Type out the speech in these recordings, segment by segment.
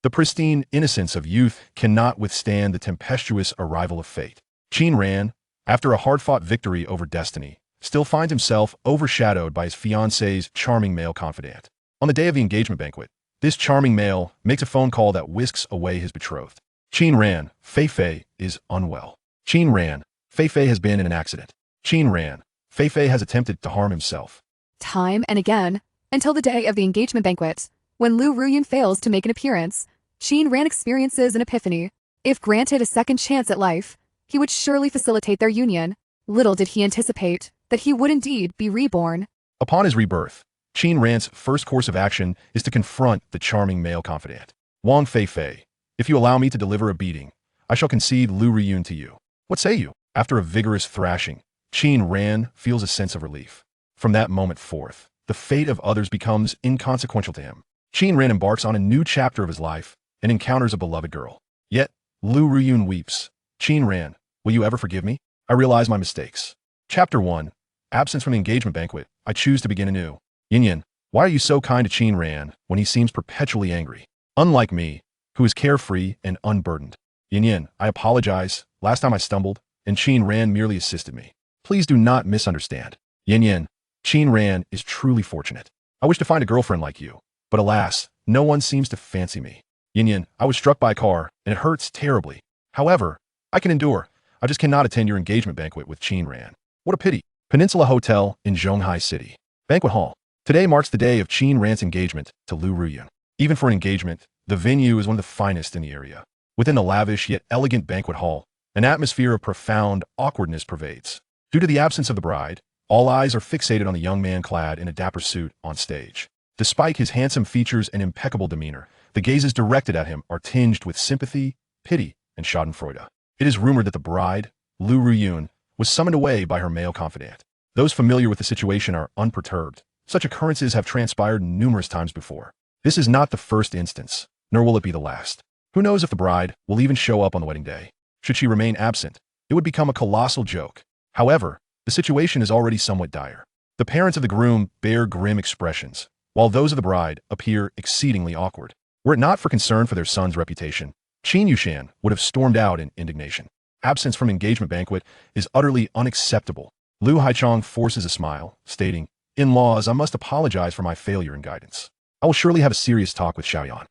The pristine innocence of youth cannot withstand the tempestuous arrival of fate. Qin Ran, after a hard-fought victory over destiny, still finds himself overshadowed by his fiancée's charming male confidant. On the day of the engagement banquet, this charming male makes a phone call that whisks away his betrothed. Qin Ran, Fei Fei, is unwell. Qin Ran, Fei Fei has been in an accident. Qin Ran, Fei Fei has attempted to harm himself. Time and again, until the day of the engagement banquet, when Liu Ruyan fails to make an appearance, Qin Ran experiences an epiphany. If granted a second chance at life, he would surely facilitate their union. Little did he anticipate that he would indeed be reborn. Upon his rebirth, Qin Ran's first course of action is to confront the charming male confidant. Wang Fei Fei, if you allow me to deliver a beating, I shall concede Liu Ruyan to you. What say you? After a vigorous thrashing, Qin Ran feels a sense of relief. From that moment forth, the fate of others becomes inconsequential to him. Qin Ran embarks on a new chapter of his life and encounters a beloved girl. Yet, Liu Ruyan weeps. Qin Ran, will you ever forgive me? I realize my mistakes. Chapter 1. Absence from the engagement banquet. I choose to begin anew. Yin, why are you so kind to Qin Ran when he seems perpetually angry? Unlike me, who is carefree and unburdened. Yin, I apologize. Last time I stumbled, and Qin Ran merely assisted me. Please do not misunderstand. Yin, Qin Ran is truly fortunate. I wish to find a girlfriend like you, but alas, no one seems to fancy me. Yin, I was struck by a car, and it hurts terribly. However, I can endure. I just cannot attend your engagement banquet with Qin Ran. What a pity. Peninsula Hotel in Zhonghai City. Banquet Hall. Today marks the day of Qin Ran's engagement to Liu Ruyan. Even for an engagement, the venue is one of the finest in the area. Within the lavish yet elegant banquet hall, an atmosphere of profound awkwardness pervades. Due to the absence of the bride, all eyes are fixated on the young man clad in a dapper suit on stage. Despite his handsome features and impeccable demeanor, the gazes directed at him are tinged with sympathy, pity, and schadenfreude. It is rumored that the bride, Liu Ruyan, was summoned away by her male confidant. Those familiar with the situation are unperturbed. Such occurrences have transpired numerous times before. This is not the first instance, nor will it be the last. Who knows if the bride will even show up on the wedding day? Should she remain absent, it would become a colossal joke. However, the situation is already somewhat dire. The parents of the groom bear grim expressions, while those of the bride appear exceedingly awkward. Were it not for concern for their son's reputation, Qin Yushan would have stormed out in indignation. Absence from engagement banquet is utterly unacceptable. Liu Haichong forces a smile, stating, "In-laws, I must apologize for my failure in guidance. I will surely have a serious talk with Xiaoyan."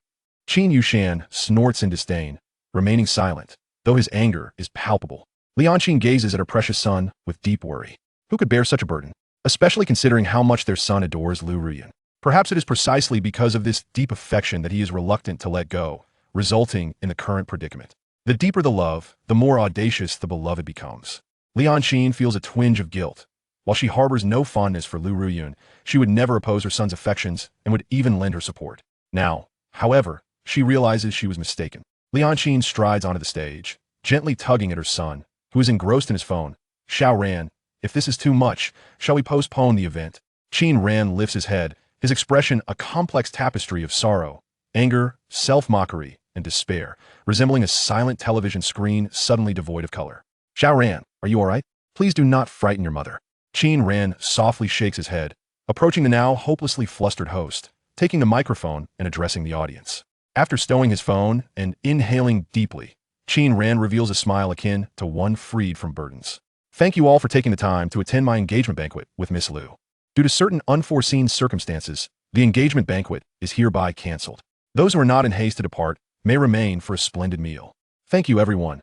Qin Yushan snorts in disdain, remaining silent, though his anger is palpable. Lianqing gazes at her precious son with deep worry. Who could bear such a burden? Especially considering how much their son adores Liu Ruyan. Perhaps it is precisely because of this deep affection that he is reluctant to let go, resulting in the current predicament. The deeper the love, the more audacious the beloved becomes. Lianqing feels a twinge of guilt. While she harbors no fondness for Liu Ruyan, she would never oppose her son's affections and would even lend her support. Now, however, she realizes she was mistaken. Lianqing strides onto the stage, gently tugging at her son, who is engrossed in his phone. Xiao Ran, if this is too much, shall we postpone the event? Qin Ran lifts his head, his expression a complex tapestry of sorrow, anger, self-mockery, and despair, resembling a silent television screen suddenly devoid of color. Xiao Ran, are you all right? Please do not frighten your mother. Qin Ran softly shakes his head, approaching the now hopelessly flustered host, taking the microphone and addressing the audience. After stowing his phone and inhaling deeply, Qin Ran reveals a smile akin to one freed from burdens. Thank you all for taking the time to attend my engagement banquet with Miss Liu. Due to certain unforeseen circumstances, the engagement banquet is hereby cancelled. Those who are not in haste to depart may remain for a splendid meal. Thank you, everyone.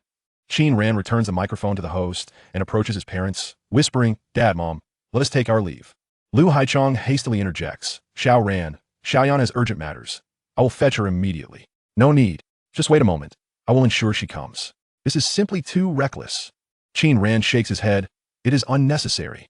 Qin Ran returns the microphone to the host and approaches his parents, whispering, "Dad, Mom, let us take our leave." Liu Haichong hastily interjects, "Xiao Ran, Xiaoyan has urgent matters. I will fetch her immediately." "No need. Just wait a moment. I will ensure she comes." This is simply too reckless. Qin Ran shakes his head. It is unnecessary.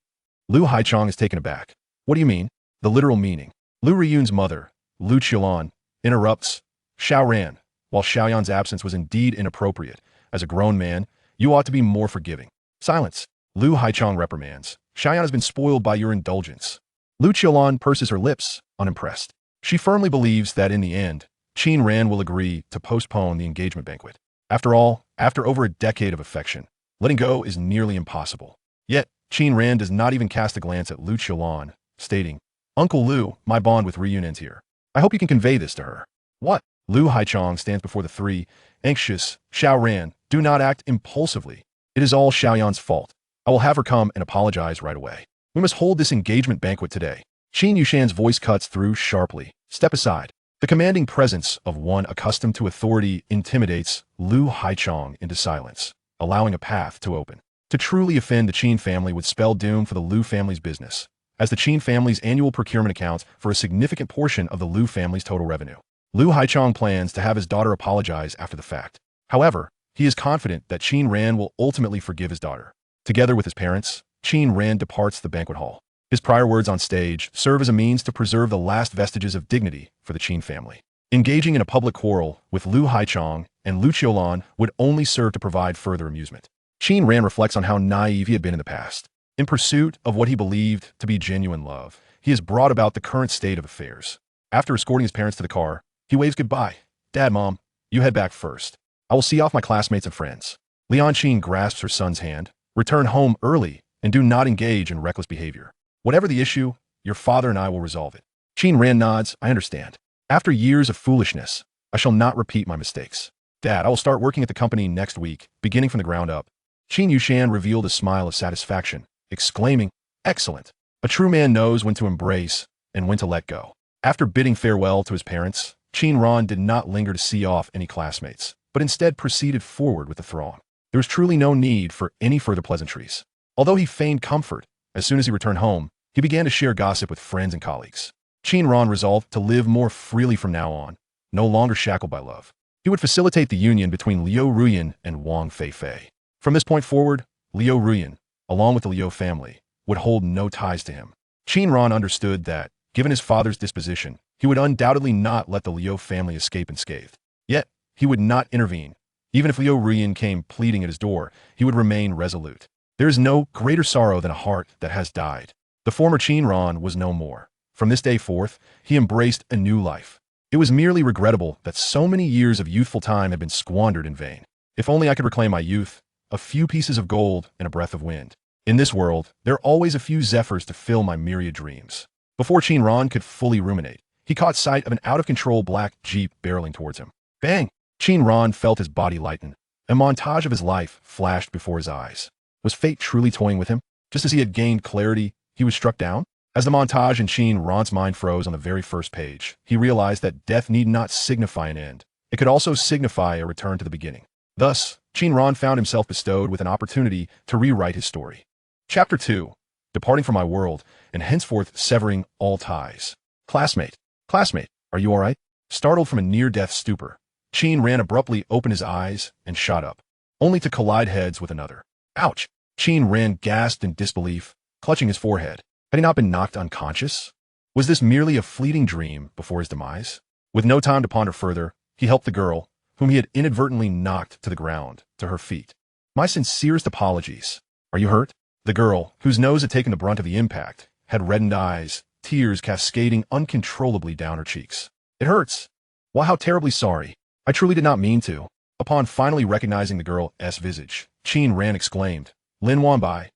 Liu Haichong is taken aback. What do you mean? The literal meaning. Liu Ruyan's mother, Liu Qilan, interrupts, "Xiao Ran, while Xiaoyan's absence was indeed inappropriate, as a grown man, you ought to be more forgiving." Silence. Liu Haichong reprimands, "Xiaoyan has been spoiled by your indulgence." Liu Qilan purses her lips, unimpressed. She firmly believes that in the end, Qin Ran will agree to postpone the engagement banquet. After all, after over a decade of affection, letting go is nearly impossible. Yet, Qin Ran does not even cast a glance at Liu Qilan, stating, "Uncle Liu, my bond with Ruyan ends here. I hope you can convey this to her." "What?" Liu Haichong stands before the three, anxious. Xiao Ran, do not act impulsively. It is all Xiaoyan's fault. I will have her come and apologize right away. We must hold this engagement banquet today. Qin Yushan's voice cuts through sharply. Step aside. The commanding presence of one accustomed to authority intimidates Liu Haichong into silence, allowing a path to open. To truly offend the Qin family would spell doom for the Liu family's business, as the Qin family's annual procurement accounts for a significant portion of the Liu family's total revenue. Liu Haichong plans to have his daughter apologize after the fact. However, he is confident that Qin Ran will ultimately forgive his daughter. Together with his parents, Qin Ran departs the banquet hall. His prior words on stage serve as a means to preserve the last vestiges of dignity for the Qin family. Engaging in a public quarrel with Liu Haichong and Liu Qiulan would only serve to provide further amusement. Qin Ran reflects on how naive he had been in the past. In pursuit of what he believed to be genuine love, he has brought about the current state of affairs. After escorting his parents to the car, he waves goodbye. Dad, Mom, you head back first. I will see off my classmates and friends. Lian Qin grasps her son's hand. Return home early and do not engage in reckless behavior. Whatever the issue, your father and I will resolve it. Qin Ran nods. I understand. After years of foolishness, I shall not repeat my mistakes. Dad, I will start working at the company next week, beginning from the ground up. Qin Yushan revealed a smile of satisfaction, exclaiming, excellent. A true man knows when to embrace and when to let go. After bidding farewell to his parents, Qin Ran did not linger to see off any classmates, but instead proceeded forward with the throng. There was truly no need for any further pleasantries. Although he feigned comfort, as soon as he returned home, he began to share gossip with friends and colleagues. Qin Ran resolved to live more freely from now on, no longer shackled by love. He would facilitate the union between Liu Ruyan and Wang Fei Fei. From this point forward, Liu Ruyan, along with the Liu family, would hold no ties to him. Qin Ran understood that, given his father's disposition, he would undoubtedly not let the Liu family escape unscathed. Yet, he would not intervene. Even if Liu Ruyan came pleading at his door, he would remain resolute. There is no greater sorrow than a heart that has died. The former Qin Ran was no more. From this day forth, he embraced a new life. It was merely regrettable that so many years of youthful time had been squandered in vain. If only I could reclaim my youth, a few pieces of gold and a breath of wind. In this world, there are always a few zephyrs to fill my myriad dreams. Before Qin Ran could fully ruminate, he caught sight of an out-of-control black jeep barreling towards him. Bang! Qin Ran felt his body lighten. A montage of his life flashed before his eyes. Was fate truly toying with him? Just as he had gained clarity, he was struck down? As the montage in Qin Ran's mind froze on the very first page, he realized that death need not signify an end. It could also signify a return to the beginning. Thus, Qin Ran found himself bestowed with an opportunity to rewrite his story. Chapter 2. Departing from my world, and henceforth severing all ties. Classmate, are you all right? Startled from a near-death stupor, Qin Ran abruptly opened his eyes and shot up, only to collide heads with another. Ouch! Qin Ran gasped in disbelief, clutching his forehead. Had he not been knocked unconscious? Was this merely a fleeting dream before his demise? With no time to ponder further, he helped the girl, whom he had inadvertently knocked to the ground, to her feet. My sincerest apologies. Are you hurt? The girl, whose nose had taken the brunt of the impact, had reddened eyes, tears cascading uncontrollably down her cheeks. It hurts. Why, how terribly sorry. I truly did not mean to. Upon finally recognizing the girl's visage, Qin Ran exclaimed, Lin Wanbai.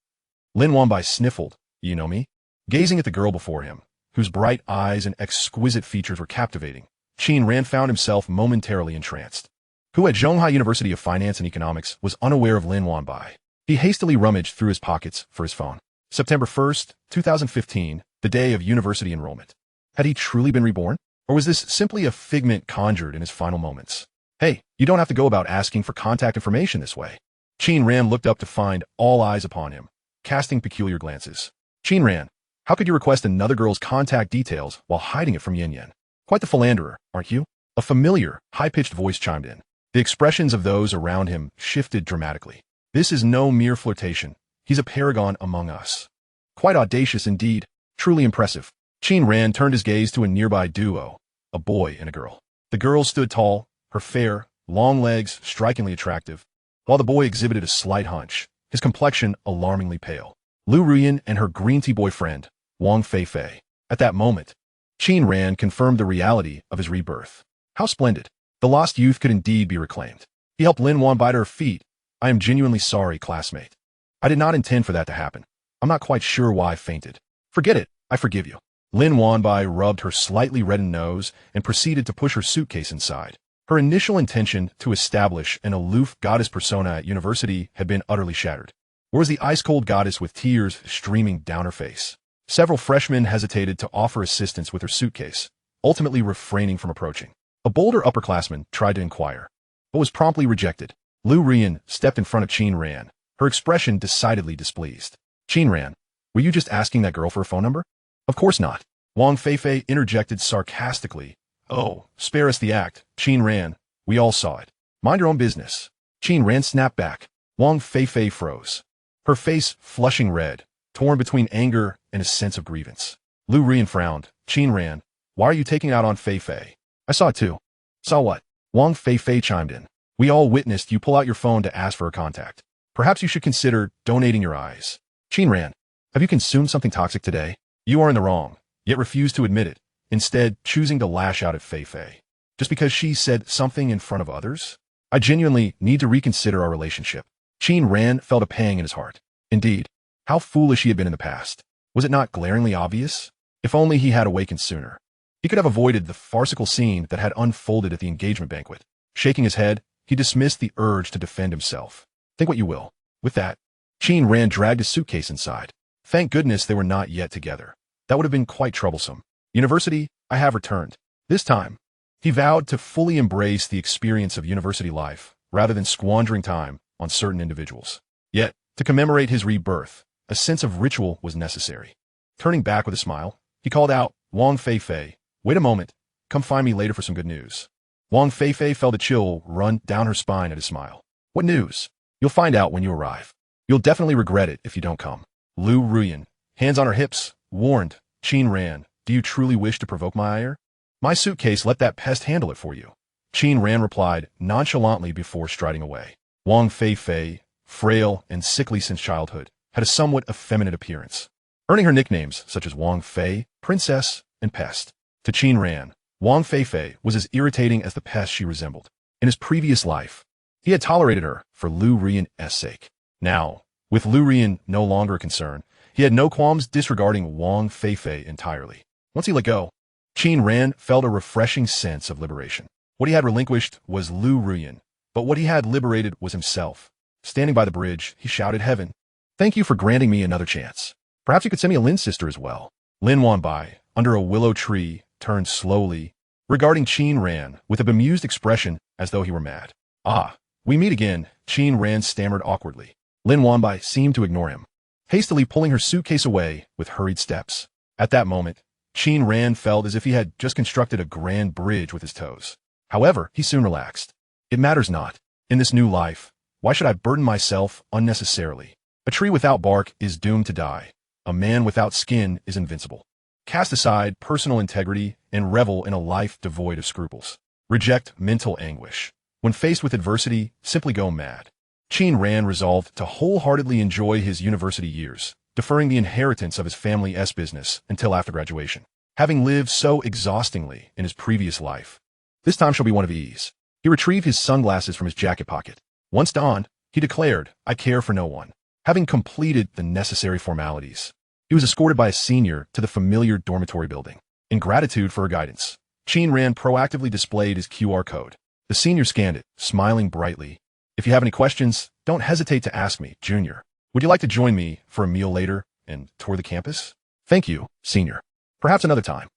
Lin Wanbai sniffled. You know me? Gazing at the girl before him, whose bright eyes and exquisite features were captivating, Qin Ran found himself momentarily entranced. Who at Zhonghai University of Finance and Economics was unaware of Lin Wanbai? He hastily rummaged through his pockets for his phone. September 1st, 2015, the day of university enrollment. Had he truly been reborn? Or was this simply a figment conjured in his final moments? Hey, you don't have to go about asking for contact information this way. Qin Ran looked up to find all eyes upon him, casting peculiar glances. Qin Ran, how could you request another girl's contact details while hiding it from Yin Yan? Quite the philanderer, aren't you? A familiar, high-pitched voice chimed in. The expressions of those around him shifted dramatically. This is no mere flirtation. He's a paragon among us. Quite audacious indeed. Truly impressive. Qin Ran turned his gaze to a nearby duo, a boy and a girl. The girl stood tall, her fair, long legs strikingly attractive, while the boy exhibited a slight hunch, his complexion alarmingly pale. Liu Ruyan and her green tea boyfriend, Wang Fei Fei. At that moment, Qin Ran confirmed the reality of his rebirth. How splendid. The lost youth could indeed be reclaimed. He helped Lin Wanbai to her feet. I am genuinely sorry, classmate. I did not intend for that to happen. I'm not quite sure why I fainted. Forget it. I forgive you. Lin Wanbai rubbed her slightly reddened nose and proceeded to push her suitcase inside. Her initial intention to establish an aloof goddess persona at university had been utterly shattered. Where was the ice-cold goddess with tears streaming down her face? Several freshmen hesitated to offer assistance with her suitcase, ultimately refraining from approaching. A bolder upperclassman tried to inquire, but was promptly rejected. Liu Ruyan stepped in front of Qin Ran, her expression decidedly displeased. Qin Ran, were you just asking that girl for a phone number? Of course not. Wang Fei Fei interjected sarcastically. Oh, spare us the act, Qin Ran. We all saw it. Mind your own business. Qin Ran snapped back. Wang Fei Fei froze, her face flushing red, torn between anger and a sense of grievance. Liu Ruyan frowned. Qin Ran, why are you taking it out on Fei Fei? I saw it too. Saw what? Wang Fei Fei chimed in. We all witnessed you pull out your phone to ask for her contact. Perhaps you should consider donating your eyes. Qin Ran, have you consumed something toxic today? You are in the wrong, yet refuse to admit it, instead choosing to lash out at Fei Fei. Just because she said something in front of others? I genuinely need to reconsider our relationship. Qin Ran felt a pang in his heart. Indeed, how foolish he had been in the past. Was it not glaringly obvious? If only he had awakened sooner. He could have avoided the farcical scene that had unfolded at the engagement banquet. Shaking his head, he dismissed the urge to defend himself. Think what you will. With that, Qin Ran dragged his suitcase inside. Thank goodness they were not yet together. That would have been quite troublesome. University, I have returned. This time, he vowed to fully embrace the experience of university life, rather than squandering time on certain individuals. Yet, to commemorate his rebirth, a sense of ritual was necessary. Turning back with a smile, he called out, Wang Fei Fei, wait a moment, come find me later for some good news. Wang Fei Fei felt a chill run down her spine at his smile. What news? You'll find out when you arrive. You'll definitely regret it if you don't come. Liu Ruyan, hands on her hips, warned, Qin Ran, do you truly wish to provoke my ire? My suitcase, let that pest handle it for you. Qin Ran replied nonchalantly before striding away. Wang Fei Fei, frail and sickly since childhood, had a somewhat effeminate appearance, earning her nicknames such as Wang Fei, Princess, and Pest. To Qin Ran, Wang Fei Fei was as irritating as the pest she resembled. In his previous life, he had tolerated her for Liu Ruyan's sake. Now, with Liu Ruyan no longer a concern, he had no qualms disregarding Wang Fei Fei entirely. Once he let go, Qin Ran felt a refreshing sense of liberation. What he had relinquished was Liu Ruyan, but what he had liberated was himself. Standing by the bridge, he shouted, Heaven, thank you for granting me another chance. Perhaps you could send me a Lin sister as well. Lin Wanbai, under a willow tree, turned slowly, regarding Qin Ran with a bemused expression as though he were mad. Ah, we meet again, Qin Ran stammered awkwardly. Lin Wanbai seemed to ignore him, hastily pulling her suitcase away with hurried steps. At that moment, Qin Ran felt as if he had just constructed a grand bridge with his toes. However, he soon relaxed. It matters not. In this new life, why should I burden myself unnecessarily? A tree without bark is doomed to die. A man without skin is invincible. Cast aside personal integrity and revel in a life devoid of scruples. Reject mental anguish. When faced with adversity, simply go mad. Qin Ran resolved to wholeheartedly enjoy his university years, deferring the inheritance of his family's business until after graduation. Having lived so exhaustingly in his previous life, this time shall be one of ease. He retrieved his sunglasses from his jacket pocket. Once donned, he declared, I care for no one. Having completed the necessary formalities, he was escorted by a senior to the familiar dormitory building. In gratitude for her guidance, Qin Ran proactively displayed his QR code. The senior scanned it, smiling brightly. If you have any questions, don't hesitate to ask me, Junior. Would you like to join me for a meal later and tour the campus? Thank you, Senior. Perhaps another time.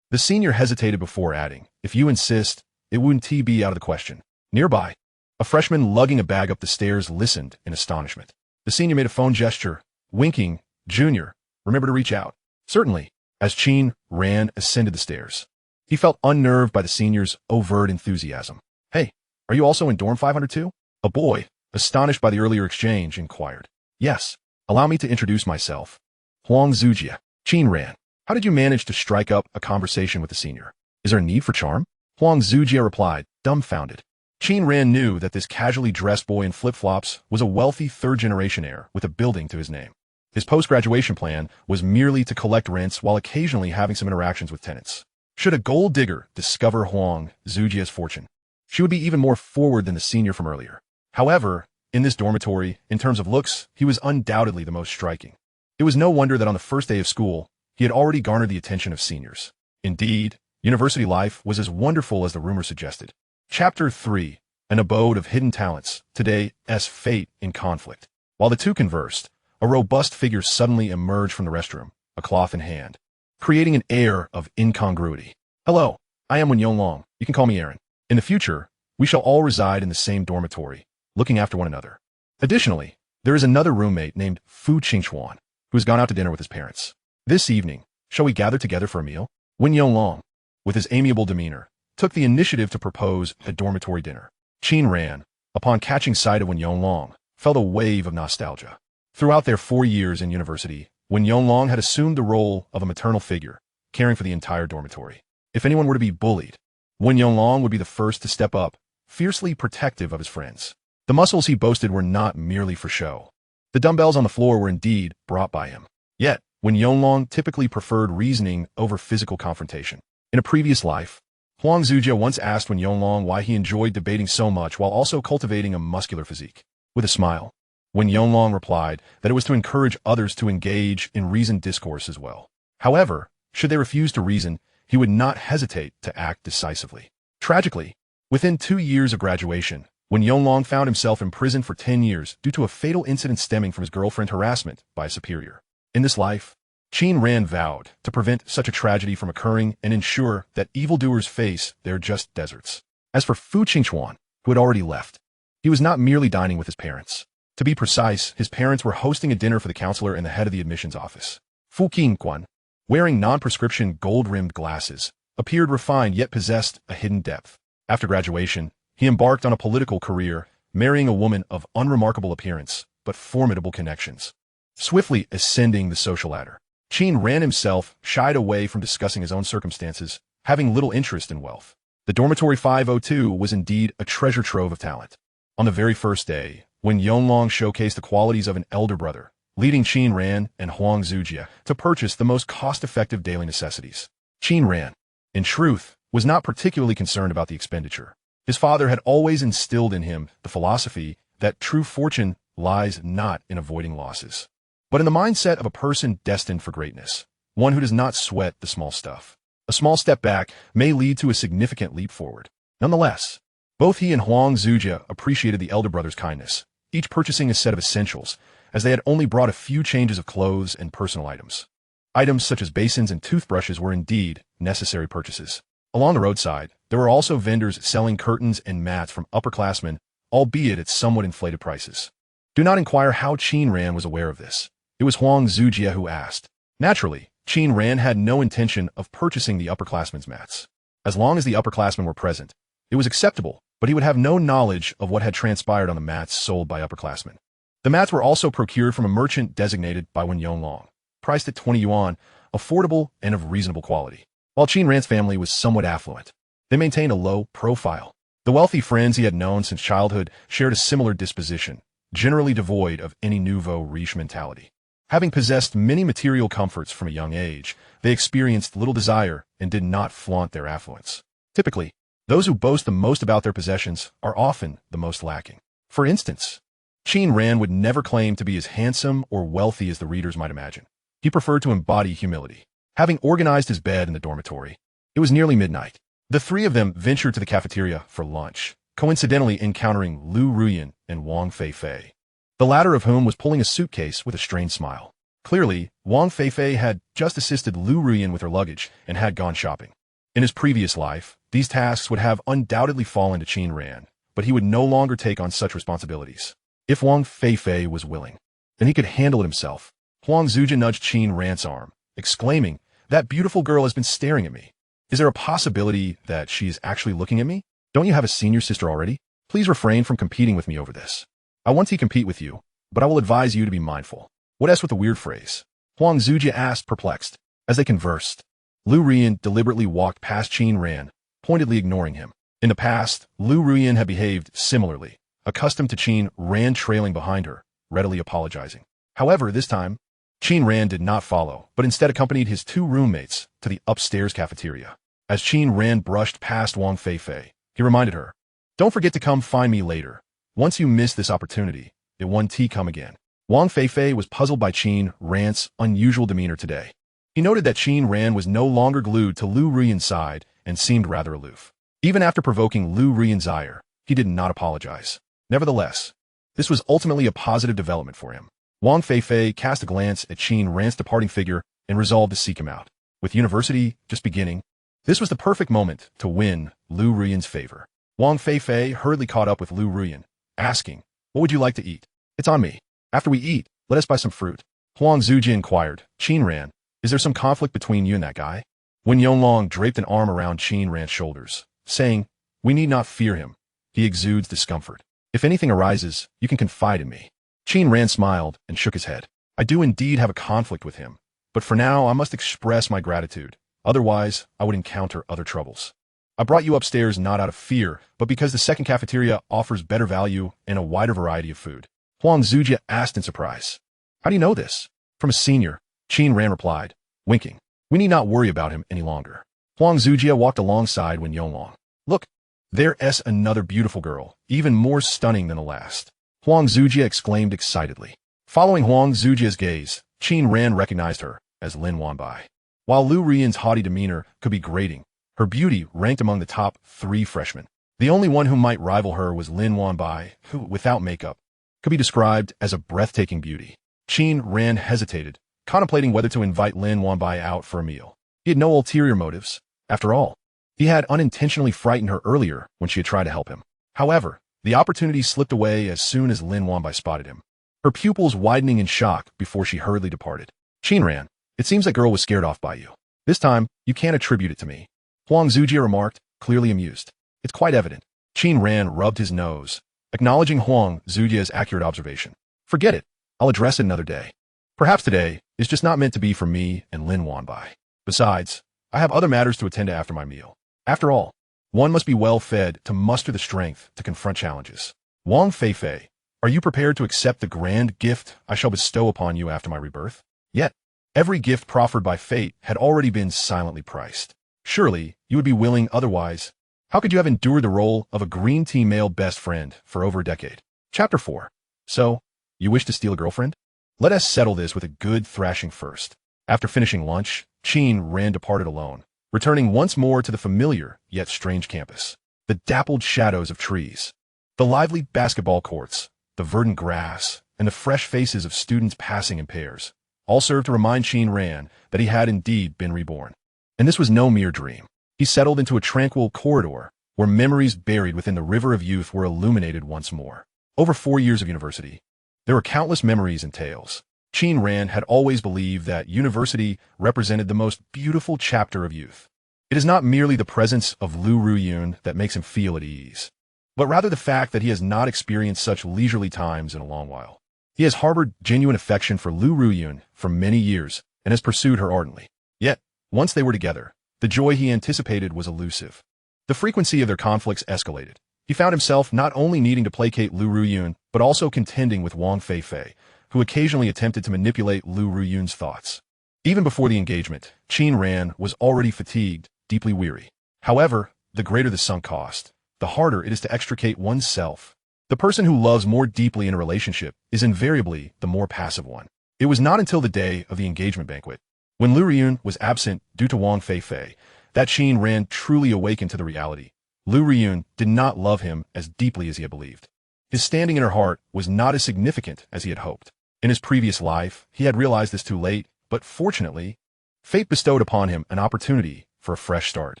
The senior hesitated before adding, if you insist, it wouldn't be out of the question. Nearby, a freshman lugging a bag up the stairs listened in astonishment. The senior made a phone gesture, winking, Junior, remember to reach out. Certainly, as Qin Ran ascended the stairs. He felt unnerved by the senior's overt enthusiasm. Hey, are you also in dorm 502? A boy, astonished by the earlier exchange, inquired. Yes, allow me to introduce myself. Huang Zujia. Qin Ran. How did you manage to strike up a conversation with the senior? Is there a need for charm? Huang Zujia replied, dumbfounded. Qin Ran knew that this casually dressed boy in flip-flops was a wealthy third-generation heir with a building to his name. His post-graduation plan was merely to collect rents while occasionally having some interactions with tenants. Should a gold digger discover Huang Zujia's fortune, she would be even more forward than the senior from earlier. However, in this dormitory, in terms of looks, he was undoubtedly the most striking. It was no wonder that on the first day of school, he had already garnered the attention of seniors. Indeed, university life was as wonderful as the rumor suggested. Chapter 3. An Abode of Hidden Talents. Today's Fate in Conflict. While the two conversed, a robust figure suddenly emerged from the restroom, a cloth in hand, creating an air of incongruity. Hello, I am Wen Yonglong. You can call me Aaron. In the future, we shall all reside in the same dormitory, looking after one another. Additionally, there is another roommate named Fu Qingchuan, who has gone out to dinner with his parents. This evening, shall we gather together for a meal? Wen Yonglong, with his amiable demeanor, took the initiative to propose a dormitory dinner. Qin Ran, upon catching sight of Wen Yonglong, felt a wave of nostalgia. Throughout their 4 years in university, Wen Yonglong had assumed the role of a maternal figure, caring for the entire dormitory. If anyone were to be bullied, Wen Yonglong would be the first to step up, fiercely protective of his friends. The muscles he boasted were not merely for show. The dumbbells on the floor were indeed brought by him. Yet, Wen Yonglong typically preferred reasoning over physical confrontation. In a previous life, Huang Zujia once asked Wen Yonglong why he enjoyed debating so much while also cultivating a muscular physique. With a smile, Wen Yonglong replied that it was to encourage others to engage in reasoned discourse as well. However, should they refuse to reason, he would not hesitate to act decisively. Tragically, within 2 years of graduation, Wen Yonglong found himself imprisoned for 10 years due to a fatal incident stemming from his girlfriend harassment by a superior. In this life, Qin Ran vowed to prevent such a tragedy from occurring and ensure that evildoers face their just deserts. As for Fu Qingchuan, who had already left, he was not merely dining with his parents. To be precise, his parents were hosting a dinner for the counselor and the head of the admissions office. Fu Qingchuan, wearing non-prescription gold-rimmed glasses, appeared refined yet possessed a hidden depth. After graduation, he embarked on a political career, marrying a woman of unremarkable appearance, but formidable connections. Swiftly ascending the social ladder, Qin Ran himself shied away from discussing his own circumstances, having little interest in wealth. The dormitory 502 was indeed a treasure trove of talent. On the very first day, when Yonglong showcased the qualities of an elder brother, leading Qin Ran and Huang Zujia to purchase the most cost-effective daily necessities. Qin Ran, in truth, was not particularly concerned about the expenditure. His father had always instilled in him the philosophy that true fortune lies not in avoiding losses, but in the mindset of a person destined for greatness, one who does not sweat the small stuff. A small step back may lead to a significant leap forward. Nonetheless, both he and Huang Zujia appreciated the elder brother's kindness, each purchasing a set of essentials, as they had only brought a few changes of clothes and personal items. Items such as basins and toothbrushes were indeed necessary purchases. Along the roadside, there were also vendors selling curtains and mats from upperclassmen, albeit at somewhat inflated prices. Do not inquire how Qin Ran was aware of this. It was Huang Zujia who asked. Naturally, Qin Ran had no intention of purchasing the upperclassmen's mats. As long as the upperclassmen were present, it was acceptable, but he would have no knowledge of what had transpired on the mats sold by upperclassmen. The mats were also procured from a merchant designated by Wen Yonglong, priced at 20 yuan, affordable and of reasonable quality. While Qin Ran's family was somewhat affluent, they maintained a low profile. The wealthy friends he had known since childhood shared a similar disposition, generally devoid of any nouveau riche mentality. Having possessed many material comforts from a young age, they experienced little desire and did not flaunt their affluence. Typically, those who boast the most about their possessions are often the most lacking. For instance, Qin Ran would never claim to be as handsome or wealthy as the readers might imagine. He preferred to embody humility. Having organized his bed in the dormitory, it was nearly midnight. The three of them ventured to the cafeteria for lunch, coincidentally encountering Liu Ruyan and Wang Fei Fei, the latter of whom was pulling a suitcase with a strained smile. Clearly, Wang Fei Fei had just assisted Liu Ruyan with her luggage and had gone shopping. In his previous life, these tasks would have undoubtedly fallen to Qin Ran, but he would no longer take on such responsibilities. If Wang Fei Fei was willing, then he could handle it himself. Huang Zujia nudged Qin Ran's arm, exclaiming, "That beautiful girl has been staring at me. Is there a possibility that she is actually looking at me? Don't you have a senior sister already? Please refrain from competing with me over this. I want to compete with you, but I will advise you to be mindful." What else with the weird phrase? Huang Zujia asked, perplexed. As they conversed, Liu Ruyan deliberately walked past Qin Ran, pointedly ignoring him. In the past, Liu Ruyan had behaved similarly, accustomed to Qin Ran trailing behind her, readily apologizing. However, this time, Qin Ran did not follow, but instead accompanied his 2 roommates to the upstairs cafeteria. As Qin Ran brushed past Wang Fei Fei, he reminded her, "Don't forget to come find me later. Once you miss this opportunity, it won't come again." Wang Fei Fei was puzzled by Qin Ran's unusual demeanor today. He noted that Qin Ran was no longer glued to Liu Ruyan's side and seemed rather aloof. Even after provoking Liu Ruyan's ire, he did not apologize. Nevertheless, this was ultimately a positive development for him. Wang Fei Fei cast a glance at Qin Ran's departing figure and resolved to seek him out. With university just beginning, this was the perfect moment to win Liu Ruyan's favor. Wang Fei Fei hurriedly caught up with Liu Ruyan, asking, "What would you like to eat?" "It's on me. After we eat, let us buy some fruit." Huang Zujie inquired, "Qin Ran, is there some conflict between you and that guy?" Wen Yonglong draped an arm around Qin Ran's shoulders, saying, "We need not fear him. He exudes discomfort. If anything arises, you can confide in me." Qin Ran smiled and shook his head. "I do indeed have a conflict with him, but for now I must express my gratitude. Otherwise, I would encounter other troubles. I brought you upstairs not out of fear, but because the second cafeteria offers better value and a wider variety of food." Huang Zujie asked in surprise, "How do you know this?" "From a senior," Qin Ran replied, winking. "We need not worry about him any longer." Huang Zujie walked alongside Wen Yonglong. "Look, there's another beautiful girl, even more stunning than the last," Huang Zujie exclaimed excitedly. Following Huang Zujie's gaze, Qin Ran recognized her as Lin Wanbai. While Liu Ruyan's haughty demeanor could be grating, her beauty ranked among the top 3 freshmen. The only one who might rival her was Lin Wanbai, who, without makeup, could be described as a breathtaking beauty. Qin Ran hesitated, contemplating whether to invite Lin Wanbai out for a meal. He had no ulterior motives. After all, he had unintentionally frightened her earlier when she had tried to help him. However, the opportunity slipped away as soon as Lin Wanbai spotted him, her pupils widening in shock before she hurriedly departed. "Qin Ran, it seems that girl was scared off by you. This time, you can't attribute it to me," Huang Zujie remarked, clearly amused. "It's quite evident." Qin Ran rubbed his nose, acknowledging Huang Zujie's accurate observation. "Forget it. I'll address it another day. Perhaps today is just not meant to be for me and Lin Wanbai. Besides, I have other matters to attend to after my meal. After all, one must be well fed to muster the strength to confront challenges. Wang Fei Fei, are you prepared to accept the grand gift I shall bestow upon you after my rebirth?" Yet, every gift proffered by fate had already been silently priced. Surely, you would be willing otherwise. How could you have endured the role of a green tea male best friend for over a decade? Chapter 4. So, you wish to steal a girlfriend? Let us settle this with a good thrashing first. After finishing lunch, Qin Ran departed alone, returning once more to the familiar yet strange campus. The dappled shadows of trees, the lively basketball courts, the verdant grass, and the fresh faces of students passing in pairs all served to remind Qin Ran that he had indeed been reborn. And this was no mere dream. He settled into a tranquil corridor where memories buried within the river of youth were illuminated once more. Over 4 years of university, there were countless memories and tales. Qin Ran had always believed that university represented the most beautiful chapter of youth. It is not merely the presence of Liu Ruyan that makes him feel at ease, but rather the fact that he has not experienced such leisurely times in a long while. He has harbored genuine affection for Liu Ruyan for many years and has pursued her ardently. Yet, once they were together, the joy he anticipated was elusive. The frequency of their conflicts escalated. He found himself not only needing to placate Liu Ruyan, but also contending with Wang Fei Fei, who occasionally attempted to manipulate Liu Ruyan's thoughts. Even before the engagement, Qin Ran was already fatigued, deeply weary. However, the greater the sunk cost, the harder it is to extricate oneself. The person who loves more deeply in a relationship is invariably the more passive one. It was not until the day of the engagement banquet, when Liu Ruyan was absent due to Wang Fei Fei, that Qin Ran truly awakened to the reality. Liu Ruyan did not love him as deeply as he had believed. His standing in her heart was not as significant as he had hoped. In his previous life, he had realized this too late, but fortunately, fate bestowed upon him an opportunity for a fresh start.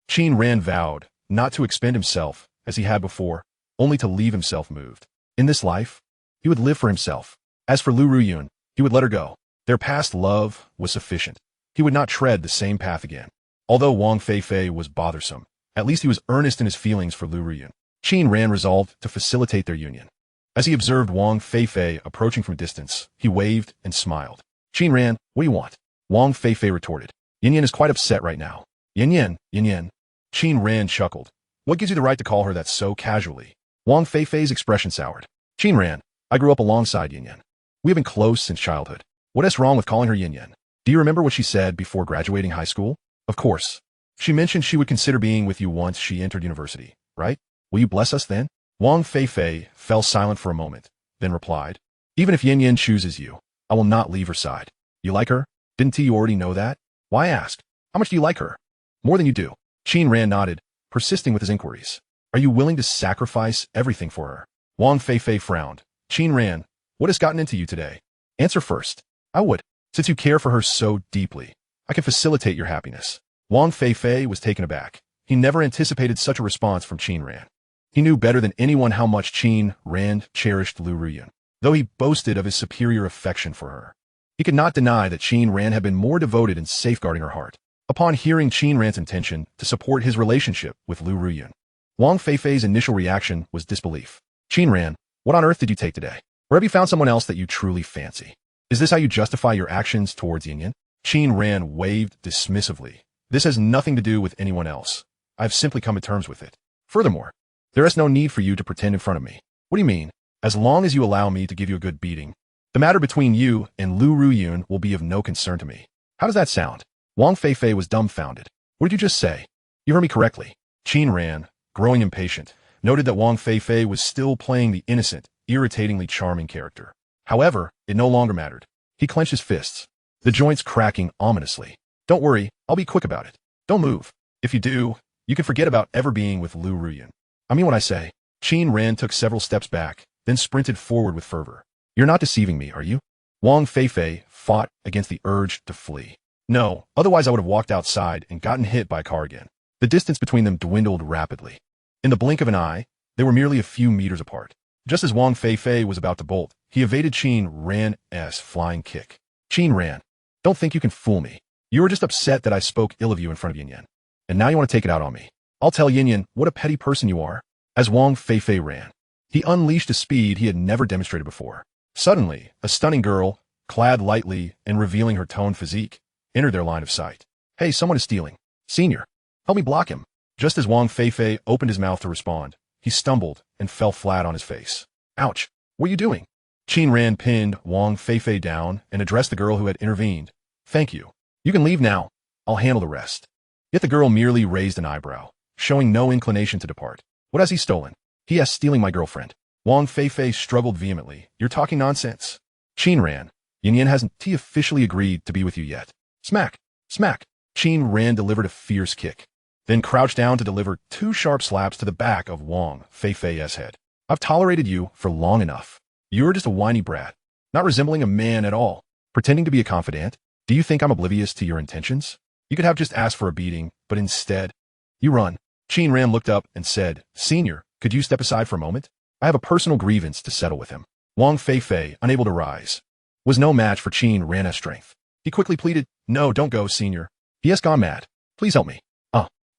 Qin Ran vowed not to expend himself as he had before, only to leave himself moved. In this life, he would live for himself. As for Liu Ruyan, he would let her go. Their past love was sufficient. He would not tread the same path again. Although Wang Fei Fei was bothersome, at least he was earnest in his feelings for Liu Ruyan. Qin Ran resolved to facilitate their union. As he observed Wang Fei Fei approaching from a distance, he waved and smiled. "Qin Ran, what do you want?" Wang Fei Fei retorted. "Yin Yin is quite upset right now." "Yin Yin, Yin Yin." Qin Ran chuckled. "What gives you the right to call her that so casually?" Wang Fei Fei's expression soured. "Qin Ran, I grew up alongside Yin Yin. We have been close since childhood. What is wrong with calling her Yin Yin? Do you remember what she said before graduating high school?" "Of course. She mentioned she would consider being with you once she entered university, right? Will you bless us then?" Wang Fei Fei fell silent for a moment, then replied, "Even if Yin Yin chooses you, I will not leave her side." "You like her? Didn't you already know that? Why ask? How much do you like her?" "More than you do." Qin Ran nodded, persisting with his inquiries. Are you willing to sacrifice everything for her? Wang Fei Fei frowned. Qin Ran, what has gotten into you today? Answer first. I would. Since you care for her so deeply, I can facilitate your happiness. Wang Fei Fei was taken aback. He never anticipated such a response from Qin Ran. He knew better than anyone how much Qin Ran cherished Liu Ruyan, though he boasted of his superior affection for her. He could not deny that Qin Ran had been more devoted in safeguarding her heart. Upon hearing Qin Ran's intention to support his relationship with Liu Ruyan, Wang Fei Fei's initial reaction was disbelief. Qin Ran, what on earth did you take today? Or have you found someone else that you truly fancy? Is this how you justify your actions towards Yin Yin? Qin Ran waved dismissively. This has nothing to do with anyone else. I've simply come to terms with it. Furthermore, there is no need for you to pretend in front of me. What do you mean? As long as you allow me to give you a good beating, the matter between you and Liu Ruyan will be of no concern to me. How does that sound? Wang Fei Fei was dumbfounded. What did you just say? You heard me correctly. Qin Ran, growing impatient, noted that Wang Fei Fei was still playing the innocent, irritatingly charming character. However, it no longer mattered. He clenched his fists, the joints cracking ominously. Don't worry, I'll be quick about it. Don't move. If you do, you can forget about ever being with Liu Ruyan. I mean what I say. Qin Ran took several steps back, then sprinted forward with fervor. You're not deceiving me, are you? Wang Fei Fei fought against the urge to flee. No, otherwise I would have walked outside and gotten hit by a car again. The distance between them dwindled rapidly. In the blink of an eye, they were merely a few meters apart. Just as Wang Fei Fei was about to bolt, he evaded Qin Ran's flying kick. Qin Ran, don't think you can fool me. You were just upset that I spoke ill of you in front of Yin Yin. And now you want to take it out on me. I'll tell Yin Yin what a petty person you are. As Wang Fei Fei ran, he unleashed a speed he had never demonstrated before. Suddenly, a stunning girl, clad lightly and revealing her toned physique, entered their line of sight. Hey, someone is stealing. Senior, help me block him. Just as Wang Fei Fei opened his mouth to respond, he stumbled and fell flat on his face. Ouch, what are you doing? Qin Ran pinned Wang Fei Fei down and addressed the girl who had intervened. Thank you. You can leave now. I'll handle the rest. Yet the girl merely raised an eyebrow, showing no inclination to depart. What has he stolen? He is stealing my girlfriend. Wang Fei Fei struggled vehemently. You're talking nonsense. Qin Ran, Yin Yin hasn't officially agreed to be with you yet. Smack, smack. Qin Ran delivered a fierce kick, then crouched down to deliver 2 sharp slaps to the back of Wang Fei Fei's head. I've tolerated you for long enough. You're just a whiny brat, not resembling a man at all, pretending to be a confidant. Do you think I'm oblivious to your intentions? You could have just asked for a beating, but instead, you run. Qin Ran looked up and said, Senior, could you step aside for a moment? I have a personal grievance to settle with him. Wang Fei Fei, unable to rise, was no match for Qin Ran's strength. He quickly pleaded, No, don't go, Senior. He has gone mad. Please help me.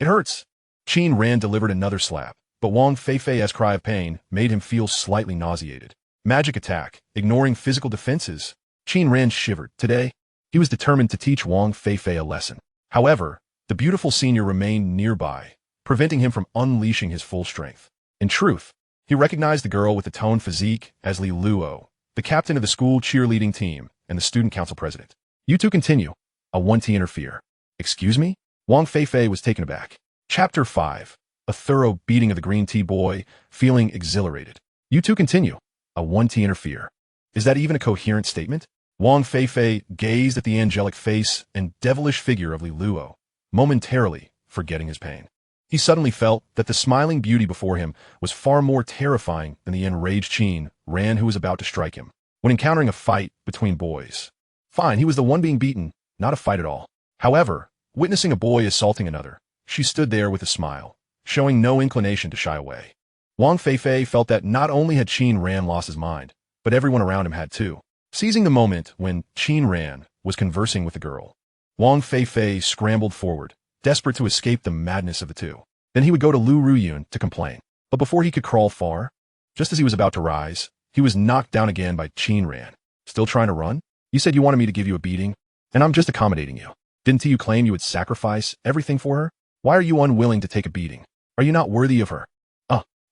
It hurts. Qin Ran delivered another slap, but Wang Fei Fei's cry of pain made him feel slightly nauseated. Magic attack, ignoring physical defenses. Qin Ran shivered. Today, he was determined to teach Wang Fei Fei a lesson. However, the beautiful senior remained nearby, preventing him from unleashing his full strength. In truth, he recognized the girl with the toned physique as Li Luo, the captain of the school cheerleading team and the student council president. You two continue. I want to interfere. Excuse me? Wang Fei Fei was taken aback. Chapter 5. A thorough beating of the green tea boy, feeling exhilarated. You two continue. I want to interfere. Is that even a coherent statement? Wang Fei Fei gazed at the angelic face and devilish figure of Li Luo, momentarily forgetting his pain. He suddenly felt that the smiling beauty before him was far more terrifying than the enraged Qin Ran who was about to strike him. When encountering a fight between boys, fine, he was the one being beaten, not a fight at all. However, witnessing a boy assaulting another, she stood there with a smile, showing no inclination to shy away. Wang Fei Fei felt that not only had Qin Ran lost his mind, but everyone around him had too. Seizing the moment when Qin Ran was conversing with the girl, Wang Fei Fei scrambled forward, desperate to escape the madness of the two. Then he would go to Liu Ruyan to complain. But before he could crawl far, just as he was about to rise, he was knocked down again by Qin Ran. Still trying to run? You said you wanted me to give you a beating, and I'm just accommodating you. Didn't you claim you would sacrifice everything for her? Why are you unwilling to take a beating? Are you not worthy of her?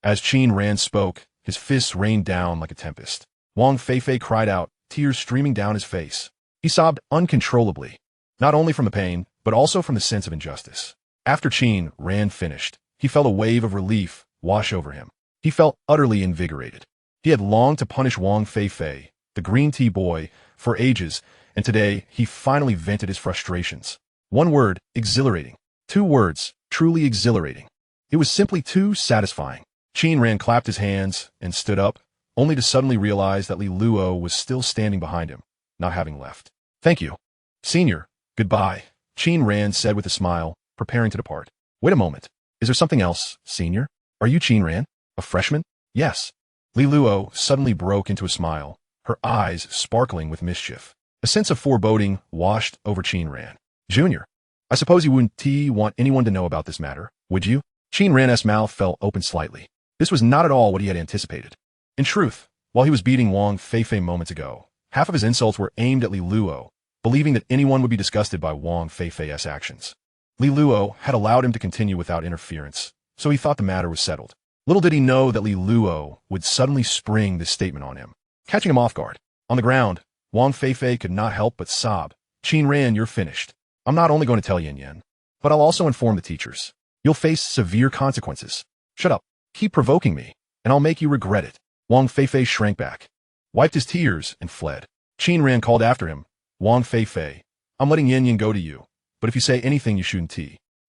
As Qin Ran spoke, his fists rained down like a tempest. Wang Fei Fei cried out, tears streaming down his face. He sobbed uncontrollably, not only from the pain, but also from the sense of injustice. After Qin Ran finished, he felt a wave of relief wash over him. He felt utterly invigorated. He had longed to punish Wang Fei Fei, the green tea boy, for ages, and today he finally vented his frustrations. One word, exhilarating. 2 words, truly exhilarating. It was simply too satisfying. Qin Ran clapped his hands and stood up, only to suddenly realize that Li Luo was still standing behind him, not having left. Thank you. Senior, goodbye, Qin Ran said with a smile, preparing to depart. Wait a moment. Is there something else, Senior? Are you Qin Ran? A freshman? Yes. Li Luo suddenly broke into a smile, her eyes sparkling with mischief. A sense of foreboding washed over Qin Ran. Junior, I suppose you wouldn't want anyone to know about this matter, would you? Qin Ran's mouth fell open slightly. This was not at all what he had anticipated. In truth, while he was beating Wang Fei Fei moments ago, half of his insults were aimed at Li Luo, believing that anyone would be disgusted by Wang Fei Fei's actions. Li Luo had allowed him to continue without interference, so he thought the matter was settled. Little did he know that Li Luo would suddenly spring this statement on him, catching him off guard. On the ground, Wang Fei Fei could not help but sob. Qin Ran, you're finished. I'm not only going to tell Yin Yin, but I'll also inform the teachers. You'll face severe consequences. Shut up. Keep provoking me, and I'll make you regret it. Wang Fei Fei shrank back, wiped his tears, and fled. Qin Ran called after him. Wang Fei Fei, I'm letting Yin Yin go to you, but if you say anything you shouldn't,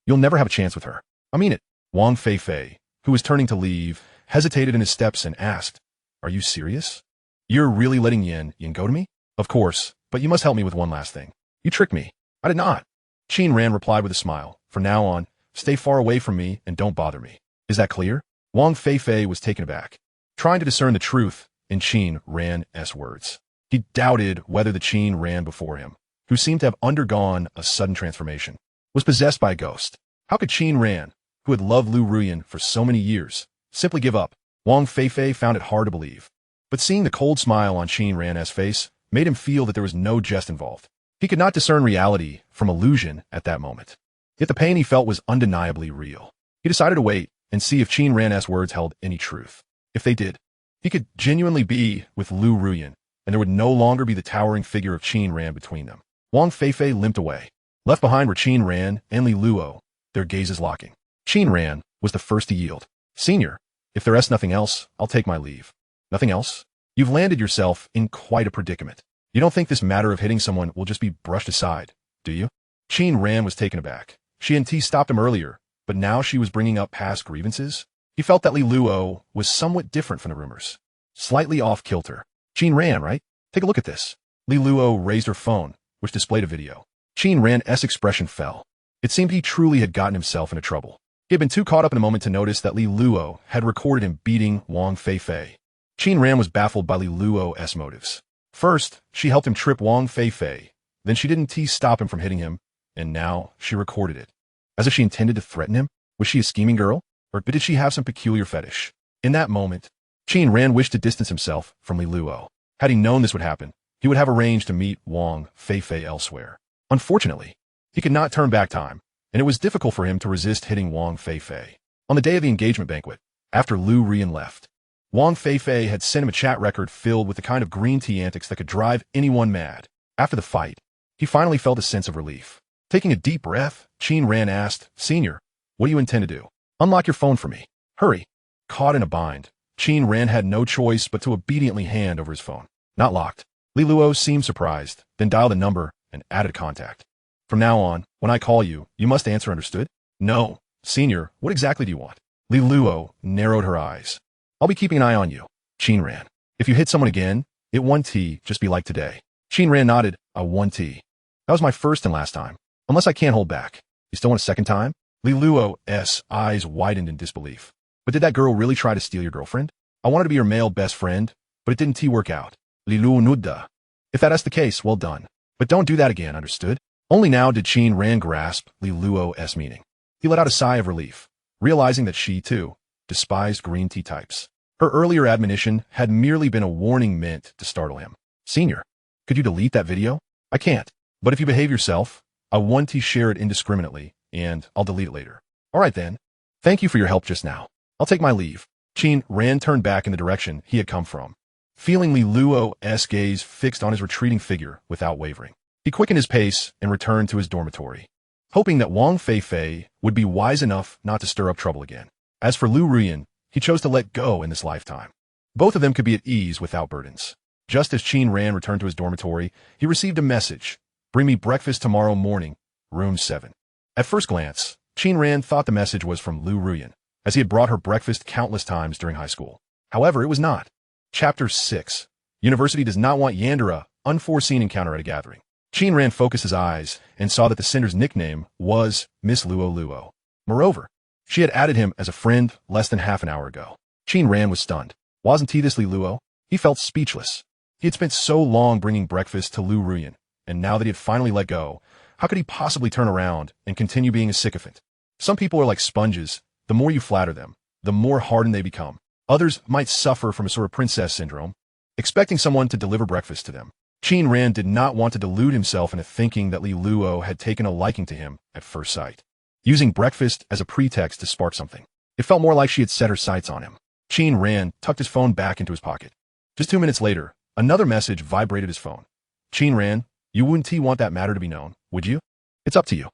you'll never have a chance with her. I mean it. Wang Fei Fei, who was turning to leave, hesitated in his steps and asked, Are you serious? You're really letting Yin Yin go to me? Of course, but you must help me with one last thing. You tricked me. I did not. Qin Ran replied with a smile. From now on, stay far away from me and don't bother me. Is that clear? Wang Fei Fei was taken aback, trying to discern the truth in Qin Ran's words. He doubted whether the Qin Ran before him, who seemed to have undergone a sudden transformation, was possessed by a ghost. How could Qin Ran, who had loved Liu Ruyan for so many years, simply give up? Wang Fei Fei found it hard to believe, but seeing the cold smile on Qin Ran's face made him feel that there was no jest involved. He could not discern reality from illusion at that moment. Yet the pain he felt was undeniably real. He decided to wait and see if Qin Ran's words held any truth. If they did, he could genuinely be with Liu Ruyan, and there would no longer be the towering figure of Qin Ran between them. Wang Fei Fei limped away. Left behind were Qin Ran and Li Luo, their gazes locking. Qin Ran was the first to yield. Senior, if there is nothing else, I'll take my leave. Nothing else? You've landed yourself in quite a predicament. You don't think this matter of hitting someone will just be brushed aside, do you? Qin Ran was taken aback. She and T stopped him earlier, but now she was bringing up past grievances. He felt that Li Luo was somewhat different from the rumors. Slightly off kilter. Qin Ran, right? Take a look at this. Li Luo raised her phone, which displayed a video. Qin Ran's expression fell. It seemed he truly had gotten himself into trouble. He had been too caught up in a moment to notice that Li Luo had recorded him beating Wang Fei Fei. Qin Ran was baffled by Li Luo's motives. First, she helped him trip Wang Fei Fei. Then she didn't stop him from hitting him, and now she recorded it. As if she intended to threaten him? Was she a scheming girl? Or did she have some peculiar fetish? In that moment, Qin Ran wished to distance himself from Li Luo. Had he known this would happen, he would have arranged to meet Wang Fei Fei elsewhere. Unfortunately, he could not turn back time, and it was difficult for him to resist hitting Wang Fei Fei. On the day of the engagement banquet, after Liu Ruyan left, Wang Fei Fei had sent him a chat record filled with the kind of green tea antics that could drive anyone mad. After the fight, he finally felt a sense of relief. Taking a deep breath, Qin Ran asked, Senior, what do you intend to do? Unlock your phone for me. Hurry. Caught in a bind, Qin Ran had no choice but to obediently hand over his phone. Not locked. Li Luo seemed surprised, then dialed a number and added a contact. From now on, when I call you, you must answer, understood? No. Senior, what exactly do you want? Li Luo narrowed her eyes. I'll be keeping an eye on you. Qin Ran. If you hit someone again, it won't just be like today. Qin Ran nodded. I won That was my first and last time. Unless I can't hold back. You still want a second time? Li Luo's eyes widened in disbelief. But did that girl really try to steal your girlfriend? I wanted to be your male best friend, but it didn't work out. Li Luo nudda. If that's the case, well done. But don't do that again, understood? Only now did Qin Ran grasp Li Luo's meaning. He let out a sigh of relief, realizing that she, too, despised green tea types. Her earlier admonition had merely been a warning meant to startle him. Senior, could you delete that video? I can't. But if you behave yourself, I want to share it indiscriminately, and I'll delete it later. All right then. Thank you for your help just now. I'll take my leave. Qin Ran turned back in the direction he had come from, feeling Li Luo's gaze fixed on his retreating figure without wavering. He quickened his pace and returned to his dormitory, hoping that Wang Fei Fei would be wise enough not to stir up trouble again. As for Liu Ruyan, he chose to let go in this lifetime. Both of them could be at ease without burdens. Just as Qin Ran returned to his dormitory, he received a message. Bring me breakfast tomorrow morning, room 7. At first glance, Qin Ran thought the message was from Liu Ruyan, as he had brought her breakfast countless times during high school. However, it was not. Chapter 6. University does not want Yandere, unforeseen encounter at a gathering. Qin Ran focused his eyes and saw that the sender's nickname was Miss Luo Luo. Moreover, she had added him as a friend less than half an hour ago. Qin Ran was stunned. Wasn't he this Li Luo? He felt speechless. He had spent so long bringing breakfast to Liu Ruyan, and now that he had finally let go, how could he possibly turn around and continue being a sycophant? Some people are like sponges. The more you flatter them, the more hardened they become. Others might suffer from a sort of princess syndrome, expecting someone to deliver breakfast to them. Qin Ran did not want to delude himself into thinking that Li Luo had taken a liking to him at first sight, using breakfast as a pretext to spark something. It felt more like she had set her sights on him. Qin Ran tucked his phone back into his pocket. Just 2 minutes later, another message vibrated his phone. Qin Ran, you wouldn't want that matter to be known, would you? It's up to you.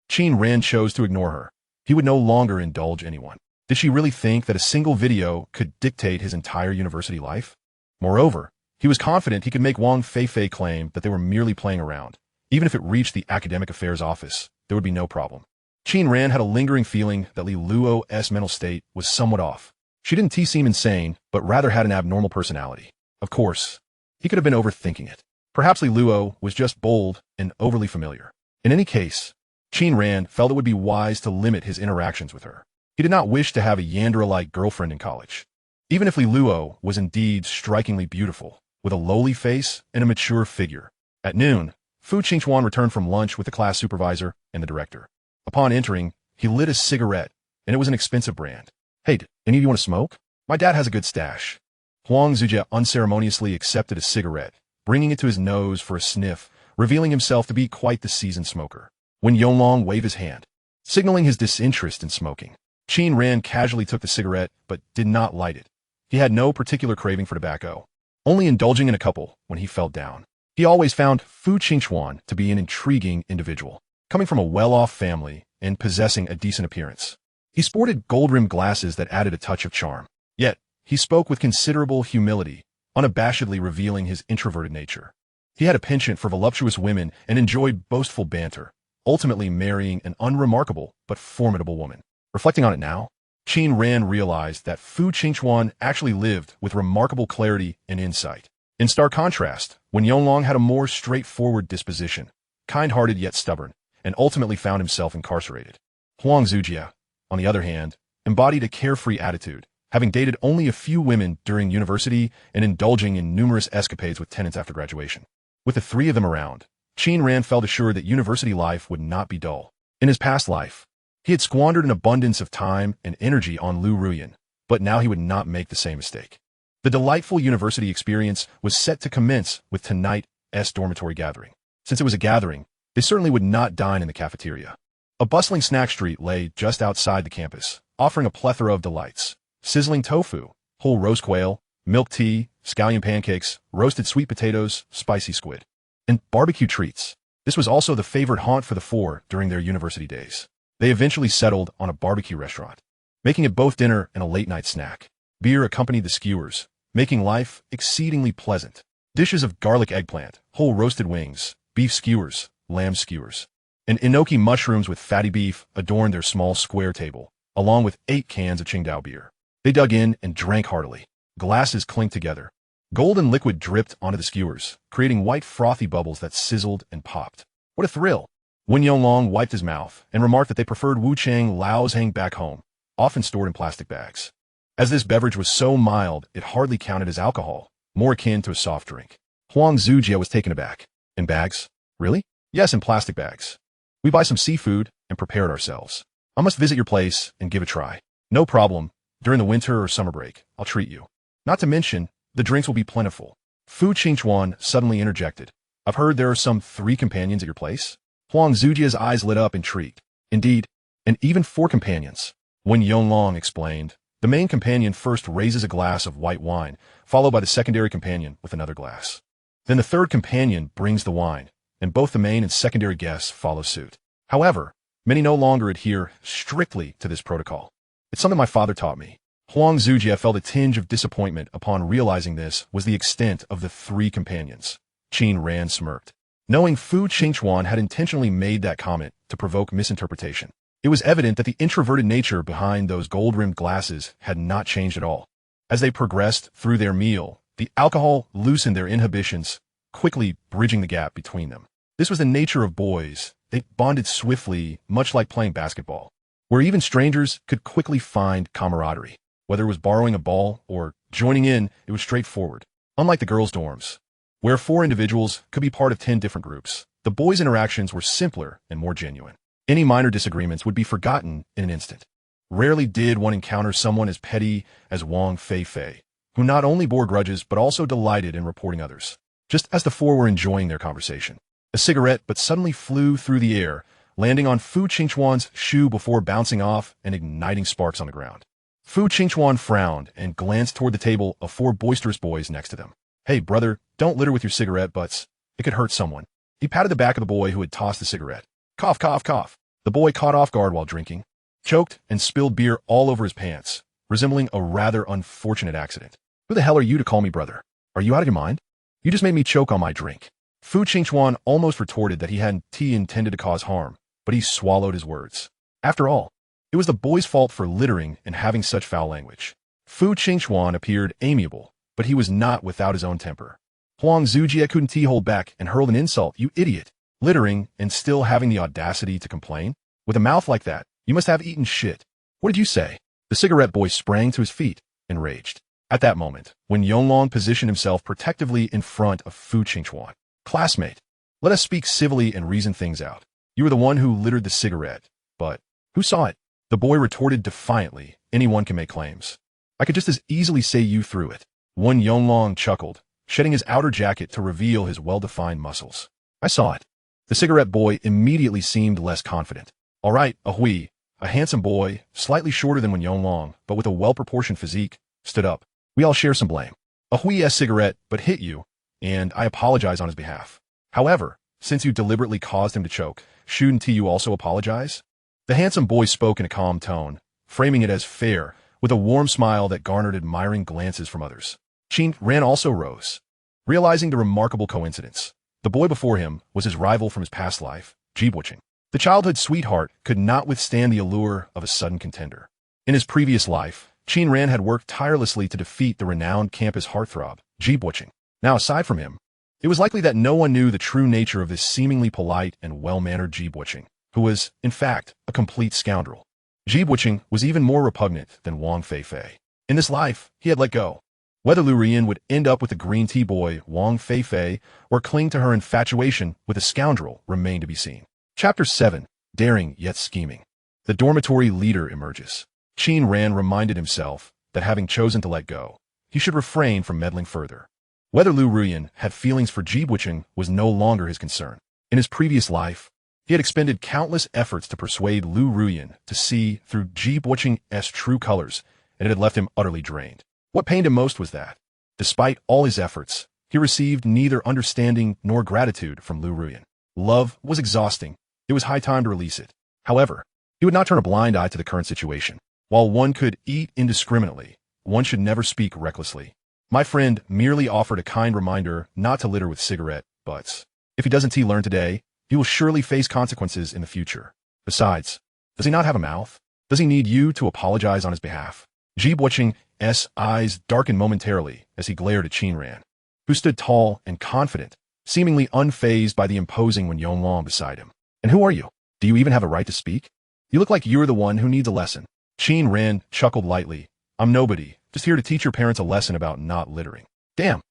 Qin Ran chose to ignore her. He would no longer indulge anyone. Did she really think that a single video could dictate his entire university life? Moreover, he was confident he could make Wang Fei Fei claim that they were merely playing around. Even if it reached the academic affairs office, there would be no problem. Qin Ran had a lingering feeling that Li Luo's mental state was somewhat off. She didn't seem insane, but rather had an abnormal personality. Of course, he could have been overthinking it. Perhaps Li Luo was just bold and overly familiar. In any case, Qin Ran felt it would be wise to limit his interactions with her. He did not wish to have a Yandere-like girlfriend in college. Even if Li Luo was indeed strikingly beautiful, with a lowly face and a mature figure. At noon, Fu Qingchuan returned from lunch with the class supervisor and the director. Upon entering, he lit a cigarette, and it was an expensive brand. Hey, any of you want to smoke? My dad has a good stash. Huang Zujie unceremoniously accepted a cigarette, bringing it to his nose for a sniff, revealing himself to be quite the seasoned smoker. When Yonglong waved his hand, signaling his disinterest in smoking, Qin Ran casually took the cigarette but did not light it. He had no particular craving for tobacco, only indulging in a couple when he felt down. He always found Fu Qingchuan to be an intriguing individual, coming from a well-off family and possessing a decent appearance. He sported gold-rimmed glasses that added a touch of charm. Yet, he spoke with considerable humility, unabashedly revealing his introverted nature. He had a penchant for voluptuous women and enjoyed boastful banter, ultimately marrying an unremarkable but formidable woman. Reflecting on it now, Qin Ran realized that Fu Qingchuan actually lived with remarkable clarity and insight. In stark contrast, when Yonglong had a more straightforward disposition, kind-hearted yet stubborn, and ultimately found himself incarcerated. Huang Zujie, on the other hand, embodied a carefree attitude, having dated only a few women during university and indulging in numerous escapades with tenants after graduation. With the three of them around, Qin Ran felt assured that university life would not be dull. In his past life, he had squandered an abundance of time and energy on Liu Ruyan, but now he would not make the same mistake. The delightful university experience was set to commence with tonight's dormitory gathering. Since it was a gathering, they certainly would not dine in the cafeteria. A bustling snack street lay just outside the campus, offering a plethora of delights. Sizzling tofu, whole roast quail, milk tea, scallion pancakes, roasted sweet potatoes, spicy squid, and barbecue treats. This was also the favorite haunt for the four during their university days. They eventually settled on a barbecue restaurant, making it both dinner and a late-night snack. Beer accompanied the skewers, making life exceedingly pleasant. Dishes of garlic eggplant, whole roasted wings, beef skewers, lamb skewers, and enoki mushrooms with fatty beef adorned their small square table, along with 8 cans of Qingdao beer. They dug in and drank heartily. Glasses clinked together. Golden liquid dripped onto the skewers, creating white frothy bubbles that sizzled and popped. What a thrill! Wen Yonglong wiped his mouth and remarked that they preferred Wuchang Lao's hang back home, often stored in plastic bags. As this beverage was so mild, it hardly counted as alcohol, more akin to a soft drink. Huang Zujie was taken aback. In bags? Really? Yes, in plastic bags. We buy some seafood and prepare it ourselves. I must visit your place and give it a try. No problem. During the winter or summer break, I'll treat you. Not to mention, the drinks will be plentiful. Fu Qingchuan suddenly interjected. I've heard there are some 3 companions at your place? Huang Zujie's eyes lit up, intrigued. Indeed, and even 4 companions. When Yonglong explained, the main companion first raises a glass of white wine, followed by the secondary companion with another glass. Then the third companion brings the wine, and both the main and secondary guests follow suit. However, many no longer adhere strictly to this protocol. It's something my father taught me. Huang Zujie felt a tinge of disappointment upon realizing this was the extent of the 3 companions. Qin Ran smirked, knowing Fu Qingchuan had intentionally made that comment to provoke misinterpretation. It was evident that the introverted nature behind those gold-rimmed glasses had not changed at all. As they progressed through their meal, the alcohol loosened their inhibitions, quickly bridging the gap between them. This was the nature of boys. They bonded swiftly, much like playing basketball, where even strangers could quickly find camaraderie. Whether it was borrowing a ball or joining in, it was straightforward. Unlike the girls' dorms, where 4 individuals could be part of 10 different groups, the boys' interactions were simpler and more genuine. Any minor disagreements would be forgotten in an instant. Rarely did one encounter someone as petty as Wang Fei Fei, who not only bore grudges but also delighted in reporting others. Just as the 4 were enjoying their conversation, a cigarette but suddenly flew through the air, landing on Fu Qingchuan's shoe before bouncing off and igniting sparks on the ground. Fu Qingchuan frowned and glanced toward the table of 4 boisterous boys next to them. "Hey, brother, don't litter with your cigarette butts. It could hurt someone." He patted the back of the boy who had tossed the cigarette. Cough, cough, cough. The boy caught off guard while drinking, choked, and spilled beer all over his pants, resembling a rather unfortunate accident. "Who the hell are you to call me brother? Are you out of your mind? You just made me choke on my drink." Fu Qingchuan almost retorted that he hadn't intended to cause harm, but he swallowed his words. After all, it was the boy's fault for littering and having such foul language. Fu Qingchuan appeared amiable, but he was not without his own temper. Huang Zujie couldn't hold back and hurled an insult. "You idiot! Littering and still having the audacity to complain? With a mouth like that, you must have eaten shit. What did you say?" The cigarette boy sprang to his feet, enraged. At that moment, when Yonglong positioned himself protectively in front of Fu Qingchuan. "Classmate, let us speak civilly and reason things out. You were the one who littered the cigarette, but who saw it?" The boy retorted defiantly. "Anyone can make claims. I could just as easily say you threw it." One Yonglong chuckled, shedding his outer jacket to reveal his well-defined muscles. "I saw it." The cigarette boy immediately seemed less confident. "All right, a Hui, a handsome boy, slightly shorter than Wen Yonglong, but with a well-proportioned physique, stood up. "We all share some blame. A Hui's cigarette but hit you, and I apologize on his behalf. However, since you deliberately caused him to choke, shouldn't you also apologize?" The handsome boy spoke in a calm tone, framing it as fair, with a warm smile that garnered admiring glances from others. Qin Ran also rose, realizing the remarkable coincidence. The boy before him was his rival from his past life, Jibuqing. The childhood sweetheart could not withstand the allure of a sudden contender. In his previous life, Qin Ran had worked tirelessly to defeat the renowned campus heartthrob, Jibuqing. Now, aside from him, it was likely that no one knew the true nature of this seemingly polite and well-mannered Jibuqing, who was, in fact, a complete scoundrel. Jibuqing was even more repugnant than Wang Fei Fei. In this life, he had let go. Whether Liu Ruyan would end up with the green tea boy Wang Fei Fei or cling to her infatuation with a scoundrel remained to be seen. Chapter 7. Daring yet scheming. The dormitory leader emerges. Qin Ran reminded himself that having chosen to let go, he should refrain from meddling further. Whether Liu Ruyan had feelings for Jibuqing was no longer his concern. In his previous life, he had expended countless efforts to persuade Liu Ruyan to see through Jibuqing's true colors, and it had left him utterly drained. What pained him most was that, despite all his efforts, he received neither understanding nor gratitude from Liu Ruyan. Love was exhausting. It was high time to release it. However, he would not turn a blind eye to the current situation. While one could eat indiscriminately, one should never speak recklessly. My friend merely offered a kind reminder not to litter with cigarette butts. If he doesn't learn today, he will surely face consequences in the future. Besides, does he not have a mouth? Does he need you to apologize on his behalf? Jibuqing's eyes darkened momentarily as he glared at Qin Ran, who stood tall and confident, seemingly unfazed by the imposing Wen Yonglong beside him. "And who are you? Do you even have a right to speak? You look like you're the one who needs a lesson." Qin Ran chuckled lightly. "I'm nobody, just here to teach your parents a lesson about not littering." "Damn,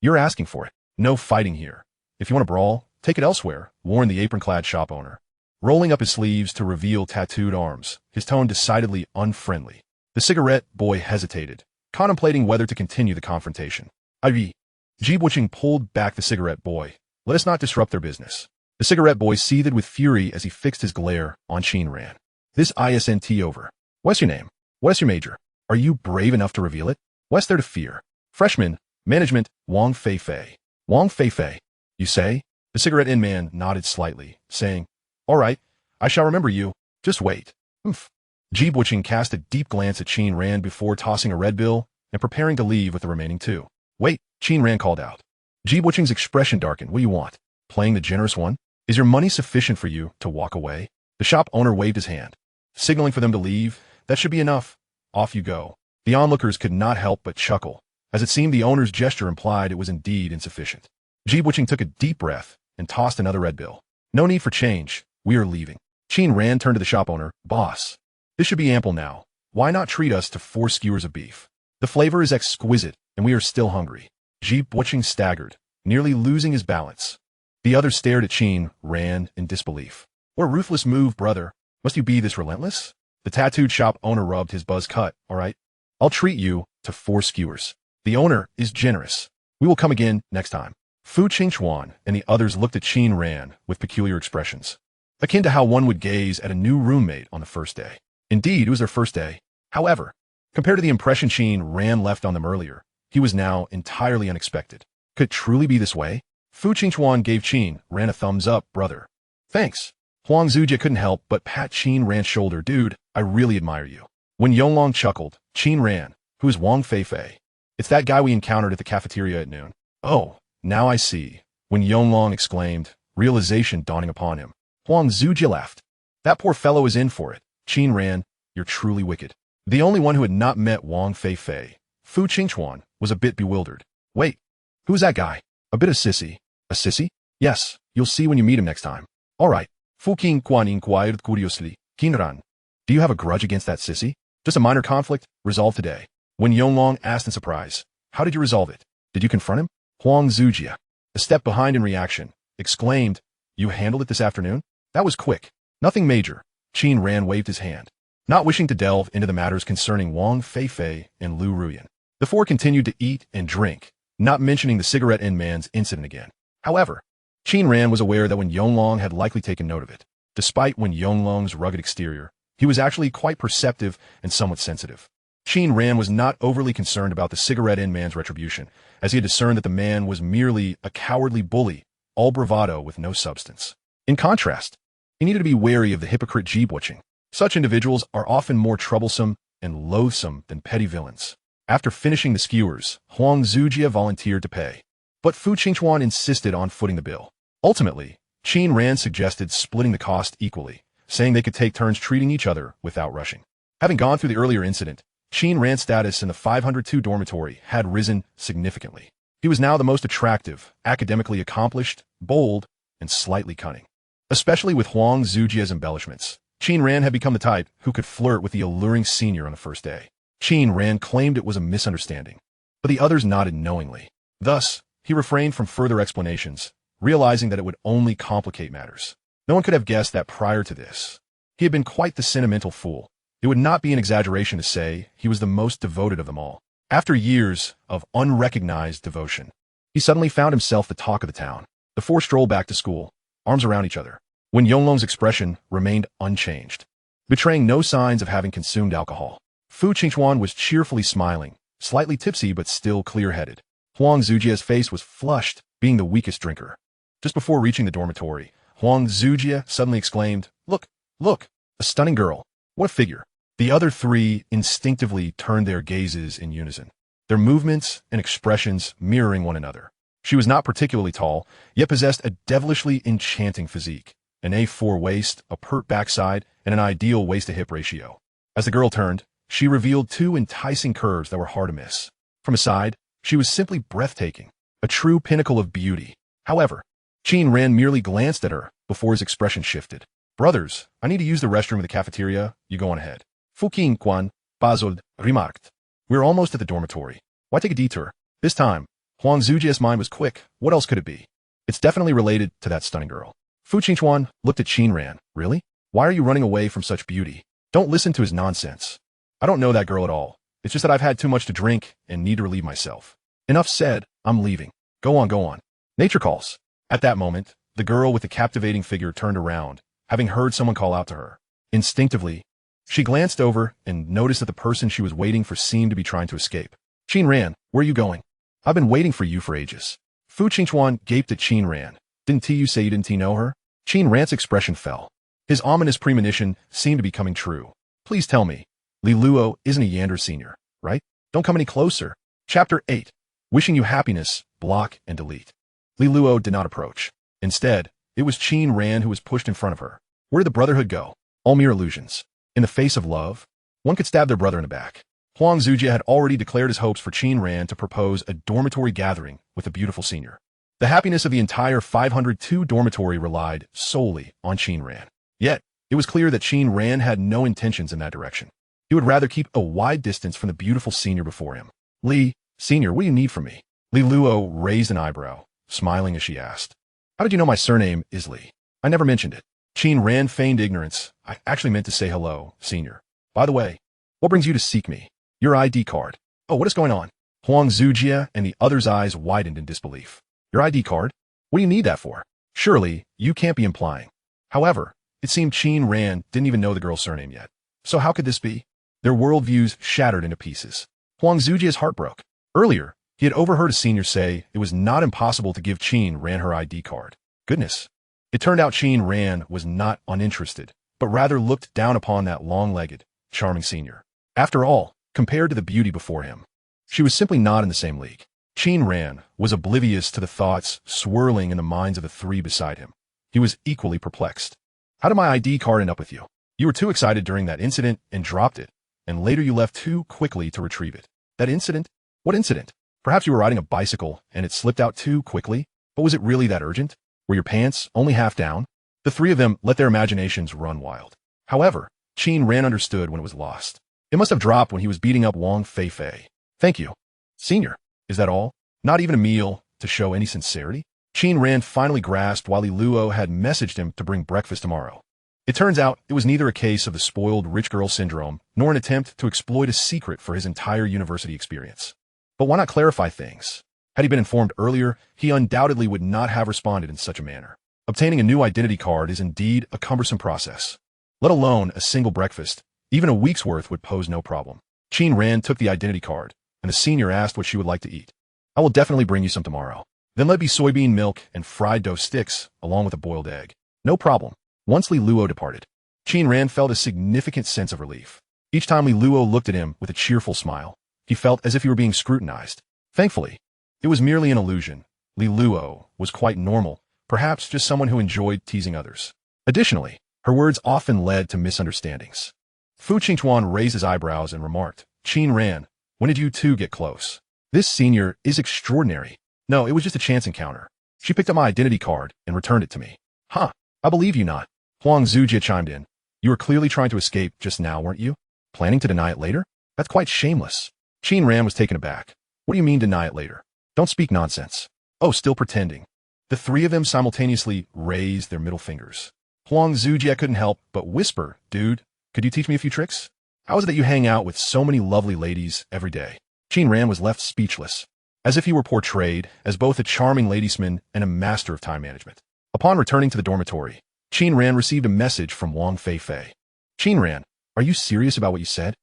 you're asking for it. No fighting here. If you want to brawl, take it elsewhere," warned the apron-clad shop owner, rolling up his sleeves to reveal tattooed arms, his tone decidedly unfriendly. The cigarette boy hesitated, contemplating whether to continue the confrontation. Jibuqing pulled back the cigarette boy. "Let us not disrupt their business." The cigarette boy seethed with fury as he fixed his glare on Qin Ran. "This isn't over. What's your name? What's your major? Are you brave enough to reveal it? What's there to fear?" "Freshman, management, Wang Fei Fei." "Wang Fei Fei, you say?" The cigarette-in man nodded slightly, saying, "All right, I shall remember you. Just wait." "Humph." Jibuqing cast a deep glance at Qin Ran before tossing a red bill and preparing to leave with the remaining 2. "Wait," Qin Ran called out. Jibuqing's expression darkened. "What do you want? Playing the generous one? Is your money sufficient for you to walk away?" The shop owner waved his hand. signaling for them to leave. That should be enough. Off you go. The onlookers could not help but chuckle, as it seemed the owner's gesture implied it was indeed insufficient. Ji Buqing took a deep breath and tossed another red bill. No need for change. We are leaving. Qin Ran turned to the shop owner. Boss, this should be ample now. Why not treat us to 4 skewers of beef? The flavor is exquisite, and we are still hungry. Ji Buqing staggered, nearly losing his balance. The others stared at Qin Ran in disbelief. What a ruthless move, brother. Must you be this relentless? The tattooed shop owner rubbed his buzz cut. All right, I'll treat you to 4 skewers. The owner is generous. We will come again next time. Fu Qingchuan and the others looked at Qin Ran with peculiar expressions, akin to how one would gaze at a new roommate on the first day. Indeed, it was their first day. However, compared to the impression Qin Ran left on them earlier, he was now entirely unexpected. Could it truly be this way? Fu Qingchuan gave Qin Ran a thumbs up, brother. Thanks. Huang Zujie couldn't help but pat Qin Ran's shoulder. Dude, I really admire you. When Yonglong chuckled, Qin Ran, who is Wang Fei Fei. It's that guy we encountered at the cafeteria at noon. Oh, now I see. When Yonglong exclaimed, realization dawning upon him. Huang Zujie laughed. That poor fellow is in for it. Qin Ran, you're truly wicked. The only one who had not met Wang Fei Fei, Fu Qingchuan, was a bit bewildered. Wait, who's that guy? A bit of sissy. A sissy? Yes, you'll see when you meet him next time. All right. Fu Qingchuan inquired curiously. Qin Ran, do you have a grudge against that sissy? Just a minor conflict, resolved today. When Yonglong asked in surprise, how did you resolve it? Did you confront him? Huang Zujie, a step behind in reaction, exclaimed, you handled it this afternoon? That was quick. Nothing major. Qin Ran waved his hand, not wishing to delve into the matters concerning Wang Fei Fei and Liu Ruyan. The 4 continued to eat and drink, not mentioning the cigarette-in man's incident again. However, Qin Ran was aware that when Yonglong had likely taken note of it. Despite when Yonglong's rugged exterior, he was actually quite perceptive and somewhat sensitive. Qin Ran was not overly concerned about the cigarette-in man's retribution, as he had discerned that the man was merely a cowardly bully, all bravado with no substance. In contrast, he needed to be wary of the hypocrite Ji Buqing. Such individuals are often more troublesome and loathsome than petty villains. After finishing the skewers, Huang Zujie volunteered to pay, but Fu Qingchuan insisted on footing the bill. Ultimately, Qin Ran suggested splitting the cost equally, saying they could take turns treating each other without rushing. Having gone through the earlier incident, Qin Ran's status in the 502 dormitory had risen significantly. He was now the most attractive, academically accomplished, bold, and slightly cunning. Especially with Huang Zujie's embellishments, Qin Ran had become the type who could flirt with the alluring senior on the first day. Qin Ran claimed it was a misunderstanding, but the others nodded knowingly. Thus, he refrained from further explanations, realizing that it would only complicate matters. No one could have guessed that prior to this, he had been quite the sentimental fool. It would not be an exaggeration to say he was the most devoted of them all. After years of unrecognized devotion, he suddenly found himself the talk of the town. The 4 strolled back to school, arms around each other, when Yonglong's expression remained unchanged, betraying no signs of having consumed alcohol. Fu Qingchuan was cheerfully smiling, slightly tipsy but still clear-headed. Huang Zujie's face was flushed, being the weakest drinker. Just before reaching the dormitory, Huang Zujie suddenly exclaimed, Look, a stunning girl. What a figure. The other 3 instinctively turned their gazes in unison, their movements and expressions mirroring one another. She was not particularly tall, yet possessed a devilishly enchanting physique, an A4 waist, a pert backside, and an ideal waist-to-hip ratio. As the girl turned, she revealed 2 enticing curves that were hard to miss. From a side, she was simply breathtaking, a true pinnacle of beauty. However, Qin Ran merely glanced at her before his expression shifted. Brothers, I need to use the restroom of the cafeteria. You go on ahead. Fu Qingchuan, Bazold, remarked. We're almost at the dormitory. Why take a detour? This time, Huang Zujie's mind was quick. What else could it be? It's definitely related to that stunning girl. Fu Qingchuan looked at Qin Ran. Really? Why are you running away from such beauty? Don't listen to his nonsense. I don't know that girl at all. It's just that I've had too much to drink and need to relieve myself. Enough said. I'm leaving. Go on. Nature calls. At that moment, the girl with the captivating figure turned around, having heard someone call out to her. Instinctively, she glanced over and noticed that the person she was waiting for seemed to be trying to escape. Qin Ran, where are you going? I've been waiting for you for ages. Fu Qingchuan gaped at Qin Ran. Didn't you say you didn't know her? Qin Ran's expression fell. His ominous premonition seemed to be coming true. Please tell me, Li Luo isn't a Yander senior, right? Don't come any closer. Chapter 8. Wishing you happiness, block and delete. Li Luo did not approach. Instead, it was Qin Ran who was pushed in front of her. Where did the brotherhood go? All mere illusions. In the face of love, one could stab their brother in the back. Huang Zujia had already declared his hopes for Qin Ran to propose a dormitory gathering with a beautiful senior. The happiness of the entire 502 dormitory relied solely on Qin Ran. Yet, it was clear that Qin Ran had no intentions in that direction. He would rather keep a wide distance from the beautiful senior before him. Li, senior, what do you need from me? Li Luo raised an eyebrow, smiling as she asked. How did you know my surname is Li? I never mentioned it. Qin Ran feigned ignorance. I actually meant to say hello, senior. By the way, what brings you to seek me? Your ID card. Oh, what is going on? Huang Zujia and the other's eyes widened in disbelief. Your ID card? What do you need that for? Surely, you can't be implying. However, it seemed Qin Ran didn't even know the girl's surname yet. So how could this be? Their worldviews shattered into pieces. Huang Zujia's heart broke. Earlier, he had overheard a senior say it was not impossible to give Qin Ran her ID card. Goodness. It turned out Qin Ran was not uninterested, but rather looked down upon that long-legged, charming senior. After all, compared to the beauty before him, she was simply not in the same league. Qin Ran was oblivious to the thoughts swirling in the minds of the three beside him. He was equally perplexed. How did my ID card end up with you? You were too excited during that incident and dropped it, and later you left too quickly to retrieve it. That incident? What incident? Perhaps you were riding a bicycle and it slipped out too quickly, but was it really that urgent? Were your pants only half down? The three of them let their imaginations run wild. However, Qin Ran understood when it was lost. It must have dropped when he was beating up Wang Fei Fei. Thank you. Senior, is that all? Not even a meal to show any sincerity? Qin Ran finally grasped while Li Luo had messaged him to bring breakfast tomorrow. It turns out it was neither a case of the spoiled rich girl syndrome nor an attempt to exploit a secret for his entire university experience. But why not clarify things? Had he been informed earlier, he undoubtedly would not have responded in such a manner. Obtaining a new identity card is indeed a cumbersome process. Let alone a single breakfast, even a week's worth would pose no problem. Qin Ran took the identity card, and the senior asked what she would like to eat. I will definitely bring you some tomorrow. Then let be soybean milk and fried dough sticks, along with a boiled egg. No problem. Once Li Luo departed, Qin Ran felt a significant sense of relief. Each time Li Luo looked at him with a cheerful smile, he felt as if he were being scrutinized. Thankfully, it was merely an illusion. Li Luo was quite normal, perhaps just someone who enjoyed teasing others. Additionally, her words often led to misunderstandings. Fu Qingchuan raised his eyebrows and remarked, Qin Ran, when did you two get close? This senior is extraordinary. No, it was just a chance encounter. She picked up my identity card and returned it to me. Huh, I believe you not. Huang Zujia chimed in. You were clearly trying to escape just now, weren't you? Planning to deny it later? That's quite shameless. Qin Ran was taken aback. What do you mean deny it later? Don't speak nonsense. Oh, still pretending. The three of them simultaneously raised their middle fingers. Huang Zujia couldn't help but whisper, Dude, could you teach me a few tricks? How is it that you hang out with so many lovely ladies every day? Qin Ran was left speechless, as if he were portrayed as both a charming ladiesman and a master of time management. Upon returning to the dormitory, Qin Ran received a message from Wang Fei Fei. Qin Ran, are you serious about what you said?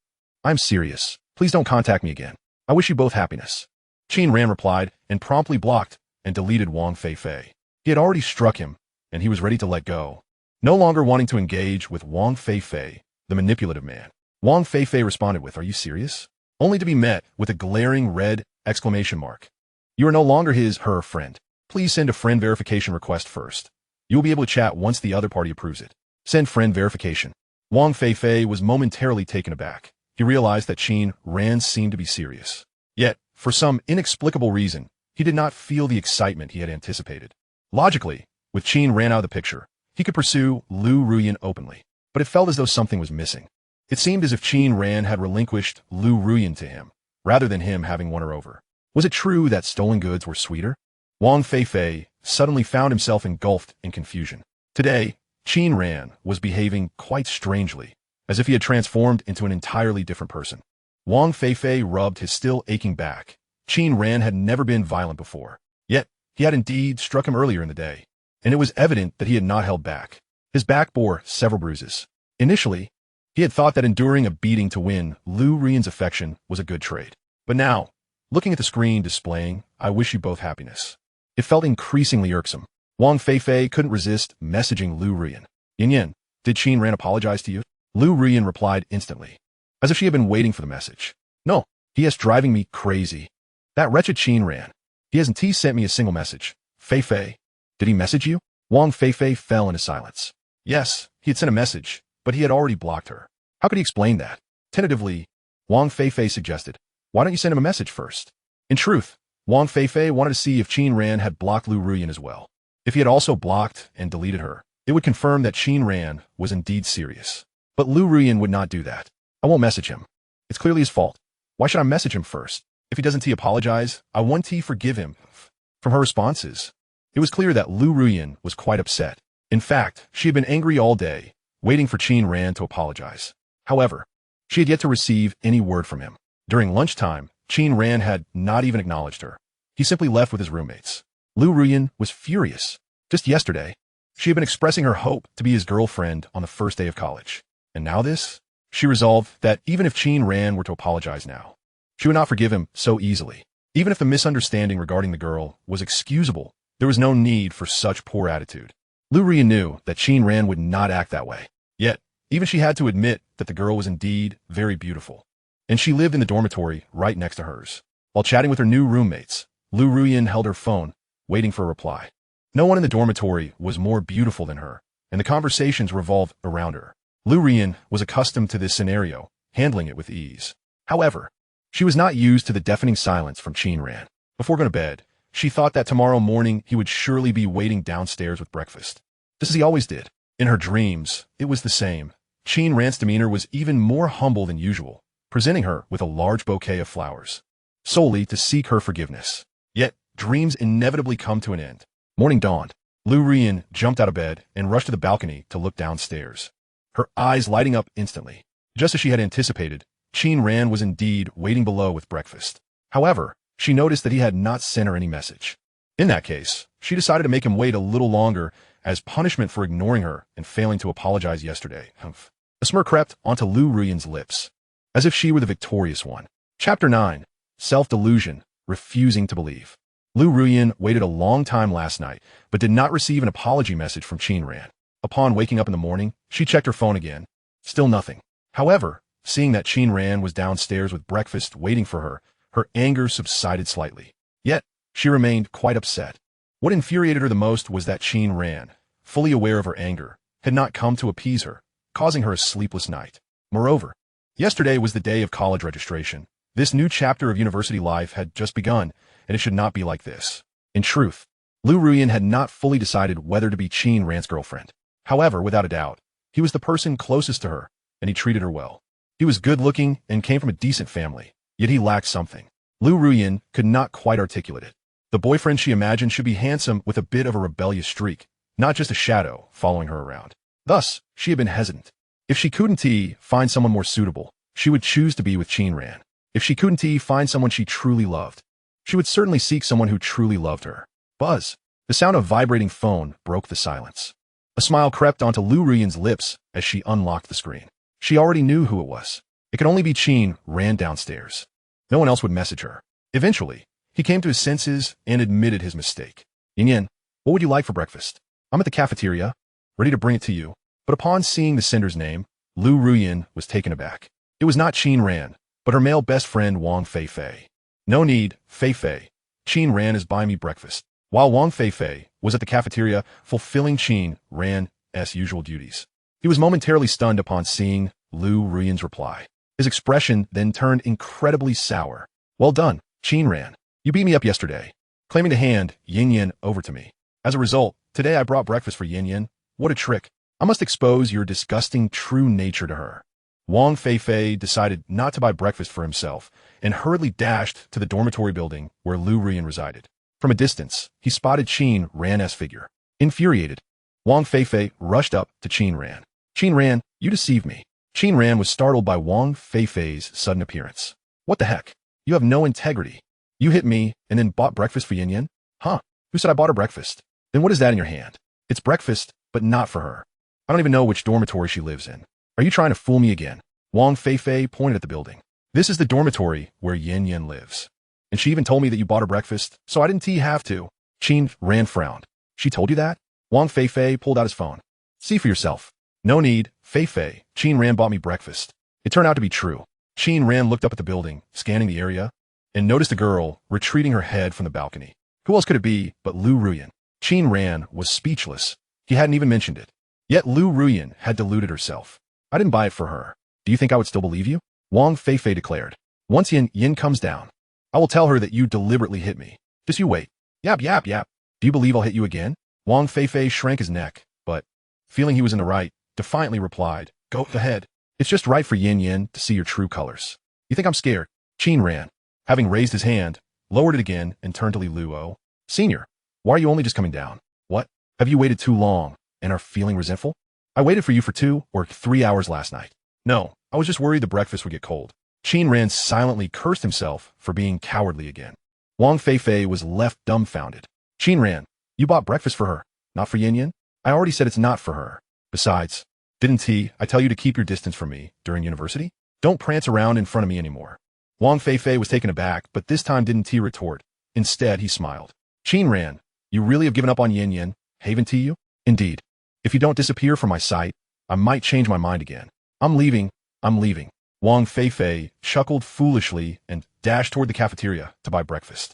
I'm serious. Please don't contact me again. I wish you both happiness. Qin Ran replied and promptly blocked and deleted Wang Fei Fei. He had already struck him, and he was ready to let go. No longer wanting to engage with Wang Fei Fei, the manipulative man, Wang Fei Fei responded with, Are you serious? Only to be met with a glaring red exclamation mark. You are no longer her friend. Please send a friend verification request first. You will be able to chat once the other party approves it. Send friend verification. Wang Fei Fei was momentarily taken aback. He realized that Qin Ran seemed to be serious. Yet, for some inexplicable reason, he did not feel the excitement he had anticipated. Logically, with Qin Ran out of the picture, he could pursue Liu Ruyan openly, but it felt as though something was missing. It seemed as if Qin Ran had relinquished Liu Ruyan to him, rather than him having won her over. Was it true that stolen goods were sweeter? Wang Fei Fei suddenly found himself engulfed in confusion. Today, Qin Ran was behaving quite strangely, as if he had transformed into an entirely different person. Wang Fei Fei rubbed his still aching back. Qin Ran had never been violent before, yet he had indeed struck him earlier in the day, and it was evident that he had not held back. His back bore several bruises. Initially, he had thought that enduring a beating to win Liu Ruyan's affection was a good trade. But now, looking at the screen displaying, I wish you both happiness, it felt increasingly irksome. Wang Fei Fei couldn't resist messaging Liu Ruyan. Yin Yin, did Qin Ran apologize to you? Liu Ruyan replied instantly, as if she had been waiting for the message. No, he is driving me crazy. That wretched Qin Ran. He hasn't sent me a single message. Fei Fei, did he message you? Wang Fei Fei fell into silence. Yes, he had sent a message, but he had already blocked her. How could he explain that? Tentatively, Wang Fei Fei suggested, why don't you send him a message first? In truth, Wang Fei Fei wanted to see if Qin Ran had blocked Liu Ruyan as well. If he had also blocked and deleted her, it would confirm that Qin Ran was indeed serious. But Liu Ruyan would not do that. I won't message him. It's clearly his fault. Why should I message him first? If he doesn't apologize, I won't forgive him. From her responses, it was clear that Liu Ruyan was quite upset. In fact, she had been angry all day, waiting for Qin Ran to apologize. However, she had yet to receive any word from him. During lunchtime, Qin Ran had not even acknowledged her. He simply left with his roommates. Liu Ruyan was furious. Just yesterday, she had been expressing her hope to be his girlfriend on the first day of college. And now this? She resolved that even if Qin Ran were to apologize now, she would not forgive him so easily. Even if the misunderstanding regarding the girl was excusable, there was no need for such poor attitude. Liu Ruyan knew that Qin Ran would not act that way. Yet, even she had to admit that the girl was indeed very beautiful. And she lived in the dormitory right next to hers. While chatting with her new roommates, Liu Ruyan held her phone, waiting for a reply. No one in the dormitory was more beautiful than her, and the conversations revolved around her. Liu Ruyan was accustomed to this scenario, handling it with ease. However, she was not used to the deafening silence from Qin Ran. Before going to bed, she thought that tomorrow morning he would surely be waiting downstairs with breakfast, just as he always did. In her dreams, it was the same. Qin Ran's demeanor was even more humble than usual, presenting her with a large bouquet of flowers, solely to seek her forgiveness. Yet, dreams inevitably come to an end. Morning dawned. Liu Ruyan jumped out of bed and rushed to the balcony to look downstairs, her eyes lighting up instantly. Just as she had anticipated, Qin Ran was indeed waiting below with breakfast. However, she noticed that he had not sent her any message. In that case, she decided to make him wait a little longer as punishment for ignoring her and failing to apologize yesterday. A smirk crept onto Liu Ruyan's lips, as if she were the victorious one. Chapter 9. Self-Delusion, Refusing to Believe. Liu Ruyan waited a long time last night, but did not receive an apology message from Qin Ran. Upon waking up in the morning, she checked her phone again. Still nothing. However, seeing that Qin Ran was downstairs with breakfast waiting for her, her anger subsided slightly. Yet, she remained quite upset. What infuriated her the most was that Qin Ran, fully aware of her anger, had not come to appease her, causing her a sleepless night. Moreover, yesterday was the day of college registration. This new chapter of university life had just begun, and it should not be like this. In truth, Liu Ruyan had not fully decided whether to be Qin Ran's girlfriend. However, without a doubt, he was the person closest to her, and he treated her well. He was good-looking and came from a decent family, yet he lacked something. Liu Ruyan could not quite articulate it. The boyfriend she imagined should be handsome with a bit of a rebellious streak, not just a shadow following her around. Thus, she had been hesitant. If she couldn't find someone more suitable, she would choose to be with Qin Ran. If she couldn't find someone she truly loved, she would certainly seek someone who truly loved her. Buzz. The sound of vibrating phone broke the silence. A smile crept onto Liu Ruyan's lips as she unlocked the screen. She already knew who it was. It could only be Qin Ran downstairs. No one else would message her. Eventually, he came to his senses and admitted his mistake. Yin, what would you like for breakfast? I'm at the cafeteria, ready to bring it to you. But upon seeing the sender's name, Liu Ruyan was taken aback. It was not Qin Ran, but her male best friend Wang Fei Fei. No need, Fei Fei. Qin Ran is buying me breakfast. While Wang Fei Fei was at the cafeteria fulfilling Qin Ran's usual duties, he was momentarily stunned upon seeing Liu Ruyan's reply. His expression then turned incredibly sour. Well done, Qin Ran. You beat me up yesterday, claiming to hand Yin over to me. As a result, today I brought breakfast for Yin. What a trick. I must expose your disgusting true nature to her. Wang Fei Fei decided not to buy breakfast for himself and hurriedly dashed to the dormitory building where Liu Ruyan resided. From a distance, he spotted Qin Ran's figure. Infuriated, Wang Fei Fei rushed up to Qin Ran. Qin Ran, you deceived me. Qin Ran was startled by Wang Fei Fei's sudden appearance. What the heck? You have no integrity. You hit me and then bought breakfast for Yin? Huh? Who said I bought her breakfast? Then what is that in your hand? It's breakfast, but not for her. I don't even know which dormitory she lives in. Are you trying to fool me again? Wang Fei Fei pointed at the building. This is the dormitory where Yin lives. And she even told me that you bought her breakfast, so I didn't have to. Qin Ran frowned. She told you that? Wang Fei Fei pulled out his phone. See for yourself. No need, Fei Fei. Qin Ran bought me breakfast. It turned out to be true. Qin Ran looked up at the building, scanning the area, and noticed a girl retreating her head from the balcony. Who else could it be but Liu Ruyan? Qin Ran was speechless. He hadn't even mentioned it. Yet Liu Ruyan had deluded herself. I didn't buy it for her. do you think I would still believe you? Wang Fei Fei declared. Once Yin comes down, I will tell her that you deliberately hit me. Just you wait. Yap, yap, yap. Do you believe I'll hit you again? Wang Fei Fei shrank his neck, but, feeling he was in the right, defiantly replied, go ahead. It's just right for Yin to see your true colors. You think I'm scared? Qin Ran, having raised his hand, lowered it again and turned to Li Luo. Senior, why are you only just coming down? What? Have you waited too long and are feeling resentful? I waited for you for 2 or 3 hours last night. No, I was just worried the breakfast would get cold. Qin Ran silently cursed himself for being cowardly again. Wang Fei Fei was left dumbfounded. Qin Ran, you bought breakfast for her, not for Yin? I already said it's not for her. Besides, didn't I tell you to keep your distance from me during university? Don't prance around in front of me anymore. Wang Fei Fei was taken aback, but this time didn't retort. Instead, he smiled. Qin Ran, you really have given up on Yin, haven't you? Indeed. If you don't disappear from my sight, I might change my mind again. I'm leaving. Wang Fei Fei chuckled foolishly and dashed toward the cafeteria to buy breakfast.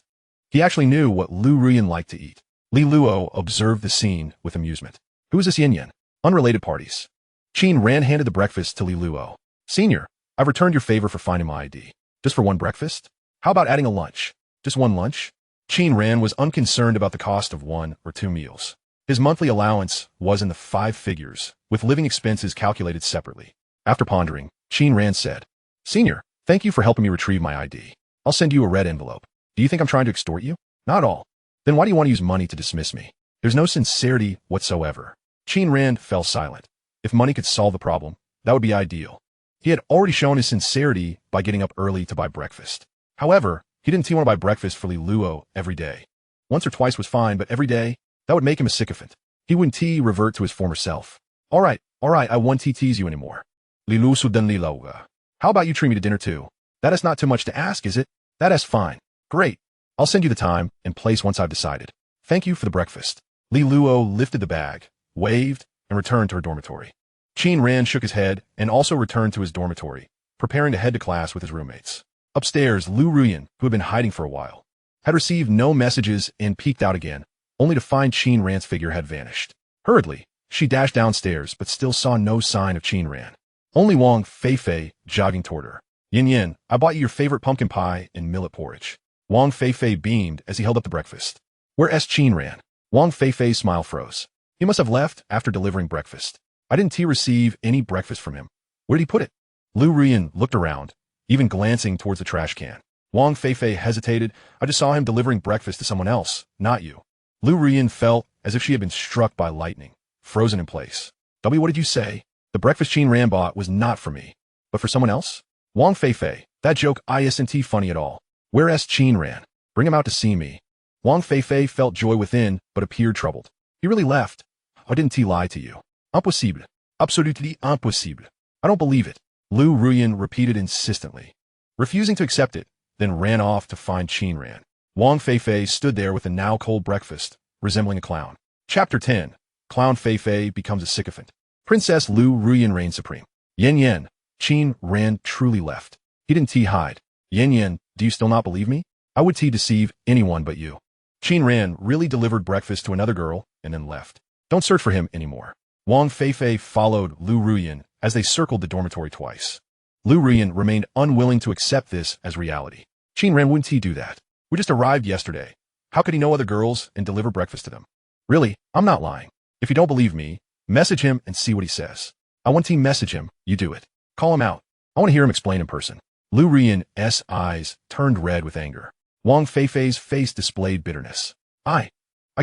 He actually knew what Liu Ruyan liked to eat. Li Luo observed the scene with amusement. Who is this Yin? Unrelated parties. Qin Ran handed the breakfast to Li Luo. Senior, I've returned your favor for finding my ID. Just for one breakfast? How about adding a lunch? Just one lunch? Qin Ran was unconcerned about the cost of 1 or 2 meals. His monthly allowance was in the 5 figures, with living expenses calculated separately. After pondering, Qin Ran said, Senior, thank you for helping me retrieve my ID. I'll send you a red envelope. Do you think I'm trying to extort you? Not at all. Then why do you want to use money to dismiss me? There's no sincerity whatsoever. Qin Ran fell silent. If money could solve the problem, that would be ideal. He had already shown his sincerity by getting up early to buy breakfast. However, he didn't want to buy breakfast for Li Luo every day. Once or twice was fine, but every day, that would make him a sycophant. He wouldn't revert to his former self. All right, I won't tease you anymore. Li Lu Sudan Li Loga. How about you treat me to dinner too? That is not too much to ask, is it? That is fine. Great. I'll send you the time and place once I've decided. Thank you for the breakfast. Li Luo lifted the bag, waved, and returned to her dormitory. Qin Ran shook his head and also returned to his dormitory, preparing to head to class with his roommates. Upstairs, Liu Ruyan, who had been hiding for a while, had received no messages and peeked out again, only to find Qin Ran's figure had vanished. Hurriedly, she dashed downstairs but still saw no sign of Qin Ran. Only Wang Fei Fei jogging toward her. Yin, I bought you your favorite pumpkin pie and millet porridge. Wang Fei Fei beamed as he held up the breakfast. Where's Qin Ran? Wang Fei Fei's smile froze. He must have left after delivering breakfast. I didn't receive any breakfast from him. Where did he put it? Liu Ruyan looked around, even glancing towards the trash can. Wang Fei Fei hesitated. I just saw him delivering breakfast to someone else, not you. Liu Ruyan felt as if she had been struck by lightning, frozen in place. W, what did you say? The breakfast Qin Ran bought was not for me, but for someone else? Wang Fei Fei, that joke isn't funny at all. Where's Qin Ran? Bring him out to see me. Wang Fei Fei felt joy within, but appeared troubled. He really left. Oh, didn't he lie to you? Impossible. Absolutely impossible. I don't believe it. Liu Ruyan repeated insistently, refusing to accept it, then ran off to find Qin Ran. Wang Fei Fei stood there with a now cold breakfast, resembling a clown. Chapter 10. Clown Fei Fei becomes a sycophant. Princess Liu Ruyan reigned supreme. Yin, Qin Ran truly left. He didn't hide. Yin, do you still not believe me? I would deceive anyone but you. Qin Ran really delivered breakfast to another girl and then left. Don't search for him anymore. Wang Fei Fei followed Liu Ruyan as they circled the dormitory twice. Liu Ruyan remained unwilling to accept this as reality. Qin Ran wouldn't do that. We just arrived yesterday. How could he know other girls and deliver breakfast to them? Really, I'm not lying. If you don't believe me, message him and see what he says. I want to message him, you do it. Call him out. I want to hear him explain in person. Liu Ruyan's eyes turned red with anger. Wang Fei Fei's face displayed bitterness. I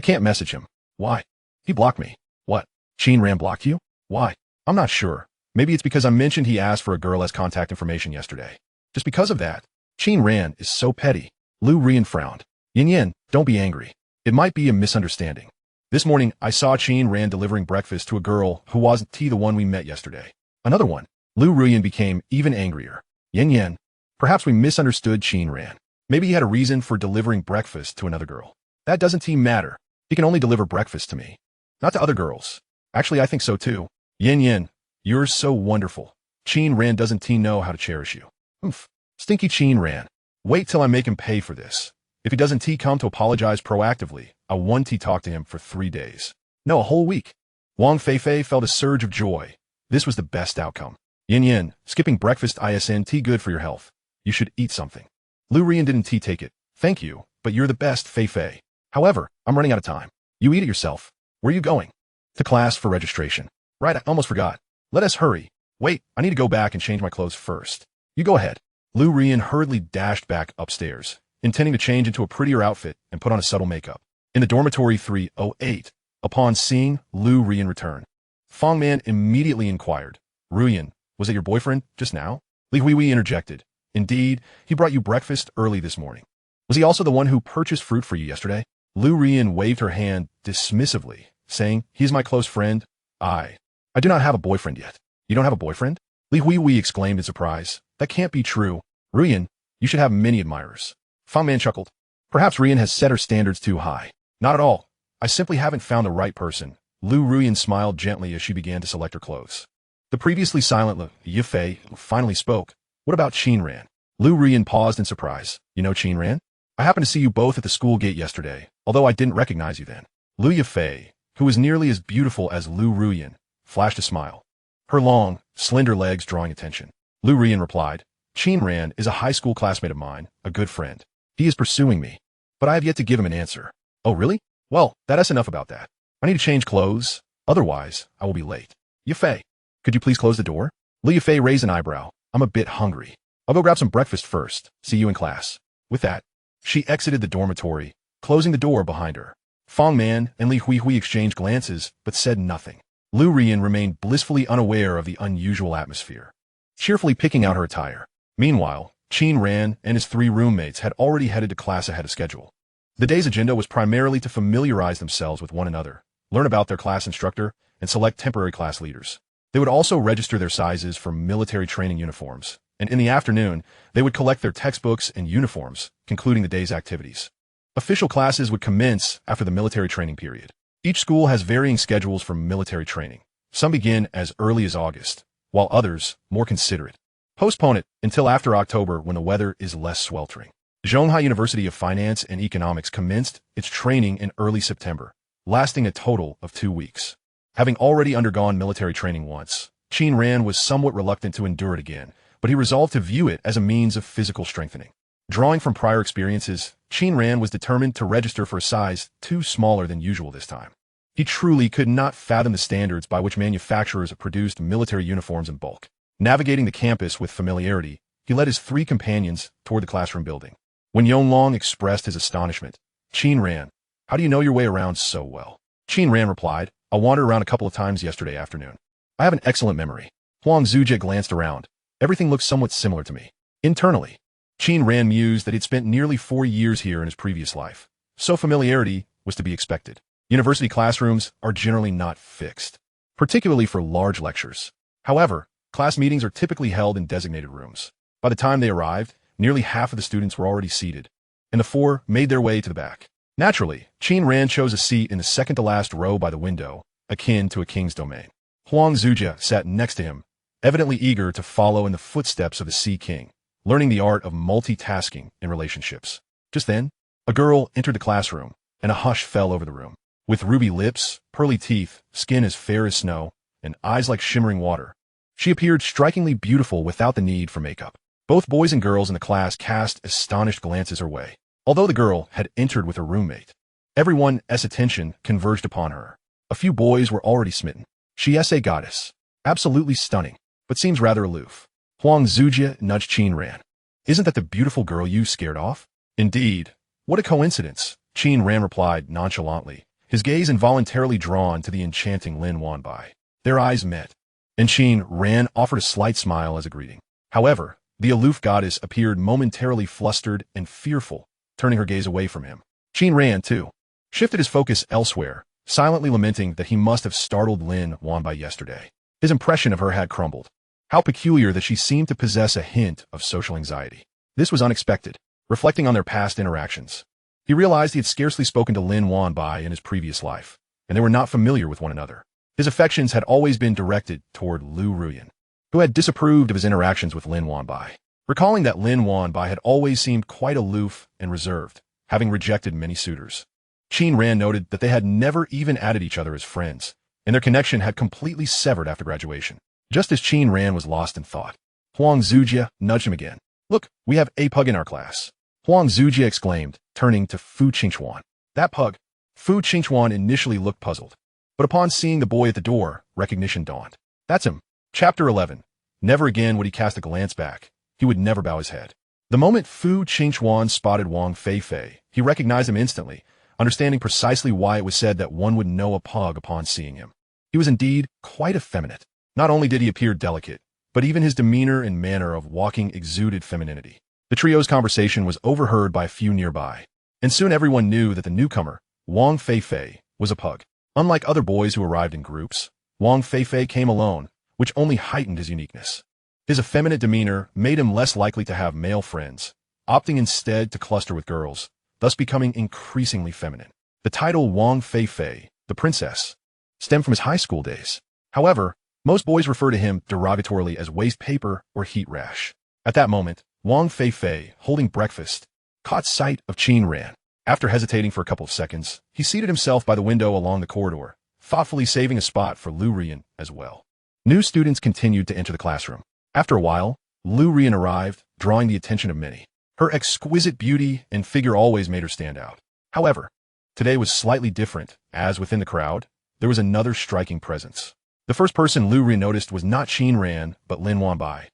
can't message him. Why? He blocked me. What? Qin Ran blocked you? Why? I'm not sure. Maybe it's because I mentioned he asked for a girl as contact information yesterday. Just because of that. Qin Ran is so petty. Liu Ruyan frowned. Yin, don't be angry. It might be a misunderstanding. This morning, I saw Qin Ran delivering breakfast to a girl who wasn't the one we met yesterday. Another one. Liu Ruyan became even angrier. Yin, perhaps we misunderstood Qin Ran. Maybe he had a reason for delivering breakfast to another girl. That doesn't matter. He can only deliver breakfast to me. Not to other girls. Actually, I think so too. Yin, you're so wonderful. Qin Ran doesn't know how to cherish you. Oof. Stinky Qin Ran. Wait till I make him pay for this. If he doesn't come to apologize proactively, I won't talk to him for 3 days. No, a whole week. Wang Fei Fei felt a surge of joy. This was the best outcome. Yin yin, skipping breakfast isn't good for your health. You should eat something. Liu Ruyan didn't take it. Thank you, but you're the best, Fei Fei. However, I'm running out of time. You eat it yourself. Where are you going? To class for registration. Right, I almost forgot. Let us hurry. Wait, I need to go back and change my clothes first. You go ahead. Liu Ruyan hurriedly dashed back upstairs, intending to change into a prettier outfit and put on a subtle makeup. In the dormitory 308, upon seeing Liu Ruyan return, Fang Man immediately inquired, Ruyan, was it your boyfriend just now? Li Huihui interjected. Indeed, he brought you breakfast early this morning. Was he also the one who purchased fruit for you yesterday? Liu Ruyan waved her hand dismissively, saying, he is my close friend. I do not have a boyfriend yet. You don't have a boyfriend? Li Huihui exclaimed in surprise. That can't be true. Ruyan, you should have many admirers. Fang Man chuckled. Perhaps Ruyan has set her standards too high. Not at all. I simply haven't found the right person. Liu Ruyan smiled gently as she began to select her clothes. The previously silent Liu Fei finally spoke. What about Qin Ran? Liu Ruyan paused in surprise. You know Qin Ran? I happened to see you both at the school gate yesterday, although I didn't recognize you then. Liu Fei, who was nearly as beautiful as Liu Ruyan, flashed a smile, her long, slender legs drawing attention. Liu Ruyan replied, Qin Ran is a high school classmate of mine, a good friend. He is pursuing me, but I have yet to give him an answer. Oh, really? Well, that's enough about that. I need to change clothes, otherwise I will be late. Liu Fei, could you please close the door? Liu Fei raised an eyebrow. I'm a bit hungry. I'll go grab some breakfast first. See you in class. With that, she exited the dormitory, closing the door behind her. Fang Man and Li Huihui exchanged glances, but said nothing. Liu Ruyan remained blissfully unaware of the unusual atmosphere, cheerfully picking out her attire. Meanwhile, Qin Ran and his 3 roommates had already headed to class ahead of schedule. The day's agenda was primarily to familiarize themselves with one another, learn about their class instructor, and select temporary class leaders. They would also register their sizes for military training uniforms, and in the afternoon, they would collect their textbooks and uniforms, concluding the day's activities. Official classes would commence after the military training period. Each school has varying schedules for military training. Some begin as early as August, while others, more considerate, postpone it until after October when the weather is less sweltering. Zhonghai University of Finance and Economics commenced its training in early September, lasting a total of 2 weeks. Having already undergone military training once, Qin Ran was somewhat reluctant to endure it again, but he resolved to view it as a means of physical strengthening. Drawing from prior experiences, Qin Ran was determined to register for a size too smaller than usual this time. He truly could not fathom the standards by which manufacturers produced military uniforms in bulk. Navigating the campus with familiarity, he led his 3 companions toward the classroom building. When Yonglong expressed his astonishment, Qin Ran, how do you know your way around so well? Qin Ran replied, I wandered around a couple of times yesterday afternoon. I have an excellent memory. Huang Zujie glanced around. Everything looks somewhat similar to me. Internally, Qin Ran mused that he'd spent nearly 4 years here in his previous life, so familiarity was to be expected. University classrooms are generally not fixed, particularly for large lectures. However, class meetings are typically held in designated rooms. By the time they arrived, nearly half of the students were already seated, and the 4 made their way to the back. Naturally, Qin Ran chose a seat in the second-to-last row by the window, akin to a king's domain. Huang Zujie sat next to him, evidently eager to follow in the footsteps of the Sea King, learning the art of multitasking in relationships. Just then, a girl entered the classroom, and a hush fell over the room. With ruby lips, pearly teeth, skin as fair as snow, and eyes like shimmering water, she appeared strikingly beautiful without the need for makeup. Both boys and girls in the class cast astonished glances her way. Although the girl had entered with her roommate, everyone's attention converged upon her. A few boys were already smitten. She is a goddess. Absolutely stunning, but seems rather aloof. Huang Zujie nudged Qin Ran. Isn't that the beautiful girl you scared off? Indeed. What a coincidence, Qin Ran replied nonchalantly, his gaze involuntarily drawn to the enchanting Lin Wanbai. Their eyes met, and Qin Ran offered a slight smile as a greeting. However, the aloof goddess appeared momentarily flustered and fearful, turning her gaze away from him. Qin Ran, too, shifted his focus elsewhere, silently lamenting that he must have startled Lin Wanbai yesterday. His impression of her had crumbled. How peculiar that she seemed to possess a hint of social anxiety. This was unexpected. Reflecting on their past interactions, he realized he had scarcely spoken to Lin Wanbai in his previous life, and they were not familiar with one another. His affections had always been directed toward Liu Ruyan, who had disapproved of his interactions with Lin Wanbai. Recalling that Lin Wanbai had always seemed quite aloof and reserved, having rejected many suitors, Qin Ran noted that they had never even added each other as friends, and their connection had completely severed after graduation. Just as Qin Ran was lost in thought, Huang Zujia nudged him again. Look, we have a pug in our class. Huang Zujia exclaimed, turning to Fu Qingchuan. That pug. Fu Qingchuan initially looked puzzled, but upon seeing the boy at the door, recognition dawned. That's him. Chapter 11. Never again would he cast a glance back. He would never bow his head. The moment Fu Qingchuan spotted Wang Fei Fei, he recognized him instantly, understanding precisely why it was said that one would know a pug upon seeing him. He was indeed quite effeminate. Not only did he appear delicate, but even his demeanor and manner of walking exuded femininity. The trio's conversation was overheard by a few nearby, and soon everyone knew that the newcomer, Wang Fei Fei, was a pug. Unlike other boys who arrived in groups, Wang Fei Fei came alone, which only heightened his uniqueness. His effeminate demeanor made him less likely to have male friends, opting instead to cluster with girls, thus becoming increasingly feminine. The title Wang Fei Fei, the princess, stemmed from his high school days. However, most boys refer to him derogatorily as waste paper or heat rash. At that moment, Wang Fei Fei, holding breakfast, caught sight of Qin Ran. After hesitating for a couple of seconds, he seated himself by the window along the corridor, thoughtfully saving a spot for Liu Ruyan as well. New students continued to enter the classroom. After a while, Liu Ruyan arrived, drawing the attention of many. Her exquisite beauty and figure always made her stand out. However, today was slightly different, as within the crowd, there was another striking presence. The first person Liu Ruyan noticed was not Qin Ran, but Lin Wanbai,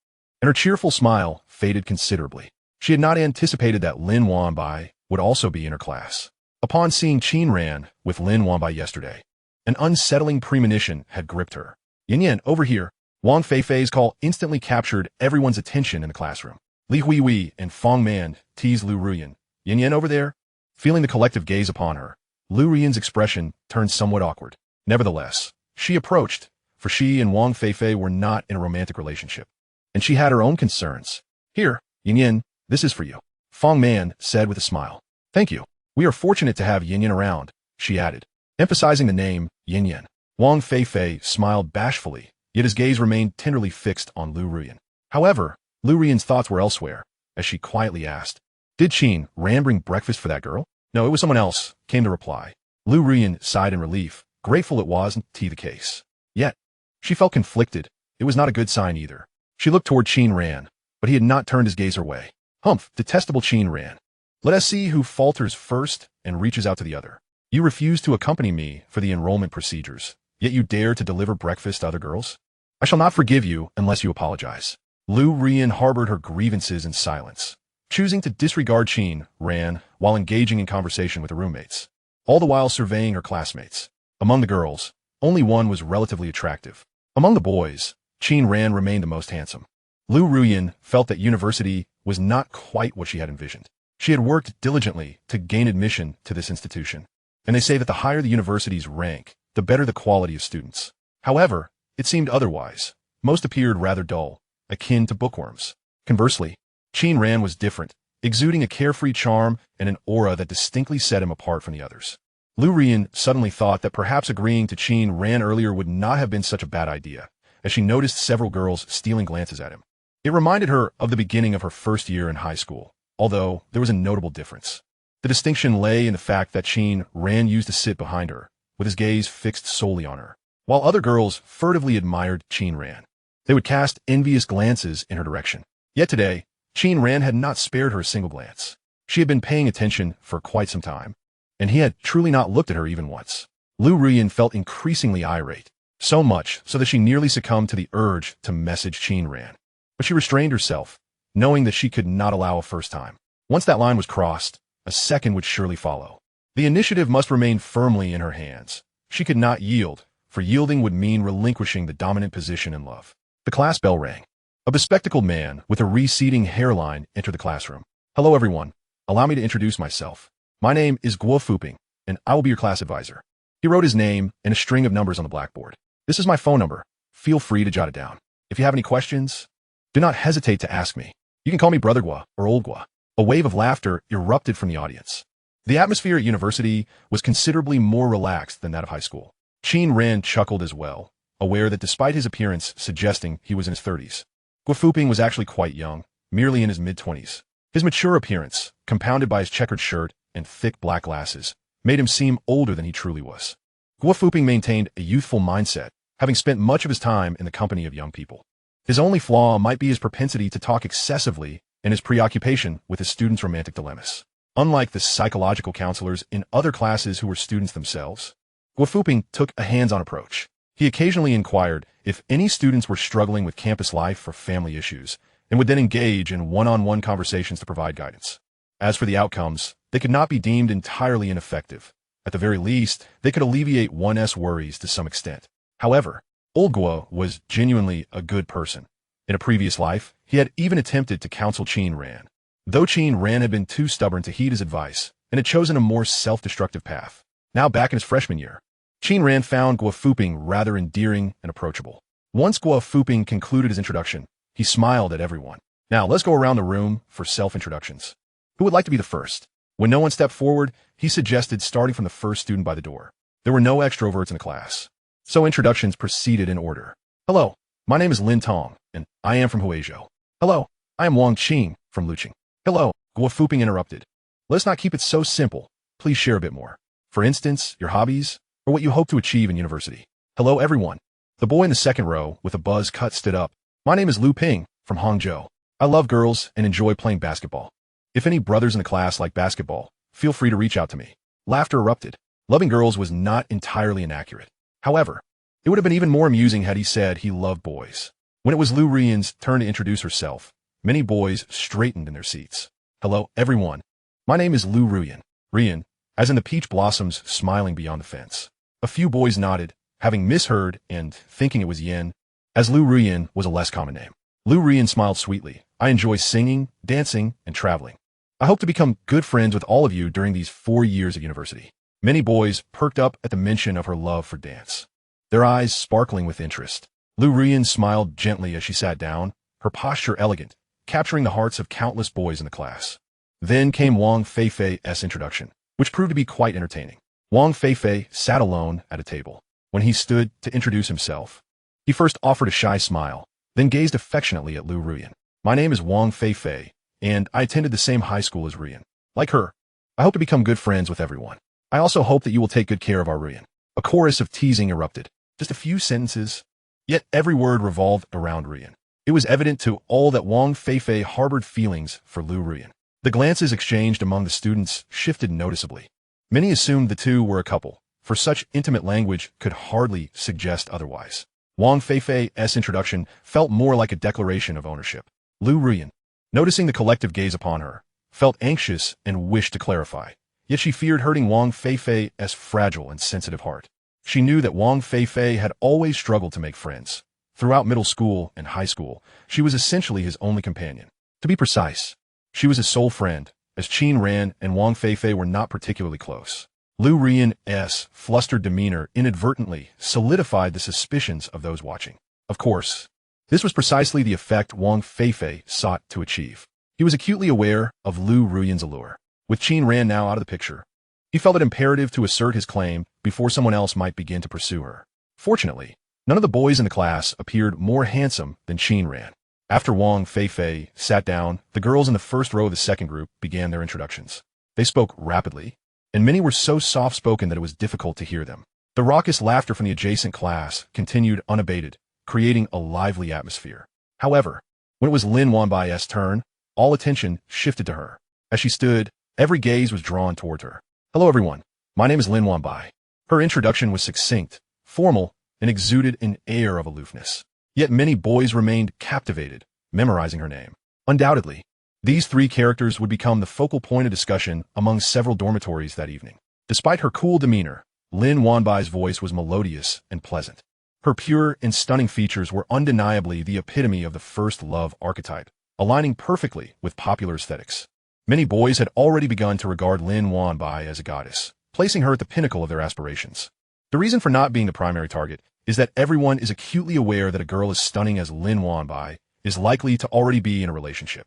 and her cheerful smile faded considerably. She had not anticipated that Lin Wanbai would also be in her class. Upon seeing Qin Ran with Lin Wanbai yesterday, an unsettling premonition had gripped her. Yin Yan, over here. Wang Fei Fei's call instantly captured everyone's attention in the classroom. Li Huihui and Fong Man teased Liu Ruyan. Yin Yan over there? Feeling the collective gaze upon her, Liu Ruyan's expression turned somewhat awkward. Nevertheless, she approached, for she and Wang Fei Fei were not in a romantic relationship, and she had her own concerns. Here, Yin Yan, this is for you, Fong Man said with a smile. Thank you. We are fortunate to have Yin Yan around, she added, emphasizing the name Yin Yan. Wang Fei Fei smiled bashfully, yet his gaze remained tenderly fixed on Liu Ruyan. However, Liu Ruyan's thoughts were elsewhere, as she quietly asked, Did Qin Ran bring breakfast for that girl? No, it was someone else, came the reply. Liu Ruyan sighed in relief, grateful it wasn't the case. Yet, she felt conflicted. It was not a good sign either. She looked toward Qin Ran, but he had not turned his gaze her way. Humph, detestable Qin Ran. Let us see who falters first and reaches out to the other. You refuse to accompany me for the enrollment procedures, yet you dare to deliver breakfast to other girls? I shall not forgive you unless you apologize. Liu Ruyan harbored her grievances in silence, choosing to disregard Qin Ran while engaging in conversation with her roommates, all the while surveying her classmates. Among the girls, only one was relatively attractive. Among the boys, Qin Ran remained the most handsome. Liu Ruyan felt that university was not quite what she had envisioned. She had worked diligently to gain admission to this institution, and they say that the higher the university's rank, the better the quality of students. However, it seemed otherwise. Most appeared rather dull, akin to bookworms. Conversely, Qin Ran was different, exuding a carefree charm and an aura that distinctly set him apart from the others. Liu Ruyan suddenly thought that perhaps agreeing to Qin Ran earlier would not have been such a bad idea, as she noticed several girls stealing glances at him. It reminded her of the beginning of her first year in high school, although there was a notable difference. The distinction lay in the fact that Qin Ran used to sit behind her, with his gaze fixed solely on her, while other girls furtively admired Qin Ran. They would cast envious glances in her direction. Yet today, Qin Ran had not spared her a single glance. She had been paying attention for quite some time, and he had truly not looked at her even once. Liu Ruyan felt increasingly irate, so much so that she nearly succumbed to the urge to message Qin Ran. But she restrained herself, knowing that she could not allow a first time. Once that line was crossed, a second would surely follow. The initiative must remain firmly in her hands. She could not yield, for yielding would mean relinquishing the dominant position in love. The class bell rang. A bespectacled man with a receding hairline entered the classroom. Hello everyone. Allow me to introduce myself. My name is Guo Fuping, and I will be your class advisor. He wrote his name and a string of numbers on the blackboard. This is my phone number. Feel free to jot it down. If you have any questions, do not hesitate to ask me. You can call me Brother Guo or Old Guo. A wave of laughter erupted from the audience. The atmosphere at university was considerably more relaxed than that of high school. Qin Ran chuckled as well, aware that despite his appearance suggesting he was in his 30s, Guo Fuping was actually quite young, merely in his mid-20s. His mature appearance, compounded by his checkered shirt and thick black glasses, made him seem older than he truly was. Guo Fuping maintained a youthful mindset, having spent much of his time in the company of young people. His only flaw might be his propensity to talk excessively and his preoccupation with his students' romantic dilemmas. Unlike the psychological counselors in other classes who were students themselves, Guofuping took a hands-on approach. He occasionally inquired if any students were struggling with campus life or family issues, and would then engage in one-on-one conversations to provide guidance. As for the outcomes, they could not be deemed entirely ineffective. At the very least, they could alleviate one's worries to some extent. However, Old Guo was genuinely a good person. In a previous life, he had even attempted to counsel Qin Ran. Though Qin Ran had been too stubborn to heed his advice and had chosen a more self-destructive path. Now back in his freshman year, Qin Ran found Guofuping rather endearing and approachable. Once Guofuping concluded his introduction, he smiled at everyone. Now let's go around the room for self-introductions. Who would like to be the first? When no one stepped forward, he suggested starting from the first student by the door. There were no extroverts in the class, so introductions proceeded in order. Hello, my name is Lin Tong, and I am from Huizhou. Hello, I am Wang Qing from Luqing. Hello, Guofuping interrupted. Let's not keep it so simple. Please share a bit more. For instance, your hobbies, or what you hope to achieve in university. Hello, everyone. The boy in the second row with a buzz cut stood up. My name is Liu Ping from Hangzhou. I love girls and enjoy playing basketball. If any brothers in the class like basketball, feel free to reach out to me. Laughter erupted. Loving girls was not entirely inaccurate. However, it would have been even more amusing had he said he loved boys. When it was Liu Ruyan's turn to introduce herself, many boys straightened in their seats. Hello, everyone. My name is Liu Ruyan. Ruyan, as in the peach blossoms smiling beyond the fence. A few boys nodded, having misheard and thinking it was Yin, as Liu Ruyan was a less common name. Liu Ruyan smiled sweetly. I enjoy singing, dancing, and traveling. I hope to become good friends with all of you during these 4 years of university. Many boys perked up at the mention of her love for dance, their eyes sparkling with interest. Liu Ruyan smiled gently as she sat down, her posture elegant, capturing the hearts of countless boys in the class. Then came Wang Fei Fei's introduction, which proved to be quite entertaining. Wang Fei Fei sat alone at a table. When he stood to introduce himself, he first offered a shy smile, then gazed affectionately at Liu Ruyan. My name is Wang Fei Fei, and I attended the same high school as Ruyan. Like her, I hope to become good friends with everyone. I also hope that you will take good care of our Ruyan. A chorus of teasing erupted. Just a few sentences, yet every word revolved around Ruyan. It was evident to all that Wang Fei Fei harbored feelings for Liu Ruyan. The glances exchanged among the students shifted noticeably. Many assumed the two were a couple, for such intimate language could hardly suggest otherwise. Wang Fei Fei's introduction felt more like a declaration of ownership. Liu Ruyan, noticing the collective gaze upon her, felt anxious and wished to clarify. Yet she feared hurting Wang Fei Fei's fragile and sensitive heart. She knew that Wang Fei Fei had always struggled to make friends. Throughout middle school and high school, she was essentially his only companion. To be precise, she was his sole friend, as Qin Ran and Wang Fei Fei were not particularly close. Liu Ruyan's flustered demeanor inadvertently solidified the suspicions of those watching. Of course, this was precisely the effect Wang Fei Fei sought to achieve. He was acutely aware of Liu Ruyan's allure. With Qin Ran now out of the picture, he felt it imperative to assert his claim before someone else might begin to pursue her. Fortunately, none of the boys in the class appeared more handsome than Qin Ran. After Wang Fei Fei sat down, the girls in the first row of the second group began their introductions. They spoke rapidly, and many were so soft-spoken that it was difficult to hear them. The raucous laughter from the adjacent class continued unabated, creating a lively atmosphere. However, when it was Lin Wanbai's turn, all attention shifted to her. As she stood, every gaze was drawn toward her. Hello everyone, my name is Lin Wanbai. Her introduction was succinct, formal, and exuded an air of aloofness. Yet many boys remained captivated, memorizing her name. Undoubtedly, these three characters would become the focal point of discussion among several dormitories that evening. Despite her cool demeanor, Lin Wanbai's voice was melodious and pleasant. Her pure and stunning features were undeniably the epitome of the first love archetype, aligning perfectly with popular aesthetics. Many boys had already begun to regard Lin Wanbai as a goddess, placing her at the pinnacle of their aspirations. The reason for not being the primary target is that everyone is acutely aware that a girl as stunning as Lin Wanbai is likely to already be in a relationship.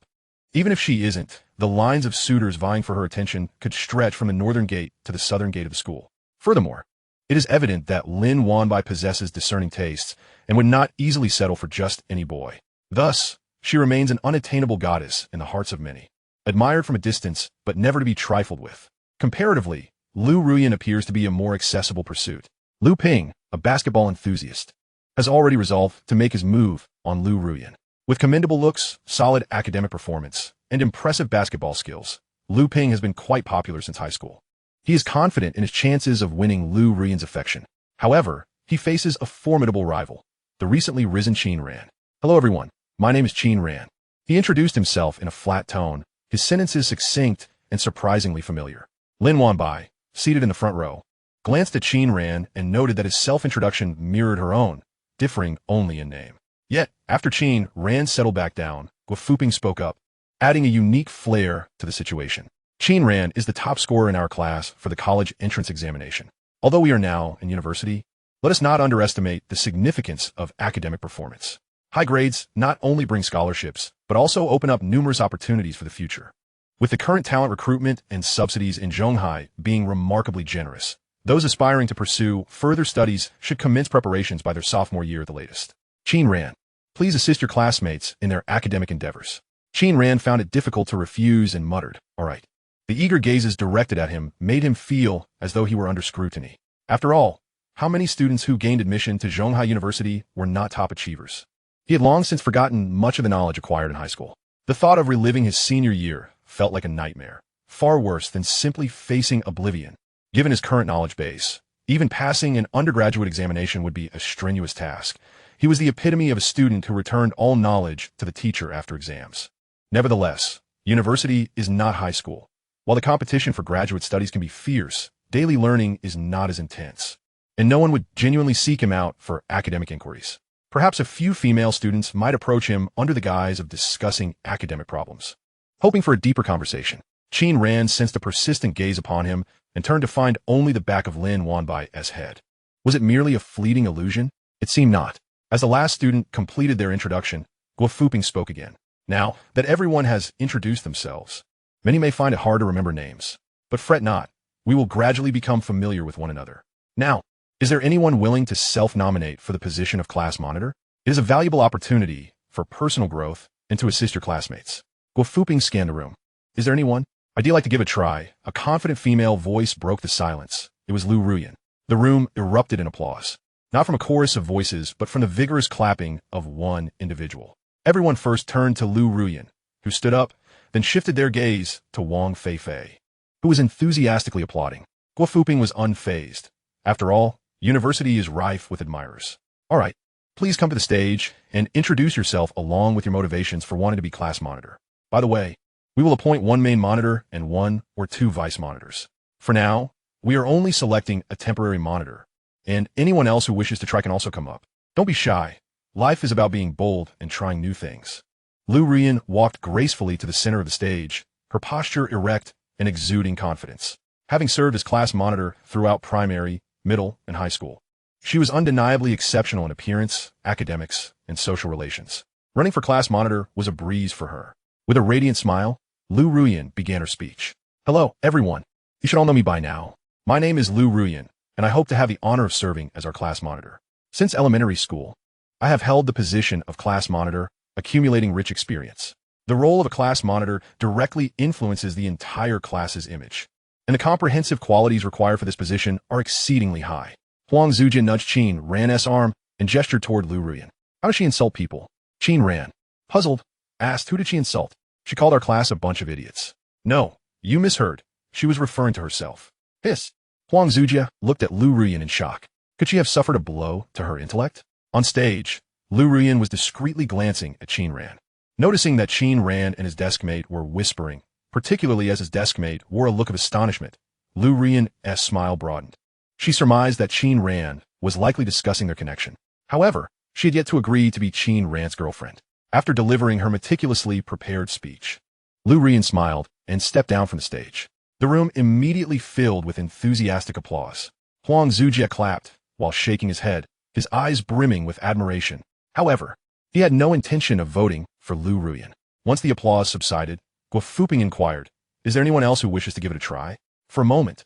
Even if she isn't, the lines of suitors vying for her attention could stretch from the northern gate to the southern gate of the school. Furthermore, it is evident that Lin Wanbai possesses discerning tastes and would not easily settle for just any boy. Thus, she remains an unattainable goddess in the hearts of many, admired from a distance but never to be trifled with. Comparatively, Liu Ruyan appears to be a more accessible pursuit. Liu Ping, a basketball enthusiast, has already resolved to make his move on Liu Ruyan. With commendable looks, solid academic performance, and impressive basketball skills, Liu Ping has been quite popular since high school. He is confident in his chances of winning Liu Ruyan's affection. However, he faces a formidable rival, the recently risen Qin Ran. Hello everyone, my name is Qin Ran. He introduced himself in a flat tone, his sentences succinct and surprisingly familiar. Lin Wanbai, seated in the front row, glanced at Qin Ran and noted that his self-introduction mirrored her own, differing only in name. Yet, after Qin Ran settled back down, Guofuping spoke up, adding a unique flair to the situation. Qin Ran is the top scorer in our class for the college entrance examination. Although we are now in university, let us not underestimate the significance of academic performance. High grades not only bring scholarships, but also open up numerous opportunities for the future. With the current talent recruitment and subsidies in Zhonghai being remarkably generous, those aspiring to pursue further studies should commence preparations by their sophomore year at the latest. Qin Ran, please assist your classmates in their academic endeavors. Qin Ran found it difficult to refuse and muttered, "All right." The eager gazes directed at him made him feel as though he were under scrutiny. After all, how many students who gained admission to Zhonghai University were not top achievers? He had long since forgotten much of the knowledge acquired in high school. The thought of reliving his senior year felt like a nightmare, far worse than simply facing oblivion. Given his current knowledge base, even passing an undergraduate examination would be a strenuous task. He was the epitome of a student who returned all knowledge to the teacher after exams. Nevertheless, university is not high school. While the competition for graduate studies can be fierce, daily learning is not as intense, and no one would genuinely seek him out for academic inquiries. Perhaps a few female students might approach him under the guise of discussing academic problems. Hoping for a deeper conversation, Qin Ran sensed a persistent gaze upon him and turned to find only the back of Lin Wanbai's head. Was it merely a fleeting illusion? It seemed not. As the last student completed their introduction, Guofuping spoke again. Now that everyone has introduced themselves, many may find it hard to remember names. But fret not, we will gradually become familiar with one another. Now, is there anyone willing to self-nominate for the position of class monitor? It is a valuable opportunity for personal growth and to assist your classmates. Guofuping scanned the room. Is there anyone? I'd like to give a try. A confident female voice broke the silence. It was Liu Ruyan. The room erupted in applause. Not from a chorus of voices, but from the vigorous clapping of one individual. Everyone first turned to Liu Ruyan, who stood up, then shifted their gaze to Wang Fei Fei, who was enthusiastically applauding. Guofuping was unfazed. After all, university is rife with admirers. All right, please come to the stage and introduce yourself along with your motivations for wanting to be class monitor. By the way, we will appoint one main monitor and one or two vice monitors. For now, we are only selecting a temporary monitor, and anyone else who wishes to try can also come up. Don't be shy. Life is about being bold and trying new things. Liu Ruyan walked gracefully to the center of the stage, her posture erect and exuding confidence. Having served as class monitor throughout primary, middle, and high school, she was undeniably exceptional in appearance, academics, and social relations. Running for class monitor was a breeze for her. With a radiant smile, Liu Ruyan began her speech. Hello, everyone. You should all know me by now. My name is Liu Ruyan, and I hope to have the honor of serving as our class monitor. Since elementary school, I have held the position of class monitor, accumulating rich experience. The role of a class monitor directly influences the entire class's image, and the comprehensive qualities required for this position are exceedingly high. Huang Zujia nudged Qin Ran's arm and gestured toward Liu Ruyan. How does she insult people? Qin Ran, puzzled, asked who did she insult? She called our class a bunch of idiots. No, you misheard. She was referring to herself. Hiss. Huang Zujia looked at Liu Ruyan in shock. Could she have suffered a blow to her intellect? On stage, Liu Ruyan was discreetly glancing at Qin Ran. Noticing that Qin Ran and his deskmate were whispering, particularly as his deskmate wore a look of astonishment, Liu Ruyan's smile broadened. She surmised that Qin Ran was likely discussing their connection. However, she had yet to agree to be Qin Ran's girlfriend. After delivering her meticulously prepared speech, Liu Ruyan smiled and stepped down from the stage. The room immediately filled with enthusiastic applause. Huang Zujia clapped while shaking his head, his eyes brimming with admiration. However, he had no intention of voting for Liu Ruyan. Once the applause subsided, Guofuping inquired, is there anyone else who wishes to give it a try? For a moment,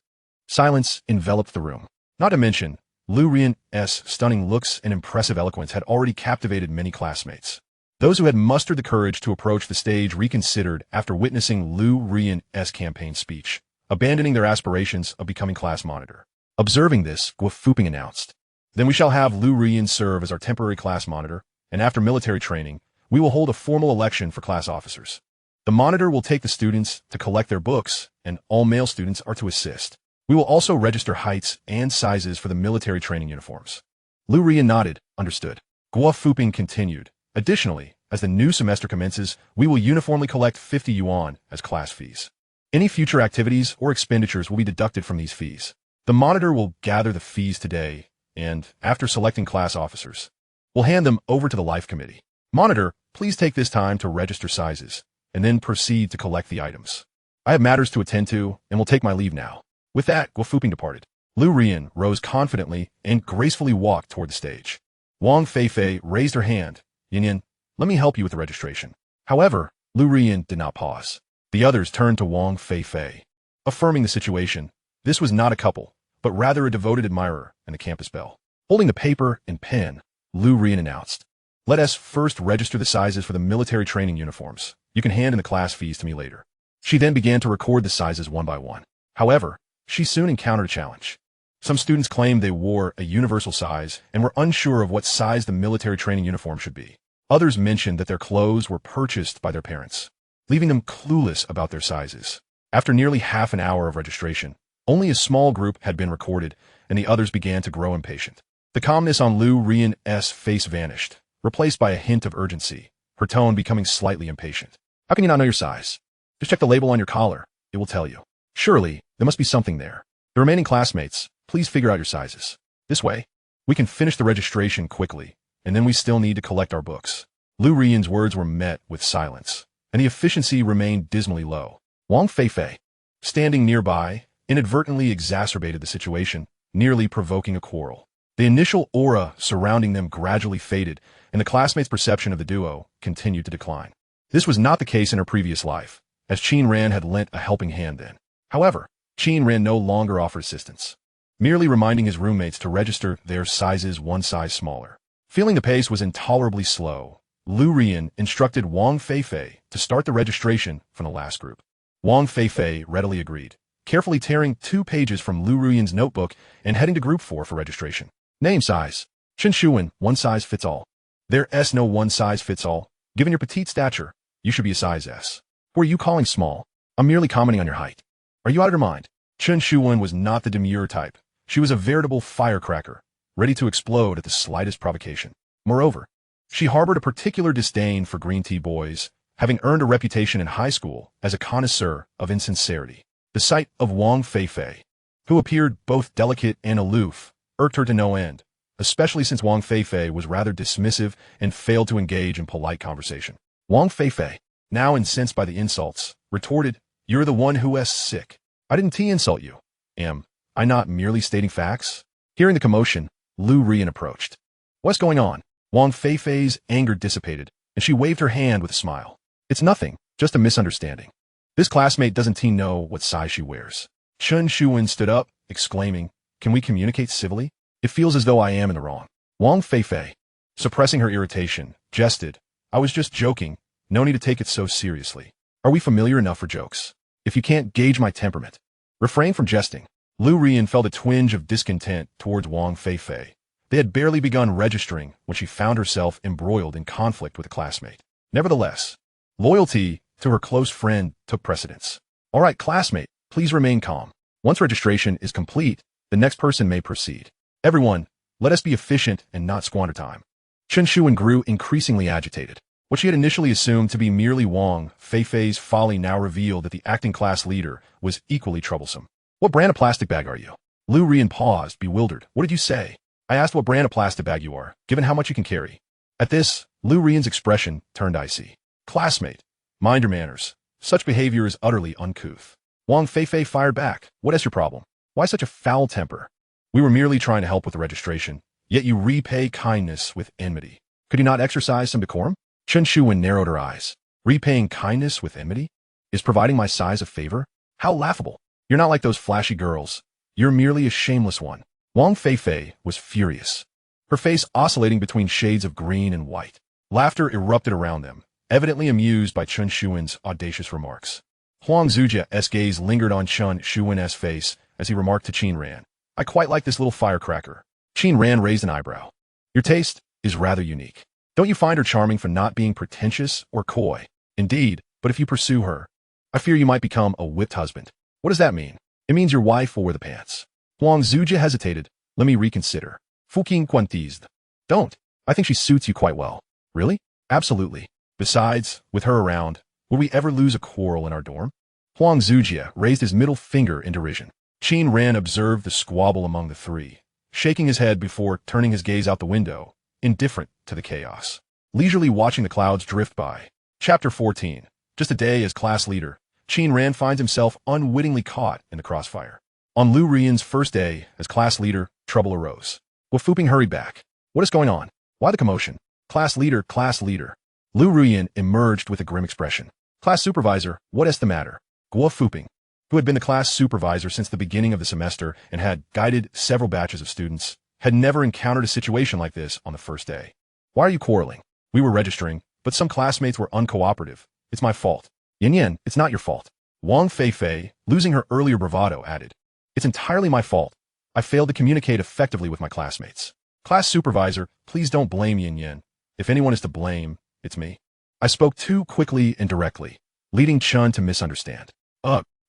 silence enveloped the room. Not to mention, Liu Ruyan's stunning looks and impressive eloquence had already captivated many classmates. Those who had mustered the courage to approach the stage reconsidered after witnessing Liu Ruyan's campaign speech, abandoning their aspirations of becoming class monitor. Observing this, Guofuping announced, Then we shall have Liu Ruyan serve as our temporary class monitor, and after military training, we will hold a formal election for class officers. The monitor will take the students to collect their books, and all male students are to assist. We will also register heights and sizes for the military training uniforms. Liu Ruyan nodded, understood. Guo Fuping continued. Additionally, as the new semester commences, we will uniformly collect 50 yuan as class fees. Any future activities or expenditures will be deducted from these fees. The monitor will gather the fees today, and, after selecting class officers, we'll hand them over to the Life Committee. Monitor, please take this time to register sizes, and then proceed to collect the items. I have matters to attend to, and will take my leave now. With that, Guo Fuping departed. Liu Ruyan rose confidently and gracefully walked toward the stage. Wang Fei Fei raised her hand. Yin, let me help you with the registration. However, Liu Ruyan did not pause. The others turned to Wang Fei Fei, affirming the situation. This was not a couple, but rather a devoted admirer and the campus belle. Holding the paper and pen, Liu Ruyan announced, "Let us first register the sizes for the military training uniforms. You can hand in the class fees to me later." She then began to record the sizes one by one. However, she soon encountered a challenge. Some students claimed they wore a universal size and were unsure of what size the military training uniform should be. Others mentioned that their clothes were purchased by their parents, leaving them clueless about their sizes. After nearly half an hour of registration, only a small group had been recorded, and the others began to grow impatient. The calmness on Liu Ruyan's face vanished, replaced by a hint of urgency, her tone becoming slightly impatient. "How can you not know your size? Just check the label on your collar. It will tell you. Surely, there must be something there. The remaining classmates, please figure out your sizes. This way, we can finish the registration quickly, and then we still need to collect our books." Liu Ruyan's words were met with silence, and the efficiency remained dismally low. Wang Fei Fei, standing nearby, inadvertently exacerbated the situation, nearly provoking a quarrel. The initial aura surrounding them gradually faded, and the classmates' perception of the duo continued to decline. This was not the case in her previous life, as Qin Ran had lent a helping hand then. However, Qin Ran no longer offered assistance, merely reminding his roommates to register their sizes one size smaller. Feeling the pace was intolerably slow, Liu Ruyan instructed Wang Fei Fei to start the registration from the last group. Wang Fei Fei readily agreed, carefully tearing 2 pages from Liu Ruyan's notebook and heading to Group 4 for registration. Name size. Chen Shuwen, one size fits all. There's no one size fits all. Given your petite stature, you should be a size S. Who are you calling small? I'm merely commenting on your height. Are you out of your mind? Chen Shuwen was not the demure type. She was a veritable firecracker, ready to explode at the slightest provocation. Moreover, she harbored a particular disdain for green tea boys, having earned a reputation in high school as a connoisseur of insincerity. The sight of Wang Fei Fei, who appeared both delicate and aloof, irked her to no end, especially since Wang Fei Fei was rather dismissive and failed to engage in polite conversation. Wang Fei Fei, now incensed by the insults, retorted, "You're the one who's sick. I didn't insult you. Am I not merely stating facts?" Hearing the commotion, Liu Ruyan approached. "What's going on?" Wang Fei Fei's anger dissipated, and she waved her hand with a smile. "It's nothing, just a misunderstanding. This classmate doesn't know what size she wears." Chen Shuwen stood up, exclaiming, "Can we communicate civilly? It feels as though I am in the wrong." Wang Fei Fei, suppressing her irritation, jested, "I was just joking. No need to take it so seriously. Are we familiar enough for jokes? If you can't gauge my temperament, refrain from jesting." Liu Ruyan felt a twinge of discontent towards Wang Fei Fei. They had barely begun registering when she found herself embroiled in conflict with a classmate. Nevertheless, loyalty to her close friend took precedence. "All right, classmate, please remain calm. Once registration is complete, the next person may proceed. Everyone, let us be efficient and not squander time." Chen Shuwen grew increasingly agitated. What she had initially assumed to be merely Wang Fei Fei's folly now revealed that the acting class leader was equally troublesome. "What brand of plastic bag are you?" Liu Ruyan paused, bewildered. "What did you say?" "I asked what brand of plastic bag you are, given how much you can carry." At this, Liu Ruyan's expression turned icy. "Classmate, mind your manners. Such behavior is utterly uncouth." Wang Fei Fei fired back. "What is your problem? Why such a foul temper? We were merely trying to help with the registration, yet you repay kindness with enmity. Could you not exercise some decorum?" Chen Shuwen narrowed her eyes. "Repaying kindness with enmity? Is providing my size a favor? How laughable. You're not like those flashy girls. You're merely a shameless one." Wang Fei Fei was furious, her face oscillating between shades of green and white. Laughter erupted around them, evidently amused by Chen Shuwen's audacious remarks. Huang Zujia's gaze lingered on Chen Shuwen's face as he remarked to Qin Ran, "I quite like this little firecracker. Qin Ran raised an eyebrow. Your taste is rather unique. Don't you find her charming for not being pretentious or coy? Indeed, but if you pursue her, I fear you might become a whipped husband. What does that mean? It means your wife will wear the pants. Huang Zujia hesitated. Let me reconsider. Fuqing Quantized. Don't. I think she suits you quite well. Really? Absolutely. Besides, with her around, will we ever lose a quarrel in our dorm? Huang Zujia raised his middle finger in derision. Qin Ran observed the squabble among the three, shaking his head before turning his gaze out the window, indifferent to the chaos. Leisurely watching the clouds drift by. Chapter 14. Just a day as class leader, Qin Ran finds himself unwittingly caught in the crossfire. On Liu Ruyan's first day as class leader, trouble arose. Wufuping hurried back. What is going on? Why the commotion? Class leader, class leader. Liu Ruyan emerged with a grim expression. Class supervisor, what is the matter? Wufuping, who had been the class supervisor since the beginning of the semester and had guided several batches of students, had never encountered a situation like this on the first day. Why are you quarreling? We were registering, but some classmates were uncooperative. It's my fault. Yin Yin, it's not your fault. Wang Fei Fei, losing her earlier bravado, added. It's entirely my fault. I failed to communicate effectively with my classmates. Class supervisor, please don't blame Yin Yin. If anyone is to blame, it's me. I spoke too quickly and directly, leading Chun to misunderstand.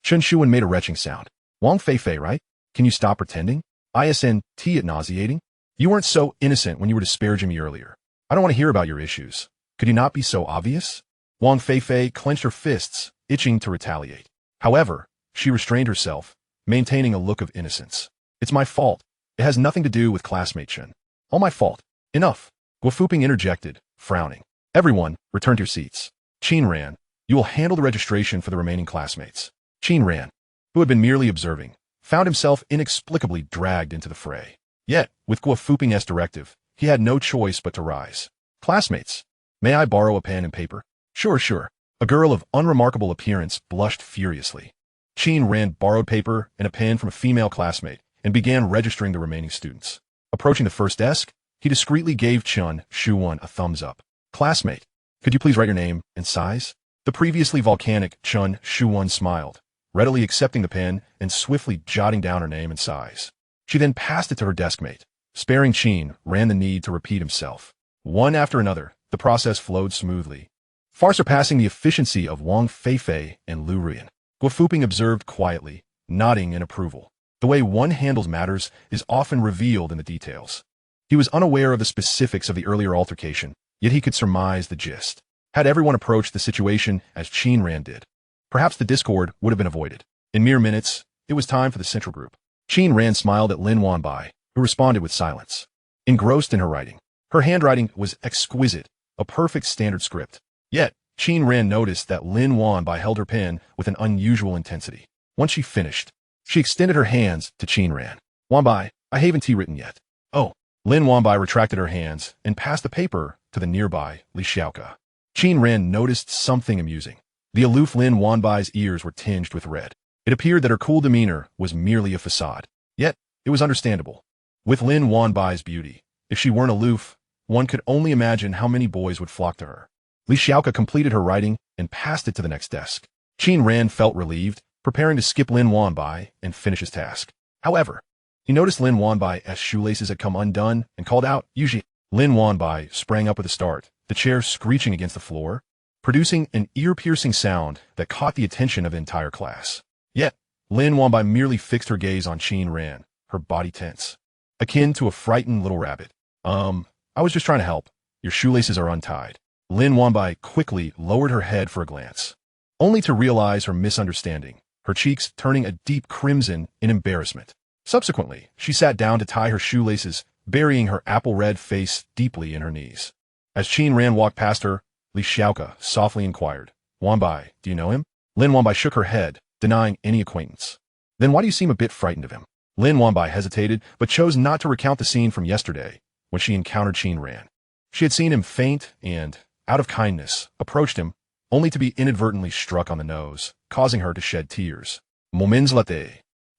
Chun Shuan made a retching sound. Wang Fei Fei, right? Can you stop pretending? ISNT it nauseating? You weren't so innocent when you were disparaging me earlier. I don't want to hear about your issues. Could you not be so obvious? Wang Fei Fei clenched her fists, itching to retaliate. However, she restrained herself, maintaining a look of innocence. It's my fault. It has nothing to do with classmate Chen. All my fault. Enough. Guofuping interjected, frowning. Everyone, return to your seats. Qin Ran, you will handle the registration for the remaining classmates. Qin Ran, who had been merely observing, found himself inexplicably dragged into the fray. Yet, with Guofuping's directive, he had no choice but to rise. Classmates, may I borrow a pen and paper? Sure. A girl of unremarkable appearance blushed furiously. Qin Ran borrowed paper and a pen from a female classmate and began registering the remaining students. Approaching the first desk, he discreetly gave Chun Shuwan a thumbs up. Classmate, could you please write your name and size? The previously volcanic Chun Shuwan smiled, readily accepting the pen and swiftly jotting down her name and size. She then passed it to her deskmate. Sparing Qin Ran the need to repeat himself. One after another, the process flowed smoothly, far surpassing the efficiency of Wang Fei Fei and Liu Ruyan. Guofuping observed quietly, nodding in approval. The way one handles matters is often revealed in the details. He was unaware of the specifics of the earlier altercation, yet he could surmise the gist. Had everyone approached the situation as Qin Ran did, perhaps the discord would have been avoided. In mere minutes, it was time for the central group. Qin Ran smiled at Lin Wanbai, who responded with silence. Engrossed in her writing, her handwriting was exquisite, a perfect standard script. Yet, Qin Ran noticed that Lin Wanbai held her pen with an unusual intensity. Once she finished, she extended her hands to Qin Ran. Wanbai, I haven't written yet. Oh. Lin Wanbai retracted her hands and passed the paper to the nearby Li Xiaoka. Qin Ran noticed something amusing. The aloof Lin Wanbai's ears were tinged with red. It appeared that her cool demeanor was merely a facade. Yet, it was understandable. With Lin Wanbai's beauty, if she weren't aloof, one could only imagine how many boys would flock to her. Li Xiaoka completed her writing and passed it to the next desk. Qin Ran felt relieved, preparing to skip Lin Wanbai and finish his task. However, he noticed Lin Wanbai's shoelaces had come undone and called out, Yuji. Lin Wanbai sprang up with a start, the chair screeching against the floor, producing an ear-piercing sound that caught the attention of the entire class. Yet, Lin Wanbai merely fixed her gaze on Qin Ran, her body tense, akin to a frightened little rabbit. I was just trying to help. Your shoelaces are untied. Lin Wanbai quickly lowered her head for a glance, only to realize her misunderstanding, her cheeks turning a deep crimson in embarrassment. Subsequently, she sat down to tie her shoelaces, burying her apple-red face deeply in her knees. As Qin Ran walked past her, Li Xiaoka softly inquired, Wanbai, do you know him? Lin Wanbai shook her head, denying any acquaintance. Then why do you seem a bit frightened of him? Lin Wanbai hesitated, but chose not to recount the scene from yesterday, when she encountered Qin Ran. She had seen him faint and, out of kindness, approached him, only to be inadvertently struck on the nose, causing her to shed tears. Moments later,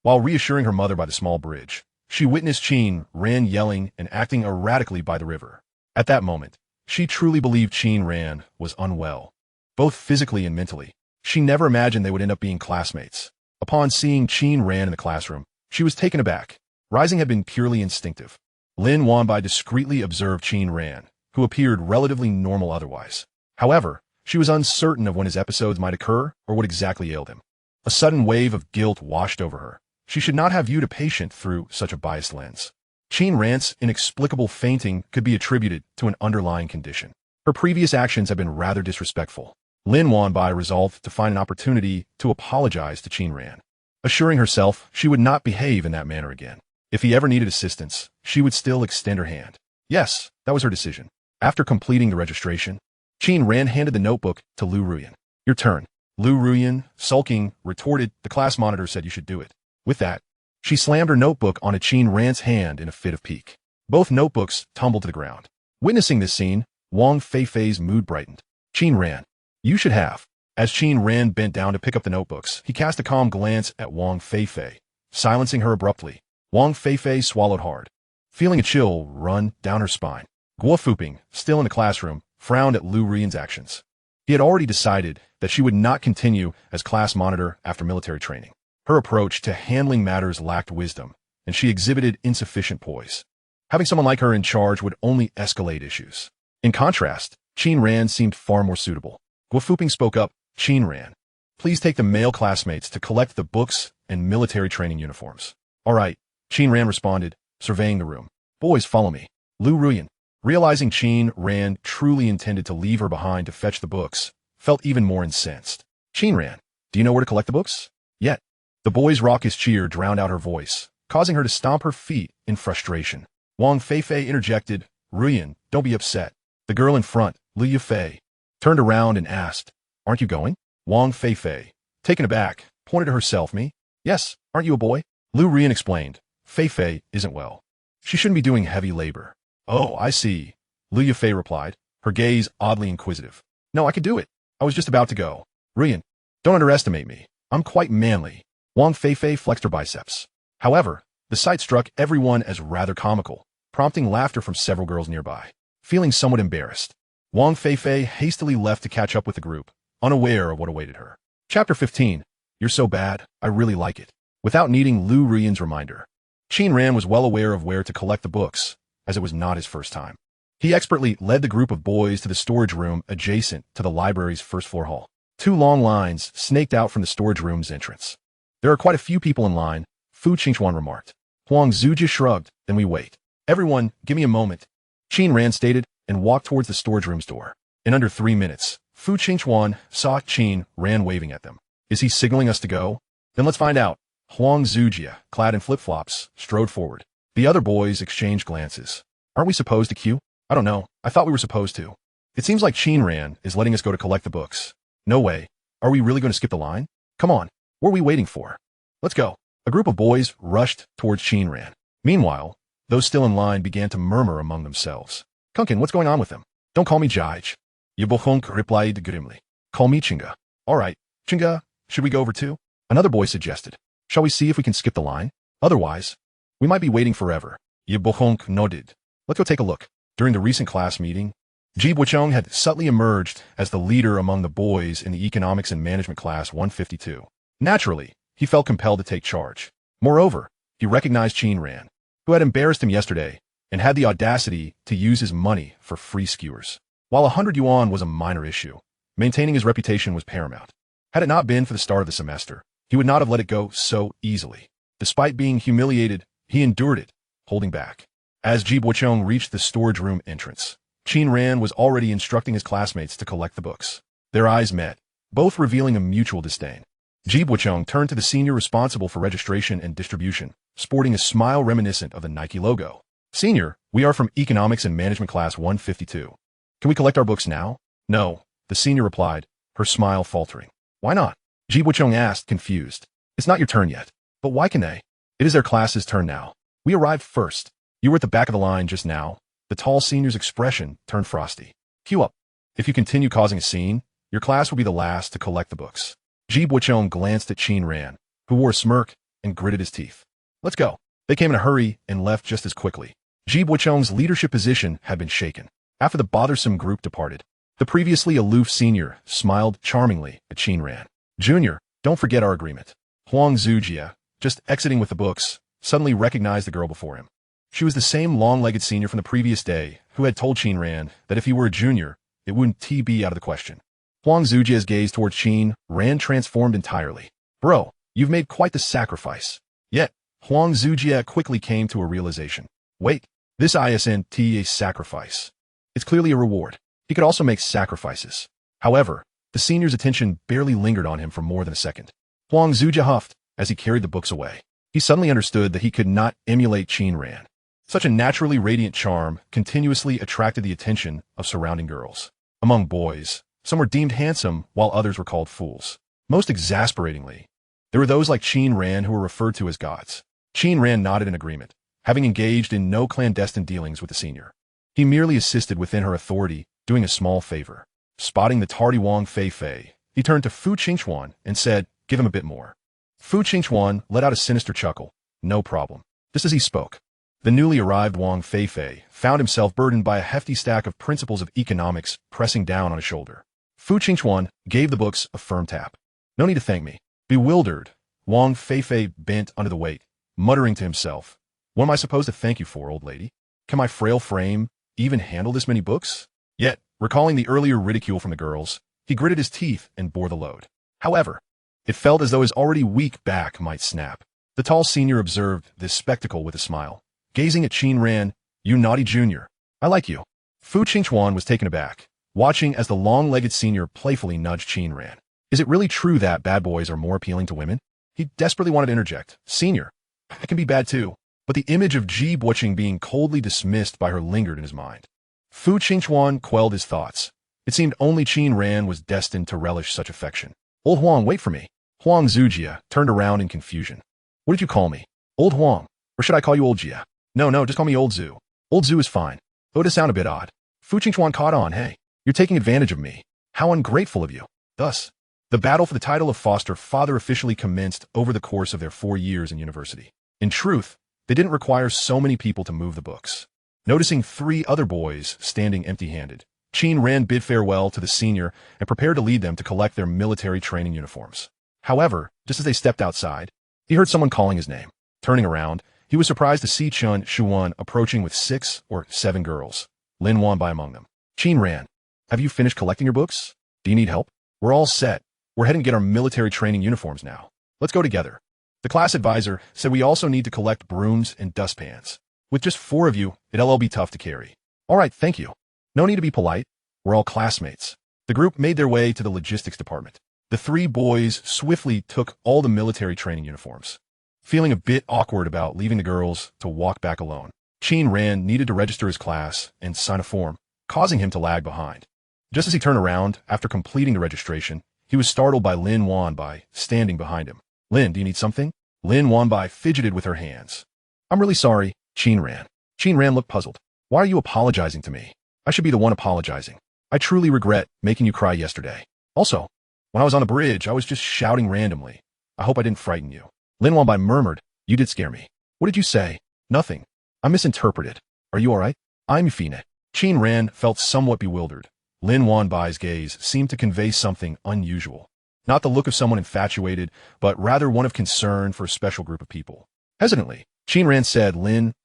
while reassuring her mother by the small bridge, she witnessed Qin Ran yelling and acting erratically by the river. At that moment, she truly believed Qin Ran was unwell, both physically and mentally. She never imagined they would end up being classmates. Upon seeing Qin Ran in the classroom, she was taken aback. Rising had been purely instinctive. Lin Wanbai discreetly observed Qin Ran, who appeared relatively normal otherwise. However, she was uncertain of when his episodes might occur or what exactly ailed him. A sudden wave of guilt washed over her. She should not have viewed a patient through such a biased lens. Qin Ran's inexplicable fainting could be attributed to an underlying condition. Her previous actions had been rather disrespectful. Lin Wanbai resolved to find an opportunity to apologize to Qin Ran, assuring herself she would not behave in that manner again. If he ever needed assistance, she would still extend her hand. Yes, that was her decision. After completing the registration, Qin Ran handed the notebook to Liu Ruyan. Your turn. Liu Ruyan, sulking, retorted, the class monitor said you should do it. With that, she slammed her notebook onto Qin Ran's hand in a fit of pique. Both notebooks tumbled to the ground. Witnessing this scene, Wang Fei Fei's mood brightened. Qin Ran, you should have. As Qin Ran bent down to pick up the notebooks, he cast a calm glance at Wang Fei Fei, silencing her abruptly. Wang Fei Fei swallowed hard, feeling a chill run down her spine. Guo Fuping, still in the classroom, frowned at Liu Ruyan's actions. He had already decided that she would not continue as class monitor after military training. Her approach to handling matters lacked wisdom, and she exhibited insufficient poise. Having someone like her in charge would only escalate issues. In contrast, Qin Ran seemed far more suitable. Guo Fuping spoke up, Qin Ran, please take the male classmates to collect the books and military training uniforms. All right, Qin Ran responded, surveying the room. Boys, follow me. Liu Ruyan, realizing Qin Ran truly intended to leave her behind to fetch the books, felt even more incensed. Qin Ran, do you know where to collect the books? Yet. The boys' raucous cheer drowned out her voice, causing her to stomp her feet in frustration. Wang Fei Fei interjected, Ruyan, don't be upset. The girl in front, Liu Fei, turned around and asked, aren't you going? Wang Fei Fei, taken aback, pointed to herself, me? Yes, aren't you a boy? Liu Ruyan explained, Fei Fei isn't well. She shouldn't be doing heavy labor. Oh, I see. Liu Fei replied, her gaze oddly inquisitive. No, I could do it. I was just about to go. Ruyan, don't underestimate me. I'm quite manly. Wang Fei Fei flexed her biceps. However, the sight struck everyone as rather comical, prompting laughter from several girls nearby. Feeling somewhat embarrassed, Wang Fei Fei hastily left to catch up with the group, unaware of what awaited her. Chapter 15. You're so bad, I really like it. Without needing Liu Ruyan's reminder, Qin Ran was well aware of where to collect the books, as it was not his first time. He expertly led the group of boys to the storage room adjacent to the library's first-floor hall. Two long lines snaked out from the storage room's entrance. There are quite a few people in line, Fu Qingchuan remarked. Huang Zujia shrugged, then we wait. Everyone, give me a moment, Qin Ran stated, and walked towards the storage room's door. In under 3 minutes, Fu Qingchuan saw Qin Ran waving at them. Is he signaling us to go? Then let's find out. Huang Zujia, clad in flip-flops, strode forward. The other boys exchanged glances. Aren't we supposed to queue? I don't know. I thought we were supposed to. It seems like Qin Ran is letting us go to collect the books. No way. Are we really going to skip the line? Come on. What are we waiting for? Let's go. A group of boys rushed towards Qin Ran. Meanwhile, those still in line began to murmur among themselves. Kunkin, what's going on with them? Don't call me Jige. Yibohunk replied grimly. Call me Chinga. All right, Chinga, should we go over too? Another boy suggested. Shall we see if we can skip the line? Otherwise, we might be waiting forever. Yibohunk nodded. Let's go take a look. During the recent class meeting, Ji Buchong had subtly emerged as the leader among the boys in the Economics and Management class 152. Naturally, he felt compelled to take charge. Moreover, he recognized Qin Ran, who had embarrassed him yesterday and had the audacity to use his money for free skewers. While 100 yuan was a minor issue, maintaining his reputation was paramount. Had it not been for the start of the semester, he would not have let it go so easily. Despite being humiliated, he endured it, holding back. As Ji Buchong reached the storage room entrance, Qin Ran was already instructing his classmates to collect the books. Their eyes met, both revealing a mutual disdain. Ji Buchong turned to the senior responsible for registration and distribution, sporting a smile reminiscent of the Nike logo. Senior, we are from Economics and Management class 152. Can we collect our books now? No, the senior replied, her smile faltering. Why not? Ji Buchong asked, confused. It's not your turn yet. But why can they? It is their class's turn now. We arrived first. You were at the back of the line just now. The tall senior's expression turned frosty. Queue up. If you continue causing a scene, your class will be the last to collect the books. Ji Buchong glanced at Qin Ran, who wore a smirk and gritted his teeth. Let's go. They came in a hurry and left just as quickly. Ji Buchong's leadership position had been shaken. After the bothersome group departed, the previously aloof senior smiled charmingly at Qin Ran. Junior, don't forget our agreement. Huang Zujia, just exiting with the books, suddenly recognized the girl before him. She was the same long-legged senior from the previous day who had told Qin Ran that if he were a junior, it wouldn't be out of the question. Huang Zujia's gaze towards Qin Ran transformed entirely. Bro, you've made quite the sacrifice. Yet, Huang Zujia quickly came to a realization. Wait, this isn't a sacrifice. It's clearly a reward. He could also make sacrifices. However, the senior's attention barely lingered on him for more than a second. Huang Zujia huffed as he carried the books away. He suddenly understood that he could not emulate Qin Ran. Such a naturally radiant charm continuously attracted the attention of surrounding girls. Among boys, some were deemed handsome while others were called fools. Most exasperatingly, there were those like Qin Ran who were referred to as gods. Qin Ran nodded in agreement, having engaged in no clandestine dealings with the senior. He merely assisted within her authority, doing a small favor. Spotting the tardy Wang Fei Fei, he turned to Fu Qingchuan and said, "Give him a bit more." Fu Qingchuan let out a sinister chuckle. "No problem." Just as he spoke, the newly arrived Wang Fei Fei found himself burdened by a hefty stack of principles of economics pressing down on his shoulder. Fu Qingchuan gave the books a firm tap. "No need to thank me." Bewildered, Wang Fei Fei bent under the weight, muttering to himself, "What am I supposed to thank you for, old lady? Can my frail frame even handle this many books?" Yet, recalling the earlier ridicule from the girls, he gritted his teeth and bore the load. However, it felt as though his already weak back might snap. The tall senior observed this spectacle with a smile. Gazing at Qin Ran, "You naughty junior. I like you." Fu Qingchuan was taken aback, watching as the long-legged senior playfully nudged Qin Ran. Is it really true that bad boys are more appealing to women? He desperately wanted to interject. "Senior, I can be bad too." But the image of Ji Buoqing being coldly dismissed by her lingered in his mind. Fu Qingchuan quelled his thoughts. It seemed only Qin Ran was destined to relish such affection. "Old Huang, wait for me." Huang Zujia turned around in confusion. "What did you call me? Old Huang? Or should I call you Old Jia?" No, just call me Old Zu. Old Zu is fine. Though it does sound a bit odd." Fu Qingchuan caught on. "Hey, you're taking advantage of me. How ungrateful of you." Thus, the battle for the title of foster father officially commenced over the course of their 4 years in university. In truth, they didn't require so many people to move the books. Noticing 3 other boys standing empty-handed, Qin Ran bid farewell to the senior and prepared to lead them to collect their military training uniforms. However, just as they stepped outside, he heard someone calling his name. Turning around, he was surprised to see Chun Shuan approaching with 6 or 7 girls, Lin Wanbai among them. "Qin Ran, have you finished collecting your books? Do you need help? We're all set. We're heading to get our military training uniforms now. Let's go together." The class advisor said we also need to collect brooms and dustpans. With just 4 of you, it'll be tough to carry. "All right, thank you. No need to be polite. We're all classmates." The group made their way to the logistics department. The 3 boys swiftly took all the military training uniforms. Feeling a bit awkward about leaving the girls to walk back alone, Qin Ran needed to register his class and sign a form, causing him to lag behind. Just as he turned around after completing the registration, he was startled by Lin Wanbai standing behind him. "Lin, do you need something?" Lin Wanbai fidgeted with her hands. "I'm really sorry, Qin Ran." Qin Ran looked puzzled. "Why are you apologizing to me? I should be the one apologizing. I truly regret making you cry yesterday. Also, when I was on the bridge, I was just shouting randomly. I hope I didn't frighten you." Lin Wanbai murmured, "You did scare me." "What did you say?" "Nothing. I misinterpreted. Are you all right?" "I'm fine." Qin Ran felt somewhat bewildered. Lin Wanbai's gaze seemed to convey something unusual. Not the look of someone infatuated, but rather one of concern for a special group of people. Hesitantly, Qin Ran said,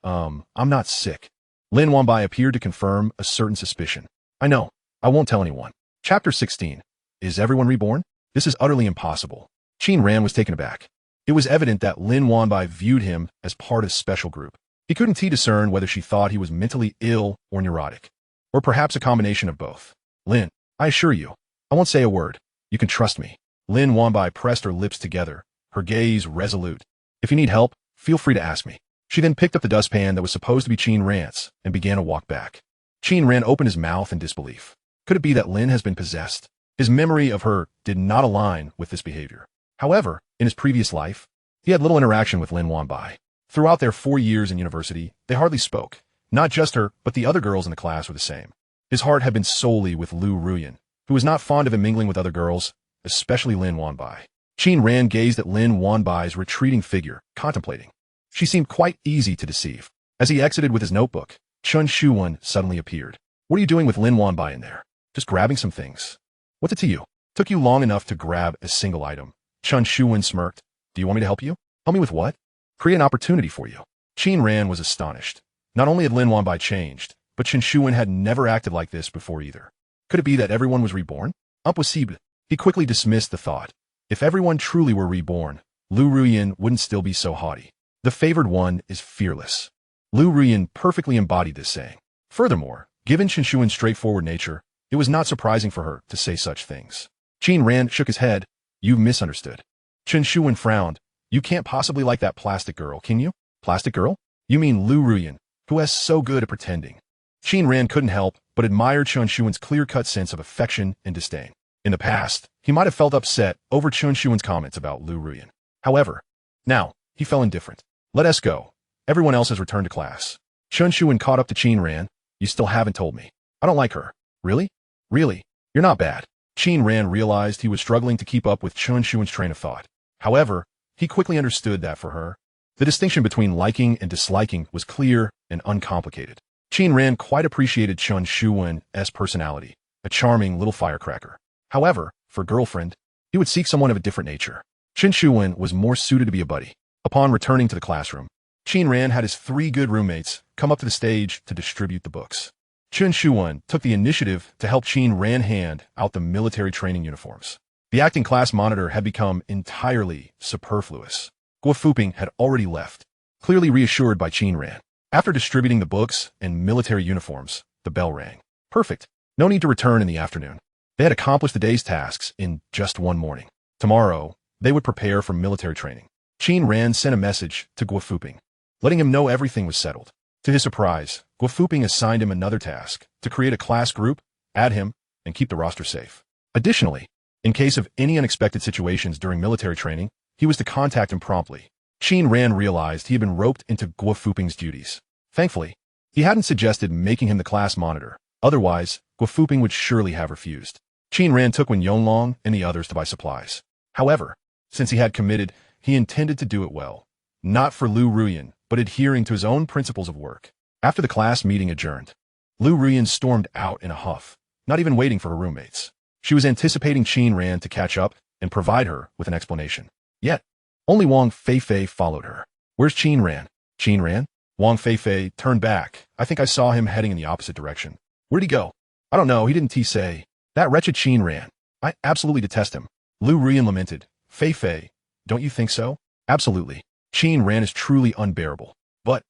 I'm not sick." Lin Wanbai appeared to confirm a certain suspicion. "I know. I won't tell anyone." Chapter 16. Is everyone reborn? This is utterly impossible. Qin Ran was taken aback. It was evident that Lin Wanbai viewed him as part of a special group. He couldn't discern whether she thought he was mentally ill or neurotic, or perhaps a combination of both. "Lin, I assure you, I won't say a word. You can trust me." Lin Wanbai pressed her lips together, her gaze resolute. "If you need help, feel free to ask me." She then picked up the dustpan that was supposed to be Qin Ran's and began to walk back. Qin Ran opened his mouth in disbelief. Could it be that Lin has been possessed? His memory of her did not align with this behavior. However, in his previous life, he had little interaction with Lin Wanbai. Throughout their 4 years in university, they hardly spoke. Not just her, but the other girls in the class were the same. His heart had been solely with Liu Ruyan, who was not fond of him mingling with other girls, especially Lin Wanbai. Qin Ran gazed at Lin Wanbai's retreating figure, contemplating. She seemed quite easy to deceive. As he exited with his notebook, Chun Shuwan suddenly appeared. "What are you doing with Lin Wanbai in there?" "Just grabbing some things." "What's it to you? Took you long enough to grab a single item." Chun Shuwan smirked. "Do you want me to help you?" "Help me with what?" "Create an opportunity for you." Qin Ran was astonished. Not only had Lin Wanbai changed, but Chen Shuwen had never acted like this before either. Could it be that everyone was reborn? Impossible. He quickly dismissed the thought. If everyone truly were reborn, Liu Ruyan wouldn't still be so haughty. The favored one is fearless. Liu Ruyan perfectly embodied this saying. Furthermore, given Chen Shuwen's straightforward nature, it was not surprising for her to say such things. Qin Ran shook his head. You've misunderstood. Chen Shuwen frowned. You can't possibly like that plastic girl, can you? Plastic girl? You mean Liu Ruyan, who is so good at pretending. Qin Ran couldn't help but admire Chen Shuwen's clear-cut sense of affection and disdain. In the past, he might have felt upset over Chen Shuwen's comments about Liu Ruyan. However, now, he felt indifferent. Let us go. Everyone else has returned to class. Chen Shuwen caught up to Qin Ran. You still haven't told me. I don't like her. Really? Really? You're not bad. Qin Ran realized he was struggling to keep up with Chen Shuwen's train of thought. However, he quickly understood that for her, the distinction between liking and disliking was clear and uncomplicated. Qin Ran quite appreciated Chen Shuwen's personality, a charming little firecracker. However, for girlfriend, he would seek someone of a different nature. Chen Shuwen was more suited to be a buddy. Upon returning to the classroom, Qin Ran had his 3 good roommates come up to the stage to distribute the books. Chen Shuwen took the initiative to help Qin Ran hand out the military training uniforms. The acting class monitor had become entirely superfluous. Guo Fuping had already left, clearly reassured by Qin Ran. After distributing the books and military uniforms, the bell rang. Perfect. No need to return in the afternoon. They had accomplished the day's tasks in just one morning. Tomorrow, they would prepare for military training. Qin Ran sent a message to Guo Fuping, letting him know everything was settled. To his surprise, Guo Fuping assigned him another task to create a class group, add him, and keep the roster safe. Additionally, in case of any unexpected situations during military training, he was to contact him promptly. Qin Ran realized he had been roped into Guo Fuping's duties. Thankfully, he hadn't suggested making him the class monitor. Otherwise, Guo Fuping would surely have refused. Qin Ran took Wen Yonglong and the others to buy supplies. However, since he had committed, he intended to do it well. Not for Liu Ruyan, but adhering to his own principles of work. After the class meeting adjourned, Liu Ruyan stormed out in a huff, not even waiting for her roommates. She was anticipating Qin Ran to catch up and provide her with an explanation. Yet, only Wang Fei Fei followed her. Where's Qin Ran? Qin Ran? Wang Fei Fei turned back. I think I saw him heading in the opposite direction. Where'd he go? I don't know, he didn't say. That wretched Qin Ran. I absolutely detest him. Liu Ruyan lamented. Fei Fei, don't you think so? Absolutely. Qin Ran is truly unbearable. But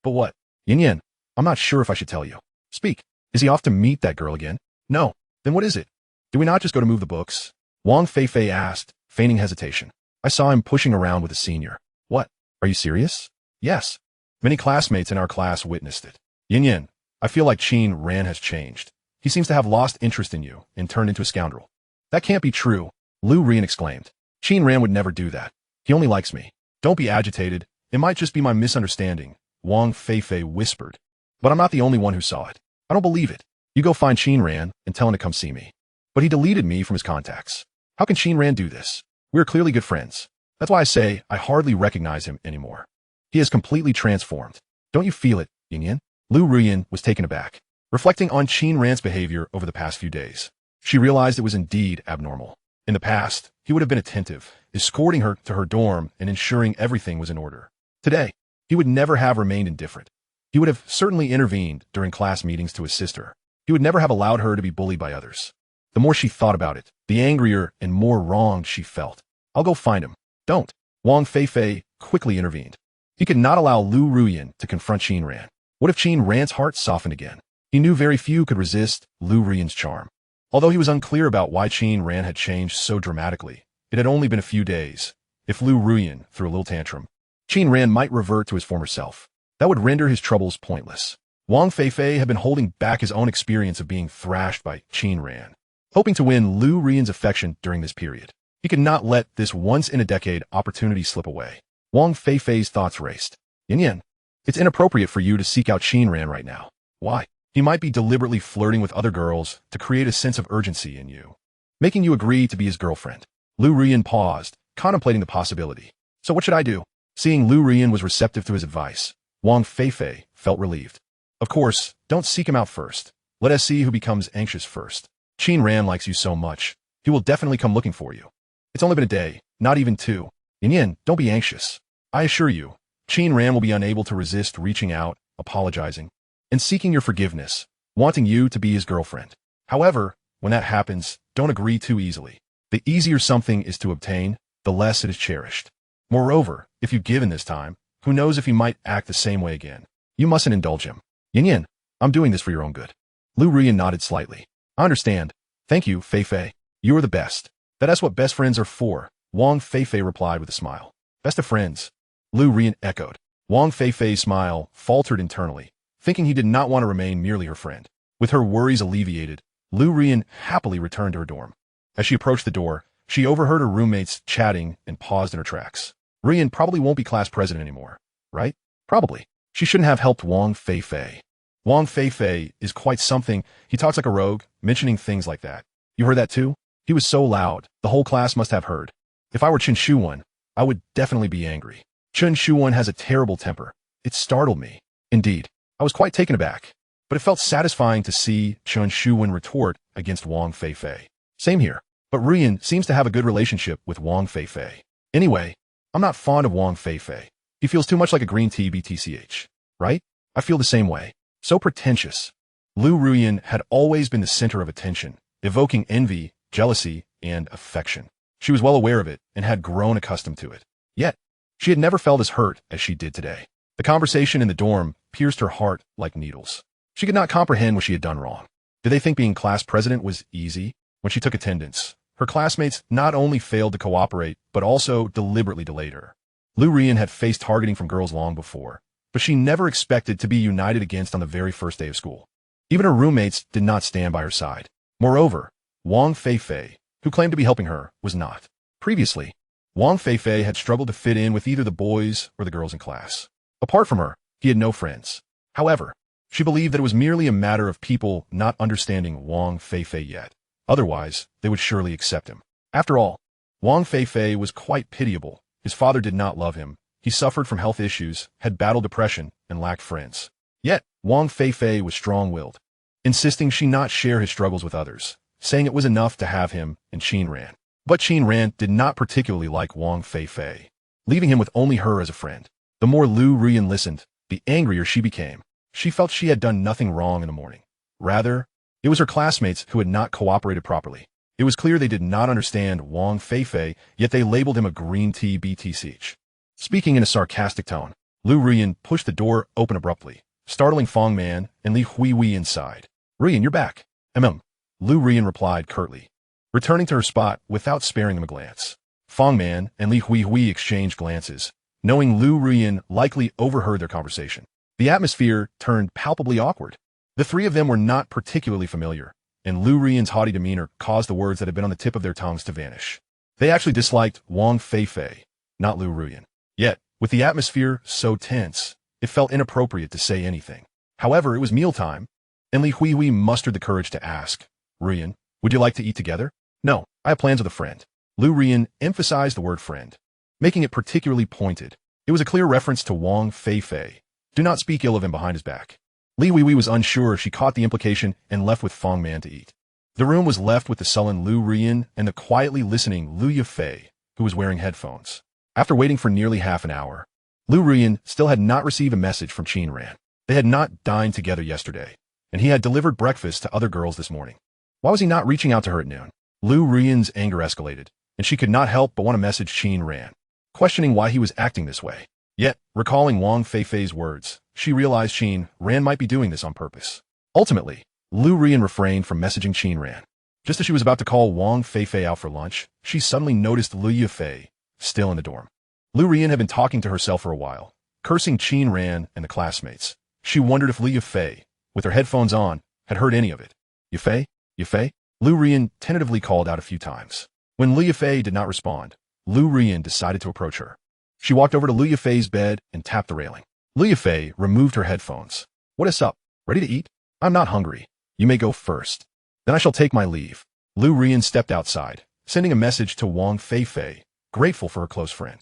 what? Yin Yin, I'm not sure if I should tell you. Speak. Is he off to meet that girl again? No. Then what is it? Do we not just go to move the books? Wang Fei Fei asked, feigning hesitation. I saw him pushing around with a senior. What? Are you serious? Yes. Many classmates in our class witnessed it. Yin Yin, I feel like Qin Ran has changed. He seems to have lost interest in you and turned into a scoundrel. That can't be true, Liu Ruyan exclaimed. Qin Ran would never do that. He only likes me. Don't be agitated. It might just be my misunderstanding, Wang Fei Fei whispered. But I'm not the only one who saw it. I don't believe it. You go find Qin Ran and tell him to come see me. But he deleted me from his contacts. How can Qin Ran do this? We're clearly good friends. That's why I say I hardly recognize him anymore. He has completely transformed. Don't you feel it, Yin Yin? Liu Ruyan was taken aback. Reflecting on Qin Ran's behavior over the past few days, she realized it was indeed abnormal. In the past, he would have been attentive, escorting her to her dorm and ensuring everything was in order. Today, he would never have remained indifferent. He would have certainly intervened during class meetings to assist her. He would never have allowed her to be bullied by others. The more she thought about it, the angrier and more wronged she felt. I'll go find him. Don't. Wang Fei Fei quickly intervened. He could not allow Liu Ruyan to confront Qin Ran. What if Qin Ran's heart softened again? He knew very few could resist Liu Ruyan's charm. Although he was unclear about why Qin Ran had changed so dramatically, it had only been a few days. If Liu Ruyan threw a little tantrum, Qin Ran might revert to his former self. That would render his troubles pointless. Wang Fei Fei had been holding back his own experience of being thrashed by Qin Ran, hoping to win Liu Ruyan's affection during this period. He could not let this once-in-a-decade opportunity slip away. Wang Fei Fei's thoughts raced. Yin Yin, it's inappropriate for you to seek out Qin Ran right now. Why? He might be deliberately flirting with other girls to create a sense of urgency in you, making you agree to be his girlfriend. Liu Ruyan paused, contemplating the possibility. So what should I do? Seeing Liu Ruyan was receptive to his advice, Wang Fei Fei felt relieved. Of course, don't seek him out first. Let us see who becomes anxious first. Qin Ran likes you so much. He will definitely come looking for you. It's only been a day, not even 2. Yin Yin, don't be anxious. I assure you, Qin Ran will be unable to resist reaching out apologizing, and seeking your forgiveness, wanting you to be his girlfriend. However, when that happens, don't agree too easily. The easier something is to obtain, the less it is cherished. Moreover, if you give in this time, who knows if he might act the same way again. You mustn't indulge him. Yin Yin, I'm doing this for your own good. Liu Ruyan nodded slightly. I understand. Thank you, Fei Fei. You are the best. That's what best friends are for, Wang Fei Fei replied with a smile. Best of friends, Liu Ruyan echoed. Wang Fei Fei's smile faltered internally, thinking he did not want to remain merely her friend. With her worries alleviated, Liu Ruyan happily returned to her dorm. As she approached the door, she overheard her roommates chatting and paused in her tracks. Ruyan probably won't be class president anymore, right? Probably. She shouldn't have helped Wang Fei Fei. Wang Fei Fei is quite something. He talks like a rogue, mentioning things like that. You heard that too? He was so loud, the whole class must have heard. If I were Qin Shuwen, I would definitely be angry. Qin Shuwen has a terrible temper. It startled me. Indeed, I was quite taken aback. But it felt satisfying to see Qin Shuwen retort against Wang Fei Fei. Same here. But Ruyan seems to have a good relationship with Wang Fei Fei. Anyway, I'm not fond of Wang Fei Fei. He feels too much like a green tea BTCH. Right? I feel the same way. So pretentious. Liu Ruyan had always been the center of attention, evoking envy, jealousy, and affection. She was well aware of it and had grown accustomed to it. Yet, she had never felt as hurt as she did today. The conversation in the dorm pierced her heart like needles. She could not comprehend what she had done wrong. Did they think being class president was easy? When she took attendance, her classmates not only failed to cooperate, but also deliberately delayed her. Liu Ruyan had faced targeting from girls long before, but she never expected to be united against on the very first day of school. Even her roommates did not stand by her side. Moreover, Wang Fei Fei, who claimed to be helping her, was not. Previously, Wang Fei Fei had struggled to fit in with either the boys or the girls in class. Apart from her, he had no friends. However, she believed that it was merely a matter of people not understanding Wang Fei Fei yet. Otherwise, they would surely accept him. After all, Wang Fei Fei was quite pitiable. His father did not love him. He suffered from health issues, had battled depression, and lacked friends. Yet, Wang Fei Fei was strong-willed, insisting she not share his struggles with others, saying it was enough to have him and Qin Ran. But Qin Ran did not particularly like Wang Fei Fei, leaving him with only her as a friend. The more Liu Ruyan listened, the angrier she became. She felt she had done nothing wrong in the morning. Rather, it was her classmates who had not cooperated properly. It was clear they did not understand Wang Fei Fei, yet they labeled him a green tea BTCH. Speaking in a sarcastic tone, Liu Ruyan pushed the door open abruptly, startling Fong Man and Li Huihui inside. Ruyan, you're back. Liu Ruyan replied curtly, returning to her spot without sparing him a glance. Fong Man and Li Huihui exchanged glances, knowing Liu Ruyan likely overheard their conversation. The atmosphere turned palpably awkward. The three of them were not particularly familiar, and Liu Ruyan's haughty demeanor caused the words that had been on the tip of their tongues to vanish. They actually disliked Wang Fei Fei, not Liu Ruyan. Yet, with the atmosphere so tense, it felt inappropriate to say anything. However, it was mealtime, and Li Huihui mustered the courage to ask, Ruyan, would you like to eat together? No, I have plans with a friend. Liu Ruyan emphasized the word friend, making it particularly pointed. It was a clear reference to Wang Fei Fei. Do not speak ill of him behind his back. Li Huihui was unsure if she caught the implication and left with Fong Man to eat. The room was left with the sullen Liu Ruyan and the quietly listening Liu Fei, who was wearing headphones. After waiting for nearly half an hour, Liu Ruyan still had not received a message from Qin Ran. They had not dined together yesterday, and he had delivered breakfast to other girls this morning. Why was he not reaching out to her at noon? Liu Ruyan's anger escalated, and she could not help but want to message Qin Ran, questioning why he was acting this way. Yet, recalling Wang Fei Fei's words, she realized Qin Ran might be doing this on purpose. Ultimately, Liu Ruyan refrained from messaging Qin Ran. Just as she was about to call Wang Fei Fei out for lunch, she suddenly noticed Liu Fei, still in the dorm. Liu Ruyan had been talking to herself for a while, cursing Qin Ran and the classmates. She wondered if Liu Fei, with her headphones on, had heard any of it. You Fei? You Fei? Liu Ruyan tentatively called out a few times. When Liu Fei did not respond, Liu Ruyan decided to approach her. She walked over to Liu Fei's bed and tapped the railing. Liu Fei removed her headphones. What is up? Ready to eat? I'm not hungry. You may go first. Then I shall take my leave. Liu Ruyan stepped outside, sending a message to Wang Fei Fei, grateful for her close friend.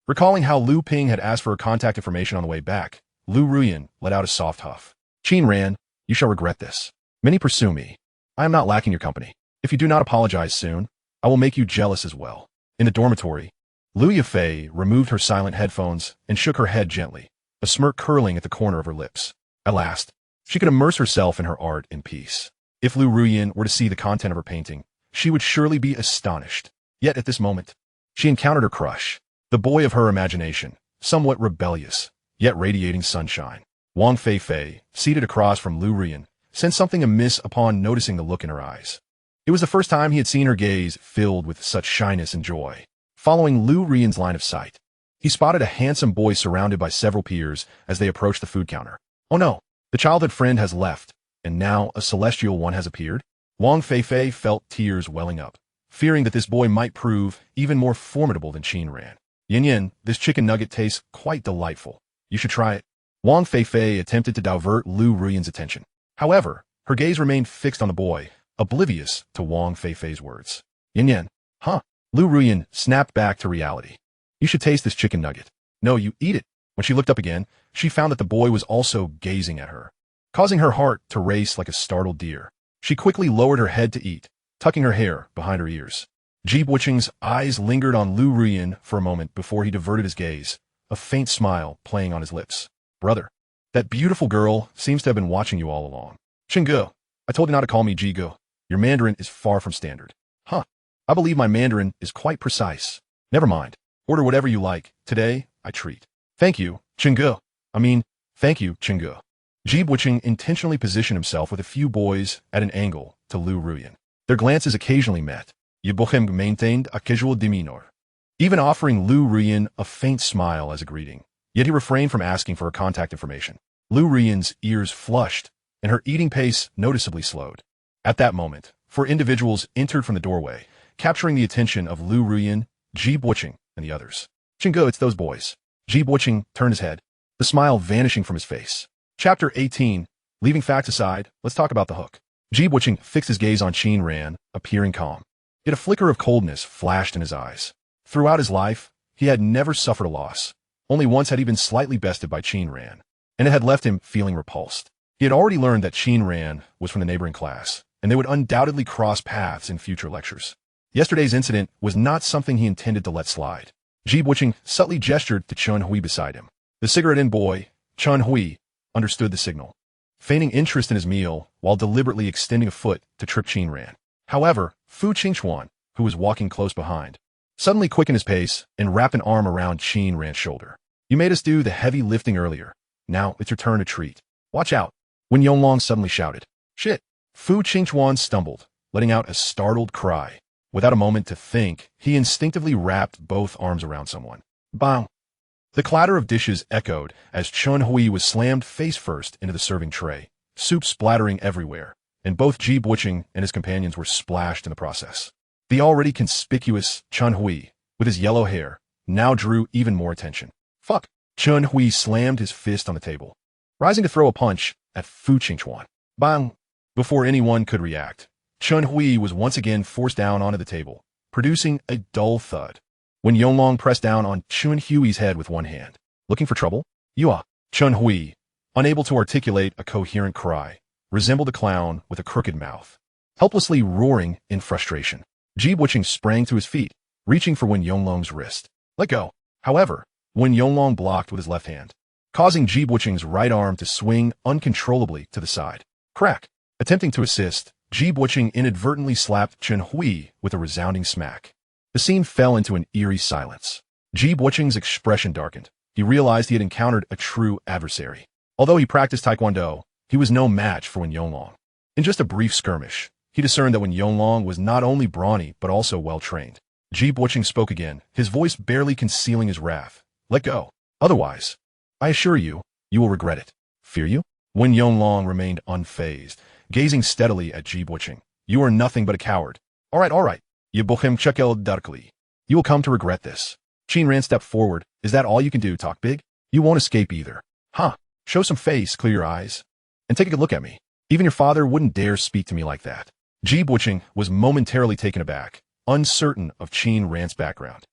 Recalling how Liu Ping had asked for her contact information on the way back, Liu Ruyan let out a soft huff. Qin Ran, you shall regret this. Many pursue me. I am not lacking your company. If you do not apologize soon, I will make you jealous as well. In the dormitory, Liu Fei removed her silent headphones and shook her head gently, a smirk curling at the corner of her lips. At last, she could immerse herself in her art in peace. If Liu Ruyan were to see the content of her painting, she would surely be astonished. Yet at this moment, she encountered her crush, the boy of her imagination, somewhat rebellious, yet radiating sunshine. Wang Fei Fei, seated across from Liu Ruyan, sensed something amiss upon noticing the look in her eyes. It was the first time he had seen her gaze filled with such shyness and joy. Following Liu Ruyan's line of sight, he spotted a handsome boy surrounded by several peers as they approached the food counter. Oh no, the childhood friend has left, and now a celestial one has appeared? Wang Fei Fei felt tears welling up, fearing that this boy might prove even more formidable than Qin Ran. Yin Yin, this chicken nugget tastes quite delightful. You should try it. Wang Fei Fei attempted to divert Liu Ruyan's attention. However, her gaze remained fixed on the boy, oblivious to Wang Fei Fei's words. Yin Yin, huh? Liu Ruyan snapped back to reality. You should taste this chicken nugget. No, you eat it. When she looked up again, she found that the boy was also gazing at her, causing her heart to race like a startled deer. She quickly lowered her head to eat, tucking her hair behind her ears. Ji Buqing's eyes lingered on Liu Ruyan for a moment before he diverted his gaze, a faint smile playing on his lips. Brother, that beautiful girl seems to have been watching you all along. Chinggu, I told you not to call me Jigu. Your Mandarin is far from standard. Huh, I believe my Mandarin is quite precise. Never mind. Order whatever you like. Today, I treat. Thank you, Chinggu. Thank you, Chinggu. Ji Buqing intentionally positioned himself with a few boys at an angle to Liu Ruyan. Their glances occasionally met. Yi Buqing maintained a casual demeanor, even offering Liu Ruyan a faint smile as a greeting. Yet he refrained from asking for her contact information. Liu Ruyan's ears flushed, and her eating pace noticeably slowed. At that moment, 4 individuals entered from the doorway, capturing the attention of Liu Ruyan, Ji Buqing, and the others. Chinggu, it's those boys. Ji Buqing turned his head, the smile vanishing from his face. Chapter 18. Leaving facts aside, let's talk about the hook. Ji Buqing fixed his gaze on Qin Ran, appearing calm. Yet a flicker of coldness flashed in his eyes. Throughout his life, he had never suffered a loss. Only once had he been slightly bested by Qin Ran, and it had left him feeling repulsed. He had already learned that Qin Ran was from the neighboring class, and they would undoubtedly cross paths in future lectures. Yesterday's incident was not something he intended to let slide. Ji Buqing subtly gestured to Chun Hui beside him. The cigarette-in boy, Chun Hui, understood the signal, feigning interest in his meal while deliberately extending a foot to trip Qin Ran. However, Fu Qingchuan, who was walking close behind, suddenly quickened his pace and wrapped an arm around Qin Ran's shoulder. You made us do the heavy lifting earlier. Now it's your turn to treat. Watch out. Wen Yonglong suddenly shouted. Shit. Fu Qingchuan stumbled, letting out a startled cry. Without a moment to think, he instinctively wrapped both arms around someone. Bang! The clatter of dishes echoed as Chun Hui was slammed face first into the serving tray, soup splattering everywhere, and both Ji Buqing and his companions were splashed in the process. The already conspicuous Chun Hui, with his yellow hair, now drew even more attention. Fuck! Chun Hui slammed his fist on the table, rising to throw a punch at Fu Qingchuan. Bang! Before anyone could react, Chun Hui was once again forced down onto the table, producing a dull thud. When Yonglong pressed down on Chun Hui's head with one hand. Looking for trouble? Yua! Chun Hui, unable to articulate a coherent cry, resembled a clown with a crooked mouth, helplessly roaring in frustration. Ji Buqing sprang to his feet, reaching for Wen Yonglong's wrist. Let go. However, Wen Yonglong blocked with his left hand, causing Ji Buqing's right arm to swing uncontrollably to the side. Crack! Attempting to assist, Ji Buqing inadvertently slapped Chun Hui with a resounding smack. The scene fell into an eerie silence. Ji Buqing's expression darkened. He realized he had encountered a true adversary. Although he practiced Taekwondo, he was no match for Wen Yonglong. In just a brief skirmish, he discerned that Wen Yonglong was not only brawny but also well-trained. Ji Buqing spoke again, his voice barely concealing his wrath. Let go. Otherwise, I assure you, you will regret it. Fear you? Wen Yonglong remained unfazed, gazing steadily at Ji Buqing. You are nothing but a coward. All right. You Buqing Chekel Darkly. You will come to regret this. Qin Ran stepped forward. Is that all you can do, talk big? You won't escape either. Huh. Show some face, clear your eyes, and take a good look at me. Even your father wouldn't dare speak to me like that. Ji Buqing was momentarily taken aback, uncertain of Qin Ran's background.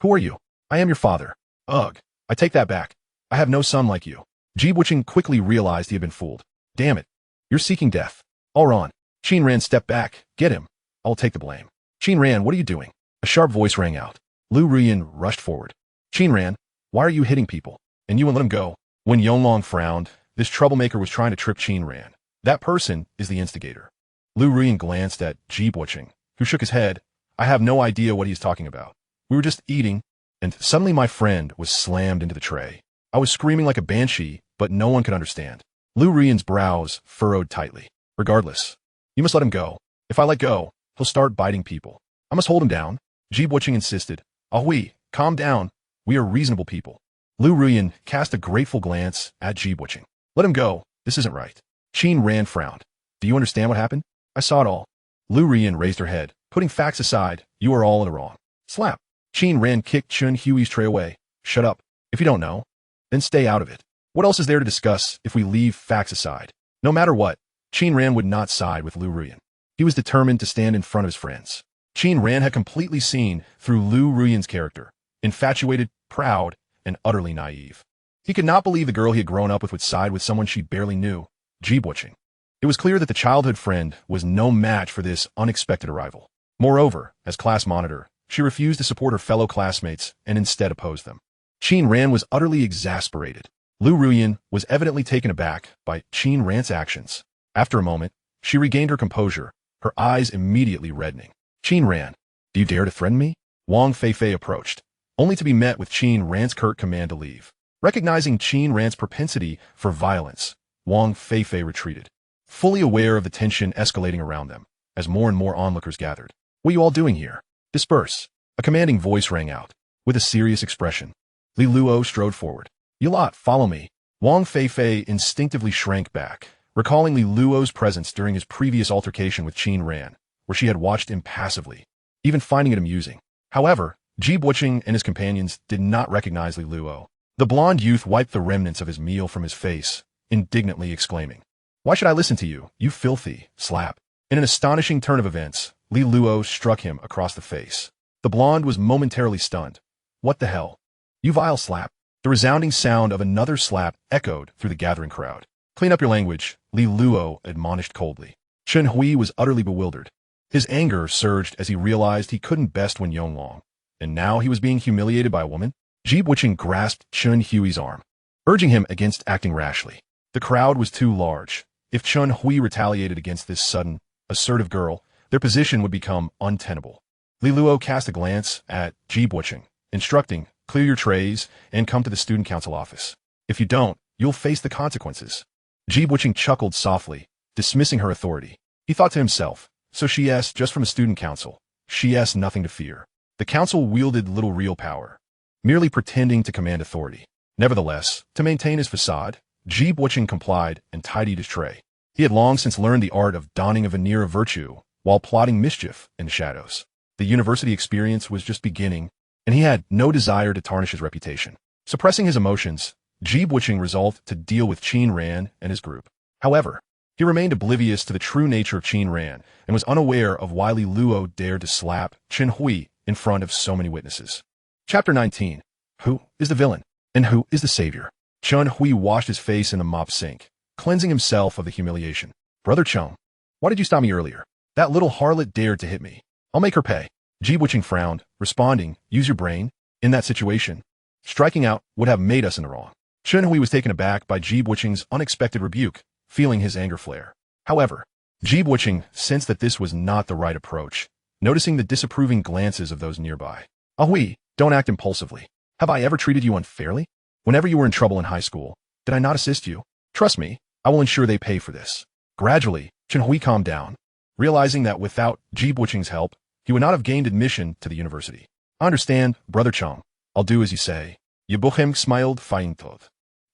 Who are you? I am your father. Ugh. I take that back. I have no son like you. Ji Buqing quickly realized he had been fooled. Damn it. You're seeking death. All on. Qin Ran stepped back. Get him. I'll take the blame. Qin Ran, what are you doing? A sharp voice rang out. Liu Ruyan rushed forward. Qin Ran, why are you hitting people? And you won't let him go. When Yonglong frowned, This troublemaker was trying to trip Qin Ran. That person is the instigator. Liu Ruyan glanced at Ji Buqing, who shook his head. I have no idea what he's talking about. We were just eating, and suddenly my friend was slammed into the tray. I was screaming like a banshee, but no one could understand. Liu Ruyan's brows furrowed tightly. Regardless, you must let him go. If I let go, he'll start biting people. I must hold him down. Ji Buqing insisted. Oui, calm down. We are reasonable people. Liu Ruyan cast a grateful glance at Ji Buqing. Let him go. This isn't right. Qin Ran frowned. Do you understand what happened? I saw it all. Liu Ruyan raised her head. Putting facts aside, you are all in the wrong. Slap. Qin Ran kicked Chun Hui's tray away. Shut up. If you don't know, then stay out of it. What else is there to discuss if we leave facts aside? No matter what, Qin Ran would not side with Liu Ruyan. He was determined to stand in front of his friends. Qin Ran had completely seen through Liu Ruyan's character. Infatuated, proud, and utterly naive. He could not believe the girl he had grown up with would side with someone she barely knew, Ji Buqing. It was clear that the childhood friend was no match for this unexpected arrival. Moreover, as class monitor, she refused to support her fellow classmates and instead opposed them. Qin Ran was utterly exasperated. Liu Ruyan was evidently taken aback by Qin Ran's actions. After a moment, she regained her composure, her eyes immediately reddening. Qin Ran, do you dare to threaten me? Wang Fei Fei approached, only to be met with Qin Ran's curt command to leave. Recognizing Qin Ran's propensity for violence, Wang Fei Fei retreated, fully aware of the tension escalating around them, as more and more onlookers gathered. What are you all doing here? Disperse. A commanding voice rang out. With a serious expression, Li Luo strode forward. You lot, follow me. Wang Fei Fei instinctively shrank back, recalling Li Luo's presence during his previous altercation with Qin Ran, where she had watched impassively, even finding it amusing. However, Ji Buqing and his companions did not recognize Li Luo. The blond youth wiped the remnants of his meal from his face, indignantly exclaiming, Why should I listen to you, you filthy slap? In an astonishing turn of events, Li Luo struck him across the face. The blonde was momentarily stunned. What the hell? You vile slap. The resounding sound of another slap echoed through the gathering crowd. Clean up your language, Li Luo admonished coldly. Chun Hui was utterly bewildered. His anger surged as he realized he couldn't best win Yonglong, and now he was being humiliated by a woman. Ji Buqing grasped Chun Hui's arm, urging him against acting rashly. The crowd was too large. If Chun Hui retaliated against this sudden, assertive girl, their position would become untenable. Li Luo cast a glance at Ji Buqing, instructing, clear your trays and come to the student council office. If you don't, you'll face the consequences. Ji Buqing chuckled softly, dismissing her authority. He thought to himself, so she asked just from a student council. She asked nothing to fear. The council wielded little real power, merely pretending to command authority. Nevertheless, to maintain his facade, Ji Buqing complied and tidied his tray. He had long since learned the art of donning a veneer of virtue while plotting mischief in the shadows. The university experience was just beginning, and he had no desire to tarnish his reputation. Suppressing his emotions, Ji Buqing resolved to deal with Qin Ran and his group. However, he remained oblivious to the true nature of Qin Ran and was unaware of why Li Luo dared to slap Chun Hui in front of so many witnesses. Chapter 19. Who is the villain, and who is the savior? Chun Hui washed his face in the mop sink, cleansing himself of the humiliation. Brother Chung, why did you stop me earlier? That little harlot dared to hit me. I'll make her pay. Ji Buqing frowned, responding, use your brain. In that situation, striking out would have made us in the wrong. Chun Hui was taken aback by Ji Buqing's unexpected rebuke, feeling his anger flare. However, Ji Buqing sensed that this was not the right approach, noticing the disapproving glances of those nearby. Oui, don't act impulsively. Have I ever treated you unfairly? Whenever you were in trouble in high school, did I not assist you? Trust me, I will ensure they pay for this. Gradually, Chun Hui calmed down, realizing that without Ji Buqing's help, he would not have gained admission to the university. I understand, Brother Chung. I'll do as you say. Ye Buqing smiled faintly.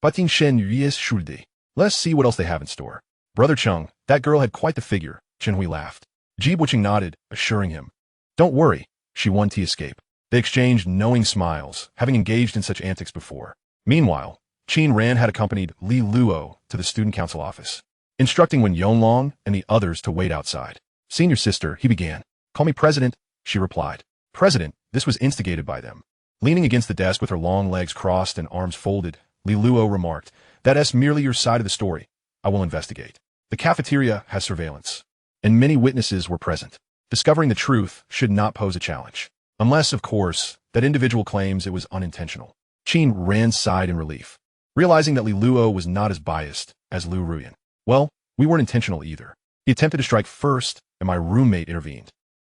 Batin Shen Yues Shulde. Let's see what else they have in store. Brother Chung, that girl had quite the figure. Chun Hui laughed. Ji Buqing nodded, assuring him. Don't worry, she won to escape. They exchanged knowing smiles, having engaged in such antics before. Meanwhile, Qin Ran had accompanied Li Luo to the student council office, instructing Wen Yonglong and the others to wait outside. Senior sister, he began. Call me president, she replied. President, this was instigated by them. Leaning against the desk with her long legs crossed and arms folded, Li Luo remarked, That's merely your side of the story. I will investigate. The cafeteria has surveillance, and many witnesses were present. Discovering the truth should not pose a challenge. Unless, of course, that individual claims it was unintentional. Qin Ran sighed in relief. realizing that Li Luo was not as biased as Liu Ruyan. Well, we weren't intentional either. He attempted to strike first, and my roommate intervened.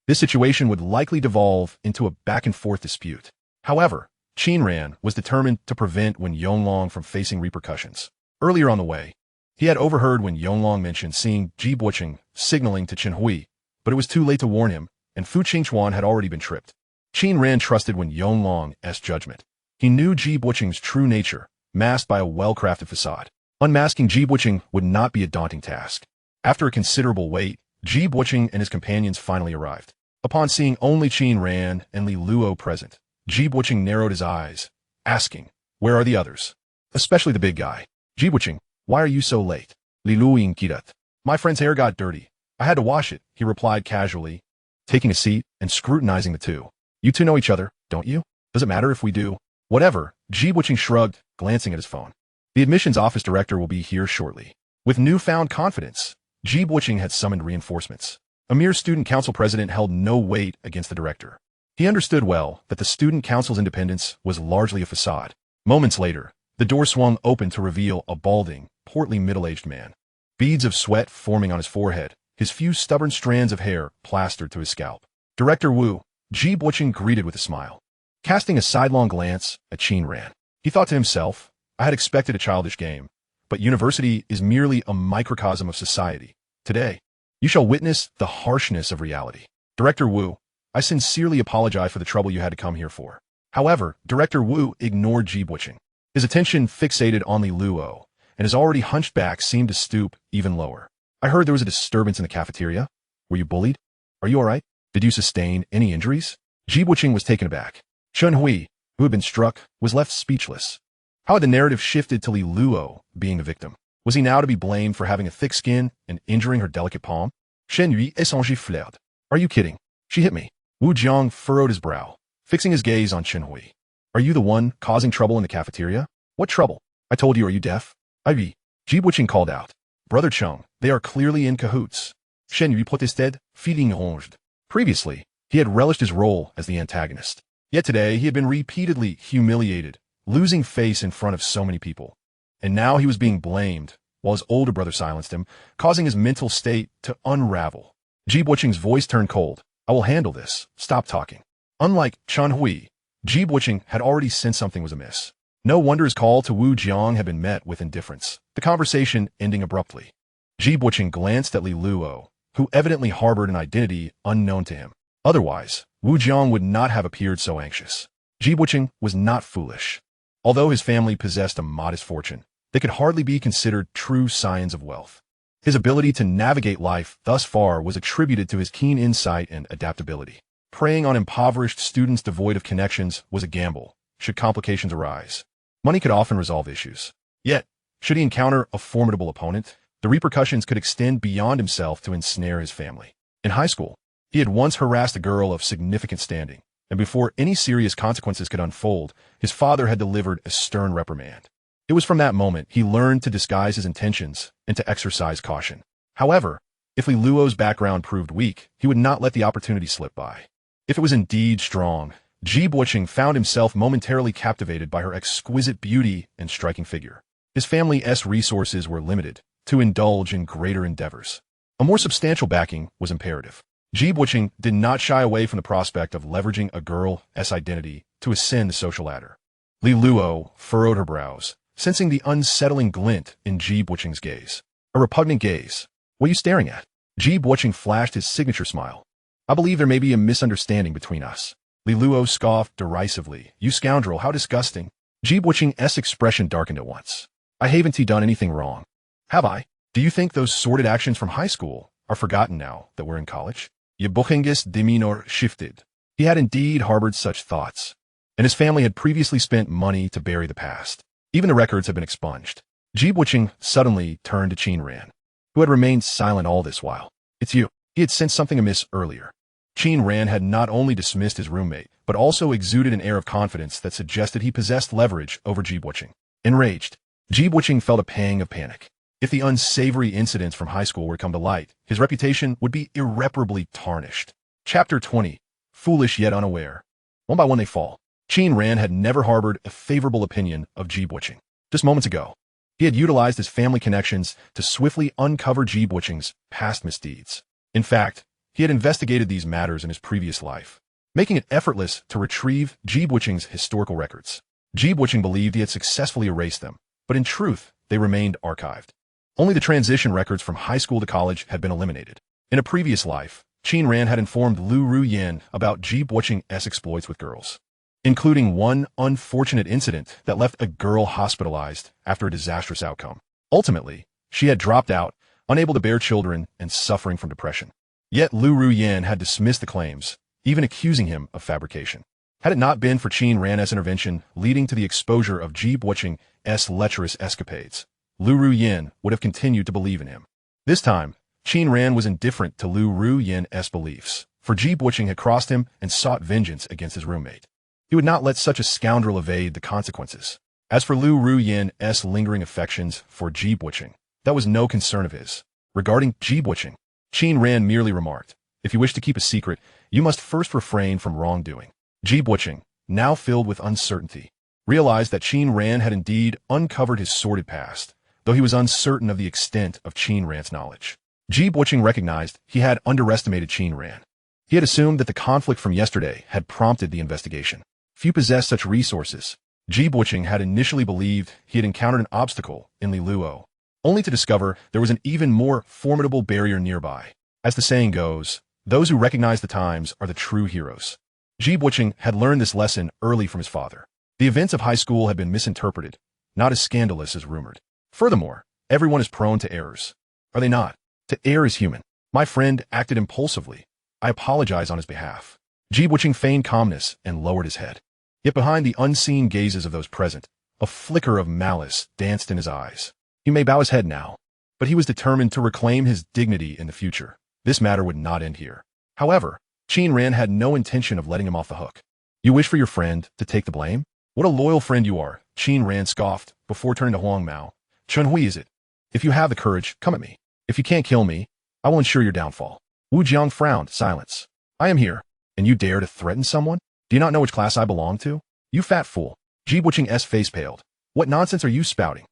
This situation would likely devolve into a back-and-forth dispute. However, Qin Ran was determined to prevent Wen Yonglong from facing repercussions. Earlier on the way, he had overheard Wen Yonglong mention seeing Ji Buqing signaling to Chen Hui, but it was too late to warn him, and Fu Qingchuan had already been tripped. Qin Ran trusted Wen Yonglong's judgment. He knew Ji Buqing's true nature, masked by a well-crafted facade. Unmasking Ji Buqing would not be a daunting task. After a considerable wait, Ji Buqing and his companions finally arrived. Upon seeing only Qin Ran and Li Luo present, Ji Buqing narrowed his eyes, asking, "Where are the others?" Especially the big guy. "Ji Buqing, why are you so late?" Li Luoying kidat. "My friend's hair got dirty. I had to wash it," he replied casually, taking a seat and scrutinizing the two. "You two know each other, don't you? Does it matter if we do?" "Whatever," Ji Buqing shrugged, glancing at his phone. "The admissions office director will be here shortly." With newfound confidence, Ji Buqing had summoned reinforcements. A mere student council president held no weight against the director. He understood well that the student council's independence was largely a facade. Moments later, the door swung open to reveal a balding, portly middle-aged man. Beads of sweat forming on his forehead, his few stubborn strands of hair plastered to his scalp. "Director Wu," Ji Buqing greeted with a smile. Casting a sidelong glance at Qin Ran, he thought to himself, "I had expected a childish game, but university is merely a microcosm of society. Today, you shall witness the harshness of reality. Director Wu, I sincerely apologize for the trouble you had to come here for." However, Director Wu ignored Ji Buqing. His attention fixated on Li Luo, and his already hunched back seemed to stoop even lower. "I heard there was a disturbance in the cafeteria. Were you bullied? Are you all right? Did you sustain any injuries?" Ji Buqing was taken aback. Chen Hui, who had been struck, was left speechless. How had the narrative shifted to Li Luo being the victim? Was he now to be blamed for having a thick skin and injuring her delicate palm? Shen Yui échange flared. "Are you kidding? She hit me." Wu Jiang furrowed his brow, fixing his gaze on Chen Hui. "Are you the one causing trouble in the cafeteria?" "What trouble? I told you, are you deaf?" "Ivy," Ji Buqing called out. "Brother Chung, they are clearly in cahoots." Shen Yui protested, feeling ronged. Previously, he had relished his role as the antagonist. Yet today, he had been repeatedly humiliated, losing face in front of so many people. And now he was being blamed, while his older brother silenced him, causing his mental state to unravel. Ji Buqing's voice turned cold. "I will handle this. Stop talking." Unlike Chen Hui, Ji Buqing had already sensed something was amiss. No wonder his call to Wu Jiang had been met with indifference, the conversation ending abruptly. Ji Buqing glanced at Li Luo, who evidently harbored an identity unknown to him. Otherwise, Wu Jiang would not have appeared so anxious. Ji Buqing was not foolish. Although his family possessed a modest fortune, they could hardly be considered true scions of wealth. His ability to navigate life thus far was attributed to his keen insight and adaptability. Preying on impoverished students devoid of connections was a gamble, should complications arise. Money could often resolve issues. Yet, should he encounter a formidable opponent, the repercussions could extend beyond himself to ensnare his family. In high school, he had once harassed a girl of significant standing, and before any serious consequences could unfold, his father had delivered a stern reprimand. It was from that moment he learned to disguise his intentions and to exercise caution. However, if Li Luo's background proved weak, he would not let the opportunity slip by. If it was indeed strong, Ji Buqing found himself momentarily captivated by her exquisite beauty and striking figure. His family's resources were limited to indulge in greater endeavors. A more substantial backing was imperative. Ji Buqing did not shy away from the prospect of leveraging a girl's identity to ascend the social ladder. Li Luo furrowed her brows, sensing the unsettling glint in Ji Buqing's gaze. A repugnant gaze. "What are you staring at?" Ji Buqing flashed his signature smile. "I believe there may be a misunderstanding between us." Li Luo scoffed derisively. "You scoundrel, how disgusting." Ji Buqing's expression darkened at once. "I haven't done anything wrong." "Have I? Do you think those sordid actions from high school are forgotten now that we're in college?" Ji Buqing's demeanor shifted. He had indeed harbored such thoughts, and his family had previously spent money to bury the past. Even the records had been expunged. Ji Buqing suddenly turned to Qin Ran, who had remained silent all this while. "It's you." He had sensed something amiss earlier. Qin Ran had not only dismissed his roommate, but also exuded an air of confidence that suggested he possessed leverage over Ji Buqing. Enraged, Ji Buqing felt a pang of panic. If the unsavory incidents from high school were to come to light, his reputation would be irreparably tarnished. Chapter 20. Foolish yet unaware. One by one they fall. Qin Ran had never harbored a favorable opinion of Ji Buqing. Just moments ago, he had utilized his family connections to swiftly uncover Ji Buqing's past misdeeds. In fact, he had investigated these matters in his previous life, making it effortless to retrieve Ji Buqing's historical records. Ji Buqing believed he had successfully erased them, but in truth, they remained archived. Only the transition records from high school to college had been eliminated. In a previous life, Qin Ran had informed Liu Ruyan about Ji Buqing's exploits with girls, including one unfortunate incident that left a girl hospitalized after a disastrous outcome. Ultimately, she had dropped out, unable to bear children and suffering from depression. Yet Liu Ruyan had dismissed the claims, even accusing him of fabrication. Had it not been for Qin Ran's intervention leading to the exposure of Ji Buqing's lecherous escapades, Liu Ruyan would have continued to believe in him. This time, Qin Ran was indifferent to Liu Ruyan's beliefs, for Ji Buqing had crossed him and sought vengeance against his roommate. He would not let such a scoundrel evade the consequences. As for Liu Ruyan's lingering affections for Ji Buqing, that was no concern of his. Regarding Ji Buqing, Qin Ran merely remarked, "If you wish to keep a secret, you must first refrain from wrongdoing." Ji Buqing, now filled with uncertainty, realized that Qin Ran had indeed uncovered his sordid past, though he was uncertain of the extent of Qin Ran's knowledge. Ji Buqing recognized he had underestimated Qin Ran. He had assumed that the conflict from yesterday had prompted the investigation. Few possessed such resources. Ji Buqing had initially believed he had encountered an obstacle in Li Luo, only to discover there was an even more formidable barrier nearby. As the saying goes, those who recognize the times are the true heroes. Ji Buqing had learned this lesson early from his father. The events of high school had been misinterpreted, not as scandalous as rumored. Furthermore, everyone is prone to errors. Are they not? To err is human. My friend acted impulsively. I apologize on his behalf. Ji Buqing feigned calmness and lowered his head. Yet behind the unseen gazes of those present, a flicker of malice danced in his eyes. He may bow his head now, but he was determined to reclaim his dignity in the future. This matter would not end here. However, Qin Ran had no intention of letting him off the hook. You wish for your friend to take the blame? What a loyal friend you are, Qin Ran scoffed before turning to Huang Mao. Chunhui is it? If you have the courage, come at me. If you can't kill me, I will ensure your downfall. Wu Jiang frowned, silence. I am here, and you dare to threaten someone? Do you not know which class I belong to? You fat fool. Ji Buqing's face paled. What nonsense are you spouting?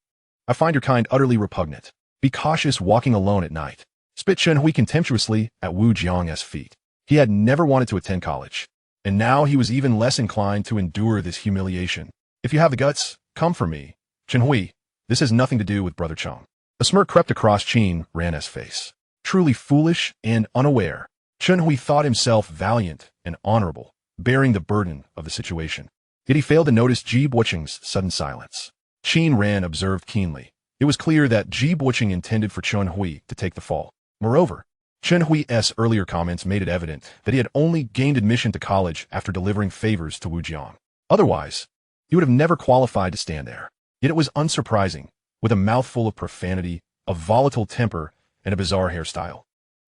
I find your kind utterly repugnant. Be cautious walking alone at night. Spit Chunhui contemptuously at Wu Jiang's feet. He had never wanted to attend college, and now he was even less inclined to endure this humiliation. If you have the guts, come for me. Chunhui, this has nothing to do with Brother Cheng. A smirk crept across Qin Ran's face. Truly foolish and unaware, Chunhui thought himself valiant and honorable, bearing the burden of the situation. Yet he failed to notice Ji Buqing's sudden silence. Qin Ran observed keenly. It was clear that Ji Buqing intended for Chunhui to take the fall. Moreover, Chunhui's earlier comments made it evident that he had only gained admission to college after delivering favors to Wu Jiang. Otherwise, he would have never qualified to stand there. Yet it was unsurprising, with a mouthful of profanity, a volatile temper, and a bizarre hairstyle.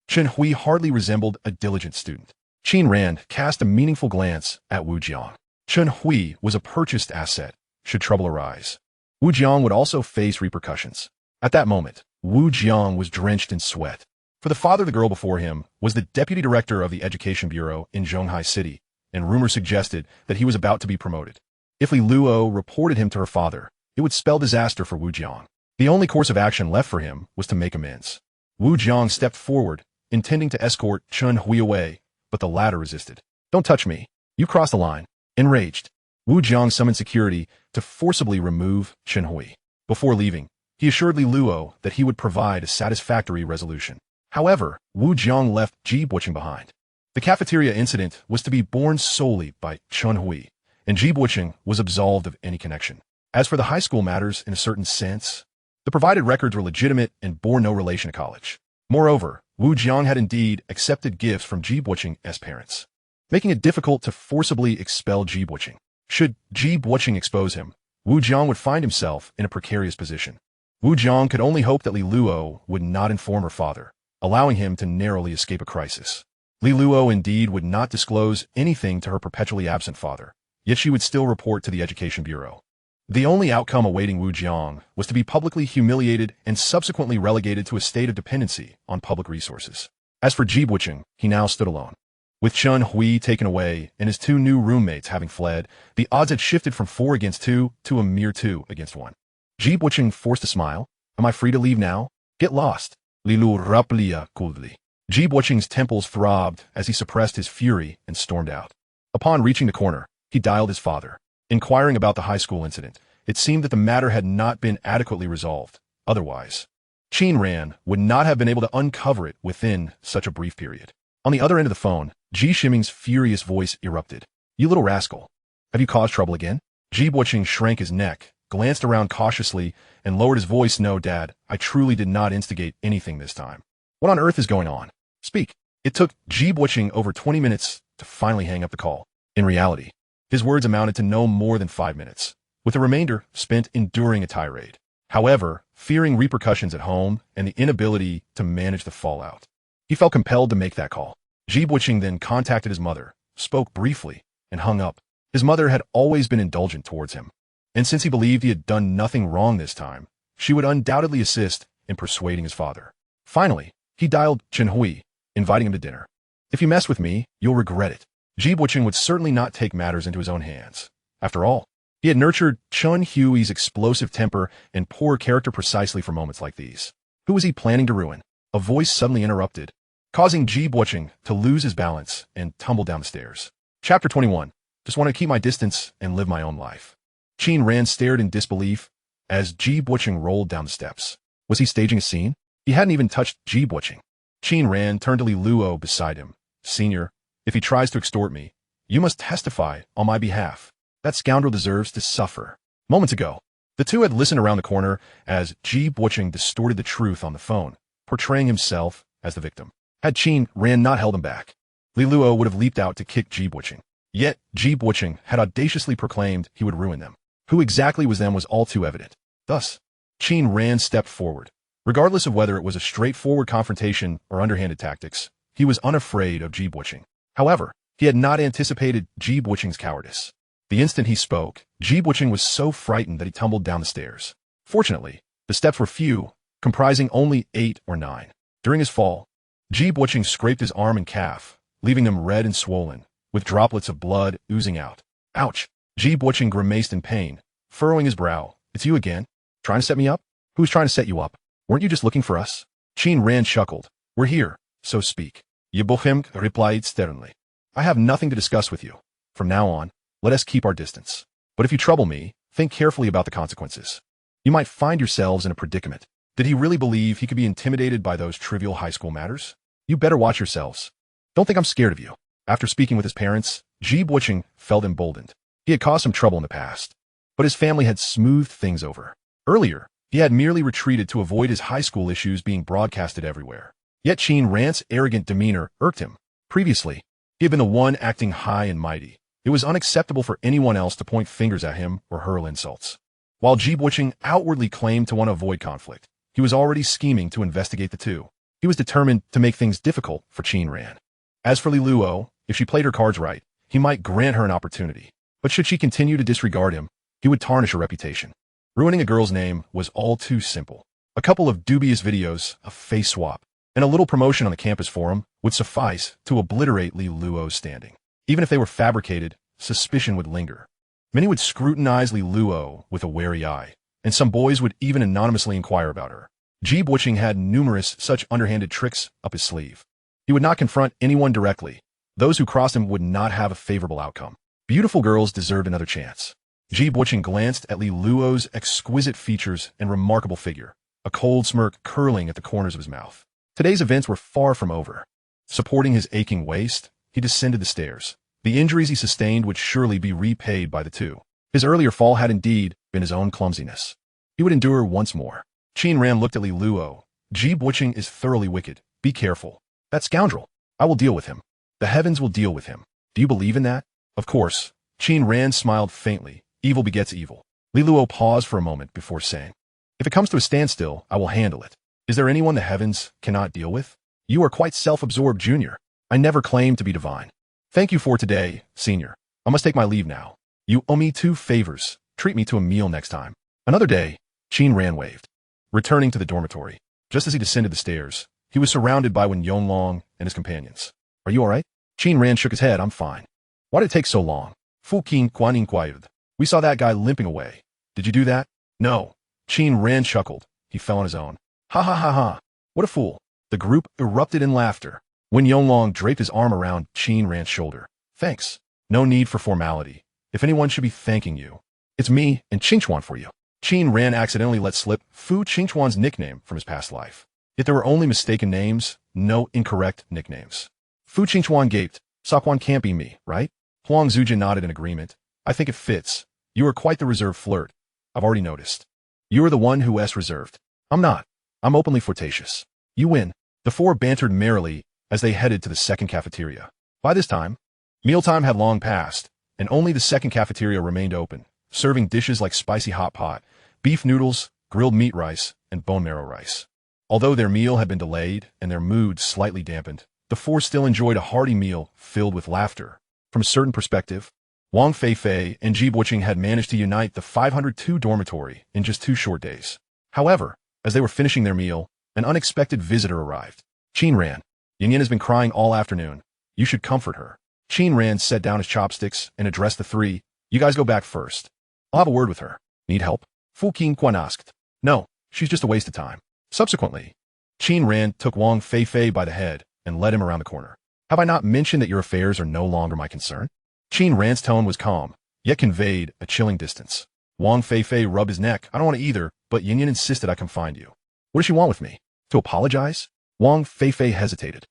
Chunhui hardly resembled a diligent student. Qin Ran cast a meaningful glance at Wu Jiang. Chunhui was a purchased asset, should trouble arise. Wu Jiang would also face repercussions. At that moment, Wu Jiang was drenched in sweat. For the father of the girl before him was the deputy director of the Education Bureau in Zhonghai City, and rumors suggested that he was about to be promoted. If Li Luo reported him to her father, it would spell disaster for Wu Jiang. The only course of action left for him was to make amends. Wu Jiang stepped forward, intending to escort Chunhui away, but the latter resisted. Don't touch me. You crossed the line. Enraged, Wu Jiang summoned security to forcibly remove Chunhui. Before leaving, he assured Li Luo that he would provide a satisfactory resolution. However, Wu Jiang left Ji Buqing behind. The cafeteria incident was to be borne solely by Chunhui, and Ji Buqing was absolved of any connection. As for the high school matters in a certain sense, the provided records were legitimate and bore no relation to college. Moreover, Wu Jiang had indeed accepted gifts from Ji Buqing's parents, making it difficult to forcibly expel Ji Buqing. Should Ji Buqing expose him, Wu Jiang would find himself in a precarious position. Wu Jiang could only hope that Li Luo would not inform her father, allowing him to narrowly escape a crisis. Li Luo indeed would not disclose anything to her perpetually absent father, yet she would still report to the Education Bureau. The only outcome awaiting Wu Jiang was to be publicly humiliated and subsequently relegated to a state of dependency on public resources. As for Ji Buqing, he now stood alone. With Chunhui taken away and his two new roommates having fled, the odds had shifted from 4 against 2 to a mere 2 against 1. Ji Buqing forced a smile. Am I free to leave now? Get lost. Lilu Raplia coldly. Ji Buqing's temples throbbed as he suppressed his fury and stormed out. Upon reaching the corner, he dialed his father. Inquiring about the high school incident, it seemed that the matter had not been adequately resolved. Otherwise, Qin Ran would not have been able to uncover it within such a brief period. On the other end of the phone, Ji Shiming's furious voice erupted. You little rascal. Have you caused trouble again? Ji Buqing shrank his neck, glanced around cautiously, and lowered his voice. No, Dad, I truly did not instigate anything this time. What on earth is going on? Speak. It took Ji Buqing over 20 minutes to finally hang up the call. In reality, his words amounted to no more than 5 minutes, with the remainder spent enduring a tirade. However, fearing repercussions at home and the inability to manage the fallout, he felt compelled to make that call. Ji Buqing then contacted his mother, spoke briefly, and hung up. His mother had always been indulgent towards him, and since he believed he had done nothing wrong this time, she would undoubtedly assist in persuading his father. Finally, he dialed Chen Hui, inviting him to dinner. If you mess with me, you'll regret it. Ji Buqing would certainly not take matters into his own hands. After all, he had nurtured Chen Hui's explosive temper and poor character precisely for moments like these. Who was he planning to ruin? A voice suddenly interrupted, causing Ji Buqing to lose his balance and tumble down the stairs. Chapter 21. Just want to keep my distance and live my own life. Qin Ran stared in disbelief as Ji Buqing rolled down the steps. Was he staging a scene? He hadn't even touched Ji Buqing. Qin Ran turned to Li Luo beside him. Senior, if he tries to extort me, you must testify on my behalf. That scoundrel deserves to suffer. Moments ago, the two had listened around the corner as Ji Buqing distorted the truth on the phone, portraying himself as the victim. Had Qin Ran not held him back, Li Luo would have leaped out to kick Ji Buqing. Yet, Ji Buqing had audaciously proclaimed he would ruin them. Who exactly was them was all too evident. Thus, Qin Ran stepped forward. Regardless of whether it was a straightforward confrontation or underhanded tactics, he was unafraid of Ji Buqing. However, he had not anticipated Ji Buqing's cowardice. The instant he spoke, Ji Buqing was so frightened that he tumbled down the stairs. Fortunately, the steps were few, comprising only 8 or 9. During his fall, Ji Buqing scraped his arm and calf, leaving them red and swollen, with droplets of blood oozing out. Ouch! Ji Buqing grimaced in pain, furrowing his brow. It's you again? Trying to set me up? Who's trying to set you up? Weren't you just looking for us? Qin Ran chuckled. We're here, so speak. Ji Buqing replied sternly. I have nothing to discuss with you. From now on, let us keep our distance. But if you trouble me, think carefully about the consequences. You might find yourselves in a predicament. Did he really believe he could be intimidated by those trivial high school matters? You better watch yourselves. Don't think I'm scared of you. After speaking with his parents, Ji Buqing felt emboldened. He had caused some trouble in the past, but his family had smoothed things over. Earlier, he had merely retreated to avoid his high school issues being broadcasted everywhere. Yet Qin Ran's arrogant demeanor irked him. Previously, he had been the one acting high and mighty. It was unacceptable for anyone else to point fingers at him or hurl insults. While Ji Buqing outwardly claimed to want to avoid conflict, he was already scheming to investigate the two. He was determined to make things difficult for Qin Ran. As for Li Luo, if she played her cards right, he might grant her an opportunity. But should she continue to disregard him, he would tarnish her reputation. Ruining a girl's name was all too simple. A couple of dubious videos, a face swap, and a little promotion on the campus forum would suffice to obliterate Li Luo's standing. Even if they were fabricated, suspicion would linger. Many would scrutinize Li Luo with a wary eye, and some boys would even anonymously inquire about her. Ji Buqing had numerous such underhanded tricks up his sleeve. He would not confront anyone directly. Those who crossed him would not have a favorable outcome. Beautiful girls deserved another chance. Ji Buqing glanced at Li Luo's exquisite features and remarkable figure, a cold smirk curling at the corners of his mouth. Today's events were far from over. Supporting his aching waist, he descended the stairs. The injuries he sustained would surely be repaid by the two. His earlier fall had indeed been his own clumsiness. He would endure once more. Qin Ran looked at Li Luo. Ji Buqing is thoroughly wicked. Be careful. That scoundrel. I will deal with him. The heavens will deal with him. Do you believe in that? Of course. Qin Ran smiled faintly. Evil begets evil. Li Luo paused for a moment before saying, if it comes to a standstill, I will handle it. Is there anyone the heavens cannot deal with? You are quite self-absorbed, Junior. I never claimed to be divine. Thank you for today, Senior. I must take my leave now. You owe me 2 favors. Treat me to a meal next time. Another day, Qin Ran waved. Returning to the dormitory, just as he descended the stairs, he was surrounded by Wen Yonglong and his companions. Are you all right? Qin Ran shook his head. I'm fine. Why did it take so long? Fu Qin Quan inquired. We saw that guy limping away. Did you do that? No. Qin Ran chuckled. He fell on his own. Ha ha ha ha. What a fool. The group erupted in laughter. When Yonglong draped his arm around Qin Ran's shoulder. Thanks. No need for formality. If anyone should be thanking you, it's me and Qingchuan for you. Qin Ran accidentally let slip Fu Qingchuan's nickname from his past life. Yet there were only mistaken names, no incorrect nicknames. Fu Qingchuan gaped. Saquan can't be me, right? Huang Zujin nodded in agreement. I think it fits. You are quite the reserved flirt. I've already noticed. You are the one who is reserved. I'm not. I'm openly flirtatious. You win. The four bantered merrily as they headed to the second cafeteria. By this time, mealtime had long passed, and only the second cafeteria remained open, serving dishes like spicy hot pot, beef noodles, grilled meat rice, and bone marrow rice. Although their meal had been delayed and their moods slightly dampened, the four still enjoyed a hearty meal filled with laughter. From a certain perspective, Wang Fei Fei and Ji Buqing had managed to unite the 502 dormitory in just 2 short days. However, as they were finishing their meal, an unexpected visitor arrived. Qin Ran. Yin Yin has been crying all afternoon. You should comfort her. Qin Ran set down his chopsticks and addressed the three. You guys go back first. I'll have a word with her. Need help? Fu Qingquan asked. No, she's just a waste of time. Subsequently, Qin Ran took Wang Fei Fei by the head and led him around the corner. Have I not mentioned that your affairs are no longer my concern? Qin Ran's tone was calm, yet conveyed a chilling distance. Wang Fei Fei rubbed his neck. I don't want to either, but Yin Yin insisted I come find you. What does she want with me? To apologize? Wang Fei Fei hesitated.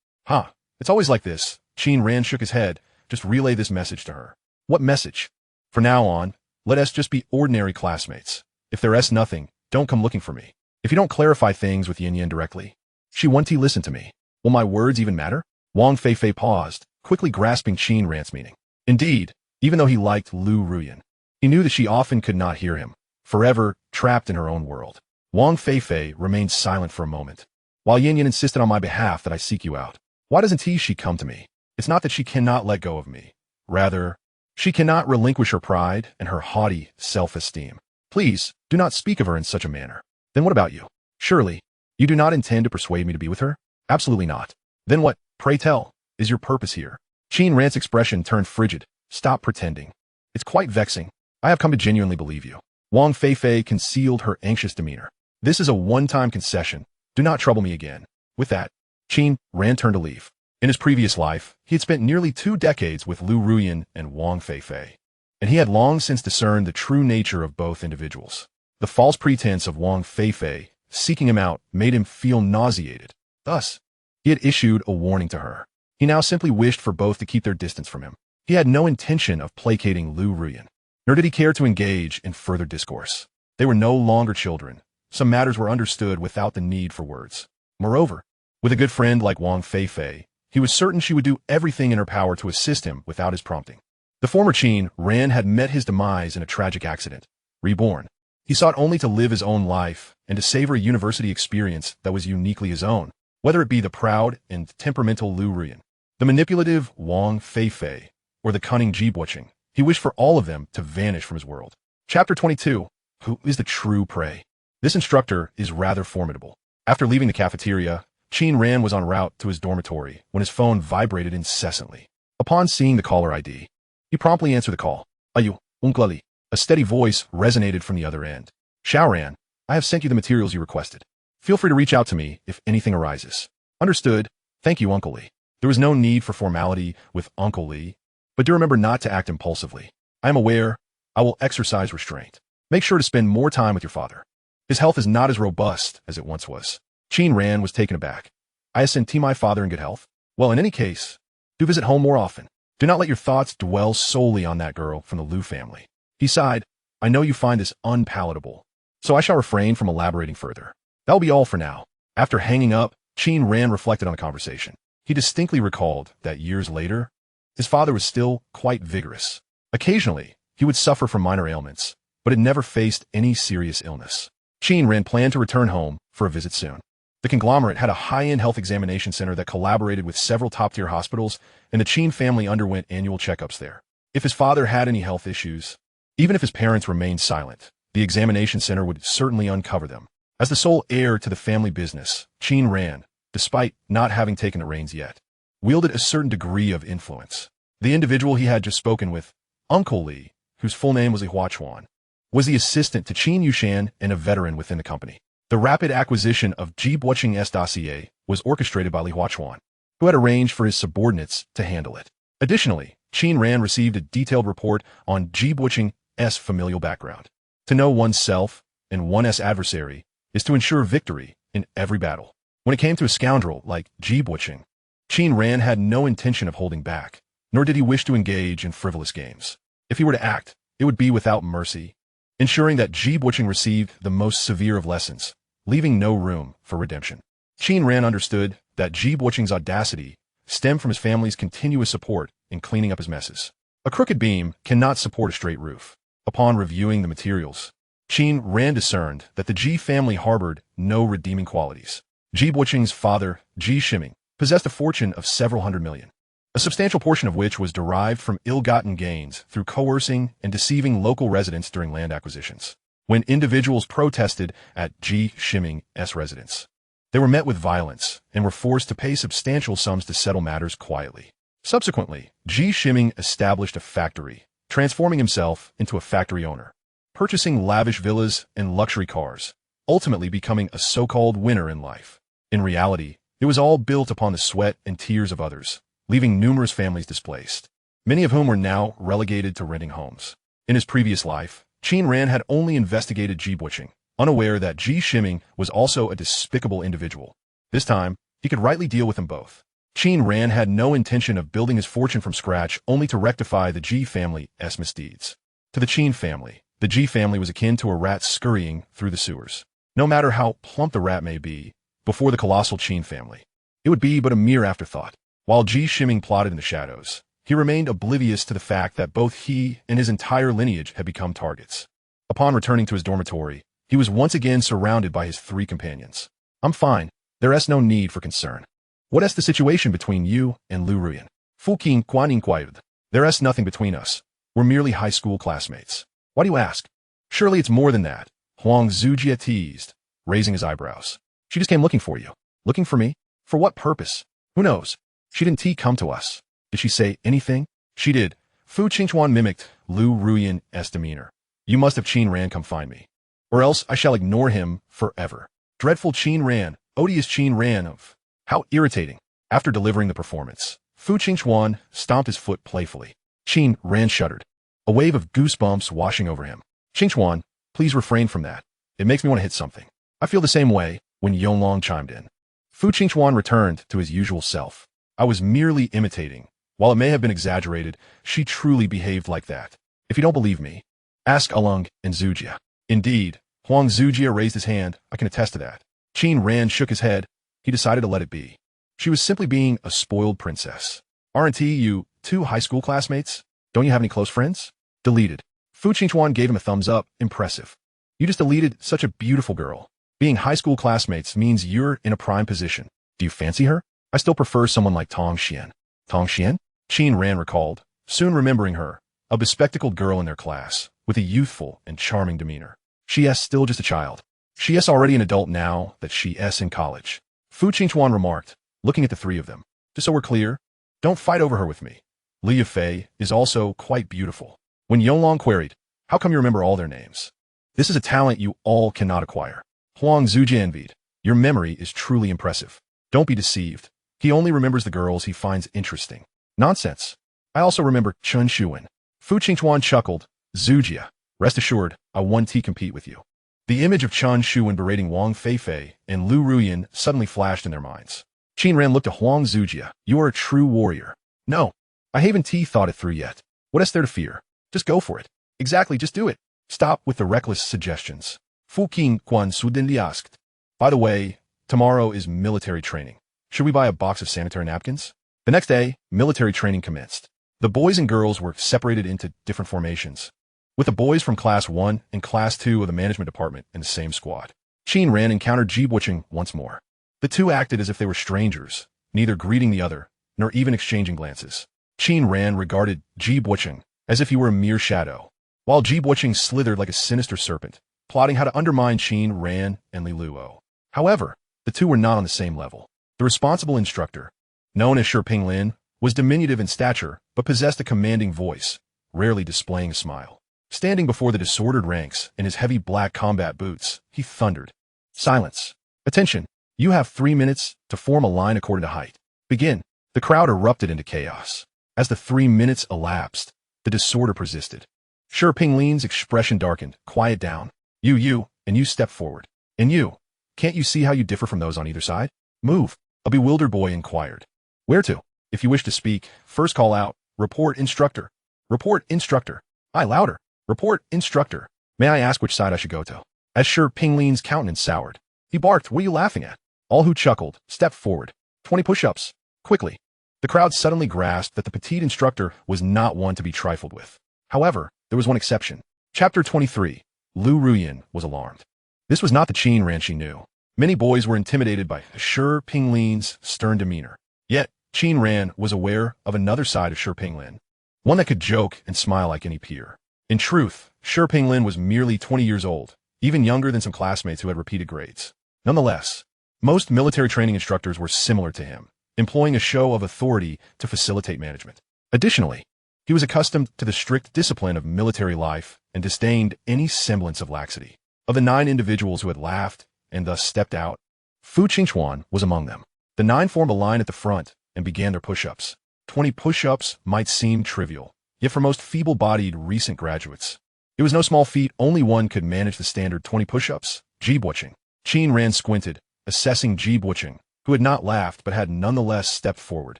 It's always like this. Qin Ran shook his head. Just relay this message to her. What message? For now on, let us just be ordinary classmates. If there is nothing, don't come looking for me. If you don't clarify things with Yin Yin directly, she won't listen to me. Will my words even matter? Wang Fei Fei paused, quickly grasping Qin Ran's meaning. Indeed, even though he liked Liu Ruyan, he knew that she often could not hear him, forever trapped in her own world. Wang Fei Fei remained silent for a moment, while Yin Yin insisted on my behalf that I seek you out. Why doesn't she come to me? It's not that she cannot let go of me. Rather, she cannot relinquish her pride and her haughty self-esteem. Please, do not speak of her in such a manner. Then what about you? Surely, you do not intend to persuade me to be with her? Absolutely not. Then what, pray tell, is your purpose here? Qin Ran's expression turned frigid. Stop pretending. It's quite vexing. I have come to genuinely believe you. Wang Fei Fei concealed her anxious demeanor. This is a one-time concession. Do not trouble me again. With that, Qin Ran turned to leave. In his previous life, he had spent nearly 2 decades with Liu Ruyan and Wang Fei Fei, and he had long since discerned the true nature of both individuals. The false pretense of Wang Fei Fei seeking him out made him feel nauseated. Thus, he had issued a warning to her. He now simply wished for both to keep their distance from him. He had no intention of placating Liu Ruyan, nor did he care to engage in further discourse. They were no longer children. Some matters were understood without the need for words. Moreover, with a good friend like Wang Fei Fei, he was certain she would do everything in her power to assist him without his prompting. The former Qin Ran had met his demise in a tragic accident. Reborn, he sought only to live his own life and to savor a university experience that was uniquely his own, whether it be the proud and temperamental Liu Ruyan, the manipulative Wang Fei Fei, or the cunning Ji Buqing. He wished for all of them to vanish from his world. Chapter 22. Who is the true prey? This instructor is rather formidable. After leaving the cafeteria, Qin Ran was en route to his dormitory when his phone vibrated incessantly. Upon seeing the caller ID, he promptly answered the call. Ayu, Unklali. A steady voice resonated from the other end. Xiaoran, I have sent you the materials you requested. Feel free to reach out to me if anything arises. Understood. Thank you, Uncle Li. There was no need for formality with Uncle Li, but do remember not to act impulsively. I am aware. I will exercise restraint. Make sure to spend more time with your father. His health is not as robust as it once was. Qin Ran was taken aback. I sent my father in good health? Well, in any case, do visit home more often. Do not let your thoughts dwell solely on that girl from the Liu family. He sighed. I know you find this unpalatable, so I shall refrain from elaborating further. That will be all for now. After hanging up, Qin Ran reflected on the conversation. He distinctly recalled that years later, his father was still quite vigorous. Occasionally, he would suffer from minor ailments, but had never faced any serious illness. Qin Ran planned to return home for a visit soon. The conglomerate had a high-end health examination center that collaborated with several top-tier hospitals, and the Qin family underwent annual checkups there. If his father had any health issues, even if his parents remained silent, the examination center would certainly uncover them. As the sole heir to the family business, Qin Ran, despite not having taken the reins yet, wielded a certain degree of influence. The individual he had just spoken with, Uncle Li, whose full name was Li Huachuan, was the assistant to Qin Yushan and a veteran within the company. The rapid acquisition of Ji Buqing's dossier was orchestrated by Li Huachuan, who had arranged for his subordinates to handle it. Additionally, Qin Ran received a detailed report on Ji Buqing's familial background. To know oneself and one's adversary is to ensure victory in every battle. When it came to a scoundrel like Ji Buqing, Qin Ran had no intention of holding back, nor did he wish to engage in frivolous games. If he were to act, it would be without mercy, ensuring that Ji Buqing received the most severe of lessons, leaving no room for redemption. Qin Ran understood that Ji Buqing's audacity stemmed from his family's continuous support in cleaning up his messes. A crooked beam cannot support a straight roof. Upon reviewing the materials, Qin Ran discerned that the Ji family harbored no redeeming qualities. Ji Buqing's father, Ji Shiming, possessed a fortune of several hundred million, a substantial portion of which was derived from ill-gotten gains through coercing and deceiving local residents during land acquisitions. When individuals protested at Ji Shiming's residence, they were met with violence and were forced to pay substantial sums to settle matters quietly. Subsequently, Ji Shiming established a factory, transforming himself into a factory owner, purchasing lavish villas and luxury cars, ultimately becoming a so-called winner in life. In reality, it was all built upon the sweat and tears of others, leaving numerous families displaced, many of whom were now relegated to renting homes. In his previous life, Qin Ran had only investigated Ji Buqing, unaware that Ji Shiming was also a despicable individual. This time, he could rightly deal with them both. Qin Ran had no intention of building his fortune from scratch only to rectify the Ji family's misdeeds. To the Qin family, the Ji family was akin to a rat scurrying through the sewers. No matter how plump the rat may be, before the colossal Qin family, it would be but a mere afterthought. While Ji Shiming plotted in the shadows, he remained oblivious to the fact that both he and his entire lineage had become targets. Upon returning to his dormitory, he was once again surrounded by his three companions. "I'm fine. There's no need for concern. What's the situation between you and Liu Ruyan?" Fu Qin Quan inquired. "There's nothing between us. We're merely high school classmates." "Why do you ask?" "Surely it's more than that," Huang Zujie teased, raising his eyebrows. "She just came looking for you." "Looking for me? For what purpose?" "Who knows? She didn't come to us." "Did she say anything?" "She did." Fu Qingchuan mimicked Liu Ruyan's demeanor. "You must have Qin Ran come find me, or else I shall ignore him forever." Dreadful Qin Ran, odious Qin Ran of... How irritating. After delivering the performance, Fu Qingchuan stomped his foot playfully. Qin Ran shuddered, a wave of goosebumps washing over him. "Qingchuan, please refrain from that. It makes me want to hit something." "I feel the same way," when Yonglong chimed in. Fu Qingchuan returned to his usual self. "I was merely imitating. While it may have been exaggerated, she truly behaved like that. If you don't believe me, ask Alung and Zujia." "Indeed." Huang Zujia raised his hand. "I can attest to that." Qin Ran shook his head. He decided to let it be. She was simply being a spoiled princess. "Aren't you two high school classmates? Don't you have any close friends?" "Deleted." Fu Qingchuan gave him a thumbs up. "Impressive. You just deleted such a beautiful girl. Being high school classmates means you're in a prime position. Do you fancy her?" "I still prefer someone like Tong Xian." "Tong Xian?" Qin Ran recalled, soon remembering her, a bespectacled girl in their class, with a youthful and charming demeanor. "She's still just a child. She's already an adult now that she's in college." Fu Qingchuan remarked, looking at the three of them. "Just so we're clear, don't fight over her with me. Liu Fei is also quite beautiful." When Yonglong queried, "How come you remember all their names?" "This is a talent you all cannot acquire." Huang Zujie envied. "Your memory is truly impressive." "Don't be deceived. He only remembers the girls he finds interesting." "Nonsense. I also remember Chun Shuwen." Fu Qingchuan chuckled. "Zujia, rest assured, I won't compete with you." The image of Chun Shuwen berating Wang Fei Fei and Liu Ruyan suddenly flashed in their minds. Qin Ran looked at Huang Zujia. "You are a true warrior." "No, I haven't thought it through yet. What is there to fear? Just go for it." "Exactly, just do it. Stop with the reckless suggestions." Fu Qin Quan Sudenli asked. "By the way, tomorrow is military training. Should we buy a box of sanitary napkins?" The next day, military training commenced. The boys and girls were separated into different formations, with the boys from Class 1 and Class 2 of the management department in the same squad. Qin Ran encountered Ji Buqing once more. The two acted as if they were strangers, neither greeting the other, nor even exchanging glances. Qin Ran regarded Ji Buqing as if he were a mere shadow, while Ji Buqing slithered like a sinister serpent, plotting how to undermine Qin Ran and Li Luo. However, the two were not on the same level. The responsible instructor, known as Shiping Lin, was diminutive in stature but possessed a commanding voice, rarely displaying a smile. Standing before the disordered ranks in his heavy black combat boots, he thundered. Silence. Attention. You have 3 minutes to form a line according to height. Begin. The crowd erupted into chaos. As the 3 minutes elapsed, the disorder persisted. Shi Pinglin's expression darkened. Quiet down. You, and you step forward. And you. Can't you see how you differ from those on either side? Move. A bewildered boy inquired. Where to? If you wish to speak, first call out, report instructor. Report instructor. Aye, louder. Report instructor. May I ask which side I should go to? As Shi Pinglin's countenance soured, he barked, what are you laughing at? All who chuckled, stepped forward. 20 push-ups. Quickly. The crowd suddenly grasped that the petite instructor was not one to be trifled with. However, there was one exception. Chapter 23. Liu Ruyan was alarmed. This was not the Qin Ran she knew. Many boys were intimidated by Shi Pinglin's stern demeanor. Yet, Qin Ran was aware of another side of Shi Pinglin, one that could joke and smile like any peer. In truth, Shi Pinglin was merely 20 years old, even younger than some classmates who had repeated grades. Nonetheless, most military training instructors were similar to him, employing a show of authority to facilitate management. Additionally, he was accustomed to the strict discipline of military life and disdained any semblance of laxity. Of the 9 individuals who had laughed and thus stepped out, Fu Qingchuan was among them. The 9 formed a line at the front and began their push-ups. 20 push-ups might seem trivial, yet for most feeble-bodied recent graduates, it was no small feat. Only one could manage the standard 20 push-ups. Jibuqing. Qin Ran squinted, assessing Jibuqing, who had not laughed but had nonetheless stepped forward,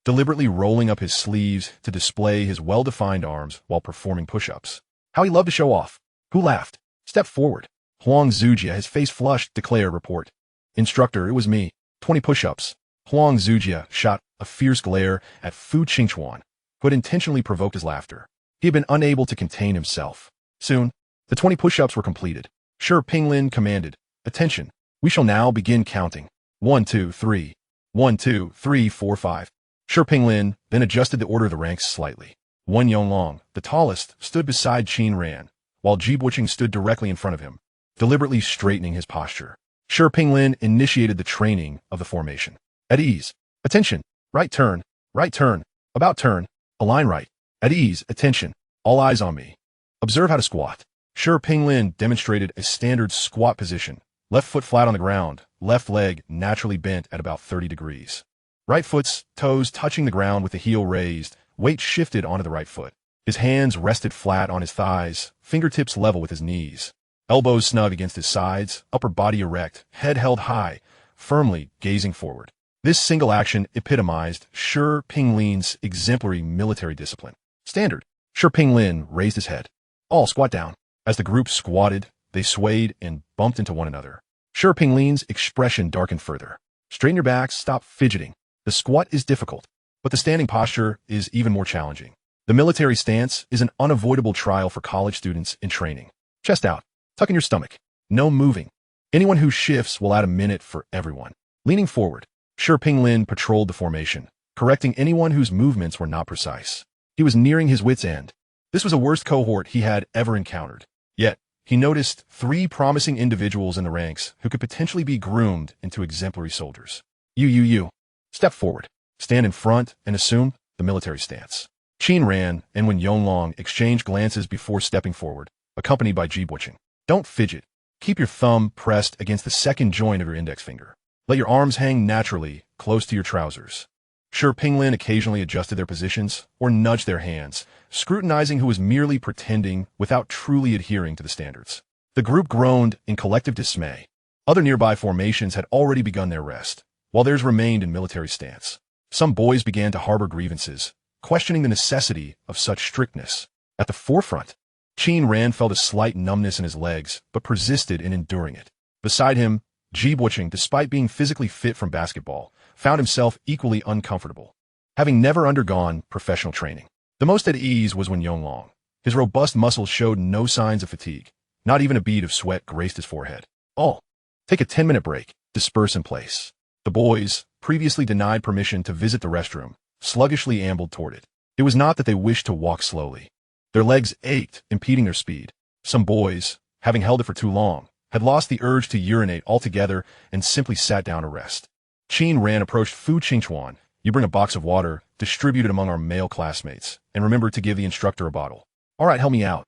deliberately rolling up his sleeves to display his well-defined arms while performing push-ups. How he loved to show off. Who laughed? Step forward. Huang Zujia, his face flushed, declared, report. Instructor, it was me. 20 push-ups. Huang Zujia shot a fierce glare at Fu Qingchuan, who had intentionally provoked his laughter. He had been unable to contain himself. Soon, the 20 push-ups were completed. Shi Pinglin commanded, attention, we shall now begin counting. 1, 2, 3. 1, 2, 3, 4, 5. Shi Pinglin then adjusted the order of the ranks slightly. Wen Yonglong, the tallest, stood beside Qin Ran, while Jibuqing stood directly in front of him, deliberately straightening his posture. Shi Pinglin initiated the training of the formation. At ease. Attention. Right turn. About turn. Align right. At ease. Attention. All eyes on me. Observe how to squat. Shi Pinglin demonstrated a standard squat position. Left foot flat on the ground, left leg naturally bent at about 30 degrees. Right foot's toes touching the ground with the heel raised, weight shifted onto the right foot. His hands rested flat on his thighs, fingertips level with his knees. Elbows snug against his sides, upper body erect, head held high, firmly gazing forward. This single action epitomized Shi Pinglin's exemplary military discipline. Standard. Shi Pinglin raised his head. All squat down. As the group squatted, they swayed and bumped into one another. Shi Pinglin's expression darkened further. Straighten your backs, stop fidgeting. The squat is difficult, but the standing posture is even more challenging. The military stance is an unavoidable trial for college students in training. Chest out. Tuck in your stomach. No moving. Anyone who shifts will add a minute for everyone. Leaning forward, Shi Pinglin patrolled the formation, correcting anyone whose movements were not precise. He was nearing his wit's end. This was the worst cohort he had ever encountered. Yet, he noticed 3 promising individuals in the ranks who could potentially be groomed into exemplary soldiers. You. Step forward. Stand in front and assume the military stance. Qin Ran and Wen Yonglong exchanged glances before stepping forward, accompanied by Jibuqing. Don't fidget. Keep your thumb pressed against the second joint of your index finger. Let your arms hang naturally, close to your trousers. Shi Pinglin occasionally adjusted their positions or nudged their hands, scrutinizing who was merely pretending without truly adhering to the standards. The group groaned in collective dismay. Other nearby formations had already begun their rest, while theirs remained in military stance. Some boys began to harbor grievances, questioning the necessity of such strictness. At the forefront, Qin Ran felt a slight numbness in his legs, but persisted in enduring it. Beside him, Jibuqing, despite being physically fit from basketball, found himself equally uncomfortable, having never undergone professional training. The most at ease was Wen Yonglong. His robust muscles showed no signs of fatigue. Not even a bead of sweat graced his forehead. All. Take a 10-minute break. Disperse in place. The boys, previously denied permission to visit the restroom, sluggishly ambled toward it. It was not that they wished to walk slowly. Their legs ached, impeding their speed. Some boys, having held it for too long, had lost the urge to urinate altogether and simply sat down to rest. Qin Ran approached Fu Qingchuan. You bring a box of water, distribute it among our male classmates, and remember to give the instructor a bottle. All right, help me out.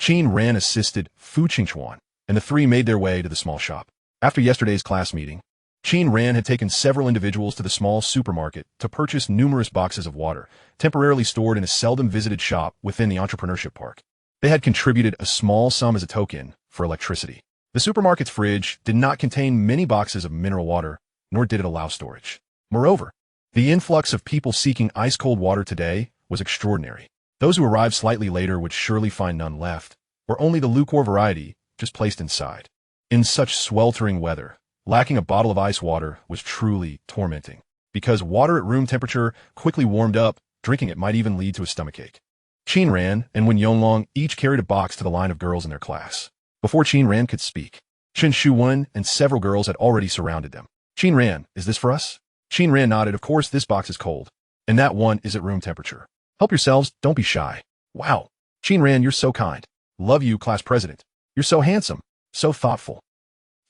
Qin Ran assisted Fu Qingchuan, and the three made their way to the small shop. After yesterday's class meeting, Qin Ran had taken several individuals to the small supermarket to purchase numerous boxes of water, temporarily stored in a seldom-visited shop within the entrepreneurship park. They had contributed a small sum as a token for electricity. The supermarket's fridge did not contain many boxes of mineral water, nor did it allow storage. Moreover, the influx of people seeking ice-cold water today was extraordinary. Those who arrived slightly later would surely find none left, or only the lukewarm variety just placed inside. In such sweltering weather, lacking a bottle of ice water was truly tormenting. Because water at room temperature quickly warmed up, drinking it might even lead to a stomachache. Qin Ran and Wen Yonglong each carried a box to the line of girls in their class. Before Qin Ran could speak, Chen Shuwen and several girls had already surrounded them. Qin Ran, is this for us? Qin Ran nodded. Of course, this box is cold, and that one is at room temperature. Help yourselves, don't be shy. Wow. Qin Ran, you're so kind. Love you, class president. You're so handsome, so thoughtful,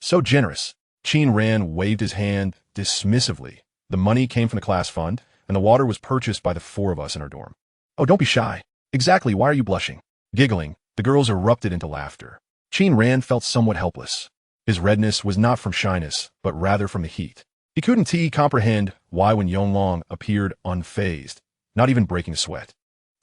so generous. Qin Ran waved his hand dismissively. The money came from the class fund, and the water was purchased by the four of us in our dorm. Oh, don't be shy. Exactly, why are you blushing? Giggling, the girls erupted into laughter. Qin Ran felt somewhat helpless. His redness was not from shyness, but rather from the heat. He couldn't comprehend why Wen Yonglong appeared unfazed, not even breaking a sweat.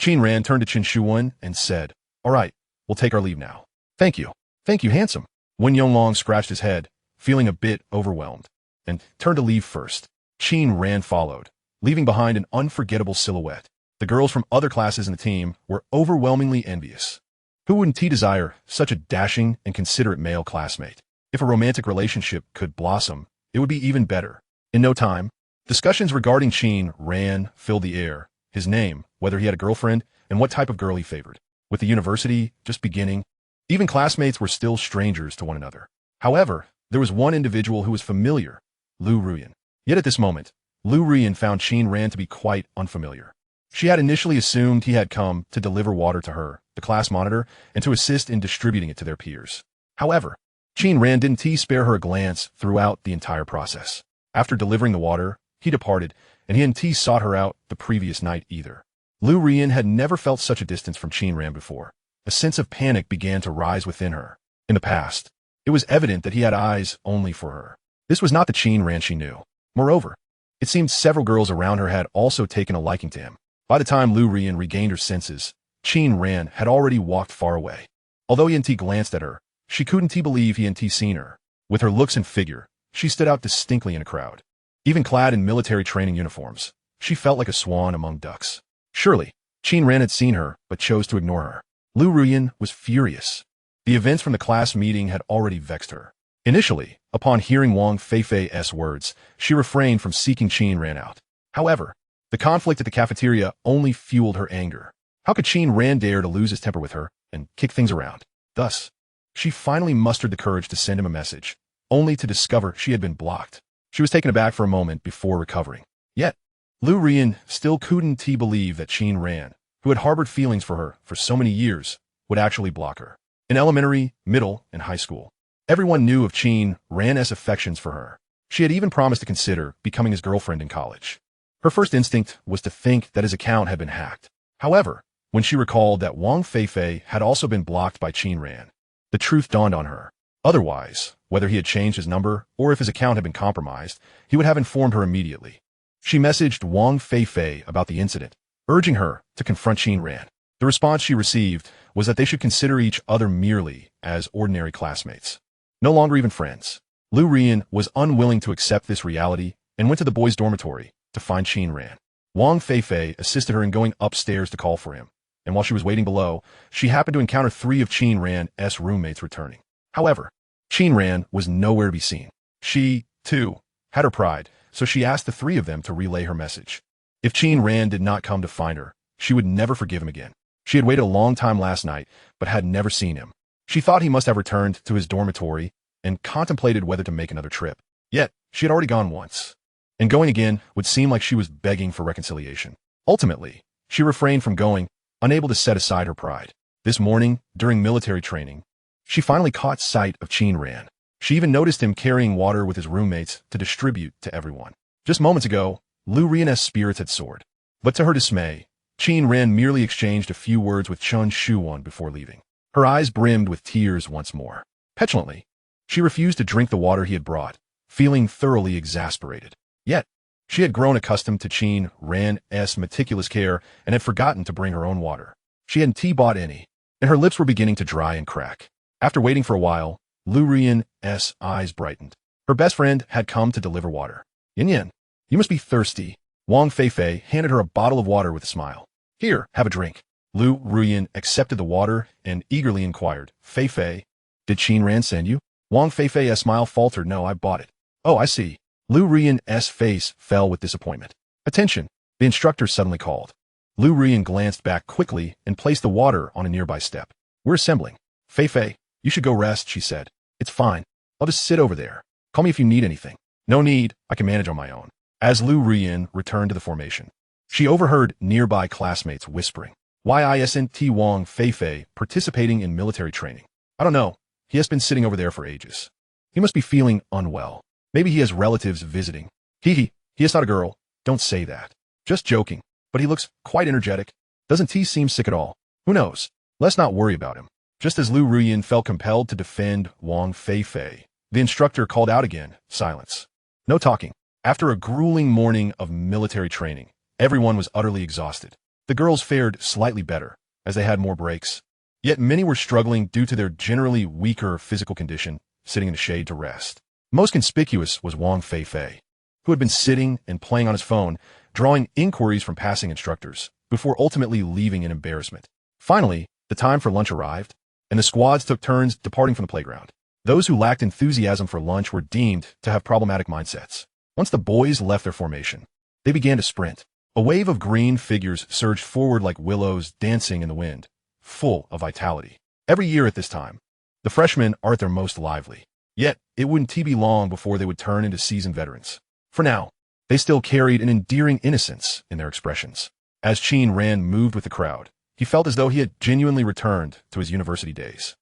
Qin Ran turned to Chen Shuwen and said, all right, we'll take our leave now. Thank you, handsome. Wen Yonglong scratched his head, feeling a bit overwhelmed, and turned to leave first. Qin Ran followed, leaving behind an unforgettable silhouette. The girls from other classes in the team were overwhelmingly envious. Who wouldn't desire such a dashing and considerate male classmate? If a romantic relationship could blossom, it would be even better. In no time, discussions regarding Qin Ran filled the air. His name, whether he had a girlfriend, and what type of girl he favored. With the university just beginning, even classmates were still strangers to one another. However, there was one individual who was familiar, Liu Ruyan. Yet at this moment, Liu Ruyan found Qin Ran to be quite unfamiliar. She had initially assumed he had come to deliver water to her, the class monitor, and to assist in distributing it to their peers. However, Qin Ran didn't spare her a glance throughout the entire process. After delivering the water, he departed, and he hadn't sought her out the previous night either. Liu Ruyan had never felt such a distance from Qin Ran before. A sense of panic began to rise within her. In the past, it was evident that he had eyes only for her. This was not the Qin Ran she knew. Moreover, it seemed several girls around her had also taken a liking to him. By the time Liu Ruyan regained her senses, Qin Ran had already walked far away. Although he hadn't glanced at her, she couldn't believe he hadn't seen her. With her looks and figure, she stood out distinctly in a crowd. Even clad in military training uniforms, she felt like a swan among ducks. Surely, Qin Ran had seen her, but chose to ignore her. Liu Ruyan was furious. The events from the class meeting had already vexed her. Initially, upon hearing Wang Fei Fei's words, she refrained from seeking Qin Ran out. However, the conflict at the cafeteria only fueled her anger. How could Qin Ran dare to lose his temper with her and kick things around? Thus, she finally mustered the courage to send him a message, only to discover she had been blocked. She was taken aback for a moment before recovering. Yet, Liu Ruyan still couldn't believe that Qin Ran, who had harbored feelings for her for so many years, would actually block her. In elementary, middle, and high school, everyone knew of Qin Ran's affections for her. She had even promised to consider becoming his girlfriend in college. Her first instinct was to think that his account had been hacked. However, when she recalled that Wang Fei Fei had also been blocked by Qin Ran, the truth dawned on her. Otherwise, whether he had changed his number or if his account had been compromised, he would have informed her immediately. She messaged Wang Fei Fei about the incident, urging her to confront Qin Ran. The response she received was that they should consider each other merely as ordinary classmates, no longer even friends. Liu Ruyan was unwilling to accept this reality and went to the boys' dormitory to find Qin Ran. Wang Fei Fei assisted her in going upstairs to call for him, and while she was waiting below, she happened to encounter 3 of Qin Ran's roommates returning. However, Qin Ran was nowhere to be seen. She, too, had her pride, so she asked the 3 of them to relay her message. If Qin Ran did not come to find her, she would never forgive him again. She had waited a long time last night, but had never seen him. She thought he must have returned to his dormitory and contemplated whether to make another trip. Yet, she had already gone once, and going again would seem like she was begging for reconciliation. Ultimately, she refrained from going, unable to set aside her pride. This morning, during military training, she finally caught sight of Qin Ran. She even noticed him carrying water with his roommates to distribute to everyone. Just moments ago, Liu Ruyan's spirits had soared. But to her dismay, Qin Ran merely exchanged a few words with Chen Shuwen before leaving. Her eyes brimmed with tears once more. Petulantly, she refused to drink the water he had brought, feeling thoroughly exasperated. Yet, she had grown accustomed to Qin Ran's meticulous care and had forgotten to bring her own water. She hadn't bought any, and her lips were beginning to dry and crack. After waiting for a while, Liu Ruyan's eyes brightened. Her best friend had come to deliver water. Yin Yin, you must be thirsty. Wang Fei Fei handed her a bottle of water with a smile. Here, have a drink. Liu Ruyan accepted the water and eagerly inquired, Fei Fei, did Qin Ran send you? Wang Fei Fei's smile faltered. No, I bought it. Oh, I see. Liu Ruyan's face fell with disappointment. Attention, the instructor suddenly called. Liu Ruyan glanced back quickly and placed the water on a nearby step. We're assembling. Fei Fei, you should go rest, she said. It's fine. I'll just sit over there. Call me if you need anything. No need, I can manage on my own. As Liu Ruyan returned to the formation, she overheard nearby classmates whispering. Why isn't Wang Fei Fei participating in military training? I don't know. He has been sitting over there for ages. He must be feeling unwell. Maybe he has relatives visiting. He is not a girl. Don't say that. Just joking. But he looks quite energetic. Doesn't he seem sick at all? Who knows? Let's not worry about him. Just as Liu Ruyan felt compelled to defend Wang Fei Fei, the instructor called out again, silence. No talking. After a grueling morning of military training, everyone was utterly exhausted. The girls fared slightly better, as they had more breaks. Yet many were struggling due to their generally weaker physical condition, sitting in the shade to rest. Most conspicuous was Wang Fei Fei, who had been sitting and playing on his phone, drawing inquiries from passing instructors, before ultimately leaving in embarrassment. Finally, the time for lunch arrived, and the squads took turns departing from the playground. Those who lacked enthusiasm for lunch were deemed to have problematic mindsets. Once the boys left their formation, they began to sprint. A wave of green figures surged forward like willows dancing in the wind, full of vitality. Every year at this time, the freshmen are at their most lively. Yet, it wouldn't be long before they would turn into seasoned veterans. For now, they still carried an endearing innocence in their expressions. As Qin Ran moved with the crowd, he felt as though he had genuinely returned to his university days.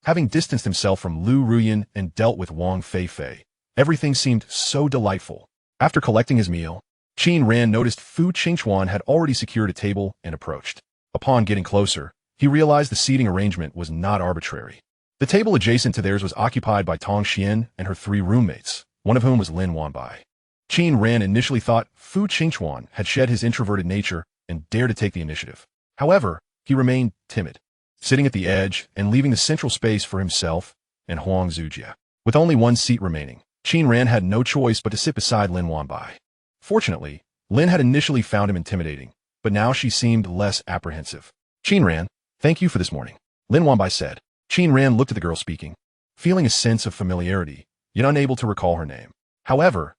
Having distanced himself from Liu Ruyan and dealt with Wang Fei Fei, everything seemed so delightful. After collecting his meal, Qin Ran noticed Fu Qingchuan had already secured a table and approached. Upon getting closer, he realized the seating arrangement was not arbitrary. The table adjacent to theirs was occupied by Tong Xian and her 3 roommates, one of whom was Lin Wanbai. Qin Ran initially thought Fu Qingchuan had shed his introverted nature and dared to take the initiative. However, he remained timid, sitting at the edge and leaving the central space for himself and Huang Zujia. With only one seat remaining, Qin Ran had no choice but to sit beside Lin Wanbai. Fortunately, Lin had initially found him intimidating, but now she seemed less apprehensive. Qin Ran, thank you for this morning, Lin Wanbai said. Qin Ran looked at the girl speaking, feeling a sense of familiarity, yet unable to recall her name. However,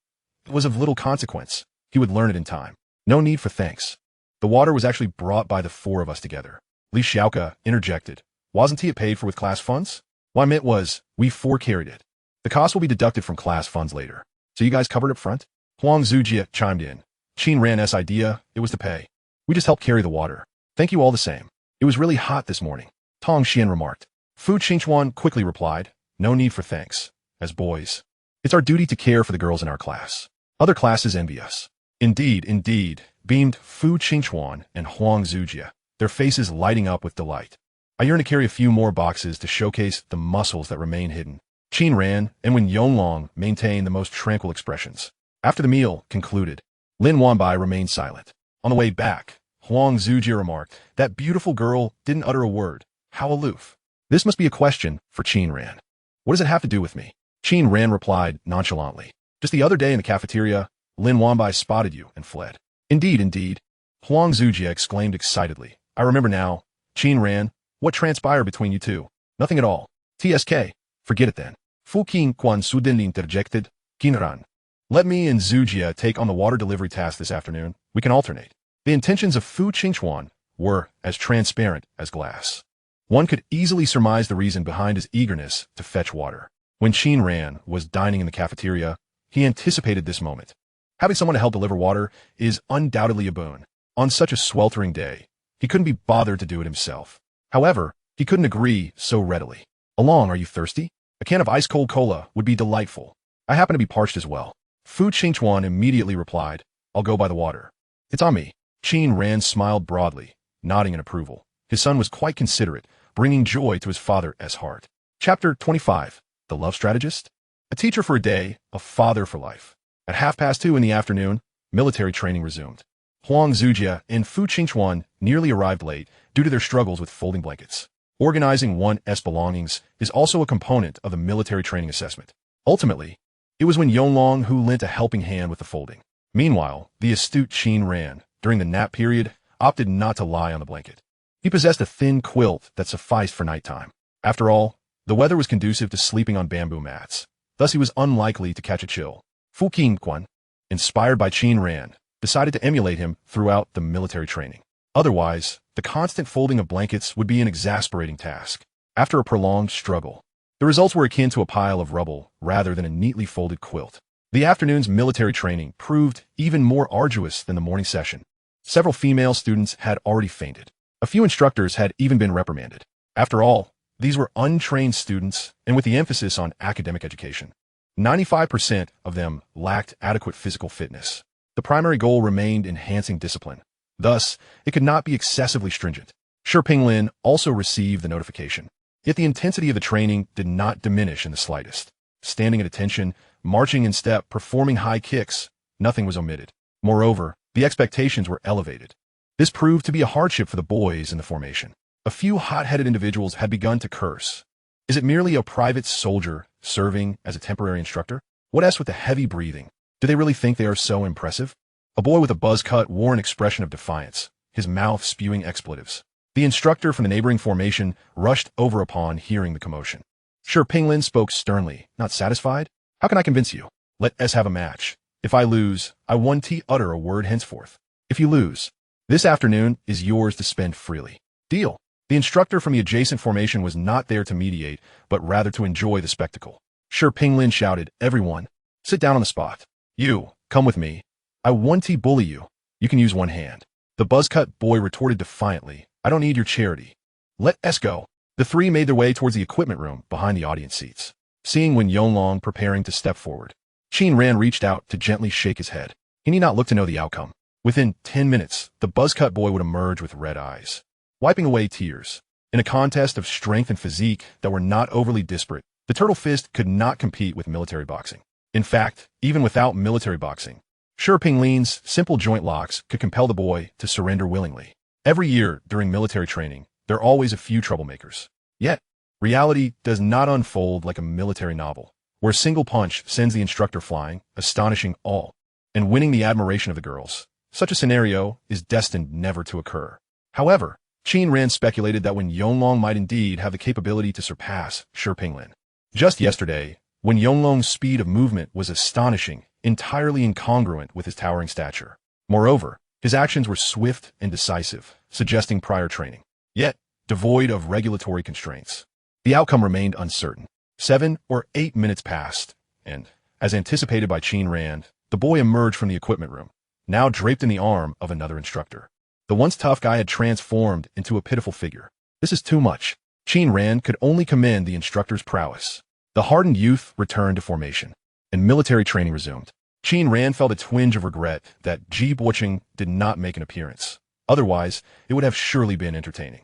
it was of little consequence. He would learn it in time. No need for thanks. The water was actually brought by the 4 of us together. Li Xiaoka interjected. Wasn't he paid for with class funds? Why, it was. We 4 carried it. The cost will be deducted from class funds later. So you guys covered up front? Huang Zujia chimed in. Qin Ran's idea, it was to pay. We just helped carry the water. Thank you all the same. It was really hot this morning, Tong Xian remarked. Fu Qingchuan quickly replied, no need for thanks. As boys, it's our duty to care for the girls in our class. Other classes envy us. Indeed, beamed Fu Qingchuan and Huang Zujia, their faces lighting up with delight. I yearn to carry a few more boxes to showcase the muscles that remain hidden. Qin Ran and Wen Yonglong maintained the most tranquil expressions. After the meal concluded, Lin Wanbai remained silent. On the way back, Huang Zujia remarked, that beautiful girl didn't utter a word. How aloof. This must be a question for Qin Ran. What does it have to do with me? Qin Ran replied nonchalantly. Just the other day in the cafeteria, Lin Wanbai spotted you and fled. Indeed. Huang Zujia exclaimed excitedly. I remember now. Qin Ran, what transpired between you two? Nothing at all. TSK. Forget it then. Fu Qingchuan suddenly interjected. Qin Ran. Let me and Zujia take on the water delivery task this afternoon. We can alternate. The intentions of Fu Qingchuan were as transparent as glass. One could easily surmise the reason behind his eagerness to fetch water. When Qin Ran was dining in the cafeteria, he anticipated this moment. Having someone to help deliver water is undoubtedly a boon. On such a sweltering day, he couldn't be bothered to do it himself. However, he couldn't agree so readily. Along, are you thirsty? A can of ice-cold cola would be delightful. I happen to be parched as well. Fu Qingchuan immediately replied, I'll go by the water. It's on me. Qin Ran smiled broadly, nodding in approval. His son was quite considerate, bringing joy to his father's heart. Chapter 25. The Love Strategist. A teacher for a day, a father for life. At 2:30 in the afternoon, military training resumed. Huang Zujia and Fu Qingchuan nearly arrived late due to their struggles with folding blankets. Organizing one's belongings is also a component of the military training assessment. Ultimately, it was Wen Yonglong who lent a helping hand with the folding. Meanwhile, the astute Qin Ran, during the nap period, opted not to lie on the blanket. He possessed a thin quilt that sufficed for nighttime. After all, the weather was conducive to sleeping on bamboo mats. Thus he was unlikely to catch a chill. Fu Qingquan, inspired by Qin Ran, decided to emulate him throughout the military training. Otherwise, the constant folding of blankets would be an exasperating task. After a prolonged struggle, the results were akin to a pile of rubble rather than a neatly folded quilt. The afternoon's military training proved even more arduous than the morning session. Several female students had already fainted. A few instructors had even been reprimanded. After all, these were untrained students, and with the emphasis on academic education, 95% of them lacked adequate physical fitness. The primary goal remained enhancing discipline. Thus, it could not be excessively stringent. Shi Pinglin also received the notification. Yet the intensity of the training did not diminish in the slightest. Standing at attention, marching in step, performing high kicks, nothing was omitted. Moreover, the expectations were elevated. This proved to be a hardship for the boys in the formation. A few hot-headed individuals had begun to curse. Is it merely a private soldier serving as a temporary instructor? What else with the heavy breathing? Do they really think they are so impressive? A boy with a buzz cut wore an expression of defiance, his mouth spewing expletives. The instructor from the neighboring formation rushed over upon hearing the commotion. Shi Pinglin spoke sternly, not satisfied. How can I convince you? Let us have a match. If I lose, I won't utter a word henceforth. If you lose, this afternoon is yours to spend freely. Deal. The instructor from the adjacent formation was not there to mediate, but rather to enjoy the spectacle. Shi Pinglin shouted, "Everyone, sit down on the spot. You, come with me. I won't bully you. You can use one hand." The buzzcut boy retorted defiantly, "I don't need your charity. Let us go." The three made their way towards the equipment room behind the audience seats. Seeing Wen Yonglong preparing to step forward, Qin Ran reached out to gently shake his head. He need not look to know the outcome. Within 10 minutes, the buzzcut boy would emerge with red eyes, wiping away tears. In a contest of strength and physique that were not overly disparate, the turtle fist could not compete with military boxing. In fact, even without military boxing, Shi Pinglin's simple joint locks could compel the boy to surrender willingly. Every year during military training, there are always a few troublemakers. Yet, reality does not unfold like a military novel, where a single punch sends the instructor flying, astonishing all, and winning the admiration of the girls. Such a scenario is destined never to occur. However, Qin Ran speculated that Wen Yonglong might indeed have the capability to surpass Shi Pinglin. Just yesterday, Wen Yonglong's speed of movement was astonishing, entirely incongruent with his towering stature. Moreover, his actions were swift and decisive, suggesting prior training, yet devoid of regulatory constraints. The outcome remained uncertain. 7 or 8 minutes passed, and, as anticipated by Qin Ran, the boy emerged from the equipment room, now draped in the arm of another instructor. The once tough guy had transformed into a pitiful figure. This is too much. Qin Ran could only commend the instructor's prowess. The hardened youth returned to formation, and military training resumed. Qin Ran felt a twinge of regret that Ji Boqing did not make an appearance. Otherwise, it would have surely been entertaining.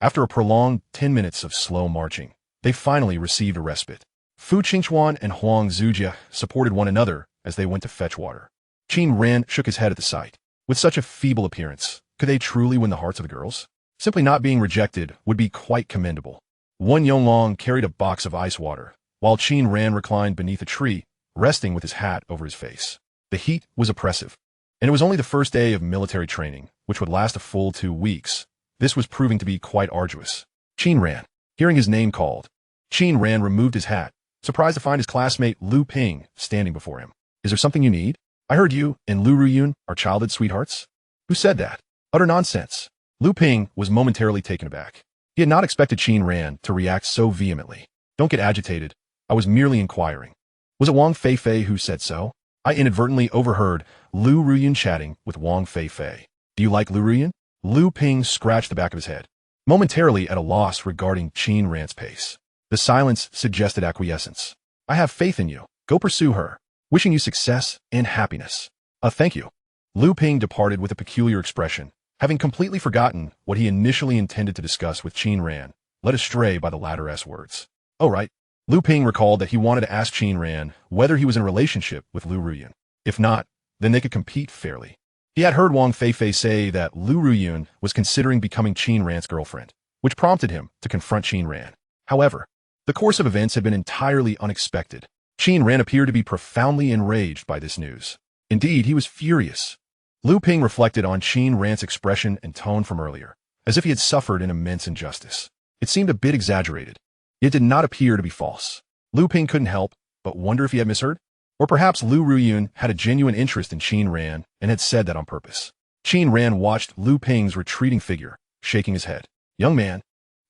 After a prolonged 10 minutes of slow marching, they finally received a respite. Fu Qingchuan and Huang Zujia supported one another as they went to fetch water. Qin Ran shook his head at the sight. With such a feeble appearance, could they truly win the hearts of the girls? Simply not being rejected would be quite commendable. Wen Yonglong carried a box of ice water, while Qin Ran reclined beneath a tree, resting with his hat over his face. The heat was oppressive, and it was only the first day of military training, which would last a full 2 weeks. This was proving to be quite arduous. Qin Ran. Hearing his name called, Qin Ran removed his hat, surprised to find his classmate Liu Ping standing before him. "Is there something you need? I heard you and Liu Ruyan are childhood sweethearts." "Who said that? Utter nonsense." Liu Ping was momentarily taken aback. He had not expected Qin Ran to react so vehemently. "Don't get agitated. I was merely inquiring." "Was it Wang Fei Fei who said so?" "I inadvertently overheard Liu Ruyan chatting with Wang Fei Fei." "Do you like Liu Ruyan?" Liu Ping scratched the back of his head, momentarily at a loss regarding Qin Ran's pace. The silence suggested acquiescence. "I have faith in you. Go pursue her. Wishing you success and happiness." Thank you." Liu Ping departed with a peculiar expression, having completely forgotten what he initially intended to discuss with Qin Ran. led astray by the latter's words. Oh right. Liu Ping recalled that he wanted to ask Qin Ran whether he was in a relationship with Liu Ruyan. If not, then they could compete fairly. He had heard Wang Fei Fei say that Liu Ruyan was considering becoming Qin Ran's girlfriend, which prompted him to confront Qin Ran. However, the course of events had been entirely unexpected. Qin Ran appeared to be profoundly enraged by this news. Indeed, he was furious. Liu Ping reflected on Qin Ran's expression and tone from earlier, as if he had suffered an immense injustice. It seemed a bit exaggerated, yet did not appear to be false. Liu Ping couldn't help but wonder if he had misheard. Or perhaps Liu Ruyan had a genuine interest in Qin Ran and had said that on purpose. Qin Ran watched Liu Ping's retreating figure, shaking his head. Young man.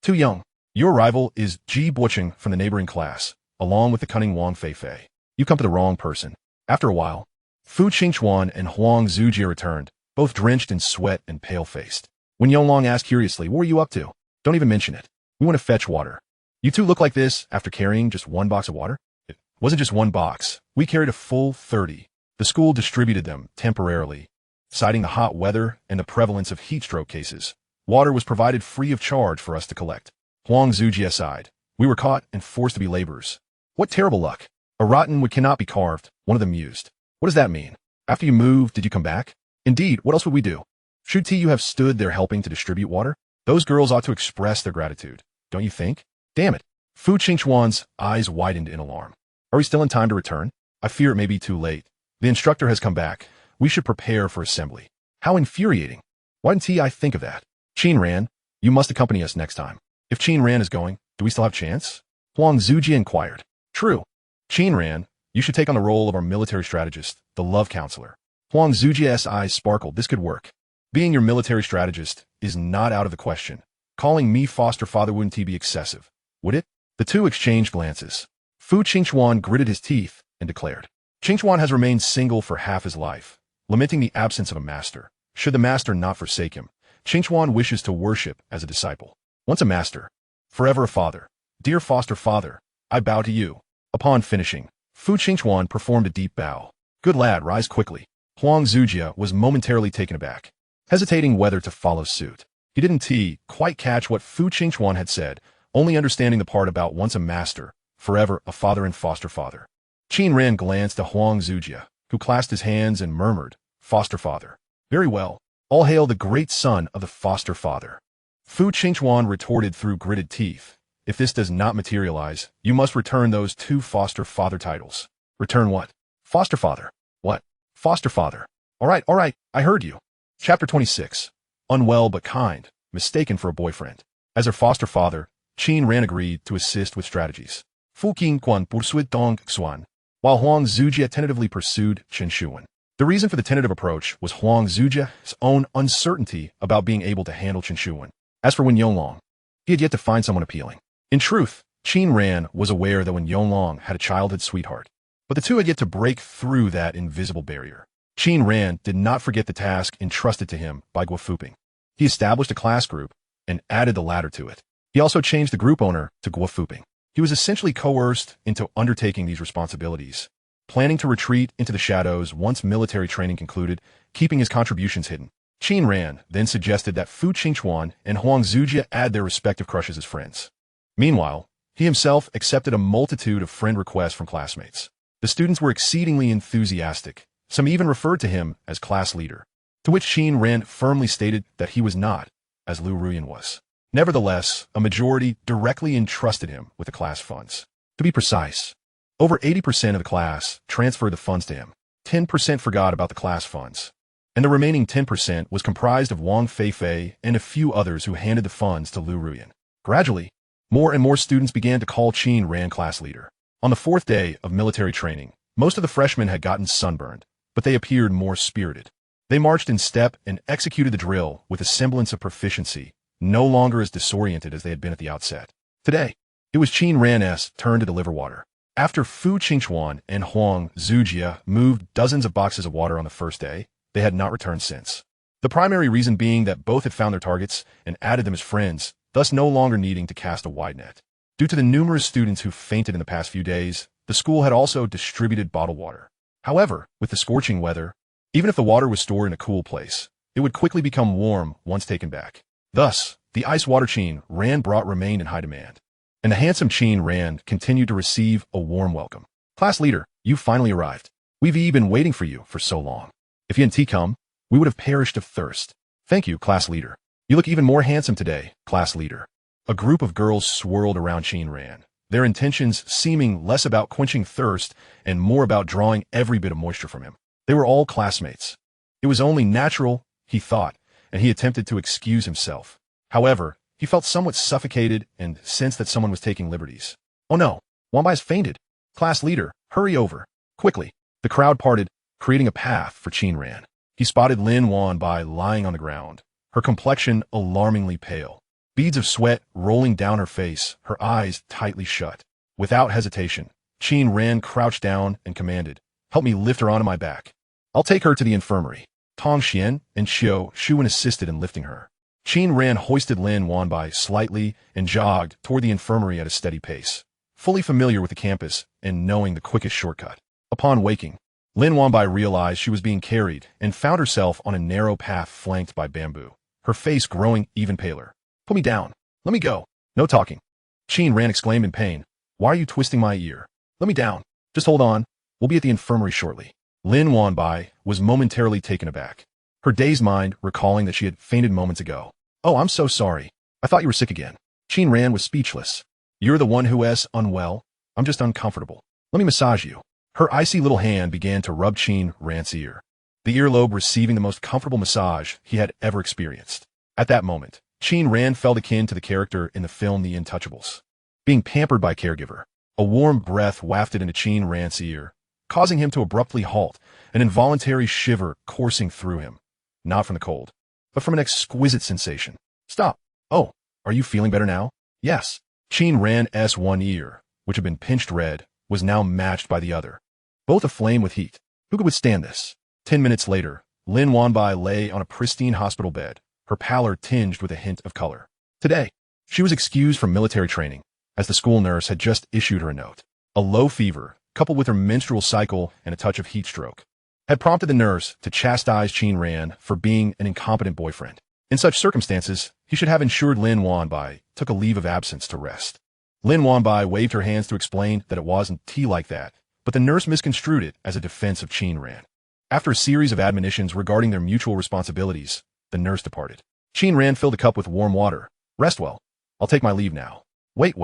Too young. Your rival is Ji Bocheng from the neighboring class, along with the cunning Wang Fei Fei. You come to the wrong person. After a while, Fu Qingchuan and Huang Zujie returned, both drenched in sweat and pale-faced. When Yonglong asked curiously, what were you up to? Don't even mention it. We want to fetch water. You two look like this after carrying just one box of water? It wasn't just one box. We carried a full 30. The school distributed them temporarily. Citing the hot weather and the prevalence of heat stroke cases, water was provided free of charge for us to collect. Huang Zujie sighed. We were caught and forced to be laborers. What terrible luck. A rotten wood cannot be carved, one of them mused. What does that mean? After you moved, did you come back? Indeed, what else would we do? Should you have stood there helping to distribute water? Those girls ought to express their gratitude, don't you think? Damn it. Fu Qingchuan's eyes widened in alarm. Are we still in time to return? I fear it may be too late. The instructor has come back. We should prepare for assembly. How infuriating. Why didn't I think of that? Qin Ran, you must accompany us next time. If Qin Ran is going, do we still have chance? Huang Zujie inquired. True. Qin Ran, you should take on the role of our military strategist, the love counselor. Huang Zujie's eyes sparkled. This could work. Being your military strategist is not out of the question. Calling me foster father wouldn't be excessive, would it? The two exchanged glances. Fu Qingchuan gritted his teeth and declared. Qingchuan has remained single for half his life, lamenting the absence of a master. Should the master not forsake him, Qingchuan wishes to worship as a disciple. Once a master, forever a father. Dear foster father, I bow to you. Upon finishing, Fu Qingchuan performed a deep bow. Good lad, rise quickly. Huang Zujie was momentarily taken aback, hesitating whether to follow suit. He didn't quite catch what Fu Qingchuan had said, only understanding the part about once a master, forever a father and foster father. Qin Ran glanced at Huang Zujie, who clasped his hands and murmured, foster father. Very well. All hail the great son of the foster father. Fu Qingchuan retorted through gritted teeth. If this does not materialize, you must return those two foster father titles. Return what? Foster father. What? Foster father. All right, I heard you. Chapter 26. Unwell but kind, mistaken for a boyfriend. As her foster father, Qin Ran agreed to assist with strategies. Fu Qingquan pursued Dong Xuan, while Huang Zujie tentatively pursued Chen Shuan. The reason for the tentative approach was Huang Zujie's own uncertainty about being able to handle Chen Shuan. As for Wen Yonglong, he had yet to find someone appealing. In truth, Qin Ran was aware that Wen Yonglong had a childhood sweetheart, but the two had yet to break through that invisible barrier. Qin Ran did not forget the task entrusted to him by Guofuping. He established a class group and added the latter to it. He also changed the group owner to Guofuping. He was essentially coerced into undertaking these responsibilities, planning to retreat into the shadows once military training concluded, keeping his contributions hidden. Qin Ran then suggested that Fu Qingchuan and Huang Zujie add their respective crushes as friends. Meanwhile, he himself accepted a multitude of friend requests from classmates. The students were exceedingly enthusiastic. Some even referred to him as class leader, to which Qin Ran firmly stated that he was not, as Liu Ruyan was. Nevertheless, a majority directly entrusted him with the class funds. To be precise, over 80% of the class transferred the funds to him. 10% forgot about the class funds, and the remaining 10% was comprised of Wang Fei Fei and a few others who handed the funds to Liu Ruyan. Gradually, more and more students began to call Qin Ran class leader. On the fourth day of military training, most of the freshmen had gotten sunburned, but they appeared more spirited. They marched in step and executed the drill with a semblance of proficiency, no longer as disoriented as they had been at the outset. Today, it was Qin Ran's turn to deliver water. After Fu Qingchuan and Huang Zujie moved dozens of boxes of water on the first day, they had not returned since. The primary reason being that both had found their targets and added them as friends, thus no longer needing to cast a wide net. Due to the numerous students who fainted in the past few days, the school had also distributed bottled water. However, with the scorching weather, even if the water was stored in a cool place, it would quickly become warm once taken back. Thus, the The ice water Qin Ran brought remained in high demand, and the handsome Qin Ran continued to receive a warm welcome. Class leader, you finally arrived. We've been waiting for you for so long. If you hadn't come, we would have perished of thirst. Thank you, class leader. You look even more handsome today, class leader. A group of girls swirled around Qin Ran, their intentions seeming less about quenching thirst and more about drawing every bit of moisture from him. They were all classmates. It was only natural, he thought, and he attempted to excuse himself. However, he felt somewhat suffocated and sensed that someone was taking liberties. Oh no, Wang Bai has fainted. Class leader, hurry over. Quickly. The crowd parted, creating a path for Qin Ran. He spotted Lin Wan Bai lying on the ground, her complexion alarmingly pale. Beads of sweat rolling down her face, her eyes tightly shut. Without hesitation, Qin Ran crouched down and commanded, help me lift her onto my back. I'll take her to the infirmary. Tong Xian and Xiao Shuan assisted in lifting her. Qin Ran hoisted Lin Wan Bai slightly and jogged toward the infirmary at a steady pace, fully familiar with the campus and knowing the quickest shortcut. Upon waking, Lin Wan Bai realized she was being carried and found herself on a narrow path flanked by bamboo, her face growing even paler. Put me down. Let me go. No talking. Qin Ran exclaimed in pain. Why are you twisting my ear? Let me down. Just hold on. We'll be at the infirmary shortly. Lin Wan Bai was momentarily taken aback, her dazed mind recalling that she had fainted moments ago. Oh, I'm so sorry. I thought you were sick again. Qin Ran was speechless. You're the one who is unwell? I'm just uncomfortable. Let me massage you. Her icy little hand began to rub Qin Ran's ear, the earlobe receiving the most comfortable massage he had ever experienced. At that moment, Qin Ran felt akin to the character in the film The Untouchables, being pampered by a caregiver. A warm breath wafted into Qin Ran's ear, causing him to abruptly halt, an involuntary shiver coursing through him, not from the cold, but from an exquisite sensation. Stop. Oh, are you feeling better now? Yes. Qin Ran's one ear, which had been pinched red, was now matched by the other, both aflame with heat. Who could withstand this? 10 minutes later, Lin Wan Bai lay on a pristine hospital bed, her pallor tinged with a hint of color. Today, she was excused from military training, as the school nurse had just issued her a note. A low fever, coupled with her menstrual cycle and a touch of heat stroke, had prompted the nurse to chastise Qin Ran for being an incompetent boyfriend. In such circumstances, he should have ensured Lin Wan Bai took a leave of absence to rest. Lin Wan Bai waved her hands to explain that it wasn't tea like that, but the nurse misconstrued it as a defense of Qin Ran. After a series of admonitions regarding their mutual responsibilities, the nurse departed. Qin Ran filled a cup with warm water. Rest well. I'll take my leave now. Wait.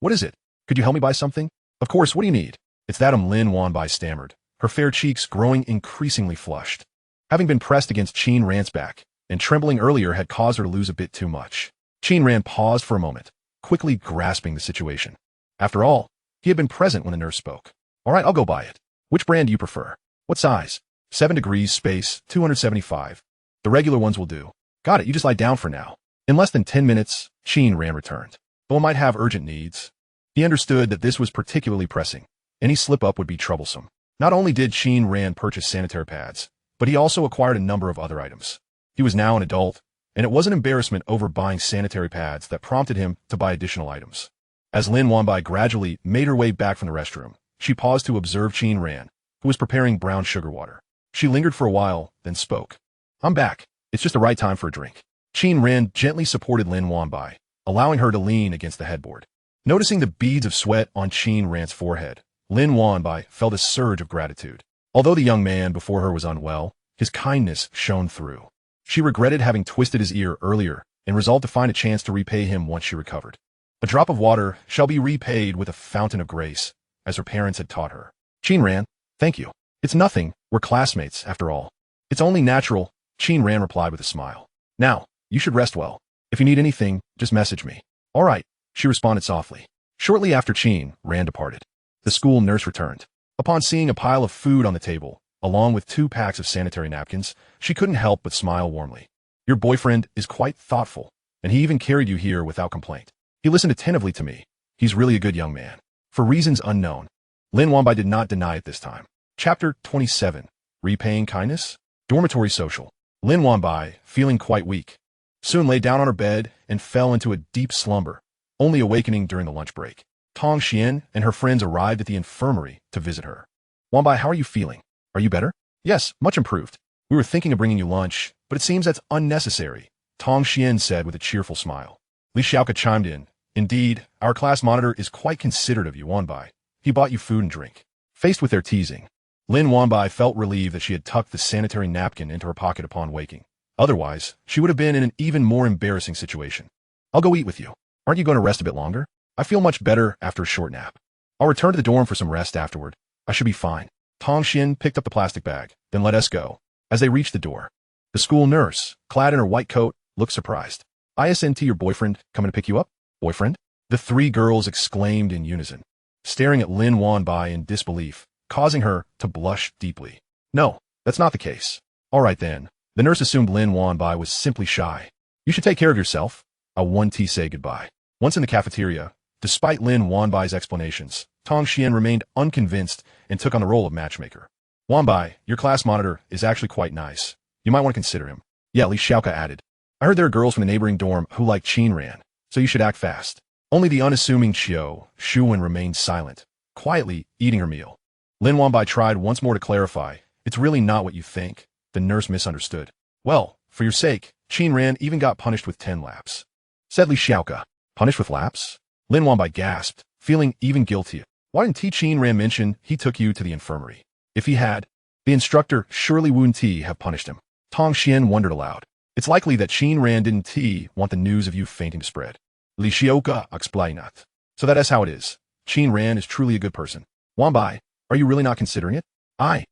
What is it? Could you help me buy something? Of course, what do you need? It's that Lin Wan Bai stammered, her fair cheeks growing increasingly flushed. Having been pressed against Qin Ran's back, and trembling earlier had caused her to lose a bit too much. Qin Ran paused for a moment, quickly grasping the situation. After all, he had been present when the nurse spoke. All right, I'll go buy it. Which brand do you prefer? What size? 7 degrees space, 275. The regular ones will do. Got it, you just lie down for now. In less than 10 minutes, Qin Ran returned. Though he might have urgent needs, he understood that this was particularly pressing. Any slip-up would be troublesome. Not only did Qin Ran purchase sanitary pads, but he also acquired a number of other items. He was now an adult, and it was an embarrassment over buying sanitary pads that prompted him to buy additional items. As Lin Wan Bai gradually made her way back from the restroom, she paused to observe Qin Ran, who was preparing brown sugar water. She lingered for a while, then spoke. I'm back. It's just the right time for a drink. Qin Ran gently supported Lin Wan Bai, allowing her to lean against the headboard. Noticing the beads of sweat on Qin Ran's forehead, Lin Wan Bai felt a surge of gratitude. Although the young man before her was unwell, his kindness shone through. She regretted having twisted his ear earlier and resolved to find a chance to repay him once she recovered. A drop of water shall be repaid with a fountain of grace, as her parents had taught her. Qin Ran, thank you. It's nothing, we're classmates, after all. It's only natural, Qin Ran replied with a smile. Now, you should rest well. If you need anything, just message me. All right, she responded softly. Shortly after Qin Ran departed, the school nurse returned. Upon seeing a pile of food on the table, along with 2 packs of sanitary napkins, she couldn't help but smile warmly. Your boyfriend is quite thoughtful, and he even carried you here without complaint. He listened attentively to me. He's really a good young man. For reasons unknown, Lin Wan Bai did not deny it this time. Chapter 27. Repaying Kindness? Dormitory Social. Lin Wan Bai, feeling quite weak, soon lay down on her bed and fell into a deep slumber, only awakening during the lunch break. Tong Xian and her friends arrived at the infirmary to visit her. Wan Bai, how are you feeling? Are you better? Yes, much improved. We were thinking of bringing you lunch, but it seems that's unnecessary, Tong Xian said with a cheerful smile. Li Xiaoka chimed in. Indeed, our class monitor is quite considerate of you, Wanbai. He bought you food and drink. Faced with their teasing, Lin Wanbai felt relieved that she had tucked the sanitary napkin into her pocket upon waking. Otherwise, she would have been in an even more embarrassing situation. I'll go eat with you. Aren't you going to rest a bit longer? I feel much better after a short nap. I'll return to the dorm for some rest afterward. I should be fine. Tong Xin picked up the plastic bag, then let us go. As they reached the door, the school nurse, clad in her white coat, looked surprised. "Isn't your boyfriend coming to pick you up?" "Boyfriend?" the three girls exclaimed in unison, staring at Lin Wanbai in disbelief, causing her to blush deeply. "No, that's not the case." "All right then." The nurse assumed Lin Wanbai was simply shy. "You should take care of yourself. I'll one-tea say goodbye." Once in the cafeteria, despite Lin Wanbai's explanations, Tong Xian remained unconvinced and took on the role of matchmaker. "Wanbai, your class monitor is actually quite nice. You might want to consider him." "Yeah," Li Xiaoka added. "I heard there are girls from the neighboring dorm who like Qin Ran, so you should act fast." Only the unassuming Xiao Shuwen remained silent, quietly eating her meal. Lin Wanbai tried once more to clarify. "It's really not what you think." The nurse misunderstood. "Well, for your sake, Qin Ran even got punished with 10 laps. Said Li Xiaoka. "Punished with laps?" Lin Wanbai gasped, feeling even guilty. "Why didn't Qin Ran mention he took you to the infirmary? If he had, the instructor surely wouldn't have punished him." Tong Xian wondered aloud. "It's likely that Qin Ran didn't want the news of you fainting to spread." Li Xiaoka explained that. "So that is how it is. Qin Ran is truly a good person." "Wanbai, are you really not considering it?" I'm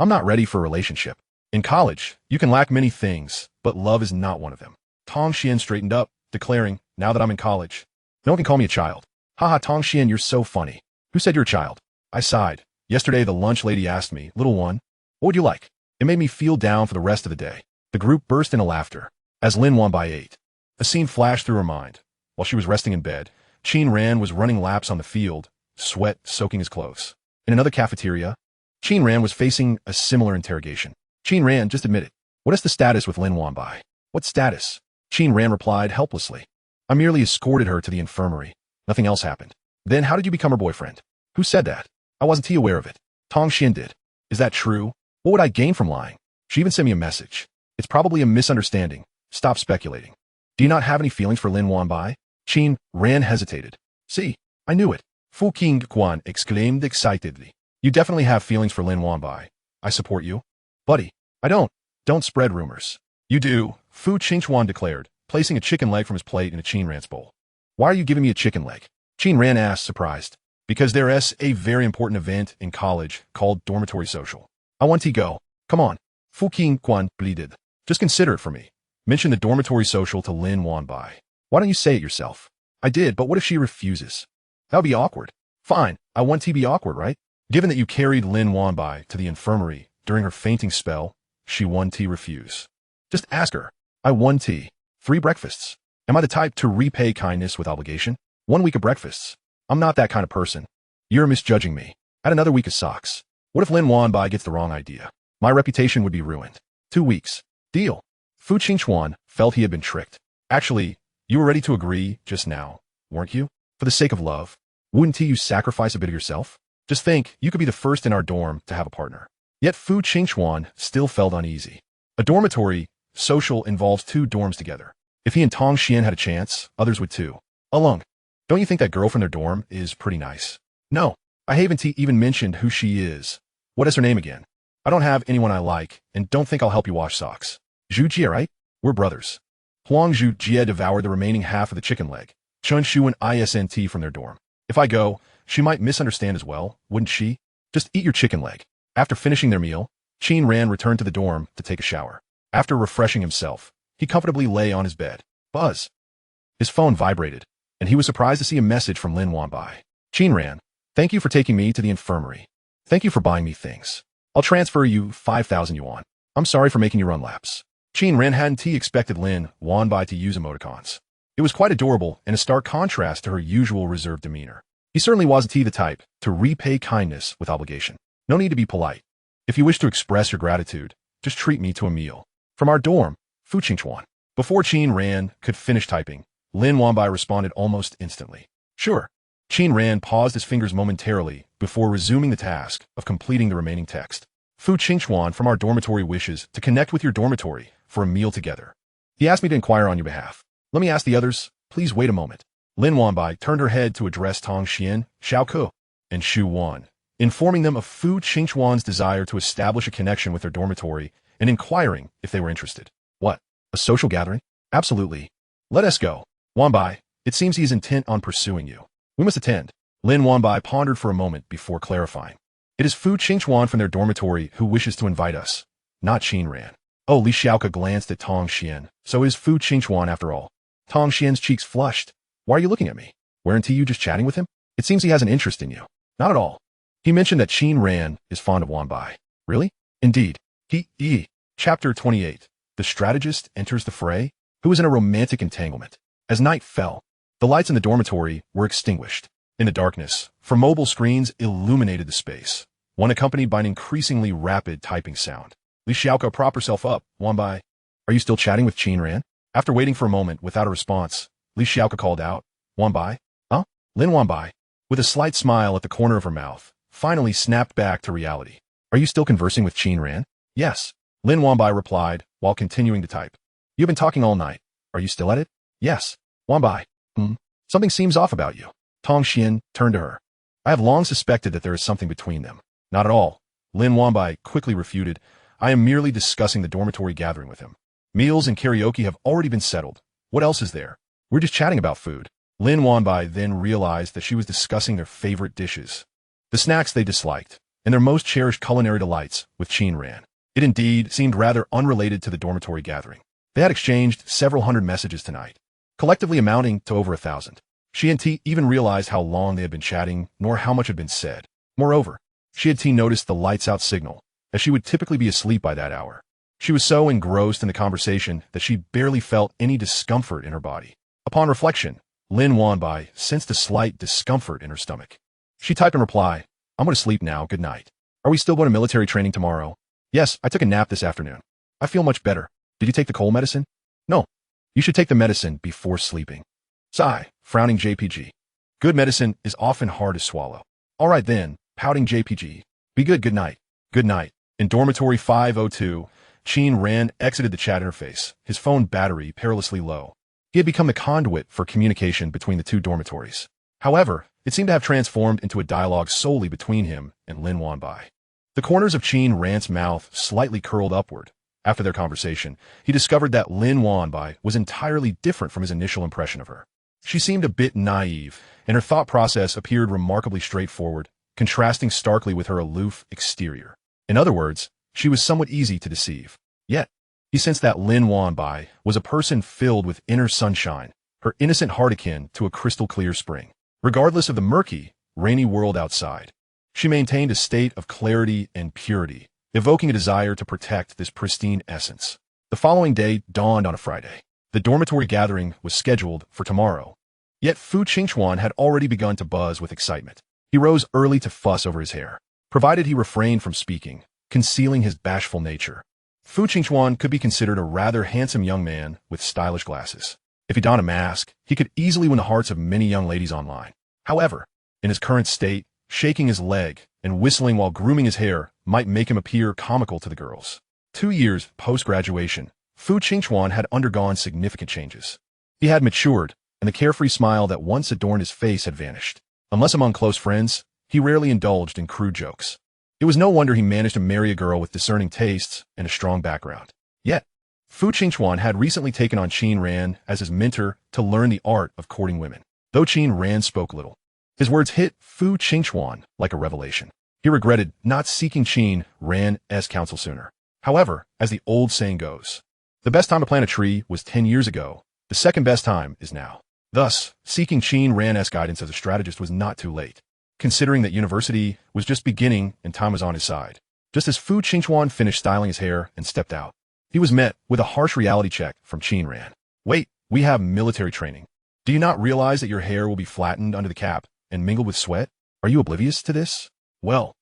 not ready for a relationship. In college, you can lack many things, but love is not one of them." Tong Xian straightened up, declaring, "Now that I'm in college, no one can call me a child." "Haha, Tong Xian, you're so funny. Who said you're a child?" I sighed. "Yesterday the lunch lady asked me, 'Little one, what would you like?' It made me feel down for the rest of the day." The group burst into laughter as Lin Wanbai ate. A scene flashed through her mind. While she was resting in bed, Qin Ran was running laps on the field, sweat soaking his clothes. In another cafeteria, Qin Ran was facing a similar interrogation. "Qin Ran, just admit it. What is the status with Lin Wanbai?" "What status?" Qin Ran replied helplessly. "I merely escorted her to the infirmary. Nothing else happened." "Then how did you become her boyfriend?" "Who said that? I wasn't aware of it." Tong Xian did. "Is that true? What would I gain from lying?" "She even sent me a message. It's probably a misunderstanding. Stop speculating." "Do you not have any feelings for Lin Wanbai?" Qin Ran hesitated. "See, I knew it." Fu Qingquan exclaimed excitedly. "You definitely have feelings for Lin Wanbai. I support you." "Buddy, I don't. Don't spread rumors." "You do," Fu Qingquan declared, placing a chicken leg from his plate in a Qin Ran's bowl. "Why are you giving me a chicken leg?" Qin Ran asked, surprised. "Because there is a very important event in college called dormitory social. I want to go. Come on." Fu Qingquan pleaded. "Just consider it for me. Mention the dormitory social to Lin Wanbai. Why don't you say it yourself?" "I did, but what if she refuses?" "That would be awkward." "Fine, I want to be awkward, right? Given that you carried Lin Wanbai to the infirmary during her fainting spell, she want to refuse. Just ask her. I want to. 3 breakfasts. Am I the type to repay kindness with obligation? 1 week of breakfasts. I'm not that kind of person. You're misjudging me. Add another week of socks. What if Lin Wanbai gets the wrong idea? My reputation would be ruined. 2 weeks. Deal." Fu Qingquan felt he had been tricked. "Actually, you were ready to agree just now, weren't you? For the sake of love. Wouldn't you sacrifice a bit of yourself? Just think, you could be the first in our dorm to have a partner." Yet Fu Qingquan still felt uneasy. A dormitory social involves 2 dorms together. If he and Tong Xian had a chance, others would too. Along. Don't you think that girl from their dorm is pretty nice? "No, I haven't even mentioned who she is. What is her name again?" "I don't have anyone I like, and don't think I'll help you wash socks." "Zhu Jie, right? We're brothers." Huang Zhu Jie devoured the remaining half of the chicken leg. Chun Shu and ISNT from their dorm. "If I go, she might misunderstand as well, wouldn't she?" "Just eat your chicken leg." After finishing their meal, Qin Ran returned to the dorm to take a shower. After refreshing himself, he comfortably lay on his bed. Buzz. His phone vibrated, and he was surprised to see a message from Lin Wanbai. "Qin Ran, thank you for taking me to the infirmary. Thank you for buying me things. I'll transfer you 5,000 yuan. I'm sorry for making you run laps." Qin Ran hadn't expected Lin Wanbai to use emoticons. It was quite adorable and a stark contrast to her usual reserved demeanor. He certainly wasn't the type to repay kindness with obligation. No need to be polite. If you wish to express your gratitude, just treat me to a meal. From our dorm, Fu Qingquan. Before Qin Ran could finish typing, Lin Wanbai responded almost instantly. "Sure." Qin Ran paused his fingers momentarily before resuming the task of completing the remaining text. "Fu Qingquan from our dormitory wishes to connect with your dormitory for a meal together. He asked me to inquire on your behalf. Let me ask the others, Please wait a moment. Lin Wanbai turned her head to address Tong Xian, Xiao Ke, and Shu Wan, informing them of Fu Qingchuan's desire to establish a connection with their dormitory and inquiring if they were interested. What? A social gathering? Absolutely. Let us go. Wanbai, it seems he is intent on pursuing you. We must attend. Lin Wanbai pondered for a moment before clarifying. It is Fu Qingchuan from their dormitory who wishes to invite us, not Qin Ran. Oh, Li Xiaoke glanced at Tong Xian. So it is Fu Qingchuan after all. Tong Xian's cheeks flushed. Why are you looking at me? Weren't you just chatting with him? It seems he has an interest in you. Not at all. He mentioned that Qin Ran is fond of Wanbai. Really? Indeed. Chapter 28. The strategist enters the fray, who is in a romantic entanglement. As night fell, the lights in the dormitory were extinguished. In the darkness, for mobile screens illuminated the space, one accompanied by an increasingly rapid typing sound. Li Xiaoke propped herself up. Wanbai, are you still chatting with Qin Ran? After waiting for a moment without a response, Li Xiaoke called out, Wanbai? Huh? Lin Wanbai, with a slight smile at the corner of her mouth, finally snapped back to reality. Are you still conversing with Qin Ran? Yes. Lin Wanbai replied, while continuing to type. You've been talking all night. Are you still at it? Yes. Wanbai. Something seems off about you. Tong Xian turned to her. I have long suspected that there is something between them. Not at all. Lin Wanbai quickly refuted. I am merely discussing the dormitory gathering with him. Meals and karaoke have already been settled. What else is there? We're just chatting about food. Lin Wanbai then realized that she was discussing their favorite dishes, the snacks they disliked, and their most cherished culinary delights with Qin Ran. It indeed seemed rather unrelated to the dormitory gathering. They had exchanged several hundred messages tonight, collectively amounting to over 1,000. She and T even realized how long they had been chatting, nor how much had been said. Moreover, she and T noticed the lights-out signal, as she would typically be asleep by that hour. She was so engrossed in the conversation that she barely felt any discomfort in her body. Upon reflection, Lin Wanbai sensed a slight discomfort in her stomach. She typed in reply, I'm going to sleep now, good night. Are we still going to military training tomorrow? Yes, I took a nap this afternoon. I feel much better. Did you take the cold medicine? No. You should take the medicine before sleeping. Sigh, frowning JPG. Good medicine is often hard to swallow. All right then, pouting JPG. Be good, good night. Good night. In dormitory 502, Qin Ran exited the chat interface, his phone battery perilously low. He had become the conduit for communication between the two dormitories. However, it seemed to have transformed into a dialogue solely between him and Lin Wanbai. The corners of Qin Ran's mouth slightly curled upward. After their conversation, he discovered that Lin Wanbai was entirely different from his initial impression of her. She seemed a bit naive, and her thought process appeared remarkably straightforward, contrasting starkly with her aloof exterior. In other words, she was somewhat easy to deceive. Yet, he sensed that Lin Wanbai was a person filled with inner sunshine, her innocent heart akin to a crystal-clear spring. Regardless of the murky, rainy world outside, she maintained a state of clarity and purity, evoking a desire to protect this pristine essence. The following day dawned on a Friday. The dormitory gathering was scheduled for tomorrow. Yet Fu Qingchuan had already begun to buzz with excitement. He rose early to fuss over his hair, provided he refrained from speaking, concealing his bashful nature. Fu Qingchuan could be considered a rather handsome young man with stylish glasses. If he donned a mask, he could easily win the hearts of many young ladies online. However, in his current state, shaking his leg and whistling while grooming his hair might make him appear comical to the girls. 2 years post-graduation, Fu Qingchuan had undergone significant changes. He had matured, and the carefree smile that once adorned his face had vanished. Unless among close friends, he rarely indulged in crude jokes. It was no wonder he managed to marry a girl with discerning tastes and a strong background. Yet, Fu Qingchuan had recently taken on Qin Ran as his mentor to learn the art of courting women. Though Qin Ran spoke little, his words hit Fu Qingchuan like a revelation. He regretted not seeking Qin Ran's counsel sooner. However, as the old saying goes, the best time to plant a tree was 10 years ago. The second best time is now. Thus, seeking Qin Ran's guidance as a strategist was not too late, considering that university was just beginning and time was on his side. Just as Fu Qingchuan finished styling his hair and stepped out, he was met with a harsh reality check from Qin Ran. Wait, we have military training. Do you not realize that your hair will be flattened under the cap and mingled with sweat? Are you oblivious to this? Well,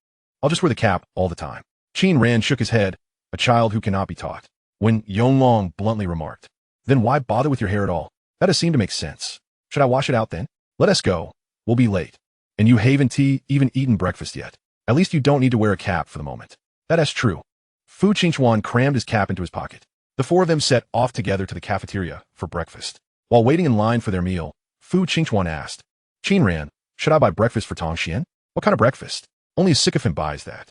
I'll just wear the cap all the time. Qin Ran shook his head, a child who cannot be taught. When Yonglong bluntly remarked, then why bother with your hair at all? That does seem to make sense. Should I wash it out then? Let us go. We'll be late. And you haven't even eaten breakfast yet. At least you don't need to wear a cap for the moment. That is true. Fu Qingchuan crammed his cap into his pocket. The four of them set off together to the cafeteria for breakfast. While waiting in line for their meal, Fu Qingchuan asked, Qin Ran, should I buy breakfast for Tong Xian? What kind of breakfast? Only a sycophant buys that.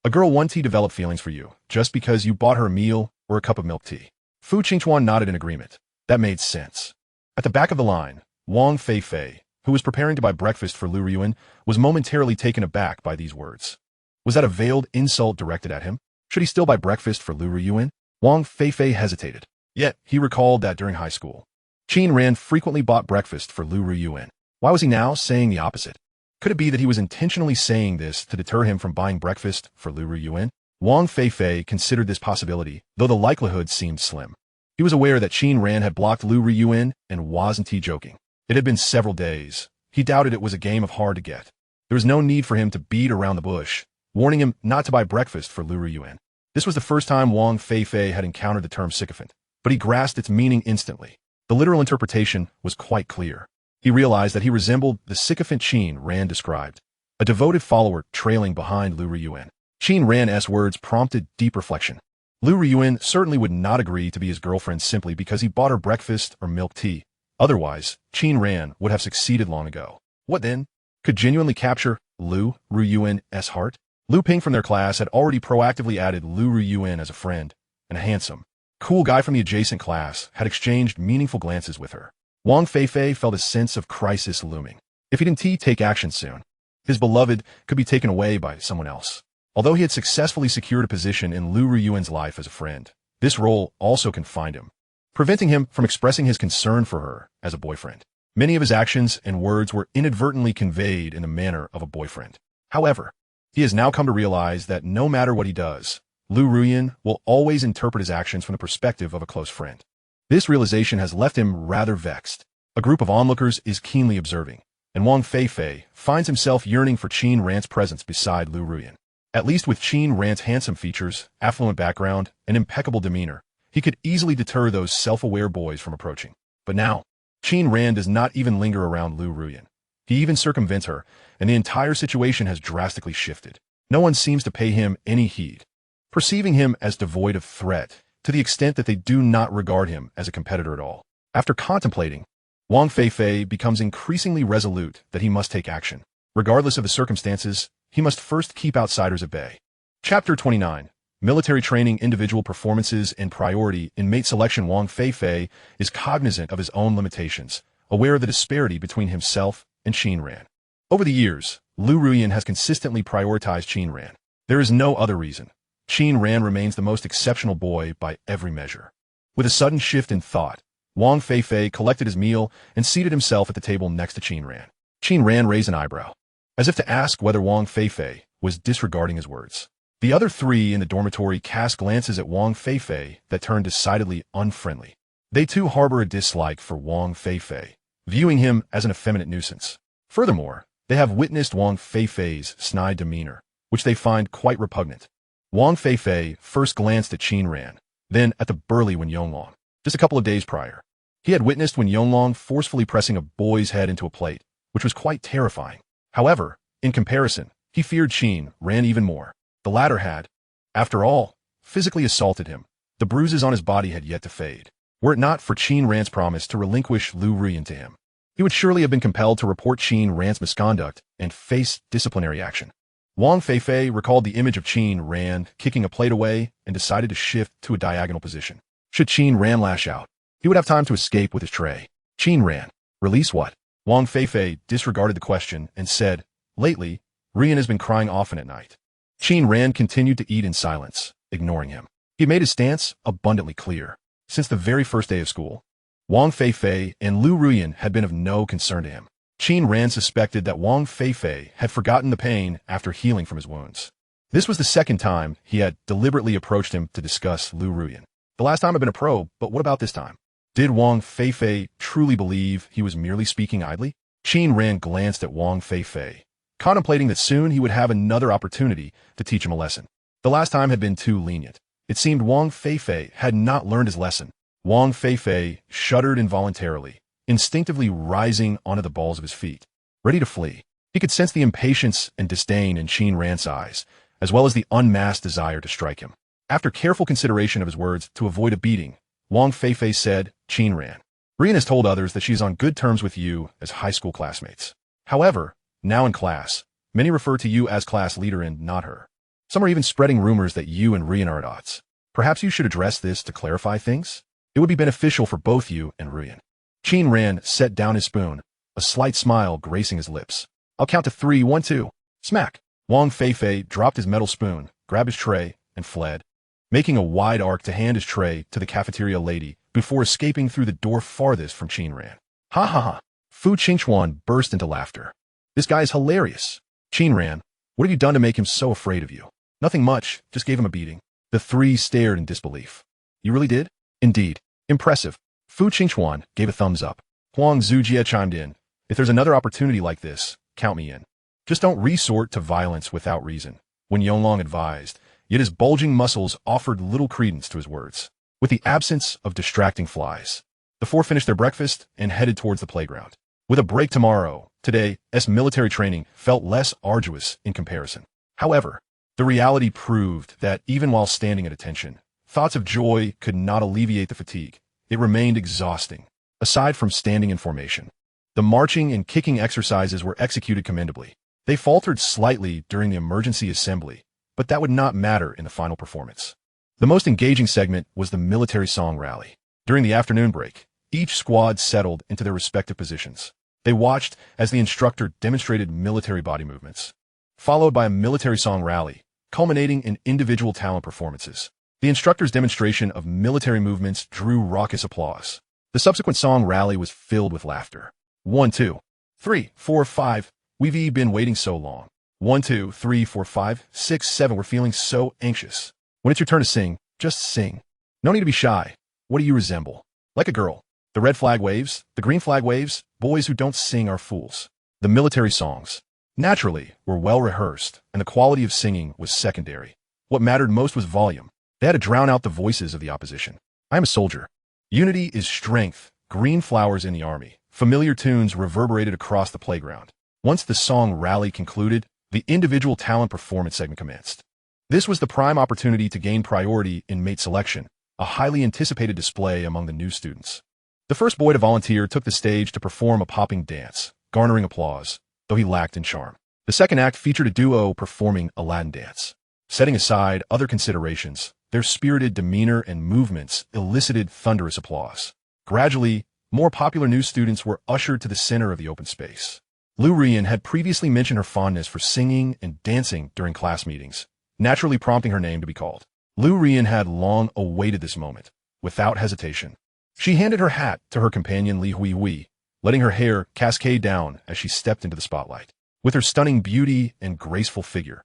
A girl one tea developed feelings for you, just because you bought her a meal or a cup of milk tea. Fu Qingchuan nodded in agreement. That made sense. At the back of the line, Wang Fei Fei, who was preparing to buy breakfast for Liu Ruyan, was momentarily taken aback by these words. Was that a veiled insult directed at him? Should he still buy breakfast for Liu Ruyan? Wang Fei Fei hesitated. Yet, he recalled that during high school, Qin Ran frequently bought breakfast for Liu Ruyan. Why was he now saying the opposite? Could it be that he was intentionally saying this to deter him from buying breakfast for Liu Ruyan? Wang Fei Fei considered this possibility, though the likelihood seemed slim. He was aware that Qin Ran had blocked Liu Ruyan and wasn't he joking. It had been several days. He doubted it was a game of hard to get. There was no need for him to beat around the bush, warning him not to buy breakfast for Liu Ruyan. This was the first time Wang Fei Fei had encountered the term sycophant, but he grasped its meaning instantly. The literal interpretation was quite clear. He realized that he resembled the sycophant Qin Ran described, a devoted follower trailing behind Liu Ruyan. Qin Ran's words prompted deep reflection. Liu Ruyan certainly would not agree to be his girlfriend simply because he bought her breakfast or milk tea. Otherwise, Qin Ran would have succeeded long ago. What then? Could genuinely capture Liu Ruyan's heart? Liu Ping from their class had already proactively added Liu Ruyan as a friend, and a handsome, cool guy from the adjacent class had exchanged meaningful glances with her. Wang Fei Fei felt a sense of crisis looming. If he didn't take action soon, his beloved could be taken away by someone else. Although he had successfully secured a position in Liu Ruyan's life as a friend, this role also confined him, preventing him from expressing his concern for her as a boyfriend. Many of his actions and words were inadvertently conveyed in the manner of a boyfriend. However, he has now come to realize that no matter what he does, Liu Ruyan will always interpret his actions from the perspective of a close friend. This realization has left him rather vexed. A group of onlookers is keenly observing, and Wang Fei Fei finds himself yearning for Qin Ran's presence beside Liu Ruyan. At least with Qin Ran's handsome features, affluent background, and impeccable demeanor, he could easily deter those self-aware boys from approaching. But now, Qin Ran does not even linger around Liu Ruyan. He even circumvents her, and the entire situation has drastically shifted. No one seems to pay him any heed, perceiving him as devoid of threat, to the extent that they do not regard him as a competitor at all. After contemplating, Wang Fei Fei becomes increasingly resolute that he must take action. Regardless of the circumstances, he must first keep outsiders at bay. Chapter 29. Military Training, Individual Performances, and Priority in Mate Selection. Wang Fei Fei is cognizant of his own limitations, aware of the disparity between himself and Qin Ran. Over the years, Liu Ruyan has consistently prioritized Qin Ran. There is no other reason. Qin Ran remains the most exceptional boy by every measure. With a sudden shift in thought, Wang Fei Fei collected his meal and seated himself at the table next to Qin Ran. Qin Ran raised an eyebrow, as if to ask whether Wang Fei Fei was disregarding his words. The other three in the dormitory cast glances at Wang Fei Fei that turned decidedly unfriendly. They too harbor a dislike for Wang Fei Fei, viewing him as an effeminate nuisance. Furthermore, they have witnessed Wang Fei Fei's snide demeanor, which they find quite repugnant. Wang Fei Fei first glanced at Qin Ran, then at the burly Wen Yonglong. Just a couple of days prior, he had witnessed Wen Yonglong forcefully pressing a boy's head into a plate, which was quite terrifying. However, in comparison, he feared Qin Ran even more. The latter had, after all, physically assaulted him. The bruises on his body had yet to fade. Were it not for Qin Ran's promise to relinquish Liu Ruyan to him, he would surely have been compelled to report Qin Ran's misconduct and face disciplinary action. Wang Fei Fei recalled the image of Qin Ran kicking a plate away and decided to shift to a diagonal position. Should Qin Ran lash out, he would have time to escape with his tray. Qin Ran, release what? Wang Fei Fei disregarded the question and said, lately, Ruyan has been crying often at night. Qin Ran continued to eat in silence, ignoring him. He made his stance abundantly clear. Since the very first day of school, Wang Fei Fei and Liu Ruyan had been of no concern to him. Qin Ran suspected that Wang Fei Fei had forgotten the pain after healing from his wounds. This was the second time he had deliberately approached him to discuss Liu Ruyan. The last time had been a probe, but what about this time? Did Wang Fei Fei truly believe he was merely speaking idly? Qin Ran glanced at Wang Fei Fei, contemplating that soon he would have another opportunity to teach him a lesson. The last time had been too lenient. It seemed Wang Fei Fei had not learned his lesson. Wang Fei Fei shuddered involuntarily, instinctively rising onto the balls of his feet, ready to flee. He could sense the impatience and disdain in Qin Ran's eyes, as well as the unmasked desire to strike him. After careful consideration of his words to avoid a beating, Wang Fei Fei said, Qin Ran, Ruyan has told others that she is on good terms with you as high school classmates. However, now in class, many refer to you as class leader and not her. Some are even spreading rumors that you and Ruyan are at odds. Perhaps you should address this to clarify things? It would be beneficial for both you and Ruyan. Qin Ran set down his spoon, a slight smile gracing his lips. I'll count to 3, 1, 2. Smack! Wang Fei Fei dropped his metal spoon, grabbed his tray, and fled, making a wide arc to hand his tray to the cafeteria lady before escaping through the door farthest from Qin Ran. Ha ha ha! Fu Qingchuan burst into laughter. This guy is hilarious. Qin Ran, what have you done to make him so afraid of you? Nothing much, just gave him a beating. The three stared in disbelief. You really did? Indeed. Impressive. Fu Qingchuan gave a thumbs up. Huang Zujie chimed in. If there's another opportunity like this, count me in. Just don't resort to violence without reason. When Yonglong advised, yet his bulging muscles offered little credence to his words. With the absence of distracting flies, the four finished their breakfast and headed towards the playground. With a break tomorrow, today's military training felt less arduous in comparison. However, the reality proved that even while standing at attention, thoughts of joy could not alleviate the fatigue. It remained exhausting. Aside from standing in formation, the marching and kicking exercises were executed commendably. They faltered slightly during the emergency assembly, but that would not matter in the final performance. The most engaging segment was the military song rally. During the afternoon break, each squad settled into their respective positions. They watched as the instructor demonstrated military body movements, followed by a military song rally, culminating in individual talent performances. The instructor's demonstration of military movements drew raucous applause. The subsequent song rally was filled with laughter. 1, 2, 3, 4, 5. We've been waiting so long. 1, 2, 3, 4, 5, 6, 7. We're feeling so anxious. When it's your turn to sing, just sing. No need to be shy. What do you resemble? Like a girl. The red flag waves, the green flag waves, boys who don't sing are fools. The military songs, naturally, were well rehearsed, and the quality of singing was secondary. What mattered most was volume. They had to drown out the voices of the opposition. I am a soldier. Unity is strength. Green flowers in the army. Familiar tunes reverberated across the playground. Once the song rally concluded, the individual talent performance segment commenced. This was the prime opportunity to gain priority in mate selection, a highly anticipated display among the new students. The first boy to volunteer took the stage to perform a popping dance, garnering applause, though he lacked in charm. The second act featured a duo performing a Latin dance. Setting aside other considerations, their spirited demeanor and movements elicited thunderous applause. Gradually, more popular new students were ushered to the center of the open space. Liu Ruyan had previously mentioned her fondness for singing and dancing during class meetings, naturally prompting her name to be called. Liu Ruyan had long awaited this moment. Without hesitation, she handed her hat to her companion Li Huihui, letting her hair cascade down as she stepped into the spotlight. With her stunning beauty and graceful figure,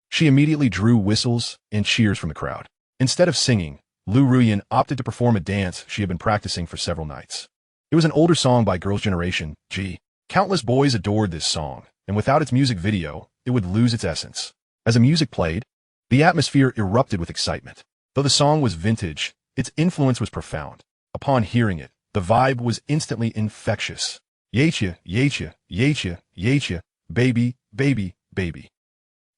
she immediately drew whistles and cheers from the crowd. Instead of singing, Liu Ruyan opted to perform a dance she had been practicing for several nights. It was an older song by Girls' Generation G. Countless boys adored this song, and without its music video, it would lose its essence. As the music played, the atmosphere erupted with excitement. Though the song was vintage, its influence was profound. Upon hearing it, the vibe was instantly infectious. Yecha, yecha, yecha, yecha, baby, baby, baby.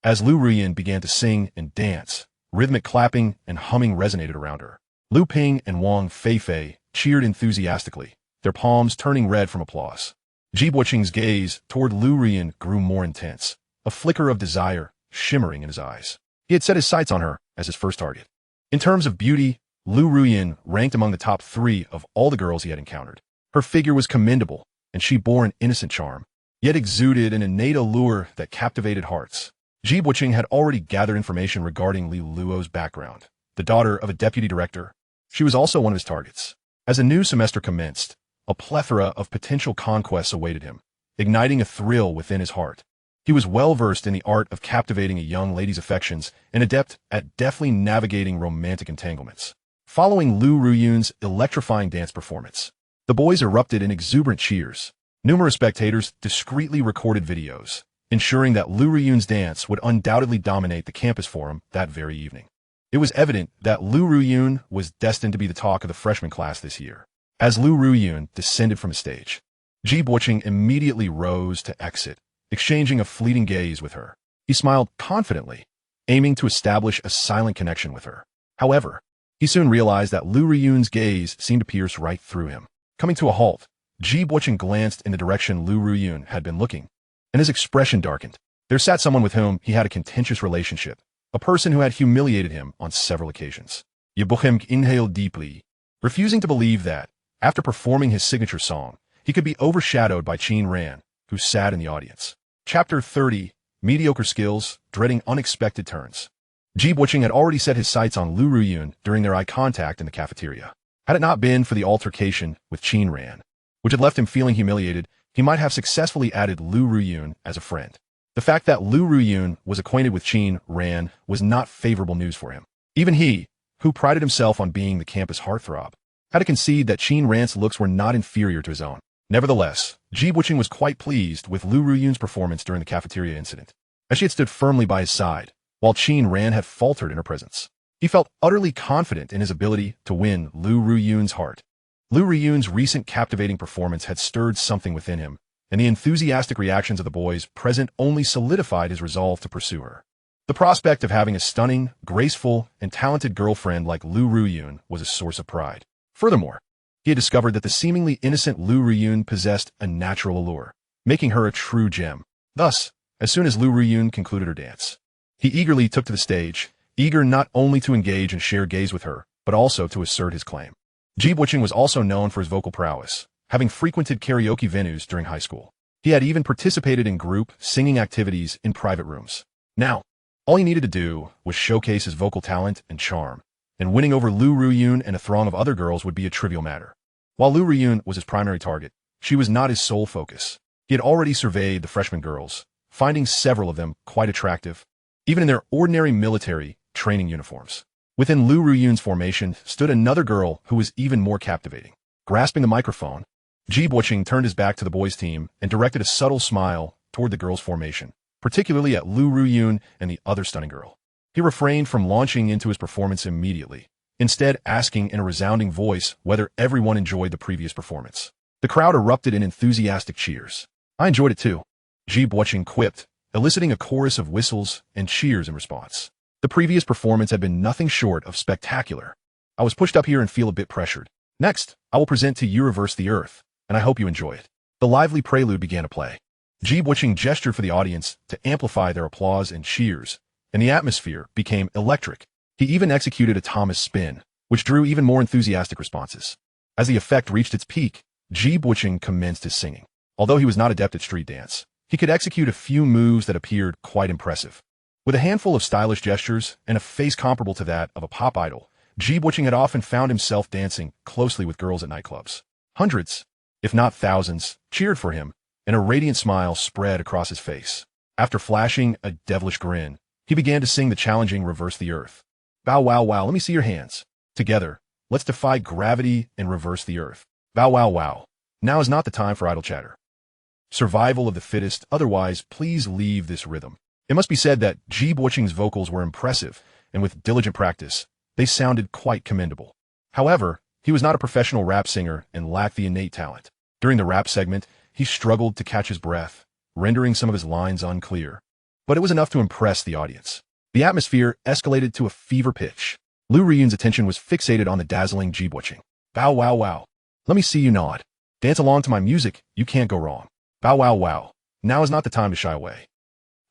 As Liu Ruyan began to sing and dance, rhythmic clapping and humming resonated around her. Liu Ping and Wang Fei Fei cheered enthusiastically, their palms turning red from applause. Ji Boqing's gaze toward Liu Ruyan grew more intense, a flicker of desire shimmering in his eyes. He had set his sights on her as his first target. In terms of beauty, Liu Ruyan ranked among the top 3 of all the girls he had encountered. Her figure was commendable, and she bore an innocent charm, yet exuded an innate allure that captivated hearts. Ji Boqing had already gathered information regarding Li Luo's background. The daughter of a deputy director, she was also one of his targets. As a new semester commenced, a plethora of potential conquests awaited him, igniting a thrill within his heart. He was well-versed in the art of captivating a young lady's affections and adept at deftly navigating romantic entanglements. Following Liu Ruyan's electrifying dance performance, the boys erupted in exuberant cheers. Numerous spectators discreetly recorded videos, ensuring that Liu Ruyan's dance would undoubtedly dominate the campus forum that very evening. It was evident that Liu Ruyan was destined to be the talk of the freshman class this year. As Liu Ruyan descended from the stage, Ji Boqing immediately rose to exit, exchanging a fleeting gaze with her. He smiled confidently, aiming to establish a silent connection with her. However, he soon realized that Liu Ruyan's gaze seemed to pierce right through him. Coming to a halt, Ji Buqing glanced in the direction Liu Ruyan had been looking, and his expression darkened. There sat someone with whom he had a contentious relationship, a person who had humiliated him on several occasions. Ye Buqing inhaled deeply, refusing to believe that, after performing his signature song, he could be overshadowed by Qin Ran, who sat in the audience. Chapter 30, Mediocre Skills, Dreading Unexpected Turns. Ji Buqing had already set his sights on Liu Ruyan during their eye contact in the cafeteria. Had it not been for the altercation with Qin Ran, which had left him feeling humiliated, he might have successfully added Liu Ruyan as a friend. The fact that Liu Ruyan was acquainted with Qin Ran was not favorable news for him. Even he, who prided himself on being the campus heartthrob, had to concede that Qin Ran's looks were not inferior to his own. Nevertheless, Ji Buqing was quite pleased with Liu Ruyan's performance during the cafeteria incident, as she had stood firmly by his side, while Qin Ran had faltered in her presence. He felt utterly confident in his ability to win Liu Ruyan's heart. Liu Ruyan's recent captivating performance had stirred something within him, and the enthusiastic reactions of the boys present only solidified his resolve to pursue her. The prospect of having a stunning, graceful, and talented girlfriend like Liu Ruyan was a source of pride. Furthermore, he had discovered that the seemingly innocent Liu Ruyan possessed a natural allure, making her a true gem. Thus, as soon as Liu Ruyan concluded her dance, he eagerly took to the stage, eager not only to engage and share gaze with her, but also to assert his claim. Ji Buqing was also known for his vocal prowess, having frequented karaoke venues during high school. He had even participated in group singing activities in private rooms. Now, all he needed to do was showcase his vocal talent and charm, and winning over Liu Ruyan and a throng of other girls would be a trivial matter. While Liu Ruyan was his primary target, she was not his sole focus. He had already surveyed the freshman girls, finding several of them quite attractive, even in their ordinary military training uniforms. Within Liu Ruyan's formation stood another girl who was even more captivating. Grasping the microphone, Ji Buqing turned his back to the boys' team and directed a subtle smile toward the girls' formation, particularly at Liu Ruyan and the other stunning girl. He refrained from launching into his performance immediately, instead asking in a resounding voice whether everyone enjoyed the previous performance. The crowd erupted in enthusiastic cheers. I enjoyed it too, Ji Buqing quipped, eliciting a chorus of whistles and cheers in response. The previous performance had been nothing short of spectacular. I was pushed up here and feel a bit pressured. Next, I will present to you Reverse the Earth, and I hope you enjoy it. The lively prelude began to play. Ji Buqing gestured for the audience to amplify their applause and cheers, and the atmosphere became electric. He even executed a Thomas spin, which drew even more enthusiastic responses. As the effect reached its peak, Ji Buqing commenced his singing. Although he was not adept at street dance, he could execute a few moves that appeared quite impressive. With a handful of stylish gestures and a face comparable to that of a pop idol, Ji Buqing had often found himself dancing closely with girls at nightclubs. Hundreds, if not thousands, cheered for him, and a radiant smile spread across his face. After flashing a devilish grin, he began to sing the challenging Reverse the Earth. Bow wow wow, let me see your hands. Together, let's defy gravity and reverse the earth. Bow wow wow. Now is not the time for idle chatter. Survival of the fittest, otherwise please leave this rhythm. It must be said that Ji Buqing's vocals were impressive, and with diligent practice, they sounded quite commendable. However, he was not a professional rap singer and lacked the innate talent. During the rap segment, he struggled to catch his breath, rendering some of his lines unclear. But it was enough to impress the audience. The atmosphere escalated to a fever pitch. Liu Ruyan's attention was fixated on the dazzling Ji Buqing. Bow wow wow. Let me see you nod. Dance along to my music, you can't go wrong. Bow wow wow. Now is not the time to shy away.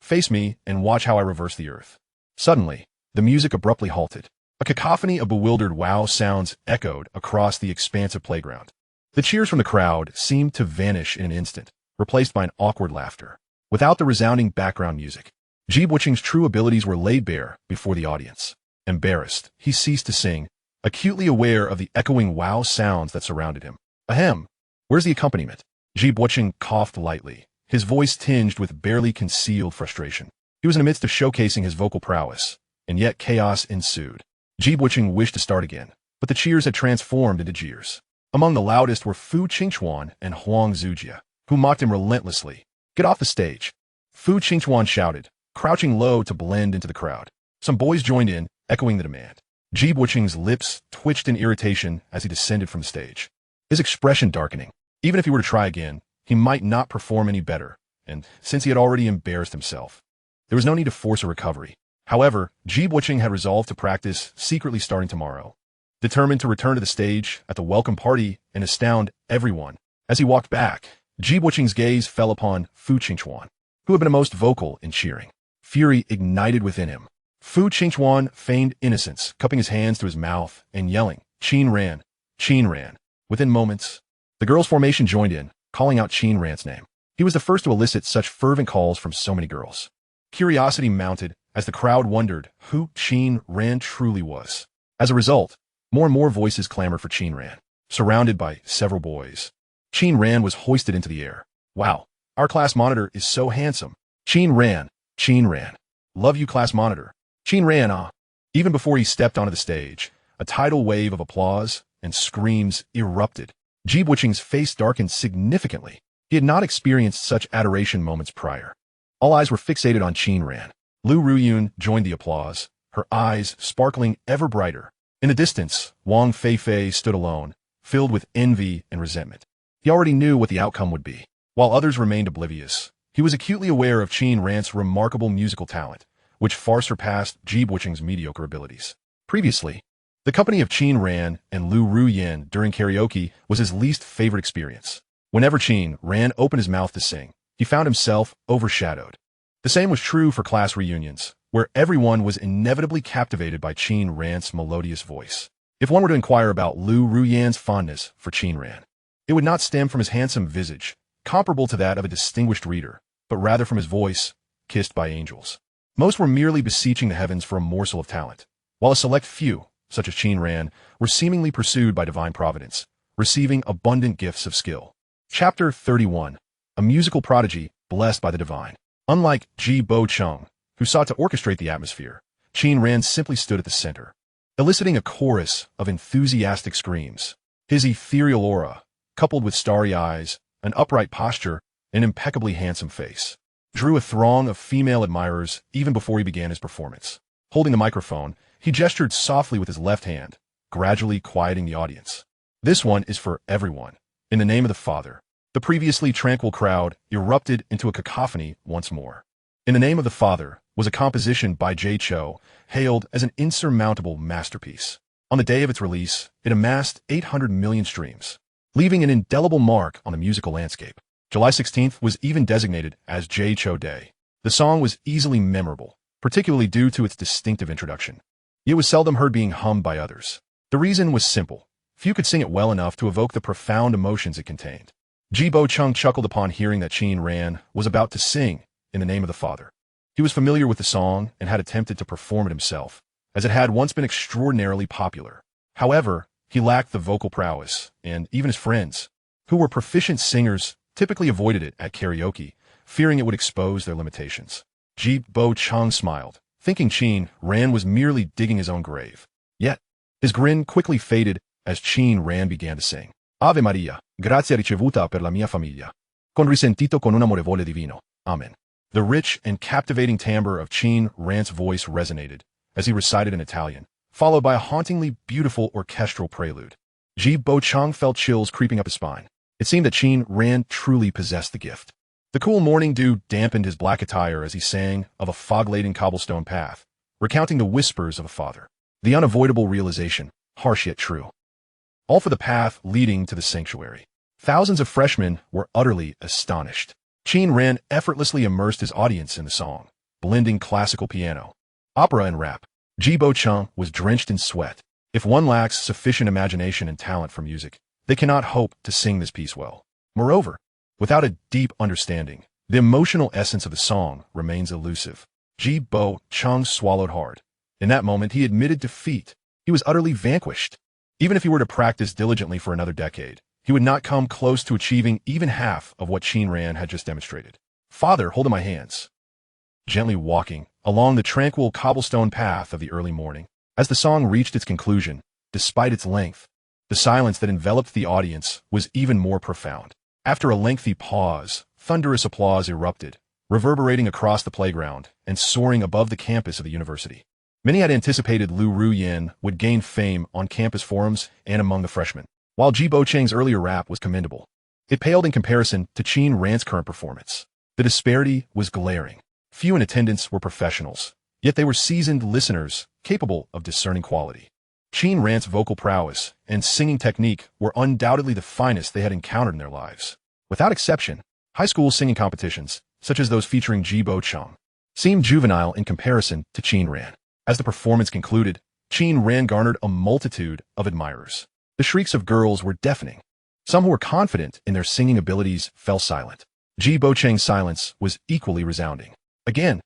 Face me and watch how I reverse the earth. Suddenly, the music abruptly halted. A cacophony of bewildered wow sounds echoed across the expansive playground. The cheers from the crowd seemed to vanish in an instant, replaced by an awkward laughter. Without the resounding background music, Ji Buqing's true abilities were laid bare before the audience. Embarrassed, he ceased to sing, acutely aware of the echoing wow sounds that surrounded him. Ahem, where's the accompaniment? Ji Buqing coughed lightly, his voice tinged with barely concealed frustration. He was in the midst of showcasing his vocal prowess, and yet chaos ensued. Ji Buqing wished to start again, but the cheers had transformed into jeers. Among the loudest were Fu Qingchuan and Huang Zujia, who mocked him relentlessly. Get off the stage. Fu Qingchuan shouted, crouching low to blend into the crowd. Some boys joined in, echoing the demand. Ji Buqing's lips twitched in irritation as he descended from the stage, his expression darkening. Even if he were to try again, he might not perform any better, and since he had already embarrassed himself, there was no need to force a recovery. However, Ji Buqing had resolved to practice secretly starting tomorrow. determined to return to the stage at the welcome party and astound everyone. As he walked back, Ji Buqing's gaze fell upon Fu Qingchuan, who had been most vocal in cheering. Fury ignited within him. Fu Qingchuan feigned innocence, cupping his hands to his mouth and yelling, "Qin Ran! Qin Ran!" Within moments, the girls' formation joined in, calling out Qin Ran's name. He was the first to elicit such fervent calls from so many girls. Curiosity mounted as the crowd wondered who Qin Ran truly was. As a result, more and more voices clamored for Qin Ran. Surrounded by several boys, Qin Ran was hoisted into the air. "Wow, our class monitor is so handsome. Qin Ran, Qin Ran. Love you, class monitor. Qin Ran, ah." Even before he stepped onto the stage, a tidal wave of applause and screams erupted. Ji Buqing's face darkened significantly. He had not experienced such adoration moments prior. All eyes were fixated on Qin Ran. Liu Ruyan joined the applause, her eyes sparkling ever brighter. In the distance, Wang Fei Fei stood alone, filled with envy and resentment. He already knew what the outcome would be. While others remained oblivious, he was acutely aware of Qin Ran's remarkable musical talent, which far surpassed Ji Buqing's mediocre abilities. Previously, the company of Qin Ran and Liu Ruyan during karaoke was his least favorite experience. Whenever Qin Ran opened his mouth to sing, he found himself overshadowed. The same was true for class reunions, where everyone was inevitably captivated by Qin Ran's melodious voice. If one were to inquire about Liu Ruyan's fondness for Qin Ran, it would not stem from his handsome visage, comparable to that of a distinguished reader, but rather from his voice, kissed by angels. Most were merely beseeching the heavens for a morsel of talent, while a select few, such as Qin Ran, were seemingly pursued by divine providence, receiving abundant gifts of skill. Chapter 31. A musical prodigy blessed by the divine. Unlike Ji Buqing, who sought to orchestrate the atmosphere, Qin Ran simply stood at the center, eliciting a chorus of enthusiastic screams. His ethereal aura, coupled with starry eyes, an upright posture, and impeccably handsome face, drew a throng of female admirers even before he began his performance. Holding the microphone, he gestured softly with his left hand, gradually quieting the audience. "This one is for everyone. In the name of the Father." The previously tranquil crowd erupted into a cacophony once more. "In the Name of the Father" was a composition by Jay Cho, hailed as an insurmountable masterpiece. On the day of its release, it amassed 800 million streams, leaving an indelible mark on the musical landscape. July 16th was even designated as Jay Cho Day. The song was easily memorable, particularly due to its distinctive introduction. It was seldom heard being hummed by others. The reason was simple. Few could sing it well enough to evoke the profound emotions it contained. Ji Buqing chuckled upon hearing that Qin Ran was about to sing "In the Name of the Father." He was familiar with the song and had attempted to perform it himself, as it had once been extraordinarily popular. However, he lacked the vocal prowess, and even his friends, who were proficient singers, typically avoided it at karaoke, fearing it would expose their limitations. Ji Buqing smiled, thinking Qin Ran was merely digging his own grave. Yet, his grin quickly faded as Qin Ran began to sing. "Ave Maria, grazia ricevuta per la mia famiglia, con risentito con un amorevole divino. Amen." The rich and captivating timbre of Qin Ran's voice resonated as he recited in Italian, followed by a hauntingly beautiful orchestral prelude. Ji Buqing felt chills creeping up his spine. It seemed that Qin Ran truly possessed the gift. The cool morning dew dampened his black attire as he sang of a fog-laden cobblestone path, recounting the whispers of a father. The unavoidable realization, harsh yet true. All for the path leading to the sanctuary. Thousands of freshmen were utterly astonished. Qin Ran effortlessly immersed his audience in the song, blending classical piano, opera, and rap. Ji Buqing was drenched in sweat. If one lacks sufficient imagination and talent for music, they cannot hope to sing this piece well. Moreover, without a deep understanding, the emotional essence of the song remains elusive. Ji Buqing swallowed hard. In that moment, he admitted defeat. He was utterly vanquished. Even if he were to practice diligently for another decade, he would not come close to achieving even half of what Qin Ran had just demonstrated. "Father, hold my hands." Gently walking along the tranquil cobblestone path of the early morning, as the song reached its conclusion, despite its length, the silence that enveloped the audience was even more profound. After a lengthy pause, thunderous applause erupted, reverberating across the playground and soaring above the campus of the university. Many had anticipated Liu Ruyan would gain fame on campus forums and among the freshmen. While Ji Buqing's earlier rap was commendable, it paled in comparison to Qin Ran's current performance. The disparity was glaring. Few in attendance were professionals, yet they were seasoned listeners capable of discerning quality. Qin Ran's vocal prowess and singing technique were undoubtedly the finest they had encountered in their lives. Without exception, high school singing competitions, such as those featuring Ji Bo Chang, seemed juvenile in comparison to Qin Ran. As the performance concluded, Qin Ran garnered a multitude of admirers. The shrieks of girls were deafening. Some who were confident in their singing abilities fell silent. Ji Bo Chang's silence was equally resounding. Again,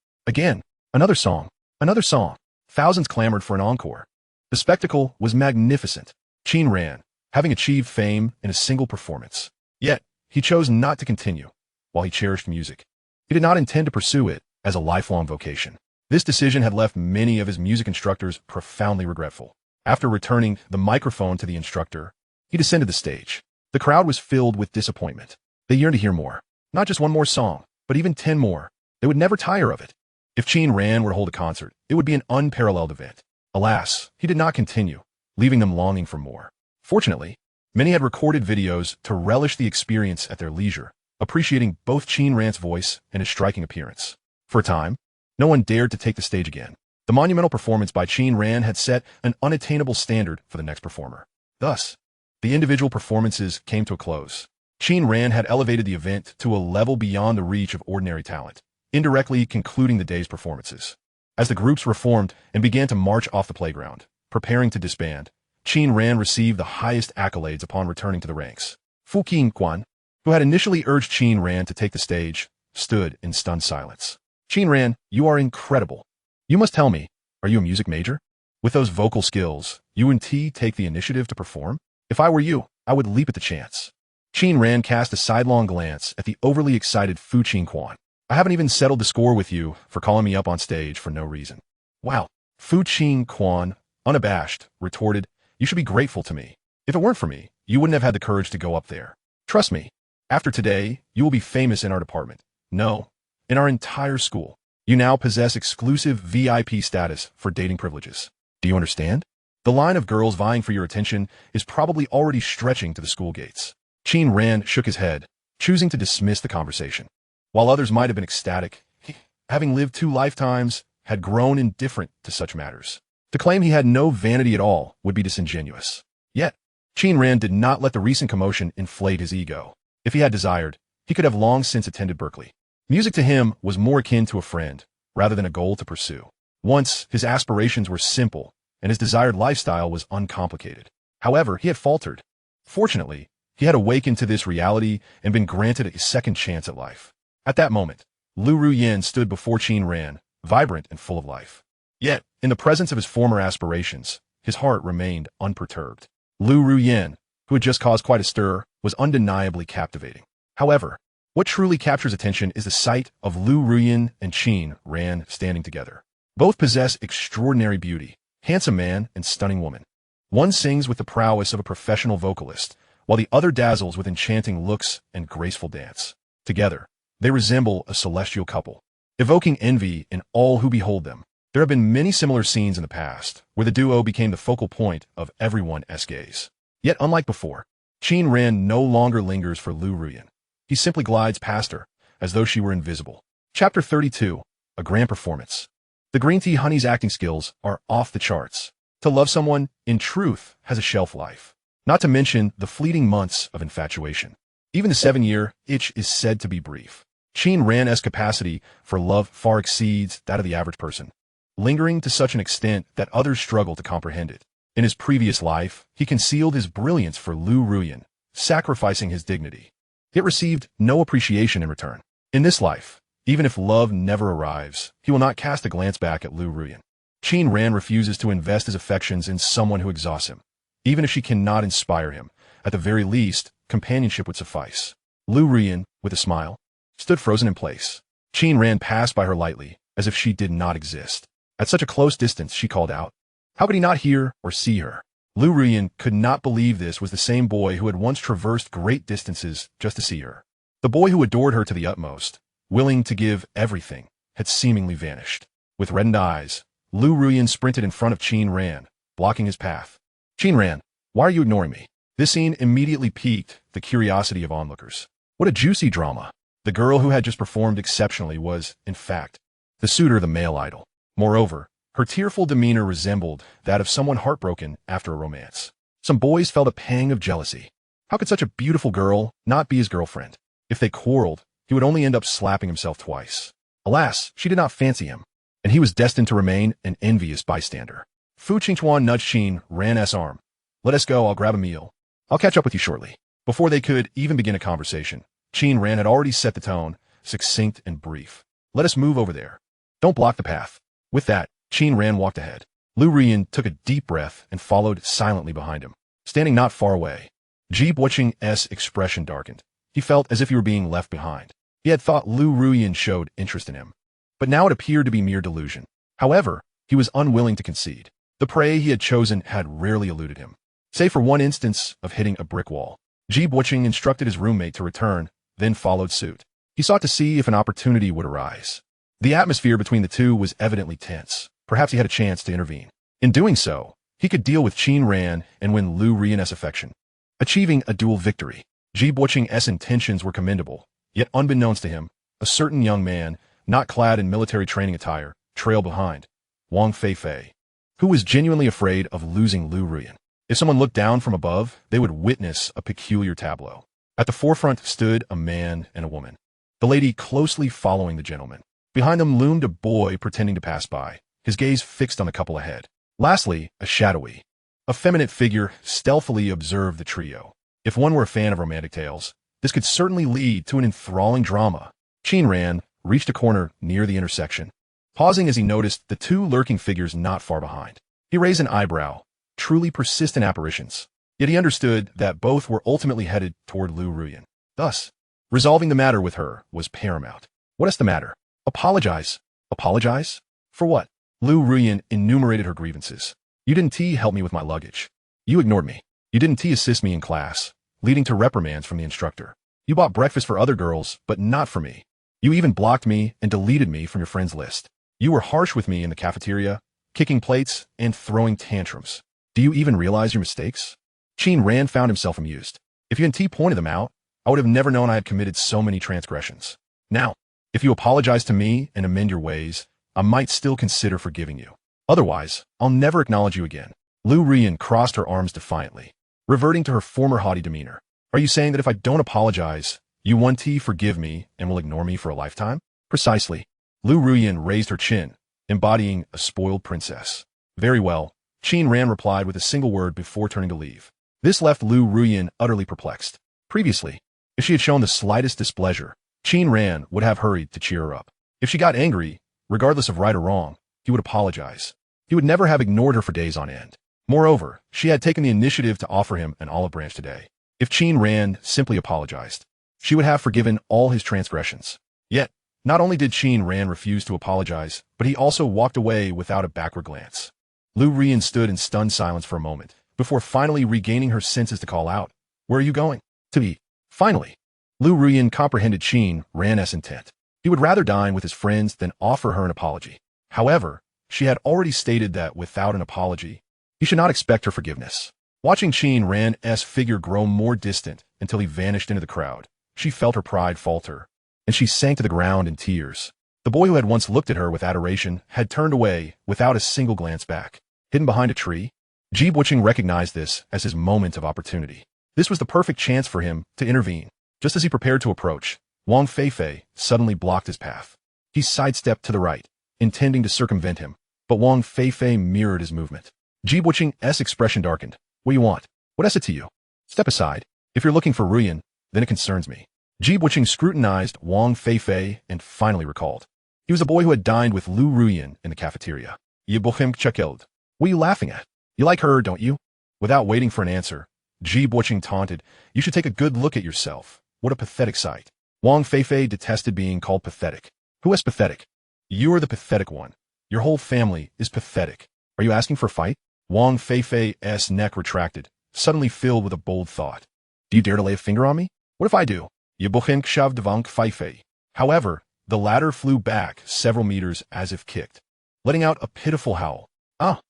another song, another song. Thousands clamored for an encore. The spectacle was magnificent. Qin Ran, having achieved fame in a single performance. Yet, he chose not to continue, while he cherished music. He did not intend to pursue it as a lifelong vocation. This decision had left many of his music instructors profoundly regretful. After returning the microphone to the instructor, he descended the stage. The crowd was filled with disappointment. They yearned to hear more. Not just one more song, but even 10 more. They would never tire of it. If Qin Ran were to hold a concert, it would be an unparalleled event. Alas, he did not continue, leaving them longing for more. Fortunately, many had recorded videos to relish the experience at their leisure, appreciating both Qin Ran's voice and his striking appearance. For a time, no one dared to take the stage again. The monumental performance by Qin Ran had set an unattainable standard for the next performer. Thus, the individual performances came to a close. Qin Ran had elevated the event to a level beyond the reach of ordinary talent, indirectly concluding the day's performances. As the groups reformed and began to march off the playground, preparing to disband, Qin Ran received the highest accolades upon returning to the ranks. Fu Qingquan, who had initially urged Qin Ran to take the stage, stood in stunned silence. Qin Ran, you are incredible. You must tell me, are you a music major? With those vocal skills, you and T take the initiative to perform? If I were you, I would leap at the chance. Qin Ran cast a sidelong glance at the overly excited Fu Qingquan. I haven't even settled the score with you for calling me up on stage for no reason. Wow. Fu Qingquan, unabashed, retorted, you should be grateful to me. If it weren't for me, you wouldn't have had the courage to go up there. Trust me, after today, you will be famous in our department. No, in our entire school. You now possess exclusive VIP status for dating privileges. Do you understand? The line of girls vying for your attention is probably already stretching to the school gates. Qin Ran shook his head, choosing to dismiss the conversation. While others might have been ecstatic, he, having lived 2 lifetimes, had grown indifferent to such matters. To claim he had no vanity at all would be disingenuous. Yet, Qin Ran did not let the recent commotion inflate his ego. If he had desired, he could have long since attended Berkeley. Music to him was more akin to a friend, rather than a goal to pursue. Once, his aspirations were simple, and his desired lifestyle was uncomplicated. However, he had faltered. Fortunately, he had awakened to this reality and been granted a second chance at life. At that moment, Liu Ruyan stood before Qin Ran, vibrant and full of life. Yet, in the presence of his former aspirations, his heart remained unperturbed. Liu Ruyan, who had just caused quite a stir, was undeniably captivating. However, what truly captures attention is the sight of Liu Ruyan and Qin Ran standing together. Both possess extraordinary beauty, handsome man and stunning woman. One sings with the prowess of a professional vocalist, while the other dazzles with enchanting looks and graceful dance. Together, they resemble a celestial couple, evoking envy in all who behold them. There have been many similar scenes in the past, where the duo became the focal point of everyone's gaze. Yet unlike before, Qin Ran no longer lingers for Liu Ruyan. He simply glides past her, as though she were invisible. Chapter 32, A Grand Performance. The Green Tea Honey's acting skills are off the charts. To love someone, in truth, has a shelf life. Not to mention the fleeting months of infatuation. Even the 7-year itch is said to be brief. Qin Ran's capacity for love far exceeds that of the average person, lingering to such an extent that others struggle to comprehend it. In his previous life, he concealed his brilliance for Liu Ruyan, sacrificing his dignity. Yet received no appreciation in return. In this life, even if love never arrives, he will not cast a glance back at Liu Ruyan. Qin Ran refuses to invest his affections in someone who exhausts him. Even if she cannot inspire him, at the very least, companionship would suffice. Liu Ruyan, with a smile, stood frozen in place. Qin Ran passed by her lightly, as if she did not exist. At such a close distance, she called out. How could he not hear or see her? Liu Ruyan could not believe this was the same boy who had once traversed great distances just to see her. The boy who adored her to the utmost, willing to give everything, had seemingly vanished. With reddened eyes, Liu Ruyan sprinted in front of Qin Ran, blocking his path. Qin Ran, why are you ignoring me? This scene immediately piqued the curiosity of onlookers. What a juicy drama. The girl who had just performed exceptionally was, in fact, the suitor of the male idol. Moreover, Her tearful demeanor resembled that of someone heartbroken after a romance. Some boys felt a pang of jealousy. How could such a beautiful girl not be his girlfriend? If they quarreled, he would only end up slapping himself twice. Alas, she did not fancy him, and he was destined to remain an envious bystander. Fu Qingchuan nudged Qin Ran's arm. Let us go, I'll grab a meal. I'll catch up with you shortly. Before they could even begin a conversation, Qin Ran had already set the tone, succinct and brief. Let us move over there. Don't block the path. With that, Qin Ran walked ahead. Liu Ruyan took a deep breath and followed silently behind him. Standing not far away, Ji Buqing's expression darkened. He felt as if he were being left behind. He had thought Liu Ruyan showed interest in him, but now it appeared to be mere delusion. However, he was unwilling to concede. The prey he had chosen had rarely eluded him, save for one instance of hitting a brick wall. Ji Buqing instructed his roommate to return, then followed suit. He sought to see if an opportunity would arise. The atmosphere between the two was evidently tense. Perhaps he had a chance to intervene. In doing so, he could deal with Qin Ran and win Liu Ruyan's affection, achieving a dual victory. Ji Buqing's intentions were commendable, yet unbeknownst to him, a certain young man, not clad in military training attire, trailed behind. Wang Fei Fei, who was genuinely afraid of losing Liu Ruyan. If someone looked down from above, they would witness a peculiar tableau. At the forefront stood a man and a woman, the lady closely following the gentleman. Behind them loomed a boy pretending to pass by, his gaze fixed on the couple ahead. Lastly, a shadowy, effeminate figure stealthily observed the trio. If one were a fan of romantic tales, this could certainly lead to an enthralling drama. Qin Ran reached a corner near the intersection, pausing as he noticed the two lurking figures not far behind. He raised an eyebrow. Truly persistent apparitions. Yet he understood that both were ultimately headed toward Liu Ruyan. Thus, resolving the matter with her was paramount. What is the matter? Apologize. Apologize? For what? Liu Ruyan enumerated her grievances. You didn't help me with my luggage. You ignored me. You didn't assist me in class, leading to reprimands from the instructor. You bought breakfast for other girls, but not for me. You even blocked me and deleted me from your friends list. You were harsh with me in the cafeteria, kicking plates and throwing tantrums. Do you even realize your mistakes? Qin Ran found himself amused. If you hadn't pointed them out, I would have never known I had committed so many transgressions. Now, if you apologize to me and amend your ways, I might still consider forgiving you. Otherwise, I'll never acknowledge you again. Liu Ruyan crossed her arms defiantly, reverting to her former haughty demeanor. Are you saying that if I don't apologize, you won't forgive me and will ignore me for a lifetime? Precisely. Liu Ruyan raised her chin, embodying a spoiled princess. Very well. Qin Ran replied with a single word before turning to leave. This left Liu Ruyan utterly perplexed. Previously, if she had shown the slightest displeasure, Qin Ran would have hurried to cheer her up. If she got angry, regardless of right or wrong, he would apologize. He would never have ignored her for days on end. Moreover, she had taken the initiative to offer him an olive branch today. If Qin Ran simply apologized, she would have forgiven all his transgressions. Yet, not only did Qin Ran refuse to apologize, but he also walked away without a backward glance. Liu Ruyan stood in stunned silence for a moment, before finally regaining her senses to call out, "Where are you going?" To eat. Finally, Liu Ruyan comprehended Qin Ran's intent. He would rather dine with his friends than offer her an apology. However, she had already stated that without an apology, he should not expect her forgiveness. Watching Qin Ran's figure grow more distant until he vanished into the crowd, she felt her pride falter, and she sank to the ground in tears. The boy who had once looked at her with adoration had turned away without a single glance back. Hidden behind a tree, Ji Buqing recognized this as his moment of opportunity. This was the perfect chance for him to intervene. Just as he prepared to approach, Wang Fei Fei suddenly blocked his path. He sidestepped to the right, intending to circumvent him, but Wang Fei Fei mirrored his movement. Ji Buqing's expression darkened. What do you want? What is it to you? Step aside. If you're looking for Ruyan, then it concerns me. Ji Buqing scrutinized Wang Fei Fei and finally recalled. He was a boy who had dined with Liu Ruyan in the cafeteria. Ye Buqing chuckled. What are you laughing at? You like her, don't you? Without waiting for an answer, Ji Buqing taunted, You should take a good look at yourself. What a pathetic sight. Wang Fei Fei detested being called pathetic. Who is pathetic? You are the pathetic one. Your whole family is pathetic. Are you asking for a fight? Wang Fei Fei's neck retracted, suddenly filled with a bold thought. Do you dare to lay a finger on me? What if I do? Ye Buqing shoved Wang Fei Fei. However, the latter flew back several meters as if kicked, letting out a pitiful howl. Ah!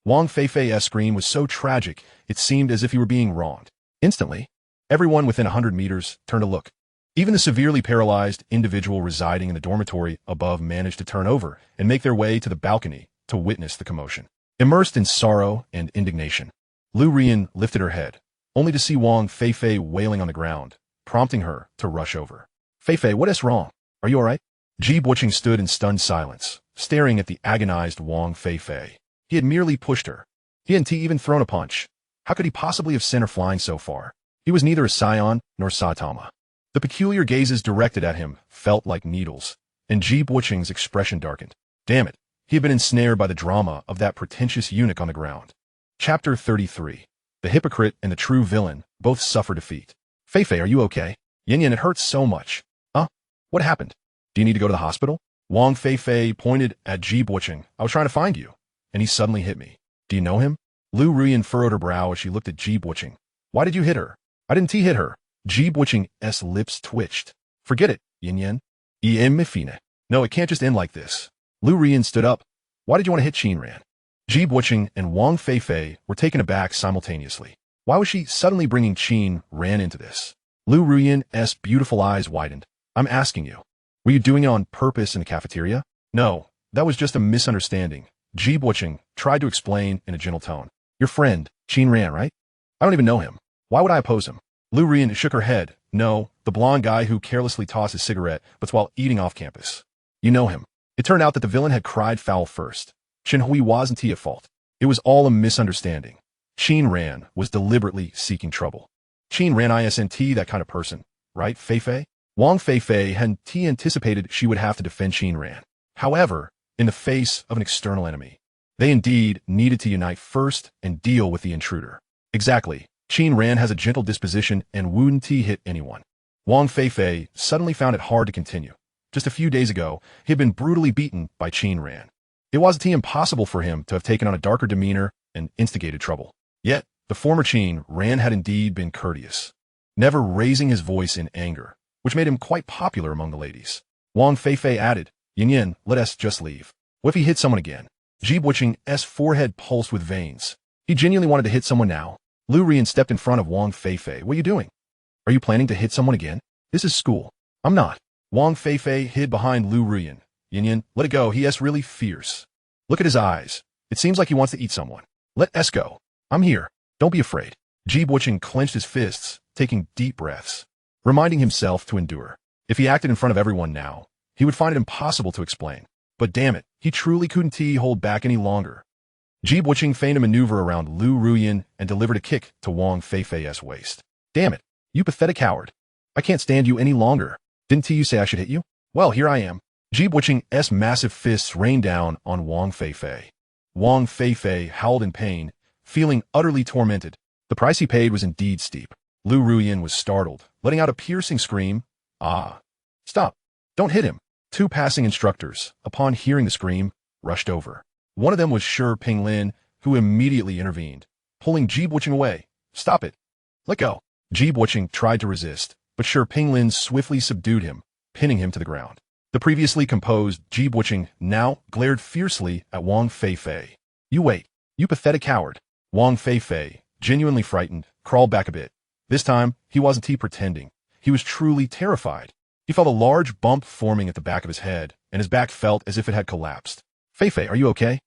Wang Fei Fei's scream was so tragic, it seemed as if he were being wronged. Instantly, everyone within 100 meters turned to look. Even the severely paralyzed individual residing in the dormitory above managed to turn over and make their way to the balcony to witness the commotion. Immersed in sorrow and indignation, Liu Ruyan lifted her head, only to see Wang Fei Fei wailing on the ground, prompting her to rush over. Fei Fei, what is wrong? Are you alright? Ji Buqing stood in stunned silence, staring at the agonized Wang Fei Fei. He had merely pushed her. He hadn't even thrown a punch. How could he possibly have sent her flying so far? He was neither a scion nor Saitama. The peculiar gazes directed at him felt like needles, and Ji Buqing's expression darkened. Damn it, he had been ensnared by the drama of that pretentious eunuch on the ground. Chapter 33. The hypocrite and the true villain both suffer defeat. Fei Fei, are you okay? Yin Yin, it hurts so much. What happened? Do you need to go to the hospital? Wang Fei Fei pointed at Ji Buqing. I was trying to find you, and he suddenly hit me. Do you know him? Liu Ruyan furrowed her brow as she looked at Ji Buqing. Why did you hit her? I didn't hit her. Ji Buqing's lips twitched. Forget it, Yin Yin. No, it can't just end like this. Liu Ruyan stood up. Why did you want to hit Qin Ran? Ji Buqing and Wang Fei Fei were taken aback simultaneously. Why was she suddenly bringing Qin Ran into this? Liu Ruyan's beautiful eyes widened. I'm asking you. Were you doing it on purpose in the cafeteria? No, that was just a misunderstanding. Ji Buqing tried to explain in a gentle tone. Your friend, Qin Ran, right? I don't even know him. Why would I oppose him? Liu Ruyan shook her head. No, the blonde guy who carelessly tossed his cigarette, but while eating off campus. You know him. It turned out that the villain had cried foul first. Qin Hui wasn't he at fault. It was all a misunderstanding. Qin Ran was deliberately seeking trouble. Qin Ran isn't that kind of person, right, Fei Fei? Wang Fei Fei hadn't anticipated she would have to defend Qin Ran. However, in the face of an external enemy, they indeed needed to unite first and deal with the intruder. Exactly. Qin Ran has a gentle disposition and wouldn't hit anyone. Wang Fei Fei suddenly found it hard to continue. Just a few days ago, he had been brutally beaten by Qin Ran. It wasn't impossible for him to have taken on a darker demeanor and instigated trouble. Yet, the former Qin Ran had indeed been courteous, never raising his voice in anger, which made him quite popular among the ladies. Wang Fei Fei added, Yin Yin, let us just leave. What if he hit someone again? Ji Buqing's forehead pulsed with veins. He genuinely wanted to hit someone now. Liu Ruyan stepped in front of Wang Fei Fei. What are you doing? Are you planning to hit someone again? This is school. I'm not. Wang Fei Fei hid behind Liu Ruyan. Yin Yin, let it go. He is really fierce. Look at his eyes. It seems like he wants to eat someone. Let us go. I'm here. Don't be afraid. Ji Buqing clenched his fists, taking deep breaths, reminding himself to endure. If he acted in front of everyone now, he would find it impossible to explain. But damn it, he truly couldn't hold back any longer. Ji Buqing feigned a maneuver around Liu Ruyan and delivered a kick to Wang Fei Fei's waist. Damn it, you pathetic coward. I can't stand you any longer. Didn't you say I should hit you? Well, here I am. Ji Buqing's massive fists rained down on Wang Fei Fei. Wang Fei Fei howled in pain, feeling utterly tormented. The price he paid was indeed steep. Liu Ruyan was startled, letting out a piercing scream. Ah. Stop. Don't hit him. Two passing instructors, upon hearing the scream, rushed over. One of them was Shi Pinglin, who immediately intervened, pulling Ji Buqing away. Stop it. Let go. Ji Buqing tried to resist, but Shi Pinglin swiftly subdued him, pinning him to the ground. The previously composed Ji Buqing now glared fiercely at Wang Fei Fei. You wait. You pathetic coward. Wang Fei Fei, genuinely frightened, crawled back a bit. This time, he wasn't pretending. He was truly terrified. He felt a large bump forming at the back of his head, and his back felt as if it had collapsed. Fei Fei, are you okay?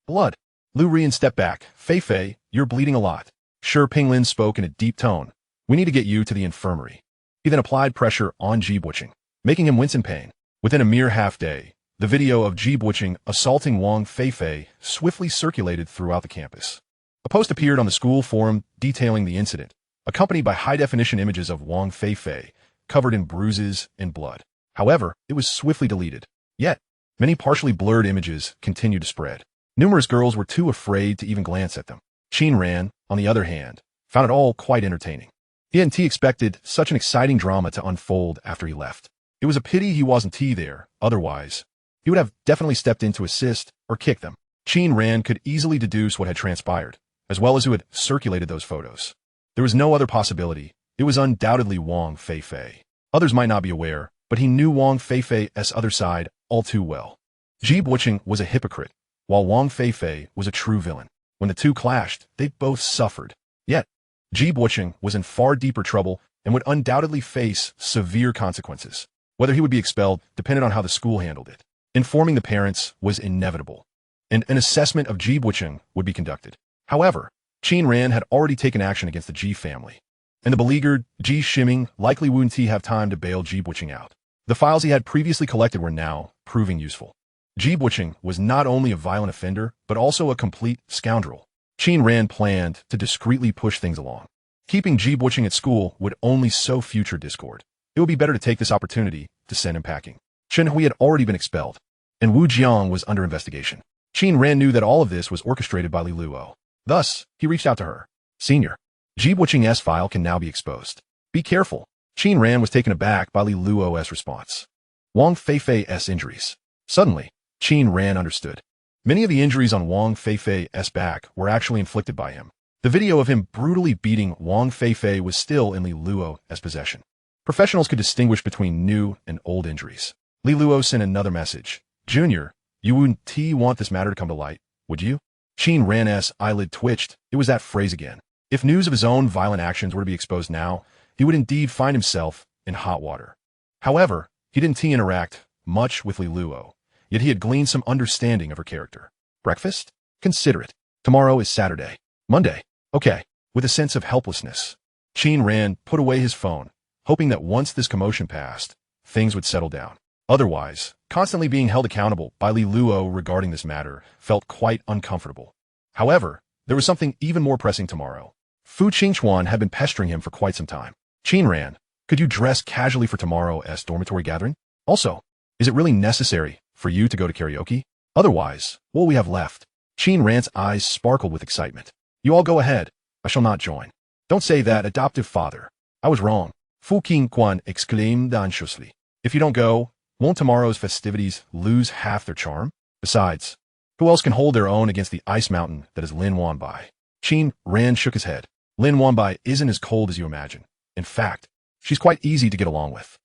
Blood. Liu Ruyan stepped back. Fei Fei, you're bleeding a lot. Shi Pinglin spoke in a deep tone. We need to get you to the infirmary. He then applied pressure on Ji Buqing, making him wince in pain. Within a mere half day, the video of Ji Buqing assaulting Wang Fei Fei swiftly circulated throughout the campus. A post appeared on the school forum detailing the incident, accompanied by high-definition images of Wang Fei Fei, covered in bruises and blood. However, it was swiftly deleted. Yet, many partially blurred images continued to spread. Numerous girls were too afraid to even glance at them. Qin Ran, on the other hand, found it all quite entertaining. He hadn't expected such an exciting drama to unfold after he left. It was a pity he wasn't there, otherwise, he would have definitely stepped in to assist or kick them. Qin Ran could easily deduce what had transpired, as well as who had circulated those photos. There was no other possibility. It was undoubtedly Wang Fei Fei. Others might not be aware, but he knew Wang Fei Fei's other side all too well. Ji Buqing was a hypocrite, while Wang Fei Fei was a true villain. When the two clashed, they both suffered. Yet, Ji Buqing was in far deeper trouble and would undoubtedly face severe consequences. Whether he would be expelled depended on how the school handled it. Informing the parents was inevitable. and an assessment of Ji Bucheng would be conducted. However, Qin Ran had already taken action against the Ji family, and the beleaguered Ji Shiming likely wouldn't have time to bail Ji Bucheng out. The files he had previously collected were now proving useful. Ji Bucheng was not only a violent offender, but also a complete scoundrel. Qin Ran planned to discreetly push things along. Keeping Ji Bucheng at school would only sow future discord. It would be better to take this opportunity to send him packing. Chen Hui had already been expelled, and Wu Jiang was under investigation. Qin Ran knew that all of this was orchestrated by Li Luo. Thus, he reached out to her. Senior, Ji Bucheng's file can now be exposed. Be careful. Qin Ran was taken aback by Li Luo's response. Wang Fei Fei's injuries. Suddenly, Qin Ran understood. Many of the injuries on Wang Fei Fei's back were actually inflicted by him. The video of him brutally beating Wang Fei Fei was still in Li Luo's possession. Professionals could distinguish between new and old injuries. Li Luo sent another message. Junior, you wouldn't want this matter to come to light, would you? Qin Ran's eyelid twitched. It was that phrase again. If news of his own violent actions were to be exposed now, he would indeed find himself in hot water. However, he didn't interact much with Li Luo, yet he had gleaned some understanding of her character. Breakfast? Consider it. Tomorrow is Saturday. Monday. Okay. With a sense of helplessness, Qin Ran put away his phone, hoping that once this commotion passed, things would settle down. Otherwise, constantly being held accountable by Li Luo regarding this matter felt quite uncomfortable. However, there was something even more pressing tomorrow. Fu Qingchuan had been pestering him for quite some time. Qin Ran, could you dress casually for tomorrow's dormitory gathering? Also, is it really necessary for you to go to karaoke? Otherwise, what will we have left? Qin Ran's eyes sparkled with excitement. You all go ahead. I shall not join. Don't say that, adoptive father. I was wrong. Fu Qingchuan exclaimed anxiously. If you don't go, won't tomorrow's festivities lose half their charm? Besides, who else can hold their own against the ice mountain that is Lin Wanbai? Qin Ran shook his head. Lin Wanbai isn't as cold as you imagine. In fact, she's quite easy to get along with.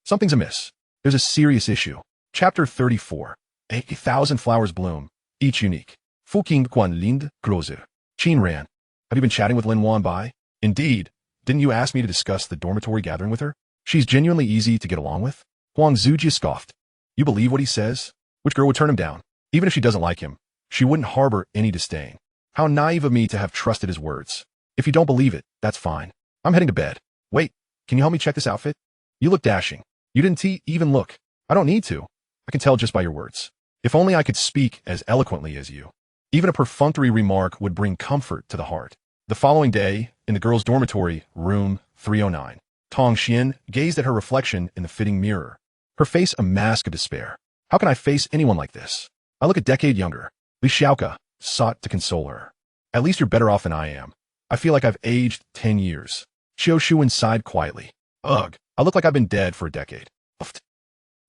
Something's amiss. There's a serious issue. Chapter 34. 1,000 flowers bloom, each unique. Fu Qingchuan leaned closer. Qin Ran, have you been chatting with Lin Wanbai? Indeed. Didn't you ask me to discuss the dormitory gathering with her? She's genuinely easy to get along with. Huang Zujie scoffed. You believe what he says? Which girl would turn him down? Even if she doesn't like him, she wouldn't harbor any disdain. How naive of me to have trusted his words. If you don't believe it, that's fine. I'm heading to bed. Wait, can you help me check this outfit? You look dashing. You didn't even look. I don't need to. I can tell just by your words. If only I could speak as eloquently as you. Even a perfunctory remark would bring comfort to the heart. The following day, in the girls' dormitory, room 309, Tong Xian gazed at her reflection in the fitting mirror, her face a mask of despair. How can I face anyone like this? I look a decade younger. Li Xiaoke sought to console her. At least you're better off than I am. I feel like I've aged 10 years. Xiao Shuwen sighed quietly. Ugh, I look like I've been dead for a decade. Uffed.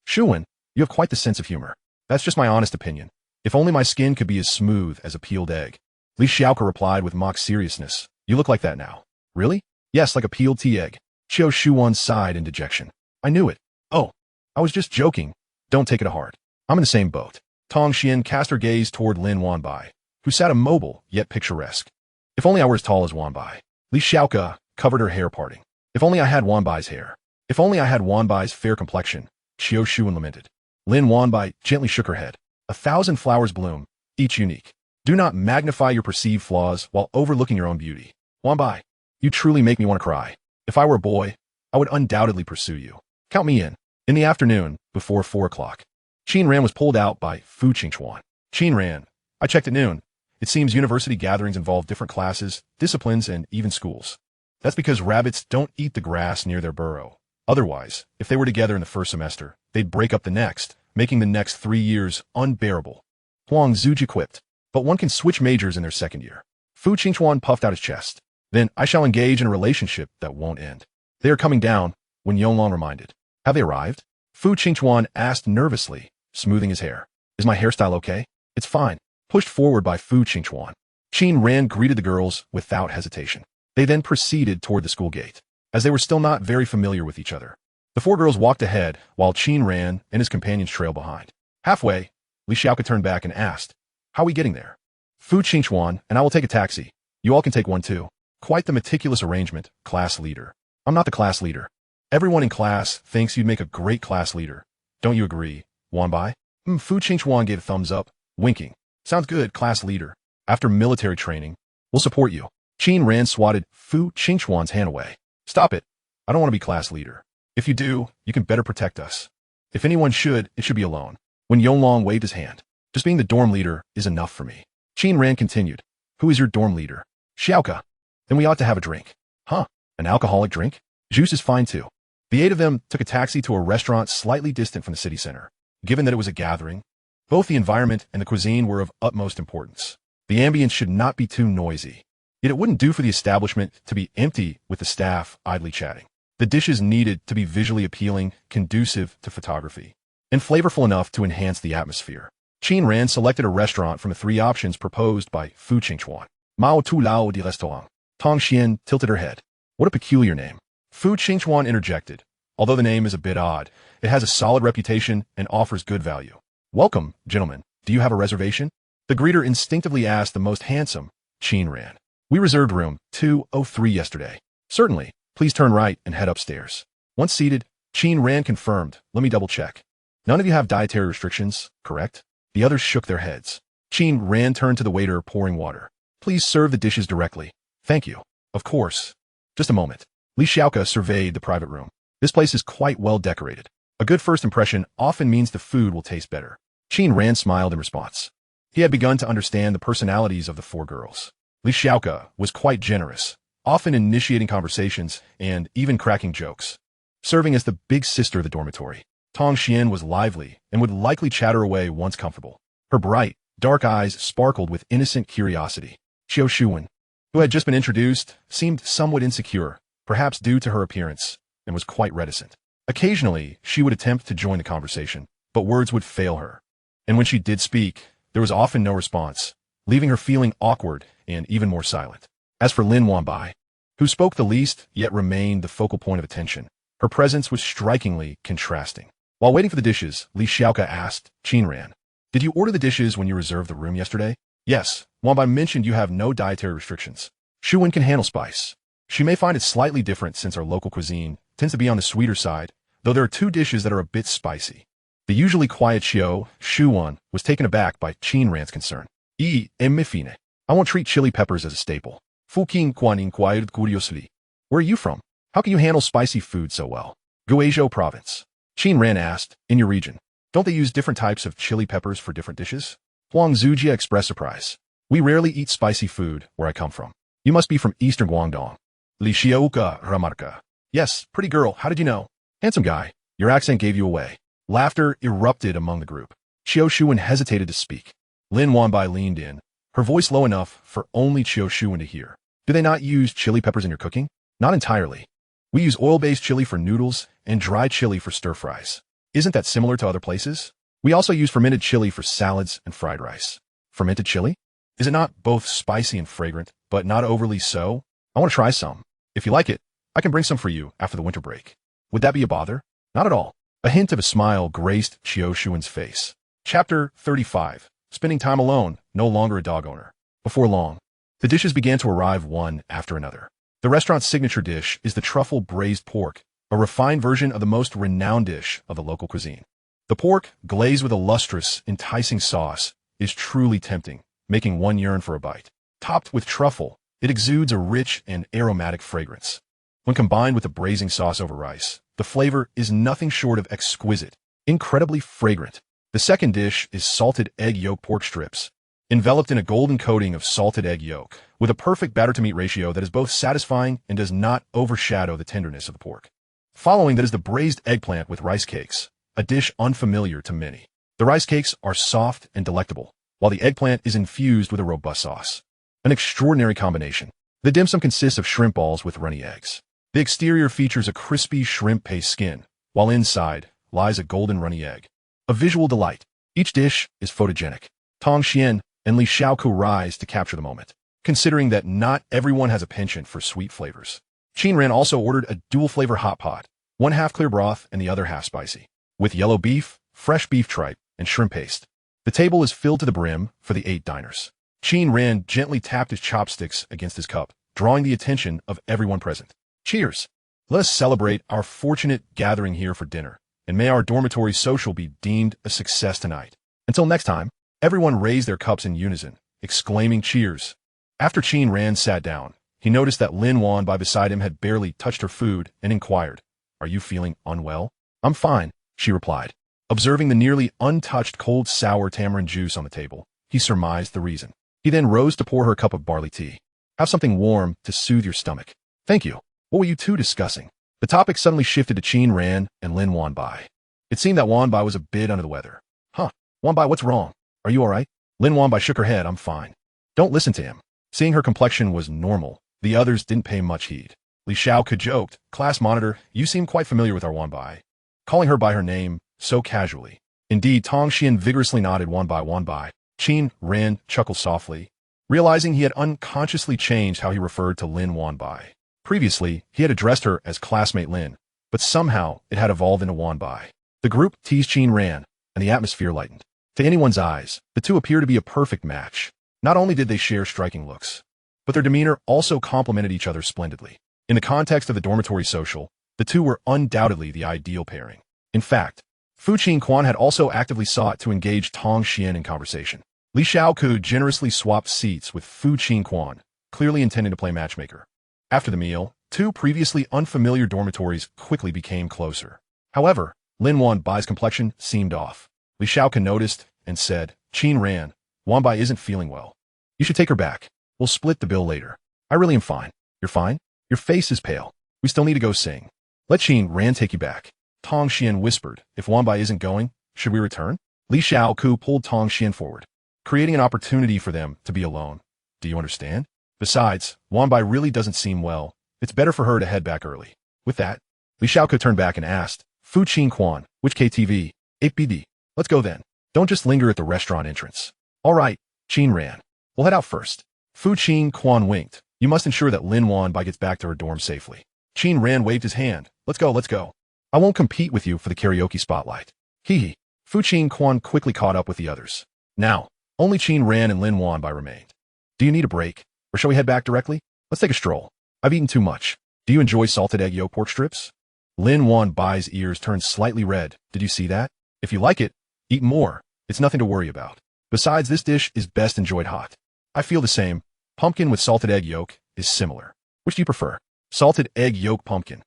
Shuwen, you have quite the sense of humor. That's just my honest opinion. If only my skin could be as smooth as a peeled egg. Li Xiaoke replied with mock seriousness. You look like that now. Really? Yes, like a peeled tea egg. Xiao Shuwen sighed in dejection. I knew it. Oh, I was just joking. Don't take it to heart. I'm in the same boat. Tong Xian cast her gaze toward Lin Wanbai, who sat immobile yet picturesque. If only I were as tall as Wanbai. Li Xiaoke covered her hair parting. If only I had Wanbai's hair. If only I had Wanbai's fair complexion, Xiao Shuwen lamented. Lin Wanbai gently shook her head. 1,000 flowers bloom, each unique. Do not magnify your perceived flaws while overlooking your own beauty. Wanbai, you truly make me want to cry. If I were a boy, I would undoubtedly pursue you. Count me in. In the afternoon, before 4 o'clock. Qin Ran was pulled out by Fu Qingchuan. Qin Ran, I checked at noon. It seems university gatherings involve different classes, disciplines, and even schools. That's because rabbits don't eat the grass near their burrow. Otherwise, if they were together in the first semester, they'd break up the next, making the next 3 years unbearable. Huang Zujie quipped. But one can switch majors in their second year. Fu Qingchuan puffed out his chest. Then I shall engage in a relationship that won't end. They are coming down, Wen Yonglong reminded. Have they arrived? Fu Qingchuan asked nervously, smoothing his hair. Is my hairstyle okay? It's fine. Pushed forward by Fu Qingchuan. Qin Ran greeted the girls without hesitation. They then proceeded toward the school gate, as they were still not very familiar with each other. The 4 girls walked ahead, while Qin Ran and his companions trailed behind. Halfway, Li Xiaoke turned back and asked, how are we getting there? Fu Qingchuan and I will take a taxi. You all can take one too. Quite the meticulous arrangement, class leader. I'm not the class leader. Everyone in class thinks you'd make a great class leader. Don't you agree, Wanbai? Fu Qingchuan gave a thumbs up, winking. Sounds good, class leader. After military training, we'll support you. Qin Ran swatted Fu Qingchuan's hand away. Stop it. I don't want to be class leader. If you do, you can better protect us. If anyone should, it should be alone. When Yonglong waved his hand, just being the dorm leader is enough for me. Qin Ran continued. Who is your dorm leader? Xiaoka. Then we ought to have a drink. Huh? An alcoholic drink? Juice is fine too. The 8 of them took a taxi to a restaurant slightly distant from the city center. Given that it was a gathering, both the environment and the cuisine were of utmost importance. The ambience should not be too noisy. Yet it wouldn't do for the establishment to be empty with the staff idly chatting. The dishes needed to be visually appealing, conducive to photography, and flavorful enough to enhance the atmosphere. Qin Ran selected a restaurant from the 3 options proposed by Fu Qingchuan. Mao tu lao di restaurant. Tong Xian tilted her head. What a peculiar name. Fu Qingchuan interjected. Although the name is a bit odd, it has a solid reputation and offers good value. Welcome, gentlemen. Do you have a reservation? The greeter instinctively asked the most handsome, Qin Ran. We reserved room 203 yesterday. Certainly. Please turn right and head upstairs. Once seated, Qin Ran confirmed. Let me double check. None of you have dietary restrictions, correct? The others shook their heads. Qin Ran turned to the waiter pouring water. Please serve the dishes directly. Thank you. Of course. Just a moment. Li Xiaoka surveyed the private room. This place is quite well decorated. A good first impression often means the food will taste better. Qin Ran smiled in response. He had begun to understand the personalities of the 4 girls. Li Xiaoka was quite generous, often initiating conversations and even cracking jokes. Serving as the big sister of the dormitory, Tong Xian was lively and would likely chatter away once comfortable. Her bright, dark eyes sparkled with innocent curiosity. Xiao Shuwen, who had just been introduced, seemed somewhat insecure, perhaps due to her appearance, and was quite reticent. Occasionally, she would attempt to join the conversation, but words would fail her. And when she did speak, there was often no response, leaving her feeling awkward and even more silent. As for Lin Wanbai, who spoke the least yet remained the focal point of attention, her presence was strikingly contrasting. While waiting for the dishes, Li Xiaoka asked Qin Ran, "Did you order the dishes when you reserved the room yesterday?" "Yes. Wanbai mentioned you have no dietary restrictions. Shuwen can handle spice. She may find it slightly different since our local cuisine tends to be on the sweeter side, though there are 2 dishes that are a bit spicy." The usually quiet Xiao Shuwen was taken aback by Qin Ran's concern. Mifine. I won't treat chili peppers as a staple. Fu Qing Quan inquired curiously. Where are you from? How can you handle spicy food so well? Guizhou province. Qin Ran asked, in your region, don't they use different types of chili peppers for different dishes? Huang Zujia expressed surprise. We rarely eat spicy food where I come from. You must be from eastern Guangdong. Li Xiaoka remarca. Yes, pretty girl, how did you know? Handsome guy, your accent gave you away. Laughter erupted among the group. Xiao Shuwen hesitated to speak. Lin Wanbai leaned in, her voice low enough for only Xiao Shuwen to hear. Do they not use chili peppers in your cooking? Not entirely. We use oil-based chili for noodles and dry chili for stir-fries. Isn't that similar to other places? We also use fermented chili for salads and fried rice. Fermented chili? Is it not both spicy and fragrant, but not overly so? I want to try some. If you like it, I can bring some for you after the winter break. Would that be a bother? Not at all. A hint of a smile graced Xiao Shuwen's face. Chapter 35. Spending time alone, no longer a dog owner. Before long, the dishes began to arrive one after another. The restaurant's signature dish is the truffle braised pork, a refined version of the most renowned dish of the local cuisine. The pork, glazed with a lustrous, enticing sauce, is truly tempting, making one yearn for a bite. Topped with truffle, it exudes a rich and aromatic fragrance. When combined with the braising sauce over rice, the flavor is nothing short of exquisite, incredibly fragrant. The second dish is salted egg yolk pork strips, enveloped in a golden coating of salted egg yolk, with a perfect batter-to-meat ratio that is both satisfying and does not overshadow the tenderness of the pork. Following that is the braised eggplant with rice cakes, a dish unfamiliar to many. The rice cakes are soft and delectable, while the eggplant is infused with a robust sauce. An extraordinary combination. The dim sum consists of shrimp balls with runny eggs. The exterior features a crispy shrimp paste skin, while inside lies a golden runny egg. A visual delight. Each dish is photogenic. Tong Xian and Li Xiaoku rise to capture the moment, considering that not everyone has a penchant for sweet flavors. Qin Ran also ordered a dual-flavor hot pot, one half clear broth and the other half spicy, with yellow beef, fresh beef tripe, and shrimp paste. The table is filled to the brim for the 8 diners. Qin Ran gently tapped his chopsticks against his cup, drawing the attention of everyone present. Cheers! Let us celebrate our fortunate gathering here for dinner, and may our dormitory social be deemed a success tonight. Until next time. Everyone raised their cups in unison, exclaiming cheers. After Qin Ran sat down, he noticed that Lin Wan by beside him had barely touched her food and inquired, "Are you feeling unwell?" "I'm fine," she replied. Observing the nearly untouched cold sour tamarind juice on the table, he surmised the reason. He then rose to pour her a cup of barley tea. "Have something warm to soothe your stomach." "Thank you. What were you two discussing?" The topic suddenly shifted to Qin Ran and Lin Wan Bai. It seemed that Wan Bai was a bit under the weather. "Huh, Wan Bai, what's wrong? Are you all right?" Lin Wan Bai shook her head. "I'm fine." "Don't listen to him." Seeing her complexion was normal, the others didn't pay much heed. Li Xiaoke joked, "Class monitor, you seem quite familiar with our Wan Bai," calling her by her name so casually. Indeed, Tong Xian vigorously nodded. Wan Bai, Wan Bai." Qin Ran chuckled softly, realizing he had unconsciously changed how he referred to Lin Wan Bai. Previously, he had addressed her as classmate Lin, but somehow it had evolved into Wan Bai. The group teased Qin Ran, and the atmosphere lightened. To anyone's eyes, the two appeared to be a perfect match. Not only did they share striking looks, but their demeanor also complemented each other splendidly. In the context of the dormitory social, the two were undoubtedly the ideal pairing. In fact, Fu Qingquan had also actively sought to engage Tong Xian in conversation. Li Xiaoku generously swapped seats with Fu Qingquan, clearly intending to play matchmaker. After the meal, two previously unfamiliar dormitories quickly became closer. However, Lin Wan Bai's complexion seemed off. Li Xiaoku noticed and said, "Qin Ran, Wan Bai isn't feeling well. You should take her back. We'll split the bill later." "I really am fine." "You're fine? Your face is pale. We still need to go sing." "Let Qin Ran take you back." Tong Xian whispered, "If Wan Bai isn't going, should we return?" Li Xiaoku pulled Tong Xian forward, creating an opportunity for them to be alone. "Do you understand? Besides, Wan Bai really doesn't seem well. It's better for her to head back early." With that, Li Xiaoku turned back and asked, "Fu Qingquan, which KTV? 8BD. Let's go then. Don't just linger at the restaurant entrance." "All right, Qin Ran. We'll head out first." Fu Qingquan winked. "You must ensure that Lin Wan Bai gets back to her dorm safely." Qin Ran waved his hand. "Let's go, let's go. I won't compete with you for the karaoke spotlight." Hee hee. Fu Qingquan quickly caught up with the others. Now, only Qin Ran and Lin Wan Bai remained. "Do you need a break? Or shall we head back directly? Let's take a stroll. I've eaten too much. Do you enjoy salted egg yolk pork strips?" Lin Wan Bai's ears turned slightly red. "Did you see that? If you like it, eat more. It's nothing to worry about. Besides, this dish is best enjoyed hot." "I feel the same. Pumpkin with salted egg yolk is similar. Which do you prefer?" "Salted egg yolk pumpkin.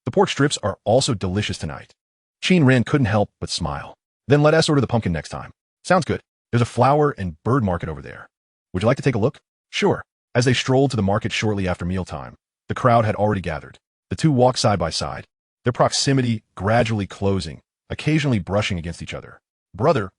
The pork strips are also delicious tonight." Qin Ran couldn't help but smile. "Then let us order the pumpkin next time." "Sounds good. There's a flower and bird market over there. Would you like to take a look?" "Sure." As they strolled to the market shortly after mealtime, the crowd had already gathered. The two walked side by side, their proximity gradually closing, occasionally brushing against each other. Brother,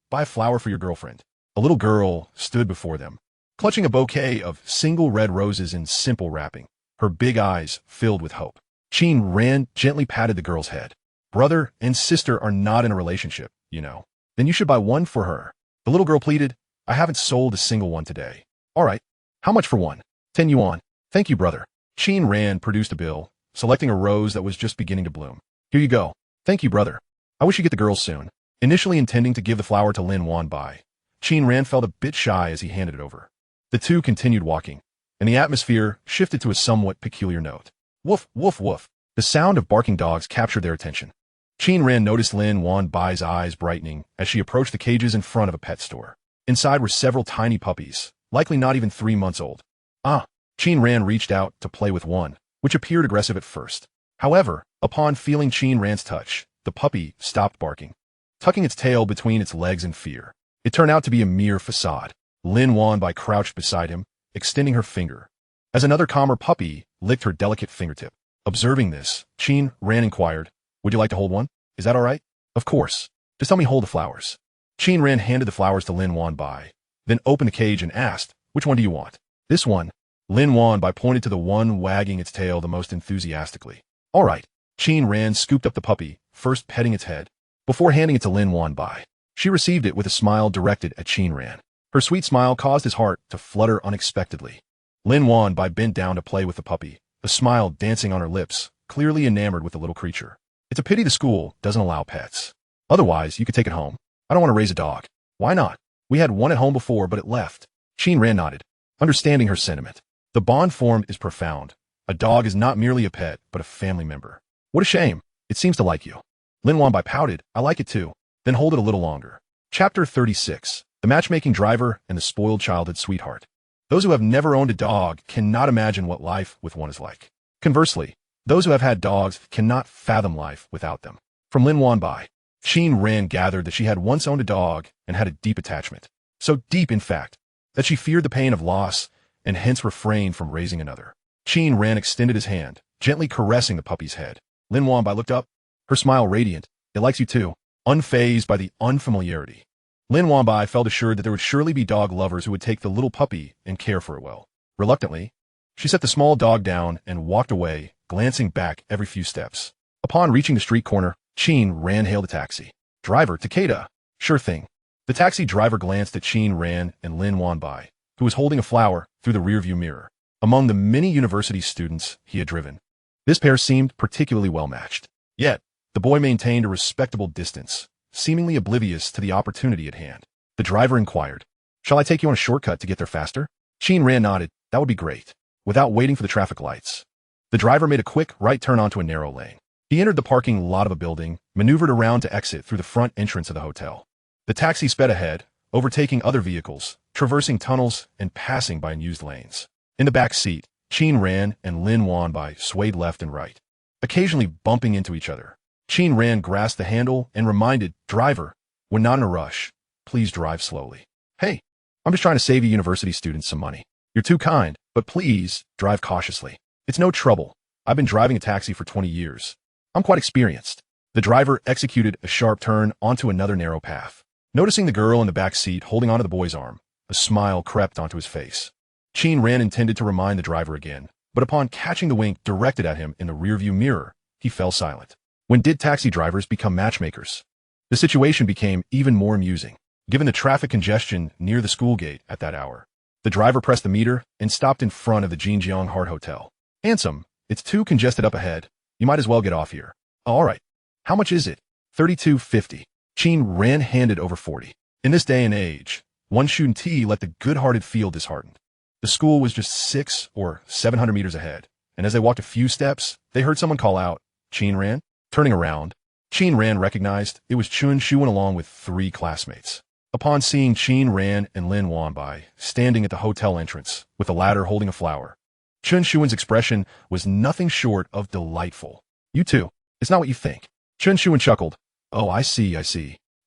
buy a flower for your girlfriend." A little girl stood before them, clutching a bouquet of single red roses in simple wrapping, her big eyes filled with hope. Qin Ran gently patted the girl's head. "Brother and sister are not in a relationship, you know. Then you should buy one for her." The little girl pleaded, "I haven't sold a single one today." "All right. How much for one?" 10 yuan. "Thank you, brother." Qin Ran produced a bill, selecting a rose that was just beginning to bloom. "Here you go." "Thank you, brother. I wish you get the girls soon." Initially intending to give the flower to Lin Wan Bai, Qin Ran felt a bit shy as he handed it over. The two continued walking, and the atmosphere shifted to a somewhat peculiar note. Woof, woof, woof. The sound of barking dogs captured their attention. Qin Ran noticed Lin Wan Bai's eyes brightening as she approached the cages in front of a pet store. Inside were several tiny puppies, likely not even 3 months old. Qin Ran reached out to play with one, which appeared aggressive at first. However, upon feeling Qin Ran's touch, the puppy stopped barking, tucking its tail between its legs in fear. It turned out to be a mere facade. Lin Wan Bai crouched beside him, extending her finger, as another calmer puppy licked her delicate fingertip. Observing this, Qin Ran inquired, "Would you like to hold one? Is that all right?" "Of course. Just help me hold the flowers." Qin Ran handed the flowers to Lin Wan Bai, then opened the cage and asked, "Which one do you want?" "This one." Lin Wan Bai pointed to the one wagging its tail the most enthusiastically. "All right." Qin Ran scooped up the puppy, first petting its head, before handing it to Lin Wan Bai. She received it with a smile directed at Qin Ran. Her sweet smile caused his heart to flutter unexpectedly. Lin Wan Bai bent down to play with the puppy, a smile dancing on her lips, clearly enamored with the little creature. "It's a pity the school doesn't allow pets. Otherwise, you could take it home." "I don't want to raise a dog." "Why not? We had one at home before, but it left." Qin Ran nodded, understanding her sentiment. The bond formed is profound. A dog is not merely a pet, but a family member. "What a shame. It seems to like you." Lin Wan Bai pouted, "I like it too." "Then hold it a little longer." Chapter 36. the matchmaking driver and the spoiled childhood sweetheart. Those who have never owned a dog cannot imagine what life with one is like. Conversely, those who have had dogs cannot fathom life without them. From Lin Wanbai, Qin Ran gathered that she had once owned a dog and had a deep attachment. So deep, in fact, that she feared the pain of loss and hence refrained from raising another. Qin Ran extended his hand, gently caressing the puppy's head. Lin Wanbai looked up, her smile radiant. It likes you too. Unfazed by the unfamiliarity, Lin Wanbai felt assured that there would surely be dog lovers who would take the little puppy and care for it well. Reluctantly, she set the small dog down and walked away, glancing back every few steps. Upon reaching the street corner, Qin Ran hailed a taxi. Driver, Takeda. Sure thing. The taxi driver glanced at Qin Ran and Lin Wanbai, who was holding a flower through the rearview mirror. Among the many university students he had driven, this pair seemed particularly well matched. Yet, the boy maintained a respectable distance, seemingly oblivious to the opportunity at hand. The driver inquired, "Shall I take you on a shortcut to get there faster?" Qin Ran nodded. That would be great. Without waiting for the traffic lights, the driver made a quick right turn onto a narrow lane. He entered the parking lot of a building, maneuvered around to exit through the front entrance of the hotel. The taxi sped ahead, overtaking other vehicles, traversing tunnels and passing by unused lanes. In the back seat, Qin Ran and Lin Wanbai swayed left and right, occasionally bumping into each other. Qin Ran grasped the handle and reminded, "Driver, when not in a rush, please drive slowly." "Hey, I'm just trying to save you university students some money. You're too kind, but please drive cautiously. It's no trouble. I've been driving a taxi for 20 years. I'm quite experienced." The driver executed a sharp turn onto another narrow path. Noticing the girl in the back seat holding onto the boy's arm, a smile crept onto his face. Qin Ran intended to remind the driver again, but upon catching the wink directed at him in the rearview mirror, he fell silent. When did taxi drivers become matchmakers? The situation became even more amusing, given the traffic congestion near the school gate at that hour. The driver pressed the meter and stopped in front of the Jinjiang Heart Hotel. "Handsome, it's too congested up ahead. You might as well get off here." "All right. How much is it?" $32.50. Qin Ran handed over 40. In this day and age, one shouldn't let the good-hearted feel disheartened. The school was just 600 or 700 meters ahead, and as they walked a few steps, they heard someone call out, "Qin Ran?" Turning around, Qin Ran recognized it was Chun Shuan along with 3 classmates. Upon seeing Qin Ran and Lin Wanbai standing at the hotel entrance, with the latter holding a flower, Chun Shuan's expression was nothing short of delightful. "You too. It's not what you think." Chun Shuan chuckled. "Oh, I see.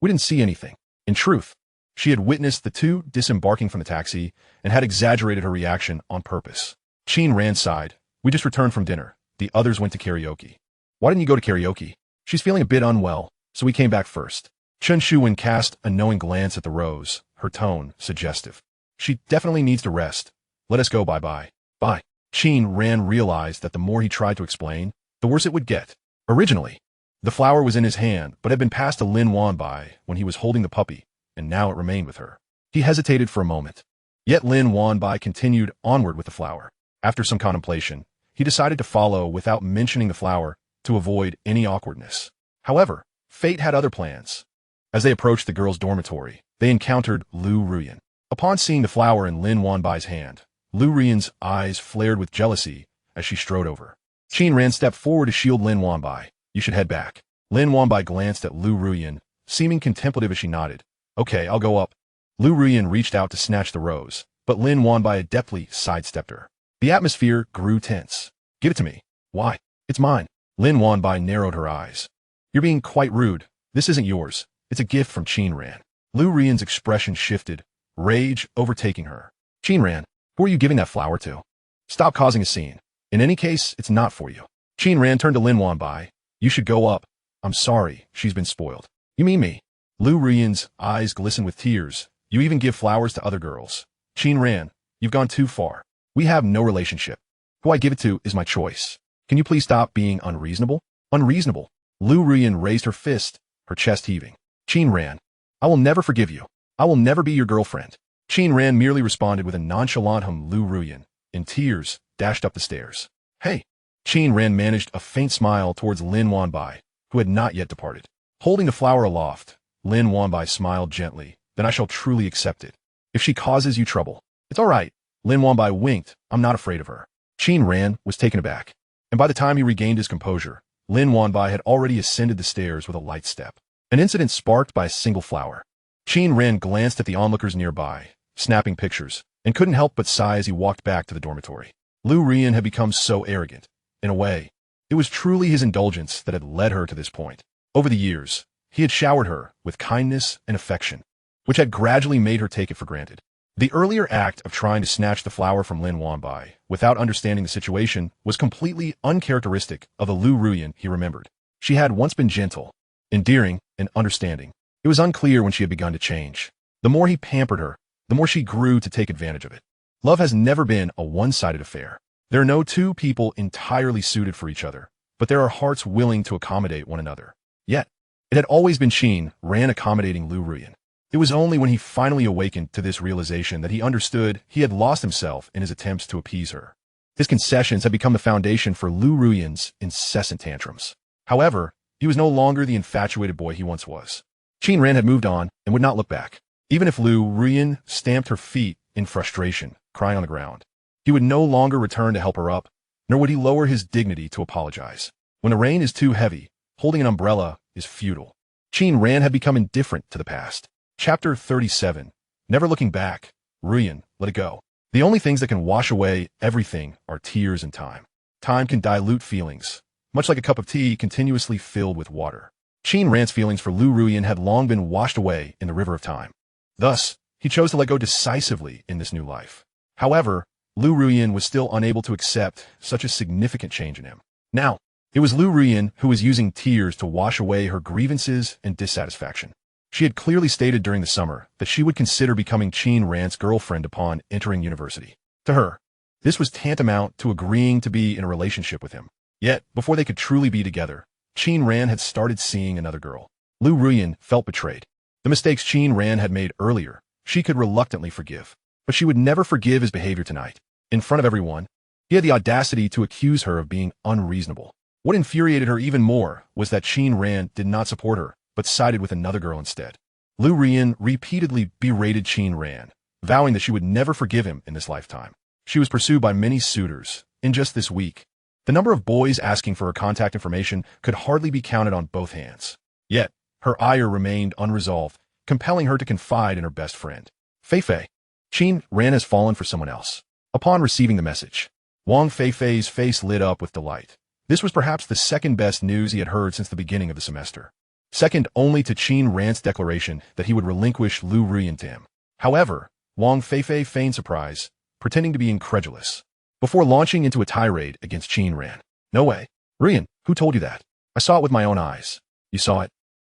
We didn't see anything." In truth, she had witnessed the two disembarking from the taxi and had exaggerated her reaction on purpose. Qin Ran sighed. "We just returned from dinner. The others went to karaoke." "Why didn't you go to karaoke?" "She's feeling a bit unwell, so we came back first." Chun Shuan cast a knowing glance at the rose, her tone suggestive. "She definitely needs to rest. Let us go bye-bye." "Bye." Qin Ran realized that the more he tried to explain, the worse it would get. Originally, the flower was in his hand, but had been passed to Lin Wanbai when he was holding the puppy, and now it remained with her. He hesitated for a moment. Yet Lin Wanbai continued onward with the flower. After some contemplation, he decided to follow without mentioning the flower to avoid any awkwardness. However, fate had other plans. As they approached the girls' dormitory, they encountered Liu Ruyan. Upon seeing the flower in Lin Wanbai's hand, Liu Ruyan's eyes flared with jealousy as she strode over. Qin Ran stepped forward to shield Lin Wanbai. "You should head back." Lin Wanbai glanced at Liu Ruyan, seeming contemplative as she nodded. "Okay, I'll go up." Liu Ruyan reached out to snatch the rose, but Lin Wanbai adeptly sidestepped her. The atmosphere grew tense. "Give it to me." "Why? It's mine." Lin Wanbai narrowed her eyes. "You're being quite rude. This isn't yours. It's a gift from Qin Ran." Liu Ruyan's expression shifted, rage overtaking her. "Qin Ran, who are you giving that flower to? Stop causing a scene. In any case, it's not for you." Qin Ran turned to Lin Wanbai. "You should go up. I'm sorry, she's been spoiled." "You mean me?" Liu Ruyan's eyes glistened with tears. "You even give flowers to other girls. Qin Ran, you've gone too far. We have no relationship. Who I give it to is my choice. Can you please stop being unreasonable?" "Unreasonable?" Liu Ruyan raised her fist, her chest heaving. "Qin Ran, I will never forgive you. I will never be your girlfriend." Qin Ran merely responded with a nonchalant hum. Liu Ruyan, in tears, dashed up the stairs. "Hey!" Qin Ran managed a faint smile towards Lin Wanbai, who had not yet departed. Holding the flower aloft, Lin Wanbai smiled gently. "Then I shall truly accept it. If she causes you trouble." "It's all right." Lin Wanbai winked. "I'm not afraid of her." Qin Ran was taken aback, and by the time he regained his composure, Lin Wanbai had already ascended the stairs with a light step. An incident sparked by a single flower. Qin Ran glanced at the onlookers nearby, snapping pictures, and couldn't help but sigh as he walked back to the dormitory. Liu Ruyan had become so arrogant. In a way, it was truly his indulgence that had led her to this point. Over the years, he had showered her with kindness and affection, which had gradually made her take it for granted. The earlier act of trying to snatch the flower from Lin Wanbai without understanding the situation was completely uncharacteristic of the Liu Ruyan he remembered. She had once been gentle, endearing, and understanding. It was unclear when she had begun to change. The more he pampered her, the more she grew to take advantage of it. Love has never been a one-sided affair. There are no two people entirely suited for each other, but there are hearts willing to accommodate one another. Yet, it had always been Qin Ran accommodating Liu Ruyan. It was only when he finally awakened to this realization that he understood he had lost himself in his attempts to appease her. His concessions had become the foundation for Liu Ruyan's incessant tantrums. However, he was no longer the infatuated boy he once was. Qin Ran had moved on and would not look back. Even if Liu Ruyan stamped her feet in frustration, crying on the ground, he would no longer return to help her up, nor would he lower his dignity to apologize. When the rain is too heavy, holding an umbrella is futile. Qin Ran had become indifferent to the past. Chapter 37. Never looking back. Ruyan, let it go. The only things that can wash away everything are tears and time. Time can dilute feelings, much like a cup of tea continuously filled with water. Qin Ran's feelings for Liu Ruyan had long been washed away in the river of time. Thus, he chose to let go decisively in this new life. However, Liu Ruyan was still unable to accept such a significant change in him. Now, it was Liu Ruyan who was using tears to wash away her grievances and dissatisfaction. She had clearly stated during the summer that she would consider becoming Qin Ran's girlfriend upon entering university. To her, this was tantamount to agreeing to be in a relationship with him. Yet, before they could truly be together, Qin Ran had started seeing another girl. Liu Ruyan felt betrayed. The mistakes Qin Ran had made earlier, she could reluctantly forgive. But she would never forgive his behavior tonight. In front of everyone, he had the audacity to accuse her of being unreasonable. What infuriated her even more was that Qin Ran did not support her, but sided with another girl instead. Liu Ruyan repeatedly berated Qin Ran, vowing that she would never forgive him in this lifetime. She was pursued by many suitors. In just this week, the number of boys asking for her contact information could hardly be counted on both hands. Yet, her ire remained unresolved, compelling her to confide in her best friend. Fei Fei. Qin Ran has fallen for someone else. Upon receiving the message, Wang Fei Fei's face lit up with delight. This was perhaps the second best news he had heard since the beginning of the semester. Second only to Qin Ran's declaration that he would relinquish Liu Ruyan to him. However, Wang Fei Fei feigned surprise, pretending to be incredulous, before launching into a tirade against Qin Ran. No way. Ruyan, who told you that? I saw it with my own eyes. You saw it?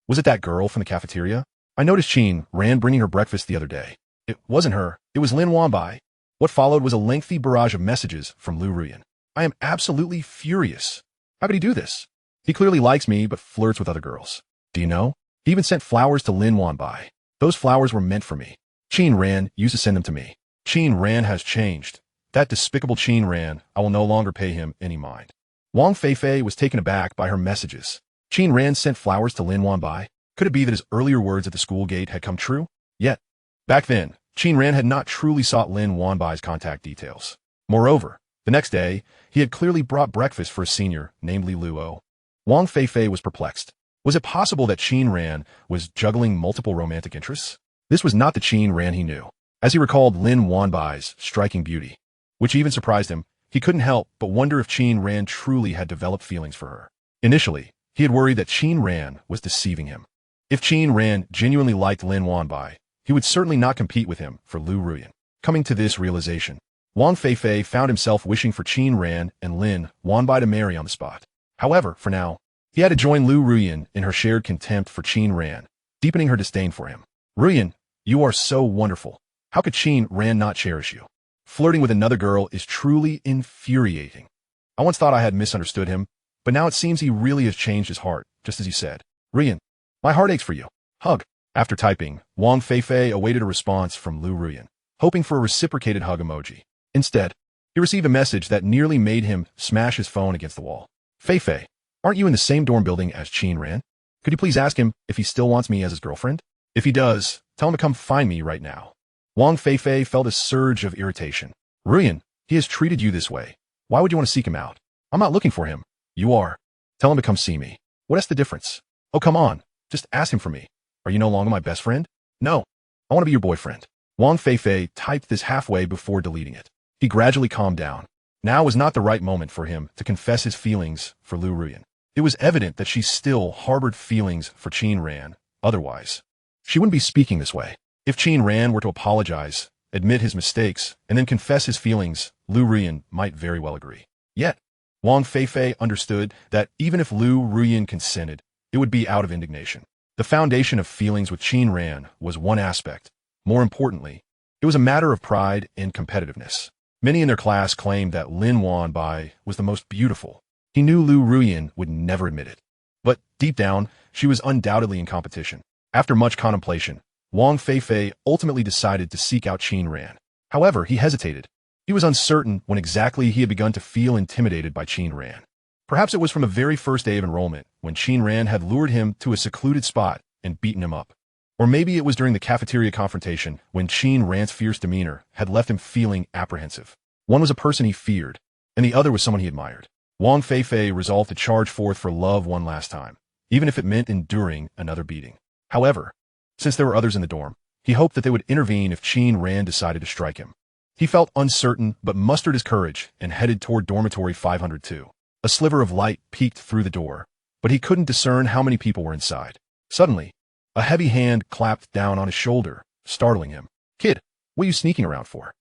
Was it that girl from the cafeteria? I noticed Qin Ran bringing her breakfast the other day. It wasn't her. It was Lin Wanbai. What followed was a lengthy barrage of messages from Liu Ruyan. I am absolutely furious. How could he do this? He clearly likes me, but flirts with other girls. Do you know? He even sent flowers to Lin Wanbai. Those flowers were meant for me. Qin Ran used to send them to me. Qin Ran has changed. That despicable Qin Ran, I will no longer pay him any mind. Wang Fei Fei was taken aback by her messages. Qin Ran sent flowers to Lin Wanbai. Could it be that his earlier words at the school gate had come true? Yet, back then, Qin Ran had not truly sought Lin Wanbai's contact details. Moreover, the next day, he had clearly brought breakfast for a senior, namely Luo. Wang Fei Fei was perplexed. Was it possible that Qin Ran was juggling multiple romantic interests? This was not the Qin Ran he knew. As he recalled Lin Wanbai's striking beauty, which even surprised him, he couldn't help but wonder if Qin Ran truly had developed feelings for her. Initially, he had worried that Qin Ran was deceiving him. If Qin Ran genuinely liked Lin Wanbai, he would certainly not compete with him for Liu Ruyan. Coming to this realization, Wang Fei Fei found himself wishing for Qin Ran and Lin Wanbai to marry on the spot. However, for now, he had to join Liu Ruyan in her shared contempt for Qin Ran, deepening her disdain for him. Ruyan, you are so wonderful. How could Qin Ran not cherish you? Flirting with another girl is truly infuriating. I once thought I had misunderstood him, but now it seems he really has changed his heart, just as he said. Ruyan, my heart aches for you. Hug. After typing, Wang Fei Fei awaited a response from Liu Ruyan, hoping for a reciprocated hug emoji. Instead, he received a message that nearly made him smash his phone against the wall. Fei Fei, aren't you in the same dorm building as Qin Ran? Could you please ask him if he still wants me as his girlfriend? If he does, tell him to come find me right now. Wang Fei Fei felt a surge of irritation. Ruyan, he has treated you this way. Why would you want to seek him out? I'm not looking for him. You are. Tell him to come see me. What's the difference? Oh, come on. Just ask him for me. Are you no longer my best friend? No, I want to be your boyfriend. Wang Fei Fei typed this halfway before deleting it. He gradually calmed down. Now was not the right moment for him to confess his feelings for Liu Ruyan. It was evident that she still harbored feelings for Qin Ran. Otherwise, she wouldn't be speaking this way. If Qin Ran were to apologize, admit his mistakes, and then confess his feelings, Liu Ruyan might very well agree. Yet, Wang Fei Fei understood that even if Liu Ruyan consented, it would be out of indignation. The foundation of feelings with Qin Ran was one aspect. More importantly, it was a matter of pride and competitiveness. Many in their class claimed that Lin Wanbai was the most beautiful. He knew Liu Ruyan would never admit it. But deep down, she was undoubtedly in competition. After much contemplation, Wang Fei Fei ultimately decided to seek out Qin Ran. However, he hesitated. He was uncertain when exactly he had begun to feel intimidated by Qin Ran. Perhaps it was from the very first day of enrollment, when Qin Ran had lured him to a secluded spot and beaten him up. Or maybe it was during the cafeteria confrontation, when Qin Ran's fierce demeanor had left him feeling apprehensive. One was a person he feared, and the other was someone he admired. Wang Fei Fei resolved to charge forth for love one last time, even if it meant enduring another beating. However, since there were others in the dorm, he hoped that they would intervene if Qin Ran decided to strike him. He felt uncertain but mustered his courage and headed toward dormitory 502. A sliver of light peeked through the door, but he couldn't discern how many people were inside. Suddenly, a heavy hand clapped down on his shoulder, startling him. "Kid, what are you sneaking around for?"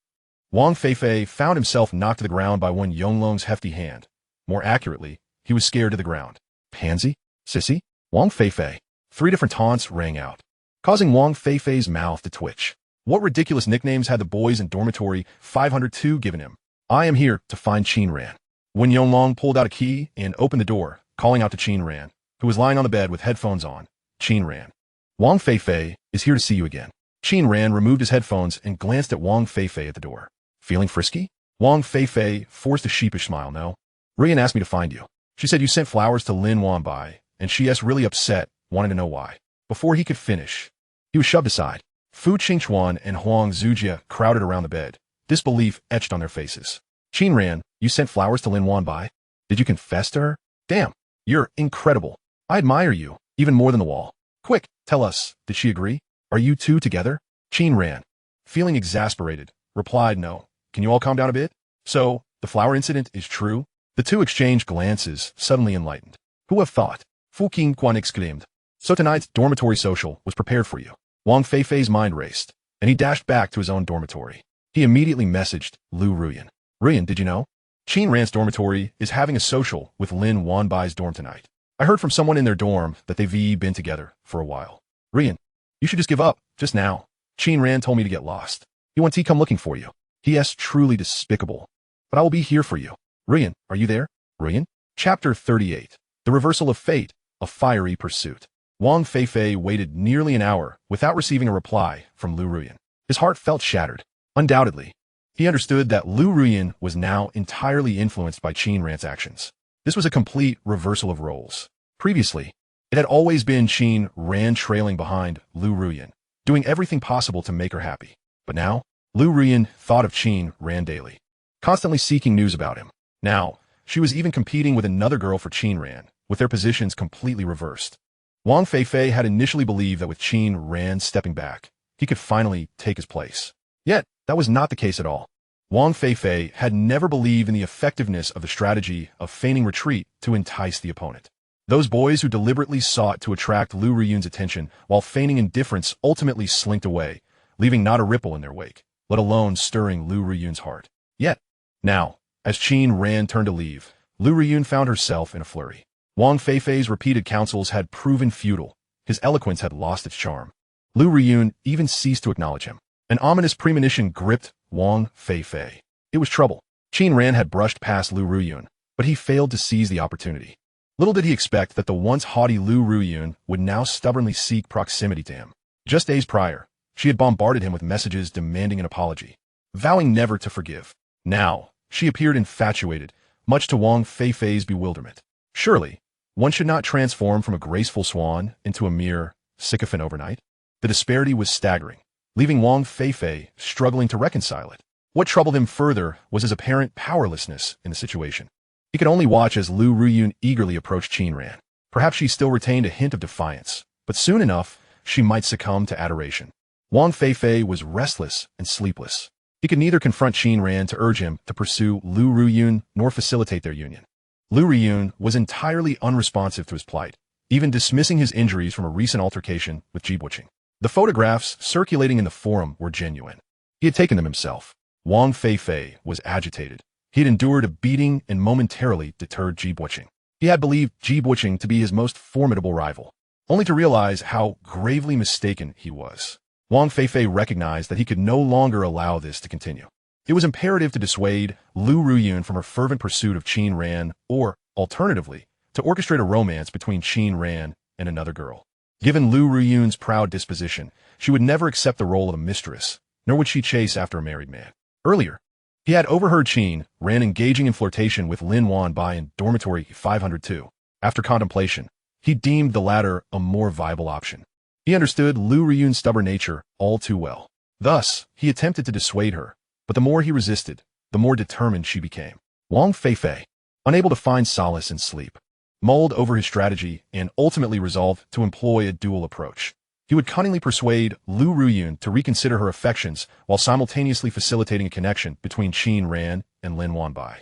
Wang Fei Fei found himself knocked to the ground by one Yonglong's hefty hand. More accurately, he was scared to the ground. "Pansy? Sissy? Wang Fei Fei." 3 different taunts rang out, causing Wang Fei Fei's mouth to twitch. What ridiculous nicknames had the boys in dormitory 502 given him? "I am here to find Qin Ran." When Yonglong pulled out a key and opened the door, calling out to Qin Ran, who was lying on the bed with headphones on. "Qin Ran. Wang Fei Fei is here to see you again." Qin Ran removed his headphones and glanced at Wang Fei Fei at the door. "Feeling frisky?" Wang Fei Fei forced a sheepish smile. "No. Ruyan asked me to find you. She said you sent flowers to Lin Wanbai, and she's really upset, wanting to know why." Before he could finish, he was shoved aside. Fu Qingchuan and Huang Zujia crowded around the bed, disbelief etched on their faces. "Qin Ran, you sent flowers to Lin Wanbai? Did you confess to her? Damn, you're incredible. I admire you, even more than the wall. Quick, tell us, did she agree? Are you two together?" Qin Ran, feeling exasperated, replied, "No. Can you all calm down a bit? So, the flower incident is true?" The two exchanged glances, suddenly enlightened. "Who have thought?" Fu Qingquan exclaimed. "So tonight's dormitory social was prepared for you." Wang Fei Fei's mind raced, and he dashed back to his own dormitory. He immediately messaged Liu Ruyan. "Ruyan, did you know? Qin Ran's dormitory is having a social with Lin Wanbai's dorm tonight. I heard from someone in their dorm that they've been together for a while. Ruyan, you should just give up, just now. Qin Ran told me to get lost. He wants to come looking for you. He is truly despicable. But I will be here for you. Ruyan, are you there? Ruyan?" Chapter 38. The Reversal of Fate, a Fiery Pursuit. Wang Fei Fei waited nearly an hour without receiving a reply from Liu Ruyan. His heart felt shattered. Undoubtedly, he understood that Liu Ruyan was now entirely influenced by Qin Ran's actions. This was a complete reversal of roles. Previously, it had always been Qin Ran trailing behind Liu Ruyan, doing everything possible to make her happy. But now, Liu Ruyan thought of Qin Ran daily, constantly seeking news about him. Now, she was even competing with another girl for Qin Ran, with their positions completely reversed. Wang Fei Fei had initially believed that with Qin Ran stepping back, he could finally take his place. Yet, that was not the case at all. Wang Fei Fei had never believed in the effectiveness of the strategy of feigning retreat to entice the opponent. Those boys who deliberately sought to attract Liu Ruyan's attention while feigning indifference ultimately slinked away, leaving not a ripple in their wake, let alone stirring Liu Ruyan's heart. Yet, now, as Qin Ran turned to leave, Liu Ruyan found herself in a flurry. Wang Fei Fei's repeated counsels had proven futile. His eloquence had lost its charm. Liu Ruyan even ceased to acknowledge him. An ominous premonition gripped Wang Fei Fei. It was trouble. Qin Ran had brushed past Liu Ruyan, but he failed to seize the opportunity. Little did he expect that the once haughty Liu Ruyan would now stubbornly seek proximity to him. Just days prior, she had bombarded him with messages demanding an apology, vowing never to forgive. Now, she appeared infatuated, much to Wang Fei Fei's bewilderment. Surely, one should not transform from a graceful swan into a mere sycophant overnight. The disparity was staggering, leaving Wang Fei Fei struggling to reconcile it. What troubled him further was his apparent powerlessness in the situation. He could only watch as Liu Ruyan eagerly approached Qin Ran. Perhaps she still retained a hint of defiance, but soon enough, she might succumb to adoration. Wang Fei Fei was restless and sleepless. He could neither confront Qin Ran to urge him to pursue Liu Ruyan nor facilitate their union. Liu Ruyan was entirely unresponsive to his plight, even dismissing his injuries from a recent altercation with Ji Buqing. The photographs circulating in the forum were genuine. He had taken them himself. Wang Fei Fei was agitated. He had endured a beating and momentarily deterred Ji Buqing. He had believed Ji Buqing to be his most formidable rival, only to realize how gravely mistaken he was. Wang Fei Fei recognized that he could no longer allow this to continue. It was imperative to dissuade Liu Ruyan from her fervent pursuit of Qin Ran, or, alternatively, to orchestrate a romance between Qin Ran and another girl. Given Liu Ruyan's proud disposition, she would never accept the role of a mistress, nor would she chase after a married man. Earlier, he had overheard Qin Ran engaging in flirtation with Lin Wanbai in dormitory 502. After contemplation, he deemed the latter a more viable option. He understood Liu Ruyan's stubborn nature all too well. Thus, he attempted to dissuade her, but the more he resisted, the more determined she became. Wang Fei Fei, unable to find solace in sleep, mulled over his strategy and ultimately resolved to employ a dual approach. He would cunningly persuade Liu Ruyan to reconsider her affections while simultaneously facilitating a connection between Qin Ran and Lin Wanbai.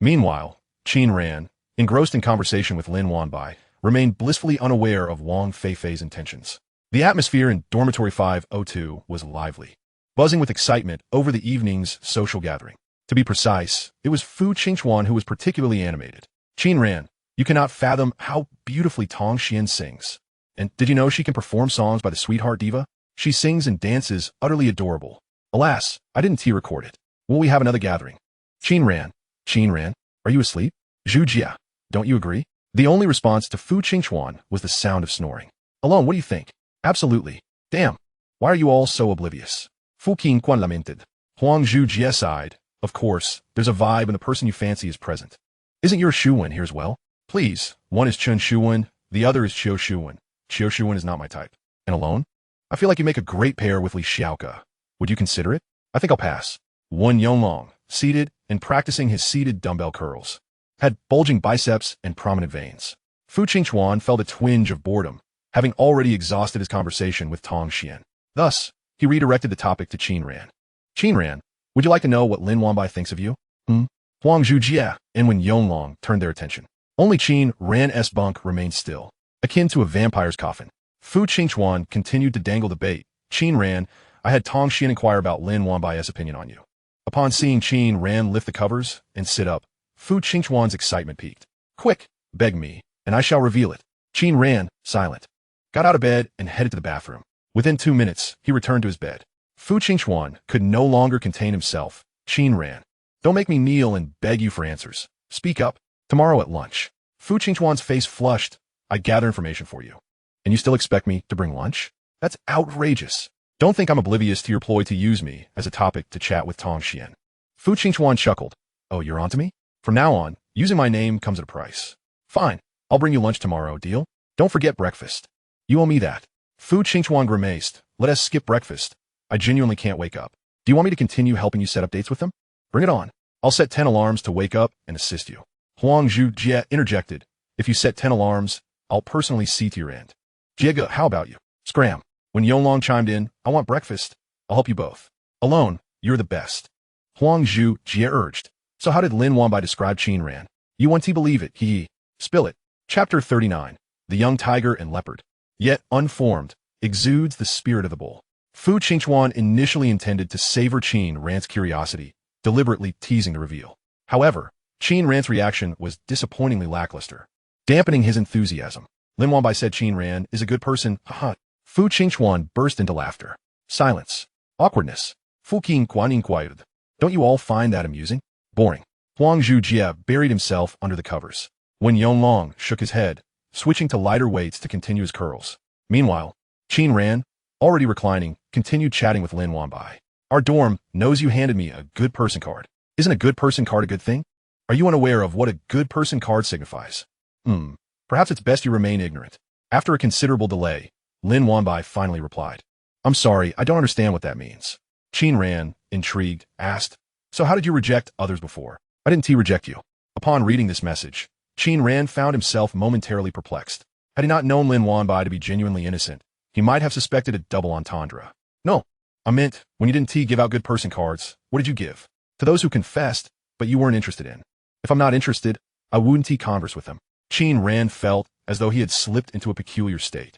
Meanwhile, Qin Ran, engrossed in conversation with Lin Wanbai, remained blissfully unaware of Wang Fei Fei's intentions. The atmosphere in dormitory 502 was lively, buzzing with excitement over the evening's social gathering. To be precise, it was Fu Qingchuan who was particularly animated. Qin Ran, you cannot fathom how beautifully Tong Xian sings. And did you know she can perform songs by the sweetheart diva? She sings and dances utterly adorable. Alas, I didn't record it. Will we have another gathering? Qin Ran, are you asleep? Zhu Jia, don't you agree? The only response to Fu Qingchuan was the sound of snoring. Alone, what do you think? Absolutely. Damn. Why are you all so oblivious? Fu Qingquan lamented. Huang Zhu Jie sighed. Of course, there's a vibe when the person you fancy is present. Isn't your Shuwen here as well? Please, one is Chun Shuwen, the other is Chiu Shuwen. Chiu Shuwen is not my type. And alone? I feel like you make a great pair with Li Xiaoke. Would you consider it? I think I'll pass. Wen Yonglong, seated and practicing his seated dumbbell curls, had bulging biceps and prominent veins. Fu Qingchuan felt a twinge of boredom, having already exhausted his conversation with Tong Xian. Thus, he redirected the topic to Qin Ran. Qin Ran, would you like to know what Lin Wanbai thinks of you? Huang Zhu Jie and Wen Yonglong turned their attention. Only Qin Ran's bunk remained still, akin to a vampire's coffin. Fu Qingchuan continued to dangle the bait. Qin Ran, I had Tong Xian inquire about Lin Wanbai's opinion on you. Upon seeing Qin Ran lift the covers and sit up, Fu Qingchuan's excitement peaked. Quick, beg me, and I shall reveal it. Qin Ran, silent, got out of bed and headed to the bathroom. Within 2 minutes, he returned to his bed. Fu Qingchuan could no longer contain himself. Qin Ran, don't make me kneel and beg you for answers. Speak up. Tomorrow at lunch. Fu Qingchuan's face flushed. I gather information for you. And you still expect me to bring lunch? That's outrageous. Don't think I'm oblivious to your ploy to use me as a topic to chat with Tong Xian. Fu Qingchuan chuckled. Oh, you're onto me? From now on, using my name comes at a price. Fine. I'll bring you lunch tomorrow, deal? Don't forget breakfast. You owe me that. Fu Qingchuan grimaced. Let us skip breakfast. I genuinely can't wake up. Do you want me to continue helping you set up dates with them? Bring it on. I'll set 10 alarms to wake up and assist you. Huang Zhu Jie interjected. If you set 10 alarms, I'll personally see to your end. Jiega, how about you? Scram. When Yonglong chimed in, I want breakfast. I'll help you both. Alone, you're the best. Huang Zhu Jie urged. So how did Lin Wanbai describe Qin Ran? You want to believe it, he. Spill it. Chapter 39. The Young Tiger and Leopard. Yet unformed, exudes the spirit of the bull. Fu Qingchuan initially intended to savor Qin Ran's curiosity, deliberately teasing the reveal. However, Qin Ran's reaction was disappointingly lackluster, dampening his enthusiasm. Lin Wanbai said Qin Ran is a good person, haha. Fu Qingchuan burst into laughter. Silence. Awkwardness. Fu Qingquan inquired. Don't you all find that amusing? Boring. Huang Zhu Jie buried himself under the covers. Wen Yonglong shook his head, switching to lighter weights to continue his curls. Meanwhile, Qin Ran, already reclining, continued chatting with Lin Wanbai. Our dorm knows you handed me a good person card. Isn't a good person card a good thing? Are you unaware of what a good person card signifies? Perhaps it's best you remain ignorant. After a considerable delay, Lin Wanbai finally replied. I'm sorry, I don't understand what that means. Qin Ran, intrigued, asked, so how did you reject others before? I didn't reject you. Upon reading this message, Qin Ran found himself momentarily perplexed. Had he not known Lin Wanbai to be genuinely innocent, he might have suspected a double entendre. No, I meant, when you didn't give out good person cards, what did you give? To those who confessed, but you weren't interested in. If I'm not interested, I wouldn't converse with them. Qin Ran felt as though he had slipped into a peculiar state,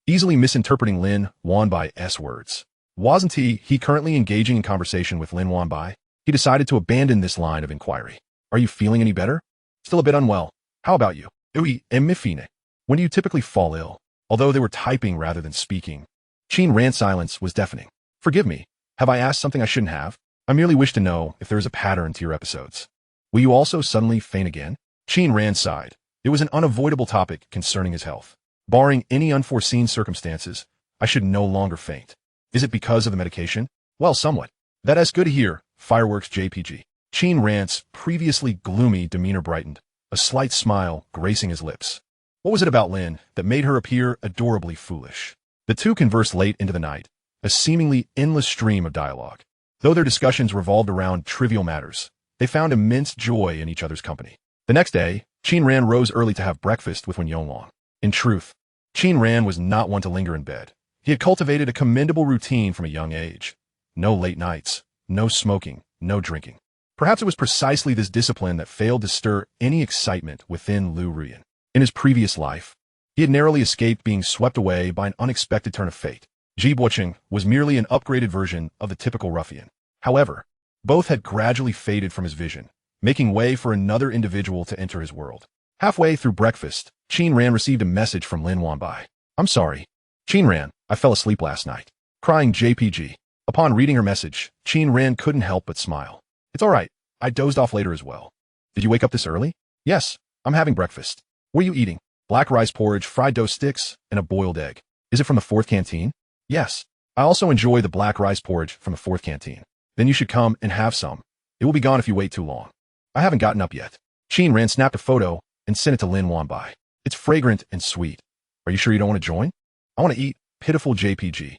easily misinterpreting Lin Wanbai's words. Wasn't he currently engaging in conversation with Lin Wanbai? He decided to abandon this line of inquiry. Are you feeling any better? Still a bit unwell. How about you? Oui, mi fine. When do you typically fall ill? Although they were typing rather than speaking, Qin Ran's silence was deafening. Forgive me. Have I asked something I shouldn't have? I merely wish to know if there is a pattern to your episodes. Will you also suddenly faint again? Qin Ran sighed. It was an unavoidable topic concerning his health. Barring any unforeseen circumstances, I should no longer faint. Is it because of the medication? Well, somewhat. That is good to hear. Fireworks JPG. Qin Ran's previously gloomy demeanor brightened, a slight smile gracing his lips. What was it about Lin that made her appear adorably foolish? The two conversed late into the night, a seemingly endless stream of dialogue. Though their discussions revolved around trivial matters, they found immense joy in each other's company. The next day, Qin Ran rose early to have breakfast with Wen Yonglong. In truth, Qin Ran was not one to linger in bed. He had cultivated a commendable routine from a young age. No late nights, no smoking, no drinking. Perhaps it was precisely this discipline that failed to stir any excitement within Liu Ruyan. In his previous life, he had narrowly escaped being swept away by an unexpected turn of fate. Ji Boqing was merely an upgraded version of the typical ruffian. However, both had gradually faded from his vision, making way for another individual to enter his world. Halfway through breakfast, Qin Ran received a message from Lin Wanbai. I'm sorry. Qin Ran, I fell asleep last night. Crying JPG. Upon reading her message, Qin Ran couldn't help but smile. It's all right. I dozed off later as well. Did you wake up this early? Yes, I'm having breakfast. What are you eating? Black rice porridge, fried dough sticks, and a boiled egg. Is it from the 4th canteen? Yes. I also enjoy the black rice porridge from the 4th canteen. Then you should come and have some. It will be gone if you wait too long. I haven't gotten up yet. Qin Ran snapped a photo and sent it to Lin Wanbai. It's fragrant and sweet. Are you sure you don't want to join? I want to eat. Pitiful JPG.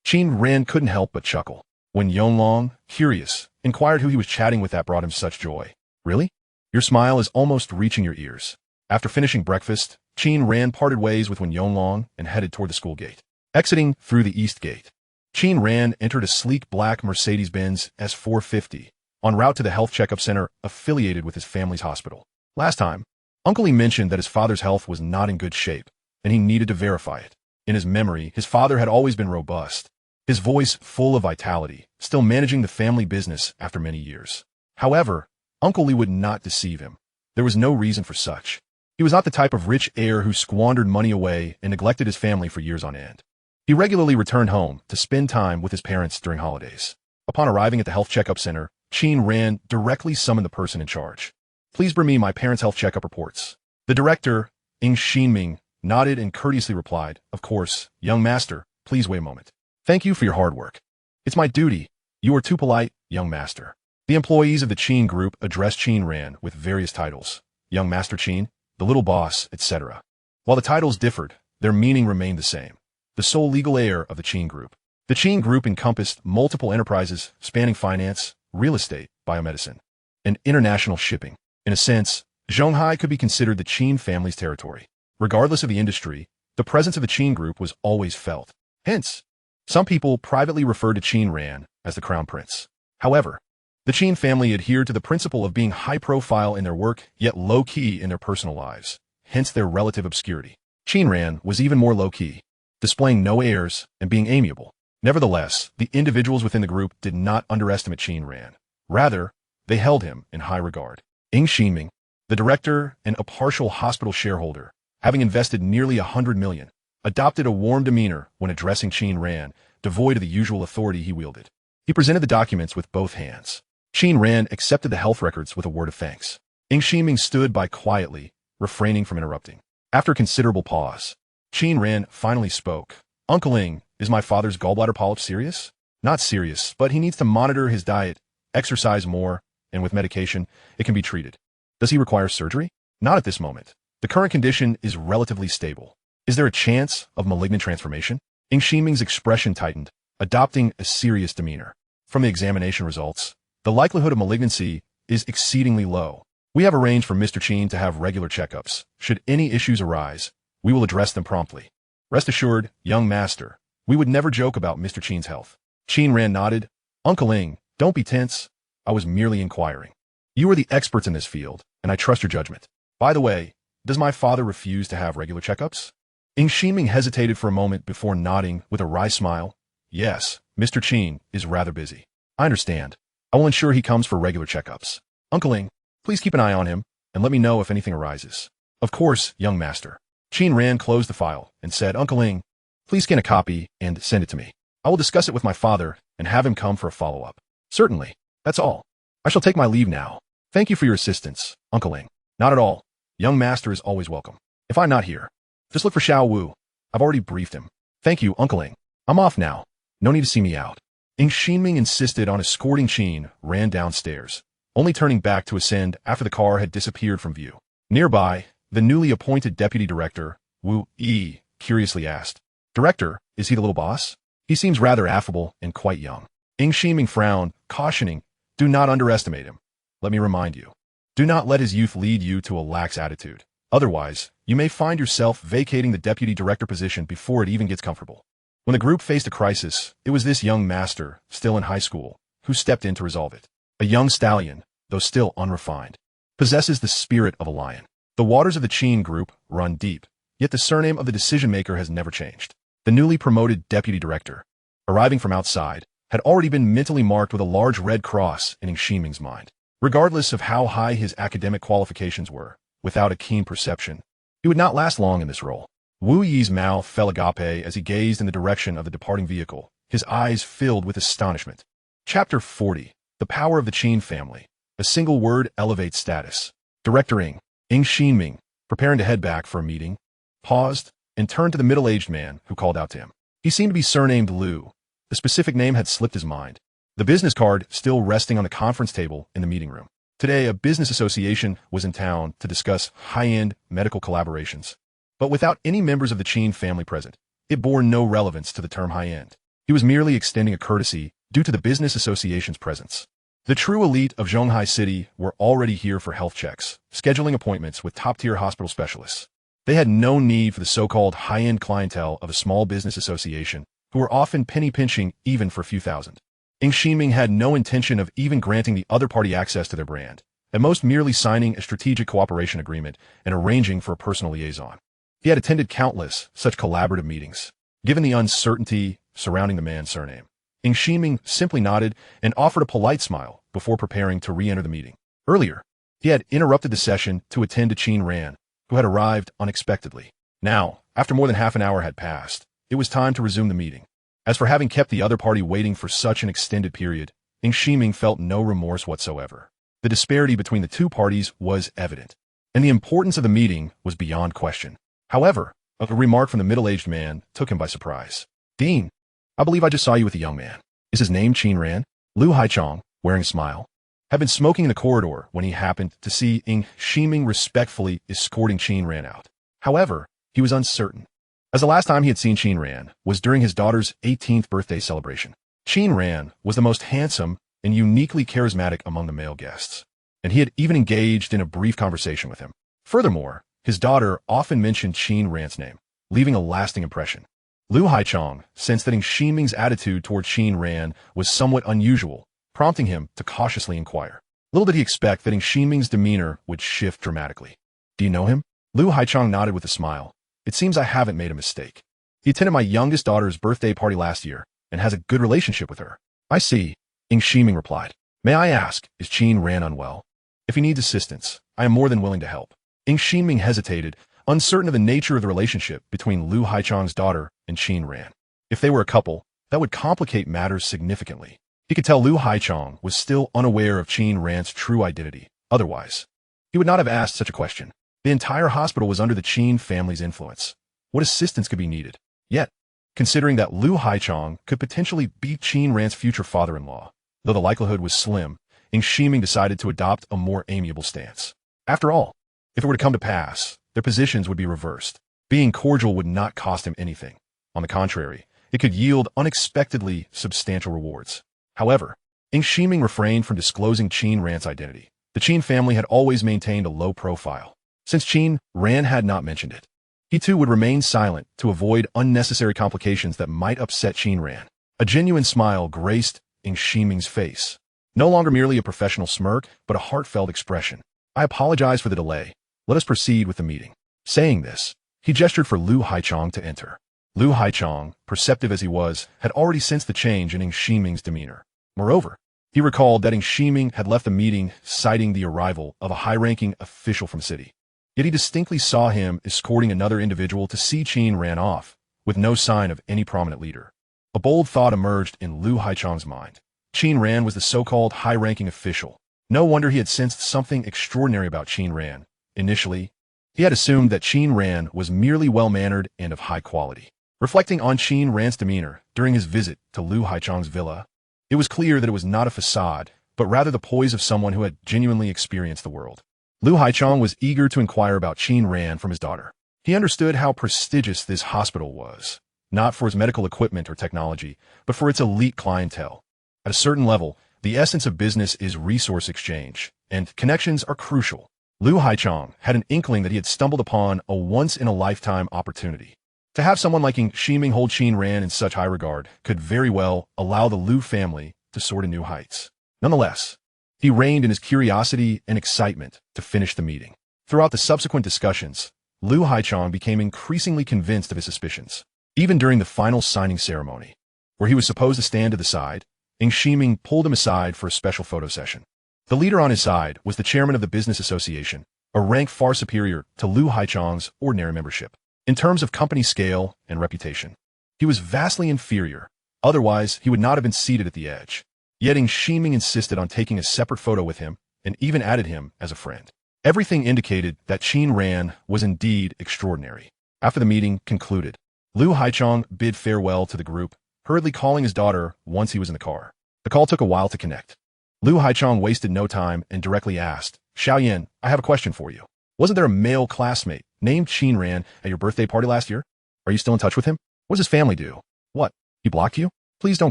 Qin Ran couldn't help but chuckle. When Yonglong, curious, inquired who he was chatting with that brought him such joy. Really? Your smile is almost reaching your ears. After finishing breakfast, Qin Ran parted ways with Wen Yonglong and headed toward the school gate. Exiting through the east gate, Qin Ran entered a sleek black Mercedes-Benz S450, en route to the health checkup center affiliated with his family's hospital. Last time, Uncle Lee mentioned that his father's health was not in good shape, and he needed to verify it. In his memory, his father had always been robust, his voice full of vitality, still managing the family business after many years. However, Uncle Lee would not deceive him. There was no reason for such. He was not the type of rich heir who squandered money away and neglected his family for years on end. He regularly returned home to spend time with his parents during holidays. Upon arriving at the health checkup center, Qin Ran directly summoned the person in charge. Please bring me my parents' health checkup reports. The director, Ing Xinming, nodded and courteously replied, Of course, young master, please wait a moment. Thank you for your hard work. It's my duty. You are too polite, young master. The employees of the Qin group addressed Qin Ran with various titles. Young Master Qin, the little boss, etc. While the titles differed, their meaning remained the same. The sole legal heir of the Qin group. The Qin group encompassed multiple enterprises spanning finance, real estate, biomedicine, and international shipping. In a sense, Zhonghai could be considered the Qin family's territory. Regardless of the industry, the presence of the Qin group was always felt. Hence, some people privately referred to Qin Ran as the crown prince. However, the Qin family adhered to the principle of being high-profile in their work, yet low-key in their personal lives, hence their relative obscurity. Qin Ran was even more low-key, displaying no airs and being amiable. Nevertheless, the individuals within the group did not underestimate Qin Ran. Rather, they held him in high regard. Ing Xinming, the director and a partial hospital shareholder, having invested nearly 100 million, adopted a warm demeanor when addressing Qin Ran, devoid of the usual authority he wielded. He presented the documents with both hands. Qin Ran accepted the health records with a word of thanks. Ing Xinming stood by quietly, refraining from interrupting. After a considerable pause, Qin Ran finally spoke. Uncle Ing, is my father's gallbladder polyp serious? Not serious, but he needs to monitor his diet, exercise more, and with medication, it can be treated. Does he require surgery? Not at this moment. The current condition is relatively stable. Is there a chance of malignant transformation? Ing Xinming's expression tightened, adopting a serious demeanor. From the examination results, the likelihood of malignancy is exceedingly low. We have arranged for Mr. Qin to have regular checkups. Should any issues arise, we will address them promptly. Rest assured, young master, we would never joke about Mr. Qin's health. Qin Ran nodded. Uncle Ing, don't be tense. I was merely inquiring. You are the experts in this field, and I trust your judgment. By the way, does my father refuse to have regular checkups? Ing Shiming hesitated for a moment before nodding with a wry smile. Yes, Mr. Qin is rather busy. I understand. I will ensure he comes for regular checkups. Uncle Ing, please keep an eye on him, and let me know if anything arises. Of course, young master. Qin Ran closed the file and said, Uncle Ing, please scan a copy and send it to me. I will discuss it with my father and have him come for a follow-up. Certainly. That's all. I shall take my leave now. Thank you for your assistance, Uncle Ing. Not at all. Young master is always welcome. If I'm not here, just look for Xiao Wu. I've already briefed him. Thank you, Uncle Ing. I'm off now. No need to see me out. Ing Shiming insisted on escorting Qin Ran downstairs, only turning back to ascend after the car had disappeared from view. Nearby, the newly appointed deputy director, Wu Yi, curiously asked, Director, is he the little boss? He seems rather affable and quite young. Ing Shiming frowned, cautioning, do not underestimate him. Let me remind you. Do not let his youth lead you to a lax attitude. Otherwise, you may find yourself vacating the deputy director position before it even gets comfortable. When the group faced a crisis, it was this young master, still in high school, who stepped in to resolve it. A young stallion, though still unrefined, possesses the spirit of a lion. The waters of the Qin group run deep, yet the surname of the decision-maker has never changed. The newly promoted deputy director, arriving from outside, had already been mentally marked with a large red cross in Ing Shiming's mind. Regardless of how high his academic qualifications were, without a keen perception, he would not last long in this role. Wu Yi's mouth fell agape as he gazed in the direction of the departing vehicle, his eyes filled with astonishment. Chapter 40. The Power of the Qin Family. A single word elevates status. Director Ing Shiming, preparing to head back for a meeting, paused and turned to the middle-aged man who called out to him. He seemed to be surnamed Liu. The specific name had slipped his mind. The business card still resting on the conference table in the meeting room. Today, a business association was in town to discuss high-end medical collaborations. But without any members of the Qin family present, it bore no relevance to the term high-end. He was merely extending a courtesy due to the business association's presence. The true elite of Zhonghai City were already here for health checks, scheduling appointments with top-tier hospital specialists. They had no need for the so-called high-end clientele of a small business association, who were often penny-pinching even for a few thousand. Ing Shiming had no intention of even granting the other party access to their brand, at most merely signing a strategic cooperation agreement and arranging for a personal liaison. He had attended countless such collaborative meetings. Given the uncertainty surrounding the man's surname, Ing Shiming simply nodded and offered a polite smile before preparing to re-enter the meeting. Earlier, he had interrupted the session to attend to Qin Ran, who had arrived unexpectedly. Now, after more than half an hour had passed, it was time to resume the meeting. As for having kept the other party waiting for such an extended period, Ing Shiming felt no remorse whatsoever. The disparity between the two parties was evident, and the importance of the meeting was beyond question. However, a remark from the middle-aged man took him by surprise. Dean, I believe I just saw you with a young man. Is his name Qin Ran? Liu Haichong, wearing a smile, had been smoking in the corridor when he happened to see Ing Shiming respectfully escorting Qin Ran out. However, he was uncertain, as the last time he had seen Qin Ran was during his daughter's 18th birthday celebration. Qin Ran was the most handsome and uniquely charismatic among the male guests, and he had even engaged in a brief conversation with him. Furthermore, his daughter often mentioned Qin Ran's name, leaving a lasting impression. Liu Haichong sensed that Ing Shiming's attitude toward Qin Ran was somewhat unusual, prompting him to cautiously inquire. Little did he expect that Ing Shiming's demeanor would shift dramatically. Do you know him? Liu Haichong nodded with a smile. It seems I haven't made a mistake. He attended my youngest daughter's birthday party last year and has a good relationship with her. I see, Ing Shiming replied. May I ask, is Qin Ran unwell? If he needs assistance, I am more than willing to help. Ing Shiming hesitated, uncertain of the nature of the relationship between Liu Haichong's daughter and Qin Ran. If they were a couple, that would complicate matters significantly. He could tell Liu Haichong was still unaware of Qin Ran's true identity. Otherwise, he would not have asked such a question. The entire hospital was under the Qin family's influence. What assistance could be needed? Yet, considering that Liu Haichong could potentially be Qin Ran's future father-in-law, though the likelihood was slim, Ing Shiming decided to adopt a more amiable stance. After all, if it were to come to pass, their positions would be reversed. Being cordial would not cost him anything. On the contrary, it could yield unexpectedly substantial rewards. However, Ing Shiming refrained from disclosing Qin Ran's identity. The Qin family had always maintained a low profile. Since Qin Ran had not mentioned it, he too would remain silent to avoid unnecessary complications that might upset Qin Ran. A genuine smile graced Ximing's face. No longer merely a professional smirk, but a heartfelt expression. I apologize for the delay. Let us proceed with the meeting. Saying this, he gestured for Liu Haichong to enter. Liu Haichong, perceptive as he was, had already sensed the change in Ximing's demeanor. Moreover, he recalled that Ximing had left the meeting citing the arrival of a high-ranking official from the city. Yet he distinctly saw him escorting another individual to see Qin Ran off, with no sign of any prominent leader. A bold thought emerged in Liu Haichong's mind. Qin Ran was the so-called high-ranking official. No wonder he had sensed something extraordinary about Qin Ran. Initially, he had assumed that Qin Ran was merely well-mannered and of high quality. Reflecting on Qin Ran's demeanor during his visit to Liu Haichong's villa, it was clear that it was not a facade, but rather the poise of someone who had genuinely experienced the world. Liu Haichong was eager to inquire about Qin Ran from his daughter. He understood how prestigious this hospital was, not for its medical equipment or technology, but for its elite clientele. At a certain level, the essence of business is resource exchange, and connections are crucial. Liu Haichong had an inkling that he had stumbled upon a once-in-a-lifetime opportunity. To have someone like Ximing hold Qin Ran in such high regard could very well allow the Liu family to soar to new heights. Nonetheless, he reined in his curiosity and excitement to finish the meeting. Throughout the subsequent discussions, Liu Haichong became increasingly convinced of his suspicions. Even during the final signing ceremony, where he was supposed to stand to the side, Ximing pulled him aside for a special photo session. The leader on his side was the chairman of the business association, a rank far superior to Liu Haichong's ordinary membership. In terms of company scale and reputation, he was vastly inferior. Otherwise, he would not have been seated at the edge. Yet Ximing insisted on taking a separate photo with him and even added him as a friend. Everything indicated that Qin Ran was indeed extraordinary. After the meeting concluded, Liu Haichong bid farewell to the group, hurriedly calling his daughter once he was in the car. The call took a while to connect. Liu Haichong wasted no time and directly asked, "Xiaoyan, I have a question for you. Wasn't there a male classmate named Qin Ran at your birthday party last year? Are you still in touch with him? What does his family do? What? He blocked you? Please don't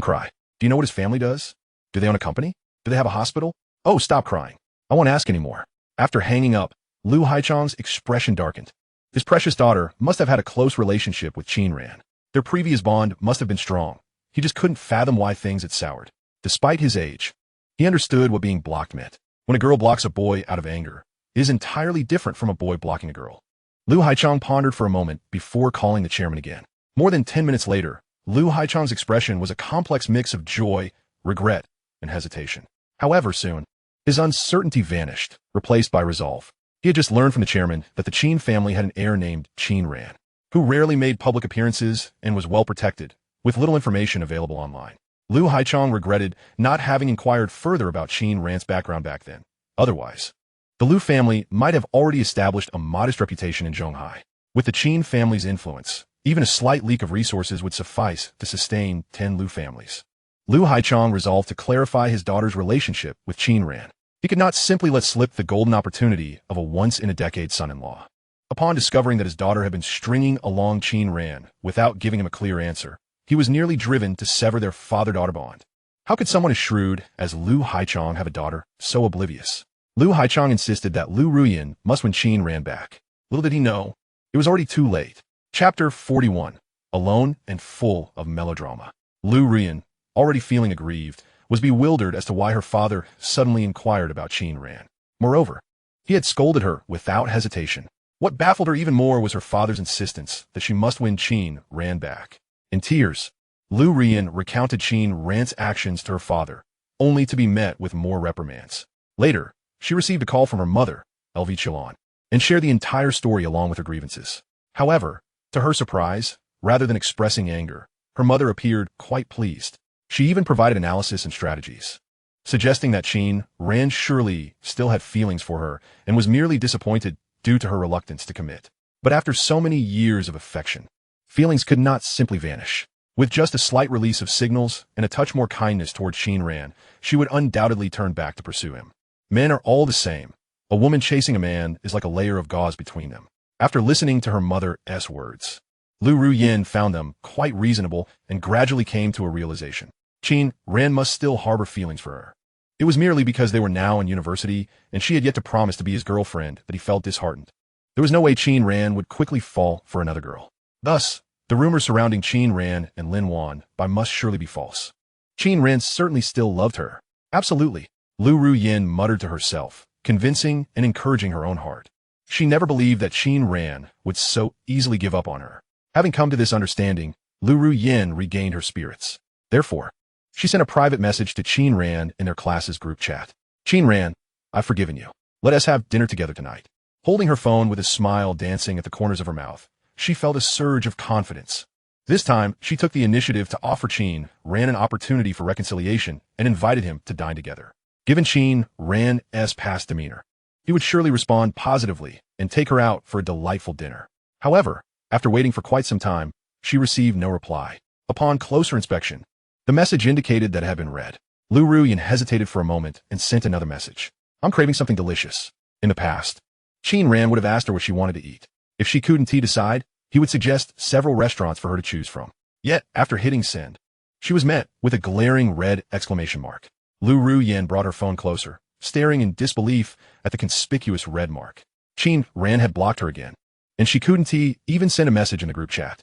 cry. Do you know what his family does? Do they own a company? Do they have a hospital? Oh, stop crying. I won't ask anymore." After hanging up, Liu Haichong's expression darkened. His precious daughter must have had a close relationship with Qin Ran. Their previous bond must have been strong. He just couldn't fathom why things had soured. Despite his age, he understood what being blocked meant. When a girl blocks a boy out of anger, it is entirely different from a boy blocking a girl. Liu Haichong pondered for a moment before calling the chairman again. More than 10 minutes later, Liu Haichong's expression was a complex mix of joy, regret, and hesitation. However, soon, his uncertainty vanished, replaced by resolve. He had just learned from the chairman that the Qin family had an heir named Qin Ran, who rarely made public appearances and was well protected, with little information available online. Liu Haichong regretted not having inquired further about Qin Ran's background back then. Otherwise, the Liu family might have already established a modest reputation in Zhonghai. With the Qin family's influence, even a slight leak of resources would suffice to sustain 10 Liu families. Liu Haichong resolved to clarify his daughter's relationship with Qin Ran. He could not simply let slip the golden opportunity of a once-in-a-decade son-in-law. Upon discovering that his daughter had been stringing along Qin Ran without giving him a clear answer, he was nearly driven to sever their father-daughter bond. How could someone as shrewd as Liu Haichong have a daughter so oblivious? Liu Haichong insisted that Liu Ruyan must win Qin Ran back. Little did he know, it was already too late. Chapter 41. Alone and full of melodrama. Liu Ruyan, already feeling aggrieved, was bewildered as to why her father suddenly inquired about Qin Ran. Moreover, he had scolded her without hesitation. What baffled her even more was her father's insistence that she must win Qin Ran back. In tears, Liu Ruyan recounted Qin Ran's actions to her father, only to be met with more reprimands. Later, she received a call from her mother, LV Chilan, and shared the entire story along with her grievances. However, to her surprise, rather than expressing anger, her mother appeared quite pleased. She even provided analysis and strategies, suggesting that Qin Ran surely still had feelings for her and was merely disappointed due to her reluctance to commit. But after so many years of affection, feelings could not simply vanish. With just a slight release of signals and a touch more kindness towards Qin Ran, she would undoubtedly turn back to pursue him. Men are all the same. A woman chasing a man is like a layer of gauze between them. After listening to her mother's words, Liu Ruyan found them quite reasonable and gradually came to a realization. Qin Ran must still harbor feelings for her. It was merely because they were now in university and she had yet to promise to be his girlfriend that he felt disheartened. There was no way Qin Ran would quickly fall for another girl. Thus, The rumors surrounding Qin Ran and Lin Wan must surely be false. Qin Ran certainly still loved her. Absolutely, Liu Ruyan muttered to herself, convincing and encouraging her own heart. She never believed that Qin Ran would so easily give up on her. Having come to this understanding, Liu Ruyan regained her spirits. Therefore, she sent a private message to Qin Ran in their class's group chat. Qin Ran, I've forgiven you. Let us have dinner together tonight. Holding her phone with a smile dancing at the corners of her mouth, she felt a surge of confidence. This time, she took the initiative to offer Qin Ran an opportunity for reconciliation and invited him to dine together. Given Qin Ran's past demeanor, he would surely respond positively and take her out for a delightful dinner. However, after waiting for quite some time, she received no reply. Upon closer inspection, the message indicated that it had been read. Liu Ruyan hesitated for a moment and sent another message. I'm craving something delicious. In the past, Qin Ran would have asked her what she wanted to eat. If she couldn't decide, he would suggest several restaurants for her to choose from. Yet, after hitting send, she was met with a glaring red exclamation mark. Liu Ruyan brought her phone closer, staring in disbelief at the conspicuous red mark. Qin Ran had blocked her again, and she couldn't even send a message in the group chat.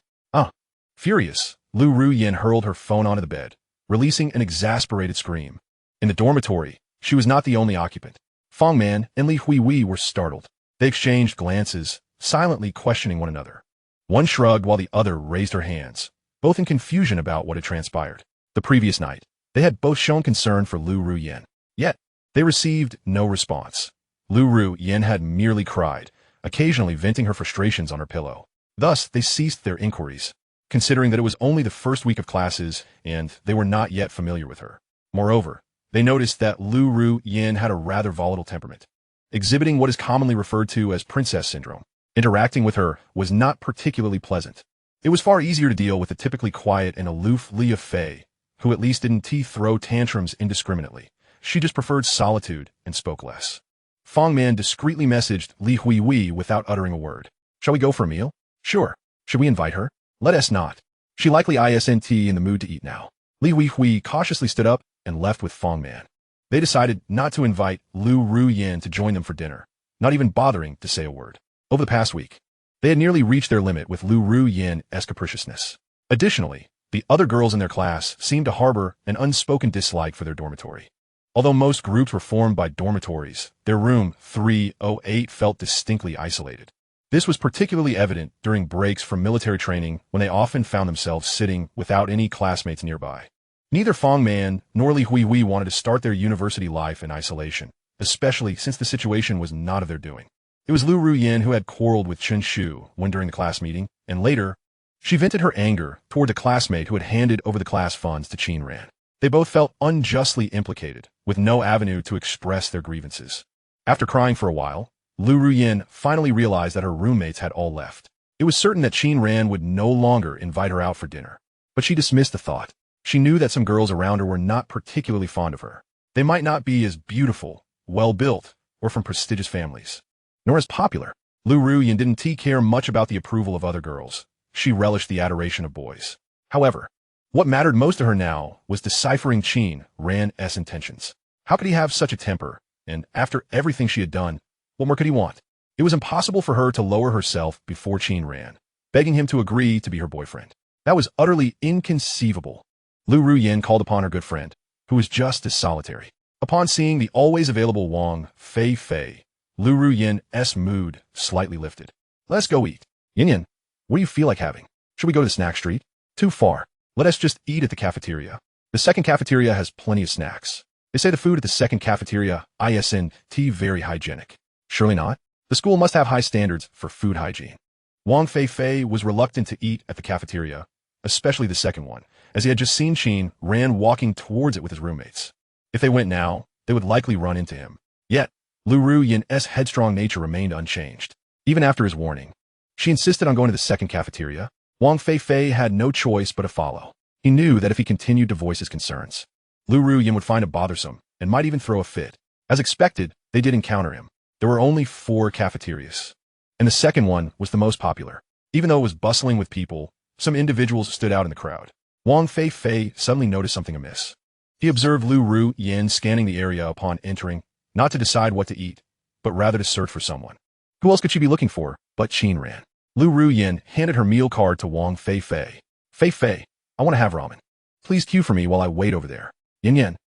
Furious, Liu Ruyan hurled her phone onto the bed, releasing an exasperated scream. In the dormitory, she was not the only occupant. Fang Man and Li Huihui were startled. They exchanged glances, silently questioning one another. One shrugged while the other raised her hands, both in confusion about what had transpired. The previous night, they had both shown concern for Liu Ruyan. Yet, they received no response. Liu Ruyan had merely cried, occasionally venting her frustrations on her pillow. Thus, they ceased their inquiries, considering that it was only the first week of classes and they were not yet familiar with her. Moreover, they noticed that Liu Ruyan had a rather volatile temperament, exhibiting what is commonly referred to as princess syndrome. Interacting with her was not particularly pleasant. It was far easier to deal with the typically quiet and aloof Liu Fei, who at least didn't throw tantrums indiscriminately. She just preferred solitude and spoke less. Fang Man discreetly messaged Li Huihui without uttering a word. Shall we go for a meal? Sure. Should we invite her? Let us not. She likely isn't in the mood to eat now. Li Huihui cautiously stood up and left with Fang Man. They decided not to invite Liu Ruyan to join them for dinner, not even bothering to say a word. Over the past week, they had nearly reached their limit with Liu Ruyan's capriciousness. Additionally, the other girls in their class seemed to harbor an unspoken dislike for their dormitory. Although most groups were formed by dormitories, their room 308 felt distinctly isolated. This was particularly evident during breaks from military training when they often found themselves sitting without any classmates nearby. Neither Fang Man nor Li Huihui wanted to start their university life in isolation, especially since the situation was not of their doing. It was Liu Ruyan who had quarreled with Chen Shu when during the class meeting, and later, she vented her anger toward a classmate who had handed over the class funds to Qin Ran. They both felt unjustly implicated, with no avenue to express their grievances. After crying for a while, Liu Ruyan finally realized that her roommates had all left. It was certain that Qin Ran would no longer invite her out for dinner, but she dismissed the thought. She knew that some girls around her were not particularly fond of her. They might not be as beautiful, well-built, or from prestigious families, nor as popular. Liu Ruyan didn't care much about the approval of other girls. She relished the adoration of boys. However, what mattered most to her now was deciphering Qin Ran's intentions. How could he have such a temper? And after everything she had done, what more could he want? It was impossible for her to lower herself before Qin Ran, begging him to agree to be her boyfriend. That was utterly inconceivable. Liu Ruyan called upon her good friend, who was just as solitary. Upon seeing the always available Wang Fei Fei, Liu Ruyan's mood slightly lifted. Let's go eat. Yin, what do you feel like having? Should we go to the snack street? Too far. Let us just eat at the cafeteria. The second cafeteria has plenty of snacks. They say the food at the second cafeteria isn't very hygienic. Surely not. The school must have high standards for food hygiene. Wang Fei Fei was reluctant to eat at the cafeteria, especially the second one, as he had just seen Qin Ran walking towards it with his roommates. If they went now, they would likely run into him. Yet, Liu Ruyan's headstrong nature remained unchanged. Even after his warning, she insisted on going to the second cafeteria. Wang Fei Fei had no choice but to follow. He knew that if he continued to voice his concerns, Liu Ruyan would find it bothersome and might even throw a fit. As expected, they did encounter him. There were only 4 cafeterias, and the second one was the most popular. Even though it was bustling with people, some individuals stood out in the crowd. Wang Fei Fei suddenly noticed something amiss. He observed Liu Ruyan scanning the area upon entering, not to decide what to eat, but rather to search for someone. Who else could she be looking for but Qin Ran? Liu Ruyan handed her meal card to Wang Fei Fei. Fei Fei, I want to have ramen. Please queue for me while I wait over there. Yin Yin.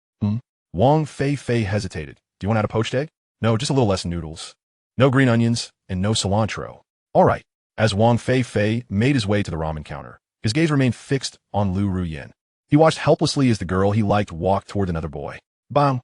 Wang Fei Fei hesitated. Do you want to add a poached egg? No, just a little less noodles. No green onions, and no cilantro. All right. As Wang Fei Fei made his way to the ramen counter, his gaze remained fixed on Liu Ruyan. He watched helplessly as the girl he liked walked toward another boy. Bang!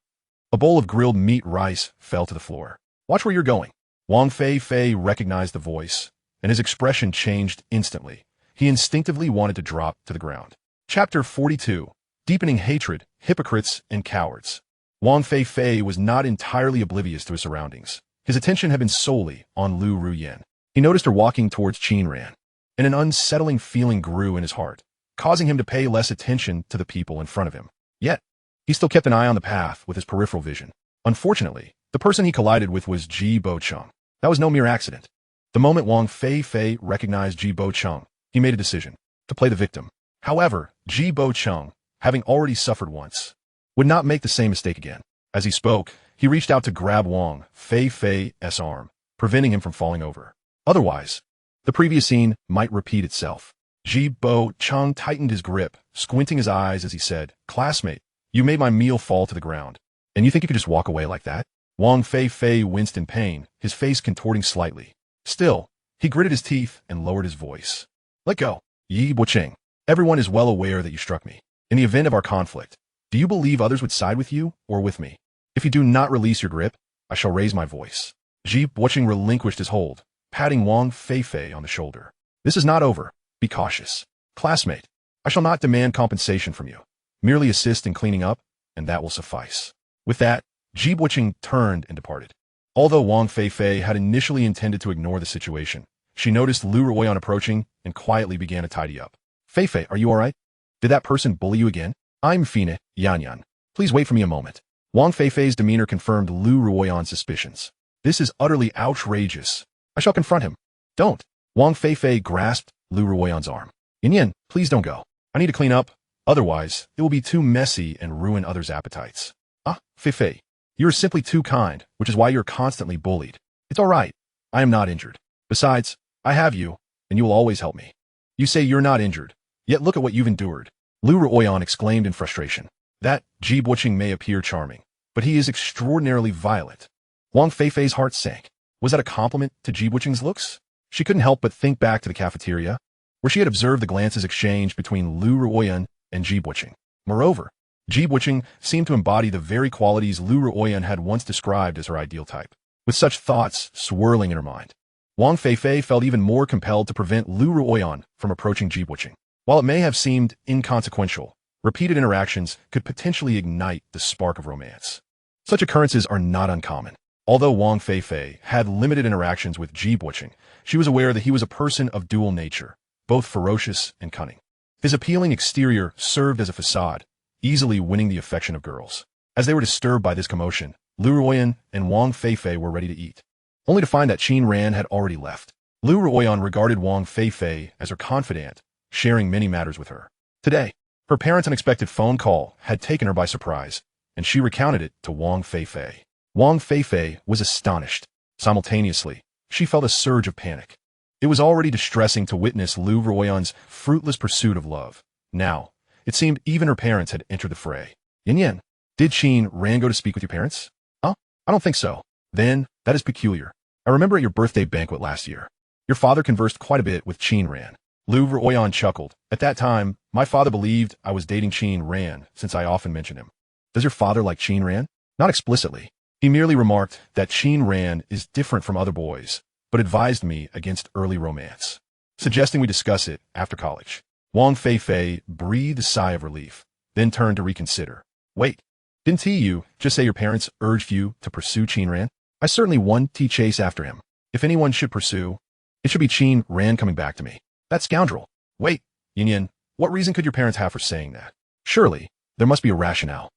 A bowl of grilled meat rice fell to the floor. Watch where you're going. Wang Fei Fei recognized the voice, and his expression changed instantly. He instinctively wanted to drop to the ground. Chapter 42. Deepening Hatred, Hypocrites, and Cowards. Wang Fei Fei was not entirely oblivious to his surroundings. His attention had been solely on Liu Ruyan. He noticed her walking towards Qin Ran, and an unsettling feeling grew in his heart, causing him to pay less attention to the people in front of him. Yet, he still kept an eye on the path with his peripheral vision. Unfortunately, the person he collided with was Ji Bo-chung. That was no mere accident. The moment Wang Fei Fei recognized Ji Bo-chung, he made a decision to play the victim. However, Ji Bo-chung, having already suffered once, would not make the same mistake again. As he spoke, he reached out to grab Wang Fei Fei's arm, preventing him from falling over. Otherwise, the previous scene might repeat itself. Ji Bo-chung tightened his grip, squinting his eyes as he said, "Classmate, you made my meal fall to the ground. And you think you could just walk away like that?" Wang Fei Fei winced in pain, his face contorting slightly. Still, he gritted his teeth and lowered his voice. "Let go, Yi Bo-ching. Everyone is well aware that you struck me. In the event of our conflict, do you believe others would side with you or with me? If you do not release your grip, I shall raise my voice." Ji Bo-ching relinquished his hold, patting Wang Fei Fei on the shoulder. "This is not over. Be cautious. Classmate, I shall not demand compensation from you. Merely assist in cleaning up, and that will suffice." With that, Ji Bo-ching turned and departed. Although Wang Fei Fei had initially intended to ignore the situation, she noticed Liu Ruyan approaching and quietly began to tidy up. "Fei Fei, are you all right? Did that person bully you again?" "I'm Fina, Yan. Please wait for me a moment." Wang Fei Fei's demeanor confirmed Liu Ruyan's suspicions. "This is utterly outrageous. I shall confront him." "Don't." Wang Fei Fei grasped Liu Ruyan's arm. "Yin, please don't go. I need to clean up. Otherwise, it will be too messy and ruin others' appetites." "Ah, Fei Fei, you are simply too kind, which is why you're constantly bullied. It's all right. I am not injured. Besides, I have you, and you will always help me." "You say you're not injured, yet look at what you've endured." Liu Ruyan exclaimed in frustration. That Ji Bo-ching may appear charming, but he is extraordinarily violent. Wang Fei Fei's heart sank. Was that a compliment to Ji Bo-ching's looks? She couldn't help but think back to the cafeteria, where she had observed the glances exchanged between Liu Ruyan and Ji Bo-ching. Moreover, Ji Bo-ching seemed to embody the very qualities Liu Ruyan had once described as her ideal type. With such thoughts swirling in her mind, Wang Fei Fei felt even more compelled to prevent Liu Ruyan from approaching Ji Bo-ching. While it may have seemed inconsequential, repeated interactions could potentially ignite the spark of romance. Such occurrences are not uncommon. Although Wang Fei Fei had limited interactions with Ji Bo-ching, she was aware that he was a person of dual nature, both ferocious and cunning. His appealing exterior served as a facade, easily winning the affection of girls. As they were disturbed by this commotion, Liu Ruyan and Wang Fei Fei were ready to eat, only to find that Qin Ran had already left. Liu Ruyan regarded Wang Fei Fei as her confidant, sharing many matters with her. Today, her parents' unexpected phone call had taken her by surprise, and she recounted it to Wang Fei Fei. Wang Fei Fei was astonished. Simultaneously, she felt a surge of panic. It was already distressing to witness Liu Ruyan's fruitless pursuit of love. Now, it seemed even her parents had entered the fray. "Yin, did Qin Ran go to speak with your parents?" "Huh? I don't think so." "Then, that is peculiar. I remember at your birthday banquet last year, your father conversed quite a bit with Qin Ran." Liu Ruyan chuckled. "At that time, my father believed I was dating Qin Ran since I often mentioned him." "Does your father like Qin Ran?" "Not explicitly. He merely remarked that Qin Ran is different from other boys, but advised me against early romance, suggesting we discuss it after college." Wang Fei Fei breathed a sigh of relief, then turned to reconsider. "Wait, didn't you just say your parents urged you to pursue Qin Ran?" "I certainly want to chase after him. If anyone should pursue, it should be Qin Ran coming back to me. That scoundrel." "Wait, Yin, what reason could your parents have for saying that? Surely, there must be a rationale."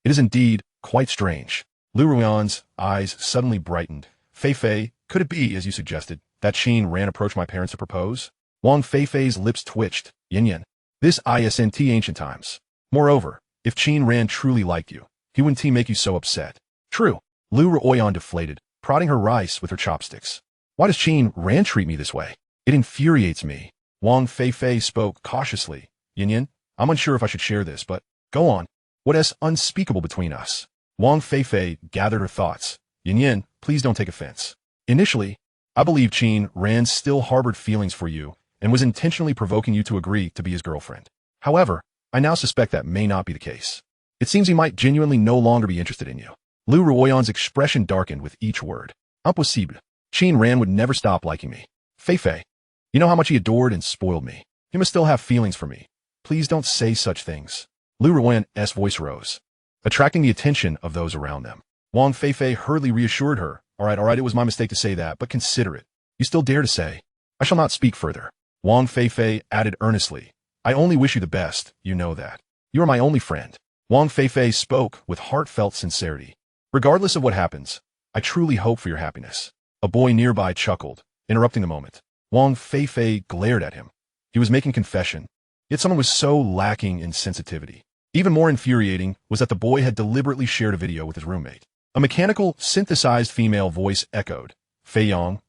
It is indeed quite strange." Liu Ruyan's eyes suddenly brightened. "Fei Fei, could it be, as you suggested, that Qin Ran approached my parents to propose?" Wang Fei Fei's lips twitched. "Yin, this isn't ancient times. Moreover, if Qin Ran truly liked you, he wouldn't make you so upset." "True." Liu Ruyan deflated, prodding her rice with her chopsticks. "Why does Qin Ran treat me this way?" It infuriates me. Wang Fei Fei spoke cautiously. Yin, I'm unsure if I should share this, but go on. What is unspeakable between us? Wang Fei Fei gathered her thoughts. Yin, please don't take offense. Initially, I believe Qin Ran still harbored feelings for you and was intentionally provoking you to agree to be his girlfriend. However, I now suspect that may not be the case. It seems he might genuinely no longer be interested in you. Liu Ruyan's expression darkened with each word. Impossible. Qin Ran would never stop liking me. Fei Fei, you know how much he adored and spoiled me. He must still have feelings for me. Please don't say such things. Liu Ruyan's voice rose, attracting the attention of those around them. Wang Fei Fei hurriedly reassured her. All right, it was my mistake to say that, but consider it. You still dare to say, I shall not speak further. Wang Fei Fei added earnestly, I only wish you the best, you know that. You are my only friend. Wang Fei Fei spoke with heartfelt sincerity. Regardless of what happens, I truly hope for your happiness. A boy nearby chuckled, interrupting the moment. Wang Fei Fei glared at him. He was making confession, yet someone was so lacking in sensitivity. Even more infuriating was that the boy had deliberately shared a video with his roommate. A mechanical, synthesized female voice echoed, Fei Yang,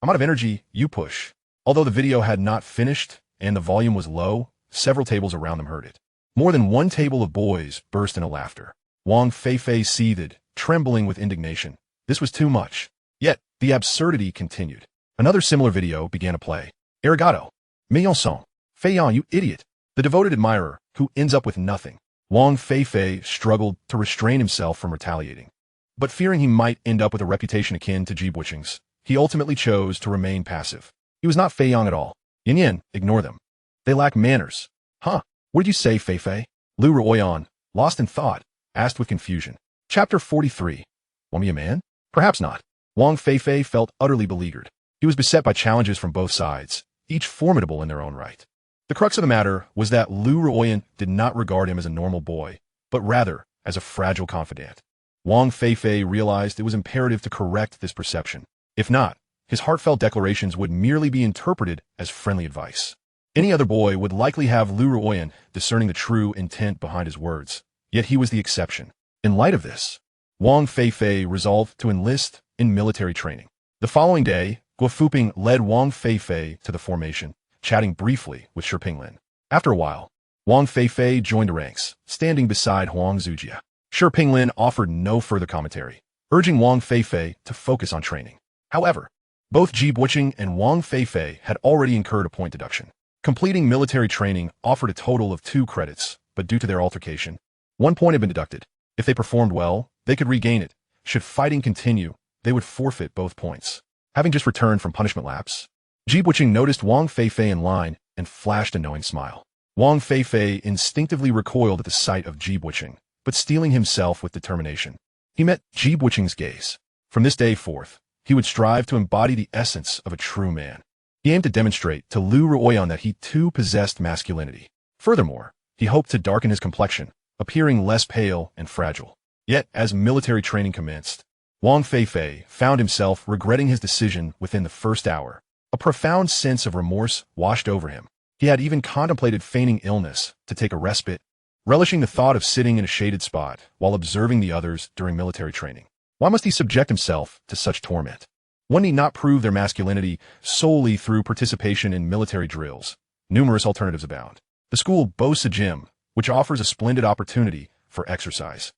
I'm out of energy, you push. Although the video had not finished and the volume was low, several tables around them heard it. More than one table of boys burst into laughter. Wang Fei Fei seethed, trembling with indignation. This was too much. Yet, the absurdity continued. Another similar video began to play. Arigato. Meillon Fei Yang, you idiot. The devoted admirer, who ends up with nothing. Wang Fei Fei struggled to restrain himself from retaliating. But fearing he might end up with a reputation akin to Jibwiching's, he ultimately chose to remain passive. He was not Fei Yang at all. Yin, ignore them. They lack manners. Huh? What did you say, Fei Fei? Liu Ruyan, lost in thought, asked with confusion. Chapter 43. Want me a man? Perhaps not. Wang Fei Fei felt utterly beleaguered. He was beset by challenges from both sides, each formidable in their own right. The crux of the matter was that Liu Ruyan did not regard him as a normal boy, but rather as a fragile confidant. Wang Fei Fei realized it was imperative to correct this perception. If not, his heartfelt declarations would merely be interpreted as friendly advice. Any other boy would likely have Liu Ruyan discerning the true intent behind his words, yet he was the exception. In light of this, Wang Fei Fei resolved to enlist in military training. The following day, Guo Fuping led Wang Fei Fei to the formation, chatting briefly with Shi Pinglin. After a while, Wang Fei Fei joined the ranks, standing beside Huang Zujia. Shi Pinglin offered no further commentary, urging Wang Fei Fei to focus on training. However, both Ji Buiqing and Wang Fei Fei had already incurred a point deduction. Completing military training offered a total of 2 credits, but due to their altercation, 1 point had been deducted. If they performed well, they could regain it. Should fighting continue, they would forfeit both points. Having just returned from punishment lapse, Ji Buiqing noticed Wang Fei Fei in line and flashed a knowing smile. Wang Fei Fei instinctively recoiled at the sight of Ji Buiqing, but steeling himself with determination. He met Ji Buiqing's gaze. From this day forth, he would strive to embody the essence of a true man. He aimed to demonstrate to Liu Ruyan that he too possessed masculinity. Furthermore, he hoped to darken his complexion, appearing less pale and fragile. Yet, as military training commenced, Wang Fei Fei found himself regretting his decision within the first hour. A profound sense of remorse washed over him. He had even contemplated feigning illness to take a respite, relishing the thought of sitting in a shaded spot while observing the others during military training. Why must he subject himself to such torment? One need not prove their masculinity solely through participation in military drills. Numerous alternatives abound. The school boasts a gym, which offers a splendid opportunity for exercise.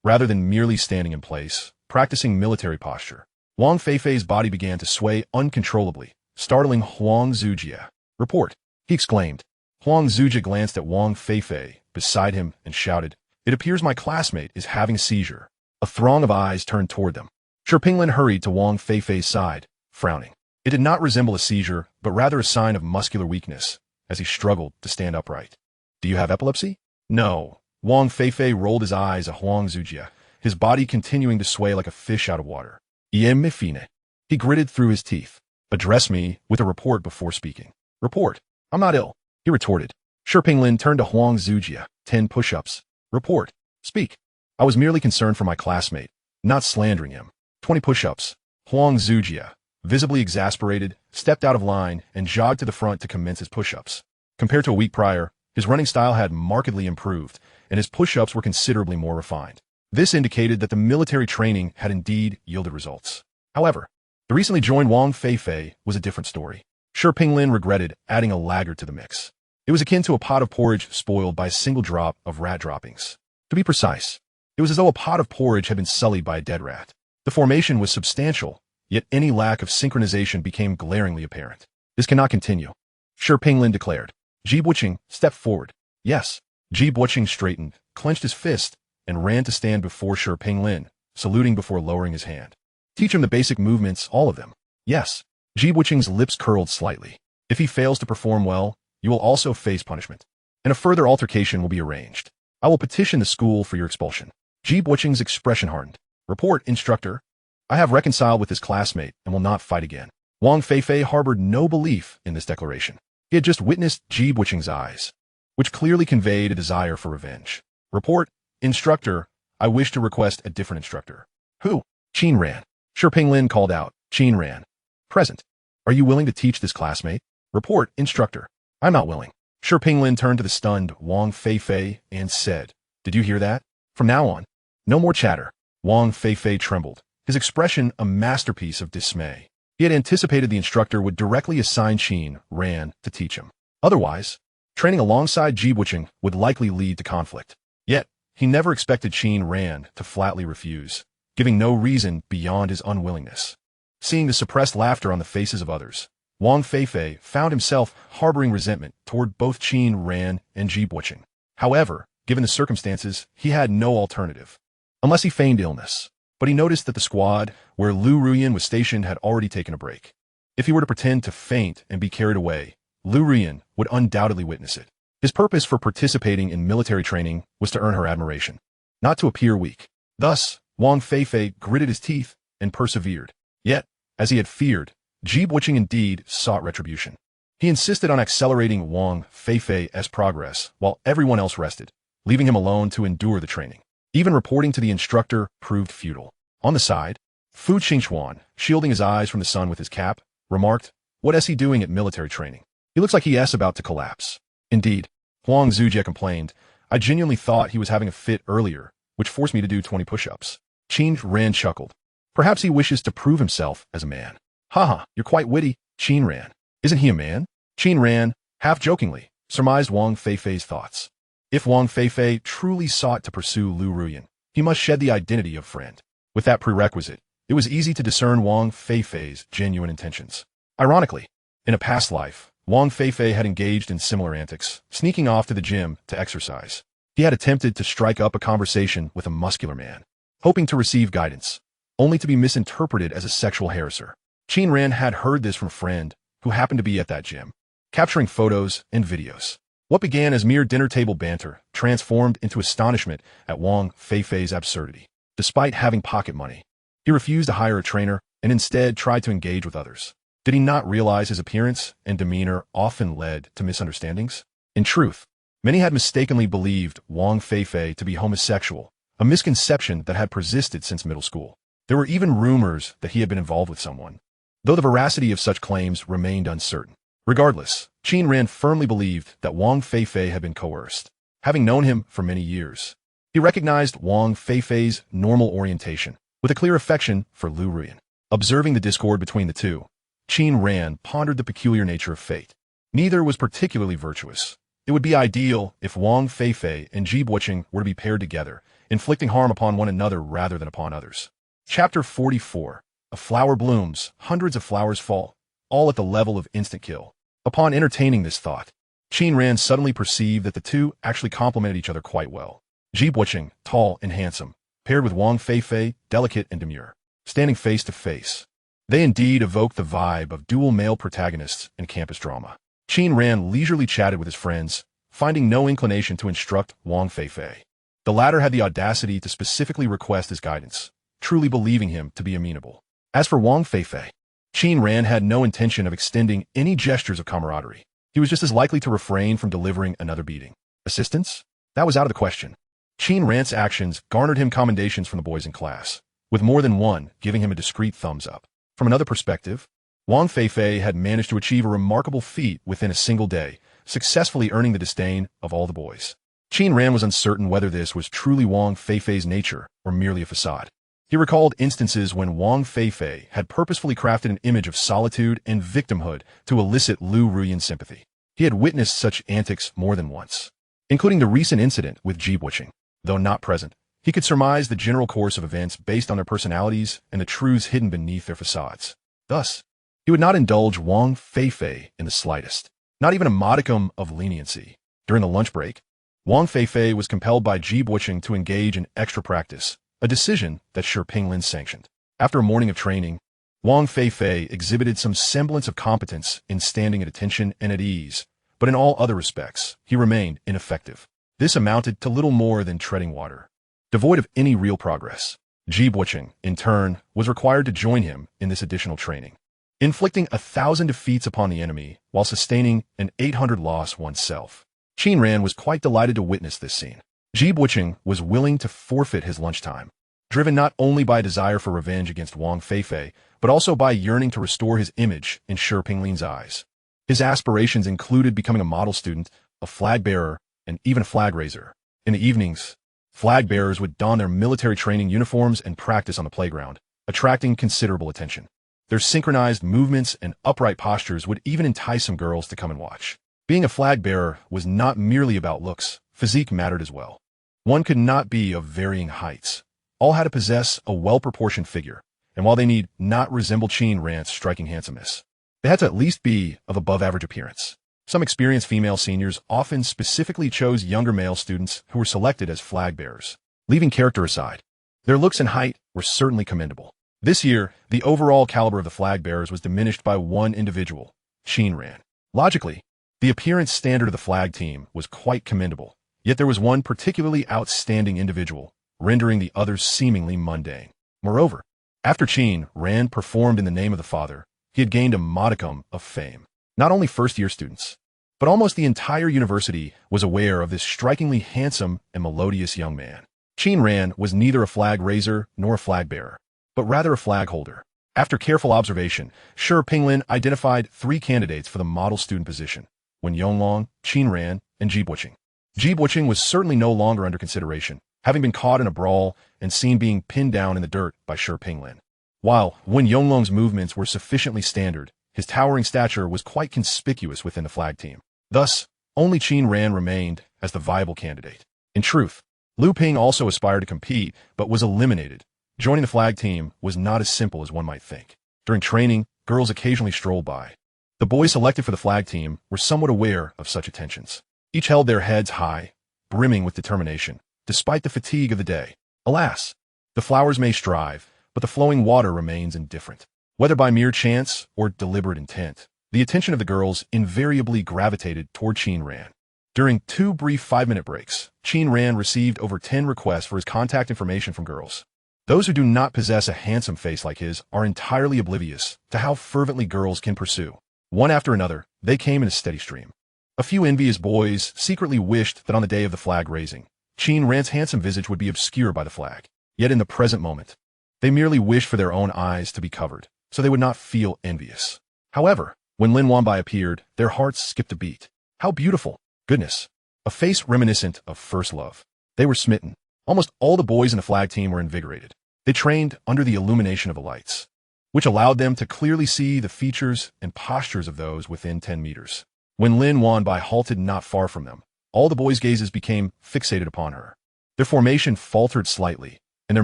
Rather than merely standing in place, practicing military posture, Wang Fei Fei's body began to sway uncontrollably, startling Huang Zujia. Report, he exclaimed. Huang Zujia glanced at Wang Fei Fei beside him and shouted, It appears my classmate is having a seizure. A throng of eyes turned toward them. Shi Pinglin hurried to Wang Fei Fei's side, frowning. It did not resemble a seizure, but rather a sign of muscular weakness, as he struggled to stand upright. Do you have epilepsy? No. Wang Fei Fei rolled his eyes at Huang Zujia, his body continuing to sway like a fish out of water. Me fine. He gritted through his teeth. Address me with a report before speaking. Report. I'm not ill, he retorted. Shi Pinglin turned to Huang Zujia. 10 push-ups. Report. Speak. I was merely concerned for my classmate, not slandering him. 20 push-ups. Huang Zujia, visibly exasperated, stepped out of line and jogged to the front to commence his push-ups. Compared to a week prior, his running style had markedly improved, and his push-ups were considerably more refined. This indicated that the military training had indeed yielded results. However, the recently joined Wang Fei Fei was a different story. Shi Pinglin regretted adding a laggard to the mix. It was akin to a pot of porridge spoiled by a single drop of rat droppings. To be precise, it was as though a pot of porridge had been sullied by a dead rat. The formation was substantial, yet any lack of synchronization became glaringly apparent. This cannot continue, Shi Pinglin declared. Ji Buqing stepped forward. Yes. Ji Buqing straightened, clenched his fist, and ran to stand before Shi Pinglin, saluting before lowering his hand. Teach him the basic movements, all of them. Yes. Ji Buqing's lips curled slightly. If he fails to perform well, you will also face punishment, and a further altercation will be arranged. I will petition the school for your expulsion. Ji Buqing's expression hardened. Report, instructor. I have reconciled with his classmate and will not fight again. Wang Fei Fei harbored no belief in this declaration. He had just witnessed Ji Buqing's eyes, which clearly conveyed a desire for revenge. Report, instructor. I wish to request a different instructor. Who? Qin Ran. Shi Pinglin called out. Qin Ran. Present. Are you willing to teach this classmate? Report, instructor. I'm not willing. Shi Pinglin turned to the stunned Wang Fei Fei and said, Did you hear that? From now on, no more chatter. Wang Fei Fei trembled, his expression a masterpiece of dismay. He had anticipated the instructor would directly assign Qin Ran to teach him. Otherwise, training alongside Ji Buqing would likely lead to conflict. Yet, he never expected Qin Ran to flatly refuse, giving no reason beyond his unwillingness. Seeing the suppressed laughter on the faces of others, Wang Fei Fei found himself harboring resentment toward both Qin Ran and Ji Buqing. However, given the circumstances, he had no alternative, unless he feigned illness. But he noticed that the squad where Liu Ruyan was stationed had already taken a break. If he were to pretend to faint and be carried away, Liu Ruyan would undoubtedly witness it. His purpose for participating in military training was to earn her admiration, not to appear weak. Thus, Wang Fei Fei gritted his teeth and persevered. Yet, as he had feared, Ji Buqing indeed sought retribution. He insisted on accelerating Wang Fei Fei's progress while everyone else rested, leaving him alone to endure the training. Even reporting to the instructor proved futile. On the side, Fu Qingchuan, shielding his eyes from the sun with his cap, remarked, What is he doing at military training? He looks like he is about to collapse. Indeed, Huang Zujie complained, I genuinely thought he was having a fit earlier, which forced me to do 20 push-ups. Qin Ran chuckled. Perhaps he wishes to prove himself as a man. Haha, you're quite witty, Qin Ran. Isn't he a man? Qin Ran, half-jokingly, surmised Wang Fei Fei's thoughts. If Wang Fei Fei truly sought to pursue Liu Ruyan, he must shed the identity of friend. With that prerequisite, it was easy to discern Wang Fei Fei's genuine intentions. Ironically, in a past life, Wang Fei Fei had engaged in similar antics, sneaking off to the gym to exercise. He had attempted to strike up a conversation with a muscular man, hoping to receive guidance, only to be misinterpreted as a sexual harasser. Qin Ran had heard this from a friend who happened to be at that gym, capturing photos and videos. What began as mere dinner-table banter transformed into astonishment at Wang Fei Fei's absurdity. Despite having pocket money, he refused to hire a trainer and instead tried to engage with others. Did he not realize his appearance and demeanor often led to misunderstandings? In truth, many had mistakenly believed Wang Fei Fei to be homosexual, a misconception that had persisted since middle school. There were even rumors that he had been involved with someone, though the veracity of such claims remained uncertain. Regardless, Qin Ran firmly believed that Wang Fei Fei had been coerced. Having known him for many years, he recognized Wang Fei Fei's normal orientation, with a clear affection for Liu Ruyan. Observing the discord between the two, Qin Ran pondered the peculiar nature of fate. Neither was particularly virtuous. It would be ideal if Wang Fei Fei and Ji Buqing were to be paired together, inflicting harm upon one another rather than upon others. Chapter 44. A flower blooms, hundreds of flowers fall, all at the level of instant kill. Upon entertaining this thought, Qin Ran suddenly perceived that the two actually complemented each other quite well. Ji Buqing, tall and handsome, paired with Wang Fei Fei, delicate and demure, standing face to face. They indeed evoked the vibe of dual male protagonists in campus drama. Qin Ran leisurely chatted with his friends, finding no inclination to instruct Wang Fei Fei. The latter had the audacity to specifically request his guidance, truly believing him to be amenable. As for Wang Fei Fei, Qin Ran had no intention of extending any gestures of camaraderie. He was just as likely to refrain from delivering another beating. Assistance? That was out of the question. Qin Ran's actions garnered him commendations from the boys in class, with more than one giving him a discreet thumbs up. From another perspective, Wang Fei Fei had managed to achieve a remarkable feat within a single day, successfully earning the disdain of all the boys. Qin Ran was uncertain whether this was truly Wang Fei Fei's nature or merely a facade. He recalled instances when Wang Fei Fei had purposefully crafted an image of solitude and victimhood to elicit Liu Ruyan's sympathy. He had witnessed such antics more than once, including the recent incident with Jibwuching. Though not present, he could surmise the general course of events based on their personalities and the truths hidden beneath their facades. Thus, he would not indulge Wang Fei Fei in the slightest, not even a modicum of leniency. During the lunch break, Wang Fei Fei was compelled by Jibwuching to engage in extra practice, a decision that Qin Ran sanctioned. After a morning of training, Wang Fei Fei exhibited some semblance of competence in standing at attention and at ease, but in all other respects, he remained ineffective. This amounted to little more than treading water, devoid of any real progress. Jibwuching, in turn, was required to join him in this additional training, inflicting 1,000 defeats upon the enemy while sustaining an 800 loss oneself. Qin Ran was quite delighted to witness this scene. Jibwuching was willing to forfeit his lunchtime, driven not only by a desire for revenge against Wang Fei Fei, but also by yearning to restore his image in Qin Ran's eyes. His aspirations included becoming a model student, a flag bearer, and even a flag raiser. In the evenings, flag bearers would don their military training uniforms and practice on the playground, attracting considerable attention. Their synchronized movements and upright postures would even entice some girls to come and watch. Being a flag bearer was not merely about looks, physique mattered as well. One could not be of varying heights. All had to possess a well-proportioned figure, and while they need not resemble Qin Ran's striking handsomeness, they had to at least be of above-average appearance. Some experienced female seniors often specifically chose younger male students who were selected as flag bearers. Leaving character aside, their looks and height were certainly commendable. This year, the overall caliber of the flag bearers was diminished by one individual, Qin Ran. Logically, the appearance standard of the flag team was quite commendable, yet there was one particularly outstanding individual, rendering the others seemingly mundane. Moreover, after Qin Ran performed in the name of the Father, he had gained a modicum of fame. Not only first-year students, but almost the entire university was aware of this strikingly handsome and melodious young man. Qin Ran was neither a flag raiser nor a flag bearer, but rather a flag holder. After careful observation, Qin Ran identified 3 candidates for the model student position: Wen Yonglong, Qin Ran, and Jibwuching. Jibwuching was certainly no longer under consideration, having been caught in a brawl and seen being pinned down in the dirt by Qin Ran. While Wen Yonglong's movements were sufficiently standard, his towering stature was quite conspicuous within the flag team. Thus, only Qin Ran remained as the viable candidate. In truth, Liu Ping also aspired to compete, but was eliminated. Joining the flag team was not as simple as one might think. During training, girls occasionally strolled by. The boys selected for the flag team were somewhat aware of such attentions. Each held their heads high, brimming with determination, despite the fatigue of the day. Alas, the flowers may strive, but the flowing water remains indifferent. Whether by mere chance or deliberate intent, the attention of the girls invariably gravitated toward Qin Ran. During 2 brief 5-minute breaks, Qin Ran received over 10 requests for his contact information from girls. Those who do not possess a handsome face like his are entirely oblivious to how fervently girls can pursue. One after another, they came in a steady stream. A few envious boys secretly wished that on the day of the flag raising, Qin Ran's handsome visage would be obscured by the flag. Yet in the present moment, they merely wished for their own eyes to be covered, so they would not feel envious. However, when Lin Wanbai appeared, their hearts skipped a beat. How beautiful! Goodness! A face reminiscent of first love. They were smitten. Almost all the boys in the flag team were invigorated. They trained under the illumination of the lights, which allowed them to clearly see the features and postures of those within 10 meters. When Lin Wanbai halted not far from them, all the boys' gazes became fixated upon her. Their formation faltered slightly, and their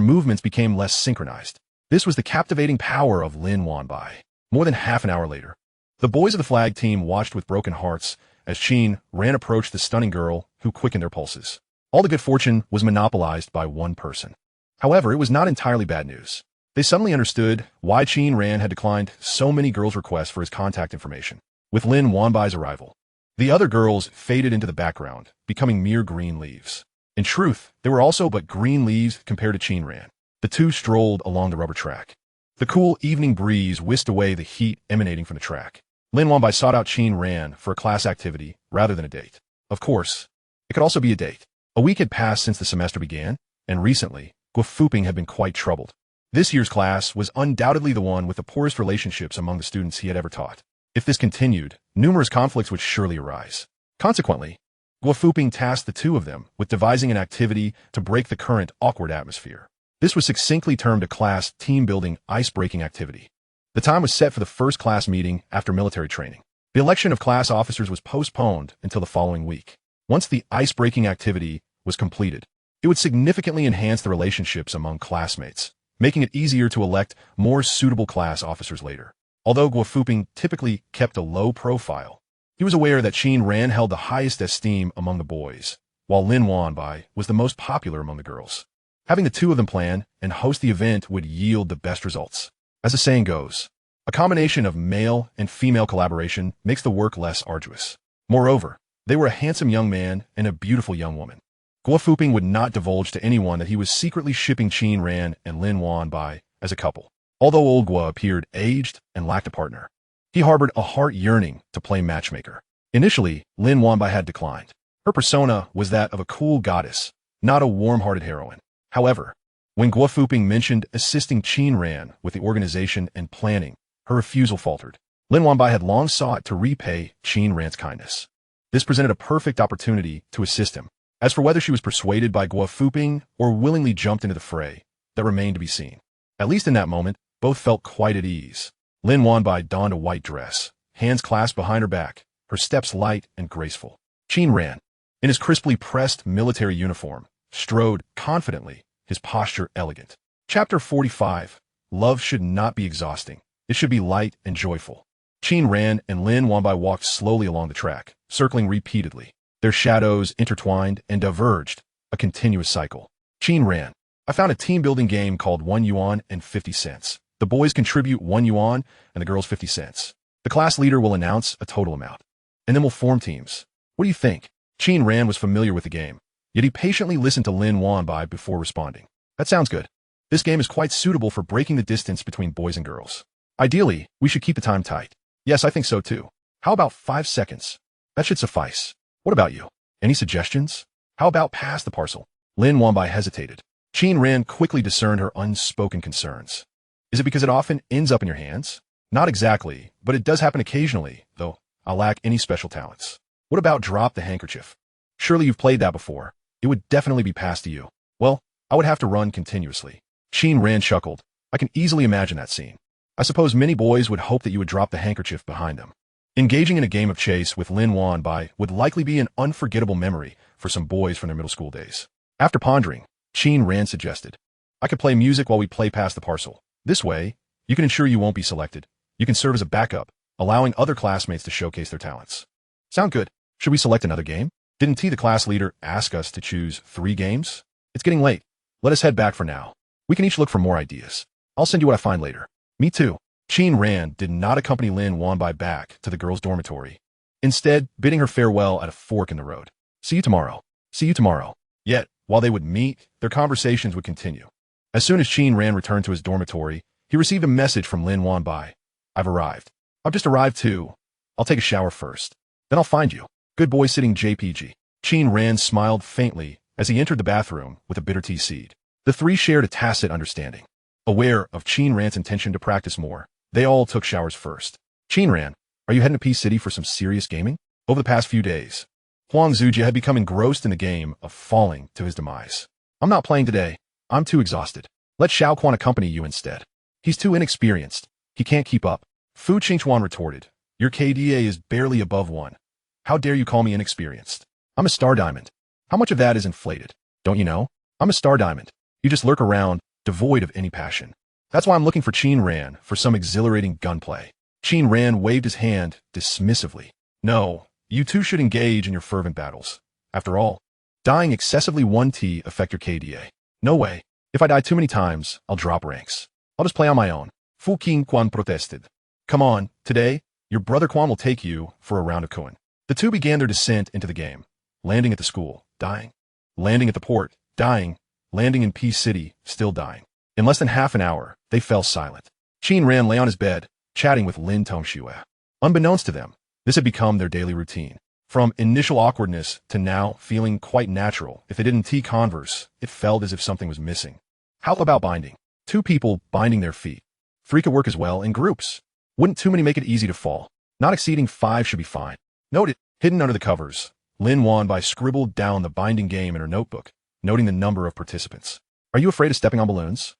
movements became less synchronized. This was the captivating power of Lin Wanbai. More than half an hour later, the boys of the flag team watched with broken hearts as Qin Ran approached the stunning girl who quickened their pulses. All the good fortune was monopolized by one person. However, it was not entirely bad news. They suddenly understood why Qin Ran had declined so many girls' requests for his contact information. With Lin Wanbai's arrival, the other girls faded into the background, becoming mere green leaves. In truth, they were also but green leaves compared to Qin Ran. The two strolled along the rubber track. The cool evening breeze whisked away the heat emanating from the track. Lin Wanbai sought out Qin Ran for a class activity rather than a date. Of course, it could also be a date. A week had passed since the semester began, and recently, Guofuping had been quite troubled. This year's class was undoubtedly the one with the poorest relationships among the students he had ever taught. If this continued, numerous conflicts would surely arise. Consequently, Guofuping tasked the two of them with devising an activity to break the current awkward atmosphere. This was succinctly termed a class team-building ice-breaking activity. The time was set for the first class meeting after military training. The election of class officers was postponed until the following week. Once the ice-breaking activity was completed, it would significantly enhance the relationships among classmates, making it easier to elect more suitable class officers later. Although Guofuping typically kept a low profile, he was aware that Qin Ran held the highest esteem among the boys, while Lin Wanbai was the most popular among the girls. Having the two of them plan and host the event would yield the best results. As the saying goes, a combination of male and female collaboration makes the work less arduous. Moreover, they were a handsome young man and a beautiful young woman. Guofuping would not divulge to anyone that he was secretly shipping Qin Ran and Lin Wanbai as a couple. Although old Guo appeared aged and lacked a partner, he harbored a heart yearning to play matchmaker. Initially, Lin Wanbai had declined. Her persona was that of a cool goddess, not a warm-hearted heroine. However, when Guofuping mentioned assisting Qin Ran with the organization and planning, her refusal faltered. Lin Wanbai had long sought to repay Qin Ran's kindness. This presented a perfect opportunity to assist him. As for whether she was persuaded by Guofuping or willingly jumped into the fray, that remained to be seen. At least in that moment, both felt quite at ease. Lin Wanbai donned a white dress, hands clasped behind her back, her steps light and graceful. Qin Ran, in his crisply pressed military uniform, strode confidently, his posture elegant. Chapter 45. Love should not be exhausting. It should be light and joyful. Qin Ran and Lin Wanbai walked slowly along the track, circling repeatedly. Their shadows intertwined and diverged, a continuous cycle. Qin Ran, I found a team-building game called 1 yuan and 50 cents. The boys contribute 1 yuan and the girls 50 cents. The class leader will announce a total amount. And then we'll form teams. What do you think? Qin Ran was familiar with the game, yet he patiently listened to Lin Wanbai before responding. That sounds good. This game is quite suitable for breaking the distance between boys and girls. Ideally, we should keep the time tight. Yes, I think so too. How about 5 seconds? That should suffice. What about you? Any suggestions? How about pass the parcel? Lin Wanbai hesitated. Qin Ran quickly discerned her unspoken concerns. Is it because it often ends up in your hands? Not exactly, but it does happen occasionally, though I lack any special talents. What about drop the handkerchief? Surely you've played that before. It would definitely be passed to you. Well, I would have to run continuously. Qin Ran chuckled. I can easily imagine that scene. I suppose many boys would hope that you would drop the handkerchief behind them. Engaging in a game of chase with Lin Wanbai would likely be an unforgettable memory for some boys from their middle school days. After pondering, Qin Ran suggested, I could play music while we play pass the parcel. This way, you can ensure you won't be selected. You can serve as a backup, allowing other classmates to showcase their talents. Sound good? Should we select another game? Didn't the class leader ask us to choose 3 games? It's getting late. Let us head back for now. We can each look for more ideas. I'll send you what I find later. Me too. Qin Ran did not accompany Lin Wanbai back to the girls' dormitory, instead bidding her farewell at a fork in the road. See you tomorrow. See you tomorrow. Yet, while they would meet, their conversations would continue. As soon as Qin Ran returned to his dormitory, he received a message from Lin Wanbai. I've arrived. I've just arrived too. I'll take a shower first. Then I'll find you. Good boy sitting JPG. Qin Ran smiled faintly as he entered the bathroom with a bitter tea seed. The three shared a tacit understanding. Aware of Qin Ran's intention to practice more, they all took showers first. Qin Ran, are you heading to Peace City for some serious gaming? Over the past few days, Huang Zujia had become engrossed in the game of falling to his demise. I'm not playing today. I'm too exhausted. Let Xiao Quan accompany you instead. He's too inexperienced. He can't keep up. Fu Qingchuan retorted. Your KDA is barely above 1. How dare you call me inexperienced? I'm a star diamond. How much of that is inflated? Don't you know? I'm a star diamond. You just lurk around, devoid of any passion. That's why I'm looking for Qin Ran for some exhilarating gunplay. Qin Ran waved his hand dismissively. No, you two should engage in your fervent battles. After all, dying excessively 1T affect your KDA. No way. If I die too many times, I'll drop ranks. I'll just play on my own. Fu Qingquan protested. Come on, today, your brother Quan will take you for a round of Kun. The two began their descent into the game. Landing at the school, dying. Landing at the port, dying. Landing in Peace City, still dying. In less than half an hour, they fell silent. Qin Ran lay on his bed, chatting with Lin Tongxue. Unbeknownst to them, this had become their daily routine. From initial awkwardness to now feeling quite natural. If they didn't converse, it felt as if something was missing. How about binding? 2 people binding their feet. 3 could work as well in groups. Wouldn't too many make it easy to fall? Not exceeding 5 should be fine. Noted, hidden under the covers, Lin Wanbai scribbled down the binding game in her notebook, noting the number of participants. Are you afraid of stepping on balloons?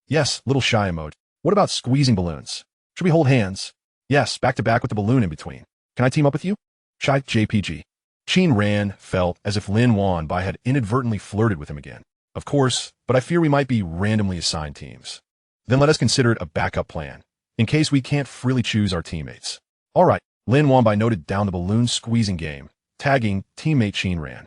Yes, little shy emoji. What about squeezing balloons? Should we hold hands? Yes, back to back with the balloon in between. Can I team up with you? Shy JPG. Qin Ran felt as if Lin Wanbai had inadvertently flirted with him again. Of course, but I fear we might be randomly assigned teams. Then let us consider it a backup plan, in case we can't freely choose our teammates. All right, Lin Wanbai noted down the balloon squeezing game, tagging teammate Qin Ran.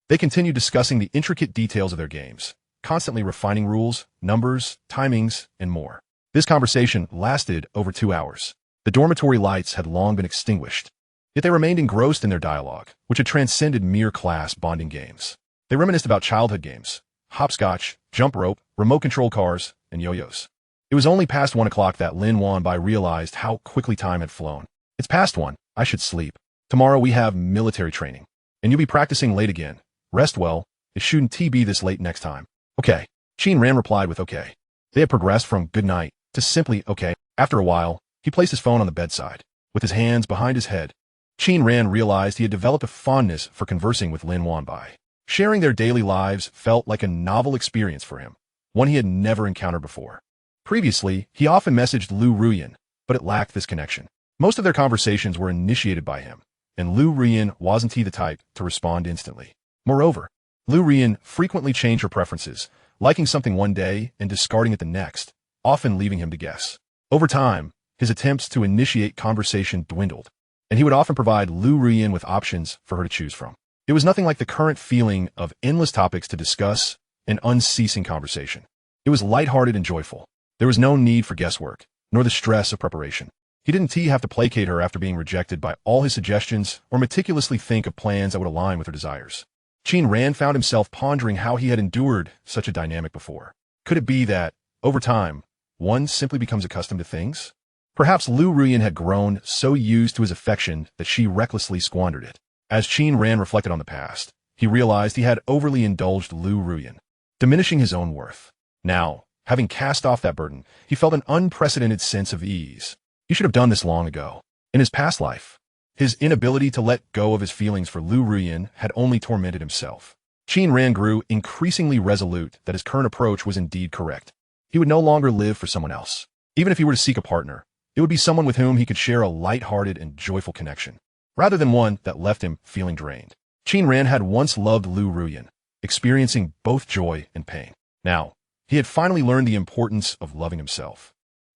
They continued discussing the intricate details of their games, constantly refining rules, numbers, timings, and more. This conversation lasted over 2 hours. The dormitory lights had long been extinguished, yet they remained engrossed in their dialogue, which had transcended mere class bonding games. They reminisced about childhood games, hopscotch, jump rope, remote control cars, and yo-yos. It was only past 1 o'clock that Lin Wanbai realized how quickly time had flown. It's past 1. I should sleep. Tomorrow we have military training, and you'll be practicing late again. Rest well. It shouldn't be this late next time. Okay. Qin Ran replied with okay. They had progressed from good night to simply okay. After a while, he placed his phone on the bedside. With his hands behind his head, Qin Ran realized he had developed a fondness for conversing with Lin Wanbai. Sharing their daily lives felt like a novel experience for him, one he had never encountered before. Previously, he often messaged Liu Ruyan, but it lacked this connection. Most of their conversations were initiated by him, and Liu Ruyan wasn't the type to respond instantly. Moreover, Liu Ruyan frequently changed her preferences, liking something one day and discarding it the next, often leaving him to guess. Over time, his attempts to initiate conversation dwindled, and he would often provide Liu Ruyan with options for her to choose from. It was nothing like the current feeling of endless topics to discuss and unceasing conversation. It was lighthearted and joyful. There was no need for guesswork, nor the stress of preparation. He didn't have to placate her after being rejected by all his suggestions or meticulously think of plans that would align with her desires. Qin Ran found himself pondering how he had endured such a dynamic before. Could it be that, over time, one simply becomes accustomed to things? Perhaps Liu Ruyan had grown so used to his affection that she recklessly squandered it. As Qin Ran reflected on the past, he realized he had overly indulged Liu Ruyan, diminishing his own worth. Now, having cast off that burden, he felt an unprecedented sense of ease. He should have done this long ago. In his past life, his inability to let go of his feelings for Liu Ruyan had only tormented himself. Qin Ran grew increasingly resolute that his current approach was indeed correct. He would no longer live for someone else. Even if he were to seek a partner, it would be someone with whom he could share a light-hearted and joyful connection, rather than one that left him feeling drained. Qin Ran had once loved Liu Ruyan, experiencing both joy and pain. Now, he had finally learned the importance of loving himself.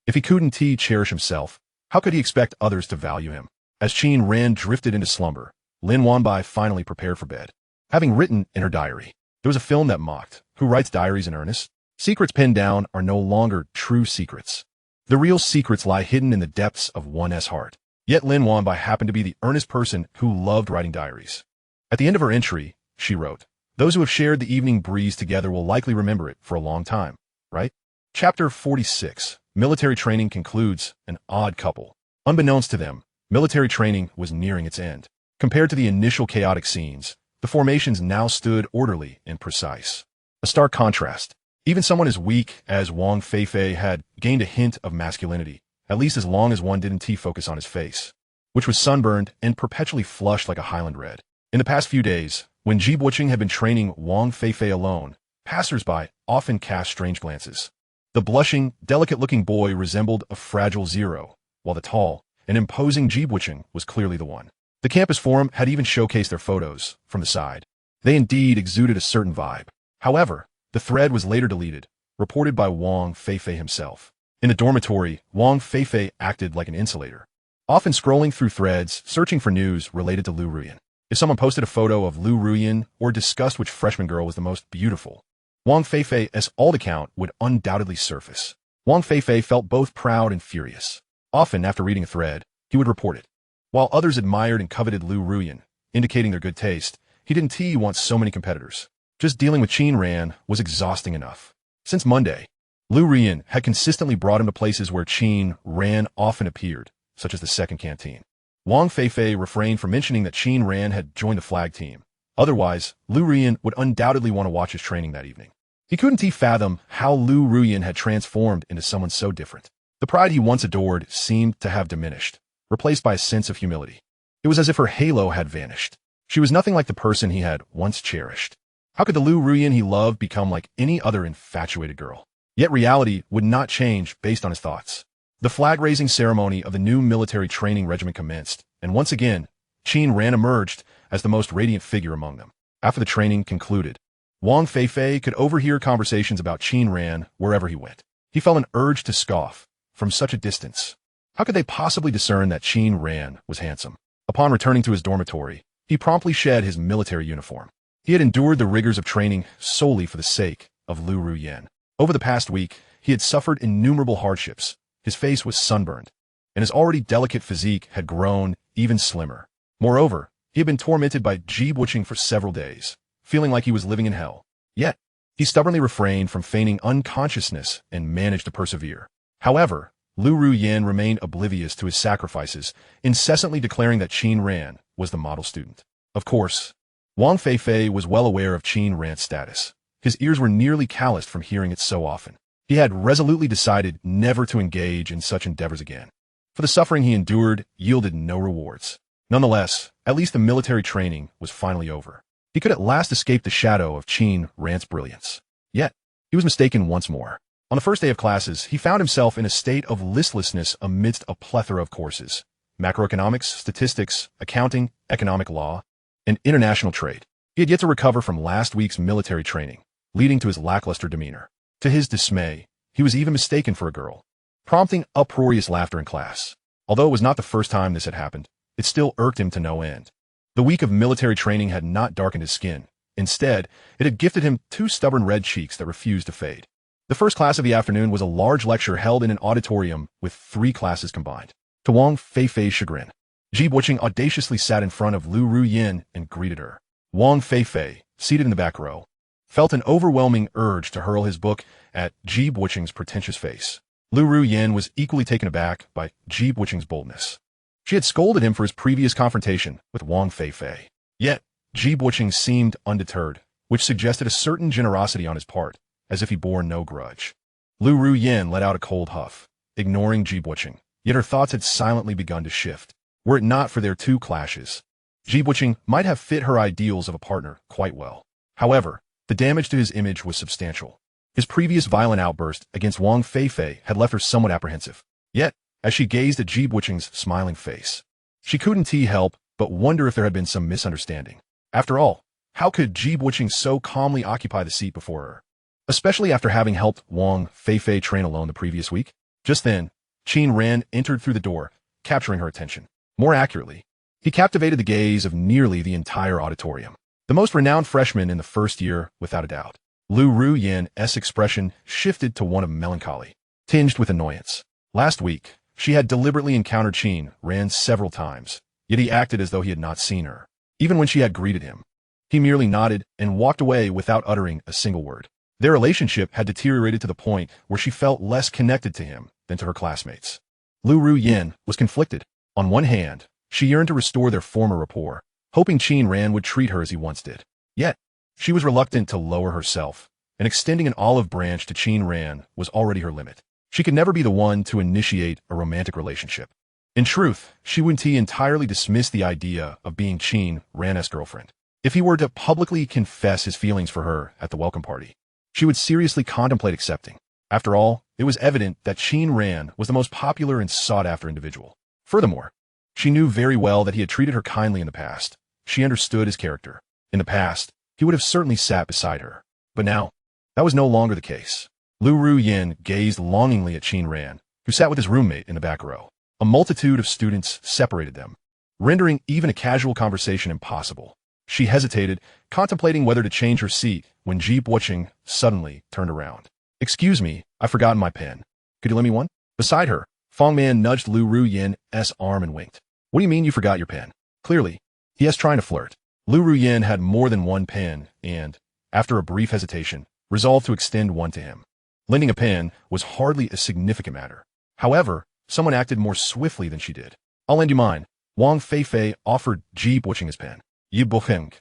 If he couldn't cherish himself, how could he expect others to value him? As Qin Ran drifted into slumber, Lin Wanbai finally prepared for bed. Having written in her diary, there was a film that mocked, who writes diaries in earnest? Secrets pinned down are no longer true secrets. The real secrets lie hidden in the depths of one's heart. Yet Lin Wanbai happened to be the earnest person who loved writing diaries. At the end of her entry, she wrote, "Those who have shared the evening breeze together will likely remember it for a long time, right?" Chapter 46. Military training concludes an odd couple. Unbeknownst to them, military training was nearing its end. Compared to the initial chaotic scenes, the formations now stood orderly and precise. A stark contrast. Even someone as weak as Wang Fei Fei had gained a hint of masculinity, at least as long as one didn't focus on his face, which was sunburned and perpetually flushed like a Highland red. In the past few days, when Ji Buqing had been training Wang Fei Fei alone, passers-by often cast strange glances. The blushing, delicate-looking boy resembled a fragile zero, while the tall and imposing Ji Buqing was clearly the one. The campus forum had even showcased their photos from the side. They indeed exuded a certain vibe. However, the thread was later deleted, reported by Wang Fei Fei himself. In the dormitory, Wang Fei Fei acted like an insulator, often scrolling through threads, searching for news related to Liu Ruyan. If someone posted a photo of Liu Ruyan or discussed which freshman girl was the most beautiful, Wang Fei Fei, as all account, would undoubtedly surface. Wang Fei Fei felt both proud and furious. Often, after reading a thread, he would report it. While others admired and coveted Liu Ruyan, indicating their good taste, he didn't want so many competitors. Just dealing with Qin Ran was exhausting enough. Since Monday, Liu Ruyan had consistently brought him to places where Qin Ran often appeared, such as the second canteen. Wang Fei Fei refrained from mentioning that Qin Ran had joined the flag team. Otherwise, Liu Ruyan would undoubtedly want to watch his training that evening. He couldn't fathom how Liu Ruyan had transformed into someone so different. The pride he once adored seemed to have diminished, replaced by a sense of humility. It was as if her halo had vanished. She was nothing like the person he had once cherished. How could the Liu Ruyan he loved become like any other infatuated girl? Yet reality would not change based on his thoughts. The flag-raising ceremony of the new military training regiment commenced, and once again, Qin Ran emerged as the most radiant figure among them. After the training concluded, Wang Fei Fei could overhear conversations about Qin Ran wherever he went. He felt an urge to scoff from such a distance. How could they possibly discern that Qin Ran was handsome? Upon returning to his dormitory, he promptly shed his military uniform. He had endured the rigors of training solely for the sake of Liu Ruyan. Over the past week, he had suffered innumerable hardships. His face was sunburned, and his already delicate physique had grown even slimmer. Moreover, he had been tormented by Ji-butching for several days, feeling like he was living in hell. Yet, he stubbornly refrained from feigning unconsciousness and managed to persevere. However, Liu Ruyan remained oblivious to his sacrifices, incessantly declaring that Qin Ran was the model student. Of course, Wang Fei Fei was well aware of Qin Ran's status. His ears were nearly calloused from hearing it so often. He had resolutely decided never to engage in such endeavors again. For the suffering he endured yielded no rewards. Nonetheless, at least the military training was finally over. He could at last escape the shadow of Qin Ran's brilliance. Yet, he was mistaken once more. On the first day of classes, he found himself in a state of listlessness amidst a plethora of courses: macroeconomics, statistics, accounting, economic law, and international trade. He had yet to recover from last week's military training, leading to his lackluster demeanor. To his dismay, he was even mistaken for a girl, prompting uproarious laughter in class. Although it was not the first time this had happened, it still irked him to no end. The week of military training had not darkened his skin. Instead, it had gifted him two stubborn red cheeks that refused to fade. The first class of the afternoon was a large lecture held in an auditorium with 3 classes combined. To Wang Fei Fei's chagrin, Ji-butching audaciously sat in front of Liu Ruyan and greeted her. Wang Fei Fei, seated in the back row, felt an overwhelming urge to hurl his book at Ji-butching's pretentious face. Liu Ruyan was equally taken aback by Ji-butching's boldness. She had scolded him for his previous confrontation with Wang Fei Fei. Yet, Ji-butching seemed undeterred, which suggested a certain generosity on his part, as if he bore no grudge. Liu Ruyan let out a cold huff, ignoring Ji-butching, yet her thoughts had silently begun to shift. Were it not for their 2 clashes, Ji-butching might have fit her ideals of a partner quite well. However, the damage to his image was substantial. His previous violent outburst against Wang Fei Fei had left her somewhat apprehensive. Yet, as she gazed at Ji-butching's smiling face, she couldn't help but wonder if there had been some misunderstanding. After all, how could Ji-butching so calmly occupy the seat before her? Especially after having helped Wang Fei Fei train alone the previous week? Just then, Qin Ran entered through the door, capturing her attention. More accurately, he captivated the gaze of nearly the entire auditorium. The most renowned freshman in the first year, without a doubt. Liu Ruyan's expression shifted to one of melancholy, tinged with annoyance. Last week, she had deliberately encountered Qin Ran several times, yet he acted as though he had not seen her. Even when she had greeted him, he merely nodded and walked away without uttering a single word. Their relationship had deteriorated to the point where she felt less connected to him than to her classmates. Liu Ruyan was conflicted. On one hand, she yearned to restore their former rapport, hoping Qin Ran would treat her as he once did. Yet, she was reluctant to lower herself, and extending an olive branch to Qin Ran was already her limit. She could never be the one to initiate a romantic relationship. In truth, she wouldn't entirely dismiss the idea of being Qin Ran's girlfriend. If he were to publicly confess his feelings for her at the welcome party, she would seriously contemplate accepting. After all, it was evident that Qin Ran was the most popular and sought-after individual. Furthermore, she knew very well that he had treated her kindly in the past. She understood his character. In the past, he would have certainly sat beside her. But now, that was no longer the case. Liu Ruyan gazed longingly at Qin Ran, who sat with his roommate in the back row. A multitude of students separated them, rendering even a casual conversation impossible. She hesitated, contemplating whether to change her seat, when Ji-butching suddenly turned around. "Excuse me, I've forgotten my pen. Could you lend me one?" Beside her, Fong Man nudged Liu Ruyan's arm and winked. "What do you mean you forgot your pen?" Clearly, he was trying to flirt. Liu Ruyan had more than one pen and, after a brief hesitation, resolved to extend one to him. Lending a pen was hardly a significant matter. However, someone acted more swiftly than she did. "I'll lend you mine." Wang Fei Fei offered Ji-butching his pen. Yi-butching,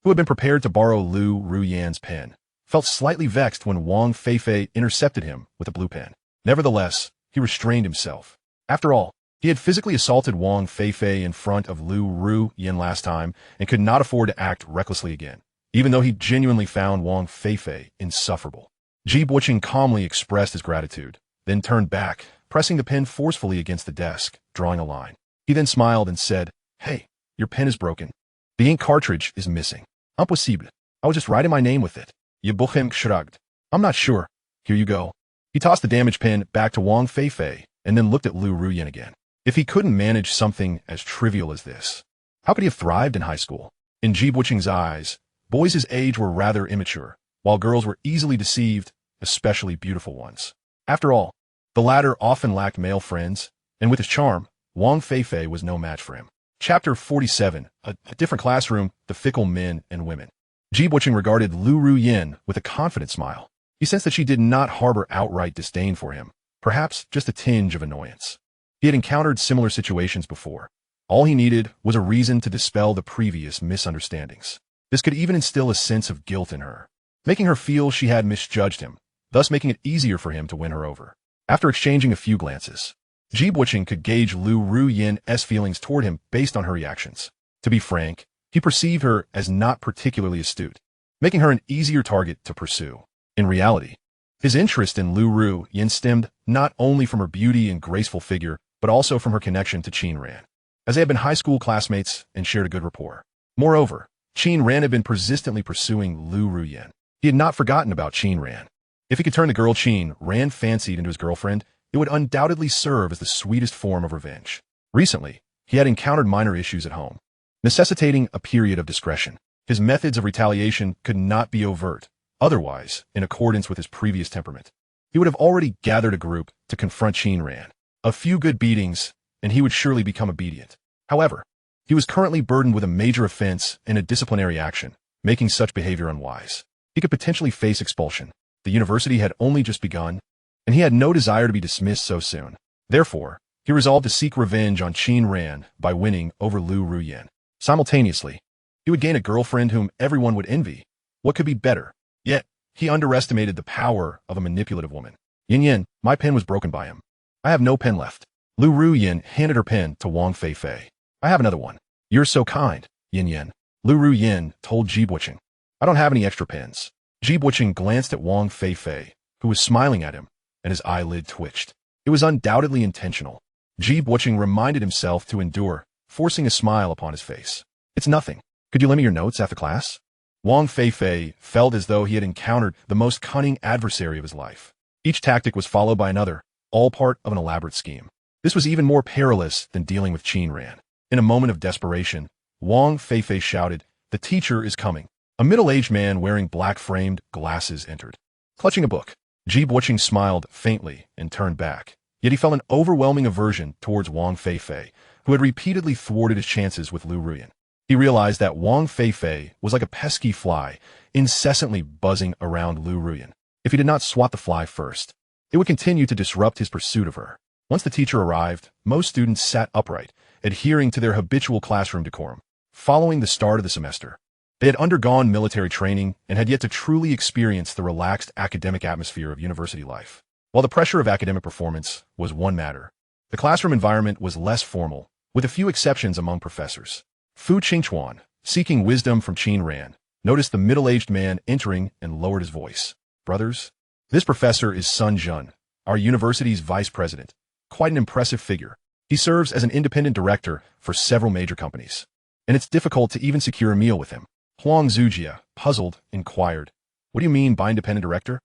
who had been prepared to borrow Liu Ruyan's pen, felt slightly vexed when Wang Fei Fei intercepted him with a blue pen. Nevertheless, he restrained himself. After all, he had physically assaulted Wang Fei Fei in front of Liu Ruyan last time and could not afford to act recklessly again. even though he genuinely found Wang Fei Fei insufferable. Ji Buqing calmly expressed his gratitude, then turned back, pressing the pen forcefully against the desk, drawing a line. He then smiled and said, "Hey, your pen is broken. The ink cartridge is missing. Impossible. I was just writing my name with it." Ji Buqing shrugged. "I'm not sure. Here you go." He tossed the damaged pen back to Wang Fei Fei and then looked at Liu Ruyan again. If he couldn't manage something as trivial as this, how could he have thrived in high school? In Ji Buqing's eyes, boys his age were rather immature, while girls were easily deceived, especially beautiful ones. After all, the latter often lacked male friends, and with his charm, Wang Fei Fei was no match for him. Chapter 47, a different classroom, the fickle men and women. Ji Buqing regarded Liu Ruyan with a confident smile. He sensed that she did not harbor outright disdain for him, perhaps just a tinge of annoyance. He had encountered similar situations before. All he needed was a reason to dispel the previous misunderstandings. This could even instill a sense of guilt in her, making her feel she had misjudged him, thus making it easier for him to win her over. After exchanging a few glances, Ji Buqing could gauge Liu Ruyan's feelings toward him based on her reactions. To be frank, he perceived her as not particularly astute, making her an easier target to pursue. In reality, his interest in Liu Ruyan stemmed not only from her beauty and graceful figure, but also from her connection to Qin Ran, as they had been high school classmates and shared a good rapport. Moreover, Qin Ran had been persistently pursuing Liu Ruyan. He had not forgotten about Qin Ran. If he could turn the girl Qin Ran fancied into his girlfriend, it would undoubtedly serve as the sweetest form of revenge. Recently, he had encountered minor issues at home, necessitating a period of discretion. His methods of retaliation could not be overt, otherwise, in accordance with his previous temperament, he would have already gathered a group to confront Qin Ran. A few good beatings, and he would surely become obedient. However, he was currently burdened with a major offense and a disciplinary action, making such behavior unwise. He could potentially face expulsion. The university had only just begun, and he had no desire to be dismissed so soon. Therefore, he resolved to seek revenge on Qin Ran by winning over Liu Ruyan. Simultaneously, he would gain a girlfriend whom everyone would envy. What could be better? Yet, he underestimated the power of a manipulative woman. "Yin Yin, my pen was broken by him. I have no pen left." Liu Ruyan handed her pen to Wang Fei Fei. "I have another one." "You're so kind, Yin Yin," Liu Ruyan told Ji Buqing. "I don't have any extra pens." Ji Buqing glanced at Wang Fei Fei, who was smiling at him, and his eyelid twitched. It was undoubtedly intentional. Ji Buqing reminded himself to endure, forcing a smile upon his face. "It's nothing. Could you lend me your notes after class?" Wang Fei Fei felt as though he had encountered the most cunning adversary of his life. Each tactic was followed by another, all part of an elaborate scheme. This was even more perilous than dealing with Qin Ran. In a moment of desperation, Wang Fei Fei shouted, "The teacher is coming." A middle-aged man wearing black-framed glasses entered. Clutching a book, Ji Buqing smiled faintly and turned back. Yet he felt an overwhelming aversion towards Wang Fei Fei, who had repeatedly thwarted his chances with Liu Ruyan. He realized that Wang Fei Fei was like a pesky fly, incessantly buzzing around Liu Ruyan. If he did not swat the fly first, it would continue to disrupt his pursuit of her. Once the teacher arrived, most students sat upright, adhering to their habitual classroom decorum. Following the start of the semester, they had undergone military training and had yet to truly experience the relaxed academic atmosphere of university life. While the pressure of academic performance was one matter, the classroom environment was less formal, with a few exceptions among professors. Fu Qingchuan, seeking wisdom from Qin Ran, noticed the middle-aged man entering and lowered his voice. "Brothers, this professor is Sun Jun, our university's vice president. Quite an impressive figure. He serves as an independent director for several major companies, and it's difficult to even secure a meal with him." Huang Zujia, puzzled, inquired, "What do you mean by independent director?"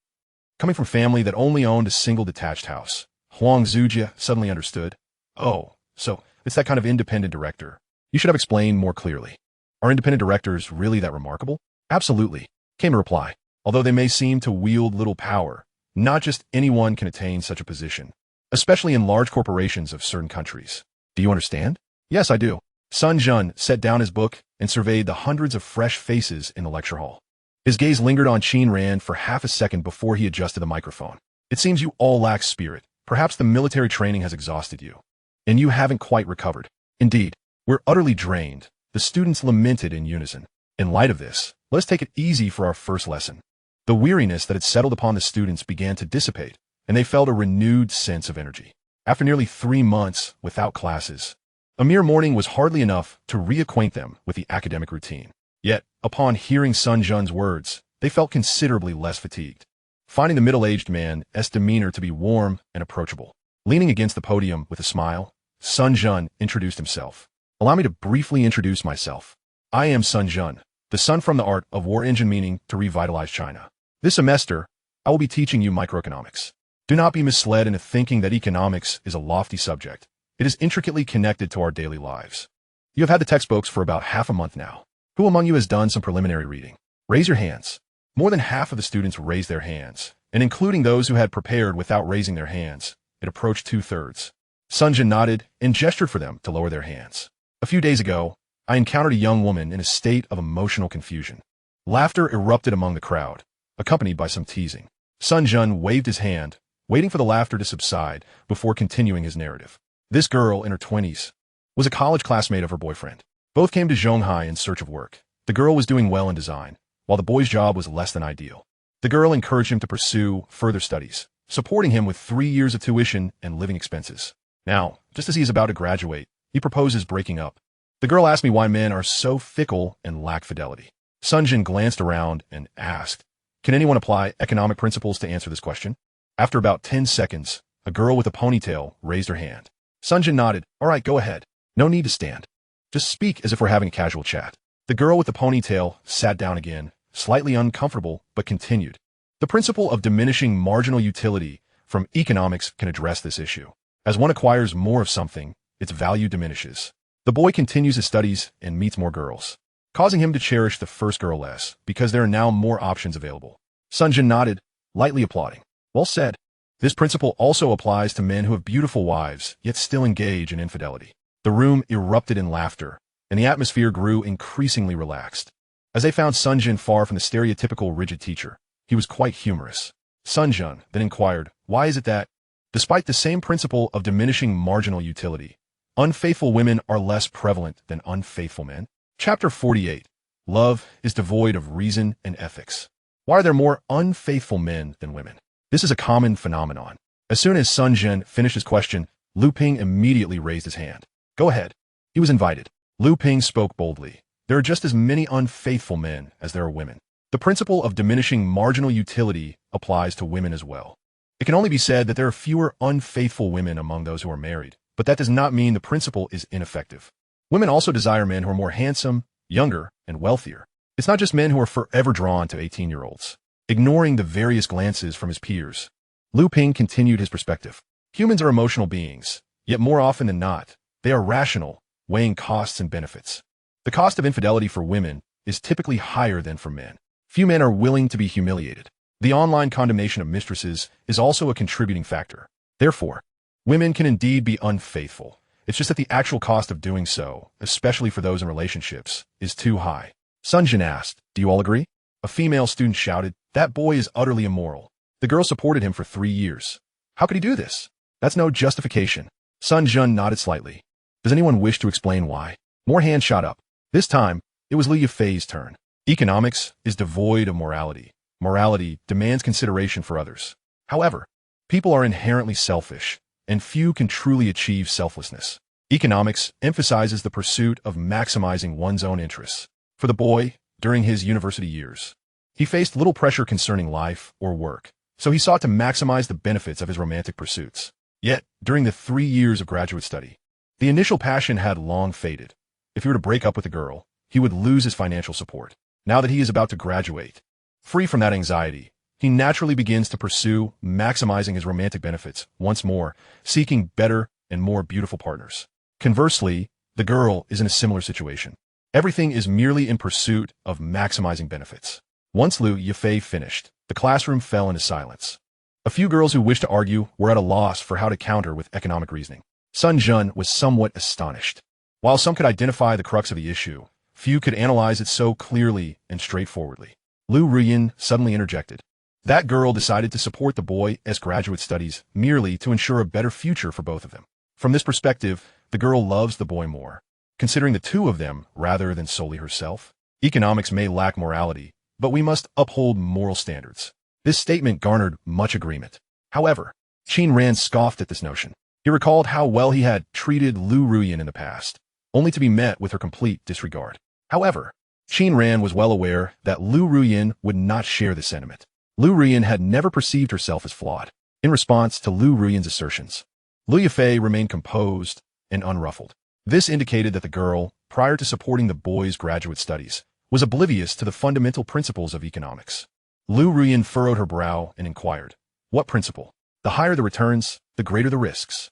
Coming from family that only owned a single detached house, Huang Zujia suddenly understood. "Oh, so it's that kind of independent director. You should have explained more clearly. Are independent directors really that remarkable?" "Absolutely," came a reply. "Although they may seem to wield little power, not just anyone can attain such a position, especially in large corporations of certain countries. Do you understand?" "Yes, I do." Sun Jun set down his book and surveyed the hundreds of fresh faces in the lecture hall. His gaze lingered on Qin Ran for half a second before he adjusted the microphone. "It seems you all lack spirit. Perhaps the military training has exhausted you, and you haven't quite recovered." "Indeed, we're utterly drained," the students lamented in unison. In light of this, let us take it easy for our first lesson. The weariness that had settled upon the students began to dissipate, and they felt a renewed sense of energy. After nearly 3 months without classes, a mere morning was hardly enough to reacquaint them with the academic routine. Yet, upon hearing Sun Jun's words, they felt considerably less fatigued, finding the middle-aged man's demeanor to be warm and approachable. Leaning against the podium with a smile, Sun Jun introduced himself. Allow me to briefly introduce myself. I am Sun Jun, the son from the art of war engine, meaning to revitalize China. This semester, I will be teaching you microeconomics. Do not be misled into thinking that economics is a lofty subject. It is intricately connected to our daily lives. You have had the textbooks for about half a month now. Who among you has done some preliminary reading? Raise your hands. More than half of the students raised their hands, and including those who had prepared without raising their hands, it approached 2/3. Sun Jun nodded and gestured for them to lower their hands. A few days ago, I encountered a young woman in a state of emotional confusion. Laughter erupted among the crowd, accompanied by some teasing. Sun Jun waved his hand, waiting for the laughter to subside before continuing his narrative. This girl, in her 20s, was a college classmate of her boyfriend. Both came to Zhonghai in search of work. The girl was doing well in design, while the boy's job was less than ideal. The girl encouraged him to pursue further studies, supporting him with 3 years of tuition and living expenses. Now, just as he is about to graduate, he proposes breaking up. The girl asked me why men are so fickle and lack fidelity. Sun Jun glanced around and asked, "Can anyone apply economic principles to answer this question?" After about 10 seconds, a girl with a ponytail raised her hand. Sun Jun nodded. "All right, go ahead. No need to stand. Just speak as if we're having a casual chat." The girl with the ponytail sat down again, slightly uncomfortable, but continued. The principle of diminishing marginal utility from economics can address this issue. As one acquires more of something, its value diminishes. The boy continues his studies and meets more girls, causing him to cherish the first girl less because there are now more options available. Sun Jun nodded, lightly applauding. Well said. This principle also applies to men who have beautiful wives, yet still engage in infidelity. The room erupted in laughter, and the atmosphere grew increasingly relaxed. As they found Sun Jun far from the stereotypical rigid teacher, he was quite humorous. Sun Jun then inquired, why is it that, despite the same principle of diminishing marginal utility, unfaithful women are less prevalent than unfaithful men? Chapter 48. Love is devoid of reason and ethics. Why are there more unfaithful men than women? This is a common phenomenon. As soon as Sun Jun finished his question, Liu Ping immediately raised his hand. Go ahead. He was invited. Liu Ping spoke boldly. There are just as many unfaithful men as there are women. The principle of diminishing marginal utility applies to women as well. It can only be said that there are fewer unfaithful women among those who are married, but that does not mean the principle is ineffective. Women also desire men who are more handsome, younger, and wealthier. It's not just men who are forever drawn to 18-year-olds. Ignoring the various glances from his peers, Liu Ping continued his perspective. Humans are emotional beings, yet more often than not, they are rational, weighing costs and benefits. The cost of infidelity for women is typically higher than for men. Few men are willing to be humiliated. The online condemnation of mistresses is also a contributing factor. Therefore, women can indeed be unfaithful. It's just that the actual cost of doing so, especially for those in relationships, is too high. Sun Jun asked, do you all agree? A female student shouted, that boy is utterly immoral. The girl supported him for 3 years. How could he do this? That's no justification. Sun Jun nodded slightly. Does anyone wish to explain why? More hands shot up. This time, it was Liu Fei's turn. Economics is devoid of morality. Morality demands consideration for others. However, people are inherently selfish, and few can truly achieve selflessness. Economics emphasizes the pursuit of maximizing one's own interests. For the boy, during his university years, he faced little pressure concerning life or work, so he sought to maximize the benefits of his romantic pursuits. Yet, during the 3 years of graduate study, the initial passion had long faded. If he were to break up with a girl, he would lose his financial support. Now that he is about to graduate, free from that anxiety, he naturally begins to pursue maximizing his romantic benefits once more, seeking better and more beautiful partners. Conversely, the girl is in a similar situation. Everything is merely in pursuit of maximizing benefits. Once Liu Fei finished, the classroom fell into silence. A few girls who wished to argue were at a loss for how to counter with economic reasoning. Sun Jun was somewhat astonished. While some could identify the crux of the issue, few could analyze it so clearly and straightforwardly. Liu Ruyan suddenly interjected. That girl decided to support the boy's graduate studies merely to ensure a better future for both of them. From this perspective, the girl loves the boy more, considering the two of them rather than solely herself. Economics may lack morality, but we must uphold moral standards. This statement garnered much agreement. However, Qin Ran scoffed at this notion. He recalled how well he had treated Liu Ruyan in the past, only to be met with her complete disregard. However, Qin Ran was well aware that Liu Ruyan would not share this sentiment. Liu Ruyan had never perceived herself as flawed. In response to Liu Ruyan's assertions, Liu Fei remained composed and unruffled. This indicated that the girl, prior to supporting the boy's graduate studies, was oblivious to the fundamental principles of economics. Liu Ruyan furrowed her brow and inquired, "What principle? The higher the returns, the greater the risks."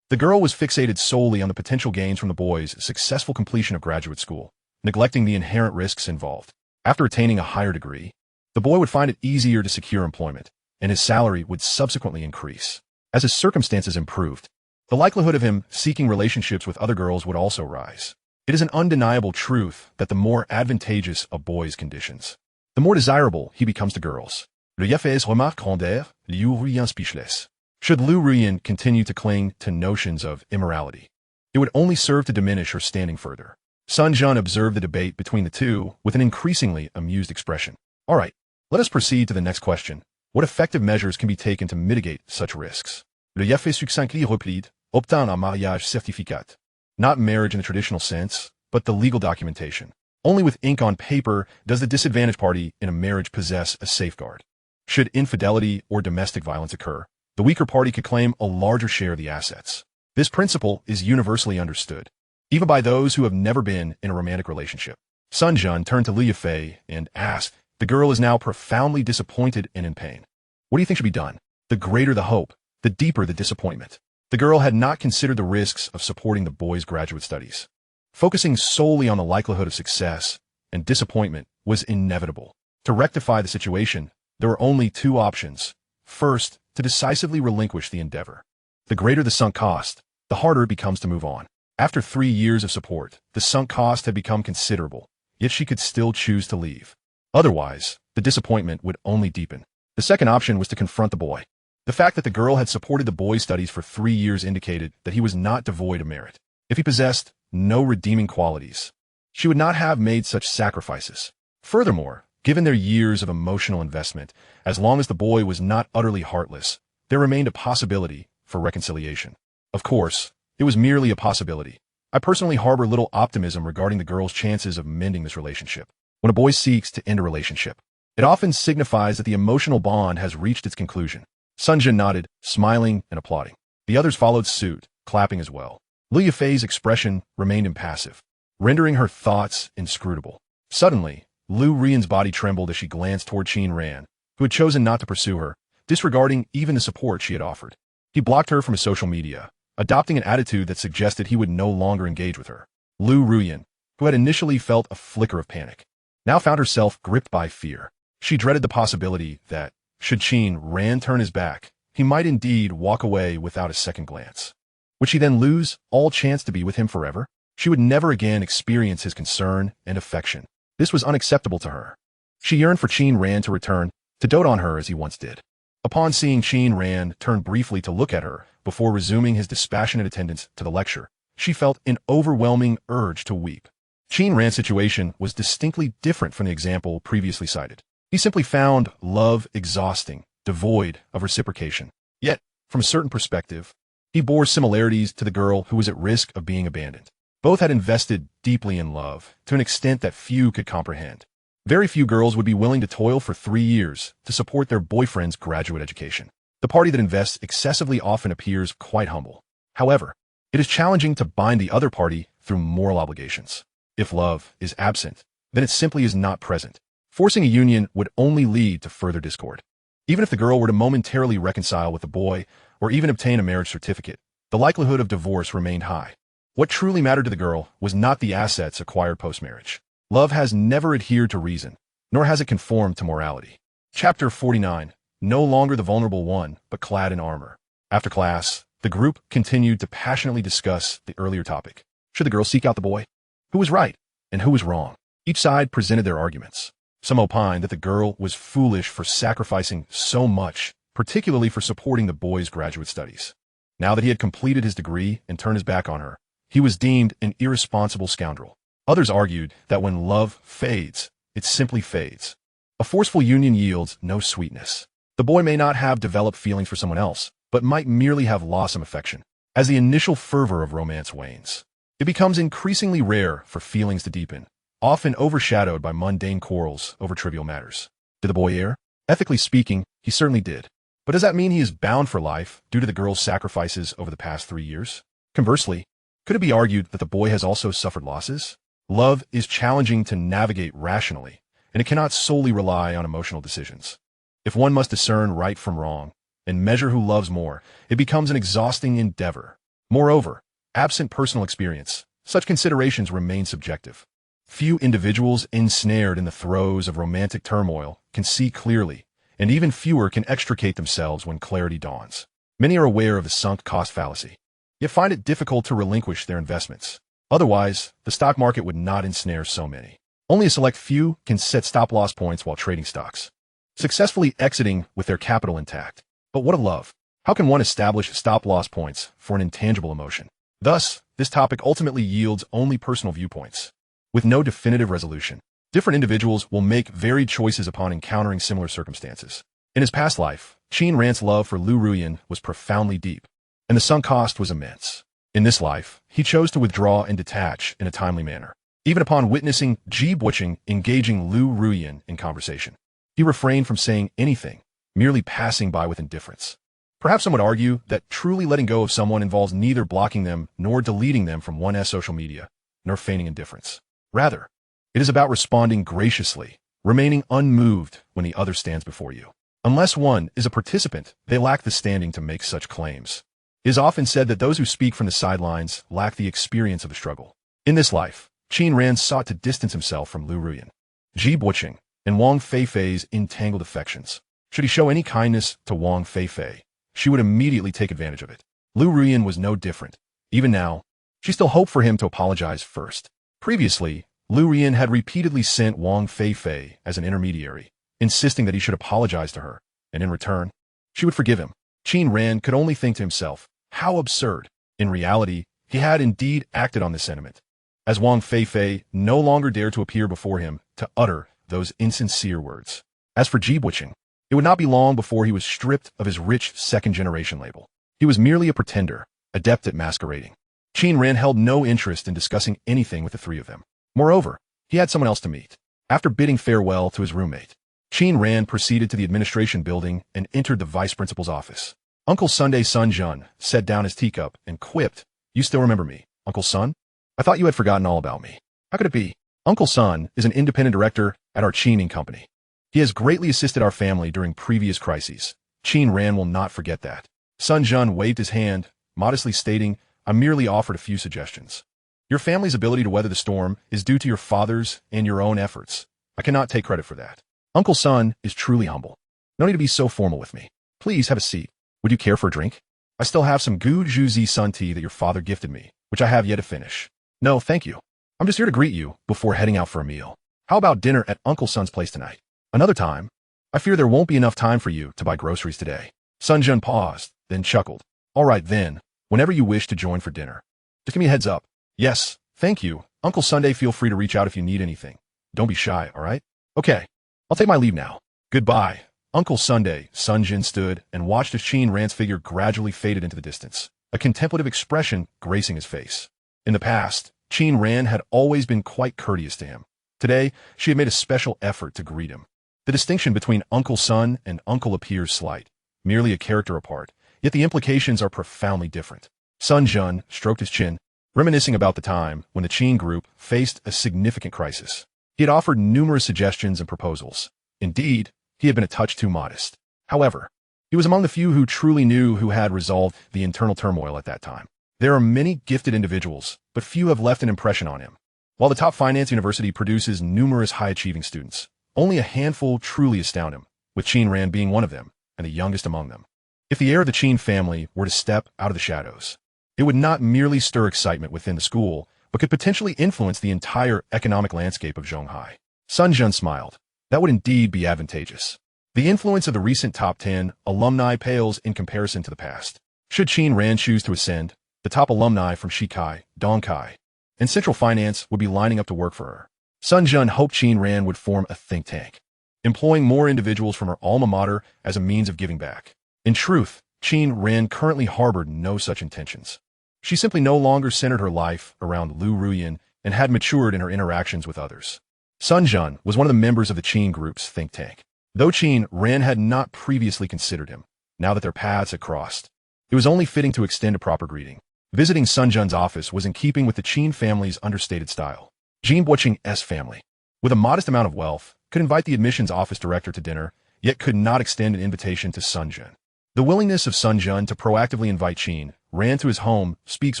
The girl was fixated solely on the potential gains from the boy's successful completion of graduate school, neglecting the inherent risks involved. After attaining a higher degree, the boy would find it easier to secure employment, and his salary would subsequently increase. As his circumstances improved, the likelihood of him seeking relationships with other girls would also rise. It is an undeniable truth that the more advantageous a boy's conditions, the more desirable he becomes to girls. Liu Fei's remarque rendèrent Liu Ruyan speechless. Should Liu Ruyan continue to cling to notions of immorality, it would only serve to diminish her standing further. Sun Jun observed the debate between the two with an increasingly amused expression. All right, let us proceed to the next question. What effective measures can be taken to mitigate such risks? Liu Fei succinctly replied, obtain un mariage certificat. Not marriage in the traditional sense, but the legal documentation. Only with ink on paper does the disadvantaged party in a marriage possess a safeguard. Should infidelity or domestic violence occur, the weaker party could claim a larger share of the assets. This principle is universally understood, even by those who have never been in a romantic relationship. Sun Jun turned to Liu Fei and asked, the girl is now profoundly disappointed and in pain. What do you think should be done? The greater the hope, the deeper the disappointment. The girl had not considered the risks of supporting the boy's graduate studies. Focusing solely on the likelihood of success and disappointment was inevitable. To rectify the situation, there were only two options. First, to decisively relinquish the endeavor. The greater the sunk cost, the harder it becomes to move on. After 3 years of support, the sunk cost had become considerable, yet she could still choose to leave. Otherwise, the disappointment would only deepen. The second option was to confront the boy. The fact that the girl had supported the boy's studies for 3 years indicated that he was not devoid of merit. If he possessed no redeeming qualities, she would not have made such sacrifices. Furthermore, given their years of emotional investment, as long as the boy was not utterly heartless, there remained a possibility for reconciliation. Of course, it was merely a possibility. I personally harbor little optimism regarding the girl's chances of mending this relationship. When a boy seeks to end a relationship, it often signifies that the emotional bond has reached its conclusion. Sun Jun nodded, smiling and applauding. The others followed suit, clapping as well. Liu Fei's expression remained impassive, rendering her thoughts inscrutable. Suddenly, Liu Ruyan's body trembled as she glanced toward Qin Ran, who had chosen not to pursue her, disregarding even the support she had offered. He blocked her from his social media, adopting an attitude that suggested he would no longer engage with her. Liu Ruyan, who had initially felt a flicker of panic, now found herself gripped by fear. She dreaded the possibility that, should Qin Ran turn his back, he might indeed walk away without a second glance. Would she then lose all chance to be with him forever? She would never again experience his concern and affection. This was unacceptable to her. She yearned for Qin Ran to return, to dote on her as he once did. Upon seeing Qin Ran turn briefly to look at her before resuming his dispassionate attendance to the lecture, she felt an overwhelming urge to weep. Qin Ran's situation was distinctly different from the example previously cited. He simply found love exhausting, devoid of reciprocation. Yet, from a certain perspective, he bore similarities to the girl who was at risk of being abandoned. Both had invested deeply in love, to an extent that few could comprehend. Very few girls would be willing to toil for 3 years to support their boyfriend's graduate education. The party that invests excessively often appears quite humble. However, it is challenging to bind the other party through moral obligations. If love is absent, then it simply is not present. Forcing a union would only lead to further discord. Even if the girl were to momentarily reconcile with the boy, or even obtain a marriage certificate, the likelihood of divorce remained high. What truly mattered to the girl was not the assets acquired post-marriage. Love has never adhered to reason, nor has it conformed to morality. Chapter 49. No longer the vulnerable one, but clad in armor. After class, the group continued to passionately discuss the earlier topic. Should the girl seek out the boy? Who was right, and who was wrong? Each side presented their arguments. Some opined that the girl was foolish for sacrificing so much, particularly for supporting the boy's graduate studies. Now that he had completed his degree and turned his back on her, he was deemed an irresponsible scoundrel. Others argued that when love fades, it simply fades. A forceful union yields no sweetness. The boy may not have developed feelings for someone else, but might merely have lost some affection. As the initial fervor of romance wanes, it becomes increasingly rare for feelings to deepen, often overshadowed by mundane quarrels over trivial matters. Did the boy err? Ethically speaking, he certainly did. But does that mean he is bound for life due to the girl's sacrifices over the past 3 years? Conversely, could it be argued that the boy has also suffered losses? Love is challenging to navigate rationally, and it cannot solely rely on emotional decisions. If one must discern right from wrong and measure who loves more, it becomes an exhausting endeavor. Moreover, absent personal experience, such considerations remain subjective. Few individuals ensnared in the throes of romantic turmoil can see clearly, and even fewer can extricate themselves when clarity dawns. Many are aware of the sunk cost fallacy, yet find it difficult to relinquish their investments. Otherwise, the stock market would not ensnare so many. Only a select few can set stop-loss points while trading stocks, successfully exiting with their capital intact. But what of love? How can one establish stop-loss points for an intangible emotion? Thus, this topic ultimately yields only personal viewpoints, with no definitive resolution. Different individuals will make varied choices upon encountering similar circumstances. In his past life, Qin Ran's love for Liu Ruyan was profoundly deep, and the sunk cost was immense. In this life, he chose to withdraw and detach in a timely manner. Even upon witnessing Ji Buqing engaging Liu Ruyan in conversation, he refrained from saying anything, merely passing by with indifference. Perhaps some would argue that truly letting go of someone involves neither blocking them nor deleting them from one's social media, nor feigning indifference. Rather, it is about responding graciously, remaining unmoved when the other stands before you. Unless one is a participant, they lack the standing to make such claims. It is often said that those who speak from the sidelines lack the experience of the struggle. In this life, Qin Ran sought to distance himself from Liu Ruyan, Ji Buqing, and Wang Fei Fei's entangled affections. Should he show any kindness to Wang Fei Fei, she would immediately take advantage of it. Liu Ruyan was no different. Even now, she still hoped for him to apologize first. Previously, Liu Ruyan had repeatedly sent Wang Fei Fei as an intermediary, insisting that he should apologize to her, and in return, she would forgive him. Qin Ran could only think to himself, how absurd. In reality, he had indeed acted on this sentiment, as Wang Fei Fei no longer dared to appear before him to utter those insincere words. As for Ji Buqing, it would not be long before he was stripped of his rich second-generation label. He was merely a pretender, adept at masquerading. Qin Ran held no interest in discussing anything with the three of them. Moreover, he had someone else to meet. After bidding farewell to his roommate, Qin Ran proceeded to the administration building and entered the vice principal's office. Uncle Sunday Sun Jun set down his teacup and quipped, "You still remember me, Uncle Sun? I thought you had forgotten all about me. How could it be? Uncle Sun is an independent director at our Qin Company. He has greatly assisted our family during previous crises. Qin Ran will not forget that." Sun Jun waved his hand, modestly stating, "I merely offered a few suggestions. Your family's ability to weather the storm is due to your father's and your own efforts. I cannot take credit for that. Uncle Sun is truly humble. No need to be so formal with me. Please have a seat. Would you care for a drink? I still have some Gu Zhuzi Sun tea that your father gifted me, which I have yet to finish. No, thank you. I'm just here to greet you before heading out for a meal. How about dinner at Uncle Sun's place tonight? Another time? I fear there won't be enough time for you to buy groceries today." Sun Jun paused, then chuckled. "All right then, whenever you wish to join for dinner. Just give me a heads up." "Yes, thank you. Uncle Sunday, feel free to reach out if you need anything. Don't be shy, all right? Okay, I'll take my leave now. Goodbye." Uncle Sunday, Sun Jin stood and watched as Qin Ran's figure gradually faded into the distance, a contemplative expression gracing his face. In the past, Qin Ran had always been quite courteous to him. Today, she had made a special effort to greet him. The distinction between Uncle Sun and Uncle appears slight, merely a character apart, yet the implications are profoundly different. Sun Jun stroked his chin, reminiscing about the time when the Qin group faced a significant crisis. He had offered numerous suggestions and proposals. Indeed, he had been a touch too modest. However, he was among the few who truly knew who had resolved the internal turmoil at that time. There are many gifted individuals, but few have left an impression on him. While the top finance university produces numerous high-achieving students, only a handful truly astound him, with Qin Ran being one of them, and the youngest among them. If the heir of the Qin family were to step out of the shadows, it would not merely stir excitement within the school, but could potentially influence the entire economic landscape of Zhonghai. Sun Jun smiled. That would indeed be advantageous. The influence of the recent top 10 alumni pales in comparison to the past. Should Qin Ran choose to ascend, the top alumni from Shikai, Dongkai, and Central Finance would be lining up to work for her. Sun Jun hoped Qin Ran would form a think tank, employing more individuals from her alma mater as a means of giving back. In truth, Qin Ran currently harbored no such intentions. She simply no longer centered her life around Liu Ruyan and had matured in her interactions with others. Sun Jun was one of the members of the Qin group's think tank. Though Qin Ran had not previously considered him, now that their paths had crossed, it was only fitting to extend a proper greeting. Visiting Sun Jun's office was in keeping with the Qin family's understated style. Jin Boqing's family, with a modest amount of wealth, could invite the admissions office director to dinner, yet could not extend an invitation to Sun Jun. The willingness of Sun Jun to proactively invite Qin Ran to his home speaks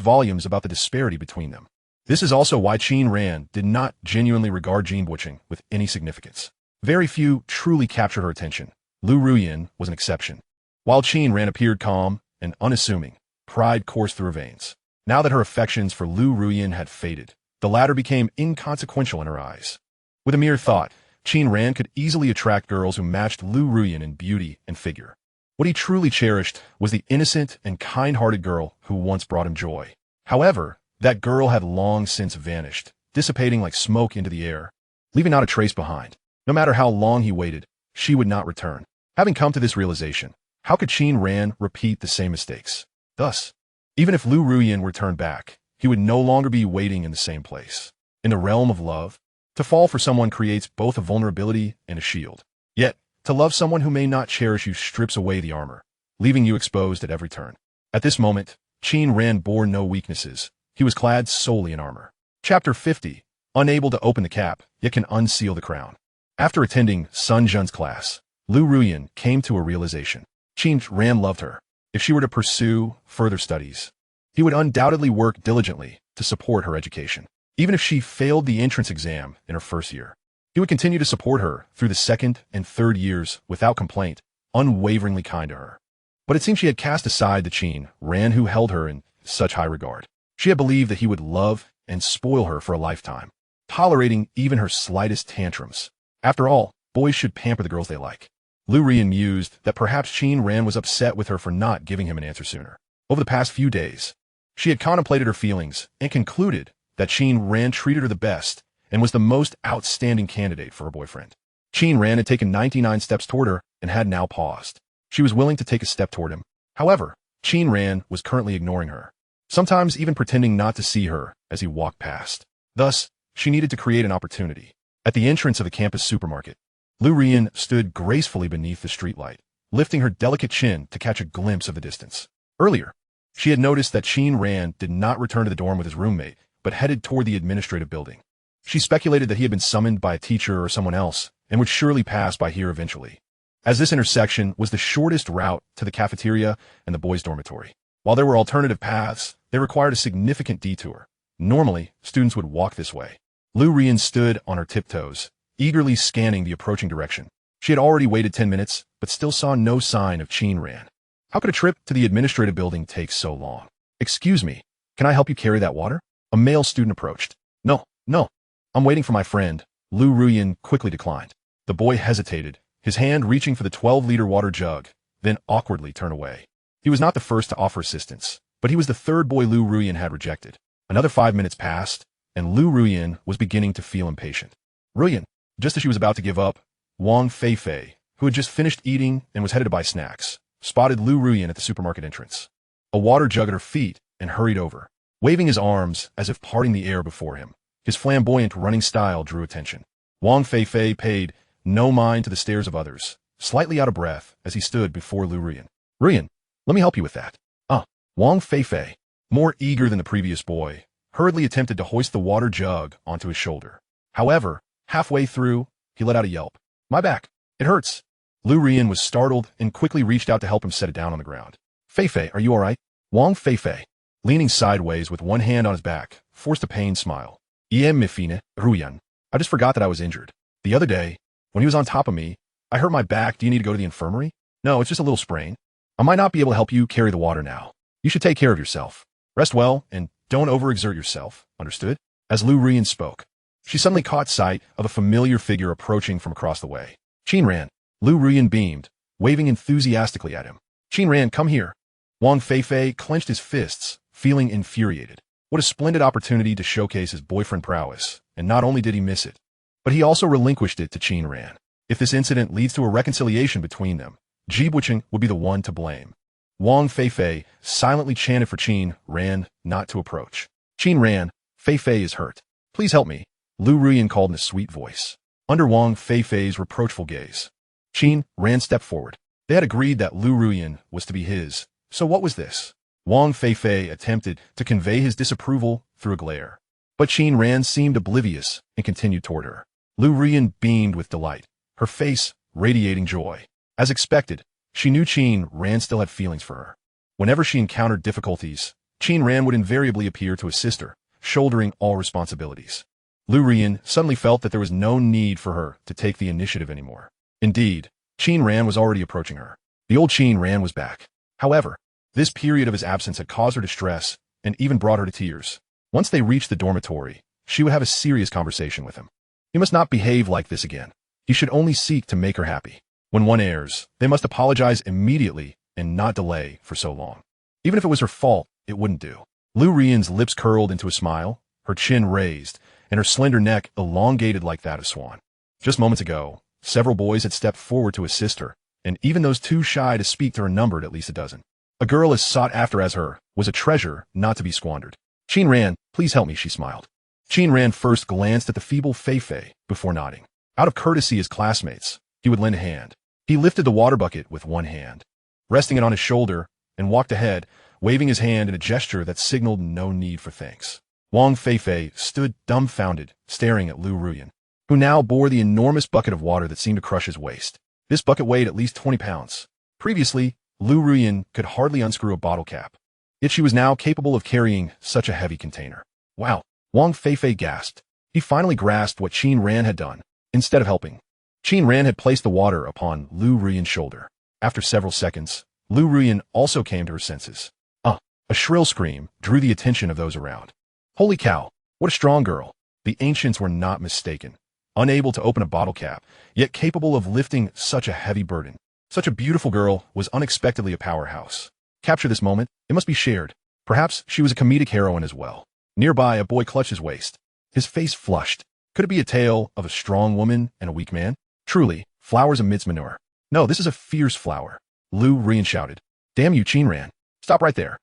volumes about the disparity between them. This is also why Qin Ran did not genuinely regard Jin Boqing with any significance. Very few truly captured her attention. Liu Ruyan was an exception. While Qin Ran appeared calm and unassuming, pride coursed through her veins. Now that her affections for Liu Ruyan had faded, the latter became inconsequential in her eyes. With a mere thought, Qin Ran could easily attract girls who matched Liu Ruyan in beauty and figure. What he truly cherished was the innocent and kind-hearted girl who once brought him joy. However, that girl had long since vanished, dissipating like smoke into the air, leaving not a trace behind. No matter how long he waited, she would not return. Having come to this realization, how could Qin Ran repeat the same mistakes? Thus, even if Liu Ruyan returned back, he would no longer be waiting in the same place. In the realm of love, to fall for someone creates both a vulnerability and a shield. Yet, to love someone who may not cherish you strips away the armor, leaving you exposed at every turn. At this moment, Qin Ran bore no weaknesses. He was clad solely in armor. Chapter 50. Unable to open the cap, yet can unseal the crown. After attending Sun Jun's class, Liu Ruyan came to a realization. Qin Ran loved her. If she were to pursue further studies, he would undoubtedly work diligently to support her education. Even if she failed the entrance exam in her first year, he would continue to support her through the second and third years without complaint, unwaveringly kind to her. But it seemed she had cast aside the Qin Ran who held her in such high regard. She had believed that he would love and spoil her for a lifetime, tolerating even her slightest tantrums. After all, boys should pamper the girls they like. Liu Ruyan mused that perhaps Qin Ran was upset with her for not giving him an answer sooner. Over the past few days, she had contemplated her feelings and concluded that Qin Ran treated her the best and was the most outstanding candidate for her boyfriend. Qin Ran had taken 99 steps toward her and had now paused. She was willing to take a step toward him. However, Qin Ran was currently ignoring her, sometimes even pretending not to see her as he walked past. Thus, she needed to create an opportunity. At the entrance of the campus supermarket, Liu Ruyan stood gracefully beneath the streetlight, lifting her delicate chin to catch a glimpse of the distance. Earlier, she had noticed that Qin Ran did not return to the dorm with his roommate, but headed toward the administrative building. She speculated that he had been summoned by a teacher or someone else, and would surely pass by here eventually, as this intersection was the shortest route to the cafeteria and the boys' dormitory. While there were alternative paths, they required a significant detour. Normally, students would walk this way. Liu Ruyan stood on her tiptoes, eagerly scanning the approaching direction. She had already waited 10 minutes, but still saw no sign of Qin Ran. How could a trip to the administrative building take so long? Excuse me, can I help you carry that water? A male student approached. No, I'm waiting for my friend. Liu Ruyan quickly declined. The boy hesitated, his hand reaching for the 12-liter water jug, then awkwardly turned away. He was not the first to offer assistance, but he was the third boy Liu Ruyan had rejected. Another 5 minutes passed, and Liu Ruyan was beginning to feel impatient. Ruyan, just as she was about to give up, Wang Fei Fei, who had just finished eating and was headed to buy snacks, spotted Liu Ruyan at the supermarket entrance. A water jug at her feet, and hurried over, waving his arms as if parting the air before him. His flamboyant running style drew attention. Wang Fei Fei paid no mind to the stares of others, slightly out of breath as he stood before Liu Ruyan. Ruyan, let me help you with that. Wang Fei Fei, more eager than the previous boy, hurriedly attempted to hoist the water jug onto his shoulder. However, halfway through, he let out a yelp. My back, it hurts. Liu Ruyan was startled and quickly reached out to help him set it down on the ground. Fei Fei, are you all right? Wang Fei Fei, leaning sideways with one hand on his back, forced a pained smile. Ruyan, I just forgot that I was injured. The other day, when he was on top of me, I hurt my back. Do you need to go to the infirmary? No, it's just a little sprain. I might not be able to help you carry the water now. You should take care of yourself. Rest well, and don't overexert yourself, understood? As Liu Ruyan spoke, she suddenly caught sight of a familiar figure approaching from across the way. Qin Ran. Liu Ruyan beamed, waving enthusiastically at him. Qin Ran, come here. Wang Fei Fei clenched his fists, feeling infuriated. What a splendid opportunity to showcase his boyfriend prowess, and not only did he miss it, but he also relinquished it to Qin Ran. If this incident leads to a reconciliation between them, Ji Buqing would be the one to blame. Wang Fei Fei silently chanted for Qin Ran not to approach. Qin Ran, Fei Fei is hurt. Please help me, Liu Ruyan called in a sweet voice. Under Wang Fei Fei's reproachful gaze, Qin Ran stepped forward. They had agreed that Liu Ruyan was to be his, so what was this? Wang Fei Fei attempted to convey his disapproval through a glare. But Qin Ran seemed oblivious and continued toward her. Liu Ruyan beamed with delight, her face radiating joy. As expected, she knew Qin Ran still had feelings for her. Whenever she encountered difficulties, Qin Ran would invariably appear to assist her, shouldering all responsibilities. Liu Ruyan suddenly felt that there was no need for her to take the initiative anymore. Indeed, Qin Ran was already approaching her. The old Qin Ran was back. However, this period of his absence had caused her distress and even brought her to tears. Once they reached the dormitory, she would have a serious conversation with him. He must not behave like this again. He should only seek to make her happy. When one errs, they must apologize immediately and not delay for so long. Even if it was her fault, it wouldn't do. Liu Ruyan's lips curled into a smile, her chin raised, and her slender neck elongated like that of swan. Just moments ago, several boys had stepped forward to assist her, and even those too shy to speak to her numbered at least a dozen. A girl as sought after as her was a treasure not to be squandered. Qin Ran, please help me, she smiled. Qin Ran first glanced at the feeble Fei Fei before nodding. Out of courtesy as classmates, he would lend a hand. He lifted the water bucket with one hand, resting it on his shoulder, and walked ahead, waving his hand in a gesture that signaled no need for thanks. Wang Fei Fei stood dumbfounded, staring at Liu Ruyan, who now bore the enormous bucket of water that seemed to crush his waist. This bucket weighed at least 20 pounds. Previously, Liu Ruyan could hardly unscrew a bottle cap, yet she was now capable of carrying such a heavy container. Wow, Wang Fei Fei gasped. He finally grasped what Qin Ran had done. Instead of helping, Qin Ran had placed the water upon Liu Ruyan's shoulder. After several seconds, Liu Ruyan also came to her senses. A shrill scream drew the attention of those around. Holy cow, what a strong girl. The ancients were not mistaken. Unable to open a bottle cap, yet capable of lifting such a heavy burden. Such a beautiful girl was unexpectedly a powerhouse. Capture this moment, it must be shared. Perhaps she was a comedic heroine as well. Nearby, a boy clutched his waist. His face flushed. Could it be a tale of a strong woman and a weak man? Truly, flowers amidst manure. No, this is a fierce flower. Liu Ruyan shouted. Damn you, Qin Ran. Stop right there.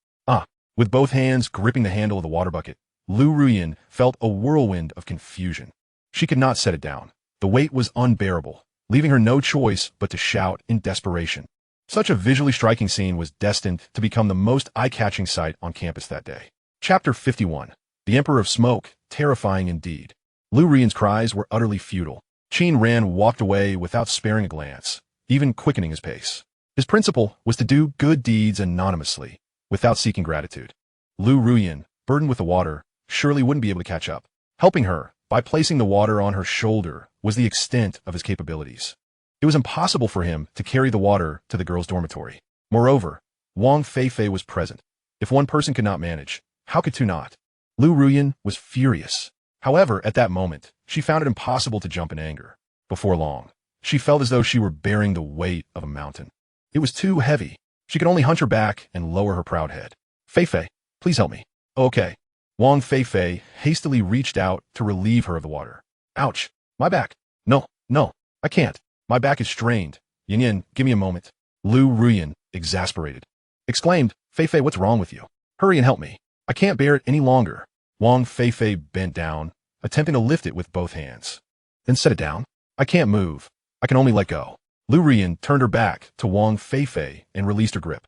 With both hands gripping the handle of the water bucket, Liu Ruyan felt a whirlwind of confusion. She could not set it down. The weight was unbearable, leaving her no choice but to shout in desperation. Such a visually striking scene was destined to become the most eye-catching sight on campus that day. Chapter 51. The Emperor of Smoke, terrifying indeed. Liu Ruyan's cries were utterly futile. Qin Ran walked away without sparing a glance, even quickening his pace. His principle was to do good deeds anonymously, without seeking gratitude. Liu Ruyan, burdened with the water, surely wouldn't be able to catch up. Helping her, by placing the water on her shoulder, was the extent of his capabilities. It was impossible for him to carry the water to the girls' dormitory. Moreover, Wang Fei Fei was present. If one person could not manage, how could two not? Liu Ruyan was furious. However, at that moment, she found it impossible to jump in anger. Before long, she felt as though she were bearing the weight of a mountain. It was too heavy. She could only hunch her back and lower her proud head. Fei Fei, please help me. Okay. Wang Fei Fei hastily reached out to relieve her of the water. Ouch, my back. No, I can't. My back is strained. Yin, give me a moment. Liu Ruyan, exasperated, exclaimed, Fei Fei, what's wrong with you? Hurry and help me. I can't bear it any longer. Wang Fei Fei bent down, attempting to lift it with both hands. Then set it down. I can't move. I can only let go. Liu Ruyan turned her back to Wang Fei Fei and released her grip.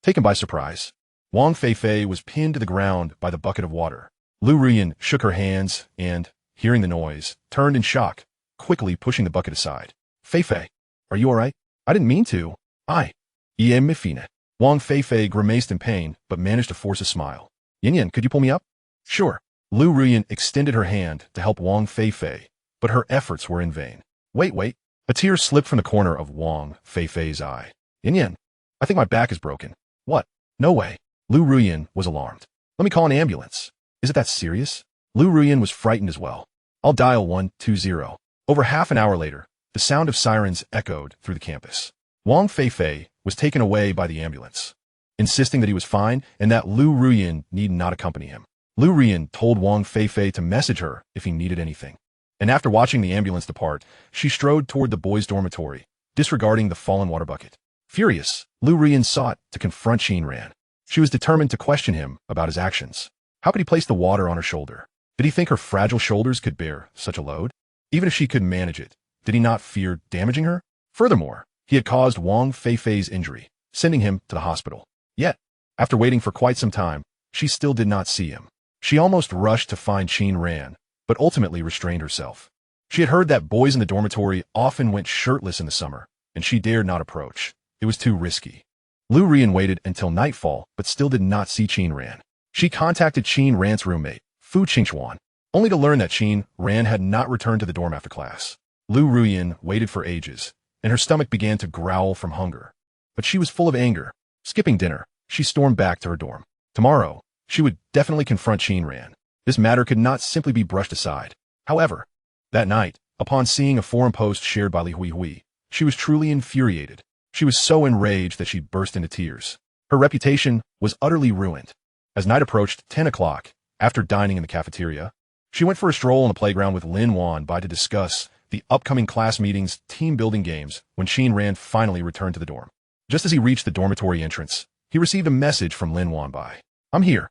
Taken by surprise, Wang Fei Fei was pinned to the ground by the bucket of water. Liu Ruyan shook her hands and, hearing the noise, turned in shock, quickly pushing the bucket aside. Fei Fei, are you all right? I didn't mean to. Me fine. Wang Fei Fei grimaced in pain, but managed to force a smile. Yin, could you pull me up? Sure. Liu Ruyan extended her hand to help Wang Fei Fei, but her efforts were in vain. Wait. A tear slipped from the corner of Wang Fei Fei's eye. Yin, I think my back is broken. What? No way. Liu Ruyan was alarmed. Let me call an ambulance. Is it that serious? Liu Ruyan was frightened as well. I'll dial 120. Over half an hour later, the sound of sirens echoed through the campus. Wang Fei Fei was taken away by the ambulance, insisting that he was fine and that Liu Ruyan need not accompany him. Liu Ruyan told Wang Fei Fei to message her if he needed anything. And after watching the ambulance depart, she strode toward the boys' dormitory, disregarding the fallen water bucket. Furious, Liu Ruyan sought to confront Qin Ran. She was determined to question him about his actions. How could he place the water on her shoulder? Did he think her fragile shoulders could bear such a load? Even if she could manage it, did he not fear damaging her? Furthermore, he had caused Wang Fei Fei's injury, sending him to the hospital. Yet, after waiting for quite some time, she still did not see him. She almost rushed to find Qin Ran, but ultimately restrained herself. She had heard that boys in the dormitory often went shirtless in the summer, and she dared not approach. It was too risky. Liu Ruyan waited until nightfall, but still did not see Qin Ran. She contacted Qin Ran's roommate, Fu Qingchuan, only to learn that Qin Ran had not returned to the dorm after class. Liu Ruyan waited for ages, and her stomach began to growl from hunger. But she was full of anger. Skipping dinner, she stormed back to her dorm. Tomorrow, she would definitely confront Qin Ran. This matter could not simply be brushed aside. However, that night, upon seeing a forum post shared by Li Huihui, she was truly infuriated. She was so enraged that she burst into tears. Her reputation was utterly ruined. As night approached 10 o'clock, after dining in the cafeteria, she went for a stroll on the playground with Lin Wanbai to discuss the upcoming class meeting's team-building games when Qin Ran finally returned to the dorm. Just as he reached the dormitory entrance, he received a message from Lin Wanbai. I'm here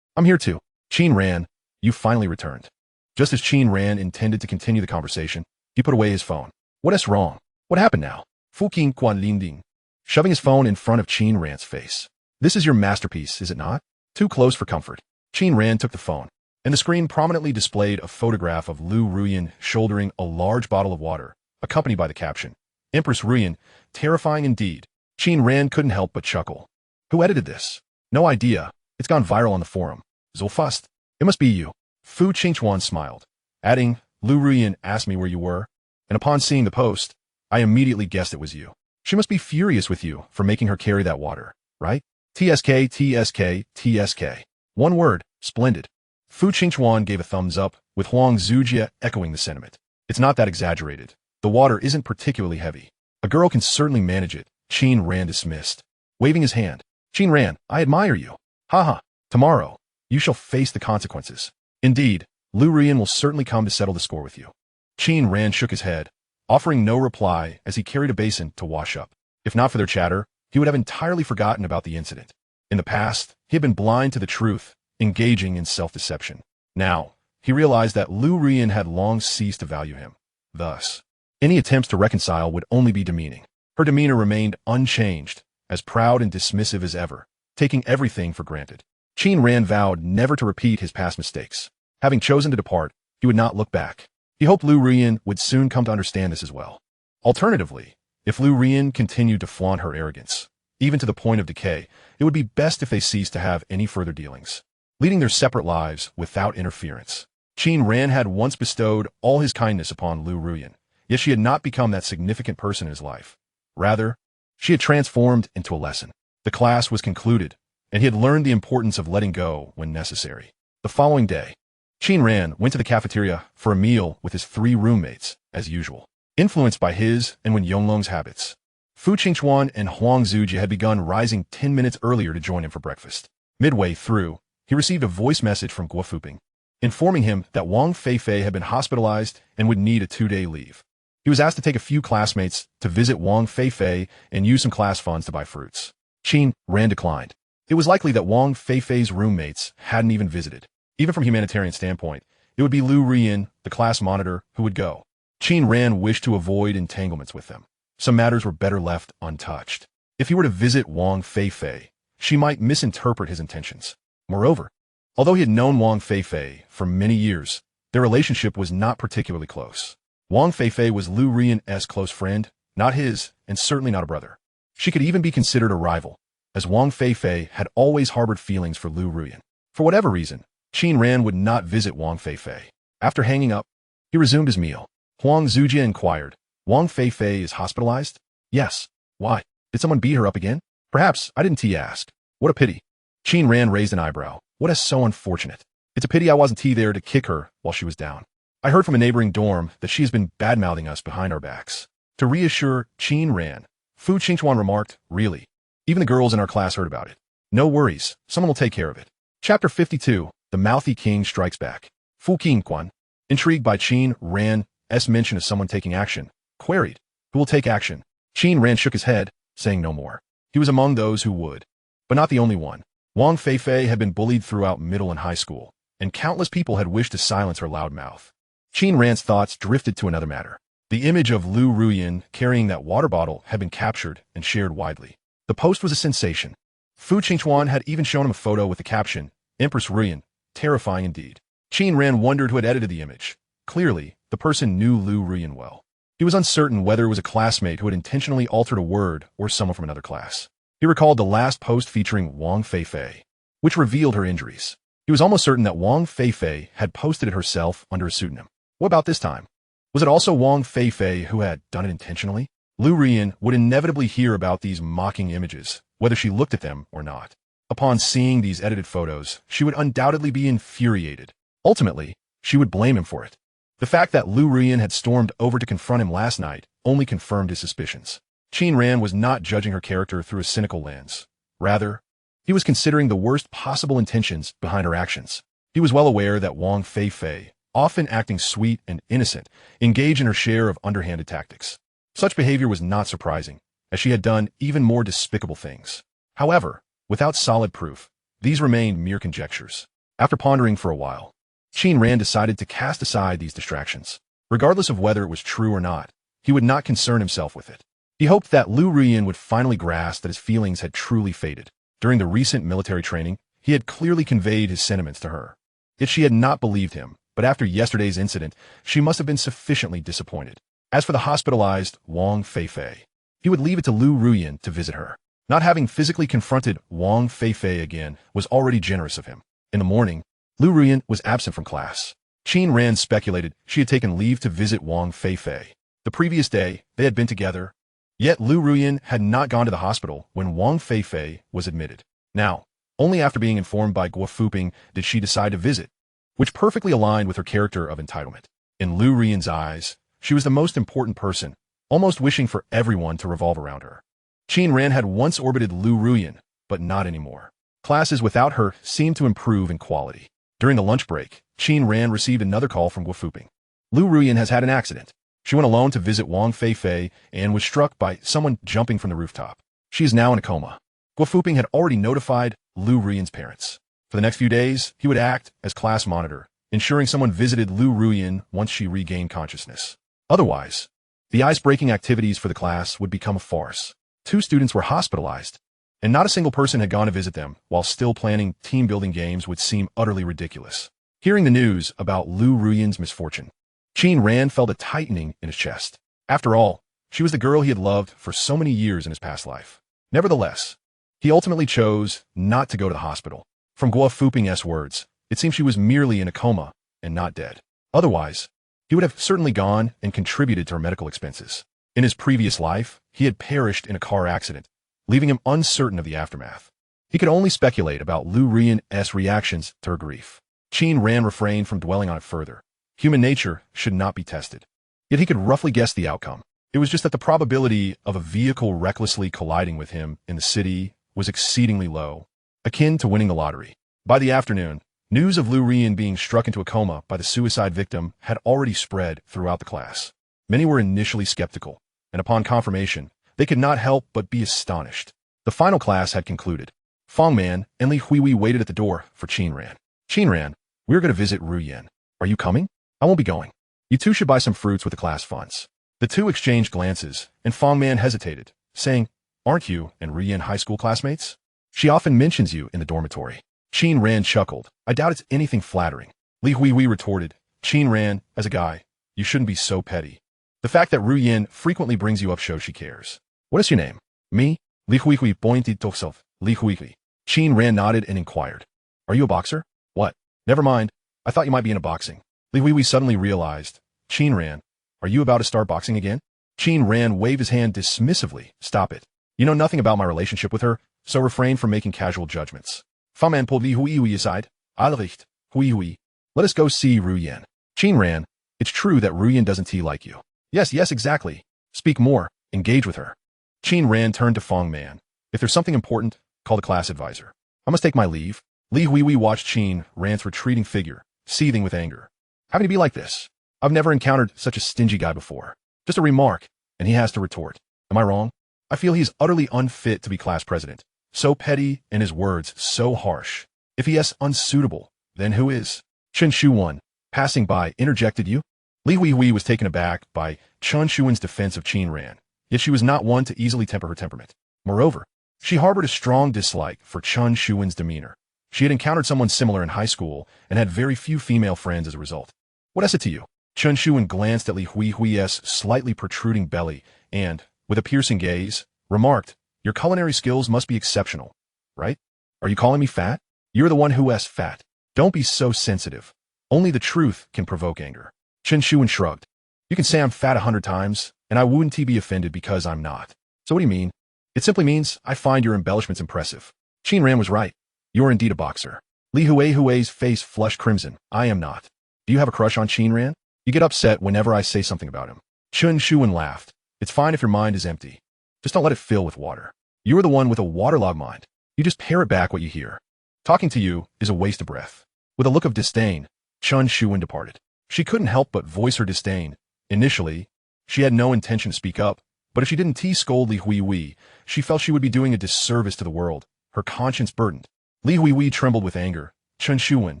too. Qin Ran, you finally returned. Just as Qin Ran intended to continue the conversation, he put away his phone. What is wrong? What happened now? Fuqing Quan Linding, shoving his phone in front of Qin Ran's face. This is your masterpiece, is it not? Too close for comfort. Qin Ran took the phone, and the screen prominently displayed a photograph of Liu Ruyan shouldering a large bottle of water, accompanied by the caption, Empress Ruyan, terrifying indeed. Qin Ran couldn't help but chuckle. Who edited this? No idea. It's gone viral on the forum. Zulfust. It must be you. Fu Qingchuan smiled, adding, Liu Ruyan asked me where you were, and upon seeing the post, I immediately guessed it was you. She must be furious with you for making her carry that water, right? TSK, TSK, TSK. One word, splendid. Fu Qingchuan gave a thumbs up, with Huang Zujia echoing the sentiment. It's not that exaggerated. The water isn't particularly heavy. A girl can certainly manage it. Qin Ran dismissed, waving his hand. Qin Ran, I admire you. Haha. Tomorrow, you shall face the consequences. Indeed, Liu Ruyan will certainly come to settle the score with you. Qin Ran shook his head, offering no reply as he carried a basin to wash up. If not for their chatter, he would have entirely forgotten about the incident. In the past, he had been blind to the truth, engaging in self-deception. Now, he realized that Liu Ruyan had long ceased to value him. Thus, any attempts to reconcile would only be demeaning. Her demeanor remained unchanged, as proud and dismissive as ever, taking everything for granted. Qin Ran vowed never to repeat his past mistakes. Having chosen to depart, he would not look back. He hoped Liu Ruyan would soon come to understand this as well. Alternatively, if Liu Ruyan continued to flaunt her arrogance, even to the point of decay, it would be best if they ceased to have any further dealings, leading their separate lives without interference. Qin Ran had once bestowed all his kindness upon Liu Ruyan, yet she had not become that significant person in his life. Rather, she had transformed into a lesson. The class was concluded, and he had learned the importance of letting go when necessary. The following day, Qin Ran went to the cafeteria for a meal with his 3 roommates, as usual. Influenced by his and Wen Yonglong's habits, Fu Qingchuan and Huang Zujia had begun rising 10 minutes earlier to join him for breakfast. Midway through, he received a voice message from Guo Fuping, informing him that Wang Fei Fei had been hospitalized and would need a 2-day leave. He was asked to take a few classmates to visit Wang Fei Fei and use some class funds to buy fruits. Qin Ran declined. It was likely that Wang Fei Fei's roommates hadn't even visited. Even from a humanitarian standpoint, it would be Liu Ruyan, the class monitor, who would go. Qin Ran wished to avoid entanglements with them. Some matters were better left untouched. If he were to visit Wang Fei Fei, she might misinterpret his intentions. Moreover, although he had known Wang Fei Fei for many years, their relationship was not particularly close. Wang Fei Fei was Liu Ruyan's close friend, not his, and certainly not a brother. She could even be considered a rival, as Wang Fei Fei had always harbored feelings for Liu Ruyan. For whatever reason, Qin Ran would not visit Wang Fei Fei. After hanging up, he resumed his meal. Huang Zujia inquired, Wang Fei Fei is hospitalized? Yes. Why? Did someone beat her up again? Perhaps, I didn't ask. What a pity. Qin Ran raised an eyebrow. What is so unfortunate? It's a pity I wasn't there to kick her while she was down. I heard from a neighboring dorm that she has been bad-mouthing us behind our backs. To reassure Qin Ran, Fu Qingchuan remarked, really? Even the girls in our class heard about it. No worries, someone will take care of it. Chapter 52, The Mouthy King Strikes Back. Fu Qingchuan, intrigued by Qin Ran's mention of someone taking action, queried, who will take action? Qin Ran shook his head, saying no more. He was among those who would, but not the only one. Wang Fei Fei had been bullied throughout middle and high school, and countless people had wished to silence her loud mouth. Qin Ran's thoughts drifted to another matter. The image of Liu Ruyan carrying that water bottle had been captured and shared widely. The post was a sensation. Fu Qingchuan had even shown him a photo with the caption, Empress Ruyan, terrifying indeed. Qin Ran wondered who had edited the image. Clearly, the person knew Liu Ruyan well. He was uncertain whether it was a classmate who had intentionally altered a word or someone from another class. He recalled the last post featuring Wang Fei Fei, which revealed her injuries. He was almost certain that Wang Fei Fei had posted it herself under a pseudonym. What about this time? Was it also Wang Fei Fei who had done it intentionally? Liu Ruyan would inevitably hear about these mocking images, whether she looked at them or not. Upon seeing these edited photos, she would undoubtedly be infuriated. Ultimately, she would blame him for it. The fact that Liu Ruyan had stormed over to confront him last night only confirmed his suspicions. Qin Ran was not judging her character through a cynical lens. Rather, he was considering the worst possible intentions behind her actions. He was well aware that Wang Fei Fei, often acting sweet and innocent, engaged in her share of underhanded tactics. Such behavior was not surprising, as she had done even more despicable things. However, without solid proof, these remained mere conjectures. After pondering for a while, Qin Ran decided to cast aside these distractions. Regardless of whether it was true or not, he would not concern himself with it. He hoped that Liu Ruyan would finally grasp that his feelings had truly faded. During the recent military training, he had clearly conveyed his sentiments to her. Yet she had not believed him, but after yesterday's incident, she must have been sufficiently disappointed. As for the hospitalized Wang Fei Fei, he would leave it to Liu Ruyan to visit her. Not having physically confronted Wang Fei Fei again was already generous of him. In the morning, Liu Ruyan was absent from class. Qin Ran speculated she had taken leave to visit Wang Fei Fei. The previous day, they had been together, yet Liu Ruyan had not gone to the hospital when Wang Fei Fei was admitted. Now, only after being informed by Guo Fuping did she decide to visit, which perfectly aligned with her character of entitlement. In Liu Ruyan's eyes, she was the most important person, almost wishing for everyone to revolve around her. Qin Ran had once orbited Liu Ruyan, but not anymore. Classes without her seemed to improve in quality. During the lunch break, Qin Ran received another call from Guo Fuping. Liu Ruyan has had an accident. She went alone to visit Wang Fei Fei and was struck by someone jumping from the rooftop. She is now in a coma. Guo Fuping had already notified Liu Ruyan's parents. For the next few days, he would act as class monitor, ensuring someone visited Liu Ruyan once she regained consciousness. Otherwise, the ice-breaking activities for the class would become a farce. 2 students were hospitalized, and not a single person had gone to visit them while still planning team-building games would seem utterly ridiculous. Hearing the news about Liu Ruyan's misfortune, Qin Ran felt a tightening in his chest. After all, she was the girl he had loved for so many years in his past life. Nevertheless, he ultimately chose not to go to the hospital. From Guo Fuping's words, it seemed she was merely in a coma and not dead. Otherwise, he would have certainly gone and contributed to her medical expenses. In his previous life, he had perished in a car accident, leaving him uncertain of the aftermath. He could only speculate about Liu Ruyan's reactions to her grief. Qin Ran refrained from dwelling on it further. Human nature should not be tested. Yet he could roughly guess the outcome. It was just that the probability of a vehicle recklessly colliding with him in the city was exceedingly low, akin to winning the lottery. By the afternoon, news of Liu Ruyan being struck into a coma by the suicide victim had already spread throughout the class. Many were initially skeptical, and upon confirmation, they could not help but be astonished. The final class had concluded. Fang Man and Li Huihui waited at the door for Qin Ran. Qin Ran, we're going to visit Ruyan. Are you coming? I won't be going. You two should buy some fruits with the class funds. The two exchanged glances, and Fang Man hesitated, saying, Aren't you and Ruyan high school classmates? She often mentions you in the dormitory. Qin Ran chuckled. I doubt it's anything flattering. Li Huihui retorted, Qin Ran, as a guy, you shouldn't be so petty. The fact that Ruyan frequently brings you up shows she cares. What is your name? Me? Li Huihui pointed to herself. Li Huihui. Qin Ran nodded and inquired. Are you a boxer? What? Never mind. I thought you might be into boxing. Li Huihui suddenly realized. Qin Ran, are you about to start boxing again? Qin Ran waved his hand dismissively. Stop it. You know nothing about my relationship with her, so refrain from making casual judgments. Fang Man pulled Li Huihui aside. Allericht, Huihui. Let us go see Ruyan. Qin Ran, it's true that Ruyan doesn't like you. Yes, exactly. Speak more. Engage with her. Qin Ran turned to Fang Man. If there's something important, call the class advisor. I must take my leave. Li Huihui watched Qin Ran's retreating figure, seething with anger. Having to be like this. I've never encountered such a stingy guy before. Just a remark, and he has to retort. Am I wrong? I feel he's utterly unfit to be class president. So petty and his words so harsh. If he is unsuitable, then who is? Chen Shuwen, passing by, interjected you. Li Huihui was taken aback by Chen Shuwen's defense of Qin Ran, yet she was not one to easily temper her temperament. Moreover, she harbored a strong dislike for Chen Shuwen's demeanor. She had encountered someone similar in high school and had very few female friends as a result. What is it to you? Chen Shuwen glanced at Li Huihui's slightly protruding belly and, with a piercing gaze, remarked, your culinary skills must be exceptional, right? Are you calling me fat? You're the one who is fat. Don't be so sensitive. Only the truth can provoke anger. Chen Shuwen shrugged. You can say I'm fat 100 times, and I wouldn't be offended because I'm not. So what do you mean? It simply means I find your embellishments impressive. Qin Ran was right. You're indeed a boxer. Li Huihui's face flushed crimson. I am not. Do you have a crush on Qin Ran? You get upset whenever I say something about him. Chen Shuwen laughed. It's fine if your mind is empty. Just don't let it fill with water. You are the one with a waterlogged mind. You just parrot back what you hear. Talking to you is a waste of breath. With a look of disdain, Chen Shuwen departed. She couldn't help but voice her disdain. Initially, she had no intention to speak up, but if she didn't scold Li Huihui, she felt she would be doing a disservice to the world, her conscience burdened. Li Huihui trembled with anger. Chen Shuwen,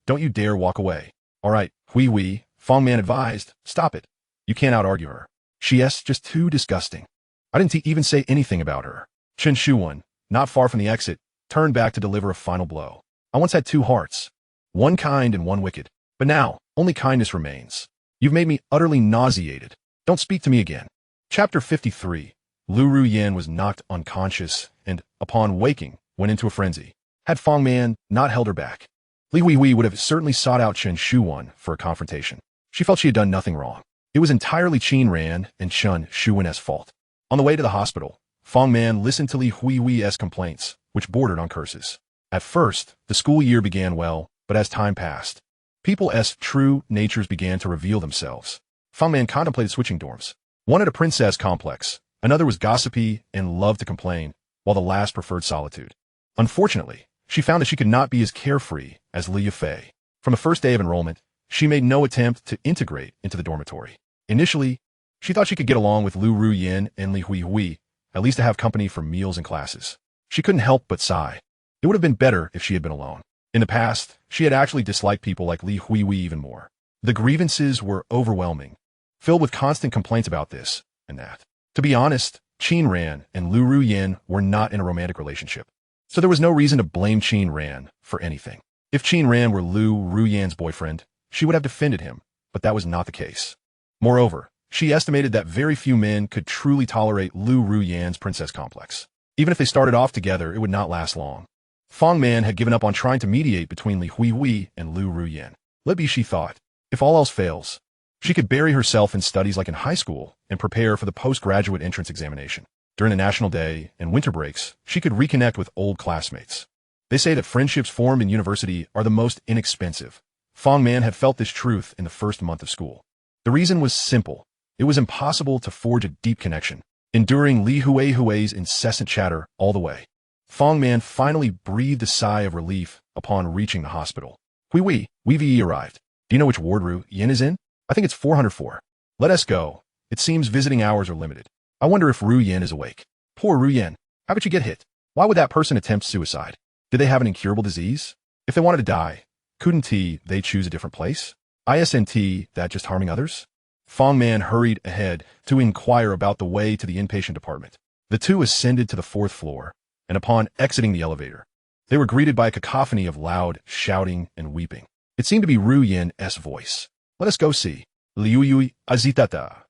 don't you dare walk away. All right, Huihui, Fang Man advised, stop it. You can't out-argue her. She is just too disgusting. I didn't even say anything about her. Chen Shuwen, not far from the exit, turned back to deliver a final blow. I once had 2 hearts, one kind and one wicked, but now only kindness remains. You've made me utterly nauseated. Don't speak to me again. Chapter 53. Liu Ruyan was knocked unconscious and, upon waking, went into a frenzy. Had Fang Man not held her back, Li Huihui would have certainly sought out Chen Shuwen for a confrontation. She felt she had done nothing wrong. It was entirely Qin Ran and Chen Shuwen's fault. On the way to the hospital, Fang Man listened to Li Huihui's complaints, which bordered on curses. At first, the school year began well, but as time passed, people's true natures began to reveal themselves. Fang Man contemplated switching dorms. One had a princess complex, another was gossipy and loved to complain, while the last preferred solitude. Unfortunately, she found that she could not be as carefree as Liu Fei. From the first day of enrollment, she made no attempt to integrate into the dormitory. Initially, she thought she could get along with Liu Ruyan and Li Huihui, at least to have company for meals and classes. She couldn't help but sigh. It would have been better if she had been alone. In the past, she had actually disliked people like Li Huihui even more. The grievances were overwhelming, filled with constant complaints about this and that. To be honest, Qin Ran and Liu Ruyan were not in a romantic relationship, so there was no reason to blame Qin Ran for anything. If Qin Ran were Liu Ruyan's boyfriend, she would have defended him, but that was not the case. Moreover, she estimated that very few men could truly tolerate Liu Ruyan's princess complex. Even if they started off together, it would not last long. Fang Man had given up on trying to mediate between Li Huihui and Liu Ruyan. Let be, she thought. If all else fails, she could bury herself in studies like in high school and prepare for the postgraduate entrance examination. During the National Day and winter breaks, she could reconnect with old classmates. They say that friendships formed in university are the most inexpensive. Fang Man had felt this truth in the first month of school. The reason was simple. It was impossible to forge a deep connection, enduring Li Huihui's incessant chatter all the way. Fang Man finally breathed a sigh of relief upon reaching the hospital. Huihui, We've arrived. Do you know which ward Ruyan is in? I think it's 404. Let us go. It seems visiting hours are limited. I wonder if Ruyan is awake. Poor Ruyan. How could you get hit? Why would that person attempt suicide? Did they have an incurable disease? If they wanted to die, couldn't they choose a different place? Isn't that just harming others? Fang Man hurried ahead to inquire about the way to the inpatient department. The two ascended to the 4th floor, and upon exiting the elevator, they were greeted by a cacophony of loud shouting and weeping. It seemed to be Ruyan's voice. Let us go see. Liu Azitata.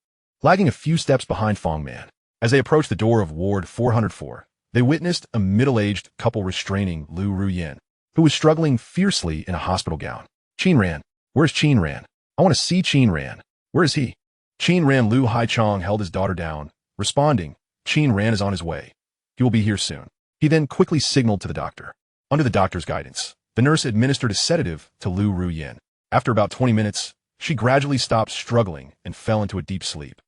Lagging a few steps behind Fang Man, as they approached the door of Ward 404, they witnessed a middle-aged couple restraining Liu Ruyan, who was struggling fiercely in a hospital gown. Qin Ran. Where's Qin Ran? I want to see Qin Ran. Where is he? Qin Ran Liu Haichong held his daughter down, responding, Qin Ran is on his way. He will be here soon. He then quickly signaled to the doctor. Under the doctor's guidance, the nurse administered a sedative to Liu Ruyan. After about 20 minutes, she gradually stopped struggling and fell into a deep sleep.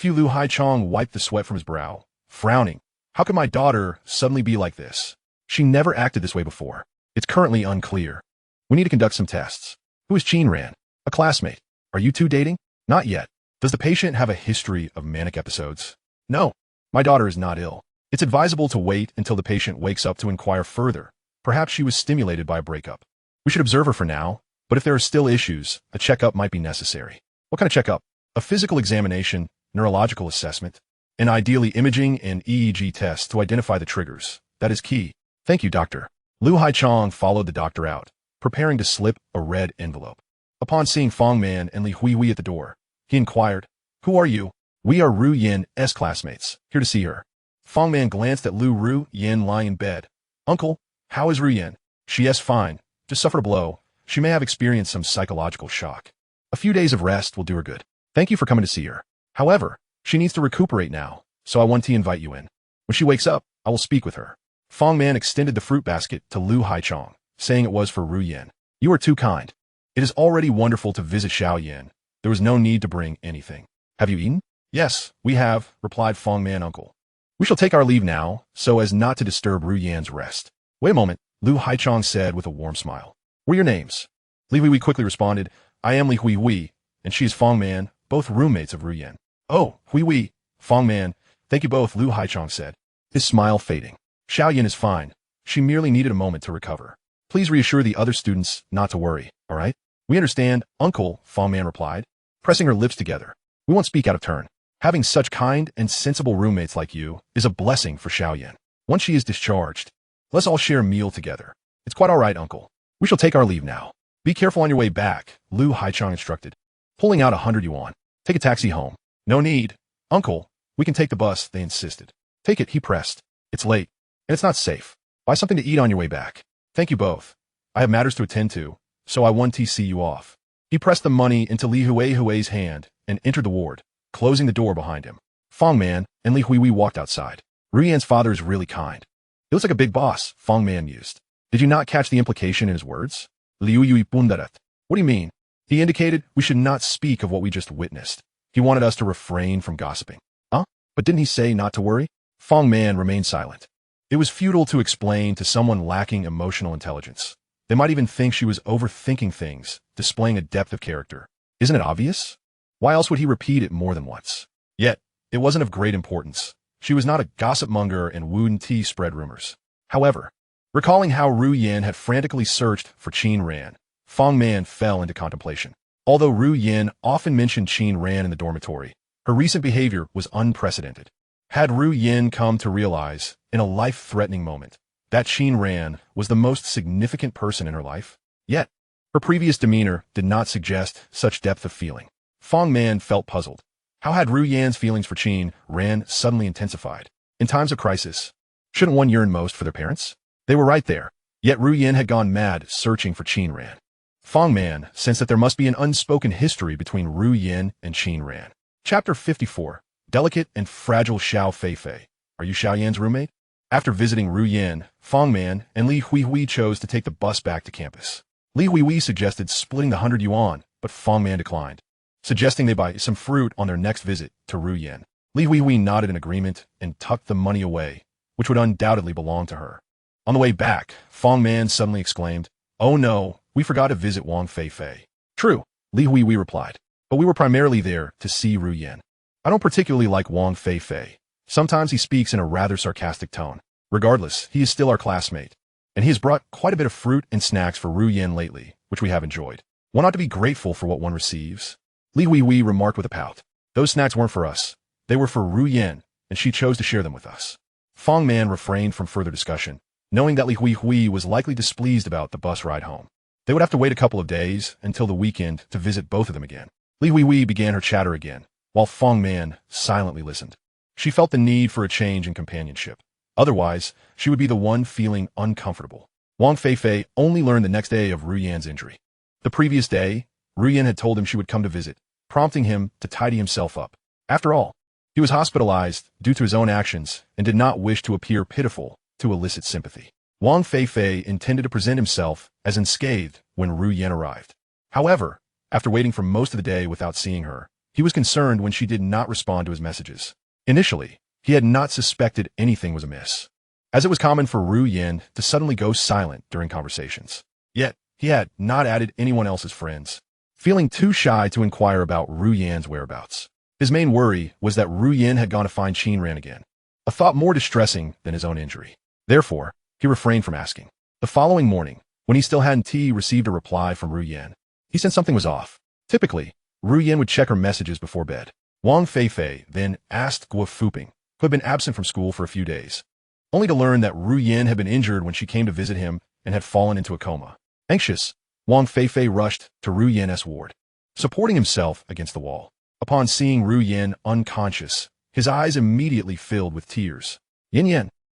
Liu Haichong wiped the sweat from his brow, frowning. How could my daughter suddenly be like this? She never acted this way before. It's currently unclear. We need to conduct some tests. Who is Qin Ran? A classmate. Are you two dating? Not yet. Does the patient have a history of manic episodes? No. My daughter is not ill. It's advisable to wait until the patient wakes up to inquire further. Perhaps she was stimulated by a breakup. We should observe her for now, But if there are still issues, a checkup might be necessary. What kind of checkup? A physical examination, neurological assessment, and ideally imaging and EEG tests to identify the triggers. That is key. Thank you, doctor. Liu Haichong followed the doctor out, preparing to slip a red envelope. Upon seeing Fong Man and Li Huihui at the door, he inquired, "Who are you?" "We are Ru Yan's classmates, here to see her." Fong Man glanced at Liu Ruyan lying in bed. "Uncle, how is Ru Yan?" "She is fine, just suffered a blow. She may have experienced some psychological shock. A few days of rest will do her good. Thank you for coming to see her. However, she needs to recuperate now, so I want to invite you in. When she wakes up, I will speak with her." Fong Man extended the fruit basket to Liu Haichong, saying it was for Ru Yan. "You are too kind. It is already wonderful to visit Xiaoyan. There was no need to bring anything. Have you eaten?" "Yes, we have," replied Fong Man uncle. "We shall take our leave now, so as not to disturb Ru Yan's rest." "Wait a moment," Liu Haichong said with a warm smile. "What are your names?" Li Huihui quickly responded, "I am Li Huihui, and she is Fong Man, both roommates of Ru Yan." "Oh, Huihui, Fong Man, thank you both," Liu Haichong said, his smile fading. "Xiaoyan is fine. She merely needed a moment to recover. Please reassure the other students not to worry, all right?" "We understand, uncle," Fong Man replied, pressing her lips together. "We won't speak out of turn. Having such kind and sensible roommates like you is a blessing for Xiaoyan. Once she is discharged, let's all share a meal together." "It's quite all right, uncle. We shall take our leave now. Be careful on your way back," Liu Haichong instructed, pulling out 100 yuan. "Take a taxi home." "No need. Uncle, we can take the bus," they insisted. "Take it," he pressed. "It's late, and it's not safe. Buy something to eat on your way back." "Thank you both. I have matters to attend to, so I want to see you off." He pressed the money into Li Huihui's hand and entered the ward, closing the door behind him. Fong Man and Li Huihui walked outside. "Ru Yan's father is really kind. He looks like a big boss," Fong Man mused. "Did you not catch the implication in his words?" Liu Yui pundarat. "What do you mean?" "He indicated we should not speak of what we just witnessed. He wanted us to refrain from gossiping." "Huh? But didn't he say not to worry?" Fong Man remained silent. It was futile to explain to someone lacking emotional intelligence. They might even think she was overthinking things, displaying a depth of character. Isn't it obvious? Why else would he repeat it more than once? Yet, it wasn't of great importance. She was not a gossip monger and wouldn't spread rumors. However, recalling how Ru Yan had frantically searched for Qin Ran, Fong Man fell into contemplation. Although Ru Yan often mentioned Qin Ran in the dormitory, her recent behavior was unprecedented. Had Ru Yan come to realize, in a life-threatening moment, that Qin Ran was the most significant person in her life? Yet, her previous demeanor did not suggest such depth of feeling. Fong Man felt puzzled. How had Ru Yan's feelings for Qin Ran suddenly intensified? In times of crisis, shouldn't one yearn most for their parents? They were right there, yet Ru Yan had gone mad searching for Qin Ran. Fong Man sensed that there must be an unspoken history between Ru Yan and Qin Ran. Chapter 54. Delicate and Fragile Xiao Fei Fei. Are you Xiaoyan's roommate? After visiting Ru Yan, Fong Man and Li Huihui chose to take the bus back to campus. Li Huihui suggested splitting the 100 yuan, but Fong Man declined, suggesting they buy some fruit on their next visit to Ru Yan. Li Huihui nodded in agreement and tucked the money away, which would undoubtedly belong to her. On the way back, Fong Man suddenly exclaimed, "Oh no, we forgot to visit Wang Fei Fei." "True," Li Huihui replied, "but we were primarily there to see Ru Yan. I don't particularly like Wang Fei Fei. Sometimes he speaks in a rather sarcastic tone. Regardless, he is still our classmate, and he has brought quite a bit of fruit and snacks for Ru Yan lately, which we have enjoyed. One ought to be grateful for what one receives." Li Huihui remarked with a pout. "Those snacks weren't for us. They were for Ru Yan, and she chose to share them with us." Fong Man refrained from further discussion, knowing that Li Huihui was likely displeased about the bus ride home. They would have to wait a couple of days until the weekend to visit both of them again. Li Huihui began her chatter again, while Fong Man silently listened. She felt the need for a change in companionship. Otherwise, she would be the one feeling uncomfortable. Wang Fei Fei only learned the next day of Ru Yan's injury. The previous day, Ru Yan had told him she would come to visit, prompting him to tidy himself up. After all, he was hospitalized due to his own actions and did not wish to appear pitiful to elicit sympathy. Wang Fei Fei intended to present himself as unscathed when Ru Yan arrived. However, after waiting for most of the day without seeing her, he was concerned when she did not respond to his messages. Initially, he had not suspected anything was amiss, as it was common for Ru Yan to suddenly go silent during conversations. Yet, he had not added anyone else's friends, feeling too shy to inquire about Ru Yan's whereabouts. His main worry was that Ru Yan had gone to find Qin Ran again, a thought more distressing than his own injury. Therefore, he refrained from asking. The following morning, when he still hadn't received a reply from Ru Yan, He sensed something was off. Typically, Ruyan would check her messages before bed. Wang Fei Fei then asked Guo Fuping, who had been absent from school for a few days, only to learn that Ruyan had been injured when she came to visit him and had fallen into a coma. Anxious, Wang Fei Fei rushed to Ruyan's ward, supporting himself against the wall. Upon seeing Ruyan unconscious, his eyes immediately filled with tears. Yin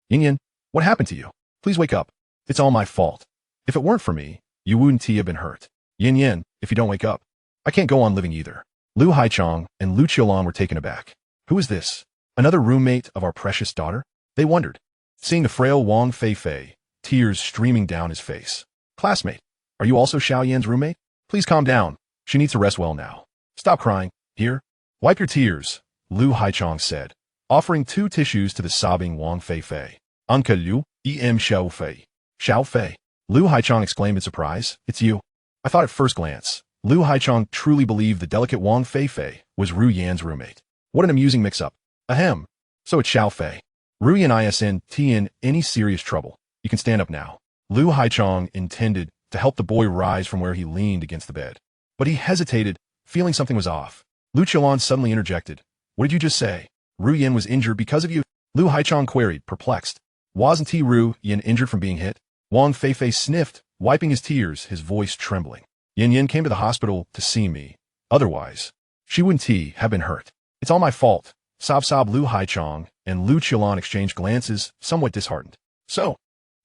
Yin, what happened to you? Please wake up. It's all my fault. If it weren't for me, you wouldn't have been hurt. Yin, if you don't wake up, I can't go on living either. Lu Haichong and Lu Qiulan were taken aback. Who is this? Another roommate of our precious daughter? They wondered, seeing the frail Wang Fei Fei, tears streaming down his face. Classmate, are you also Xiao Yan's roommate? Please calm down. She needs to rest well now. Stop crying. Here, wipe your tears, Lu Haichong said, offering 2 tissues to the sobbing Wang Fei Fei. Uncle Liu, em Xiao Fei. Xiao Fei. Lu Haichong exclaimed in surprise. It's you. I thought at first glance, Lu Haichong truly believed the delicate Wang Fei Fei was Ruyan's roommate. What an amusing mix-up. Ahem. So it's Xiao Fei. Ruyan isn't in any serious trouble. You can stand up now. Lu Haichong intended to help the boy rise from where he leaned against the bed. But he hesitated, feeling something was off. Lu Qiulan suddenly interjected. What did you just say? Ruyan was injured because of you? Lu Haichong queried, perplexed. Wasn't Ruyan injured from being hit? Wang Fei Fei sniffed, wiping his tears, his voice trembling. Yin came to the hospital to see me. Otherwise, she wouldn't have been hurt. It's all my fault. Sob Lu Haichong and Lu Qiulan exchanged glances, somewhat disheartened. So,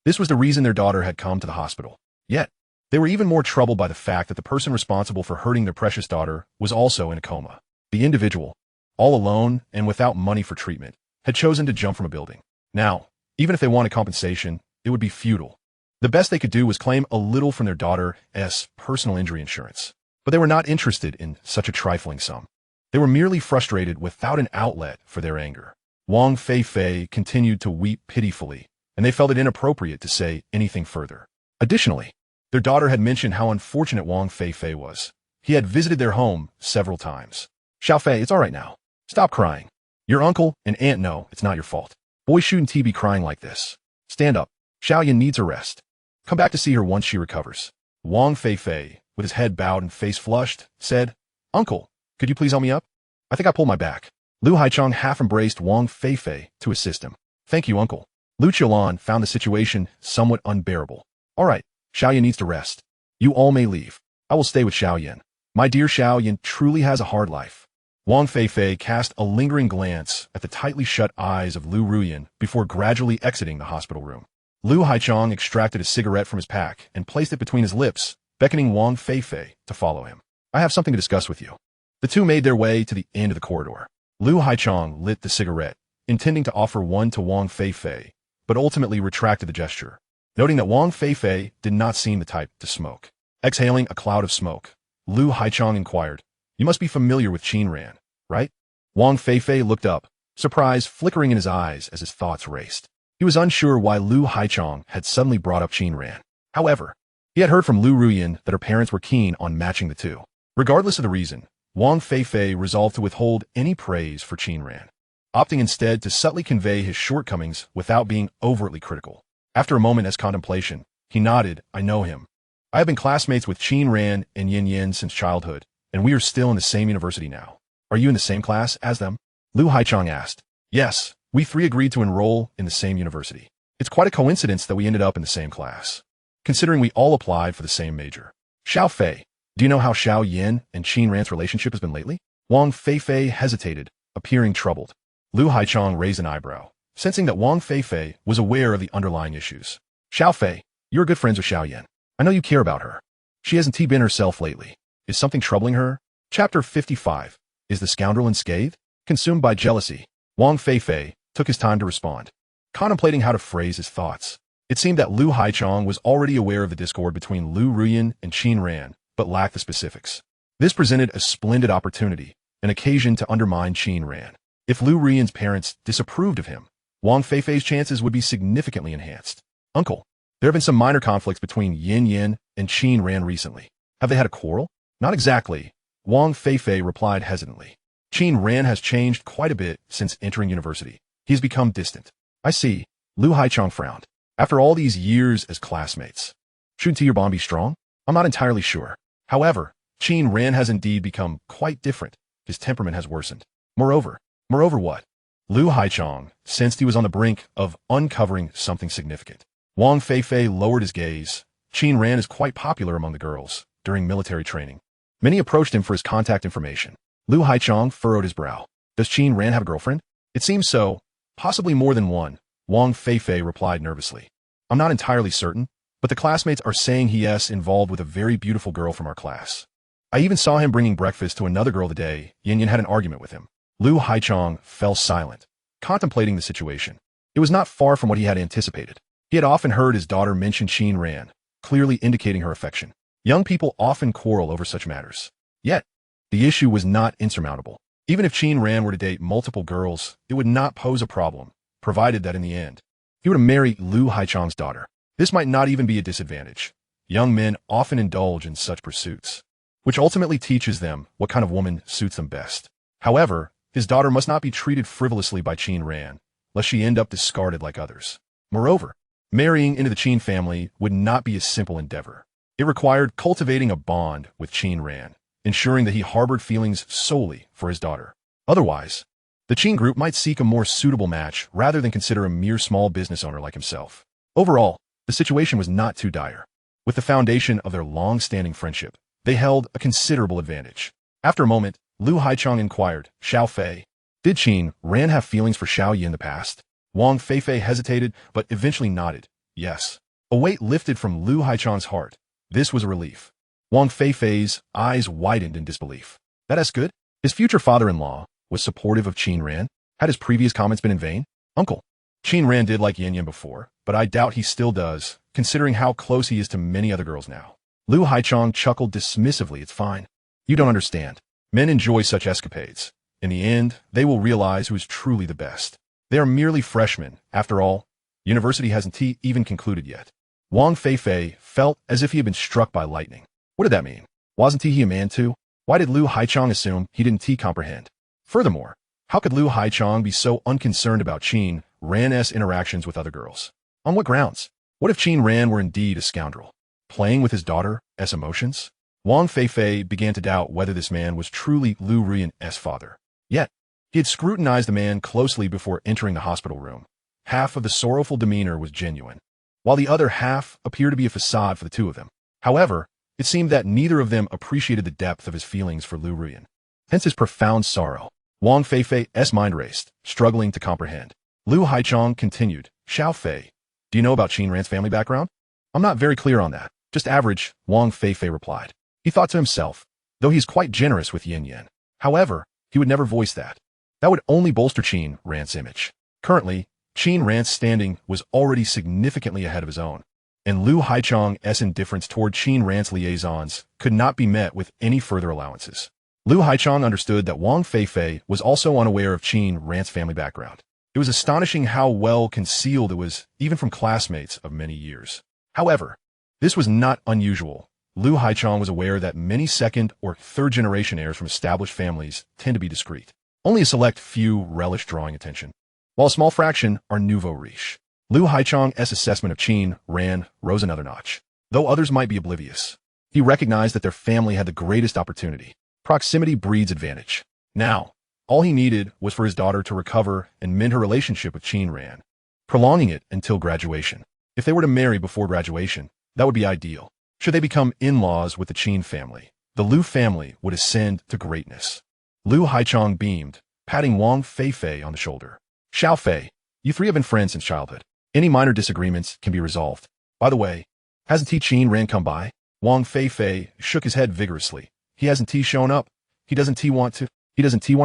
this was the reason their daughter had come to the hospital. Yet, they were even more troubled by the fact that the person responsible for hurting their precious daughter was also in a coma. The individual, all alone and without money for treatment, had chosen to jump from a building. Now, even if they wanted compensation, it would be futile. The best they could do was claim a little from their daughter's personal injury insurance. But they were not interested in such a trifling sum. They were merely frustrated without an outlet for their anger. Wang Fei Fei continued to weep pitifully, and they felt it inappropriate to say anything further. Additionally, their daughter had mentioned how unfortunate Wang Fei Fei was. He had visited their home several times. Xiao Fei, it's all right now. Stop crying. Your uncle and aunt know it's not your fault. Boys shouldn't be crying like this. Stand up. Xiao Yan needs a rest. Come back to see her once she recovers. Wang Fei Fei, with his head bowed and face flushed, said, Uncle, could you please help me up? I think I pulled my back. Lu Haichong half embraced Wang Fei Fei to assist him. Thank you, Uncle. Lu Qiulan found the situation somewhat unbearable. All right, Xiao Yan needs to rest. You all may leave. I will stay with Xiao Yan. My dear Xiao Yan truly has a hard life. Wang Fei Fei cast a lingering glance at the tightly shut eyes of Liu Ruyan before gradually exiting the hospital room. Lu Haichong extracted a cigarette from his pack and placed it between his lips, beckoning Wang Fei Fei to follow him. I have something to discuss with you. The two made their way to the end of the corridor. Lu Haichong lit the cigarette, intending to offer one to Wang Fei Fei, but ultimately retracted the gesture, noting that Wang Fei Fei did not seem the type to smoke. Exhaling a cloud of smoke, Lu Haichong inquired, You must be familiar with Qin Ran, right? Wang Fei Fei looked up, surprise flickering in his eyes as his thoughts raced. He was unsure why Lu Haichong had suddenly brought up Qin Ran. However, he had heard from Liu Ruyan that her parents were keen on matching the two. Regardless of the reason, Wang Fei Fei resolved to withhold any praise for Qin Ran, opting instead to subtly convey his shortcomings without being overtly critical. After a moment's contemplation, he nodded, I know him. I have been classmates with Qin Ran and Yin since childhood, and we are still in the same university now. Are you in the same class as them? Lu Haichong asked. Yes, we 3 agreed to enroll in the same university. It's quite a coincidence that we ended up in the same class, considering we all applied for the same major. Xiao Fei, do you know how Xiao Yan and Qin Ran's relationship has been lately? Wang Fei Fei hesitated, appearing troubled. Lu Haichong raised an eyebrow, sensing that Wang Fei Fei was aware of the underlying issues. Xiao Fei, you're good friends with Xiao Yan. I know you care about her. She hasn't been herself lately. Is something troubling her? Chapter 55. Is the scoundrel unscathed? Consumed by jealousy, Wang Fei Fei took his time to respond, contemplating how to phrase his thoughts. It seemed that Lu Haichong was already aware of the discord between Liu Ruyan and Qin Ran, but lacked the specifics. This presented a splendid opportunity, an occasion to undermine Qin Ran. If Liu Ruyan's parents disapproved of him, Wang Fei Fei's chances would be significantly enhanced. Uncle, there have been some minor conflicts between Yin and Qin Ran recently. Have they had a quarrel? Not exactly, Wang Fei Fei replied hesitantly. Qin Ran has changed quite a bit since entering university. He has become distant. I see, Lu Haichong frowned. After all these years as classmates, shouldn't your bond be strong? I'm not entirely sure. However, Qin Ran has indeed become quite different. His temperament has worsened. Moreover what? Liu Haichong sensed he was on the brink of uncovering something significant. Wang Fei Fei lowered his gaze. Qin Ran is quite popular among the girls during military training. Many approached him for his contact information. Liu Haichong furrowed his brow. Does Qin Ran have a girlfriend? It seems so. Possibly more than one. Wang Fei Fei replied nervously. I'm not entirely certain, but the classmates are saying he is involved with a very beautiful girl from our class. I even saw him bringing breakfast to another girl today. Yin had an argument with him. Liu Haichong fell silent, contemplating the situation. It was not far from what he had anticipated. He had often heard his daughter mention Qin Ran, clearly indicating her affection. Young people often quarrel over such matters. Yet, the issue was not insurmountable. Even if Qin Ran were to date multiple girls, it would not pose a problem, provided that in the end, he were to marry Liu Haichong's daughter. This might not even be a disadvantage. Young men often indulge in such pursuits, which ultimately teaches them what kind of woman suits them best. However, his daughter must not be treated frivolously by Qin Ran, lest she end up discarded like others. Moreover, marrying into the Qin family would not be a simple endeavor. It required cultivating a bond with Qin Ran, ensuring that he harbored feelings solely for his daughter. Otherwise, the Qin group might seek a more suitable match rather than consider a mere small business owner like himself. Overall, the situation was not too dire. With the foundation of their long-standing friendship, they held a considerable advantage. After a moment, Liu Haichong inquired, Xiao Fei, did Qin Ran have feelings for Xiao Yi in the past? Wang Fei Fei hesitated, but eventually nodded, yes. A weight lifted from Liu Haichong's heart. This was a relief. Wang Fei Fei's eyes widened in disbelief. That's good? His future father-in-law was supportive of Qin Ran? Had his previous comments been in vain? Uncle. Qin Ran did like Yin before, but I doubt he still does, considering how close he is to many other girls now. Liu Haichong chuckled dismissively. It's fine. You don't understand. Men enjoy such escapades. In the end, they will realize who is truly the best. They are merely freshmen. After all, university hasn't even concluded yet. Wang Fei Fei felt as if he had been struck by lightning. What did that mean? Wasn't he a man too? Why did Liu Haichong assume he didn't comprehend? Furthermore, how could Liu Haichong be so unconcerned about Qin Ran's interactions with other girls? On what grounds? What if Qin Ran were indeed a scoundrel, playing with his daughter's emotions? Wang Fei Fei began to doubt whether this man was truly Liu Ruyan's father. Yet, he had scrutinized the man closely before entering the hospital room. Half of the sorrowful demeanor was genuine, while the other half appeared to be a facade for the two of them. However, it seemed that neither of them appreciated the depth of his feelings for Liu Ruyan. Hence his profound sorrow. Wang Fei Fei's mind raced, struggling to comprehend. Liu Haichong continued, Xiao Fei, do you know about Qin Ran's family background? I'm not very clear on that. Just average, Wang Fei Fei replied. He thought to himself, though he's quite generous with Yin. However, he would never voice that. That would only bolster Qin Ran's image. Currently, Qin Ran's standing was already significantly ahead of his own, and Liu Haichong's indifference toward Qin Ran's liaisons could not be met with any further allowances. Liu Haichong understood that Wang Fei Fei was also unaware of Qin Ran's family background. It was astonishing how well concealed it was, even from classmates of many years. However, this was not unusual. Liu Haichong was aware that many second or third generation heirs from established families tend to be discreet. Only a select few relish drawing attention, while a small fraction are nouveau riche. Liu Haichong's assessment of Qin Ran rose another notch. Though others might be oblivious, he recognized that their family had the greatest opportunity. Proximity breeds advantage. Now, all he needed was for his daughter to recover and mend her relationship with Qin Ran, prolonging it until graduation. If they were to marry before graduation, that would be ideal. Should they become in-laws with the Qin family, the Liu family would ascend to greatness. Liu Haichong beamed, patting Wang Fei Fei on the shoulder. Xiao Fei, you three have been friends since childhood. Any minor disagreements can be resolved. By the way, hasn't Qin Ran come by? Wang Fei Fei shook his head vigorously. He hasn't shown up. He doesn't want to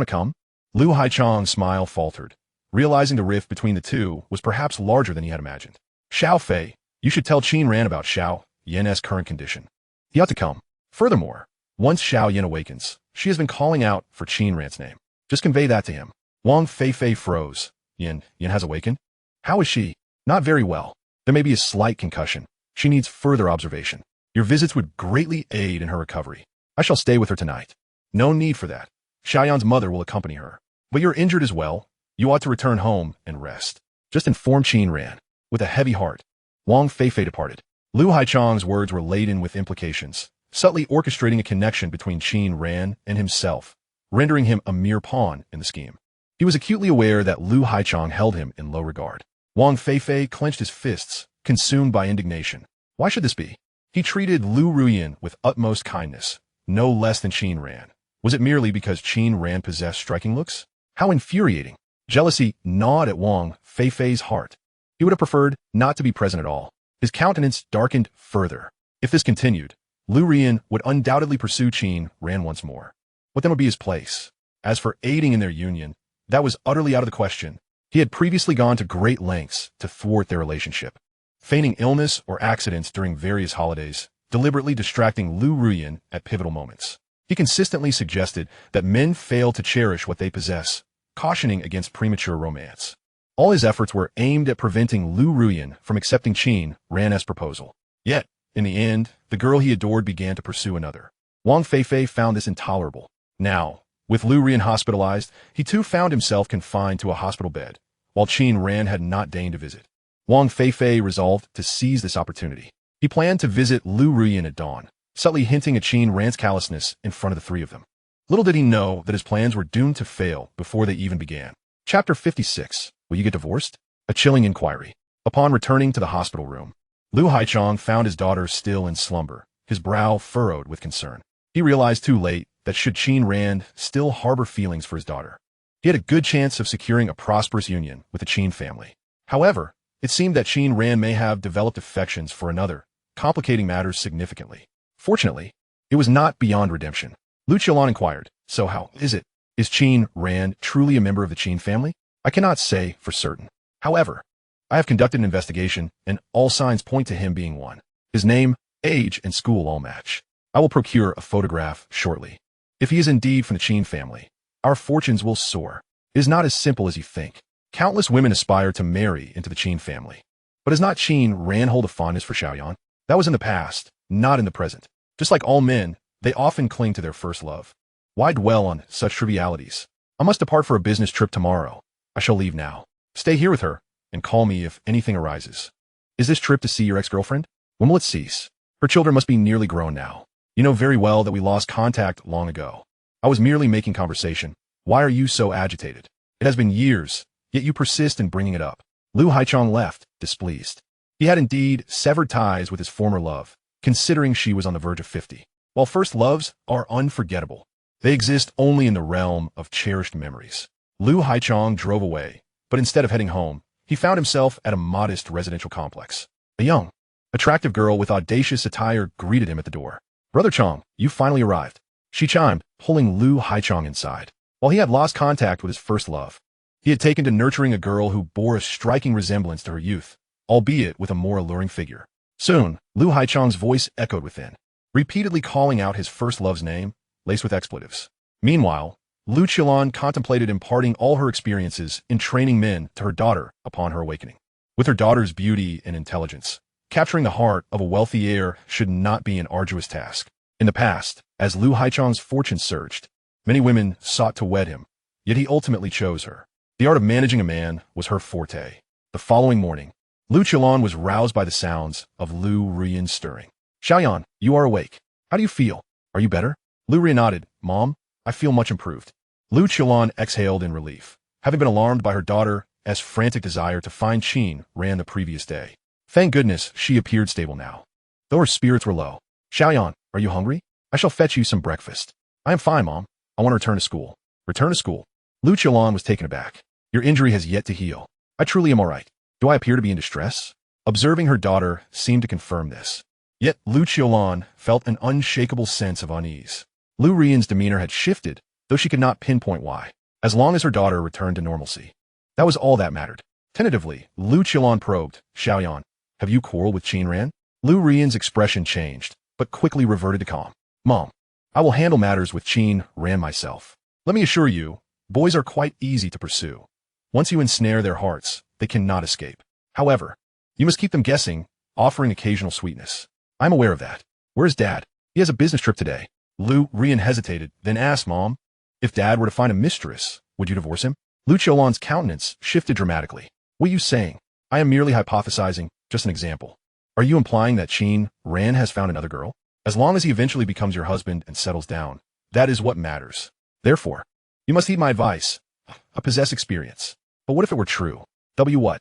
come? Liu Haichong's smile faltered, realizing the rift between the two was perhaps larger than he had imagined. Xiao Fei, you should tell Qin Ran about Xiao Yin's current condition. He ought to come. Furthermore, once Xiao Yin awakens, she has been calling out for Qin Ran's name. Just convey that to him. Wang Fei Fei froze. Yin has awakened? How is she? Not very well. There may be a slight concussion. She needs further observation. Your visits would greatly aid in her recovery. I shall stay with her tonight. No need for that. Xiaoyan's mother will accompany her. But you're injured as well. You ought to return home and rest. Just inform Qin Ran. With a heavy heart, Wang Fei Fei departed. Liu Haichong's words were laden with implications, subtly orchestrating a connection between Qin Ran and himself, rendering him a mere pawn in the scheme. He was acutely aware that Liu Haichong held him in low regard. Wang Fei Fei clenched his fists, consumed by indignation. Why should this be? He treated Liu Ruyan with utmost kindness, no less than Qin Ran. Was it merely because Qin Ran possessed striking looks? How infuriating. Jealousy gnawed at Wang Fei Fei's heart. He would have preferred not to be present at all. His countenance darkened further. If this continued, Liu Ruyan would undoubtedly pursue Qin Ran once more. What then would be his place? As for aiding in their union, that was utterly out of the question. He had previously gone to great lengths to thwart their relationship, feigning illness or accidents during various holidays, deliberately distracting Liu Ruyan at pivotal moments. He consistently suggested that men fail to cherish what they possess, cautioning against premature romance. All his efforts were aimed at preventing Liu Ruyan from accepting Qin Ran's proposal. Yet, in the end, the girl he adored began to pursue another. Wang Fei Fei found this intolerable. Now, with Liu Ruyan hospitalized, he too found himself confined to a hospital bed, while Qin Ran had not deigned to visit. Wang Fei Fei resolved to seize this opportunity. He planned to visit Liu Ruyan at dawn, subtly hinting at Qin Ran's callousness in front of the three of them. Little did he know that his plans were doomed to fail before they even began. Chapter 56. Will you get divorced? A chilling inquiry. Upon returning to the hospital room, Liu Haichong found his daughter still in slumber, his brow furrowed with concern. He realized too late that should Qin Ran still harbor feelings for his daughter, he had a good chance of securing a prosperous union with the Qin family. However, it seemed that Qin Ran may have developed affections for another, complicating matters significantly. Fortunately, it was not beyond redemption. Liu Qilan inquired, so how is it? Is Qin Ran truly a member of the Qin family? I cannot say for certain. However, I have conducted an investigation, and all signs point to him being one. His name, age, and school all match. I will procure a photograph shortly. If he is indeed from the Qin family, our fortunes will soar. It is not as simple as you think. Countless women aspire to marry into the Qin family. But does not Qin Ran hold a fondness for Xiaoyan? That was in the past, not in the present. Just like all men, they often cling to their first love. Why dwell on such trivialities? I must depart for a business trip tomorrow. I shall leave now. Stay here with her, and call me if anything arises. Is this trip to see your ex-girlfriend? When will it cease? Her children must be nearly grown now. You know very well that we lost contact long ago. I was merely making conversation. Why are you so agitated? It has been years, yet you persist in bringing it up. Liu Haichong left, displeased. He had indeed severed ties with his former love, considering she was on the verge of 50. While first loves are unforgettable, they exist only in the realm of cherished memories. Liu Haichong drove away, but instead of heading home, he found himself at a modest residential complex. A young, attractive girl with audacious attire greeted him at the door. Brother Chong, you finally arrived, she chimed, pulling Liu Haichong inside. While he had lost contact with his first love, he had taken to nurturing a girl who bore a striking resemblance to her youth, albeit with a more alluring figure. Soon, Liu Haichong's voice echoed within, repeatedly calling out his first love's name, laced with expletives. Meanwhile, Liu Qilan contemplated imparting all her experiences in training men to her daughter upon her awakening. With her daughter's beauty and intelligence, capturing the heart of a wealthy heir should not be an arduous task. In the past, as Liu Haichong's fortune surged, many women sought to wed him, yet he ultimately chose her. The art of managing a man was her forte. The following morning, Liu Qilan was roused by the sounds of Liu Ruyan stirring. Xiaoyan, you are awake. How do you feel? Are you better? Liu Ruyan nodded. Mom, I feel much improved. Liu Qilan exhaled in relief, having been alarmed by her daughter's frantic desire to find Qin Ran the previous day. Thank goodness she appeared stable now, though her spirits were low. Xiaoyan, are you hungry? I shall fetch you some breakfast. I am fine, Mom. I want to return to school. Return to school? Liu Qilan was taken aback. Your injury has yet to heal. I truly am all right. Do I appear to be in distress? Observing her daughter seemed to confirm this. Yet Liu Qilan felt an unshakable sense of unease. Liu Ruyan's demeanor had shifted, though she could not pinpoint why. As long as her daughter returned to normalcy, that was all that mattered. Tentatively, Liu Qilan probed, Xiaoyan, have you quarreled with Qin Ran? Liu Ruyan's expression changed, but quickly reverted to calm. Mom, I will handle matters with Qin Ran myself. Let me assure you, boys are quite easy to pursue. Once you ensnare their hearts, they cannot escape. However, you must keep them guessing, offering occasional sweetness. I'm aware of that. Where's Dad? He has a business trip today. Liu Ruyan hesitated, then asked Mom, if Dad were to find a mistress, would you divorce him? Liu Qilan's countenance shifted dramatically. What are you saying? I am merely hypothesizing, just an example. Are you implying that Qin Ran has found another girl? As long as he eventually becomes your husband and settles down, that is what matters. Therefore, you must heed my advice. I possess experience. But what if it were true? What?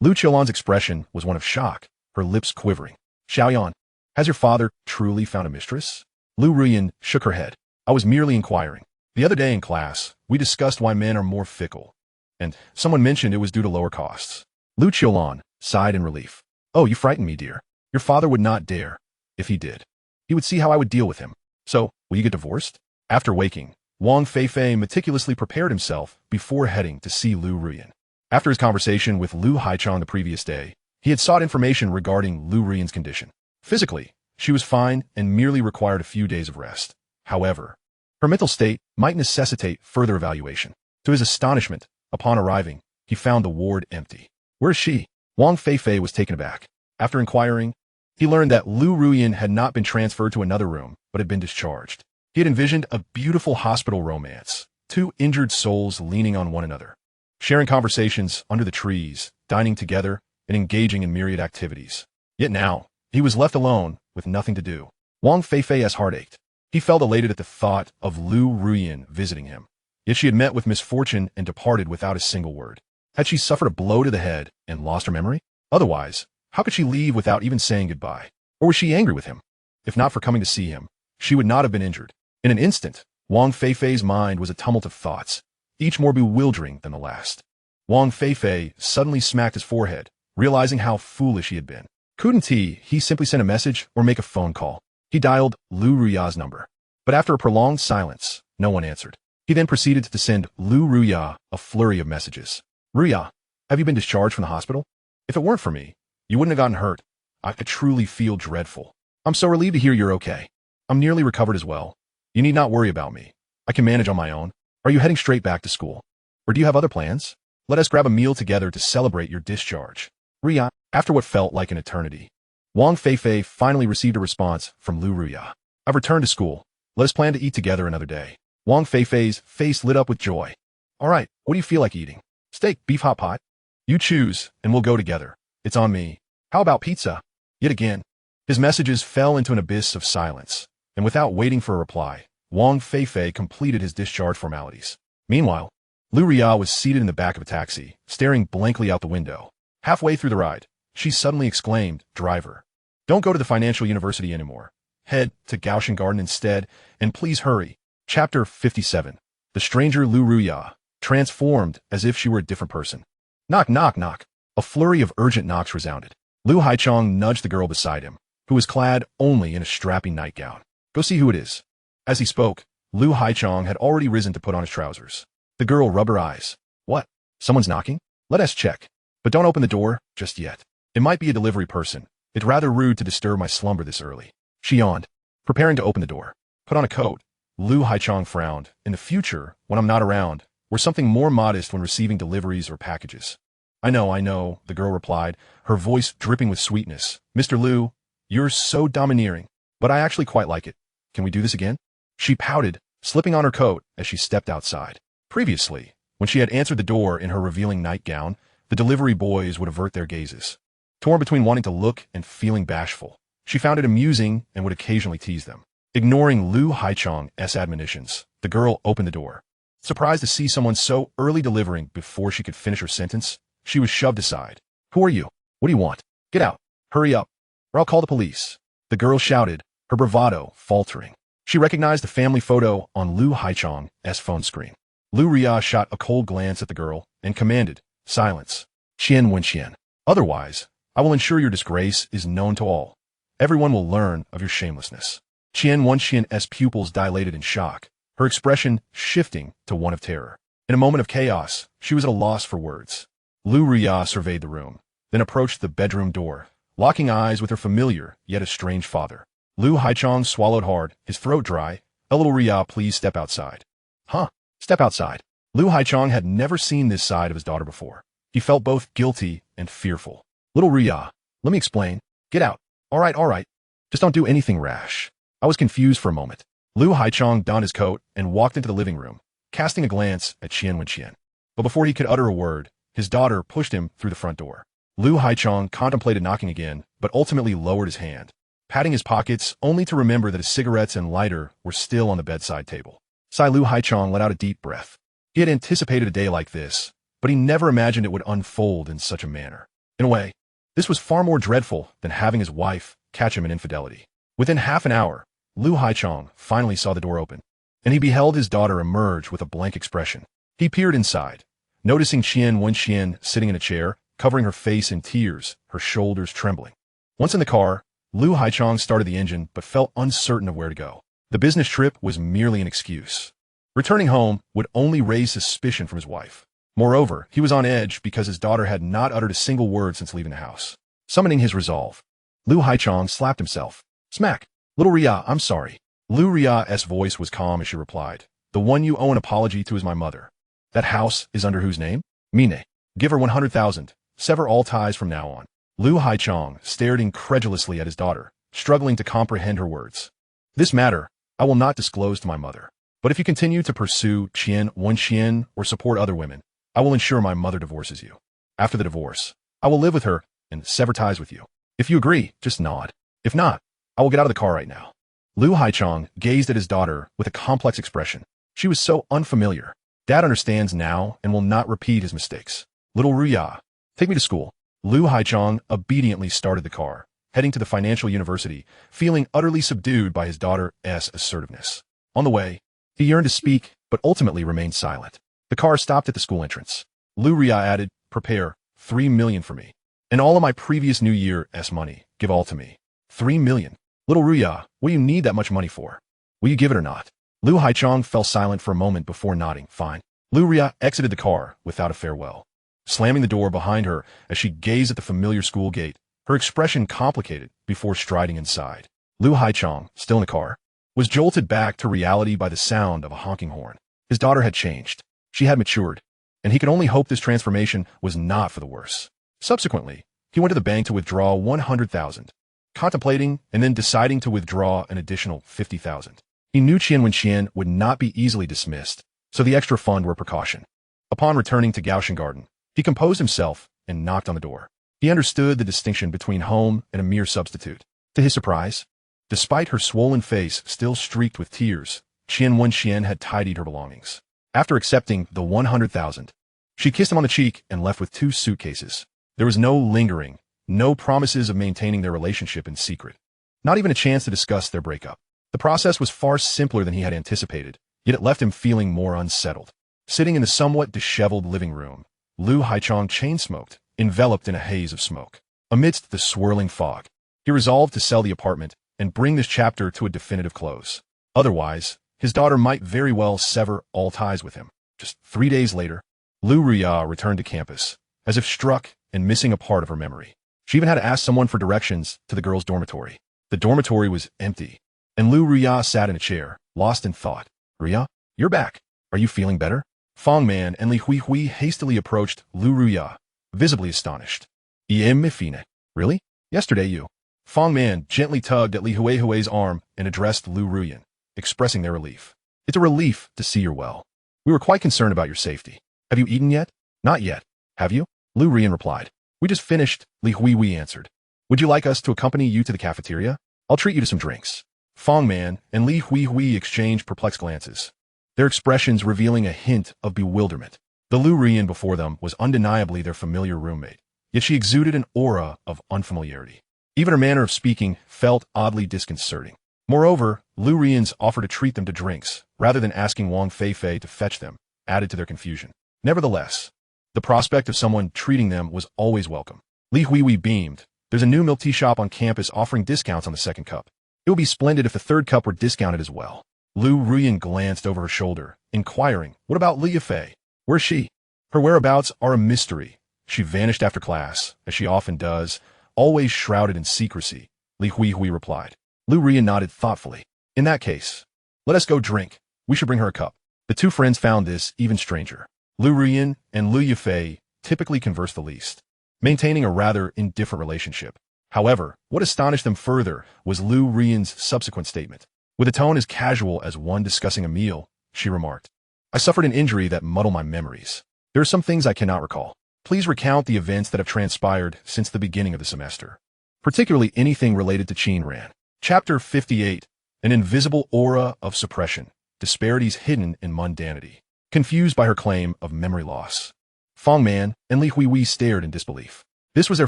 Liu Qiulan's expression was one of shock, her lips quivering. Xiaoyan, has your father truly found a mistress? Liu Ruyan shook her head. I was merely inquiring. The other day in class, we discussed why men are more fickle, and someone mentioned it was due to lower costs. Liu Qiulan sighed in relief. Oh, you frighten me, dear. Your father would not dare. If he did, he would see how I would deal with him. So, will you get divorced? After waking, Wang Fei Fei meticulously prepared himself before heading to see Liu Ruyan. After his conversation with Liu Haichang the previous day, he had sought information regarding Liu Ruyan's condition. Physically, she was fine and merely required a few days of rest. However, her mental state might necessitate further evaluation. To his astonishment, upon arriving, he found the ward empty. Where is she? Wang Fei Fei was taken aback. After inquiring, he learned that Liu Ruyan had not been transferred to another room, but had been discharged. He had envisioned a beautiful hospital romance, two injured souls leaning on one another, sharing conversations under the trees, dining together, and engaging in myriad activities. Yet now, he was left alone with nothing to do. Wang Fei Fei's heart ached. He felt elated at the thought of Liu Ruyan visiting him. Yet she had met with misfortune and departed without a single word. Had she suffered a blow to the head and lost her memory? Otherwise, how could she leave without even saying goodbye? Or was she angry with him? If not for coming to see him, she would not have been injured. In an instant, Wang Fei Fei's mind was a tumult of thoughts, each more bewildering than the last. Wang Fei Fei suddenly smacked his forehead, realizing how foolish he had been. Couldn't he simply send a message or make a phone call? He dialed Liu Ruya's number. But after a prolonged silence, no one answered. He then proceeded to send Liu Ruya a flurry of messages. Ruya, have you been discharged from the hospital? If it weren't for me, you wouldn't have gotten hurt. I truly feel dreadful. I'm so relieved to hear you're okay. I'm nearly recovered as well. You need not worry about me. I can manage on my own. Are you heading straight back to school? Or do you have other plans? Let us grab a meal together to celebrate your discharge. Ruya, after what felt like an eternity, Wang Fei Fei finally received a response from Liu Ruya. I've returned to school. Let us plan to eat together another day. Wang Fei Fei's face lit up with joy. All right, what do you feel like eating? Steak, beef hot pot? You choose, and we'll go together. It's on me. How about pizza? Yet again, his messages fell into an abyss of silence, and without waiting for a reply, Wang Fei Fei completed his discharge formalities. Meanwhile, Liu Ruya was seated in the back of a taxi, staring blankly out the window. Halfway through the ride, she suddenly exclaimed, Driver, don't go to the financial university anymore. Head to Gaoshan Garden instead, and please hurry. Chapter 57. The stranger Liu Ruya, transformed as if she were a different person. Knock, knock, knock. A flurry of urgent knocks resounded. Liu Haichang nudged the girl beside him, who was clad only in a strapping nightgown. Go see who it is. As he spoke, Liu Haichang had already risen to put on his trousers. The girl rubbed her eyes. What? Someone's knocking? Let us check. But don't open the door just yet. It might be a delivery person. It's rather rude to disturb my slumber this early. She yawned, preparing to open the door. Put on a coat. Liu Haichang frowned. In the future, when I'm not around, wear something more modest when receiving deliveries or packages. I know, the girl replied, her voice dripping with sweetness. Mr. Liu, you're so domineering, but I actually quite like it. Can we do this again? She pouted, slipping on her coat as she stepped outside. Previously, when she had answered the door in her revealing nightgown, the delivery boys would avert their gazes. Torn between wanting to look and feeling bashful, she found it amusing and would occasionally tease them. Ignoring Liu Haichang's admonitions, the girl opened the door. Surprised to see someone so early delivering before she could finish her sentence, she was shoved aside. Who are you? What do you want? Get out. Hurry up, or I'll call the police. The girl shouted, her bravado faltering. She recognized the family photo on Liu Haichang's phone screen. Liu Ruya shot a cold glance at the girl and commanded, silence. Qian Wenqian. Otherwise, I will ensure your disgrace is known to all. Everyone will learn of your shamelessness. Qian Wenqian's pupils dilated in shock, her expression shifting to one of terror. In a moment of chaos, she was at a loss for words. Liu Ruya surveyed the room, then approached the bedroom door, locking eyes with her familiar yet estranged father. Liu Haichang swallowed hard, his throat dry. Little Ruya, please step outside. Huh? Step outside. Liu Haichang had never seen this side of his daughter before. He felt both guilty and fearful. Little Ruya, let me explain. Get out. All right. Just don't do anything rash. I was confused for a moment. Liu Haichang donned his coat and walked into the living room, casting a glance at Qian Wenqian. But before he could utter a word, his daughter pushed him through the front door. Liu Haichang contemplated knocking again, but ultimately lowered his hand. patting his pockets only to remember that his cigarettes and lighter were still on the bedside table. Lu Haichong let out a deep breath. He had anticipated a day like this, but he never imagined it would unfold in such a manner. In a way, this was far more dreadful than having his wife catch him in infidelity. Within half an hour, Lu Haichong finally saw the door open, and he beheld his daughter emerge with a blank expression. He peered inside, noticing Qin Ran sitting in a chair, covering her face in tears, her shoulders trembling. Once in the car, Lu Haichong started the engine but felt uncertain of where to go. The business trip was merely an excuse. Returning home would only raise suspicion from his wife. Moreover, he was on edge because his daughter had not uttered a single word since leaving the house. Summoning his resolve, Lu Haichong slapped himself. Smack. Little Ria, I'm sorry. Liu Ruyan's voice was calm as she replied. The one you owe an apology to is my mother. That house is under whose name? Mine. Give her 100,000. Sever all ties from now on. Lu Haichong stared incredulously at his daughter, struggling to comprehend her words. This matter, I will not disclose to my mother. But if you continue to pursue Qin Ran or support other women, I will ensure my mother divorces you. After the divorce, I will live with her and sever ties with you. If you agree, just nod. If not, I will get out of the car right now. Lu Haichong gazed at his daughter with a complex expression. She was so unfamiliar. Dad understands now and will not repeat his mistakes. Little Ruya, take me to school. Lu Haichong obediently started the car, heading to the financial university, feeling utterly subdued by his daughter's assertiveness. On the way, he yearned to speak, but ultimately remained silent. The car stopped at the school entrance. Liu Ruyan added, prepare 3 million for me. And all of my previous New Year's money, give all to me. 3 million. Little Ruya, what do you need that much money for? Will you give it or not? Lu Haichong fell silent for a moment before nodding. Fine. Liu Ruyan exited the car without a farewell. Slamming the door behind her as she gazed at the familiar school gate, her expression complicated before striding inside. Lu Haichong, still in the car, was jolted back to reality by the sound of a honking horn. His daughter had changed. She had matured, and he could only hope this transformation was not for the worse. Subsequently, he went to the bank to withdraw 100,000, contemplating and then deciding to withdraw an additional 50,000. He knew Qin Ran would not be easily dismissed, so the extra fund were precaution. Upon returning to Gaoshan Garden, he composed himself and knocked on the door. He understood the distinction between home and a mere substitute. To his surprise, despite her swollen face still streaked with tears, Qin Ran had tidied her belongings. After accepting the 100,000, she kissed him on the cheek and left with 2 suitcases. There was no lingering, no promises of maintaining their relationship in secret, not even a chance to discuss their breakup. The process was far simpler than he had anticipated, yet it left him feeling more unsettled. Sitting in the somewhat disheveled living room, Lu Haichong chain-smoked, enveloped in a haze of smoke. Amidst the swirling fog, he resolved to sell the apartment and bring this chapter to a definitive close. Otherwise, his daughter might very well sever all ties with him. Just 3 days later, Liu Ruyan returned to campus, as if struck and missing a part of her memory. She even had to ask someone for directions to the girls' dormitory. The dormitory was empty, and Liu Ruyan sat in a chair, lost in thought. Ruya, you're back. Are you feeling better? Fang Man and Li Hui hastily approached Liu Ruyan, visibly astonished. Fine. Really? Yesterday you. Fang Man gently tugged at Li Hui's arm and addressed Liu Ruyan, expressing their relief. It's a relief to see you're well. We were quite concerned about your safety. Have you eaten yet? Not yet. Have you? Liu Ruyan replied. We just finished, Li Hui answered. Would you like us to accompany you to the cafeteria? I'll treat you to some drinks. Fang Man and Li Hui exchanged perplexed glances, their expressions revealing a hint of bewilderment. The Liu Ruyan before them was undeniably their familiar roommate, yet she exuded an aura of unfamiliarity. Even her manner of speaking felt oddly disconcerting. Moreover, Liu Ruyan's offer to treat them to drinks, rather than asking Wang Fei Fei to fetch them, added to their confusion. Nevertheless, the prospect of someone treating them was always welcome. Li Hui beamed. There's a new milk tea shop on campus offering discounts on the second cup. It would be splendid if the third cup were discounted as well. Liu Ruyan glanced over her shoulder, inquiring, what about Liu Fei? Where's she? Her whereabouts are a mystery. She vanished after class, as she often does, always shrouded in secrecy, Li Hui replied. Liu Ruyan nodded thoughtfully. In that case, let us go drink. We should bring her a cup. The 2 friends found this even stranger. Liu Ruyan and Liu Fei typically conversed the least, maintaining a rather indifferent relationship. However, what astonished them further was Liu Ruyan's subsequent statement. With a tone as casual as one discussing a meal, she remarked, I suffered an injury that muddled my memories. There are some things I cannot recall. Please recount the events that have transpired since the beginning of the semester, particularly anything related to Qin Ran. Chapter 58. An invisible aura of suppression. Disparities hidden in mundanity. Confused by her claim of memory loss, Fong Man and Li Huihui stared in disbelief. This was their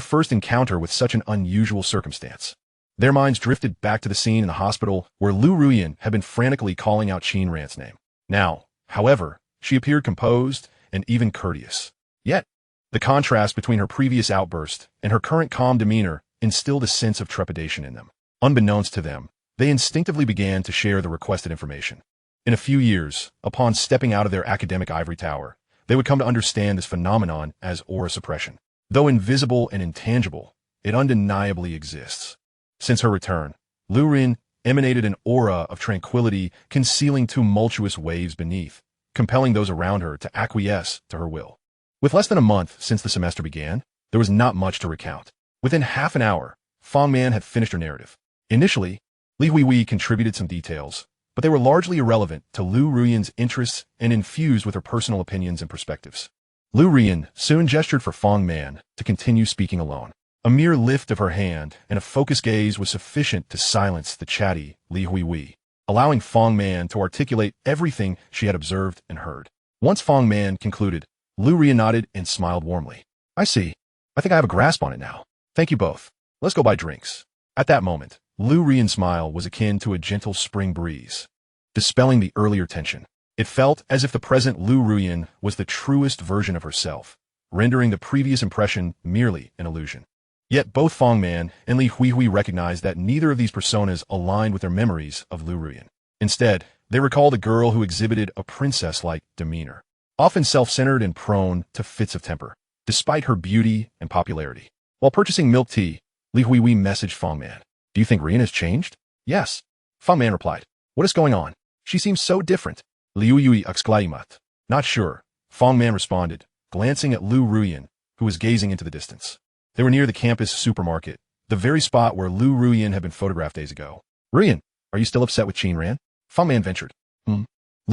first encounter with such an unusual circumstance. Their minds drifted back to the scene in the hospital where Liu Ruyan had been frantically calling out Qin Ran's name. Now, however, she appeared composed and even courteous. Yet, the contrast between her previous outburst and her current calm demeanor instilled a sense of trepidation in them. Unbeknownst to them, they instinctively began to share the requested information. In a few years, upon stepping out of their academic ivory tower, they would come to understand this phenomenon as aura suppression. Though invisible and intangible, it undeniably exists. Since her return, Liu Ruyan emanated an aura of tranquility concealing tumultuous waves beneath, compelling those around her to acquiesce to her will. With less than a month since the semester began, there was not much to recount. Within half an hour, Fong Man had finished her narrative. Initially, Li Huihui contributed some details, but they were largely irrelevant to Liu Ruyan's interests and infused with her personal opinions and perspectives. Liu Ruyan soon gestured for Fong Man to continue speaking alone. A mere lift of her hand and a focused gaze was sufficient to silence the chatty Li Huihui, allowing Fong Man to articulate everything she had observed and heard. Once Fong Man concluded, Liu Ruyan nodded and smiled warmly. I see. I think I have a grasp on it now. Thank you both. Let's go buy drinks. At that moment, Liu Ruyan's smile was akin to a gentle spring breeze, dispelling the earlier tension. It felt as if the present Liu Ruyan was the truest version of herself, rendering the previous impression merely an illusion. Yet both Fong Man and Li Huihui recognized that neither of these personas aligned with their memories of Liu Ruyan. Instead, they recalled a girl who exhibited a princess-like demeanor, often self-centered and prone to fits of temper, despite her beauty and popularity. While purchasing milk tea, Li Huihui messaged Fong Man. Do you think Rian has changed? Yes. Fong Man replied. What is going on? She seems so different. Liu Yui exclaimed. Not sure. Fong Man responded, glancing at Liu Ruyan, who was gazing into the distance. They were near the campus supermarket, the very spot where Liu Ruyan had been photographed days ago. Ruyan, are you still upset with Qin Ran? Fong Man ventured. Liu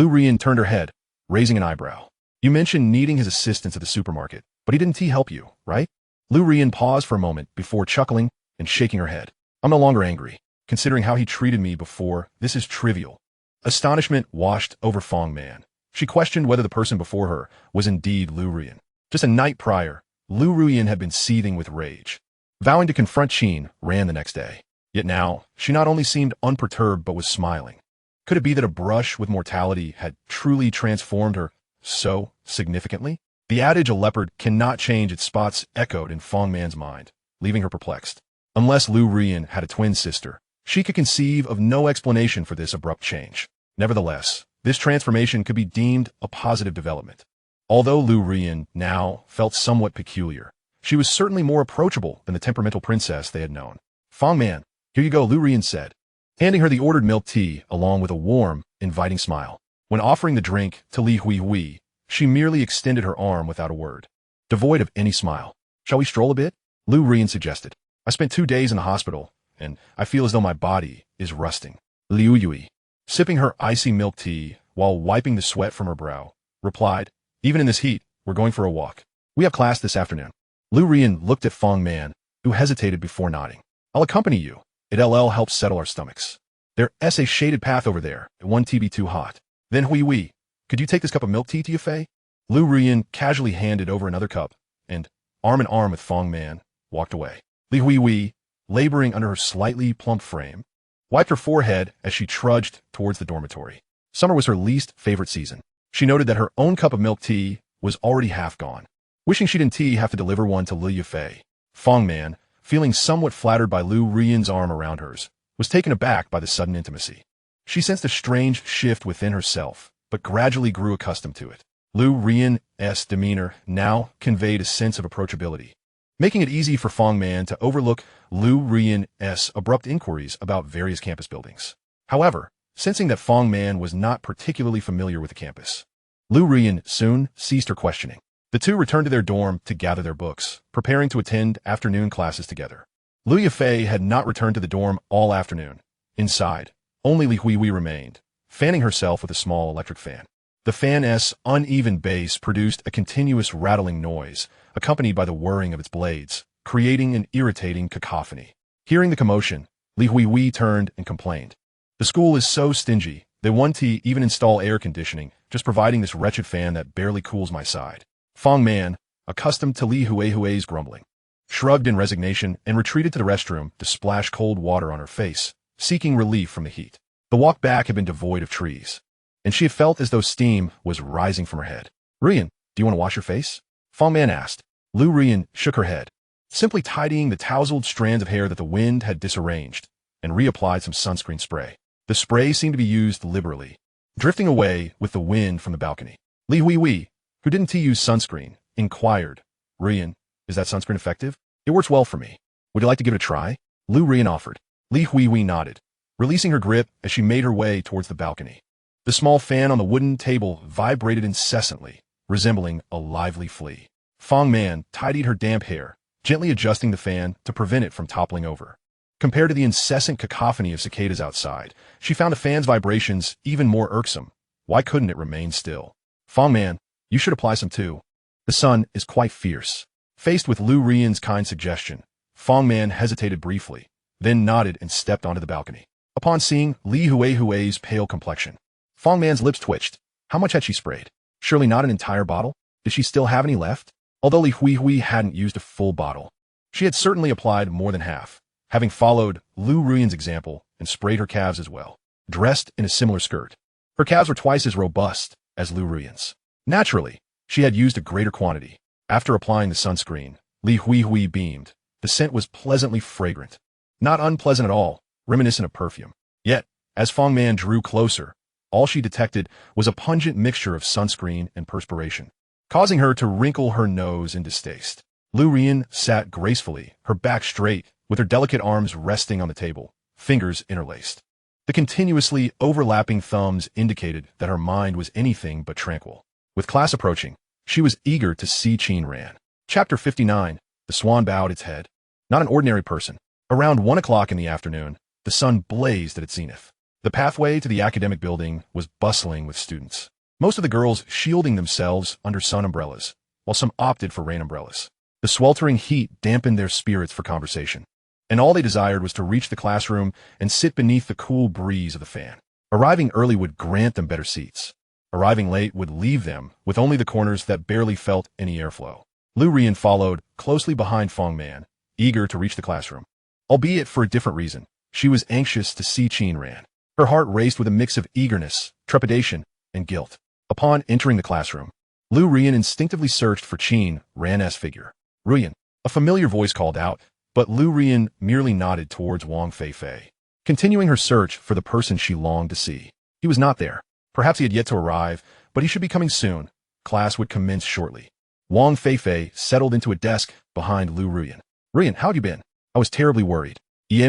Ruyan turned her head, raising an eyebrow. You mentioned needing his assistance at the supermarket, but he didn't help you, right? Liu Ruyan paused for a moment before chuckling and shaking her head. I'm no longer angry. Considering how he treated me before, this is trivial. Astonishment washed over Fong Man. She questioned whether the person before her was indeed Liu Ruyan. Just a night prior, Liu Ruyan had been seething with rage, vowing to confront Qin Ran the next day. Yet now, she not only seemed unperturbed but was smiling. Could it be that a brush with mortality had truly transformed her so significantly? The adage a leopard cannot change its spots echoed in Fong Man's mind, leaving her perplexed. Unless Liu Ruyan had a twin sister, she could conceive of no explanation for this abrupt change. Nevertheless, this transformation could be deemed a positive development. Although Liu Ruyan now felt somewhat peculiar, she was certainly more approachable than the temperamental princess they had known. Fong Man, here you go, Liu Ruyan said, handing her the ordered milk tea along with a warm, inviting smile. When offering the drink to Li Huihui, she merely extended her arm without a word, devoid of any smile. Shall we stroll a bit? Liu Ruyan suggested. I spent 2 days in the hospital, and I feel as though my body is rusting. Liu Yui, sipping her icy milk tea while wiping the sweat from her brow, replied, even in this heat, we're going for a walk. We have class this afternoon. Liu Ruyan looked at Fong Man, who hesitated before nodding. I'll accompany you. It'll help settle our stomachs. There's a shaded path over there. It won't be too hot. Then Huihui, could you take this cup of milk tea to Yue Fei? Liu Ruyan casually handed over another cup, and, arm in arm with Fong Man, walked away. Li Huihui, laboring under her slightly plump frame, wiped her forehead as she trudged towards the dormitory. Summer was her least favorite season. She noted that her own cup of milk tea was already half gone. Wishing she didn't have to deliver one to Liu Fei, Fong Man, feeling somewhat flattered by Liu Ruyan's arm around hers, was taken aback by the sudden intimacy. She sensed a strange shift within herself, but gradually grew accustomed to it. Liu Ruyan's demeanor now conveyed a sense of approachability, making it easy for Fong Man to overlook Liu Ruyan's abrupt inquiries about various campus buildings. However, sensing that Fong Man was not particularly familiar with the campus, Liu Ruyan soon ceased her questioning. The two returned to their dorm to gather their books, preparing to attend afternoon classes together. Liu Fei had not returned to the dorm all afternoon. Inside, only Li Huihui remained, fanning herself with a small electric fan. The fan's uneven base produced a continuous rattling noise, accompanied by the whirring of its blades, creating an irritating cacophony. Hearing the commotion, Li Huihui turned and complained. The school is so stingy. They want to even install air conditioning, just providing this wretched fan that barely cools my side. Fang Man, accustomed to Li Huihui's grumbling, shrugged in resignation and retreated to the restroom to splash cold water on her face, seeking relief from the heat. The walk back had been devoid of trees, and she had felt as though steam was rising from her head. Ruyan, do you want to wash your face? Fang Man asked. Liu Ruyan shook her head, simply tidying the tousled strands of hair that the wind had disarranged, and reapplied some sunscreen spray. The spray seemed to be used liberally, drifting away with the wind from the balcony. Li Huihui, who didn't use sunscreen, inquired, Ruyan, is that sunscreen effective? It works well for me. Would you like to give it a try? Liu Ruyan offered. Li Huihui nodded, releasing her grip as she made her way towards the balcony. The small fan on the wooden table vibrated incessantly, resembling a lively flea. Fang Man tidied her damp hair, gently adjusting the fan to prevent it from toppling over. Compared to the incessant cacophony of cicadas outside, she found the fan's vibrations even more irksome. Why couldn't it remain still? Fang Man, you should apply some too. The sun is quite fierce. Faced with Liu Ruyan's kind suggestion, Fang Man hesitated briefly, then nodded and stepped onto the balcony. Upon seeing Li Huihui's pale complexion, Fang Man's lips twitched. How much had she sprayed? Surely not an entire bottle? Did she still have any left? Although Li Huihui hadn't used a full bottle, she had certainly applied more than half, having followed Liu Ruyan's example and sprayed her calves as well, dressed in a similar skirt. Her calves were twice as robust as Liu Ruyan's. Naturally, she had used a greater quantity. After applying the sunscreen, Li Huihui beamed. The scent was pleasantly fragrant. Not unpleasant at all, reminiscent of perfume. Yet, as Fang Man drew closer, all she detected was a pungent mixture of sunscreen and perspiration, causing her to wrinkle her nose in distaste. Liu Ruyan sat gracefully, her back straight, with her delicate arms resting on the table, fingers interlaced. The continuously overlapping thumbs indicated that her mind was anything but tranquil. With class approaching, she was eager to see Qin Ran. Chapter 59. The swan bowed its head. Not an ordinary person. Around 1 o'clock in the afternoon, the sun blazed at its zenith. The pathway to the academic building was bustling with students, most of the girls shielding themselves under sun umbrellas, while some opted for rain umbrellas. The sweltering heat dampened their spirits for conversation, and all they desired was to reach the classroom and sit beneath the cool breeze of the fan. Arriving early would grant them better seats. Arriving late would leave them with only the corners that barely felt any airflow. Liu Ruyan followed closely behind Fang Man, eager to reach the classroom. Albeit for a different reason, she was anxious to see Qin Ran. Her heart raced with a mix of eagerness, trepidation, and guilt. Upon entering the classroom, Liu Ruyan instinctively searched for Qin Ran's figure. Ruyan, a familiar voice called out, but Liu Ruyan merely nodded towards Wang Fei Fei, continuing her search for the person she longed to see. He was not there. Perhaps he had yet to arrive, but he should be coming soon. Class would commence shortly. Wang Fei Fei settled into a desk behind Liu Ruyan. Ruyan, how have you been? I was terribly worried. You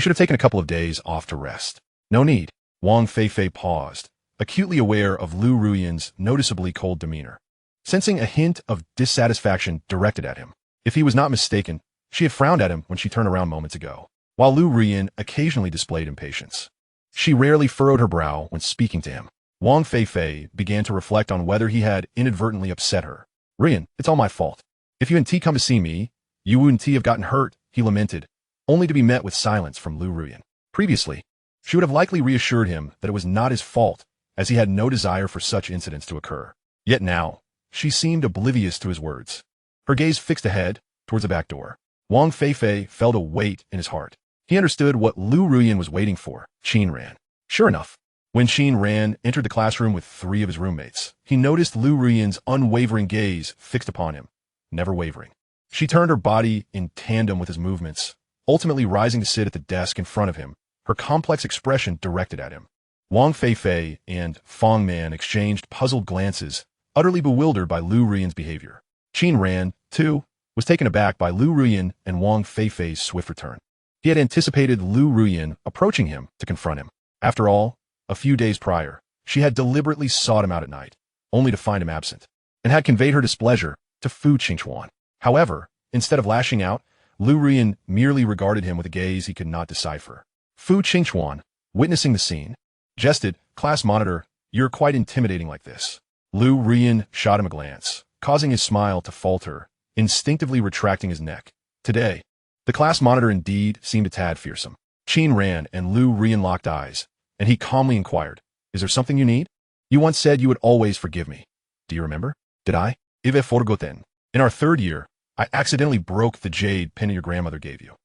should have taken a couple of days off to rest. No need. Wang Fei Fei paused, acutely aware of Liu Ruyan's noticeably cold demeanor, sensing a hint of dissatisfaction directed at him. If he was not mistaken, she had frowned at him when she turned around moments ago, while Liu Ruyan occasionally displayed impatience. She rarely furrowed her brow when speaking to him. Wang Fei Fei began to reflect on whether he had inadvertently upset her. Ruyan, it's all my fault. If you hadn't come to see me, you wouldn't have gotten hurt, he lamented, only to be met with silence from Liu Ruyan. Previously, she would have likely reassured him that it was not his fault, as he had no desire for such incidents to occur. Yet now, she seemed oblivious to his words. Her gaze fixed ahead, towards the back door. Wang Fei Fei felt a weight in his heart. He understood what Liu Ruyan was waiting for, Qin Ran. Sure enough, when Qin Ran entered the classroom with 3 of his roommates, he noticed Liu Ruyan's unwavering gaze fixed upon him, never wavering. She turned her body in tandem with his movements, ultimately rising to sit at the desk in front of him, her complex expression directed at him. Wang Fei Fei and Fang Man exchanged puzzled glances, utterly bewildered by Liu Ruyan's behavior. Qin Ran, too, was taken aback by Liu Ruyan and Wang Fei Fei's swift return. He had anticipated Liu Ruyan approaching him to confront him. After all, a few days prior, she had deliberately sought him out at night, only to find him absent, and had conveyed her displeasure to Fu Qingchuan. However, instead of lashing out, Liu Ruyan merely regarded him with a gaze he could not decipher. Fu Qingchuan, witnessing the scene, jested, "Class monitor, you're quite intimidating like this." Liu Ruyan shot him a glance, causing his smile to falter, instinctively retracting his neck. Today, the class monitor indeed seemed a tad fearsome. Qin Ran and Liu Ruyan locked eyes, and he calmly inquired, "Is there something you need? You once said you would always forgive me. Do you remember?" "Did I? Ive forgotten. In our 3rd year, I accidentally broke the jade pin your grandmother gave you."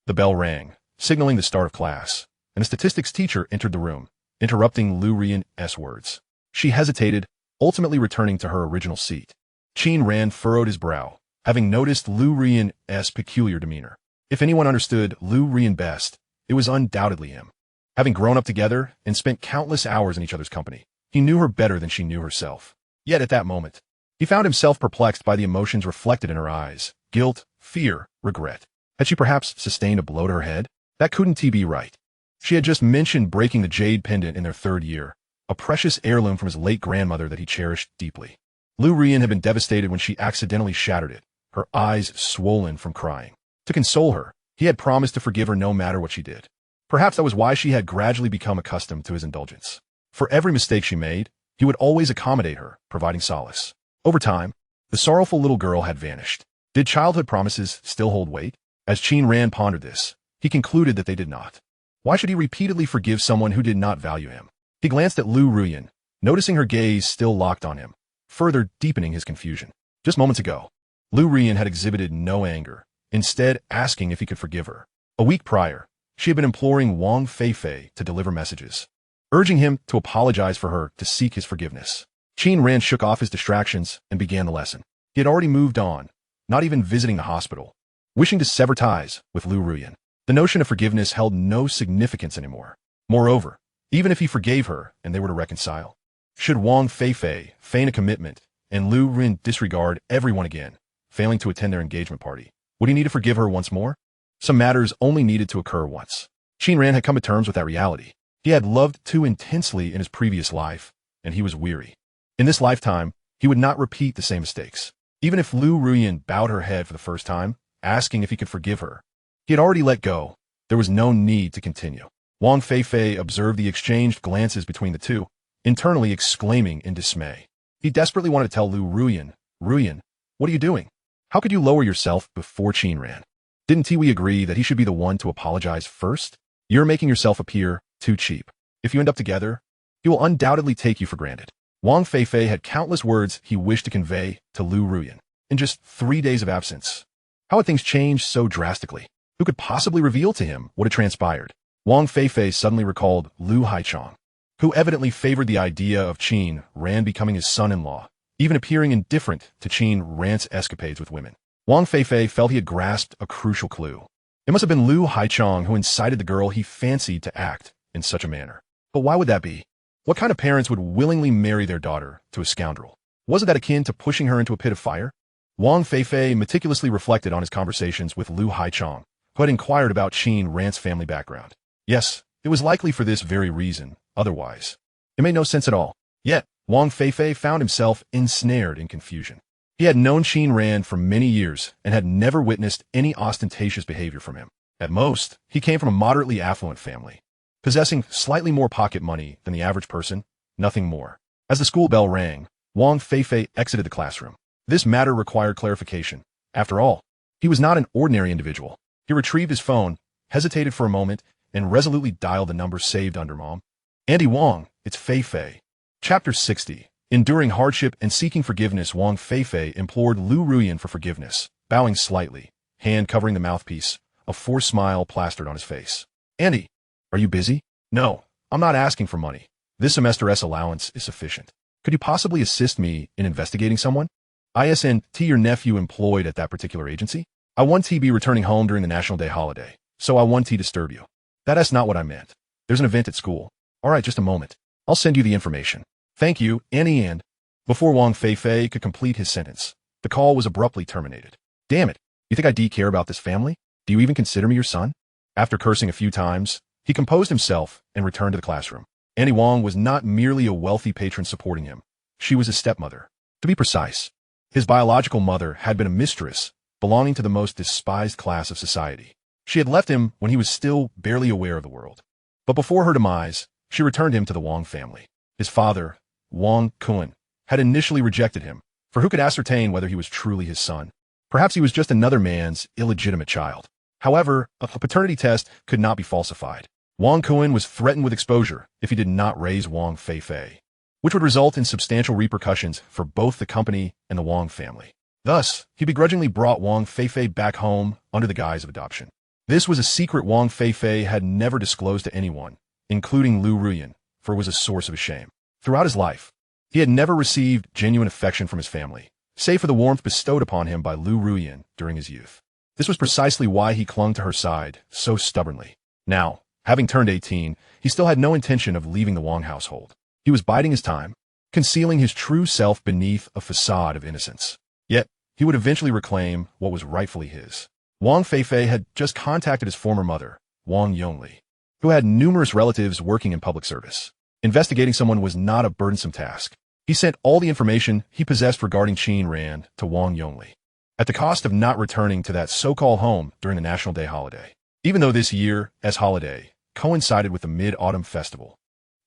The bell rang, signaling the start of class, and a statistics teacher entered the room, interrupting Liu Ruyan's words. She hesitated, ultimately returning to her original seat. Qin Ran furrowed his brow, having noticed Liu Ruyan's peculiar demeanor. If anyone understood Liu Ruyan best, it was undoubtedly him. Having grown up together and spent countless hours in each other's company, he knew her better than she knew herself. Yet at that moment, he found himself perplexed by the emotions reflected in her eyes: guilt, fear, regret. Had she perhaps sustained a blow to her head? That couldn't be right. She had just mentioned breaking the jade pendant in their 3rd year, a precious heirloom from his late grandmother that he cherished deeply. Liu Ruyan had been devastated when she accidentally shattered it, her eyes swollen from crying. To console her, he had promised to forgive her no matter what she did. Perhaps that was why she had gradually become accustomed to his indulgence. For every mistake she made, he would always accommodate her, providing solace. Over time, the sorrowful little girl had vanished. Did childhood promises still hold weight? As Qin Ran pondered this, he concluded that they did not. Why should he repeatedly forgive someone who did not value him? He glanced at Liu Ruyan, noticing her gaze still locked on him, further deepening his confusion. Just moments ago, Liu Ruyan had exhibited no anger, instead asking if he could forgive her. A week prior, she had been imploring Wang Fei Fei to deliver messages, urging him to apologize for her to seek his forgiveness. Qin Ran shook off his distractions and began the lesson. He had already moved on, not even visiting the hospital, wishing to sever ties with Liu Ruyan. The notion of forgiveness held no significance anymore. Moreover, even if he forgave her and they were to reconcile, should Wang Fei Fei feign a commitment and Liu Ruyan disregard everyone again, failing to attend their engagement party, would he need to forgive her once more? Some matters only needed to occur once. Qin Ran had come to terms with that reality. He had loved too intensely in his previous life, and he was weary. In this lifetime, he would not repeat the same mistakes. Even if Liu Ruyan bowed her head for the first time, asking if he could forgive her, he had already let go. There was no need to continue. Wang Fei Fei observed the exchanged glances between the two, internally exclaiming in dismay. He desperately wanted to tell Liu Ruyan, "Ruyan, what are you doing? How could you lower yourself before Qin Ran? Didn't we agree that he should be the one to apologize first? You're making yourself appear too cheap. If you end up together, he will undoubtedly take you for granted." Wang Fei Fei had countless words he wished to convey to Liu Ruyan in just 3 days of absence. How had things changed so drastically? Who could possibly reveal to him what had transpired? Wang Fei Fei suddenly recalled Liu Haichong, who evidently favored the idea of Qin Ran becoming his son-in-law, even appearing indifferent to Qin Ran's escapades with women. Wang Fei Fei felt he had grasped a crucial clue. It must have been Liu Haichong who incited the girl he fancied to act in such a manner. But why would that be? What kind of parents would willingly marry their daughter to a scoundrel? Wasn't that akin to pushing her into a pit of fire? Wang Fei Fei meticulously reflected on his conversations with Liu Haichong, who had inquired about Qin Ran's family background. Yes, it was likely for this very reason. Otherwise, it made no sense at all. Yet, Wang Fei Fei found himself ensnared in confusion. He had known Qin Ran for many years and had never witnessed any ostentatious behavior from him. At most, he came from a moderately affluent family, possessing slightly more pocket money than the average person, nothing more. As the school bell rang, Wang Fei Fei exited the classroom. This matter required clarification. After all, he was not an ordinary individual. He retrieved his phone, hesitated for a moment, and resolutely dialed the number saved under Mom. "Andy Wang, it's Fei Fei." Chapter 60. Enduring hardship and seeking forgiveness, Wang Fei Fei implored Liu Ruyan for forgiveness, bowing slightly, hand covering the mouthpiece, a forced smile plastered on his face. "Andy, are you busy?" "No, I'm not asking for money. This semester's allowance is sufficient. Could you possibly assist me in investigating someone? Isn't your nephew employed at that particular agency? I want to be returning home during the National Day holiday, so I want to disturb you." "That's not what I meant. There's an event at school." "All right, just a moment. I'll send you the information." "Thank you, Annie." And before Wang Fei Fei could complete his sentence, the call was abruptly terminated. "Damn it. You think I care about this family? Do you even consider me your son?" After cursing a few times, he composed himself and returned to the classroom. Annie Wang was not merely a wealthy patron supporting him. She was his stepmother. To be precise, his biological mother had been a mistress belonging to the most despised class of society. She had left him when he was still barely aware of the world. But before her demise, she returned him to the Wang family. His father, Wang Kun, had initially rejected him, for who could ascertain whether he was truly his son? Perhaps he was just another man's illegitimate child. However, a paternity test could not be falsified. Wang Kuan was threatened with exposure if he did not raise Wang Fei Fei, which would result in substantial repercussions for both the company and the Wang family. Thus, he begrudgingly brought Wang Fei Fei back home under the guise of adoption. This was a secret Wang Fei Fei had never disclosed to anyone, including Liu Ruyan, for it was a source of his shame. Throughout his life, he had never received genuine affection from his family, save for the warmth bestowed upon him by Liu Ruyan during his youth. This was precisely why he clung to her side so stubbornly. Now, having turned 18, he still had no intention of leaving the Wang household. He was biding his time, concealing his true self beneath a facade of innocence. Yet, he would eventually reclaim what was rightfully his. Wang Fei Fei had just contacted his former mother, Wang Yongli, who had numerous relatives working in public service. Investigating someone was not a burdensome task. He sent all the information he possessed regarding Qin Ran to Wang Yongli, at the cost of not returning to that so-called home during the National Day holiday. Even though this year, as holiday, coincided with the Mid-Autumn Festival,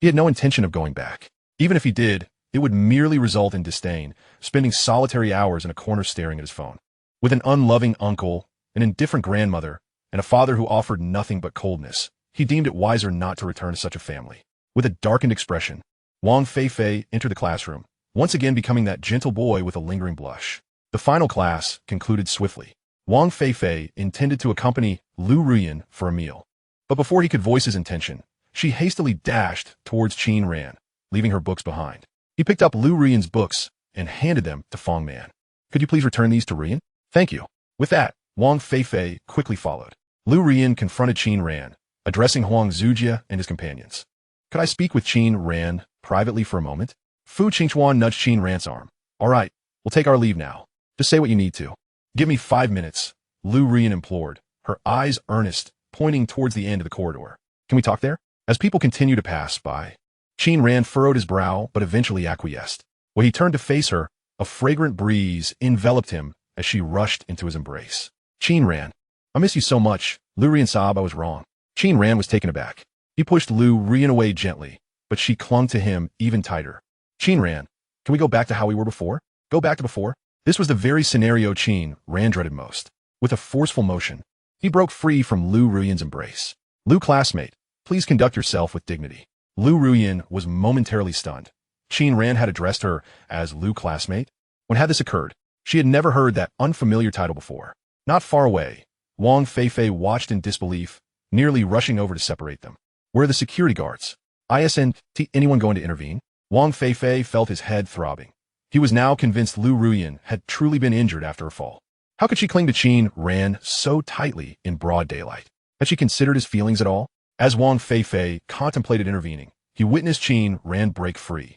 he had no intention of going back. Even if he did, it would merely result in disdain, spending solitary hours in a corner staring at his phone. With an unloving uncle, an indifferent grandmother, and a father who offered nothing but coldness, he deemed it wiser not to return to such a family. With a darkened expression, Wang Fei Fei entered the classroom, once again becoming that gentle boy with a lingering blush. The final class concluded swiftly. Wang Fei Fei intended to accompany Liu Ruyan for a meal. But before he could voice his intention, she hastily dashed towards Qin Ran, leaving her books behind. He picked up Liu Ruyan's books and handed them to Feng Man. Could you please return these to Ruyan? Thank you. With that, Wang Fei Fei quickly followed. Liu Ruyan confronted Qin Ran, addressing Huang Zujia and his companions. Could I speak with Qin Ran privately for a moment? Fu Qingchuan nudged Qin Ran's arm. All right, we'll take our leave now. Just say what you need to. Give me 5 minutes, Liu Ruyan implored, her eyes earnest, pointing towards the end of the corridor. Can we talk there? As people continued to pass by, Qin Ran furrowed his brow but eventually acquiesced. When he turned to face her, a fragrant breeze enveloped him as she rushed into his embrace. Qin Ran, I miss you so much. Liu Ruyan sobbed. I was wrong. Qin Ran was taken aback. He pushed Liu Ruyan away gently, but she clung to him even tighter. Qin Ran, can we go back to how we were before? Go back to before? This was the very scenario Qin Ran dreaded most. With a forceful motion, he broke free from Liu Ruyan's embrace. Liu classmate, please conduct yourself with dignity. Liu Ruyan was momentarily stunned. Qin Ran had addressed her as Liu classmate. When had this occurred? She had never heard that unfamiliar title before. Not far away, Wang Fei Fei watched in disbelief, nearly rushing over to separate them. Where are the security guards? Isn't anyone going to intervene? Wang Fei Fei felt his head throbbing. He was now convinced Liu Ruyan had truly been injured after her fall. How could she cling to Qin Ran so tightly in broad daylight? Had she considered his feelings at all? As Wang Fei Fei contemplated intervening, he witnessed Qin Ran break free,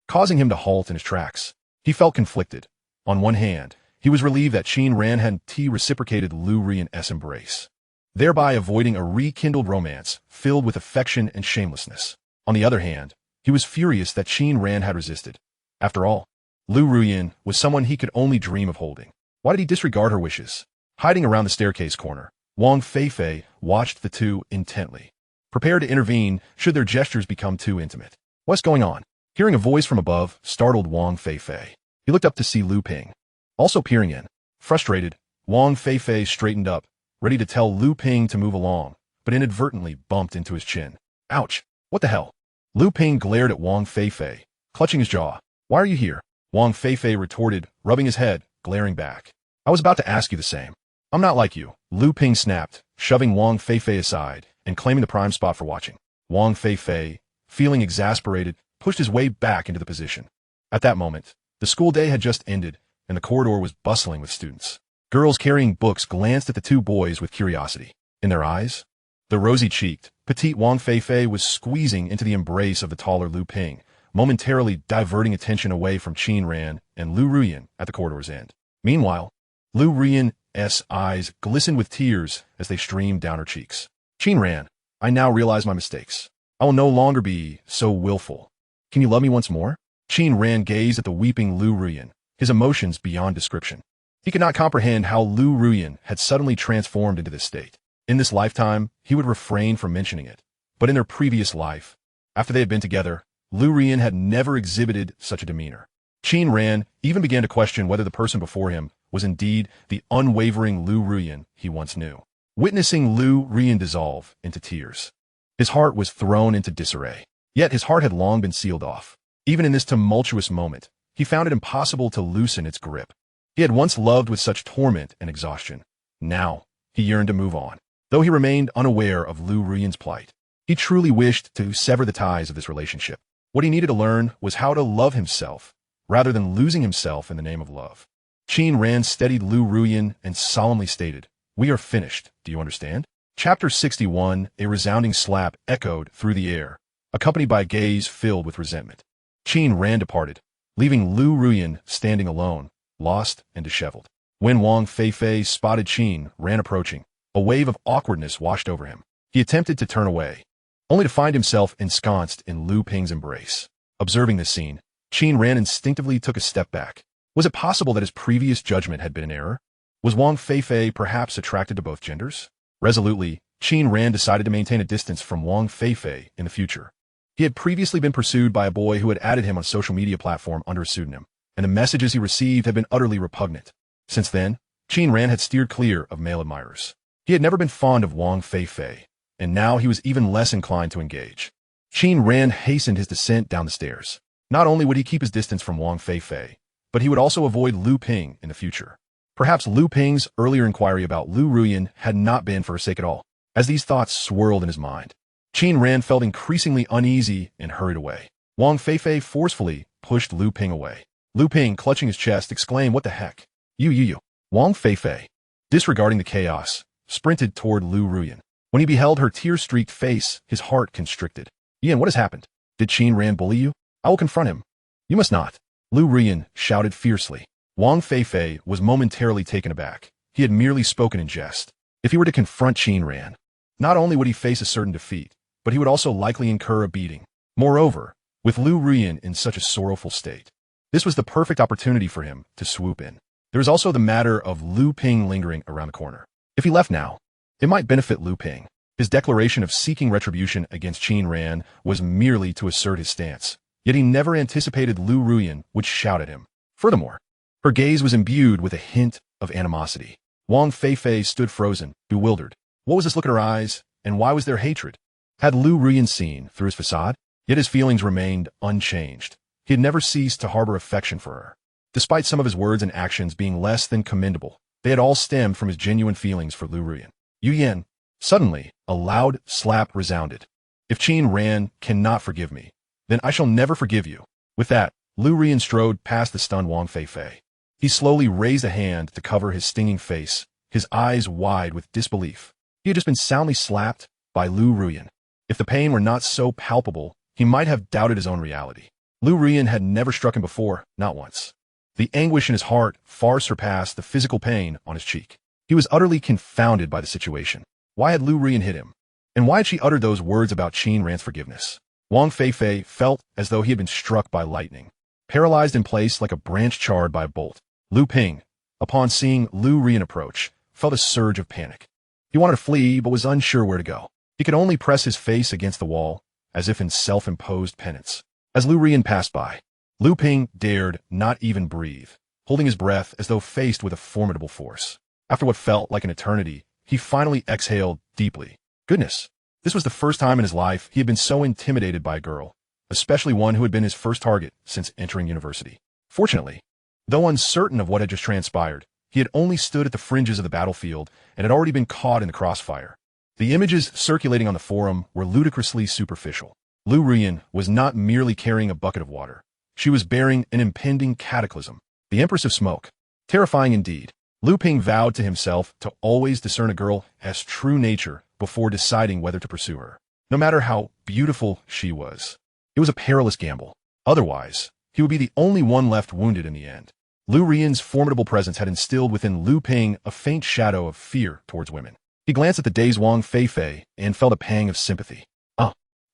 causing him to halt in his tracks. He felt conflicted. On one hand, he was relieved that Qin Ran had reciprocated Liu Ruyan's embrace, thereby avoiding a rekindled romance filled with affection and shamelessness. On the other hand, he was furious that Qin Ran had resisted. After all, Liu Ruyan was someone he could only dream of holding. Why did he disregard her wishes? Hiding around the staircase corner, Wang Fei Fei watched the two intently, prepared to intervene should their gestures become too intimate. What's going on? Hearing a voice from above startled Wang Fei Fei. He looked up to see Liu Ping, also peering in. Frustrated, Wang Fei Fei straightened up, ready to tell Liu Ping to move along, but inadvertently bumped into his chin. Ouch! What the hell? Liu Ping glared at Wang Fei Fei, clutching his jaw. Why are you here? Wang Fei Fei retorted, rubbing his head, glaring back. I was about to ask you the same. I'm not like you, Liu Ping snapped, shoving Wang Fei Fei aside and claiming the prime spot for watching. Wang Fei Fei, feeling exasperated, pushed his way back into the position. At that moment, the school day had just ended, and the corridor was bustling with students. Girls carrying books glanced at the two boys with curiosity. In their eyes, the rosy-cheeked, petite Wang Fei Fei was squeezing into the embrace of the taller Liu Ping, momentarily diverting attention away from Qin Ran and Liu Ruyan at the corridor's end. Meanwhile, Liu Ruyan's eyes glistened with tears as they streamed down her cheeks. Qin Ran, I now realize my mistakes. I will no longer be so willful. Can you love me once more? Qin Ran gazed at the weeping Liu Ruyan, his emotions beyond description. He could not comprehend how Liu Ruyan had suddenly transformed into this state. In this lifetime, he would refrain from mentioning it. But in their previous life, after they had been together, Liu Ruyan had never exhibited such a demeanor. Qin Ran even began to question whether the person before him was indeed the unwavering Liu Ruyan he once knew. witnessing Liu Ruyan dissolve into tears. His heart was thrown into disarray. Yet his heart had long been sealed off. Even in this tumultuous moment, he found it impossible to loosen its grip. He had once loved with such torment and exhaustion. Now, he yearned to move on. Though he remained unaware of Liu Ruyan's plight, he truly wished to sever the ties of this relationship. What he needed to learn was how to love himself, rather than losing himself in the name of love. Qin Ran steadied Liu Ruyan and solemnly stated, "We are finished, do you understand?" Chapter 61, a resounding slap echoed through the air, accompanied by a gaze filled with resentment. Qin Ran departed, leaving Liu Ruyan standing alone, lost and disheveled. When Wang Fei Fei spotted Qin Ran approaching, a wave of awkwardness washed over him. He attempted to turn away, only to find himself ensconced in Liu Ping's embrace. Observing this scene, Qin Ran instinctively took a step back. Was it possible that his previous judgment had been an error? Was Wang Fei Fei perhaps attracted to both genders? Resolutely, Qin Ran decided to maintain a distance from Wang Fei Fei in the future. He had previously been pursued by a boy who had added him on a social media platform under a pseudonym, and the messages he received had been utterly repugnant. Since then, Qin Ran had steered clear of male admirers. He had never been fond of Wang Fei Fei, and now he was even less inclined to engage. Qin Ran hastened his descent down the stairs. Not only would he keep his distance from Wang Fei Fei, but he would also avoid Liu Ping in the future. Perhaps Liu Ping's earlier inquiry about Liu Ruyan had not been for her sake at all. As these thoughts swirled in his mind, Qin Ran felt increasingly uneasy and hurried away. Wang Fei Fei forcefully pushed Liu Ping away. Liu Ping, clutching his chest, exclaimed, "What the heck? You. Wang Fei Fei, disregarding the chaos, sprinted toward Liu Ruyan. When he beheld her tear-streaked face, his heart constricted. "Yan, what has happened? Did Qin Ran bully you? I will confront him." "You must not," Liu Ruyan shouted fiercely. Wang Fei Fei was momentarily taken aback. He had merely spoken in jest. If he were to confront Qin Ran, not only would he face a certain defeat, but he would also likely incur a beating. Moreover, with Liu Ruyan in such a sorrowful state, this was the perfect opportunity for him to swoop in. There was also the matter of Liu Ping lingering around the corner. If he left now, it might benefit Liu Ping. His declaration of seeking retribution against Qin Ran was merely to assert his stance, yet he never anticipated Liu Ruyan would shout at him. Furthermore, her gaze was imbued with a hint of animosity. Wang Fei Fei stood frozen, bewildered. What was this look in her eyes, and why was there hatred? Had Liu Ruyan seen through his facade? Yet his feelings remained unchanged. He had never ceased to harbor affection for her. Despite some of his words and actions being less than commendable, they had all stemmed from his genuine feelings for Liu Ruyan. Yan. Suddenly, a loud slap resounded. "If Qin Ran cannot forgive me, then I shall never forgive you." With that, Liu Ruyan strode past the stunned Wang Fei Fei. He slowly raised a hand to cover his stinging face, his eyes wide with disbelief. He had just been soundly slapped by Liu Ruyan. If the pain were not so palpable, he might have doubted his own reality. Liu Ruyan had never struck him before, not once. The anguish in his heart far surpassed the physical pain on his cheek. He was utterly confounded by the situation. Why had Liu Ruyan hit him? And why had she uttered those words about Qin Ran's forgiveness? Wang Fei Fei felt as though he had been struck by lightning, paralyzed in place like a branch charred by a bolt. Liu Ping, upon seeing Liu Ruyan approach, felt a surge of panic. He wanted to flee, but was unsure where to go. He could only press his face against the wall, as if in self-imposed penance. As Liu Ruyan passed by, Liu Ping dared not even breathe, holding his breath as though faced with a formidable force. After what felt like an eternity, he finally exhaled deeply. Goodness, this was the first time in his life he had been so intimidated by a girl, especially one who had been his first target since entering university. Fortunately, though uncertain of what had just transpired, he had only stood at the fringes of the battlefield and had already been caught in the crossfire. The images circulating on the forum were ludicrously superficial. Liu Ruyan was not merely carrying a bucket of water. She was bearing an impending cataclysm, the Empress of Smoke. Terrifying indeed. Liu Ping vowed to himself to always discern a girl as true nature before deciding whether to pursue her, no matter how beautiful she was. It was a perilous gamble. Otherwise, he would be the only one left wounded in the end. Liu Ruyan's formidable presence had instilled within Liu Ping a faint shadow of fear towards women. He glanced at the dazed Wang Fei Fei and felt a pang of sympathy.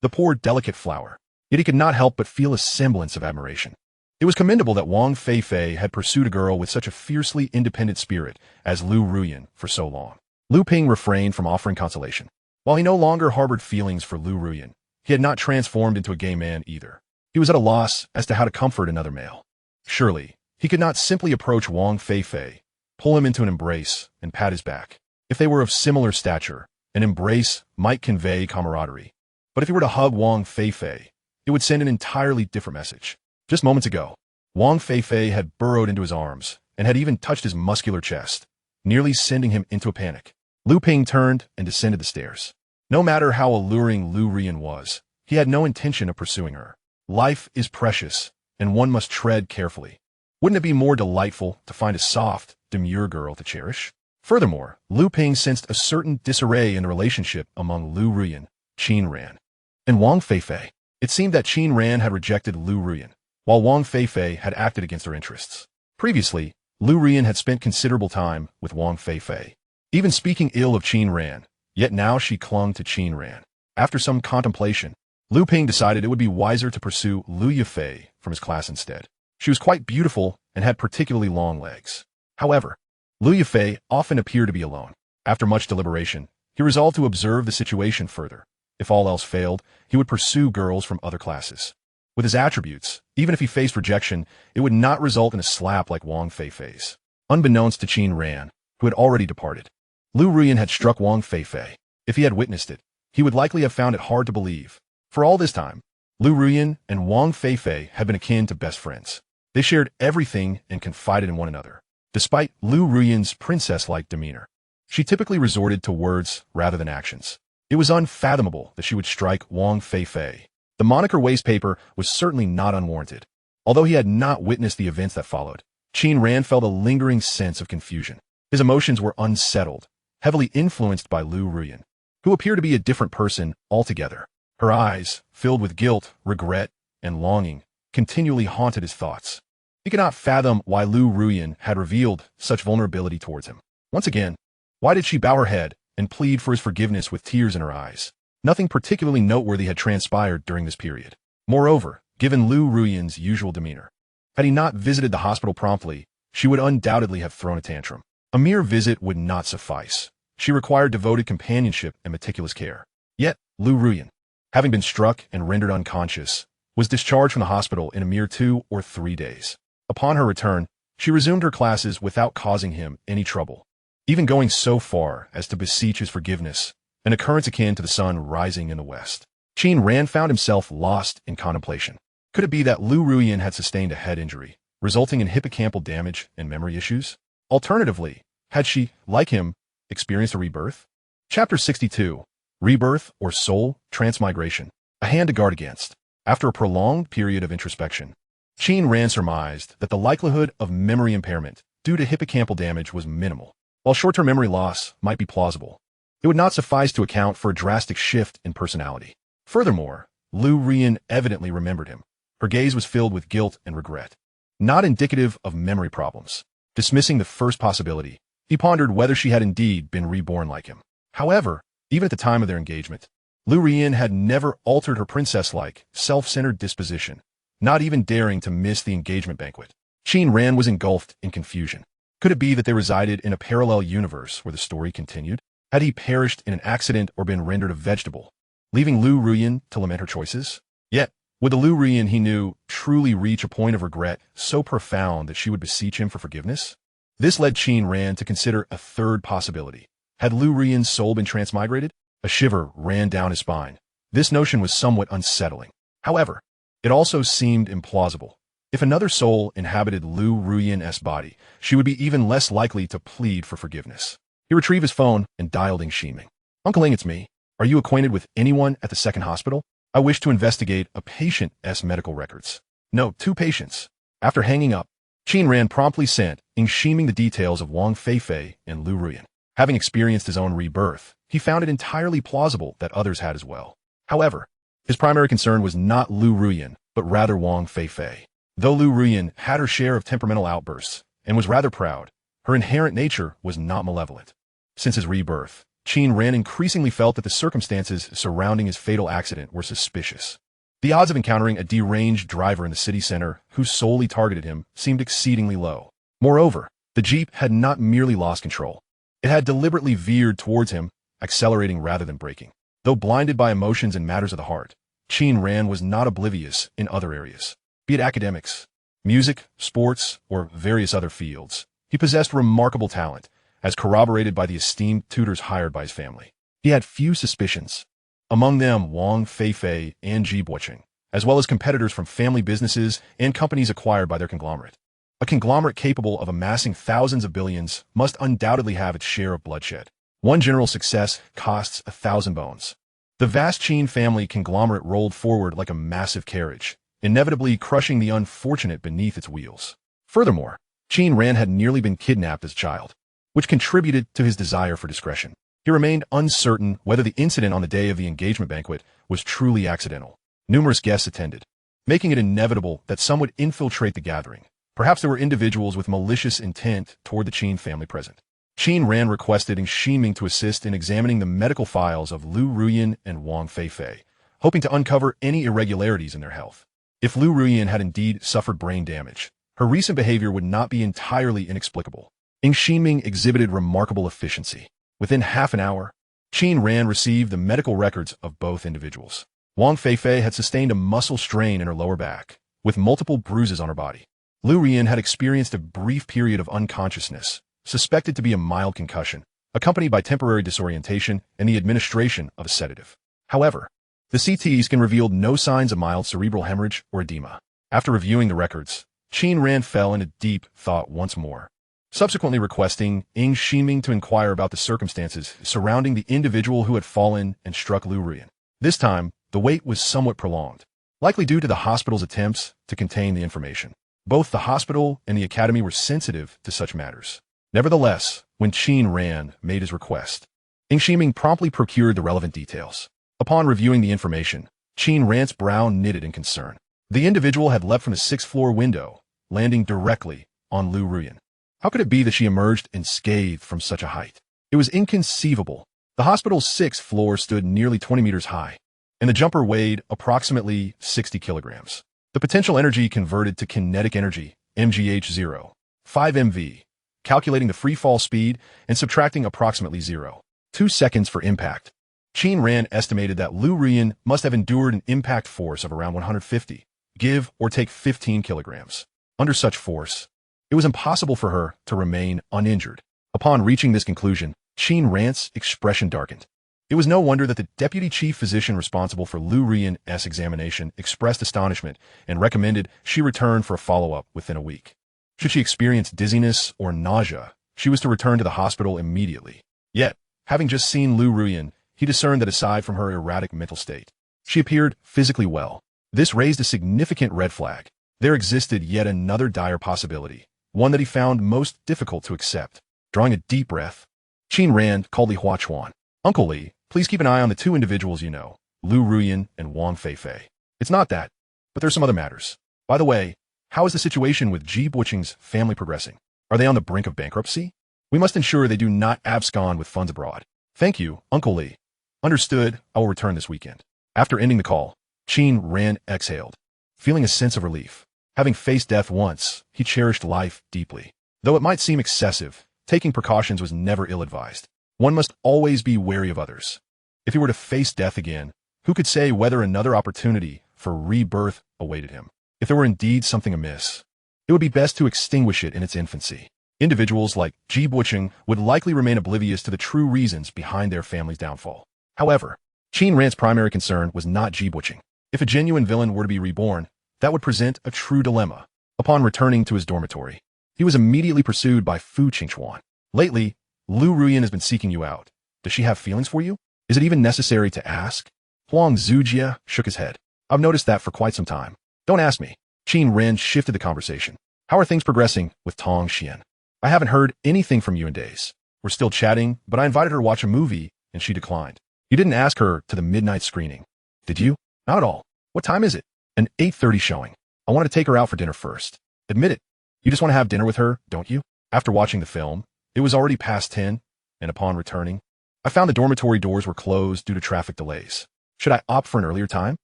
The poor, delicate flower. Yet he could not help but feel a semblance of admiration. It was commendable that Wang Fei Fei had pursued a girl with such a fiercely independent spirit as Liu Ruyan for so long. Liu Ping refrained from offering consolation. While he no longer harbored feelings for Liu Ruyan, he had not transformed into a gay man either. He was at a loss as to how to comfort another male. Surely, he could not simply approach Wang Fei Fei, pull him into an embrace, and pat his back. If they were of similar stature, an embrace might convey camaraderie. But if he were to hug Wang Fei Fei, it would send an entirely different message. Just moments ago, Wang Fei Fei had burrowed into his arms and had even touched his muscular chest, nearly sending him into a panic. Liu Ping turned and descended the stairs. No matter how alluring Liu Ruyan was, he had no intention of pursuing her. Life is precious, and one must tread carefully. Wouldn't it be more delightful to find a soft, demure girl to cherish? Furthermore, Liu Ping sensed a certain disarray in the relationship among Liu Ruyan, Qin Ran, and Wang Fei Fei. It seemed that Qin Ran had rejected Liu Ruyan, while Wang Fei Fei had acted against her interests. Previously, Liu Ruyan had spent considerable time with Wang Fei Fei, even speaking ill of Qin Ran, yet now she clung to Qin Ran. After some contemplation, Liu Ping decided it would be wiser to pursue Liu Yifei from his class instead. She was quite beautiful and had particularly long legs. However, Liu Yifei often appeared to be alone. After much deliberation, he resolved to observe the situation further. If all else failed, he would pursue girls from other classes. With his attributes, even if he faced rejection, it would not result in a slap like Wang Fei Fei's. Unbeknownst to Qin Ran, who had already departed, Liu Ruyan had struck Wang Fei Fei. If he had witnessed it, he would likely have found it hard to believe. For all this time, Liu Ruyan and Wang Fei Fei had been akin to best friends. They shared everything and confided in one another. Despite Liu Ruyan's princess-like demeanor, she typically resorted to words rather than actions. It was unfathomable that she would strike Wang Fei Fei. The moniker wastepaper was certainly not unwarranted. Although he had not witnessed the events that followed, Qin Ran felt a lingering sense of confusion. His emotions were unsettled, heavily influenced by Liu Ruyan, who appeared to be a different person altogether. Her eyes, filled with guilt, regret, and longing, continually haunted his thoughts. He could not fathom why Liu Ruyan had revealed such vulnerability towards him. Once again, why did she bow her head and plead for his forgiveness with tears in her eyes? Nothing particularly noteworthy had transpired during this period. Moreover, given Liu Ruyan's usual demeanor, had he not visited the hospital promptly, she would undoubtedly have thrown a tantrum. A mere visit would not suffice. She required devoted companionship and meticulous care. Yet, Liu Ruyan, having been struck and rendered unconscious, was discharged from the hospital in a mere 2 or 3 days. Upon her return, she resumed her classes without causing him any trouble, even going so far as to beseech his forgiveness, an occurrence akin to the sun rising in the west. Qin Ran found himself lost in contemplation. Could it be that Liu Ruyan had sustained a head injury, resulting in hippocampal damage and memory issues? Alternatively, had she, like him, experienced a rebirth? Chapter 62. Rebirth or Soul Transmigration. A hand to guard against. After a prolonged period of introspection, Qin Ran surmised that the likelihood of memory impairment due to hippocampal damage was minimal. While short-term memory loss might be plausible, it would not suffice to account for a drastic shift in personality. Furthermore, Liu Ruyan evidently remembered him. Her gaze was filled with guilt and regret, not indicative of memory problems. Dismissing the first possibility, he pondered whether she had indeed been reborn like him. However, even at the time of their engagement, Liu Ruyan had never altered her princess-like, self-centered disposition, not even daring to miss the engagement banquet. Qin Ran was engulfed in confusion. Could it be that they resided in a parallel universe where the story continued? Had he perished in an accident or been rendered a vegetable, leaving Liu Ruyan to lament her choices? Yet, would the Liu Ruyan he knew truly reach a point of regret so profound that she would beseech him for forgiveness? This led Qin Ran to consider a third possibility. Had Liu Ruyan's soul been transmigrated? A shiver ran down his spine. This notion was somewhat unsettling. However, it also seemed implausible. If another soul inhabited Liu Ruyan's body, she would be even less likely to plead for forgiveness. He retrieved his phone and dialed in Ximing. Uncle Ling, it's me. Are you acquainted with anyone at the second hospital? I wish to investigate a patient's medical records. No, 2 patients. After hanging up, Qin Ran promptly sent in Ximing the details of Wang Fei Fei and Liu Ruyan. Having experienced his own rebirth, he found it entirely plausible that others had as well. However, his primary concern was not Liu Ruyan, but rather Wang Fei Fei. Though Liu Ruyan had her share of temperamental outbursts and was rather proud, her inherent nature was not malevolent. Since his rebirth, Qin Ran increasingly felt that the circumstances surrounding his fatal accident were suspicious. The odds of encountering a deranged driver in the city center who solely targeted him seemed exceedingly low. Moreover, the Jeep had not merely lost control. It had deliberately veered towards him, accelerating rather than braking. Though blinded by emotions and matters of the heart, Qin Ran was not oblivious in other areas. Be it academics, music, sports, or various other fields, he possessed remarkable talent, as corroborated by the esteemed tutors hired by his family. He had few suspicions. Among them Wang Fei Fei and Ji Buoqing, as well as competitors from family businesses and companies acquired by their conglomerate. A conglomerate capable of amassing thousands of billions must undoubtedly have its share of bloodshed. One general success costs 1,000 bones. The vast Qin family conglomerate rolled forward like a massive carriage, inevitably crushing the unfortunate beneath its wheels. Furthermore, Qin Ran had nearly been kidnapped as a child, which contributed to his desire for discretion. He remained uncertain whether the incident on the day of the engagement banquet was truly accidental. Numerous guests attended, making it inevitable that some would infiltrate the gathering. Perhaps there were individuals with malicious intent toward the Qin family present. Qin Ran requested Ng Shiming to assist in examining the medical files of Liu Ruyan and Wang Fei Fei, hoping to uncover any irregularities in their health. If Liu Ruyan had indeed suffered brain damage, her recent behavior would not be entirely inexplicable. Ng Shiming exhibited remarkable efficiency. Within half an hour, Qin Ran received the medical records of both individuals. Wang Fei Fei had sustained a muscle strain in her lower back, with multiple bruises on her body. Liu Ruyan had experienced a brief period of unconsciousness, suspected to be a mild concussion, accompanied by temporary disorientation and the administration of a sedative. However, the CT scan revealed no signs of mild cerebral hemorrhage or edema. After reviewing the records, Qin Ran fell into deep thought once more, subsequently requesting Ng Shiming to inquire about the circumstances surrounding the individual who had fallen and struck Liu Ruyan. This time, the wait was somewhat prolonged, likely due to the hospital's attempts to contain the information. Both the hospital and the academy were sensitive to such matters. Nevertheless, when Qin Ran made his request, Ng Shiming promptly procured the relevant details. Upon reviewing the information, Qin Ran's brow knitted in concern. The individual had leapt from a sixth-floor window, landing directly on Liu Ruyan. How could it be that she emerged unscathed from such a height? It was inconceivable. The hospital's sixth floor stood nearly 20 meters high, and the jumper weighed approximately 60 kilograms. The potential energy converted to kinetic energy, mgh0, 5 MV, calculating the free fall speed and subtracting approximately 0.2 seconds for impact. Qin Ran estimated that Liu Ruyan must have endured an impact force of around 150, give or take 15 kilograms. Under such force, it was impossible for her to remain uninjured. Upon reaching this conclusion, Qin Ran's expression darkened. It was no wonder that the deputy chief physician responsible for Liu Ruyan's examination expressed astonishment and recommended she return for a follow-up within a week. Should she experience dizziness or nausea, she was to return to the hospital immediately. Yet, having just seen Liu Ruyan, he discerned that aside from her erratic mental state, she appeared physically well. This raised a significant red flag. There existed yet another dire possibility, one that he found most difficult to accept. Drawing a deep breath, Qin Ran called Li Huachuan. "Uncle Li, please keep an eye on the two individuals you know, Liu Ruyan and Wang Fei Fei. It's not that, but there's some other matters. By the way, how is the situation with Ji Buoqing's family progressing? Are they on the brink of bankruptcy? We must ensure they do not abscond with funds abroad." "Thank you, Uncle Li. Understood, I will return this weekend." After ending the call, Qin Ran exhaled, feeling a sense of relief. Having faced death once, he cherished life deeply. Though it might seem excessive, taking precautions was never ill-advised. One must always be wary of others. If he were to face death again, who could say whether another opportunity for rebirth awaited him? If there were indeed something amiss, it would be best to extinguish it in its infancy. Individuals like Ji Buoqing would likely remain oblivious to the true reasons behind their family's downfall. However, Qin Ran's primary concern was not Ji Buoqing. If a genuine villain were to be reborn, that would present a true dilemma. Upon returning to his dormitory, he was immediately pursued by Fu Qingchuan. "Lately, Liu Ruyan has been seeking you out. Does she have feelings for you? Is it even necessary to ask?" Huang Zujia shook his head. "I've noticed that for quite some time." "Don't ask me." Qin Ran shifted the conversation. "How are things progressing with Tong Xian? I haven't heard anything from you in days. We're still chatting, but I invited her to watch a movie, and she declined. You didn't ask her to the midnight screening, did you?" "Not at all. What time is it?" "An 8:30 showing. I wanted to take her out for dinner first." "Admit it. You just want to have dinner with her, don't you?" After watching the film, it was already past 10, and upon returning, I found the dormitory doors were closed due to traffic delays. Should I opt for an earlier time?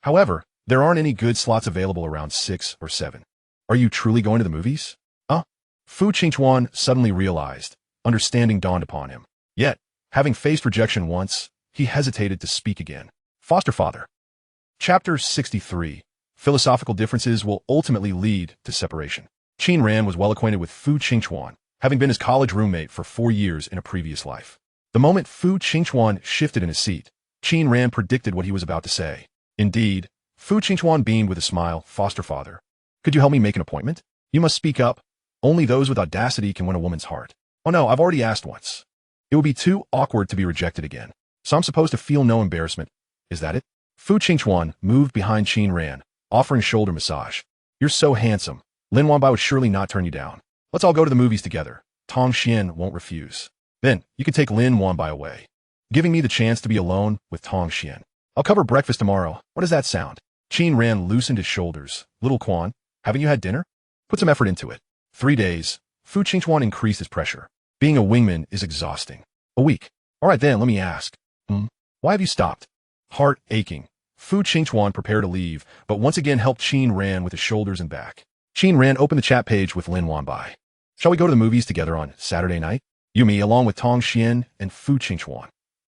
However, there aren't any good slots available around 6 or 7. "Are you truly going to the movies?" Fu Qingchuan suddenly realized. Understanding dawned upon him. Yet, having faced rejection once, he hesitated to speak again. Foster father. Chapter 63. Philosophical differences will ultimately lead to separation. Qin Ran was well acquainted with Fu Qingchuan, having been his college roommate for 4 years in a previous life. The moment Fu Qingchuan shifted in his seat, Qin Ran predicted what he was about to say. Indeed, Fu Qingchuan beamed with a smile. Foster father, could you help me make an appointment? You must speak up. Only those with audacity can win a woman's heart. Oh no, I've already asked once. It would be too awkward to be rejected again. So I'm supposed to feel no embarrassment. Is that it? Fu Qingchuan moved behind Qin Ran, offering shoulder massage. You're so handsome. Lin Wanbai would surely not turn you down. Let's all go to the movies together. Tong Xian won't refuse. Then, you can take Lin Wanbai away, giving me the chance to be alone with Tong Xian. I'll cover breakfast tomorrow. What does that sound? Qin Ran loosened his shoulders. Little Quan, haven't you had dinner? Put some effort into it. 3 days. Fu Qingchuan increased his pressure. Being a wingman is exhausting. A week. All right then, let me ask. Why have you stopped? Heart aching. Fu Qingchuan prepared to leave, but once again helped Qin Ran with his shoulders and back. Qin Ran opened the chat page with Lin Wanbai. Shall we go to the movies together on Saturday night? Yumi, along with Tong Xian and Fu Qingchuan.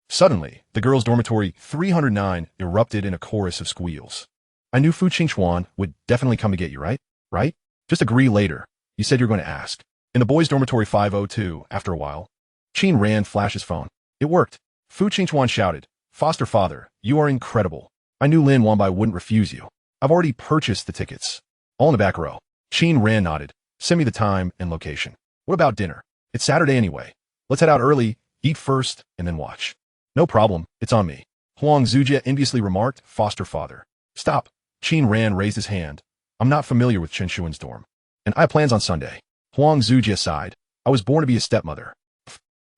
Suddenly, the girls' dormitory 309 erupted in a chorus of squeals. I knew Fu Qingchuan would definitely come to get you, right? Right? Just agree later. You said you're going to ask. In the boys' dormitory 502, after a while, Qin Ran flashed his phone. It worked. Fu Qingchuan shouted, Foster father, you are incredible. I knew Lin Wanbai wouldn't refuse you. I've already purchased the tickets. All in the back row. Qin Ran nodded. Send me the time and location. What about dinner? It's Saturday anyway. Let's head out early, eat first, and then watch. No problem, it's on me. Huang Zujia enviously remarked, Foster father. Stop. Qin Ran raised his hand. I'm not familiar with Chen Shuan's dorm. And I have plans on Sunday. Huang Zujia sighed. I was born to be a stepmother.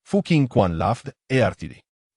Fu Qingchuan laughed.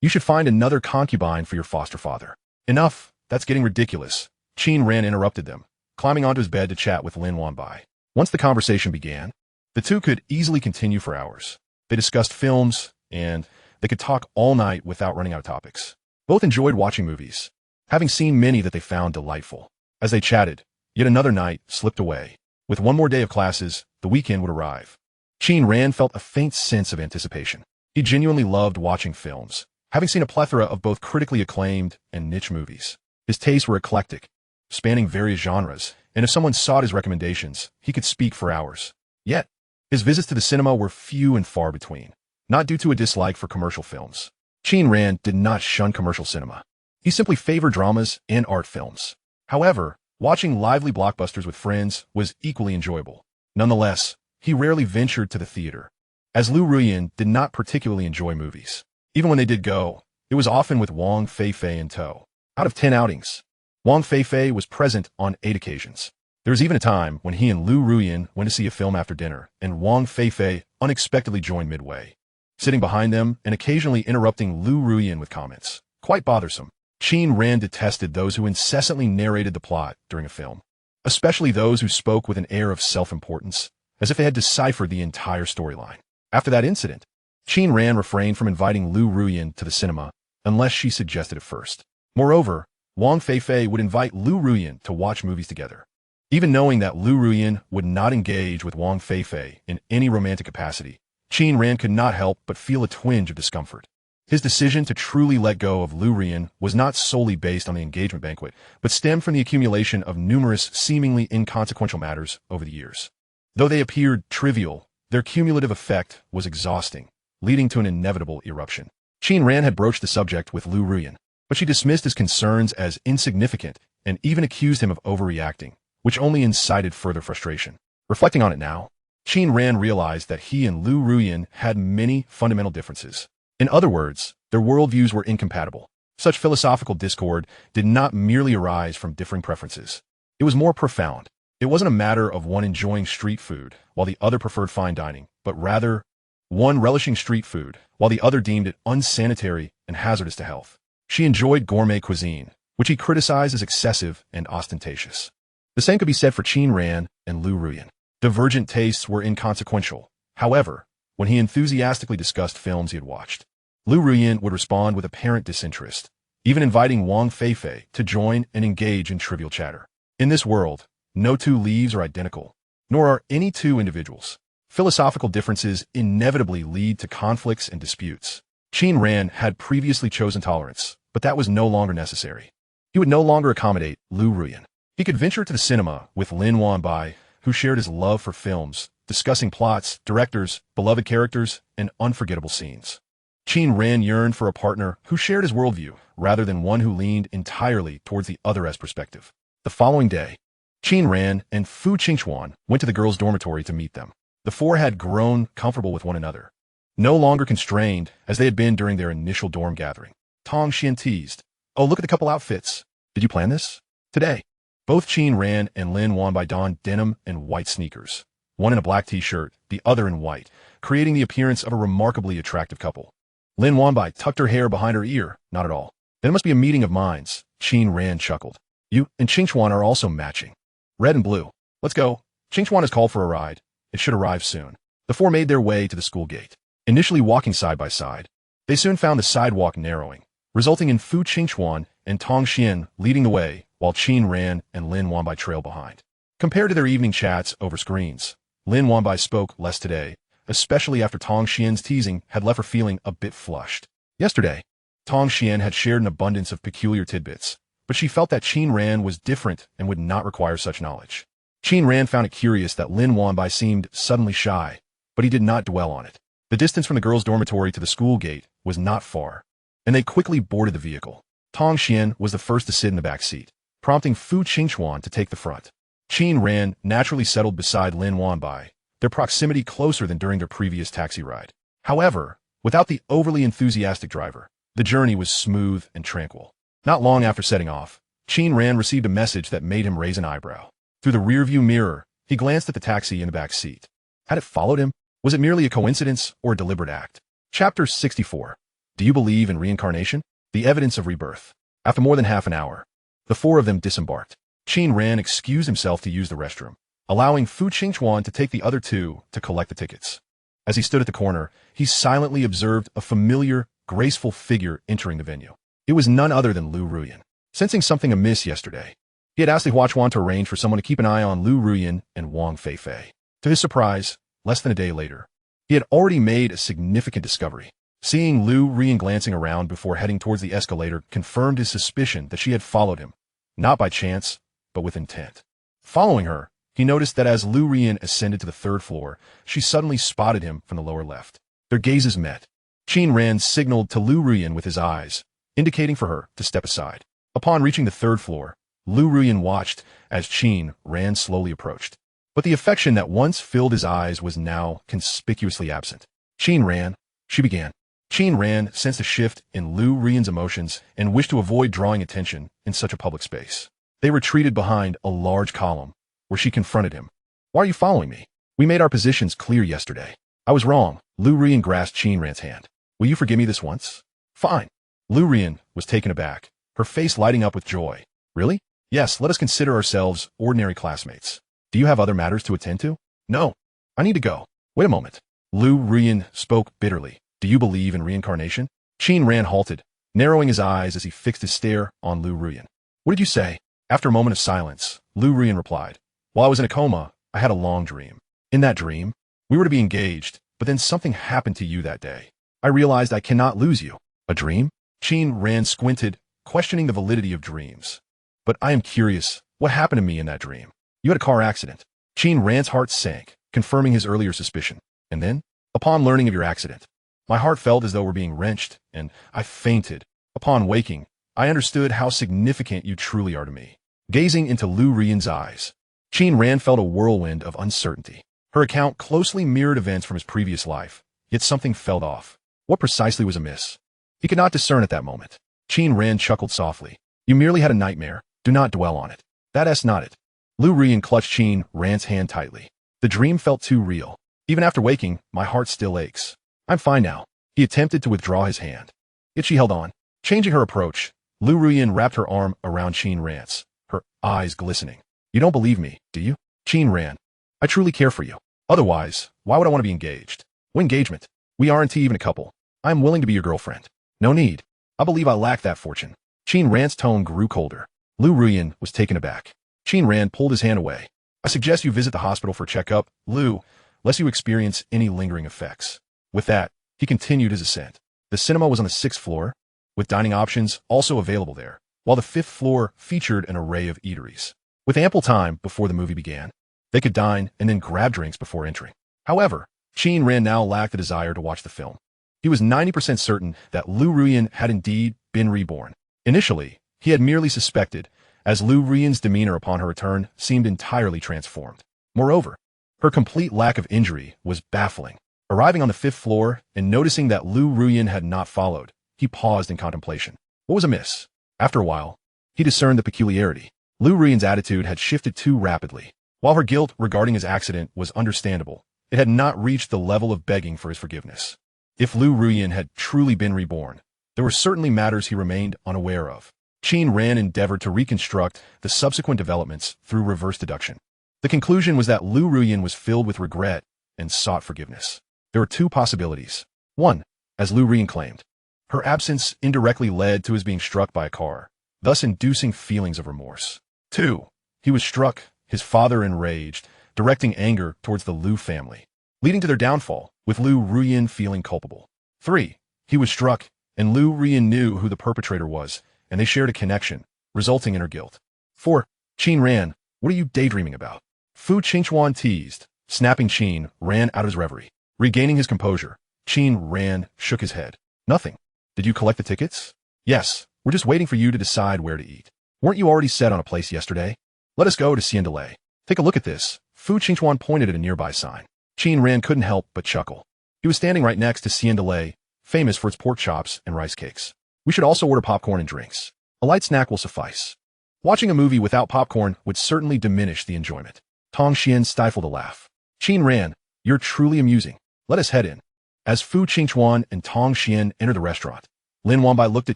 You should find another concubine for your foster father. Enough. That's getting ridiculous. Qin Ran interrupted them, climbing onto his bed to chat with Lin Wanbai. Once the conversation began, the two could easily continue for hours. They discussed films, and they could talk all night without running out of topics. Both enjoyed watching movies, having seen many that they found delightful. As they chatted, yet another night slipped away. With one more day of classes, the weekend would arrive. Qin Ran felt a faint sense of anticipation. He genuinely loved watching films, having seen a plethora of both critically acclaimed and niche movies. His tastes were eclectic, spanning various genres, and if someone sought his recommendations, he could speak for hours. Yet, his visits to the cinema were few and far between, not due to a dislike for commercial films. Qin Ran did not shun commercial cinema. He simply favored dramas and art films. However, watching lively blockbusters with friends was equally enjoyable. Nonetheless, he rarely ventured to the theater, as Liu Ruyan did not particularly enjoy movies. Even when they did go, it was often with Wang Fei Fei in tow. Out of 10 outings, Wang Fei Fei was present on 8 occasions. There was even a time when he and Liu Ruyan went to see a film after dinner, and Wang Fei Fei unexpectedly joined midway, sitting behind them and occasionally interrupting Liu Ruyan with comments. Quite bothersome. Qin Ran detested those who incessantly narrated the plot during a film, especially those who spoke with an air of self-importance, as if they had deciphered the entire storyline. After that incident, Qin Ran refrained from inviting Liu Ruyan to the cinema unless she suggested it first. Moreover, Wang Fei Fei would invite Liu Ruyan to watch movies together. Even knowing that Liu Ruyan would not engage with Wang Fei Fei in any romantic capacity, Qin Ran could not help but feel a twinge of discomfort. His decision to truly let go of Liu Ruyan was not solely based on the engagement banquet, but stemmed from the accumulation of numerous seemingly inconsequential matters over the years. Though they appeared trivial, their cumulative effect was exhausting, leading to an inevitable eruption. Qin Ran had broached the subject with Liu Ruyan, but she dismissed his concerns as insignificant and even accused him of overreacting, which only incited further frustration. Reflecting on it now, Qin Ran realized that he and Liu Ruyan had many fundamental differences. In other words, their worldviews were incompatible. Such philosophical discord did not merely arise from differing preferences. It was more profound. It wasn't a matter of one enjoying street food while the other preferred fine dining, but rather one relishing street food while the other deemed it unsanitary and hazardous to health. She enjoyed gourmet cuisine, which he criticized as excessive and ostentatious. The same could be said for Qin Ran and Liu Ruyan. Divergent tastes were inconsequential. However, when he enthusiastically discussed films he had watched, Liu Ruyan would respond with apparent disinterest, even inviting Wang Fei Fei to join and engage in trivial chatter. In this world, no two leaves are identical, nor are any two individuals. Philosophical differences inevitably lead to conflicts and disputes. Qin Ran had previously chosen tolerance, but that was no longer necessary. He would no longer accommodate Liu Ruyan. He could venture to the cinema with Lin Wanbai, who shared his love for films, discussing plots, directors, beloved characters, and unforgettable scenes. Qin Ran yearned for a partner who shared his worldview, rather than one who leaned entirely towards the other's perspective. The following day, Qin Ran and Fu Qingchuan went to the girls' dormitory to meet them. The four had grown comfortable with one another, no longer constrained as they had been during their initial dorm gathering. Tong Xian teased, "Oh, look at the couple outfits. Did you plan this?" Today, both Qin Ran and Lin Wanbai donned denim and white sneakers, one in a black t-shirt, the other in white, creating the appearance of a remarkably attractive couple. Lin Wanbai tucked her hair behind her ear. Not at all. Then it must be a meeting of minds. Qin Ran chuckled. You and Qingchuan are also matching. Red and blue. Let's go. Qingchuan has called for a ride. It should arrive soon. The four made their way to the school gate. Initially walking side by side, they soon found the sidewalk narrowing, resulting in Fu Qingchuan and Tong Xian leading the way, while Qin Ran and Lin Wanbai trailed behind. Compared to their evening chats over screens, Lin Wanbai spoke less today, especially after Tong Xian's teasing had left her feeling a bit flushed. Yesterday, Tong Xian had shared an abundance of peculiar tidbits, but she felt that Qin Ran was different and would not require such knowledge. Qin Ran found it curious that Lin Wanbai seemed suddenly shy, but he did not dwell on it. The distance from the girls' dormitory to the school gate was not far, and they quickly boarded the vehicle. Tong Xian was the first to sit in the back seat, prompting Fu Qingchuan to take the front. Qin Ran naturally settled beside Lin Wanbai, their proximity closer than during their previous taxi ride. However, without the overly enthusiastic driver, the journey was smooth and tranquil. Not long after setting off, Qin Ran received a message that made him raise an eyebrow. Through the rearview mirror, he glanced at the taxi in the back seat. Had it followed him? Was it merely a coincidence or a deliberate act? Chapter 64. Do you believe in reincarnation? The evidence of rebirth. After more than half an hour, the four of them disembarked. Qin Ran excused himself to use the restroom, allowing Fu Qingchuan to take the other two to collect the tickets. As he stood at the corner, he silently observed a familiar, graceful figure entering the venue. It was none other than Liu Ruyan. Sensing something amiss yesterday, he had asked Li Huachuan to arrange for someone to keep an eye on Liu Ruyan and Wang Fei Fei. To his surprise, less than a day later, he had already made a significant discovery. Seeing Liu Ruyan glancing around before heading towards the escalator confirmed his suspicion that she had followed him, not by chance, but with intent. Following her, he noticed that as Liu Ruyan ascended to the third floor, she suddenly spotted him from the lower left. Their gazes met. Qin Ran signaled to Liu Ruyan with his eyes, indicating for her to step aside. Upon reaching the third floor, Liu Ruyan watched as Qin Ran slowly approached. But the affection that once filled his eyes was now conspicuously absent. Qin Ran, she began. Qin Ran sensed a shift in Liu Ruyan's emotions and wished to avoid drawing attention in such a public space. They retreated behind a large column, where she confronted him. Why are you following me? We made our positions clear yesterday. I was wrong. Liu Ruyan grasped Qin Ran's hand. Will you forgive me this once? Fine. Liu Ruyan was taken aback, her face lighting up with joy. Really? Yes, let us consider ourselves ordinary classmates. Do you have other matters to attend to? No. I need to go. Wait a moment. Liu Ruyan spoke bitterly. Do you believe in reincarnation? Qin Ran halted, narrowing his eyes as he fixed his stare on Liu Ruyan. What did you say? After a moment of silence, Liu Ruyan replied. While I was in a coma, I had a long dream. In that dream, we were to be engaged, but then something happened to you that day. I realized I cannot lose you. A dream? Qin Ran squinted, questioning the validity of dreams. But I am curious, what happened to me in that dream? You had a car accident. Qin Ran's heart sank, confirming his earlier suspicion. And then, upon learning of your accident, my heart felt as though it were being wrenched, and I fainted. Upon waking, I understood how significant you truly are to me. Gazing into Liu Ruyan's eyes, Qin Ran felt a whirlwind of uncertainty. Her account closely mirrored events from his previous life, yet something felt off. What precisely was amiss? He could not discern at that moment. Qin Ran chuckled softly. You merely had a nightmare. Do not dwell on it. That's not it. Liu Ruyan clutched Qin Ran's hand tightly. The dream felt too real. Even after waking, my heart still aches. I'm fine now. He attempted to withdraw his hand. Yet she held on. Changing her approach, Liu Ruyan wrapped her arm around Qin Ran's, her eyes glistening. You don't believe me, do you? Qin Ran, I truly care for you. Otherwise, why would I want to be engaged? What engagement? We aren't even a couple. I am willing to be your girlfriend. No need. I believe I lack that fortune. Qin Ran's tone grew colder. Liu Ruyan was taken aback. Qin Ran pulled his hand away. I suggest you visit the hospital for a checkup, Liu, lest you experience any lingering effects. With that, he continued his ascent. The cinema was on the 6th floor, with dining options also available there, while the 5th floor featured an array of eateries. With ample time before the movie began, They could dine and then grab drinks before entering. However, Qin Ran now lacked the desire to watch the film. He was 90% certain that Liu Ruyan had indeed been reborn. Initially, he had merely suspected, as Liu Ruyan's demeanor upon her return seemed entirely transformed. Moreover, her complete lack of injury was baffling. Arriving on the 5th floor and noticing that Liu Ruyan had not followed, he paused in contemplation. What was amiss? After a while, he discerned the peculiarity. Liu Ruyan's attitude had shifted too rapidly. While her guilt regarding his accident was understandable, it had not reached the level of begging for his forgiveness. If Liu Ruyan had truly been reborn, there were certainly matters he remained unaware of. Qin Ran endeavored to reconstruct the subsequent developments through reverse deduction. The conclusion was that Liu Ruyan was filled with regret and sought forgiveness. There were two possibilities. One, as Liu Ruyan claimed, her absence indirectly led to his being struck by a car, thus inducing feelings of remorse. Two, he was struck, his father enraged, directing anger towards the Liu family, leading to their downfall, with Liu Ruyan feeling culpable. 3. He was struck, and Liu Ruyan knew who the perpetrator was, and they shared a connection, resulting in her guilt. 4. Qin Ran, what are you daydreaming about? Fu Qingchuan teased. Snapping, Qin ran out of his reverie. Regaining his composure, Qin Ran shook his head. Nothing. Did you collect the tickets? Yes, we're just waiting for you to decide where to eat. Weren't you already set on a place yesterday? Let us go to secondlife. Take a look at this. Fu Qingchuan pointed at a nearby sign. Qin Ran couldn't help but chuckle. He was standing right next to secondlife, famous for its pork chops and rice cakes. We should also order popcorn and drinks. A light snack will suffice. Watching a movie without popcorn would certainly diminish the enjoyment. Tong Xian stifled a laugh. Qin Ran, you're truly amusing. Let us head in. As Fu Qingchuan and Tong Xian entered the restaurant, Lin Wanbai looked at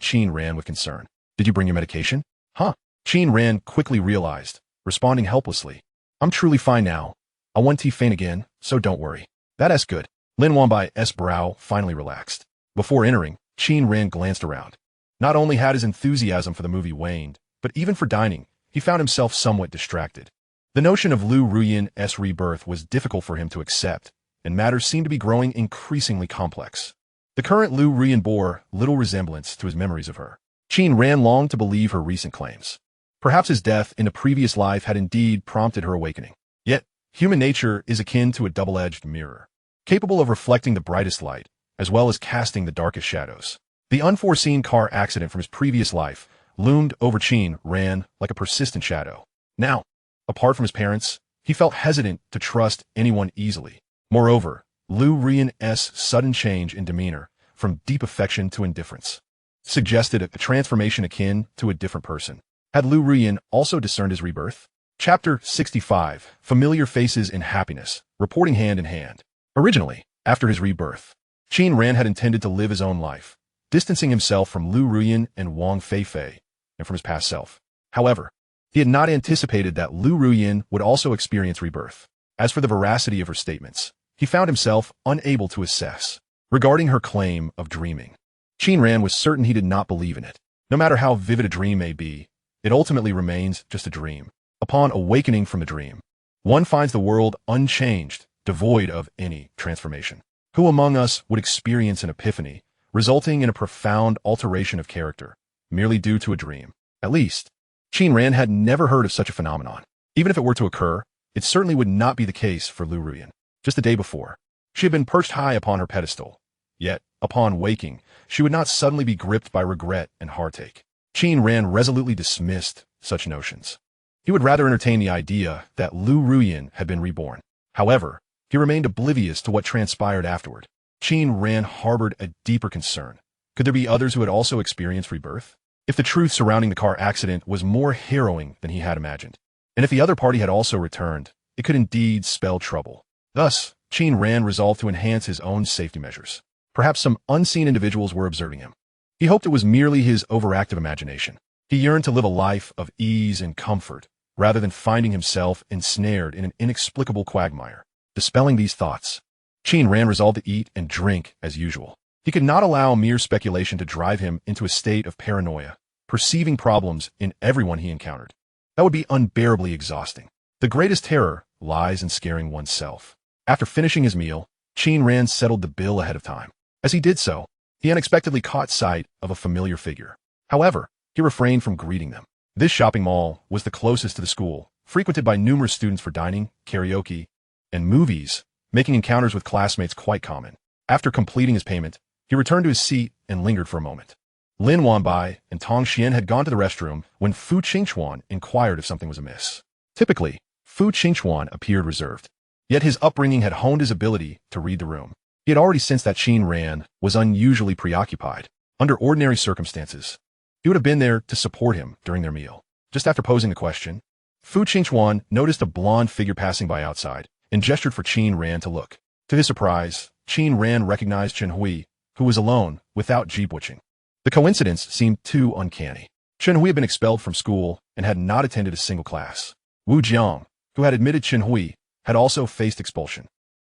Qin Ran with concern. Did you bring your medication? Huh? Qin Ran quickly realized, responding helplessly. I'm truly fine now. I won't faint again, so don't worry. That's good. Lin Wanbai's brow finally relaxed. Before entering, Qin Ran glanced around. Not only had his enthusiasm for the movie waned, but even for dining, he found himself somewhat distracted. The notion of Liu Ruyan's rebirth was difficult for him to accept, and matters seemed to be growing increasingly complex. The current Liu Ruyan bore little resemblance to his memories of her. Qin Ran longed to believe her recent claims. Perhaps his death in a previous life had indeed prompted her awakening. Yet, human nature is akin to a double-edged mirror, capable of reflecting the brightest light, as well as casting the darkest shadows. The unforeseen car accident from his previous life loomed over Qin Ran like a persistent shadow. Now, apart from his parents, he felt hesitant to trust anyone easily. Moreover, Liu Ruyan's sudden change in demeanor, from deep affection to indifference, suggested a transformation akin to a different person. Had Liu Ruyan also discerned his rebirth? Chapter 65, Familiar Faces in Happiness, reporting hand in hand. Originally, after his rebirth, Qin Ran had intended to live his own life, distancing himself from Liu Ruyan and Wang Fei Fei, and from his past self. However, he had not anticipated that Liu Ruyan would also experience rebirth. As for the veracity of her statements, he found himself unable to assess. Regarding her claim of dreaming, Qin Ran was certain he did not believe in it. No matter how vivid a dream may be, it ultimately remains just a dream. Upon awakening from the dream, one finds the world unchanged, devoid of any transformation. Who among us would experience an epiphany, resulting in a profound alteration of character, merely due to a dream? At least, Qin Ran had never heard of such a phenomenon. Even if it were to occur, it certainly would not be the case for Liu Ruyan. Just the day before, she had been perched high upon her pedestal. Yet, upon waking, she would not suddenly be gripped by regret and heartache. Qin Ran resolutely dismissed such notions. He would rather entertain the idea that Liu Ruyan had been reborn. However, he remained oblivious to what transpired afterward. Qin Ran harbored a deeper concern. Could there be others who had also experienced rebirth? If the truth surrounding the car accident was more harrowing than he had imagined, and if the other party had also returned, it could indeed spell trouble. Thus, Qin Ran resolved to enhance his own safety measures. Perhaps some unseen individuals were observing him. He hoped it was merely his overactive imagination. He yearned to live a life of ease and comfort, rather than finding himself ensnared in an inexplicable quagmire. Dispelling these thoughts, Qin Ran resolved to eat and drink as usual. He could not allow mere speculation to drive him into a state of paranoia, perceiving problems in everyone he encountered. That would be unbearably exhausting. The greatest terror lies in scaring oneself. After finishing his meal, Qin Ran settled the bill ahead of time. As he did so, he unexpectedly caught sight of a familiar figure. However, he refrained from greeting them. This shopping mall was the closest to the school, frequented by numerous students for dining, karaoke, and movies, making encounters with classmates quite common. After completing his payment, he returned to his seat and lingered for a moment. Lin Wanbai and Tong Xian had gone to the restroom when Fu Qingchuan inquired if something was amiss. Typically, Fu Qingchuan appeared reserved, yet his upbringing had honed his ability to read the room. He had already sensed that Qin Ran was unusually preoccupied. Under ordinary circumstances, he would have been there to support him during their meal. Just after posing the question, Fu Qingchuan noticed a blonde figure passing by outside and gestured for Qin Ran to look. To his surprise, Qin Ran recognized Chen Hui, who was alone without jeep-witching. The coincidence seemed too uncanny. Chen Hui had been expelled from school and had not attended a single class. Wu Jiang, who had admitted Chen Hui, had also faced expulsion.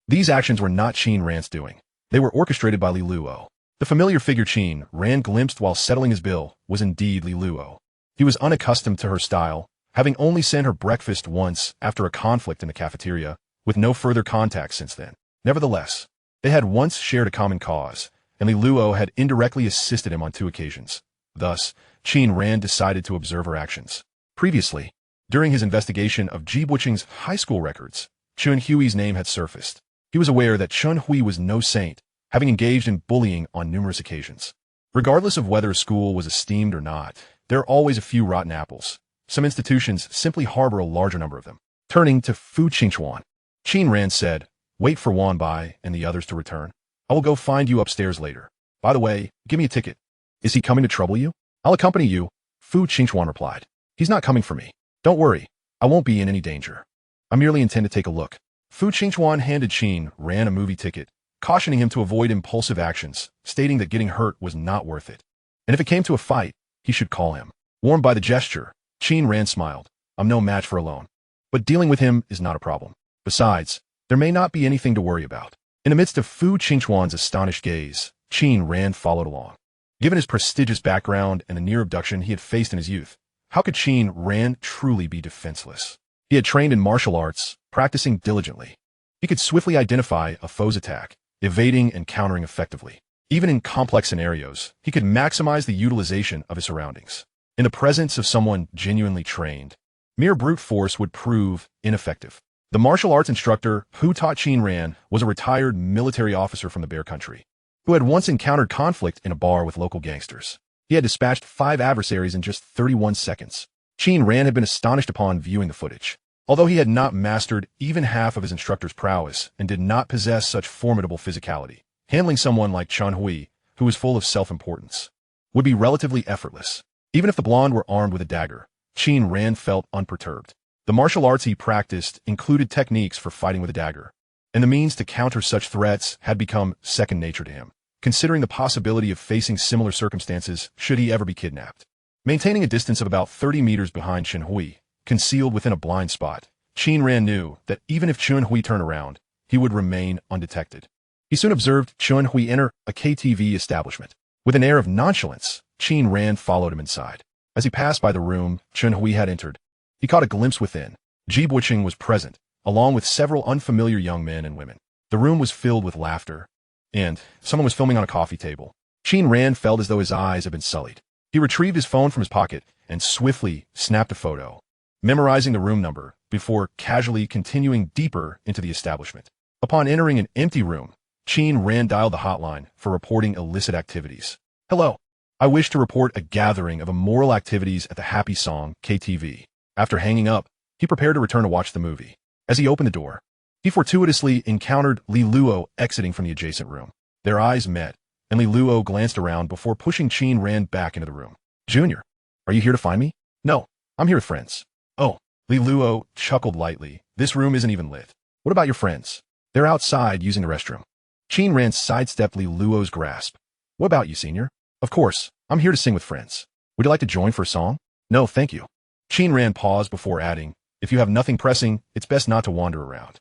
These actions were not Qin Ran's doing. They were orchestrated by Li Luo. The familiar figure Qin Ran glimpsed while settling his bill was indeed Li Luo. He was unaccustomed to her style, having only sent her breakfast once after a conflict in the cafeteria, with no further contact since then. Nevertheless, they had once shared a common cause, and Li Luo had indirectly assisted him on 2 occasions. Thus, Qin Ran decided to observe her actions. Previously, during his investigation of Ji Buqing's high school records, Chun Hui's name had surfaced. He was aware that Chun Hui was no saint, having engaged in bullying on numerous occasions. Regardless of whether a school was esteemed or not, there are always a few rotten apples. Some institutions simply harbor a larger number of them. Turning to Fu Qingchuan, Qin Ran said, "Wait for Wanbai and the others to return. I will go find you upstairs later. By the way, give me a ticket." "Is he coming to trouble you?" "I'll accompany you," Fu Qingchuan replied. "He's not coming for me. Don't worry, I won't be in any danger. I merely intend to take a look." Fu Qingchuan handed Qin Ran a movie ticket, cautioning him to avoid impulsive actions, stating that getting hurt was not worth it. And if it came to a fight, he should call him. Warmed by the gesture, Qin Ran smiled. "I'm no match for alone. But dealing with him is not a problem. Besides, there may not be anything to worry about." In the midst of Fu Qingchuan's astonished gaze, Qin Ran followed along. Given his prestigious background and the near abduction he had faced in his youth, how could Qin Ran truly be defenseless? He had trained in martial arts, practicing diligently. He could swiftly identify a foe's attack, evading and countering effectively. Even in complex scenarios, he could maximize the utilization of his surroundings. In the presence of someone genuinely trained, mere brute force would prove ineffective. The martial arts instructor who taught Qin Ran was a retired military officer from the Bear Country, who had once encountered conflict in a bar with local gangsters. He had dispatched 5 adversaries in just 31 seconds. Qin Ran had been astonished upon viewing the footage. Although he had not mastered even half of his instructor's prowess and did not possess such formidable physicality, handling someone like Chun Hui, who was full of self-importance, would be relatively effortless. Even if the blonde were armed with a dagger, Qin Ran felt unperturbed. The martial arts he practiced included techniques for fighting with a dagger, and the means to counter such threats had become second nature to him, considering the possibility of facing similar circumstances should he ever be kidnapped. Maintaining a distance of about 30 meters behind Chen Hui, concealed within a blind spot, Qin Ran knew that even if Chun Hui turned around, he would remain undetected. He soon observed Chun Hui enter a KTV establishment. With an air of nonchalance, Qin Ran followed him inside. As he passed by the room Chun Hui had entered, he caught a glimpse within. Ji Buqing was present, along with several unfamiliar young men and women. The room was filled with laughter, and someone was filming on a coffee table. Qin Ran felt as though his eyes had been sullied. He retrieved his phone from his pocket and swiftly snapped a photo, memorizing the room number before casually continuing deeper into the establishment. Upon entering an empty room, Qin Ran dialed the hotline for reporting illicit activities. "Hello. I wish to report a gathering of immoral activities at the Happy Song KTV." After hanging up, he prepared to return to watch the movie. As he opened the door, he fortuitously encountered Li Luo exiting from the adjacent room. Their eyes met, and Li Luo glanced around before pushing Qin Ran back into the room. "Junior, are you here to find me?" "No, I'm here with friends." "Oh," Li Luo chuckled lightly. "This room isn't even lit. What about your friends?" "They're outside using the restroom." Qin Ran sidestepped Li Luo's grasp. "What about you, senior?" "Of course, I'm here to sing with friends. Would you like to join for a song?" "No, thank you." Qin Ran paused before adding, "If you have nothing pressing, it's best not to wander around."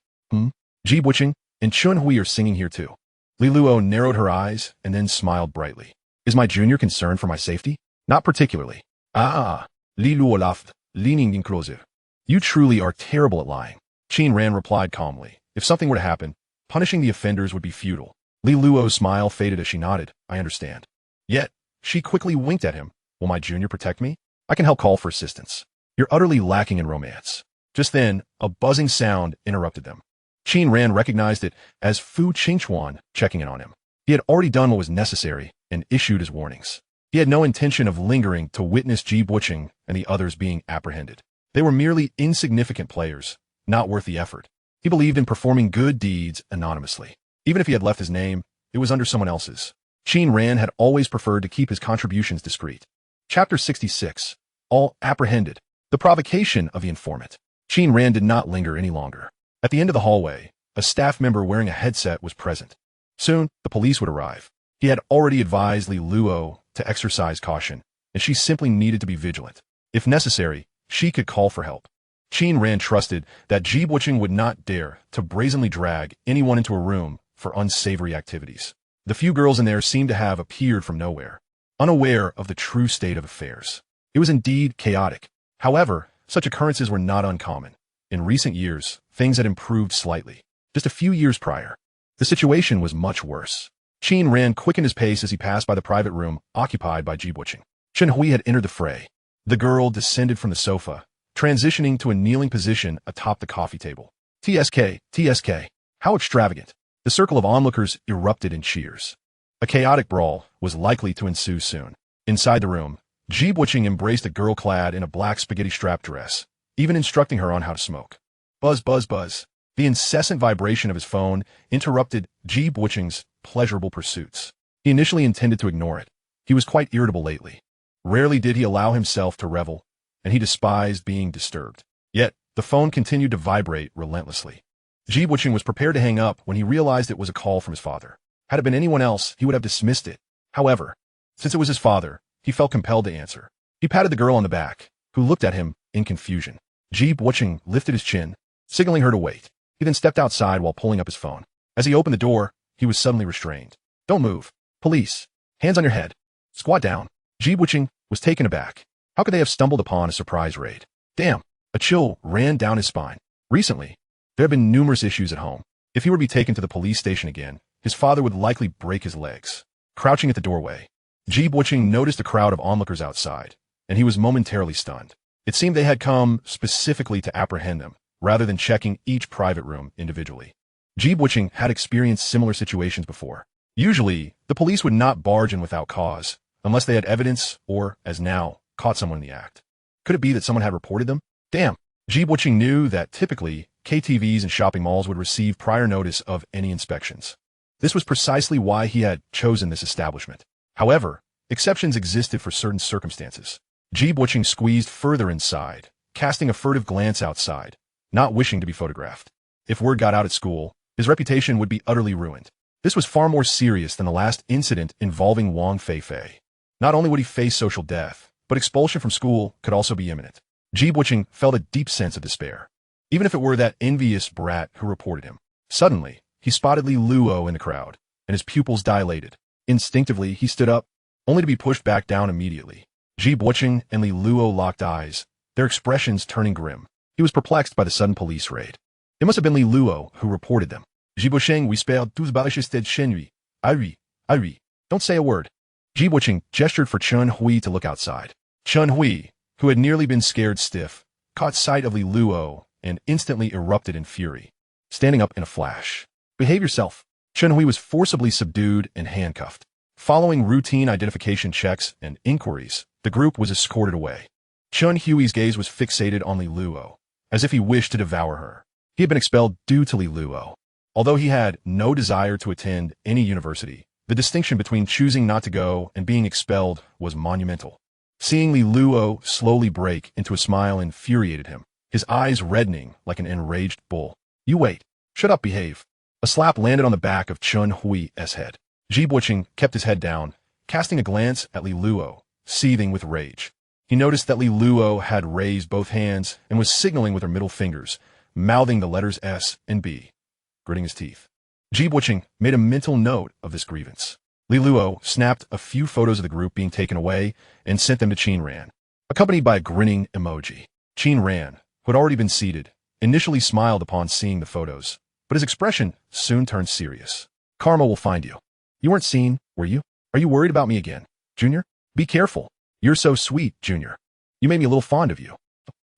Ji Buqing and Chun Hui are singing here too." Li Luo narrowed her eyes and then smiled brightly. "Is my junior concerned for my safety?" "Not particularly." "Ah," Li Luo laughed, leaning in closer. "You truly are terrible at lying." Qin Ran replied calmly. If something were to happen, punishing the offenders would be futile. Li Luo's smile faded as she nodded. "I understand." Yet, she quickly winked at him. "Will my junior protect me? I can help call for assistance." "You're utterly lacking in romance. Just Just then, a buzzing sound interrupted them. Qin Ran recognized it as Fu Qingchuan checking in on him. He had already done what was necessary and issued his warnings. He had no intention of lingering to witness Ji Buqing and the others being apprehended. They were merely insignificant players, not worth the effort. He believed in performing good deeds anonymously. Even if he had left his name, it was under someone else's. Qin Ran had always preferred to keep his contributions discreet. Chapter 66. All apprehended. The provocation of the informant. Qin Ran did not linger any longer. At the end of the hallway, a staff member wearing a headset was present. Soon, the police would arrive. He had already advised Li Luo to exercise caution, and she simply needed to be vigilant. If necessary, she could call for help. Qin Ran trusted that Ji Buqing would not dare to brazenly drag anyone into a room for unsavory activities. The few girls in there seemed to have appeared from nowhere, unaware of the true state of affairs. It was indeed chaotic. However, such occurrences were not uncommon. In recent years, things had improved slightly. Just a few years prior, the situation was much worse. Qin Ran quickened his pace as he passed by the private room occupied by Ji Buqing. Chen Hui had entered the fray. The girl descended from the sofa, transitioning to a kneeling position atop the coffee table. TSK, how extravagant. The circle of onlookers erupted in cheers. A chaotic brawl was likely to ensue soon. Inside the room, Ji Buqing embraced a girl clad in a black spaghetti-strap dress, even instructing her on how to smoke. Buzz, buzz, buzz. The incessant vibration of his phone interrupted Ji Buqing's pleasurable pursuits. He initially intended to ignore it. He was quite irritable lately. Rarely did he allow himself to revel, and he despised being disturbed. Yet, the phone continued to vibrate relentlessly. Ji Buqing was prepared to hang up when he realized it was a call from his father. Had it been anyone else, he would have dismissed it. However, since it was his father, he felt compelled to answer. He patted the girl on the back, who looked at him in confusion. Ji Buqing lifted his chin, signaling her to wait. He then stepped outside while pulling up his phone. As he opened the door, he was suddenly restrained. Don't move. Police. Hands on your head. Squat down. Ji Buqing was taken aback. How could they have stumbled upon a surprise raid? Damn. A chill ran down his spine. Recently, there had been numerous issues at home. If he were to be taken to the police station again, his father would likely break his legs. Crouching at the doorway, Ji Buqing noticed a crowd of onlookers outside, and he was momentarily stunned. It seemed they had come specifically to apprehend him, rather than checking each private room individually. Ji Buqing had experienced similar situations before. Usually, the police would not barge in without cause, unless they had evidence or, as now, caught someone in the act. Could it be that someone had reported them? Damn. Ji Buqing knew that typically, KTVs and shopping malls would receive prior notice of any inspections. This was precisely why he had chosen this establishment. However, exceptions existed for certain circumstances. Ji Buqing squeezed further inside, casting a furtive glance outside, not wishing to be photographed. If word got out at school, his reputation would be utterly ruined. This was far more serious than the last incident involving Wang Fei Fei. Not only would he face social death, but expulsion from school could also be imminent. Ji Buqing felt a deep sense of despair. Even if it were that envious brat who reported him. Suddenly, he spotted Li Luo in the crowd, and his pupils dilated. Instinctively, he stood up, only to be pushed back down immediately. Ji Buqing and Li Luo locked eyes, their expressions turning grim. He was perplexed by the sudden police raid. It must have been Li Luo who reported them. Ji Buqing whispered tous barichisted chez lui. Oui. Don't say a word. Ji Buqing gestured for Chen Hui to look outside. Chen Hui, who had nearly been scared stiff, caught sight of Li Luo and instantly erupted in fury, standing up in a flash. Behave yourself. Chen Hui was forcibly subdued and handcuffed. Following routine identification checks and inquiries, the group was escorted away. Chen Hui's gaze was fixated on Li Luo, as if he wished to devour her. He had been expelled due to Li Luo. Although he had no desire to attend any university, the distinction between choosing not to go and being expelled was monumental. Seeing Li Luo slowly break into a smile infuriated him, his eyes reddening like an enraged bull. You wait. Shut up, behave. A slap landed on the back of Chen Hui's head. Ji Buqing kept his head down, casting a glance at Li Luo, seething with rage. He noticed that Li Luo had raised both hands and was signaling with her middle fingers, mouthing the letters S and B, gritting his teeth. Ji Buqing made a mental note of this grievance. Li Luo snapped a few photos of the group being taken away and sent them to Qin Ran, accompanied by a grinning emoji. Qin Ran, who had already been seated, initially smiled upon seeing the photos, but his expression soon turned serious. Karma will find you. You weren't seen, were you? Are you worried about me again, Junior? Be careful. You're so sweet, Junior. You made me a little fond of you.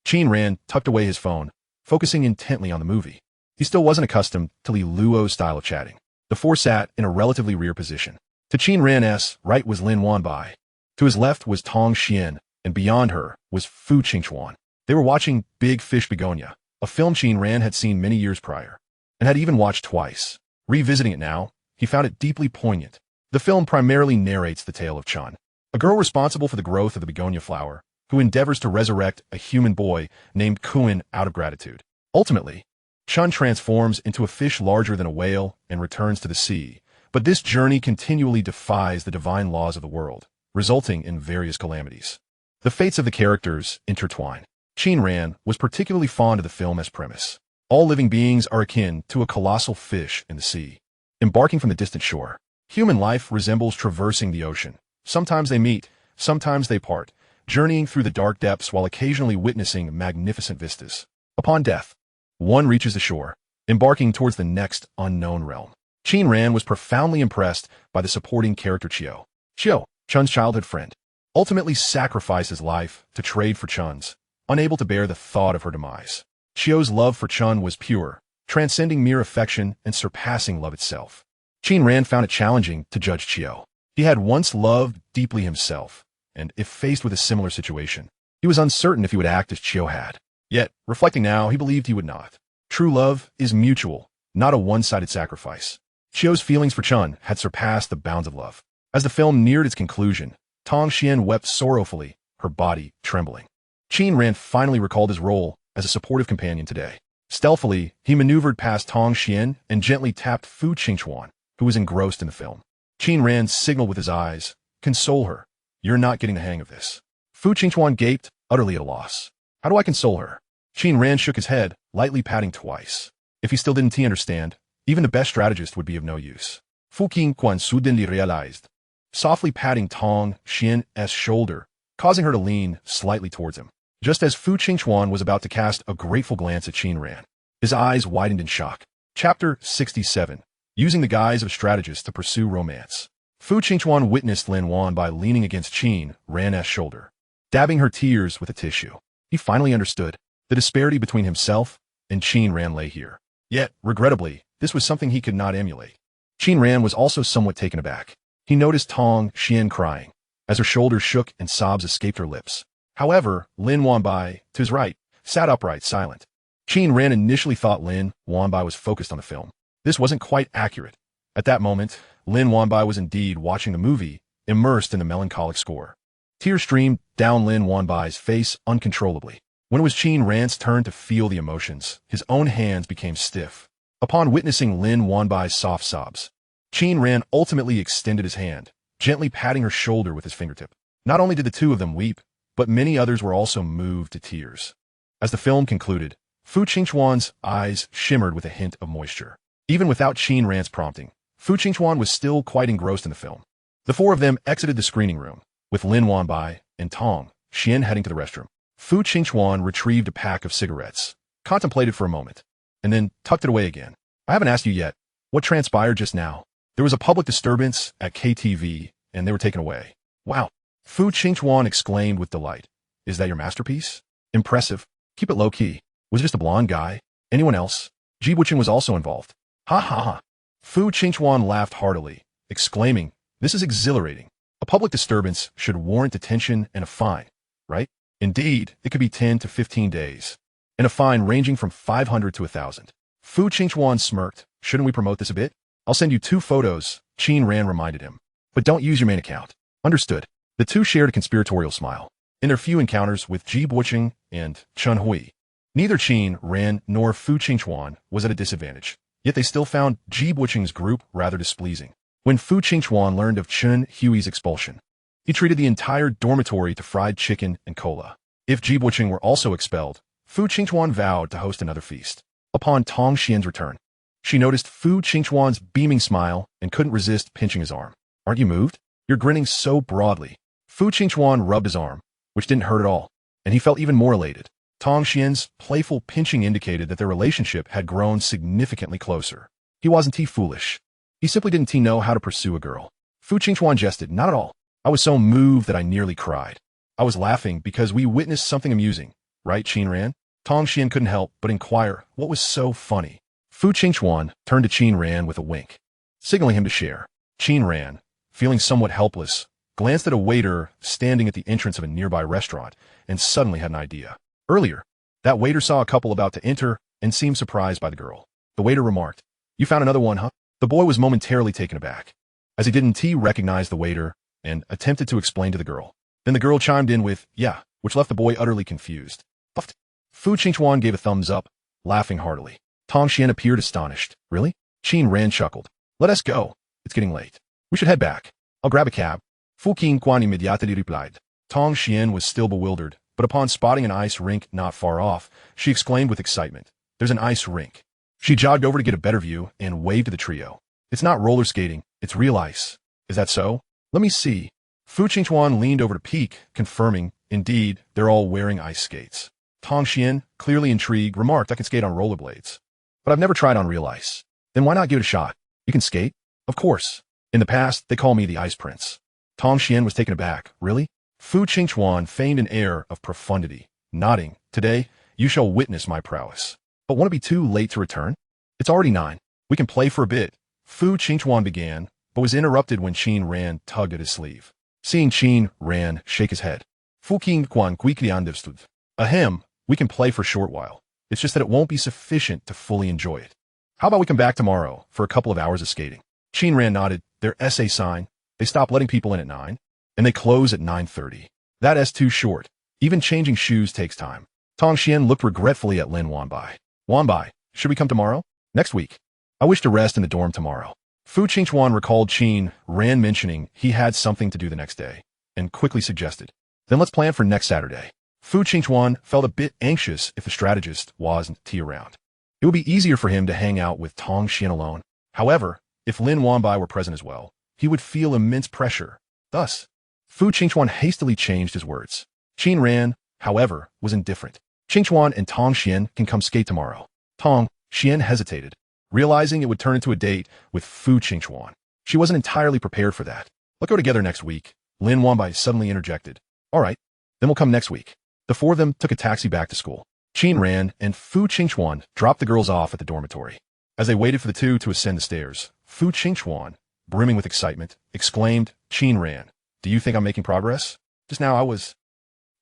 Qin Ran tucked away his phone, focusing intently on the movie. He still wasn't accustomed to Li Luo's style of chatting. The four sat in a relatively rear position. To Qin Ran's right was Lin Wanbai. To his left was Tong Xian, and beyond her was Fu Qingchuan. They were watching Big Fish Begonia, a film Qin Ran had seen many years prior, and had even watched twice. Revisiting it now, he found it deeply poignant. The film primarily narrates the tale of Chun, a girl responsible for the growth of the begonia flower, who endeavors to resurrect a human boy named Kuan out of gratitude. Ultimately, Chun transforms into a fish larger than a whale and returns to the sea, but this journey continually defies the divine laws of the world, resulting in various calamities. The fates of the characters intertwine. Qin Ran was particularly fond of the film as premise. All living beings are akin to a colossal fish in the sea, embarking from the distant shore. Human life resembles traversing the ocean. Sometimes they meet, sometimes they part, journeying through the dark depths while occasionally witnessing magnificent vistas. Upon death, one reaches the shore, embarking towards the next unknown realm. Qin Ran was profoundly impressed by the supporting character Qiu. Qiu, Chun's childhood friend, ultimately sacrificed his life to trade for Chun's, unable to bear the thought of her demise. Qiu's love for Chun was pure, transcending mere affection and surpassing love itself. Qin Ran found it challenging to judge Qiu. He had once loved deeply himself, and if faced with a similar situation, he was uncertain if he would act as Qiu had. Yet, reflecting now, he believed he would not. True love is mutual, not a one-sided sacrifice. Qiu's feelings for Chun had surpassed the bounds of love. As the film neared its conclusion, Tong Xian wept sorrowfully, her body trembling. Qin Ran finally recalled his role as a supportive companion today. Stealthily, he maneuvered past Tong Xian and gently tapped Fu Qingchuan, who was engrossed in the film. Qin Ran signaled with his eyes, "Console her. You're not getting the hang of this." Fu Qingchuan gaped, utterly at a loss. "How do I console her?" Qin Ran shook his head, lightly patting twice. If he still didn't understand, even the best strategist would be of no use. Fu Qingchuan suddenly realized, softly patting Tong Xian's shoulder, causing her to lean slightly towards him. Just as Fu Qingchuan was about to cast a grateful glance at Qin Ran, his eyes widened in shock. Chapter 67. Using the guise of strategist to pursue romance. Fu Qingchuan witnessed Lin Wanbai leaning against Qin Ran's shoulder, dabbing her tears with a tissue. He finally understood. The disparity between himself and Qin Ran lay here. Yet, regrettably, this was something he could not emulate. Qin Ran was also somewhat taken aback. He noticed Tong Xian crying, as her shoulders shook and sobs escaped her lips. However, Lin Wanbai, to his right, sat upright, silent. Qin Ran initially thought Lin Wanbai was focused on the film. This wasn't quite accurate. At that moment, Lin Wanbai was indeed watching the movie, immersed in the melancholic score. Tears streamed down Lin Wanbai's face uncontrollably. When it was Qin Ran's turn to feel the emotions, his own hands became stiff. Upon witnessing Lin Wanbai's soft sobs, Qin Ran ultimately extended his hand, gently patting her shoulder with his fingertip. Not only did the two of them weep, but many others were also moved to tears. As the film concluded, Fu Qingchuan's eyes shimmered with a hint of moisture. Even without Qin Ran's prompting, Fu Qingchuan was still quite engrossed in the film. The four of them exited the screening room, with Lin Wanbai and Tong Xian heading to the restroom. Fu Qingchuan retrieved a pack of cigarettes, contemplated for a moment, and then tucked it away again. "I haven't asked you yet. What transpired just now?" "There was a public disturbance at KTV, and they were taken away." "Wow." Fu Qingchuan exclaimed with delight. "Is that your masterpiece?" "Impressive. Keep it low-key. Was it just a blonde guy? Anyone else?" Ji Wuqing was also involved. "Ha ha ha." Fu Qingchuan laughed heartily, exclaiming, "This is exhilarating. A public disturbance should warrant detention and a fine, right?" "Indeed, it could be 10 to 15 days, and a fine ranging from 500 to 1,000. Fu Qingchuan smirked. "Shouldn't we promote this a bit?" "I'll send you 2 photos, Qin Ran reminded him. "But don't use your main account." "Understood." The two shared a conspiratorial smile. In their few encounters with Ji Wuqing and Chun Hui, neither Qin Ran nor Fu Qingchuan was at a disadvantage, yet they still found Ji Wuqing's group rather displeasing. When Fu Qingchuan learned of Chun Hui's expulsion, he treated the entire dormitory to fried chicken and cola. If Ji Wuqing were also expelled, Fu Qingchuan vowed to host another feast. Upon Tong Xian's return, she noticed Fu Qingchuan's beaming smile and couldn't resist pinching his arm. "Aren't you moved? You're grinning so broadly." Fu Qingchuan rubbed his arm, which didn't hurt at all, and he felt even more elated. Tong Xian's playful pinching indicated that their relationship had grown significantly closer. He wasn't foolish. He simply didn't know how to pursue a girl. Fu Qingchuan jested, "Not at all. I was so moved that I nearly cried. I was laughing because we witnessed something amusing, right, Qin Ran?" Tong Xian couldn't help but inquire what was so funny. Fu Qingchuan turned to Qin Ran with a wink, signaling him to share. Qin Ran, feeling somewhat helpless, glanced at a waiter standing at the entrance of a nearby restaurant and suddenly had an idea. Earlier, that waiter saw a couple about to enter and seemed surprised by the girl. The waiter remarked, "You found another one, huh?" The boy was momentarily taken aback, as he didn't recognize the waiter and attempted to explain to the girl. Then the girl chimed in with, "Yeah," which left the boy utterly confused. Puffed. Fu Qingchuan gave a thumbs up, laughing heartily. Tong Xian appeared astonished. "Really?" Qin Ran chuckled. "Let us go. It's getting late. We should head back. I'll grab a cab." Fu Qingchuan immediately replied. Tong Xian was still bewildered, but upon spotting an ice rink not far off, she exclaimed with excitement, "There's an ice rink." She jogged over to get a better view and waved to the trio. "It's not roller skating, it's real ice. Is that so? Let me see." Fu Qingchuan leaned over to peek, confirming, indeed, they're all wearing ice skates. Tong Xian, clearly intrigued, remarked, "I can skate on rollerblades, but I've never tried on real ice." "Then why not give it a shot? You can skate?" "Of course. In the past, they call me the Ice Prince." Tong Xian was taken aback. "Really?" Fu Qingchuan feigned an air of profundity, nodding. "Today, you shall witness my prowess. But won't it be too late to return? It's already 9. We can play for a bit." Fu Qingchuan began, but was interrupted when Qin Ran tugged at his sleeve. Seeing Qin Ran shake his head, Fu Qingchuan quickly understood. "Ahem, we can play for a short while. It's just that it won't be sufficient to fully enjoy it. How about we come back tomorrow for a couple of hours of skating?" Qin Ran nodded. Their SA sign, they stop letting people in at 9, and they close at 9:30. That's too short. Even changing shoes takes time. Tong Xian looked regretfully at Lin Wanbai. "Wanbai, should we come tomorrow?" "Next week. I wish to rest in the dorm tomorrow." Fu Qingchuan recalled Qin Ran mentioning he had something to do the next day, and quickly suggested, "Then let's plan for next Saturday." Fu Qingchuan felt a bit anxious if the strategist wasn't around. It would be easier for him to hang out with Tong Xian alone. However, if Lin Wanbai were present as well, he would feel immense pressure. Thus, Fu Qingchuan hastily changed his words. Qin Ran, however, was indifferent. "Qingchuan and Tong Xian can come skate tomorrow." Tong Xian hesitated, realizing it would turn into a date with Fu Qingchuan. She wasn't entirely prepared for that. "Let's go together next week," Lin Wanbai suddenly interjected. "All right, then we'll come next week." The four of them took a taxi back to school. Qin Ran and Fu Qingchuan dropped the girls off at the dormitory. As they waited for the two to ascend the stairs, Fu Qingchuan, brimming with excitement, exclaimed, "Qin Ran, do you think I'm making progress? Just now I was—"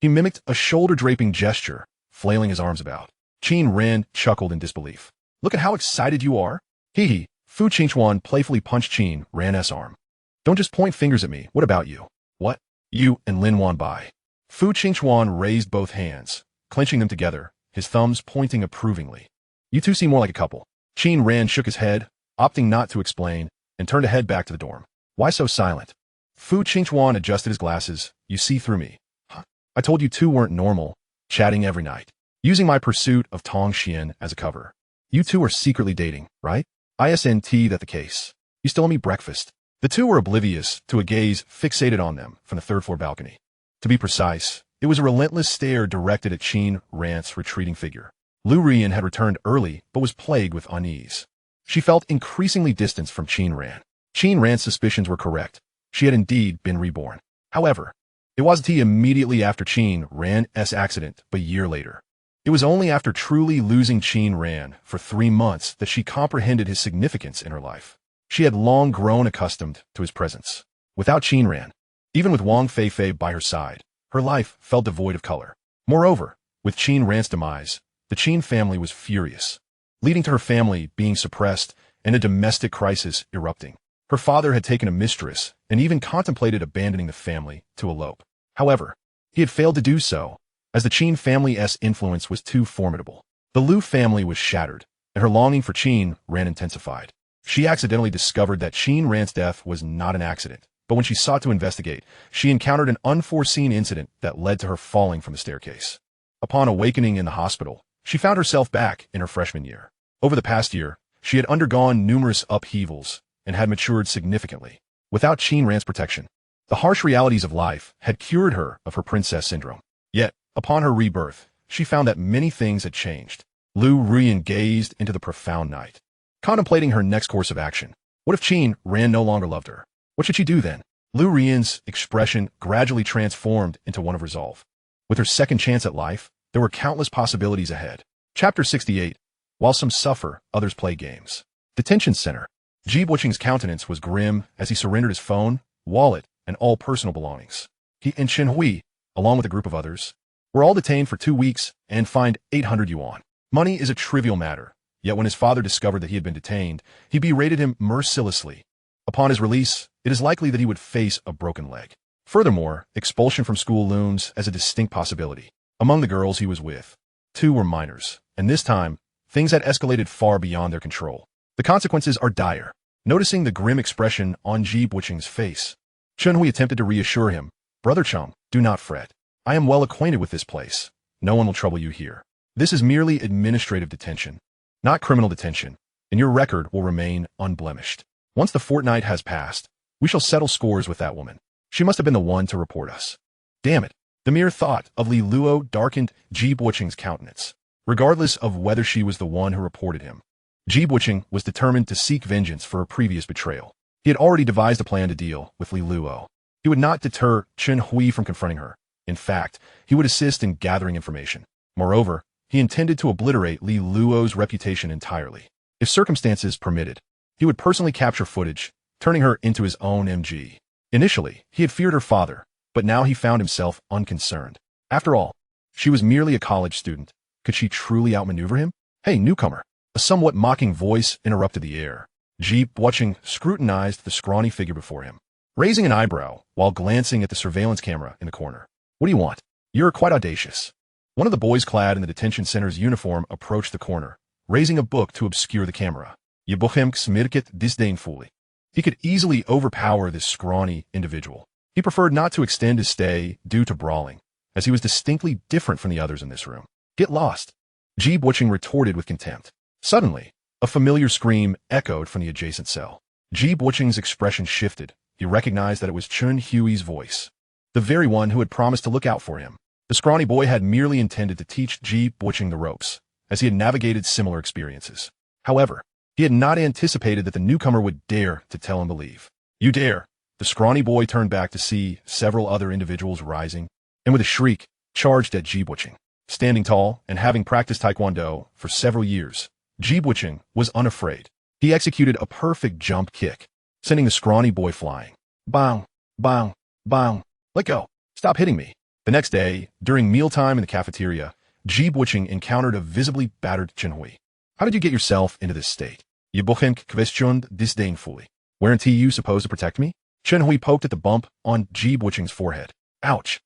He mimicked a shoulder-draping gesture, flailing his arms about. Qin Ran chuckled in disbelief. "Look at how excited you are." "Hee hee." Fu Qingchuan playfully punched Qin Ran's arm. "Don't just point fingers at me. What about you?" "What?" "You and Lin Wanbai." Fu Qingchuan raised both hands, clenching them together, his thumbs pointing approvingly. "You two seem more like a couple." Qin Ran shook his head, opting not to explain, and turned to head back to the dorm. "Why so silent?" Fu Qingchuan adjusted his glasses. "You see through me." "Huh? I told you two weren't normal, chatting every night, using my pursuit of Tong Xian as a cover. You two are secretly dating, right? Isn't that the case? You still owe me breakfast." The two were oblivious to a gaze fixated on them from the third-floor balcony. To be precise, it was a relentless stare directed at Qin Ran's retreating figure. Liu Ruyan had returned early, but was plagued with unease. She felt increasingly distanced from Qin Ran. Qin Ran's suspicions were correct. She had indeed been reborn. However, it wasn't immediately after Qin Ran's accident, but a year later. It was only after truly losing Qin Ran for 3 months that she comprehended his significance in her life. She had long grown accustomed to his presence. Without Qin Ran, even with Wang Fei Fei by her side, her life felt devoid of color. Moreover, with Qin Ran's demise, the Qin family was furious, leading to her family being suppressed and a domestic crisis erupting. Her father had taken a mistress and even contemplated abandoning the family to elope. However, he had failed to do so, as the Qin family's influence was too formidable. The Liu family was shattered, and her longing for Qin Ran intensified. She accidentally discovered that Qin Ran's death was not an accident, but when she sought to investigate, she encountered an unforeseen incident that led to her falling from the staircase. Upon awakening in the hospital, she found herself back in her freshman year. Over the past year, she had undergone numerous upheavals and had matured significantly. Without Qin Ran's protection, the harsh realities of life had cured her of her princess syndrome. Yet, upon her rebirth, she found that many things had changed. Liu Ruyan gazed into the profound night, contemplating her next course of action. What if Qin Ran no longer loved her? What should she do then? Liu Ruyan's expression gradually transformed into one of resolve. With her second chance at life, There were countless possibilities ahead. Chapter 68. While some suffer, others play games. Detention Center. Ji Buqing's countenance was grim as he surrendered his phone, wallet, and all personal belongings. He and Chen Hui, along with a group of others, were all detained for 2 weeks and fined 800 yuan. Money is a trivial matter, yet when his father discovered that he had been detained, he berated him mercilessly. Upon his release, it is likely that he would face a broken leg. Furthermore, expulsion from school looms as a distinct possibility. Among the girls he was with, 2 were minors, and this time, things had escalated far beyond their control. The consequences are dire. Noticing the grim expression on Ji Buqing's face, Chen Hui attempted to reassure him, "Brother Cheng, do not fret. I am well acquainted with this place. No one will trouble you here. This is merely administrative detention, not criminal detention, and your record will remain unblemished. Once the fortnight has passed, we shall settle scores with that woman. She must have been the one to report us." Damn it. The mere thought of Li Luo darkened Ji Buqing's countenance. Regardless of whether she was the one who reported him, Ji Buqing was determined to seek vengeance for a previous betrayal. He had already devised a plan to deal with Li Luo. He would not deter Chen Hui from confronting her. In fact, he would assist in gathering information. Moreover, he intended to obliterate Li Luo's reputation entirely. If circumstances permitted, he would personally capture footage, turning her into his own MG. Initially, he had feared her father, but now he found himself unconcerned. After all, she was merely a college student. Could she truly outmaneuver him? "Hey, newcomer." A somewhat mocking voice interrupted the air. Ji Buqing scrutinized the scrawny figure before him, raising an eyebrow while glancing at the surveillance camera in the corner. "What do you want? You're quite audacious." One of the boys clad in the detention center's uniform approached the corner, raising a book to obscure the camera. Ji Buqing smirked disdainfully. He could easily overpower this scrawny individual. He preferred not to extend his stay due to brawling, as he was distinctly different from the others in this room. "Get lost," Ji Buqing retorted with contempt. Suddenly, a familiar scream echoed from the adjacent cell. Ji Buqing's expression shifted. He recognized that it was Chen Hui's voice, the very one who had promised to look out for him. The scrawny boy had merely intended to teach Ji Buqing the ropes, as he had navigated similar experiences. However, he had not anticipated that the newcomer would dare to tell him to leave. "You dare!" The scrawny boy turned back to see several other individuals rising, and with a shriek, charged at Ji Buqing. Standing tall and having practiced Taekwondo for several years, Ji Buqing was unafraid. He executed a perfect jump kick, sending the scrawny boy flying. "Bang! Bang! Bang! Let go! Stop hitting me!" The next day, during mealtime in the cafeteria, Ji Buqing encountered a visibly battered Chen Hui. "How did you get yourself into this state?" Ji Buqing questioned disdainfully. "Weren't you supposed to protect me?" Chen Hui poked at the bump on Ji Buqing's forehead. "Ouch!"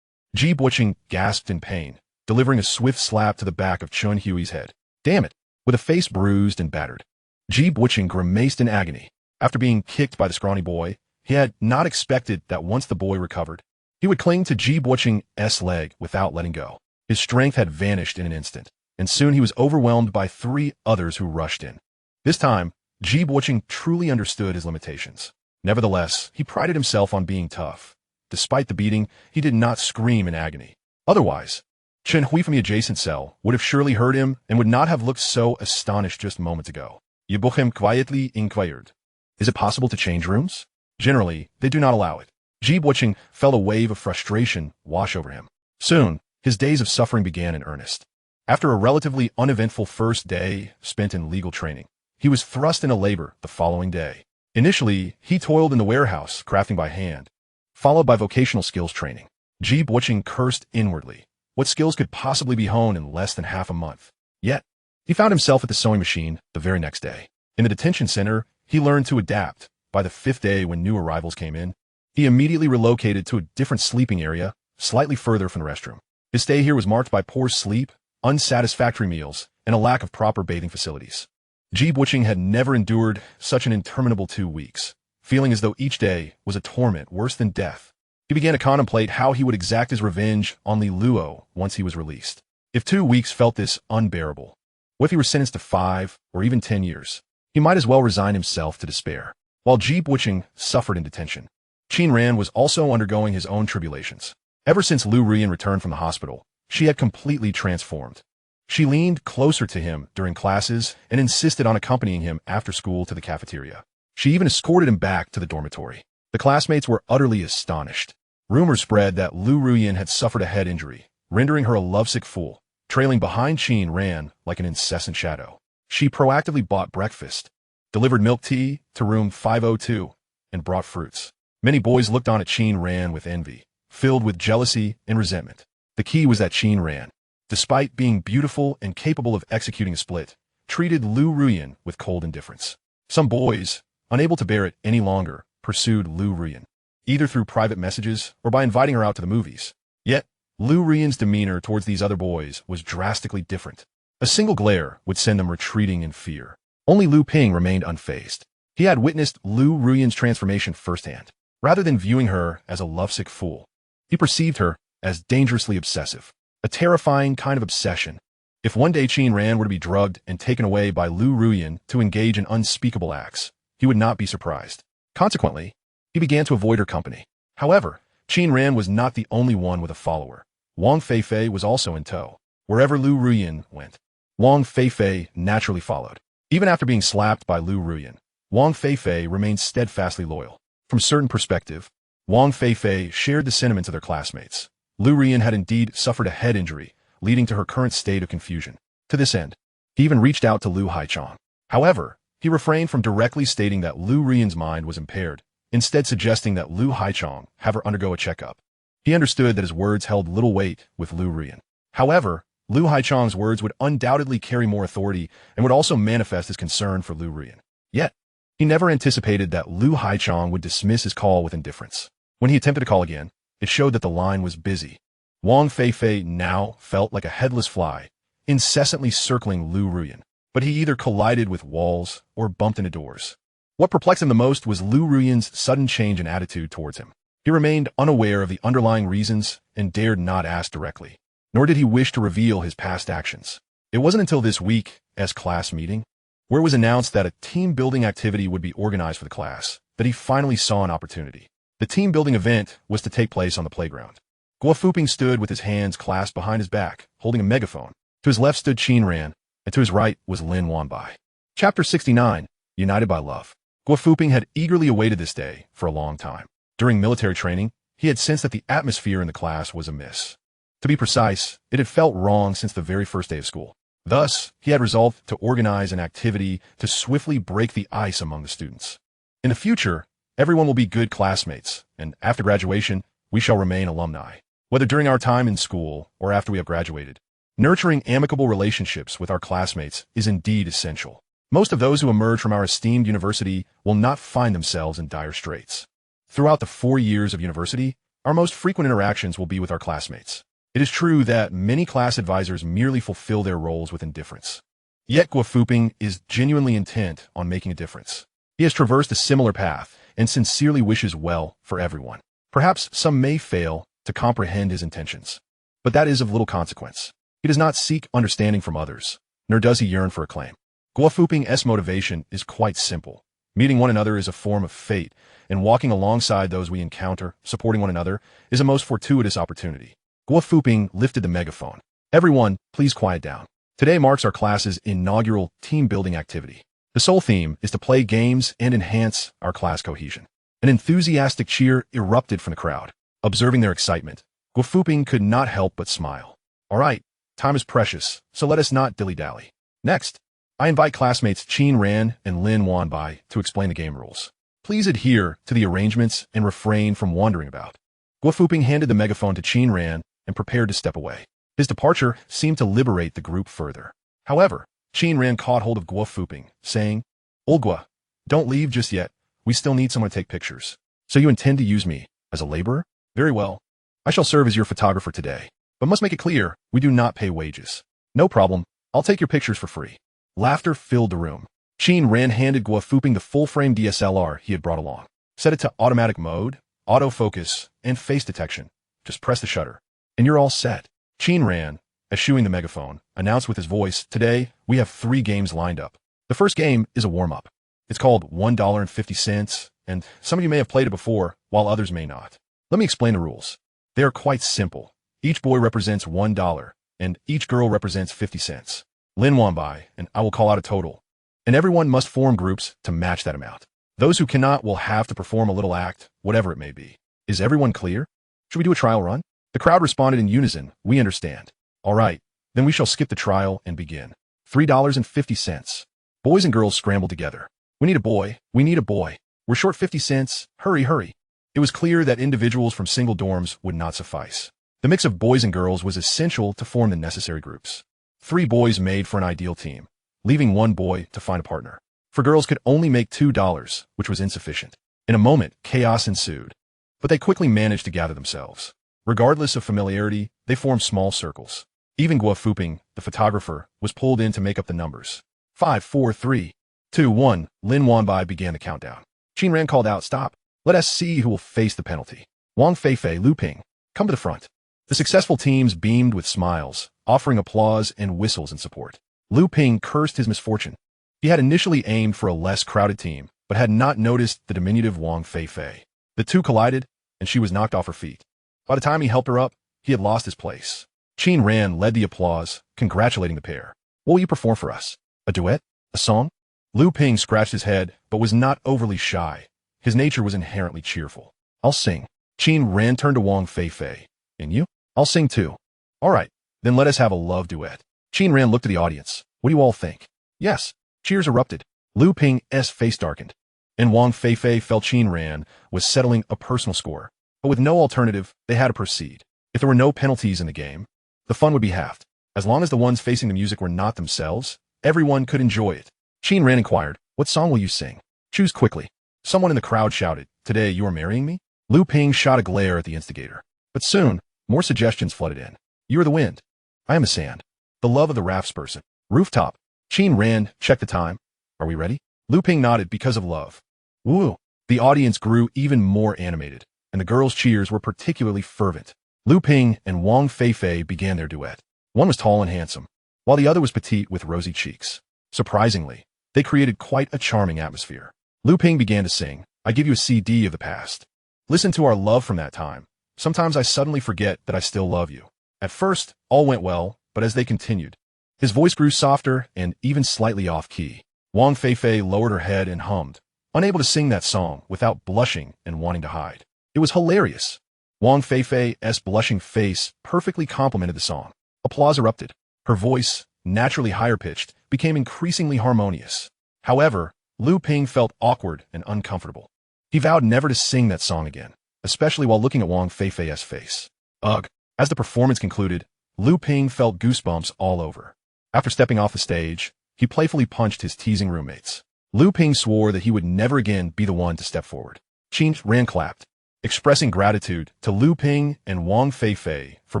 Ji Buqing gasped in pain, delivering a swift slap to the back of Chen Hui's head. "Damn it!" With a face bruised and battered, Ji Buqing grimaced in agony. After being kicked by the scrawny boy, he had not expected that once the boy recovered, he would cling to Ji Buqing's leg without letting go. His strength had vanished in an instant, and soon he was overwhelmed by 3 others who rushed in. This time, Ji Buqing truly understood his limitations. Nevertheless, he prided himself on being tough. Despite the beating, he did not scream in agony. Otherwise, Chen Hui from the adjacent cell would have surely heard him and would not have looked so astonished just moments ago. Ji Buqing quietly inquired, "Is it possible to change rooms?" Generally, they do not allow it. Ji Buqing felt a wave of frustration wash over him. Soon, his days of suffering began in earnest. After a relatively uneventful first day spent in legal training, he was thrust into labor the following day. Initially, he toiled in the warehouse, crafting by hand, followed by vocational skills training. Ji Buqing cursed inwardly. What skills could possibly be honed in less than half a month? Yet, he found himself at the sewing machine the very next day. In the detention center, he learned to adapt. By the 5th day when new arrivals came in, he immediately relocated to a different sleeping area, slightly further from the restroom. His stay here was marked by poor sleep, unsatisfactory meals, and a lack of proper bathing facilities. Ji Buqing had never endured such an interminable 2 weeks, feeling as though each day was a torment worse than death. He began to contemplate how he would exact his revenge on Li Luo once he was released. If 2 weeks felt this unbearable, what if he were sentenced to 5 or even 10 years? He might as well resign himself to despair. While Ji Buqing suffered in detention, Qin Ran was also undergoing his own tribulations. Ever since Liu Ruyan returned from the hospital, she had completely transformed. She leaned closer to him during classes and insisted on accompanying him after school to the cafeteria. She even escorted him back to the dormitory. The classmates were utterly astonished. Rumors spread that Liu Ruyan had suffered a head injury, rendering her a lovesick fool. trailing behind Qin Ran like an incessant shadow. She proactively bought breakfast, delivered milk tea to room 502, and brought fruits. Many boys looked on at Qin Ran with envy, filled with jealousy and resentment. The key was that Qin Ran, despite being beautiful and capable of executing a split, treated Liu Ruyan with cold indifference. Some boys, unable to bear it any longer, pursued Liu Ruyan, either through private messages or by inviting her out to the movies. Yet, Liu Ruyan's demeanor towards these other boys was drastically different. A single glare would send them retreating in fear. Only Liu Ping remained unfazed. He had witnessed Liu Ruyan's transformation firsthand. Rather than viewing her as a lovesick fool, he perceived her as dangerously obsessive, a terrifying kind of obsession. If one day Qin Ran were to be drugged and taken away by Liu Ruyan to engage in unspeakable acts, he would not be surprised. Consequently, he began to avoid her company. However, Qin Ran was not the only one with a follower. Wang Fei Fei was also in tow. Wherever Liu Ruyan went, Wang Fei Fei naturally followed. Even after being slapped by Liu Ruyan, Wang Fei Fei remained steadfastly loyal. From a certain perspective, Wang Fei Fei shared the sentiments of their classmates. Liu Ruyan had indeed suffered a head injury, leading to her current state of confusion. To this end, he even reached out to Liu Haichong. However, he refrained from directly stating that Liu Ruyan's mind was impaired, instead suggesting that Liu Haichong have her undergo a checkup. He understood that his words held little weight with Liu Ruyan. However, Liu Haichong's words would undoubtedly carry more authority and would also manifest his concern for Liu Ruyan. Yet, he never anticipated that Liu Haichong would dismiss his call with indifference. When he attempted to call again, it showed that the line was busy. Wang Fei Fei now felt like a headless fly, incessantly circling Liu Ruyan, but he either collided with walls or bumped into doors. What perplexed him the most was Liu Ruyan's sudden change in attitude towards him. He remained unaware of the underlying reasons and dared not ask directly, nor did he wish to reveal his past actions. It wasn't until this week, as class meeting, where it was announced that a team-building activity would be organized for the class, that he finally saw an opportunity. The team-building event was to take place on the playground. Guo Fuping stood with his hands clasped behind his back, holding a megaphone. To his left stood Qin Ran, and to his right was Lin Wanbai. Chapter 69, United by Love. Guo Fuping had eagerly awaited this day for a long time. During military training, he had sensed that the atmosphere in the class was amiss. To be precise, it had felt wrong since the very first day of school. Thus, he had resolved to organize an activity to swiftly break the ice among the students. In the future, everyone will be good classmates, and after graduation, we shall remain alumni. Whether during our time in school or after we have graduated, nurturing amicable relationships with our classmates is indeed essential. Most of those who emerge from our esteemed university will not find themselves in dire straits. Throughout the 4 years of university, our most frequent interactions will be with our classmates. It is true that many class advisors merely fulfill their roles with indifference. Yet Guo Fuping is genuinely intent on making a difference. He has traversed a similar path and sincerely wishes well for everyone. Perhaps some may fail to comprehend his intentions, but that is of little consequence. He does not seek understanding from others, nor does he yearn for acclaim. Guo Fuping's motivation is quite simple. Meeting one another is a form of fate, and walking alongside those we encounter, supporting one another, is a most fortuitous opportunity. Guo Fuping lifted the megaphone. Everyone, please quiet down. Today marks our class's inaugural team-building activity. The sole theme is to play games and enhance our class cohesion. An enthusiastic cheer erupted from the crowd. Observing their excitement, Guo Fuping could not help but smile. All right, time is precious, so let us not dilly-dally. Next, I invite classmates Qin Ran and Lin Wanbai to explain the game rules. Please adhere to the arrangements and refrain from wandering about. Guo Fuping handed the megaphone to Qin Ran and prepared to step away. His departure seemed to liberate the group further. However, Qin Ran caught hold of Guo Fuping, saying, "Old Guo, don't leave just yet. We still need someone to take pictures. So you intend to use me as a laborer? Very well. I shall serve as your photographer today, but must make it clear we do not pay wages." "No problem. I'll take your pictures for free." Laughter filled the room. Qin Ran handed Guo Fuping the full-frame DSLR he had brought along. Set it to automatic mode, autofocus, and face detection. Just press the shutter, and you're all set. Qin Ran, eschewing the megaphone, announced with his voice, "Today, we have 3 games lined up. The first game is a warm-up. It's called $1.50, and some of you may have played it before, while others may not. Let me explain the rules. They are quite simple. Each boy represents $1, and each girl represents 50 cents. Lin Wanbai, and I will call out a total, and everyone must form groups to match that amount. Those who cannot will have to perform a little act, whatever it may be. Is everyone clear? Should we do a trial run?" The crowd responded in unison, "We understand." "All right, Then we shall skip the trial and begin. $3.50. Boys and girls scrambled together. We need a boy. We need a boy. We're short 50 cents. Hurry, hurry. It was clear that individuals from single dorms would not suffice. The mix of boys and girls was essential to form the necessary groups. 3 boys made for an ideal team, leaving 1 boy to find a partner. For girls could only make $2, which was insufficient. In a moment, chaos ensued. But they quickly managed to gather themselves. Regardless of familiarity, they formed small circles. Even Guo Fuping, the photographer, was pulled in to make up the numbers. 5, 4, 3, 2, 1. Lin Wanbai began the countdown. Qin Ran called out, "Stop. Let us see who will face the penalty." Wang Fei Fei, Liu Ping, come to the front. The successful teams beamed with smiles, offering applause and whistles in support. Liu Ping cursed his misfortune. He had initially aimed for a less crowded team, but had not noticed the diminutive Wang Fei Fei. The two collided, and she was knocked off her feet. By the time he helped her up, he had lost his place. Qin Ran led the applause, congratulating the pair. "What will you perform for us? A duet? A song?" Liu Ping scratched his head, but was not overly shy. His nature was inherently cheerful. "I'll sing." Qin Ran turned to Wang Fei Fei. "And you?" "I'll sing too." "All right, then let us have a love duet." Qin Ran looked at the audience. "What do you all think?" "Yes." Cheers erupted. Liu Ping's face darkened. And Wang Fei Fei felt Qin Ran was settling a personal score. But with no alternative, they had to proceed. If there were no penalties in the game, the fun would be halved. As long as the ones facing the music were not themselves, everyone could enjoy it. Qin Ran inquired, "What song will you sing?" "Choose quickly." Someone in the crowd shouted, "Today you are marrying me?" Liu Ping shot a glare at the instigator. But soon, more suggestions flooded in. "You are the wind. I am the sand. The love of the rafts person." "Rooftop." Qin Ran checked the time. "Are we ready?" Liu Ping nodded. "Because of love." Woo! The audience grew even more animated, and the girls' cheers were particularly fervent. Liu Ping and Wang Fei Fei began their duet. One was tall and handsome, while the other was petite with rosy cheeks. Surprisingly, they created quite a charming atmosphere. Liu Ping began to sing, "I give you a CD of the past. Listen to our love from that time. Sometimes I suddenly forget that I still love you." At first, all went well, but as they continued, his voice grew softer and even slightly off-key. Wang Fei Fei lowered her head and hummed, unable to sing that song without blushing and wanting to hide. It was hilarious. Wang Fei Fei's blushing face perfectly complemented the song. Applause erupted. Her voice, naturally higher-pitched, became increasingly harmonious. However, Liu Ping felt awkward and uncomfortable. He vowed never to sing that song again, especially while looking at Wang Fei Fei's face. Ugh. As the performance concluded, Liu Ping felt goosebumps all over. After stepping off the stage, he playfully punched his teasing roommates. Liu Ping swore that he would never again be the one to step forward. Qin Ran clapped, expressing gratitude to Liu Ping and Wang Fei Fei for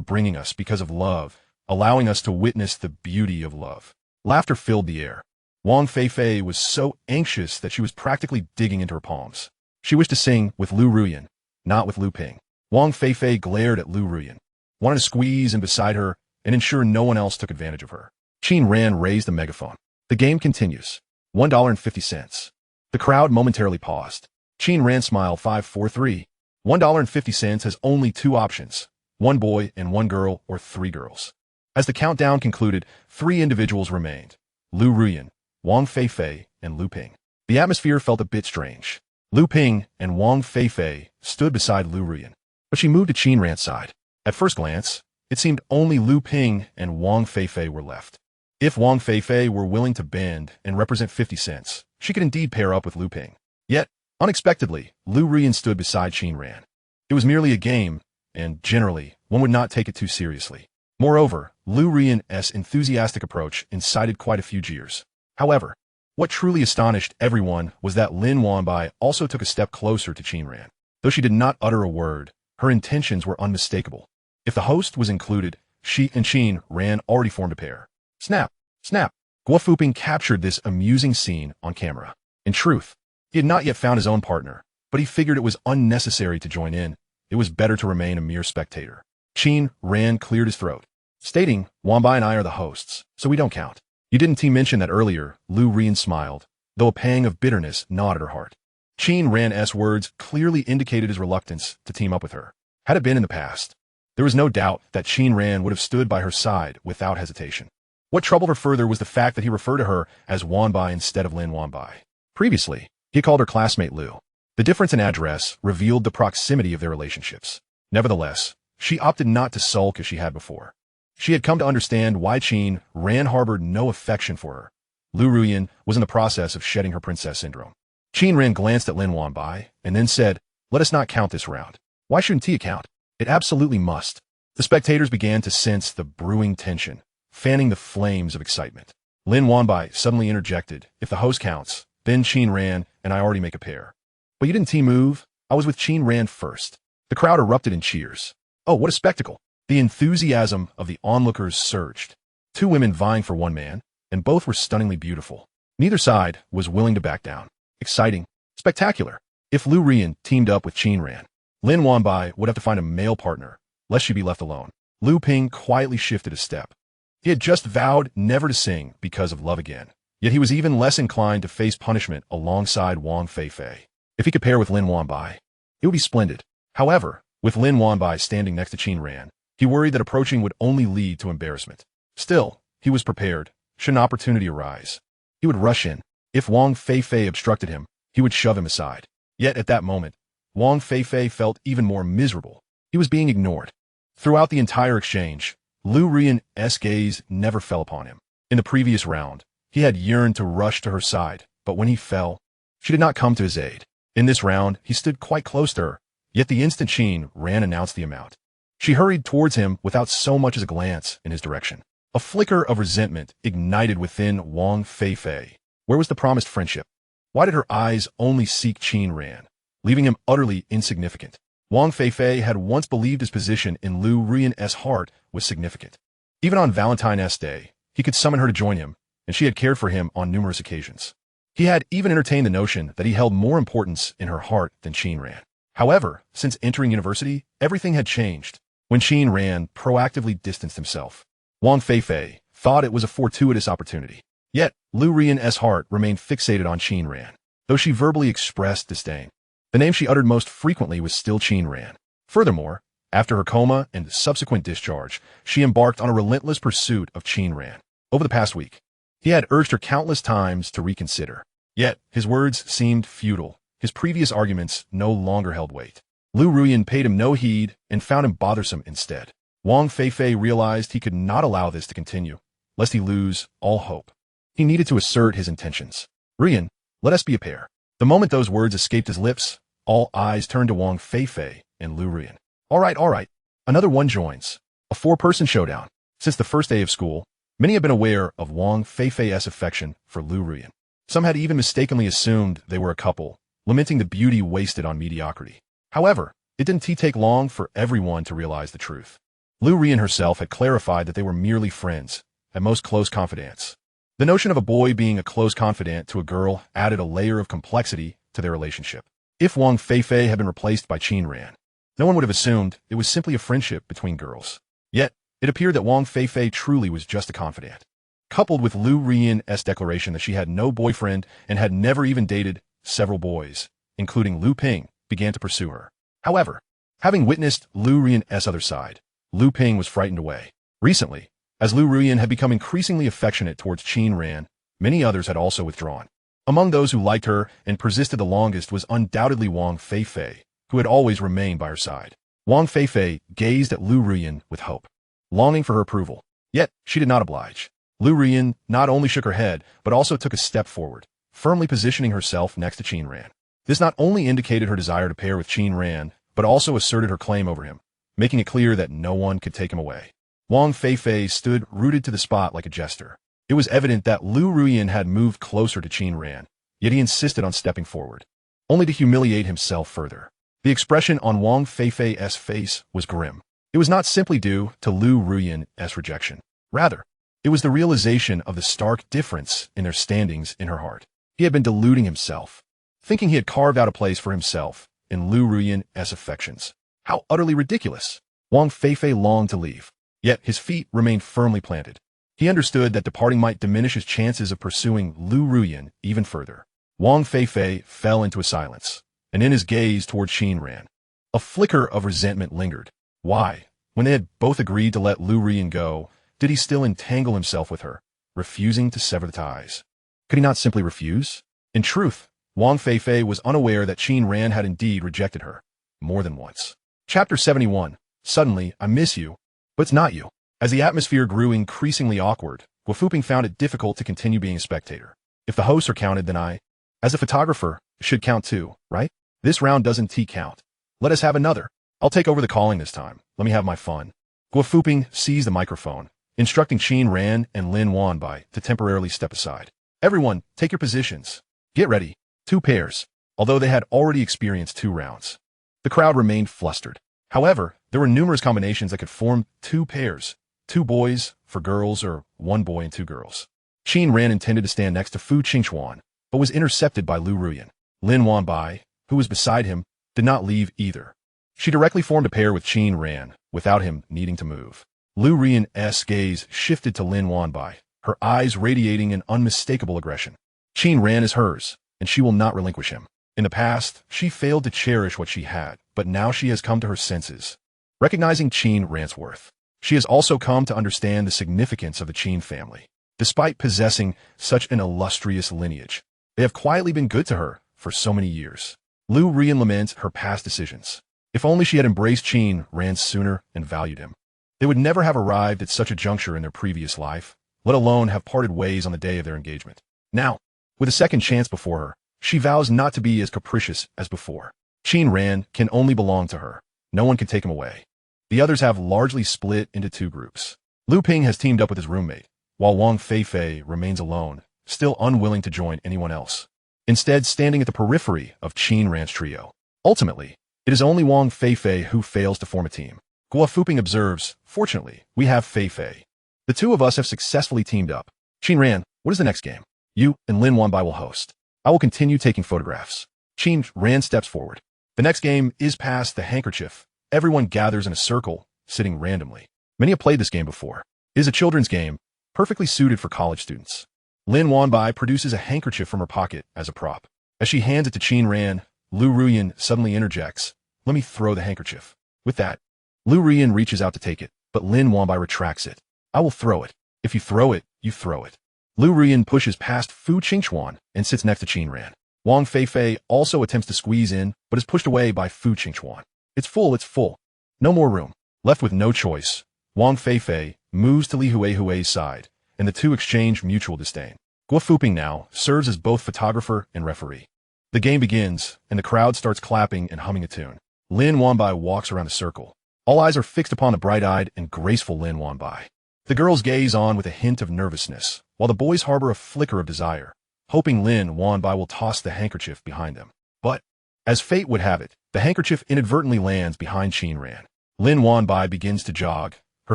bringing us because of love, allowing us to witness the beauty of love. Laughter filled the air. Wang Fei Fei was so anxious that she was practically digging into her palms. She wished to sing with Liu Ruyan, not with Liu Ping. Wang Fei Fei glared at Liu Ruyan, wanted to squeeze in beside her and ensure no one else took advantage of her. Qin Ran raised the megaphone. "The game continues. $1.50. The crowd momentarily paused. Qin Ran smiled. 5, 4, 3. $1.50 has only 2 options, 1 boy and 1 girl or 3 girls. As the countdown concluded, 3 individuals remained. Liu Ruyan, Wang Fei Fei, and Liu Ping. The atmosphere felt a bit strange. Liu Ping and Wang Fei Fei stood beside Liu Ruyan, but she moved to Qin Ran's side. At first glance, it seemed only Liu Ping and Wang Fei Fei were left. If Wang Fei Fei were willing to bend and represent 50 cents, she could indeed pair up with Liu Ping. Yet, unexpectedly, Liu Ruyan stood beside Qin Ran. It was merely a game, and generally, one would not take it too seriously. Moreover, Liu Ruyan's enthusiastic approach incited quite a few jeers. However, what truly astonished everyone was that Lin Wanbai also took a step closer to Qin Ran. Though she did not utter a word, her intentions were unmistakable. If the host was included, she and Qin Ran already formed a pair. Snap! Snap! Guo Fuping captured this amusing scene on camera. In truth, he had not yet found his own partner, but he figured it was unnecessary to join in. It was better to remain a mere spectator. Qin Ran cleared his throat, stating, "Wanbai and I are the hosts, so we don't count." "You didn't mention that earlier." Liu Ruyan smiled, though a pang of bitterness gnawed at her heart. Qin Ran's words clearly indicated his reluctance to team up with her. Had it been in the past, there was no doubt that Qin Ran would have stood by her side without hesitation. What troubled her further was the fact that he referred to her as Wanbai instead of Lin Wanbai. Previously, he called her classmate Liu. The difference in address revealed the proximity of their relationships. Nevertheless, she opted not to sulk as she had before. She had come to understand why Qin Ran harbored no affection for her. Liu Ruyan was in the process of shedding her princess syndrome. Qin Ran glanced at Lin Wanbai and then said, "Let us not count this round." Why shouldn't he account? It absolutely must. The spectators began to sense the brewing tension, fanning the flames of excitement. Lin Wanbai suddenly interjected, "If the host counts, then Qin Ran and I already make a pair." "But you didn't move. I was with Qin Ran first." The crowd erupted in cheers. Oh, what a spectacle! The enthusiasm of the onlookers surged. Two women vying for one man, and both were stunningly beautiful. Neither side was willing to back down. Exciting. Spectacular. If Liu Ruyan teamed up with Qin Ran, Lin Wanbai would have to find a male partner, lest she be left alone. Liu Ping quietly shifted a step. He had just vowed never to sing because of love again, yet he was even less inclined to face punishment alongside Wang Fei Fei. If he could pair with Lin Wanbai, it would be splendid. However, with Lin Wanbai standing next to Qin Ran, he worried that approaching would only lead to embarrassment. Still, he was prepared. Should an opportunity arise, he would rush in. If Wang Fei Fei obstructed him, he would shove him aside. Yet at that moment, Wang Fei Fei felt even more miserable. He was being ignored. Throughout the entire exchange, Liu Ruyan's gaze never fell upon him. In the previous round, he had yearned to rush to her side, but when he fell, she did not come to his aid. In this round, he stood quite close to her, yet the instant Qin Ran announced the amount, she hurried towards him without so much as a glance in his direction. A flicker of resentment ignited within Wang Fei Fei. Where was the promised friendship? Why did her eyes only seek Qin Ran, leaving him utterly insignificant? Wang Fei Fei had once believed his position in Liu Ruyan's heart was significant. Even on Valentine's Day, he could summon her to join him, and she had cared for him on numerous occasions. He had even entertained the notion that he held more importance in her heart than Qin Ran. However, since entering university, everything had changed. When Qin Ran proactively distanced himself, Wang Fei Fei thought it was a fortuitous opportunity. Yet, Liu Ruyan's heart remained fixated on Qin Ran, though she verbally expressed disdain. The name she uttered most frequently was still Qin Ran. Furthermore, after her coma and subsequent discharge, she embarked on a relentless pursuit of Qin Ran. Over the past week, he had urged her countless times to reconsider. Yet, his words seemed futile. His previous arguments no longer held weight. Liu Ruyan paid him no heed and found him bothersome instead. Wang Fei Fei realized he could not allow this to continue, lest he lose all hope. He needed to assert his intentions. "Ruyan, let us be a pair." The moment those words escaped his lips, all eyes turned to Wang Fei Fei and Liu Ruyan. All right. Another one joins. A four-person showdown. Since the first day of school, many have been aware of Wang Fei Fei's affection for Liu Ruyan. Some had even mistakenly assumed they were a couple, lamenting the beauty wasted on mediocrity. However, it didn't take long for everyone to realize the truth. Liu Ruyan herself had clarified that they were merely friends, at most close confidants. The notion of a boy being a close confidant to a girl added a layer of complexity to their relationship. If Wang Fei Fei had been replaced by Qin Ran, no one would have assumed it was simply a friendship between girls. Yet, it appeared that Wang Fei Fei truly was just a confidant. Coupled with Liu Ruyan's declaration that she had no boyfriend and had never even dated, several boys, including Liu Ping, began to pursue her. However, having witnessed Liu Ruyan's other side, Liu Ping was frightened away. Recently, as Liu Ruyan had become increasingly affectionate towards Qin Ran, many others had also withdrawn. Among those who liked her and persisted the longest was undoubtedly Wang Fei Fei, who had always remained by her side. Wang Fei Fei gazed at Liu Ruyan with hope, longing for her approval. Yet, she did not oblige. Liu Ruyan not only shook her head, but also took a step forward, firmly positioning herself next to Qin Ran. This not only indicated her desire to pair with Qin Ran, but also asserted her claim over him, making it clear that no one could take him away. Wang Fei Fei stood rooted to the spot like a jester. It was evident that Liu Ruyan had moved closer to Qin Ran, yet he insisted on stepping forward, only to humiliate himself further. The expression on Wang Fei Fei's face was grim. It was not simply due to Liu Ruyan's rejection. Rather, it was the realization of the stark difference in their standings in her heart. He had been deluding himself, thinking he had carved out a place for himself in Liu Ruyan's affections. How utterly ridiculous! Wang Fei Fei longed to leave, yet his feet remained firmly planted. He understood that departing might diminish his chances of pursuing Liu Ruyan even further. Wang Fei Fei fell into a silence, and in his gaze toward Qin Ran, a flicker of resentment lingered. Why, when they had both agreed to let Liu Ruyan go, did he still entangle himself with her, refusing to sever the ties? Could he not simply refuse? In truth, Wang Fei Fei was unaware that Qin Ran had indeed rejected her, more than once. Chapter 71. Suddenly, I miss you, but it's not you. As the atmosphere grew increasingly awkward, Guafuping found it difficult to continue being a spectator. If the hosts are counted, then I, as a photographer, should count too, right? This round doesn't count. Let us have another. I'll take over the calling this time. Let me have my fun. Guafuping seized the microphone, instructing Qin Ran and Lin Wanbai to temporarily step aside. Everyone, take your positions. Get ready. 2 pairs. Although they had already experienced 2 rounds. The crowd remained flustered. However, there were numerous combinations that could form 2 pairs. 2 boys for girls or 1 boy and 2 girls. Qin Ran intended to stand next to Fu Qingchuan, but was intercepted by Liu Ruyan. Lin Wanbai, who was beside him, did not leave either. She directly formed a pair with Qin Ran, without him needing to move. Liu Ruyan's gaze shifted to Lin Wanbai, her eyes radiating an unmistakable aggression. Qin Ran is hers, and she will not relinquish him. In the past, she failed to cherish what she had, but now she has come to her senses. Recognizing Qin Ran's worth, she has also come to understand the significance of the Qin family. Despite possessing such an illustrious lineage, they have quietly been good to her for so many years. Liu Ruyan laments her past decisions. If only she had embraced Qin Ran sooner and valued him. They would never have arrived at such a juncture in their previous life, let alone have parted ways on the day of their engagement. Now, with a second chance before her, she vows not to be as capricious as before. Qin Ran can only belong to her. No one can take him away. The others have largely split into 2 groups. Liu Ping has teamed up with his roommate, while Wang Fei Fei remains alone, still unwilling to join anyone else. Instead, standing at the periphery of Qin Ran's trio. Ultimately, it is only Wang Fei Fei who fails to form a team. Guafuping observes, fortunately, we have Fei Fei. The 2 of us have successfully teamed up. Qin Ran, what is the next game? You and Lin Wanbai will host. I will continue taking photographs. Qin Ran steps forward. The next game is pass the handkerchief. Everyone gathers in a circle, sitting randomly. Many have played this game before. It is a children's game, perfectly suited for college students. Lin Wanbai produces a handkerchief from her pocket as a prop. As she hands it to Qin Ran, Liu Ruyan suddenly interjects, "Let me throw the handkerchief." With that, Liu Ruyan reaches out to take it, but Lin Wanbai retracts it. "I will throw it. If you throw it, you throw it." Liu Ruyan pushes past Fu Qingchuan and sits next to Qin Ran. Wang Fei Fei also attempts to squeeze in, but is pushed away by Fu Qingchuan. It's full. No more room. Left with no choice, Wang Fei Fei moves to Li Hui's side, and the 2 exchange mutual disdain. Guafuping now serves as both photographer and referee. The game begins, and the crowd starts clapping and humming a tune. Lin Wanbai walks around the circle. All eyes are fixed upon the bright-eyed and graceful Lin Wanbai. The girls gaze on with a hint of nervousness, while the boys harbor a flicker of desire, hoping Lin Wanbai will toss the handkerchief behind them. But, as fate would have it, the handkerchief inadvertently lands behind Qin Ran. Lin Wanbai begins to jog, her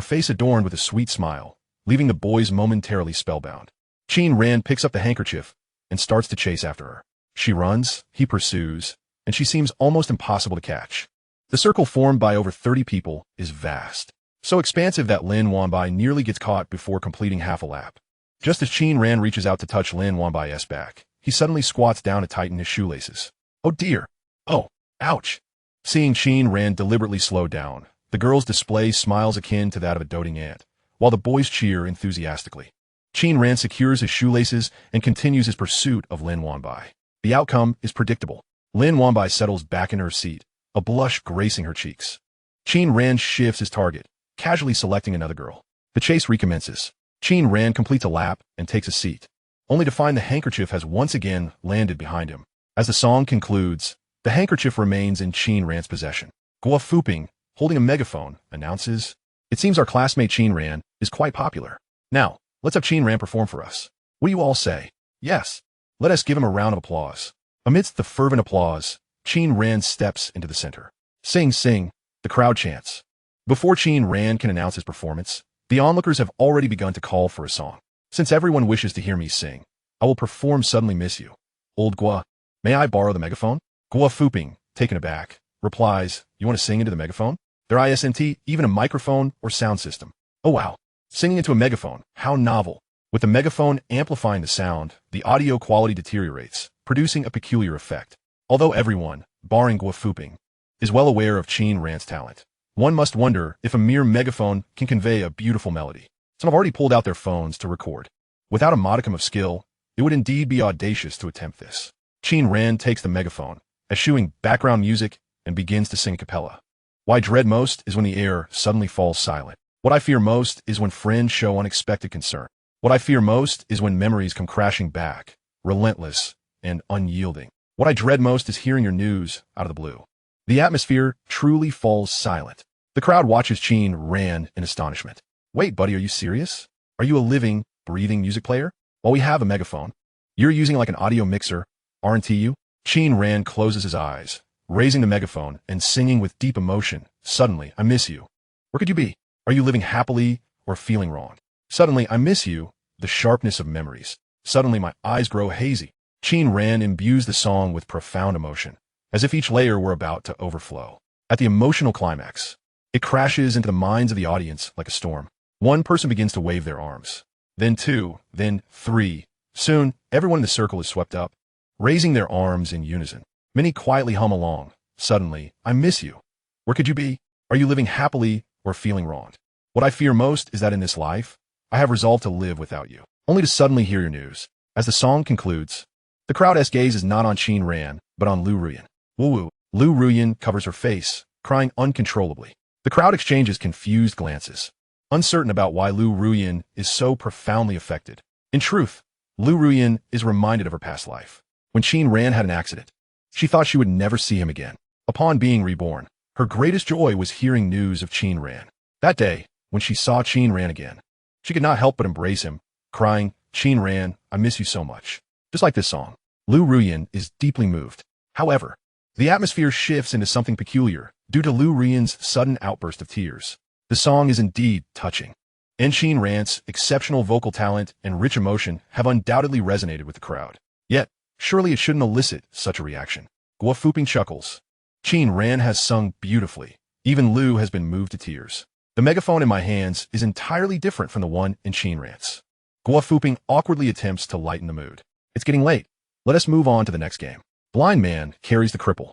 face adorned with a sweet smile, leaving the boys momentarily spellbound. Qin Ran picks up the handkerchief and starts to chase after her. She runs, he pursues, and she seems almost impossible to catch. The circle formed by over 30 people is vast, so expansive that Lin Wanbai nearly gets caught before completing half a lap. Just as Qin Ran reaches out to touch Lin Wanbai's back, he suddenly squats down to tighten his shoelaces. Oh dear! Oh, ouch! Seeing Qin Ran deliberately slow down, the girls display smiles akin to that of a doting aunt, while the boys cheer enthusiastically. Qin Ran secures his shoelaces and continues his pursuit of Lin Wanbai. The outcome is predictable. Lin Wanbai settles back in her seat, a blush gracing her cheeks. Qin Ran shifts his target, casually selecting another girl. The chase recommences. Qin Ran completes a lap and takes a seat, only to find the handkerchief has once again landed behind him. As the song concludes, the handkerchief remains in Qin Ran's possession. Guafuping, holding a megaphone, announces, "It seems our classmate Qin Ran is quite popular. Now, let's have Qin Ran perform for us. What do you all say? Yes. Let us give him a round of applause." Amidst the fervent applause, Qin Ran steps into the center. "Sing, sing," the crowd chants. Before Qin Ran can announce his performance, the onlookers have already begun to call for a song. "Since everyone wishes to hear me sing, I will perform Suddenly Miss You. Old Gua, may I borrow the megaphone?" Guafuping, taken aback, replies, "You want to sing into the megaphone? There isn't even a microphone or sound system." Oh wow, singing into a megaphone, how novel. With the megaphone amplifying the sound, the audio quality deteriorates, producing a peculiar effect. Although everyone, barring Guafuping, is well aware of Qin Ran's talent, one must wonder if a mere megaphone can convey a beautiful melody. Some have already pulled out their phones to record. Without a modicum of skill, it would indeed be audacious to attempt this. Qin Ran takes the megaphone, eschewing background music, and begins to sing a cappella. What I dread most is when the air suddenly falls silent. What I fear most is when friends show unexpected concern. What I fear most is when memories come crashing back, relentless and unyielding. What I dread most is hearing your news out of the blue. The atmosphere truly falls silent. The crowd watches Qin Ran in astonishment. Wait, buddy, are you serious? Are you a living, breathing music player? Well, we have a megaphone. You're using like an audio mixer, aren't you? Qin Ran closes his eyes, raising the megaphone and singing with deep emotion. Suddenly, I miss you. Where could you be? Are you living happily or feeling wrong? Suddenly, I miss you, the sharpness of memories. Suddenly, my eyes grow hazy. Qin Ran imbues the song with profound emotion, as if each layer were about to overflow. At the emotional climax, it crashes into the minds of the audience like a storm. One person begins to wave their arms. Then two, then three. Soon, everyone in the circle is swept up, raising their arms in unison. Many quietly hum along. Suddenly, I miss you. Where could you be? Are you living happily or feeling wronged? What I fear most is that in this life, I have resolved to live without you, only to suddenly hear your news. As the song concludes, the crowd's gaze is not on Qin Ran, but on Liu Ruyan. Woo-woo. Liu Ruyan covers her face, crying uncontrollably. The crowd exchanges confused glances, uncertain about why Liu Ruyan is so profoundly affected. In truth, Liu Ruyan is reminded of her past life. When Qin Ran had an accident, she thought she would never see him again. Upon being reborn, her greatest joy was hearing news of Qin Ran. That day, when she saw Qin Ran again, she could not help but embrace him, crying, Qin Ran, I miss you so much. Just like this song, Liu Ruyan is deeply moved. However, the atmosphere shifts into something peculiar due to Liu Ruyan's sudden outburst of tears. The song is indeed touching, and Qin Ran's exceptional vocal talent and rich emotion have undoubtedly resonated with the crowd. Yet, surely it shouldn't elicit such a reaction. Guo chuckles. Qin Ran has sung beautifully. Even Liu has been moved to tears. The megaphone in my hands is entirely different from the one in Qin Ran's. Guo awkwardly attempts to lighten the mood. It's getting late. Let us move on to the next game. Blind man carries the cripple.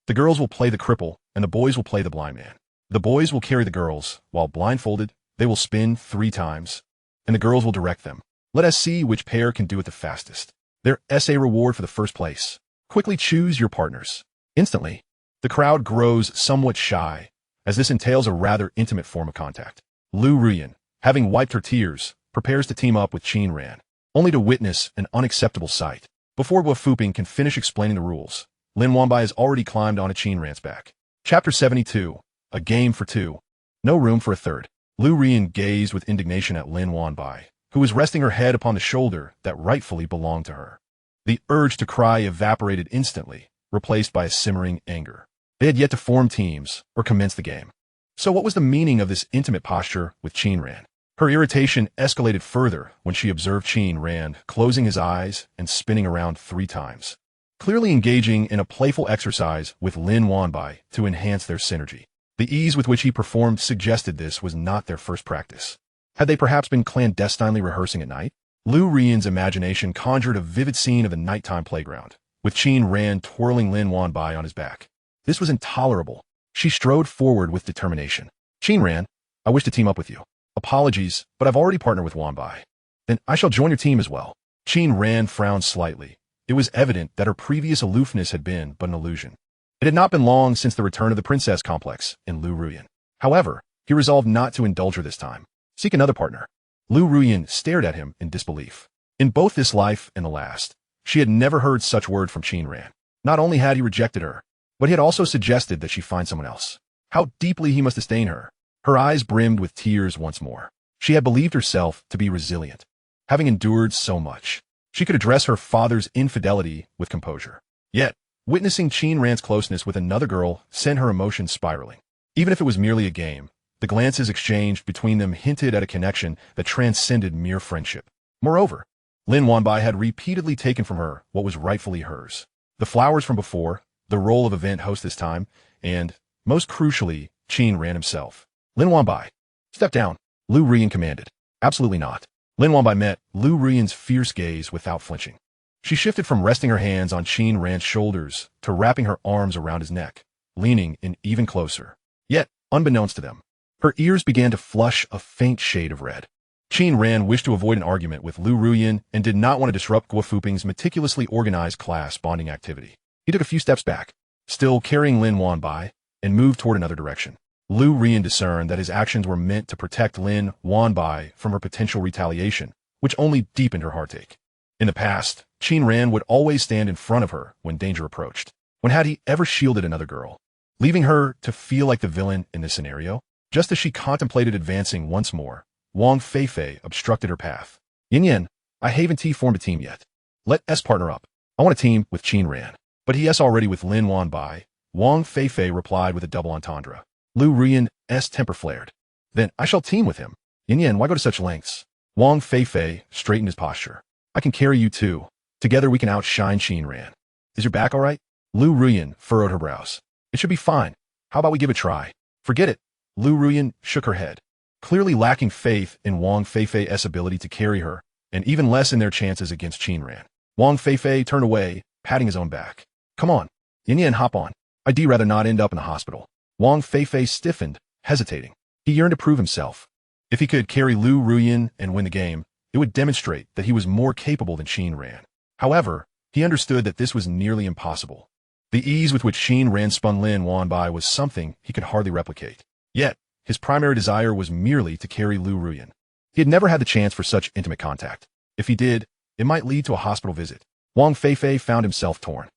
The girls will play the cripple, and the boys will play the blind man. The boys will carry the girls, while blindfolded, they will spin 3 times, and the girls will direct them. Let us see which pair can do it the fastest. Their essay reward for the first place. Quickly choose your partners. Instantly, the crowd grows somewhat shy, as this entails a rather intimate form of contact. Liu Ruyan, having wiped her tears, prepares to team up with Qin Ran, only to witness an unacceptable sight. Before Guo can finish explaining the rules, Lin Wanbai has already climbed onto Qin Ran's back. Chapter 72. A game for 2. No room for a third. Liu Ruyan gazed with indignation at Lin Wanbai, who was resting her head upon the shoulder that rightfully belonged to her. The urge to cry evaporated instantly, replaced by a simmering anger. They had yet to form teams or commence the game. So what was the meaning of this intimate posture with Qin Ran? Her irritation escalated further when she observed Qin Ran closing his eyes and spinning around 3 times, clearly engaging in a playful exercise with Lin Wanbai to enhance their synergy. The ease with which he performed suggested this was not their first practice. Had they perhaps been clandestinely rehearsing at night? Liu Ruyan's imagination conjured a vivid scene of a nighttime playground, with Qin Ran twirling Lin Wanbai on his back. This was intolerable. She strode forward with determination. Qin Ran, I wish to team up with you. Apologies, but I've already partnered with Wanbai. Then I shall join your team as well. Qin Ran frowned slightly. It was evident that her previous aloofness had been but an illusion. It had not been long since the return of the princess complex in Liu Ruyan. However, he resolved not to indulge her this time. Seek another partner. Liu Ruyan stared at him in disbelief. In both this life and the last, she had never heard such word from Qin Ran. Not only had he rejected her, but he had also suggested that she find someone else. How deeply he must disdain her. Her eyes brimmed with tears once more. She had believed herself to be resilient. Having endured so much, she could address her father's infidelity with composure. Yet, witnessing Qin Ran's closeness with another girl sent her emotions spiraling. Even if it was merely a game, the glances exchanged between them hinted at a connection that transcended mere friendship. Moreover, Lin Wanbai had repeatedly taken from her what was rightfully hers. The flowers from before, the role of event host this time, and, most crucially, Qin Ran himself. Lin Wanbai, step down, Liu Ruyan commanded. Absolutely not. Lin Wanbai met Liu Ruyan's fierce gaze without flinching. She shifted from resting her hands on Qin Ran's shoulders to wrapping her arms around his neck, leaning in even closer. Yet, unbeknownst to them, her ears began to flush a faint shade of red. Qin Ran wished to avoid an argument with Liu Ruyan and did not want to disrupt Guo meticulously organized class bonding activity. He took a few steps back, still carrying Lin Wanbai, and moved toward another direction. Liu Ruyan discerned that his actions were meant to protect Lin Wanbai from her potential retaliation, which only deepened her heartache. In the past, Qin Ran would always stand in front of her when danger approached. When had he ever shielded another girl, leaving her to feel like the villain in this scenario? Just as she contemplated advancing once more, Wang Fei Fei obstructed her path. Yin, I haven't formed a team yet. Let us partner up. I want a team with Qin Ran. But he is already with Lin Wanbai. Wang Fei Fei replied with a double entendre. Liu Ruyan's temper flared. Then I shall team with him. Yin, why go to such lengths? Wang Fei Fei straightened his posture. I can carry you too. Together we can outshine Qin Ran. Is your back all right? Liu Ruyan furrowed her brows. It should be fine. How about we give it a try? Forget it. Liu Ruyan shook her head, clearly lacking faith in Wang Fei Fei's ability to carry her, and even less in their chances against Qin Ran. Wang Fei Fei turned away, patting his own back. Come on. Yin, hop on. I'd rather not end up in the hospital. Wang Fei Fei stiffened, hesitating. He yearned to prove himself. If he could carry Liu Ruyan and win the game, it would demonstrate that he was more capable than Qin Ran. However, he understood that this was nearly impossible. The ease with which Qin Ran spun Lin Wanbai was something he could hardly replicate. Yet, his primary desire was merely to carry Liu Ruyan. He had never had the chance for such intimate contact. If he did, it might lead to a hospital visit. Wang Fei Fei found himself torn.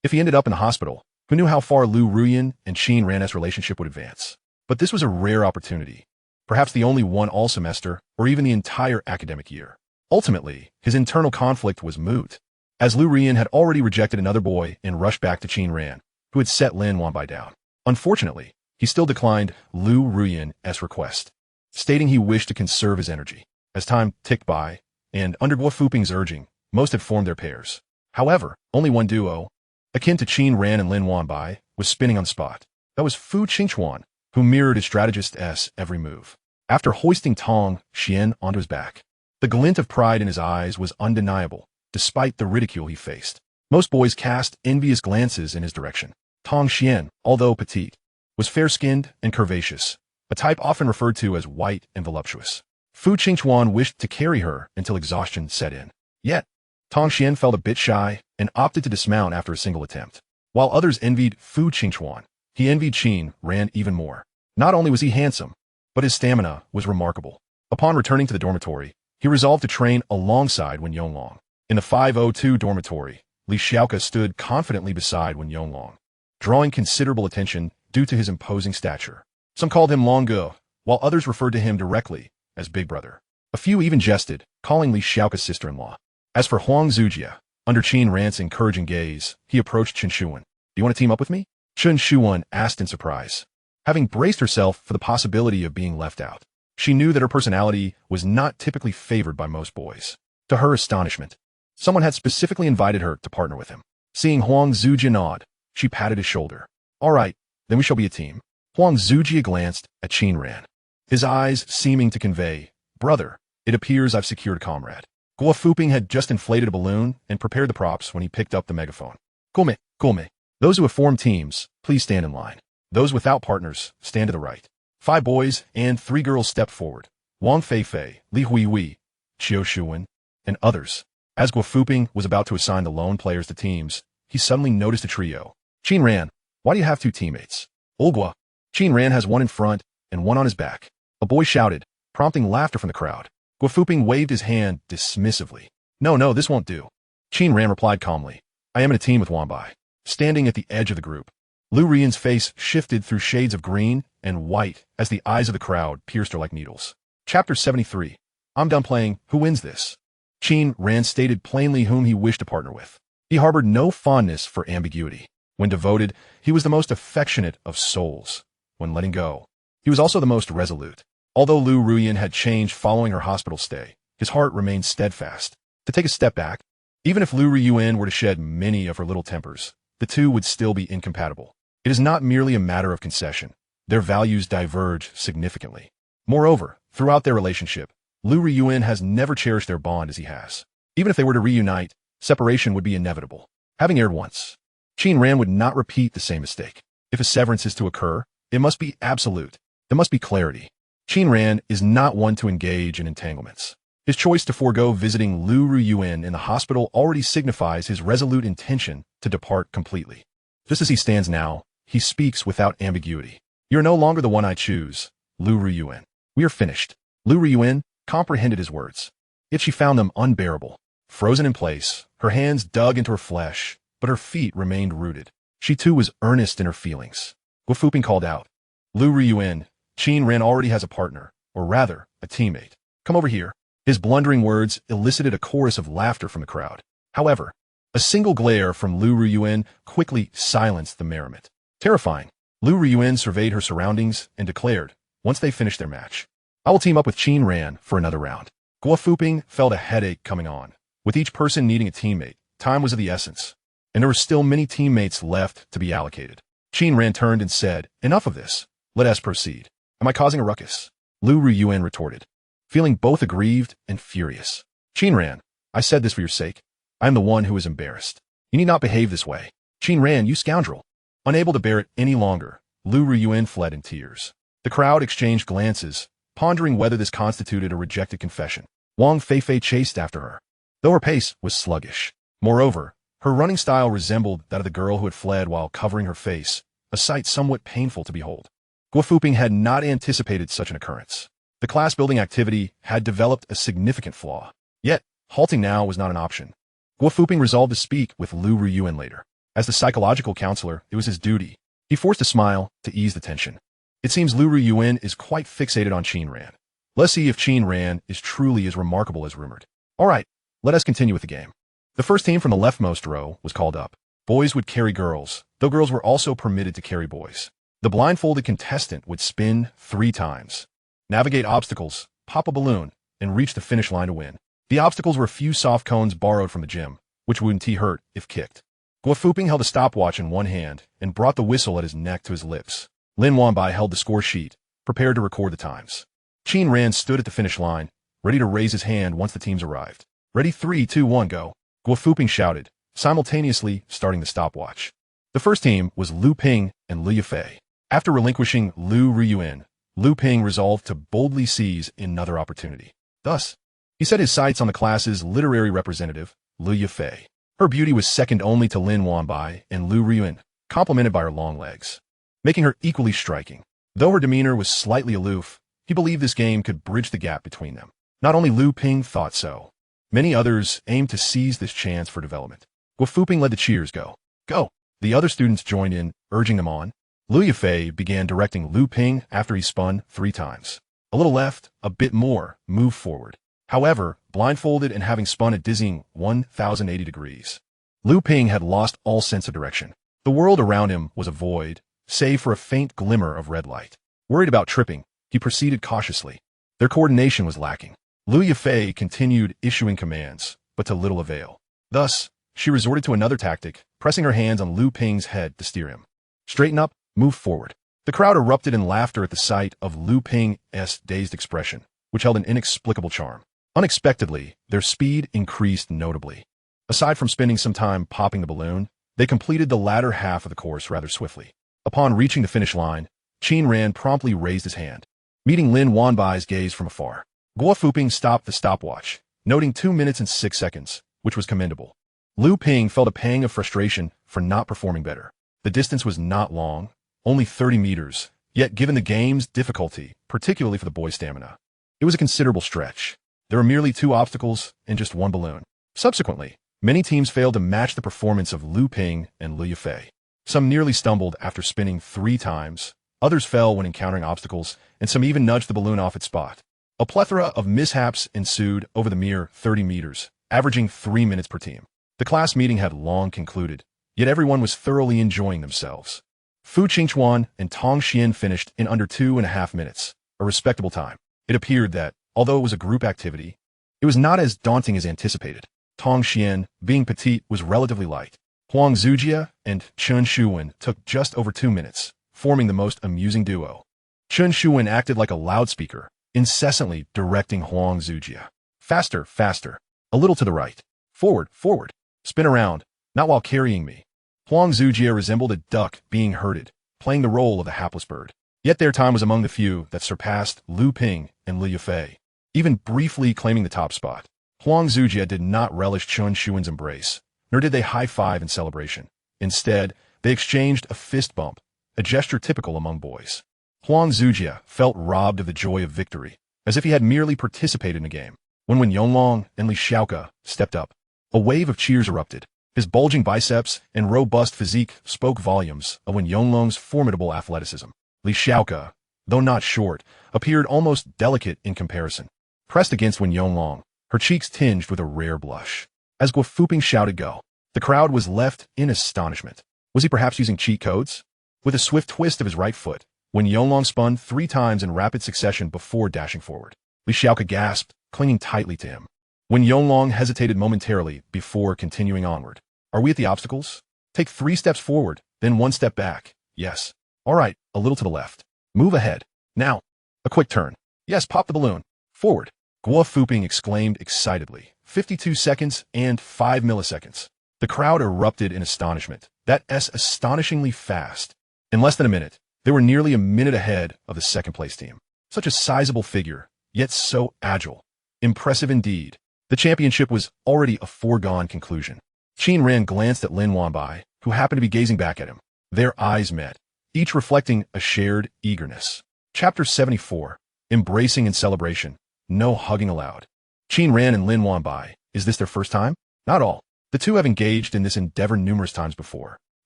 If he ended up in the hospital, who knew how far Liu Ruyan and Qin Ran's relationship would advance? But this was a rare opportunity. Perhaps the only one all semester, or even the entire academic year. Ultimately, his internal conflict was moot, as Liu Ruyan had already rejected another boy and rushed back to Qin Ran, who had set Lin Wanbai down. Unfortunately, he still declined Liu Ruyan's request, stating he wished to conserve his energy. As time ticked by, and under Guo Fuping's urging, most had formed their pairs. However, only one duo, akin to Qin Ran and Lin Wanbai, was spinning on the spot. That was Fu Qingchuan, who mirrored his strategist's every move. After hoisting Tong Xian onto his back, the glint of pride in his eyes was undeniable, despite the ridicule he faced. Most boys cast envious glances in his direction. Tong Xian, although petite, was fair-skinned and curvaceous, a type often referred to as white and voluptuous. Fu Qingchuan wished to carry her until exhaustion set in. Yet, Tong Xian felt a bit shy and opted to dismount after a single attempt. While others envied Fu Qingchuan, he envied Qin Ran even more. Not only was he handsome, but his stamina was remarkable. Upon returning to the dormitory, he resolved to train alongside Wen Yonglong. In the 502 dormitory, Li Xiaoke stood confidently beside Wen Yonglong, drawing considerable attention due to his imposing stature. Some called him Long Ge, while others referred to him directly as Big Brother. A few even jested, calling Li Xiaoke's sister-in-law. As for Huang Zujia, under Qin Ran's encouraging gaze, he approached Chen Shuan. Do you want to team up with me? Chen Shuan asked in surprise, having braced herself for the possibility of being left out. She knew that her personality was not typically favored by most boys. To her astonishment, someone had specifically invited her to partner with him. Seeing Huang Zujia nod, she patted his shoulder. All right, then we shall be a team. Huang Zujia glanced at Qin Ran, his eyes seeming to convey, brother, it appears I've secured a comrade. Guo Fuping had just inflated a balloon and prepared the props when he picked up the megaphone. Gome. Those who have formed teams, please stand in line. Those without partners, stand to the right. 5 boys and 3 girls stepped forward. Wang Fei Fei, Li Huihui, Qiu Shuwen, and others. As Guo Fuping was about to assign the lone players to teams, he suddenly noticed a trio. Qin Ran, why do you have 2 teammates? Olgua. Qin Ran has one in front and one on his back. A boy shouted, prompting laughter from the crowd. Guo Fuping waved his hand dismissively. No, this won't do. Qin Ran replied calmly. I am in a team with Wanbai. Standing at the edge of the group, Liu Ruyan's face shifted through shades of green and white as the eyes of the crowd pierced her like needles. Chapter 73. I'm done playing. Who wins this? Qin Ran stated plainly whom he wished to partner with. He harbored no fondness for ambiguity. When devoted, he was the most affectionate of souls. When letting go, he was also the most resolute. Although Liu Ruyan had changed following her hospital stay, his heart remained steadfast. To take a step back, even if Liu Ruyan were to shed many of her little tempers, the two would still be incompatible. It is not merely a matter of concession. Their values diverge significantly. Moreover, throughout their relationship, Liu Ruyan has never cherished their bond as he has. Even if they were to reunite, separation would be inevitable. Having erred once, Qin Ran would not repeat the same mistake. If a severance is to occur, it must be absolute. There must be clarity. Qin Ran is not one to engage in entanglements. His choice to forego visiting Liu Ruyan in the hospital already signifies his resolute intention to depart completely. Just as he stands now, he speaks without ambiguity. You're no longer the one I choose, Liu Ruyan. We are finished. Liu Ruyan comprehended his words. Yet she found them unbearable. Frozen in place, her hands dug into her flesh, but her feet remained rooted. She too was earnest in her feelings. Guofuping called out, Liu Ruyan, Qin Ran already has a partner, or rather, a teammate. Come over here. His blundering words elicited a chorus of laughter from the crowd. However, a single glare from Liu Ruyan quickly silenced the merriment. Terrifying, Liu Ruyan surveyed her surroundings and declared, once they finished their match, I will team up with Qin Ran for another round. Guofuping felt a headache coming on. With each person needing a teammate, time was of the essence, and there were still many teammates left to be allocated. Qin Ran turned and said, enough of this. Let us proceed. Am I causing a ruckus? Liu Ruyan retorted, feeling both aggrieved and furious. Qin Ran, I said this for your sake. I am the one who is embarrassed. You need not behave this way. Qin Ran, you scoundrel. Unable to bear it any longer, Liu Ruyan fled in tears. The crowd exchanged glances, pondering whether this constituted a rejected confession. Wang Fei Fei chased after her, though her pace was sluggish. Moreover, her running style resembled that of the girl who had fled while covering her face, a sight somewhat painful to behold. Guofuping had not anticipated such an occurrence. The class-building activity had developed a significant flaw. Yet, halting now was not an option. Guofuping resolved to speak with Liu Ruyan later. As the psychological counselor, it was his duty. He forced a smile to ease the tension. It seems Liu Ruyan is quite fixated on Qin Ran. Let's see if Qin Ran is truly as remarkable as rumored. All right, let us continue with the game. The first team from the leftmost row was called up. Boys would carry girls, though girls were also permitted to carry boys. The blindfolded contestant would spin 3 times, navigate obstacles, pop a balloon, and reach the finish line to win. The obstacles were a few soft cones borrowed from the gym, which wouldn't hurt if kicked. Guofuping held a stopwatch in one hand and brought the whistle at his neck to his lips. Lin Wanbai held the score sheet, prepared to record the times. Qin Ran stood at the finish line, ready to raise his hand once the teams arrived. Ready, 3, 2, 1, go. Guofuping shouted, simultaneously starting the stopwatch. The first team was Liu Ping and Liu Fei. After relinquishing Liu Ruyan, Liu Ping resolved to boldly seize another opportunity. Thus, he set his sights on the class's literary representative, Liu Fei. Her beauty was second only to Lin Wanbai and Liu Ruyan, complemented by her long legs, making her equally striking. Though her demeanor was slightly aloof, he believed this game could bridge the gap between them. Not only Liu Ping thought so. Many others aimed to seize this chance for development. Guofuping led the cheers go. Go! The other students joined in, urging them on. Liu Fei began directing Liu Ping after he spun 3 times. A little left, a bit more, move forward. However, blindfolded and having spun a dizzying 1,080 degrees, Liu Ping had lost all sense of direction. The world around him was a void, save for a faint glimmer of red light. Worried about tripping, he proceeded cautiously. Their coordination was lacking. Liu Fei continued issuing commands, but to little avail. Thus, she resorted to another tactic, pressing her hands on Liu Ping's head to steer him. Straighten up, move forward. The crowd erupted in laughter at the sight of Liu Ping's dazed expression, which held an inexplicable charm. Unexpectedly, their speed increased notably. Aside from spending some time popping the balloon, they completed the latter half of the course rather swiftly. Upon reaching the finish line, Qin Ran promptly raised his hand, meeting Lin Wanbai's gaze from afar. Guofuping stopped the stopwatch, noting 2 minutes and 6 seconds, which was commendable. Liu Ping felt a pang of frustration for not performing better. The distance was not long, only 30 meters, yet given the game's difficulty, particularly for the boys' stamina, it was a considerable stretch. There were merely 2 obstacles and just 1 balloon. Subsequently, many teams failed to match the performance of Liu Ping and Liu Fei. Some nearly stumbled after spinning 3 times, others fell when encountering obstacles, and some even nudged the balloon off its spot. A plethora of mishaps ensued over the mere 30 meters, averaging 3 minutes per team. The class meeting had long concluded, yet everyone was thoroughly enjoying themselves. Fu Qingchuan and Tong Xian finished in under 2.5 minutes, a respectable time. It appeared that, although it was a group activity, it was not as daunting as anticipated. Tong Xian, being petite, was relatively light. Huang Zujia and Chen Shuwen took just over 2 minutes, forming the most amusing duo. Chen Shuwen acted like a loudspeaker, incessantly directing Huang Zujia. Faster, faster. A little to the right. Forward, forward. Spin around, not while carrying me. Huang Zujia resembled a duck being herded, playing the role of the hapless bird. Yet their time was among the few that surpassed Liu Ping and Liu Fei, even briefly claiming the top spot. Huang Zujia did not relish Chen Shuwen's embrace, nor did they high-five in celebration. Instead, they exchanged a fist bump, a gesture typical among boys. Huang Zujia felt robbed of the joy of victory, as if he had merely participated in a game. When Yonglong and Li Xiaoke stepped up, a wave of cheers erupted. His bulging biceps and robust physique spoke volumes of Yonglong's formidable athleticism. Li Xiaoke, though not short, appeared almost delicate in comparison. Pressed against Yonglong, her cheeks tinged with a rare blush. As Guo Fuping shouted go, the crowd was left in astonishment. Was he perhaps using cheat codes? With a swift twist of his right foot, Yonglong spun 3 times in rapid succession before dashing forward. Li Xiaoke gasped, clinging tightly to him. Yonglong hesitated momentarily before continuing onward. Are we at the obstacles? Take 3 steps forward, then 1 step back. Yes. All right, a little to the left. Move ahead. Now. A quick turn. Yes, pop the balloon. Forward. Guo Fuping exclaimed excitedly. 52 seconds and 5 milliseconds. The crowd erupted in astonishment. That's astonishingly fast. In less than a minute, they were nearly a minute ahead of the second-place team. Such a sizable figure, yet so agile. Impressive indeed. The championship was already a foregone conclusion. Qin Ran glanced at Lin Wanbai, who happened to be gazing back at him. Their eyes met, each reflecting a shared eagerness. Chapter 74. Embracing and Celebration. No hugging allowed. Qin Ran and Lin Wanbai, is this their first time? Not all. The two have engaged in this endeavor numerous times before.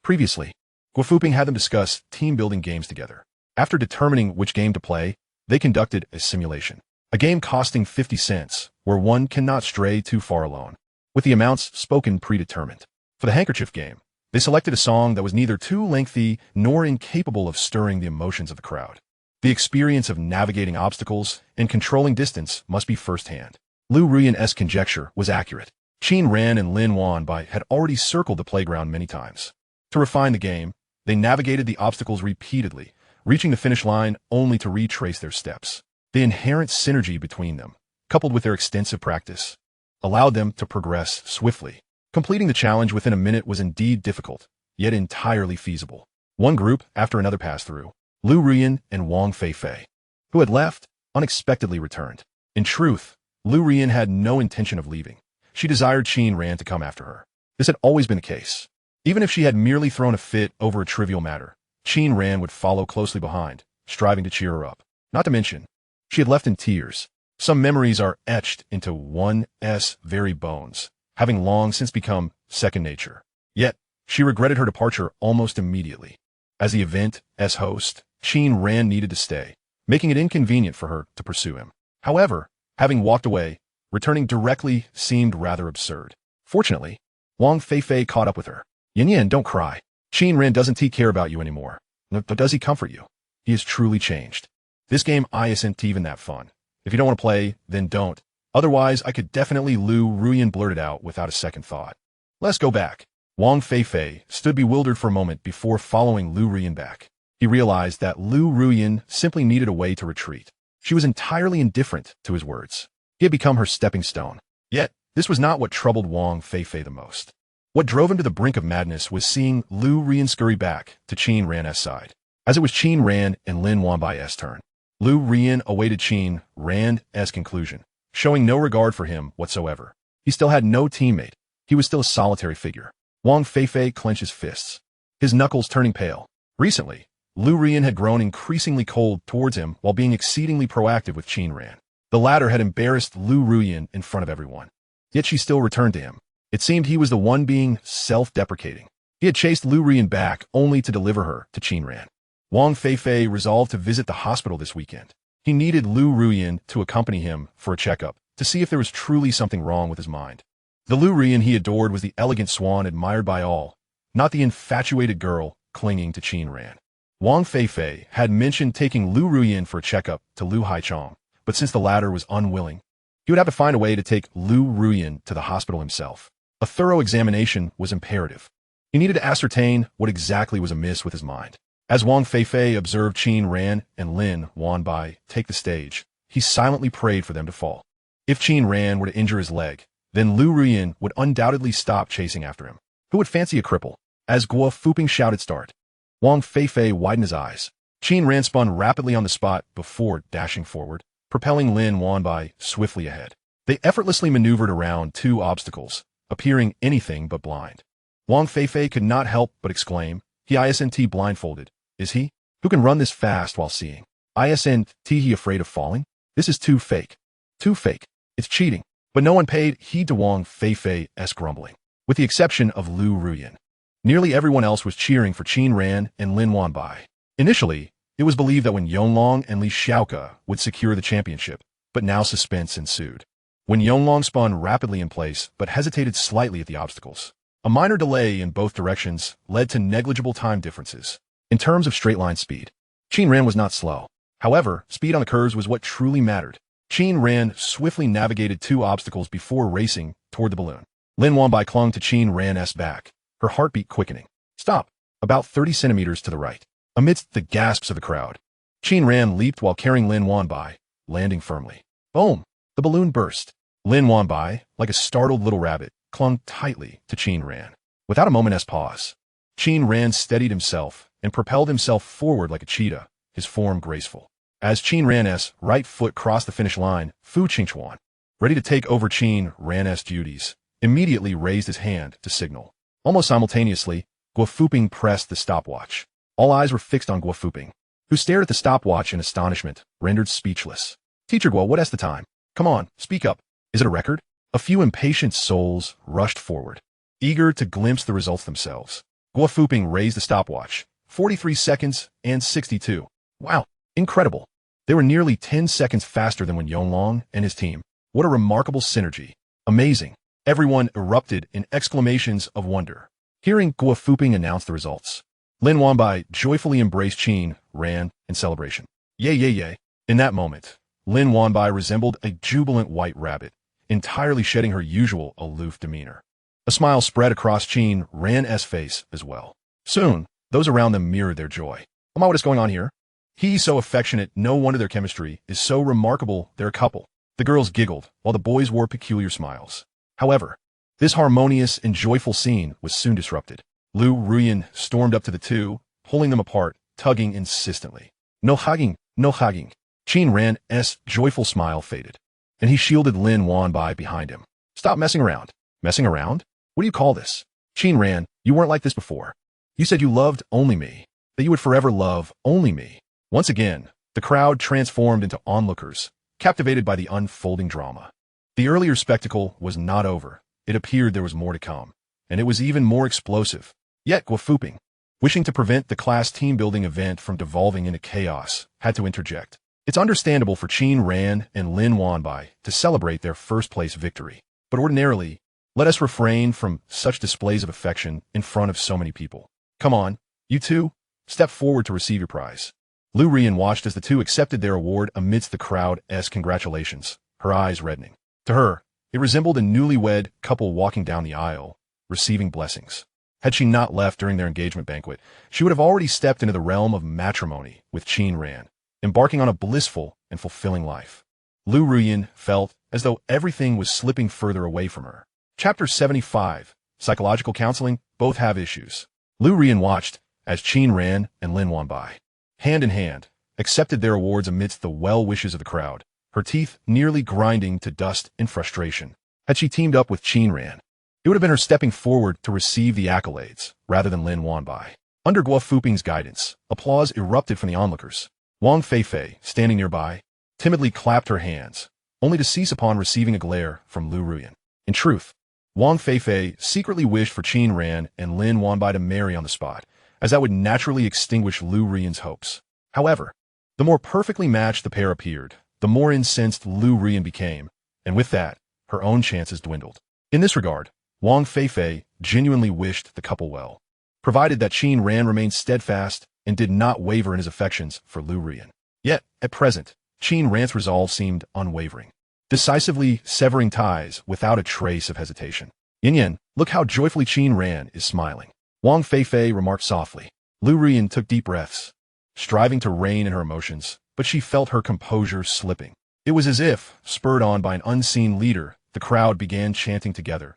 Previously, Guo Fuping had them discuss team-building games together. After determining which game to play, they conducted a simulation. A game costing 50 cents, where one cannot stray too far alone, with the amounts spoken predetermined. For the handkerchief game, they selected a song that was neither too lengthy nor incapable of stirring the emotions of the crowd. The experience of navigating obstacles and controlling distance must be firsthand. Liu Ruyan's conjecture was accurate. Qin Ran and Lin Wanbai had already circled the playground many times. To refine the game, they navigated the obstacles repeatedly, reaching the finish line only to retrace their steps. The inherent synergy between them, coupled with their extensive practice, allowed them to progress swiftly. Completing the challenge within a minute was indeed difficult, yet entirely feasible. One group after another passed through. Liu Ruyan and Wang Fei Fei, who had left, unexpectedly returned. In truth, Liu Ruyan had no intention of leaving. She desired Qin Ran to come after her. This had always been the case. Even if she had merely thrown a fit over a trivial matter, Qin Ran would follow closely behind, striving to cheer her up. Not to mention, she had left in tears. Some memories are etched into one's very bones, having long since become second nature. Yet, she regretted her departure almost immediately. As the event's host, Qin Ran needed to stay, making it inconvenient for her to pursue him. However, having walked away, returning directly seemed rather absurd. Fortunately, Wang Fei Fei caught up with her. Yin, don't cry. Qin Ran doesn't care about you anymore. But does he comfort you? He has truly changed. This game isn't even that fun. If you don't want to play, then don't. Otherwise, I could definitely. Liu Ruyan blurted out without a second thought. Let's go back. Wang Fei Fei stood bewildered for a moment before following Liu Ruyan back. He realized that Liu Ruyan simply needed a way to retreat. She was entirely indifferent to his words. He had become her stepping stone. Yet, this was not what troubled Wang Fei Fei the most. What drove him to the brink of madness was seeing Liu Ruyan scurry back to Qin Ran's side. As it was Qin Ran and Lin Wanbai's turn, Liu Ruyan awaited Qin Ran's conclusion, showing no regard for him whatsoever. He still had no teammate. He was still a solitary figure. Wang Fei Fei clenched his fists, his knuckles turning pale. Recently, Liu Ruyan had grown increasingly cold towards him while being exceedingly proactive with Qin Ran. The latter had embarrassed Liu Ruyan in front of everyone. Yet she still returned to him. It seemed he was the one being self-deprecating. He had chased Liu Ruyan back only to deliver her to Qin Ran. Wang Fei Fei resolved to visit the hospital this weekend. He needed Liu Ruyan to accompany him for a checkup to see if there was truly something wrong with his mind. The Liu Ruyan he adored was the elegant swan admired by all, not the infatuated girl clinging to Qin Ran. Wang Fei Fei had mentioned taking Liu Ruyan for a checkup to Liu Haichong, but since the latter was unwilling, he would have to find a way to take Liu Ruyan to the hospital himself. A thorough examination was imperative. He needed to ascertain what exactly was amiss with his mind. As Wang Fei Fei observed Qin Ran and Lin Wanbai take the stage, he silently prayed for them to fall. If Qin Ran were to injure his leg, then Liu Ruyan would undoubtedly stop chasing after him. Who would fancy a cripple? As Guo Fuping shouted start, Wang Fei Fei widened his eyes. Qin Ran spun rapidly on the spot before dashing forward, propelling Lin Wanbai swiftly ahead. They effortlessly maneuvered around 2 obstacles, appearing anything but blind. Wang Fei Fei could not help but exclaim, he isn't blindfolded, is he? Who can run this fast while seeing? Isn't he afraid of falling? This is too fake. Too fake. It's cheating. But no one paid heed to Wang Fei Fei's grumbling, with the exception of Liu Ruyan. Nearly everyone else was cheering for Qin Ran and Lin Wanbai. Initially, it was believed that Wen Yonglong and Li Xiaoke would secure the championship, but now suspense ensued. Wen Yonglong spun rapidly in place, but hesitated slightly at the obstacles. A minor delay in both directions led to negligible time differences. In terms of straight-line speed, Qin Ran was not slow. However, speed on the curves was what truly mattered. Qin Ran swiftly navigated 2 obstacles before racing toward the balloon. Lin Wanbai clung to Qin Ran's back, her heartbeat quickening. Stop! About 30 centimeters to the right. Amidst the gasps of the crowd, Qin Ran leaped while carrying Lin Wanbai, landing firmly. Boom! The balloon burst. Lin Wanbai, like a startled little rabbit, clung tightly to Qin Ran. Without a moment's pause, Qin Ran steadied himself and propelled himself forward like a cheetah, his form graceful. As Qin Ran's right foot crossed the finish line, Fu Qingchuan, ready to take over Qin Ran's duties, immediately raised his hand to signal. Almost simultaneously, Guo Fuping pressed the stopwatch. All eyes were fixed on Guo Fuping, who stared at the stopwatch in astonishment, rendered speechless. Teacher Guo, what is the time? Come on, speak up. Is it a record? A few impatient souls rushed forward, eager to glimpse the results themselves. Guo Fuping raised the stopwatch. 43 seconds and 62. Wow, incredible. They were nearly 10 seconds faster than Wen Yonglong and his team. What a remarkable synergy. Amazing. Everyone erupted in exclamations of wonder. Hearing Guo Fuping announce the results, Lin Wanbai joyfully embraced Qin Ran in celebration. Yay, yay, yay. In that moment, Lin Wanbai resembled a jubilant white rabbit, entirely shedding her usual aloof demeanor. A smile spread across Qin Ran's face as well. Soon, those around them mirrored their joy. Oh my, what is going on here? He's so affectionate, no wonder their chemistry is so remarkable, they're a couple. The girls giggled, while the boys wore peculiar smiles. However, this harmonious and joyful scene was soon disrupted. Liu Ruyan stormed up to the two, pulling them apart, tugging insistently. No hugging, no hugging. Qin Ran's joyful smile faded, and he shielded Lin Wanbai behind him. Stop messing around. Messing around? What do you call this? Qin Ran, you weren't like this before. You said you loved only me, that you would forever love only me. Once again, the crowd transformed into onlookers, captivated by the unfolding drama. The earlier spectacle was not over. It appeared there was more to come, and it was even more explosive. Yet Guo Fuping, wishing to prevent the class team-building event from devolving into chaos, had to interject. It's understandable for Qin Ran and Lin Wanbai to celebrate their first-place victory, but ordinarily, let us refrain from such displays of affection in front of so many people. Come on, you two, step forward to receive your prize. Liu Ruyan watched as the two accepted their award amidst the crowd's congratulations, her eyes reddening. To her, it resembled a newlywed couple walking down the aisle, receiving blessings. Had she not left during their engagement banquet, she would have already stepped into the realm of matrimony with Qin Ran, embarking on a blissful and fulfilling life. Liu Ruyan felt as though everything was slipping further away from her. Chapter 75, Psychological Counseling, Both Have Issues. Liu Ruyan watched as Qin Ran and Lin Wanbai, hand in hand, accepted their awards amidst the well wishes of the crowd, her teeth nearly grinding to dust in frustration. Had she teamed up with Qin Ran, it would have been her stepping forward to receive the accolades, rather than Lin Wanbai. Under Guo Fuping's guidance, applause erupted from the onlookers. Wang Fei Fei, standing nearby, timidly clapped her hands, only to cease upon receiving a glare from Liu Ruyan. In truth, Wang Fei Fei secretly wished for Qin Ran and Lin Wanbai to marry on the spot, as that would naturally extinguish Liu Ruyan's hopes. However, the more perfectly matched the pair appeared, the more incensed Liu Ruyan became, and with that, her own chances dwindled. In this regard, Wang Fei Fei genuinely wished the couple well, provided that Qin Ran remained steadfast and did not waver in his affections for Liu Ruyan. Yet, at present, Qin Ran's resolve seemed unwavering, decisively severing ties without a trace of hesitation. Yin Yin, look how joyfully Qin Ran is smiling. Wang Fei Fei remarked softly. Liu Ruyan took deep breaths, striving to rein in her emotions, but she felt her composure slipping. It was as if, spurred on by an unseen leader, the crowd began chanting together,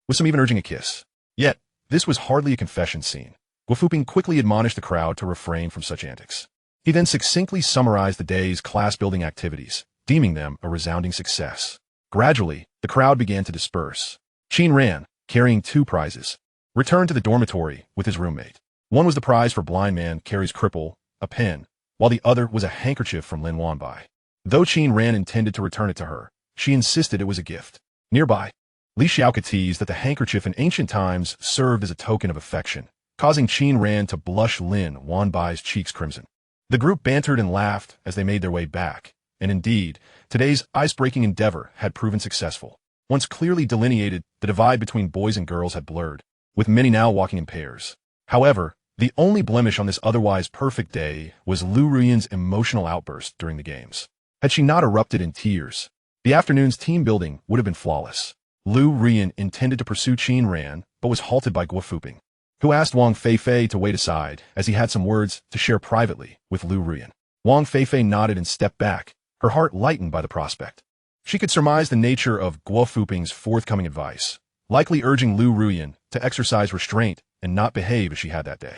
with some even urging a kiss. Yet, this was hardly a confession scene. Guo Fuping quickly admonished the crowd to refrain from such antics. He then succinctly summarized the day's class-building activities, deeming them a resounding success. Gradually, the crowd began to disperse. Qin Ran, carrying 2 prizes, returned to the dormitory with his roommate. One was the prize for blind man carries cripple, a pen, while the other was a handkerchief from Lin Wanbai. Though Qin Ran intended to return it to her, she insisted it was a gift. Nearby, Li Xiaoke teased that the handkerchief in ancient times served as a token of affection, causing Qin Ran to blush Lin Wanbai's cheeks crimson. The group bantered and laughed as they made their way back, and indeed, today's ice-breaking endeavor had proven successful. Once clearly delineated, the divide between boys and girls had blurred, with many now walking in pairs. However, the only blemish on this otherwise perfect day was Liu Ruyan's emotional outburst during the games. Had she not erupted in tears, the afternoon's team building would have been flawless. Liu Ruyan intended to pursue Qin Ran, but was halted by Guo Fuping, who asked Wang Fei Fei to wait aside as he had some words to share privately with Liu Ruyan. Wang Fei Fei nodded and stepped back, her heart lightened by the prospect. She could surmise the nature of Guo Fuping's forthcoming advice, likely urging Liu Ruyan to exercise restraint and not behave as she had that day.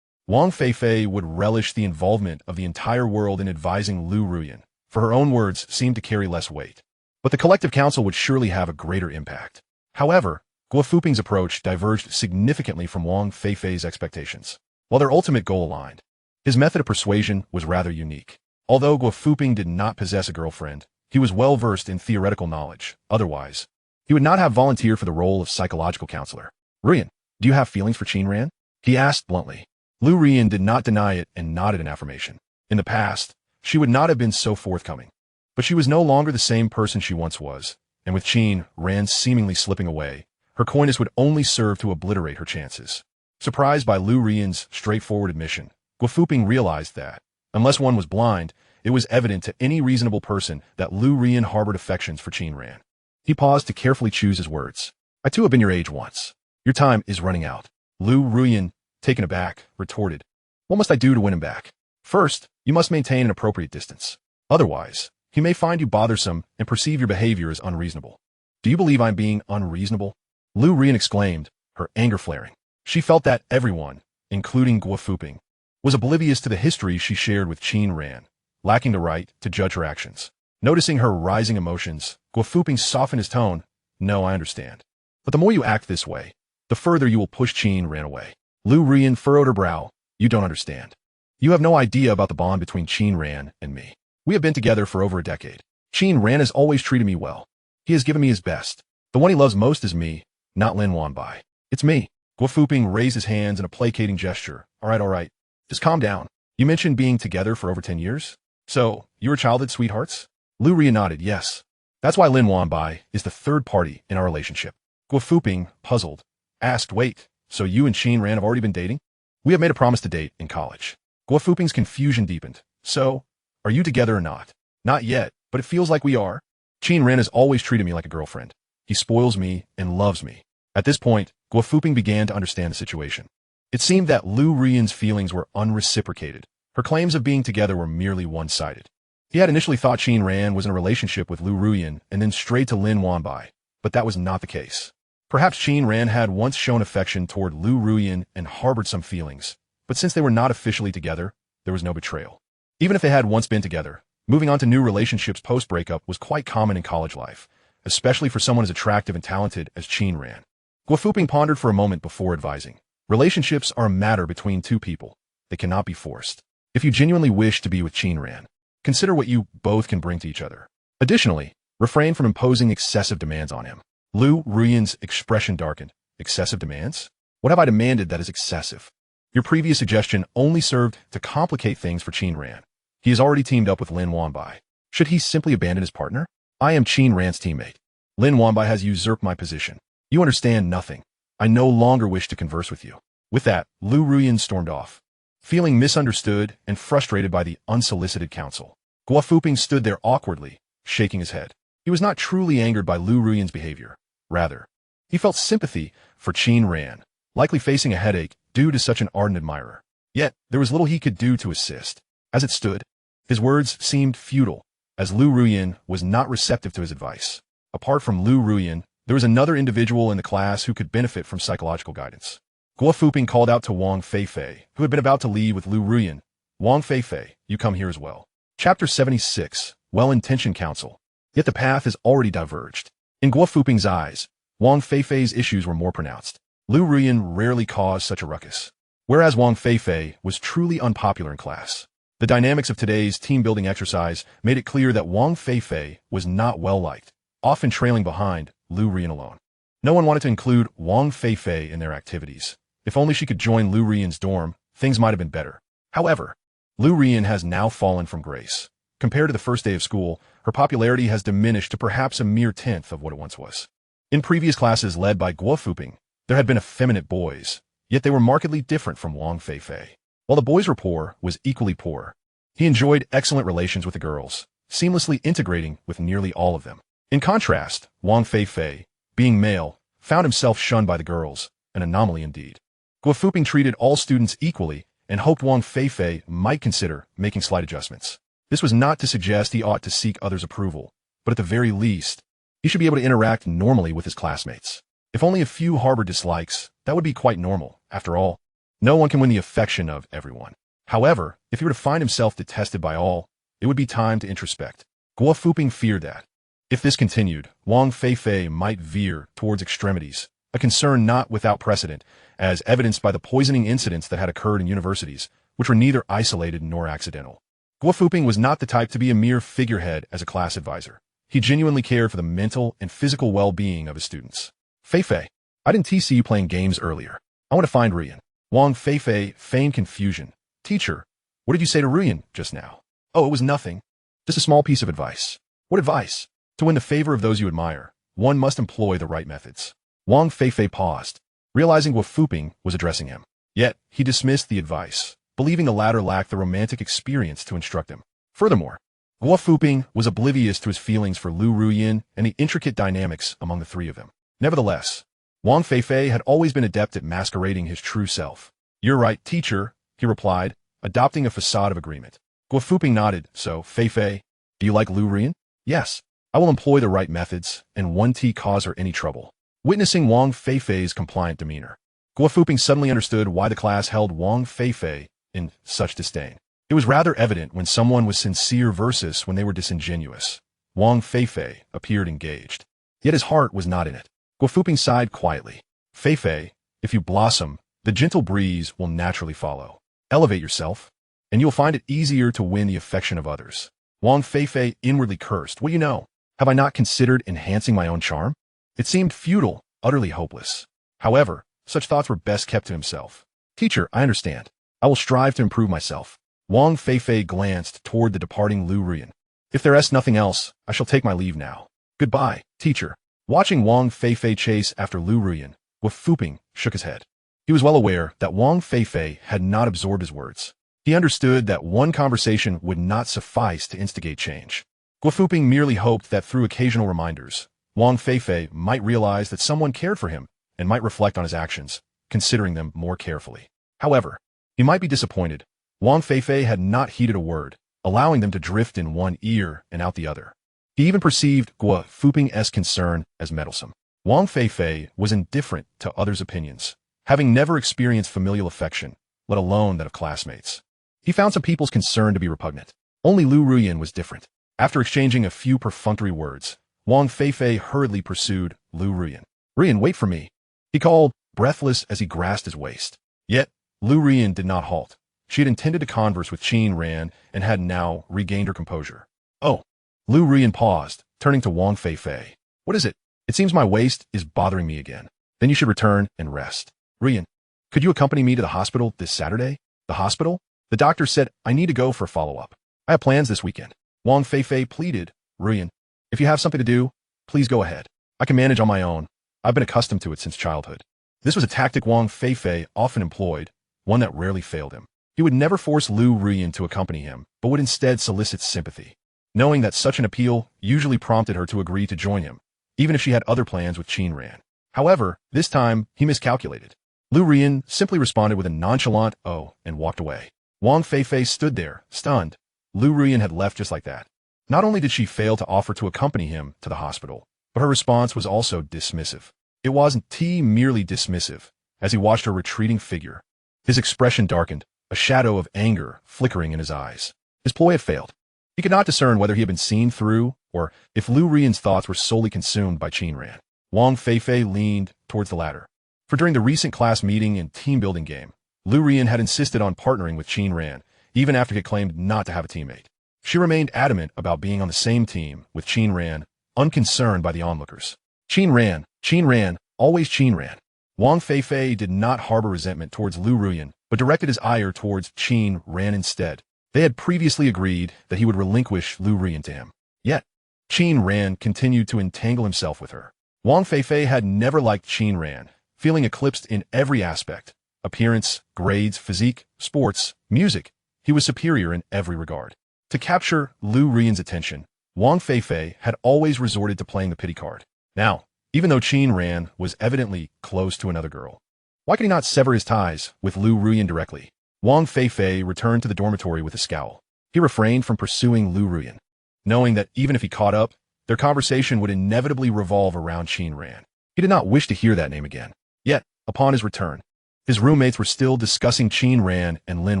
Wang Fei Fei would relish the involvement of the entire world in advising Liu Ruyan, for her own words seemed to carry less weight. But the collective council would surely have a greater impact. However, Guo Fuping's approach diverged significantly from Wang Fei Fei's expectations. While their ultimate goal aligned, his method of persuasion was rather unique. Although Guo Fuping did not possess a girlfriend, he was well versed in theoretical knowledge. Otherwise, he would not have volunteered for the role of psychological counselor. Ruyan, do you have feelings for Qin Ran? He asked bluntly. Liu Ruyan did not deny it and nodded in affirmation. In the past, she would not have been so forthcoming. But she was no longer the same person she once was, and with Qin Ran seemingly slipping away, her coyness would only serve to obliterate her chances. Surprised by Liu Ruyan's straightforward admission, Guo Fuping realized that, unless one was blind, it was evident to any reasonable person that Liu Ruyan harbored affections for Qin Ran. He paused to carefully choose his words. I too have been your age once. Your time is running out. Liu Ruyan, taken aback, retorted. What must I do to win him back? First, you must maintain an appropriate distance. Otherwise, he may find you bothersome and perceive your behavior as unreasonable. Do you believe I'm being unreasonable? Liu Ruyan exclaimed, her anger flaring. She felt that everyone, including Guo Fuping, was oblivious to the history she shared with Qin Ran, lacking the right to judge her actions. Noticing her rising emotions, Guo Fuping softened his tone. No, I understand. But the more you act this way, the further you will push Qin Ran away. Liu Ruyan furrowed her brow. You don't understand. You have no idea about the bond between Qin Ran and me. We have been together for over a decade. Qin Ran has always treated me well. He has given me his best. The one he loves most is me, not Lin Wanbai. It's me. Guo Fuping raised his hands in a placating gesture. All right. Just calm down. You mentioned being together for over 10 years? So, you were childhood sweethearts? Liu Ruyan nodded, yes. That's why Lin Wanbai is the third party in our relationship. Guo Fuping, puzzled, asked, wait, so you and Qin Ran have already been dating? We have made a promise to date in college. Guo Fuping's confusion deepened. So, are you together or not? Not yet, but it feels like we are. Qin Ran has always treated me like a girlfriend. He spoils me and loves me. At this point, Guo Fuping began to understand the situation. It seemed that Liu Ruyan's feelings were unreciprocated. Her claims of being together were merely one-sided. He had initially thought Qin Ran was in a relationship with Liu Ruyan and then strayed to Lin Wanbai, but that was not the case. Perhaps Qin Ran had once shown affection toward Liu Ruyan and harbored some feelings, but since they were not officially together, there was no betrayal. Even if they had once been together, moving on to new relationships post-breakup was quite common in college life, especially for someone as attractive and talented as Qin Ran. Guo Fuping pondered for a moment before advising. Relationships are a matter between two people. They cannot be forced. If you genuinely wish to be with Qin Ran, consider what you both can bring to each other. Additionally, refrain from imposing excessive demands on him. Liu Ruyan's expression darkened. Excessive demands? What have I demanded that is excessive? Your previous suggestion only served to complicate things for Qin Ran. He has already teamed up with Lin Wanbai. Should he simply abandon his partner? I am Qin Ran's teammate. Lin Wanbai has usurped my position. You understand nothing. I no longer wish to converse with you. With that, Liu Ruyan stormed off. Feeling misunderstood and frustrated by the unsolicited counsel, Guo Fuping stood there awkwardly, shaking his head. He was not truly angered by Liu Ruyan's behavior. Rather, he felt sympathy for Qin Ran, likely facing a headache due to such an ardent admirer. Yet, there was little he could do to assist. As it stood, his words seemed futile, as Liu Ruyan was not receptive to his advice. Apart from Liu Ruyan, there was another individual in the class who could benefit from psychological guidance. Guo Fuping called out to Wang Fei Fei, who had been about to leave with Liu Ruyan. Wang Fei Fei, you come here as well. Chapter 76, Well-Intentioned Counsel. Yet the path has already diverged. In Guo Fuping's eyes, Wang Fei Fei's issues were more pronounced. Liu Ruyan rarely caused such a ruckus, whereas Wang Fei Fei was truly unpopular in class. The dynamics of today's team-building exercise made it clear that Wang Fei Fei was not well-liked, often trailing behind Liu Ruyan alone. No one wanted to include Wang Fei Fei in their activities. If only she could join Liu Ruyan's dorm, things might have been better. However, Liu Ruyan has now fallen from grace. Compared to the first day of school, her popularity has diminished to perhaps a mere tenth of what it once was. In previous classes led by Guo Fuping, there had been effeminate boys, yet they were markedly different from Wang Fei Fei. While the boys were poor, was equally poor. He enjoyed excellent relations with the girls, seamlessly integrating with nearly all of them. In contrast, Wang Fei Fei, being male, found himself shunned by the girls, an anomaly indeed. Guo Fuping treated all students equally and hoped Wang Fei Fei might consider making slight adjustments. This was not to suggest he ought to seek others' approval, but at the very least, he should be able to interact normally with his classmates. If only a few harbor dislikes, that would be quite normal. After all, no one can win the affection of everyone. However, if he were to find himself detested by all, it would be time to introspect. Guo Fuping feared that, if this continued, Wang Fei Fei might veer towards extremities, a concern not without precedent, as evidenced by the poisoning incidents that had occurred in universities, which were neither isolated nor accidental. Guo Fuping was not the type to be a mere figurehead as a class advisor. He genuinely cared for the mental and physical well-being of his students. Fei Fei, I didn't see you playing games earlier. I want to find Ruyan. Wang Fei Fei feigned confusion. Teacher, what did you say to Ruyan just now? Oh, it was nothing. Just a small piece of advice. What advice? To win the favor of those you admire, one must employ the right methods. Wang Fei Fei paused, realizing Guo Fuping was addressing him. Yet, he dismissed the advice, believing the latter lacked the romantic experience to instruct him. Furthermore, Guo Fuping was oblivious to his feelings for Liu Ruyan and the intricate dynamics among the three of them. Nevertheless, Wang Fei Fei had always been adept at masquerading his true self. You're right, teacher, he replied, adopting a facade of agreement. Guo Fuping nodded. So, Fei Fei, do you like Liu Ruyan? Yes. I will employ the right methods, and won't cause her any trouble. Witnessing Wang Fei Fei's compliant demeanor, Guo Fuping suddenly understood why the class held Wang Fei Fei in such disdain. It was rather evident when someone was sincere versus when they were disingenuous. Wang Fei Fei appeared engaged, yet his heart was not in it. Guo Fuping sighed quietly. Fei Fei, if you blossom, the gentle breeze will naturally follow. Elevate yourself, and you'll find it easier to win the affection of others. Wang Fei Fei inwardly cursed. What do you know? Have I not considered enhancing my own charm? It seemed futile, utterly hopeless. However, such thoughts were best kept to himself. Teacher, I understand. I will strive to improve myself. Wang Fei Fei glanced toward the departing Liu Ruyan. If there is nothing else, I shall take my leave now. Goodbye, teacher. Watching Wang Fei Fei chase after Liu Ruyan, Guo Fuping shook his head. He was well aware that Wang Fei Fei had not absorbed his words. He understood that one conversation would not suffice to instigate change. Guo Fuping merely hoped that through occasional reminders, Wang Fei Fei might realize that someone cared for him and might reflect on his actions, considering them more carefully. However, he might be disappointed. Wang Fei Fei had not heeded a word, allowing them to drift in one ear and out the other. He even perceived Guo Fuping's concern as meddlesome. Wang Fei Fei was indifferent to others' opinions, having never experienced familial affection, let alone that of classmates. He found some people's concern to be repugnant. Only Liu Ruyan was different. After exchanging a few perfunctory words, Wang Fei Fei hurriedly pursued Liu Ruyan. Ruyan, wait for me, he called, breathless as he grasped his waist. Yet, Liu Ruyan did not halt. She had intended to converse with Qin Ran and had now regained her composure. Oh. Liu Ruyan paused, turning to Wang Fei Fei. What is it? It seems my waist is bothering me again. Then you should return and rest. Ruyan, could you accompany me to the hospital this Saturday? The hospital? The doctor said I need to go for a follow-up. I have plans this weekend. Wang Fei Fei pleaded. Ruyan, if you have something to do, please go ahead. I can manage on my own. I've been accustomed to it since childhood. This was a tactic Wang Fei Fei often employed, one that rarely failed him. He would never force Liu Ruyan to accompany him, but would instead solicit sympathy, knowing that such an appeal usually prompted her to agree to join him, even if she had other plans with Qin Ran. However, this time, he miscalculated. Liu Ruyan simply responded with a nonchalant "oh" and walked away. Wang Fei Fei stood there, stunned. Liu Ruyan had left just like that. Not only did she fail to offer to accompany him to the hospital, but her response was also dismissive. It wasn't merely dismissive, as he watched her retreating figure. His expression darkened, a shadow of anger flickering in his eyes. His ploy had failed. He could not discern whether he had been seen through, or if Liu Ruyan's thoughts were solely consumed by Qin Ran. Wang Fei Fei leaned towards the latter. For during the recent class meeting and team-building game, Liu Ruyan had insisted on partnering with Qin Ran, even after he had claimed not to have a teammate. She remained adamant about being on the same team with Qin Ran, unconcerned by the onlookers. Qin Ran, always Qin Ran. Wang Fei Fei did not harbor resentment towards Liu Ruyan, but directed his ire towards Qin Ran instead. They had previously agreed that he would relinquish Liu Ruyan to him. Yet, Qin Ran continued to entangle himself with her. Wang Fei Fei had never liked Qin Ran, feeling eclipsed in every aspect. Appearance, grades, physique, sports, music. He was superior in every regard. To capture Liu Ruyan's attention, Wang Fei Fei had always resorted to playing the pity card. Now, even though Qin Ran was evidently close to another girl, why could he not sever his ties with Liu Ruyan directly? Wang Fei Fei returned to the dormitory with a scowl. He refrained from pursuing Liu Ruyan, knowing that even if he caught up, their conversation would inevitably revolve around Qin Ran. He did not wish to hear that name again. Yet, upon his return, his roommates were still discussing Qin Ran and Lin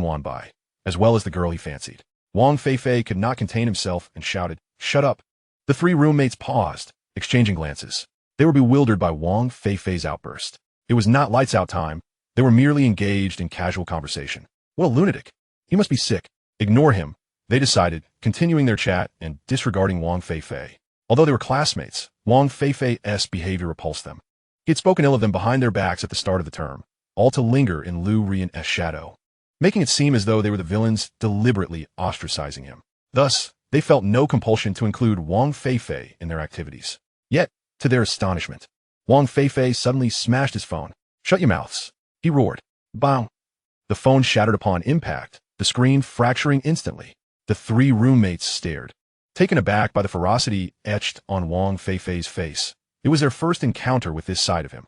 Wanbai, as well as the girl he fancied. Wang Fei Fei could not contain himself and shouted, "Shut up!" The three roommates paused, exchanging glances. They were bewildered by Wang Fei Fei's outburst. It was not lights out time. They were merely engaged in casual conversation. What a lunatic. He must be sick. Ignore him, they decided, continuing their chat and disregarding Wang Fei Fei. Although they were classmates, Wang Fei Fei's behavior repulsed them. He had spoken ill of them behind their backs at the start of the term, all to linger in Liu Ruyan's shadow, making it seem as though they were the villains deliberately ostracizing him. Thus, they felt no compulsion to include Wang Fei Fei in their activities. Yet, to their astonishment, Wang Fei Fei suddenly smashed his phone. "Shut your mouths," he roared. Bang! The phone shattered upon impact, the screen fracturing instantly. The three roommates stared, taken aback by the ferocity etched on Wang Fei Fei's face. It was their first encounter with this side of him.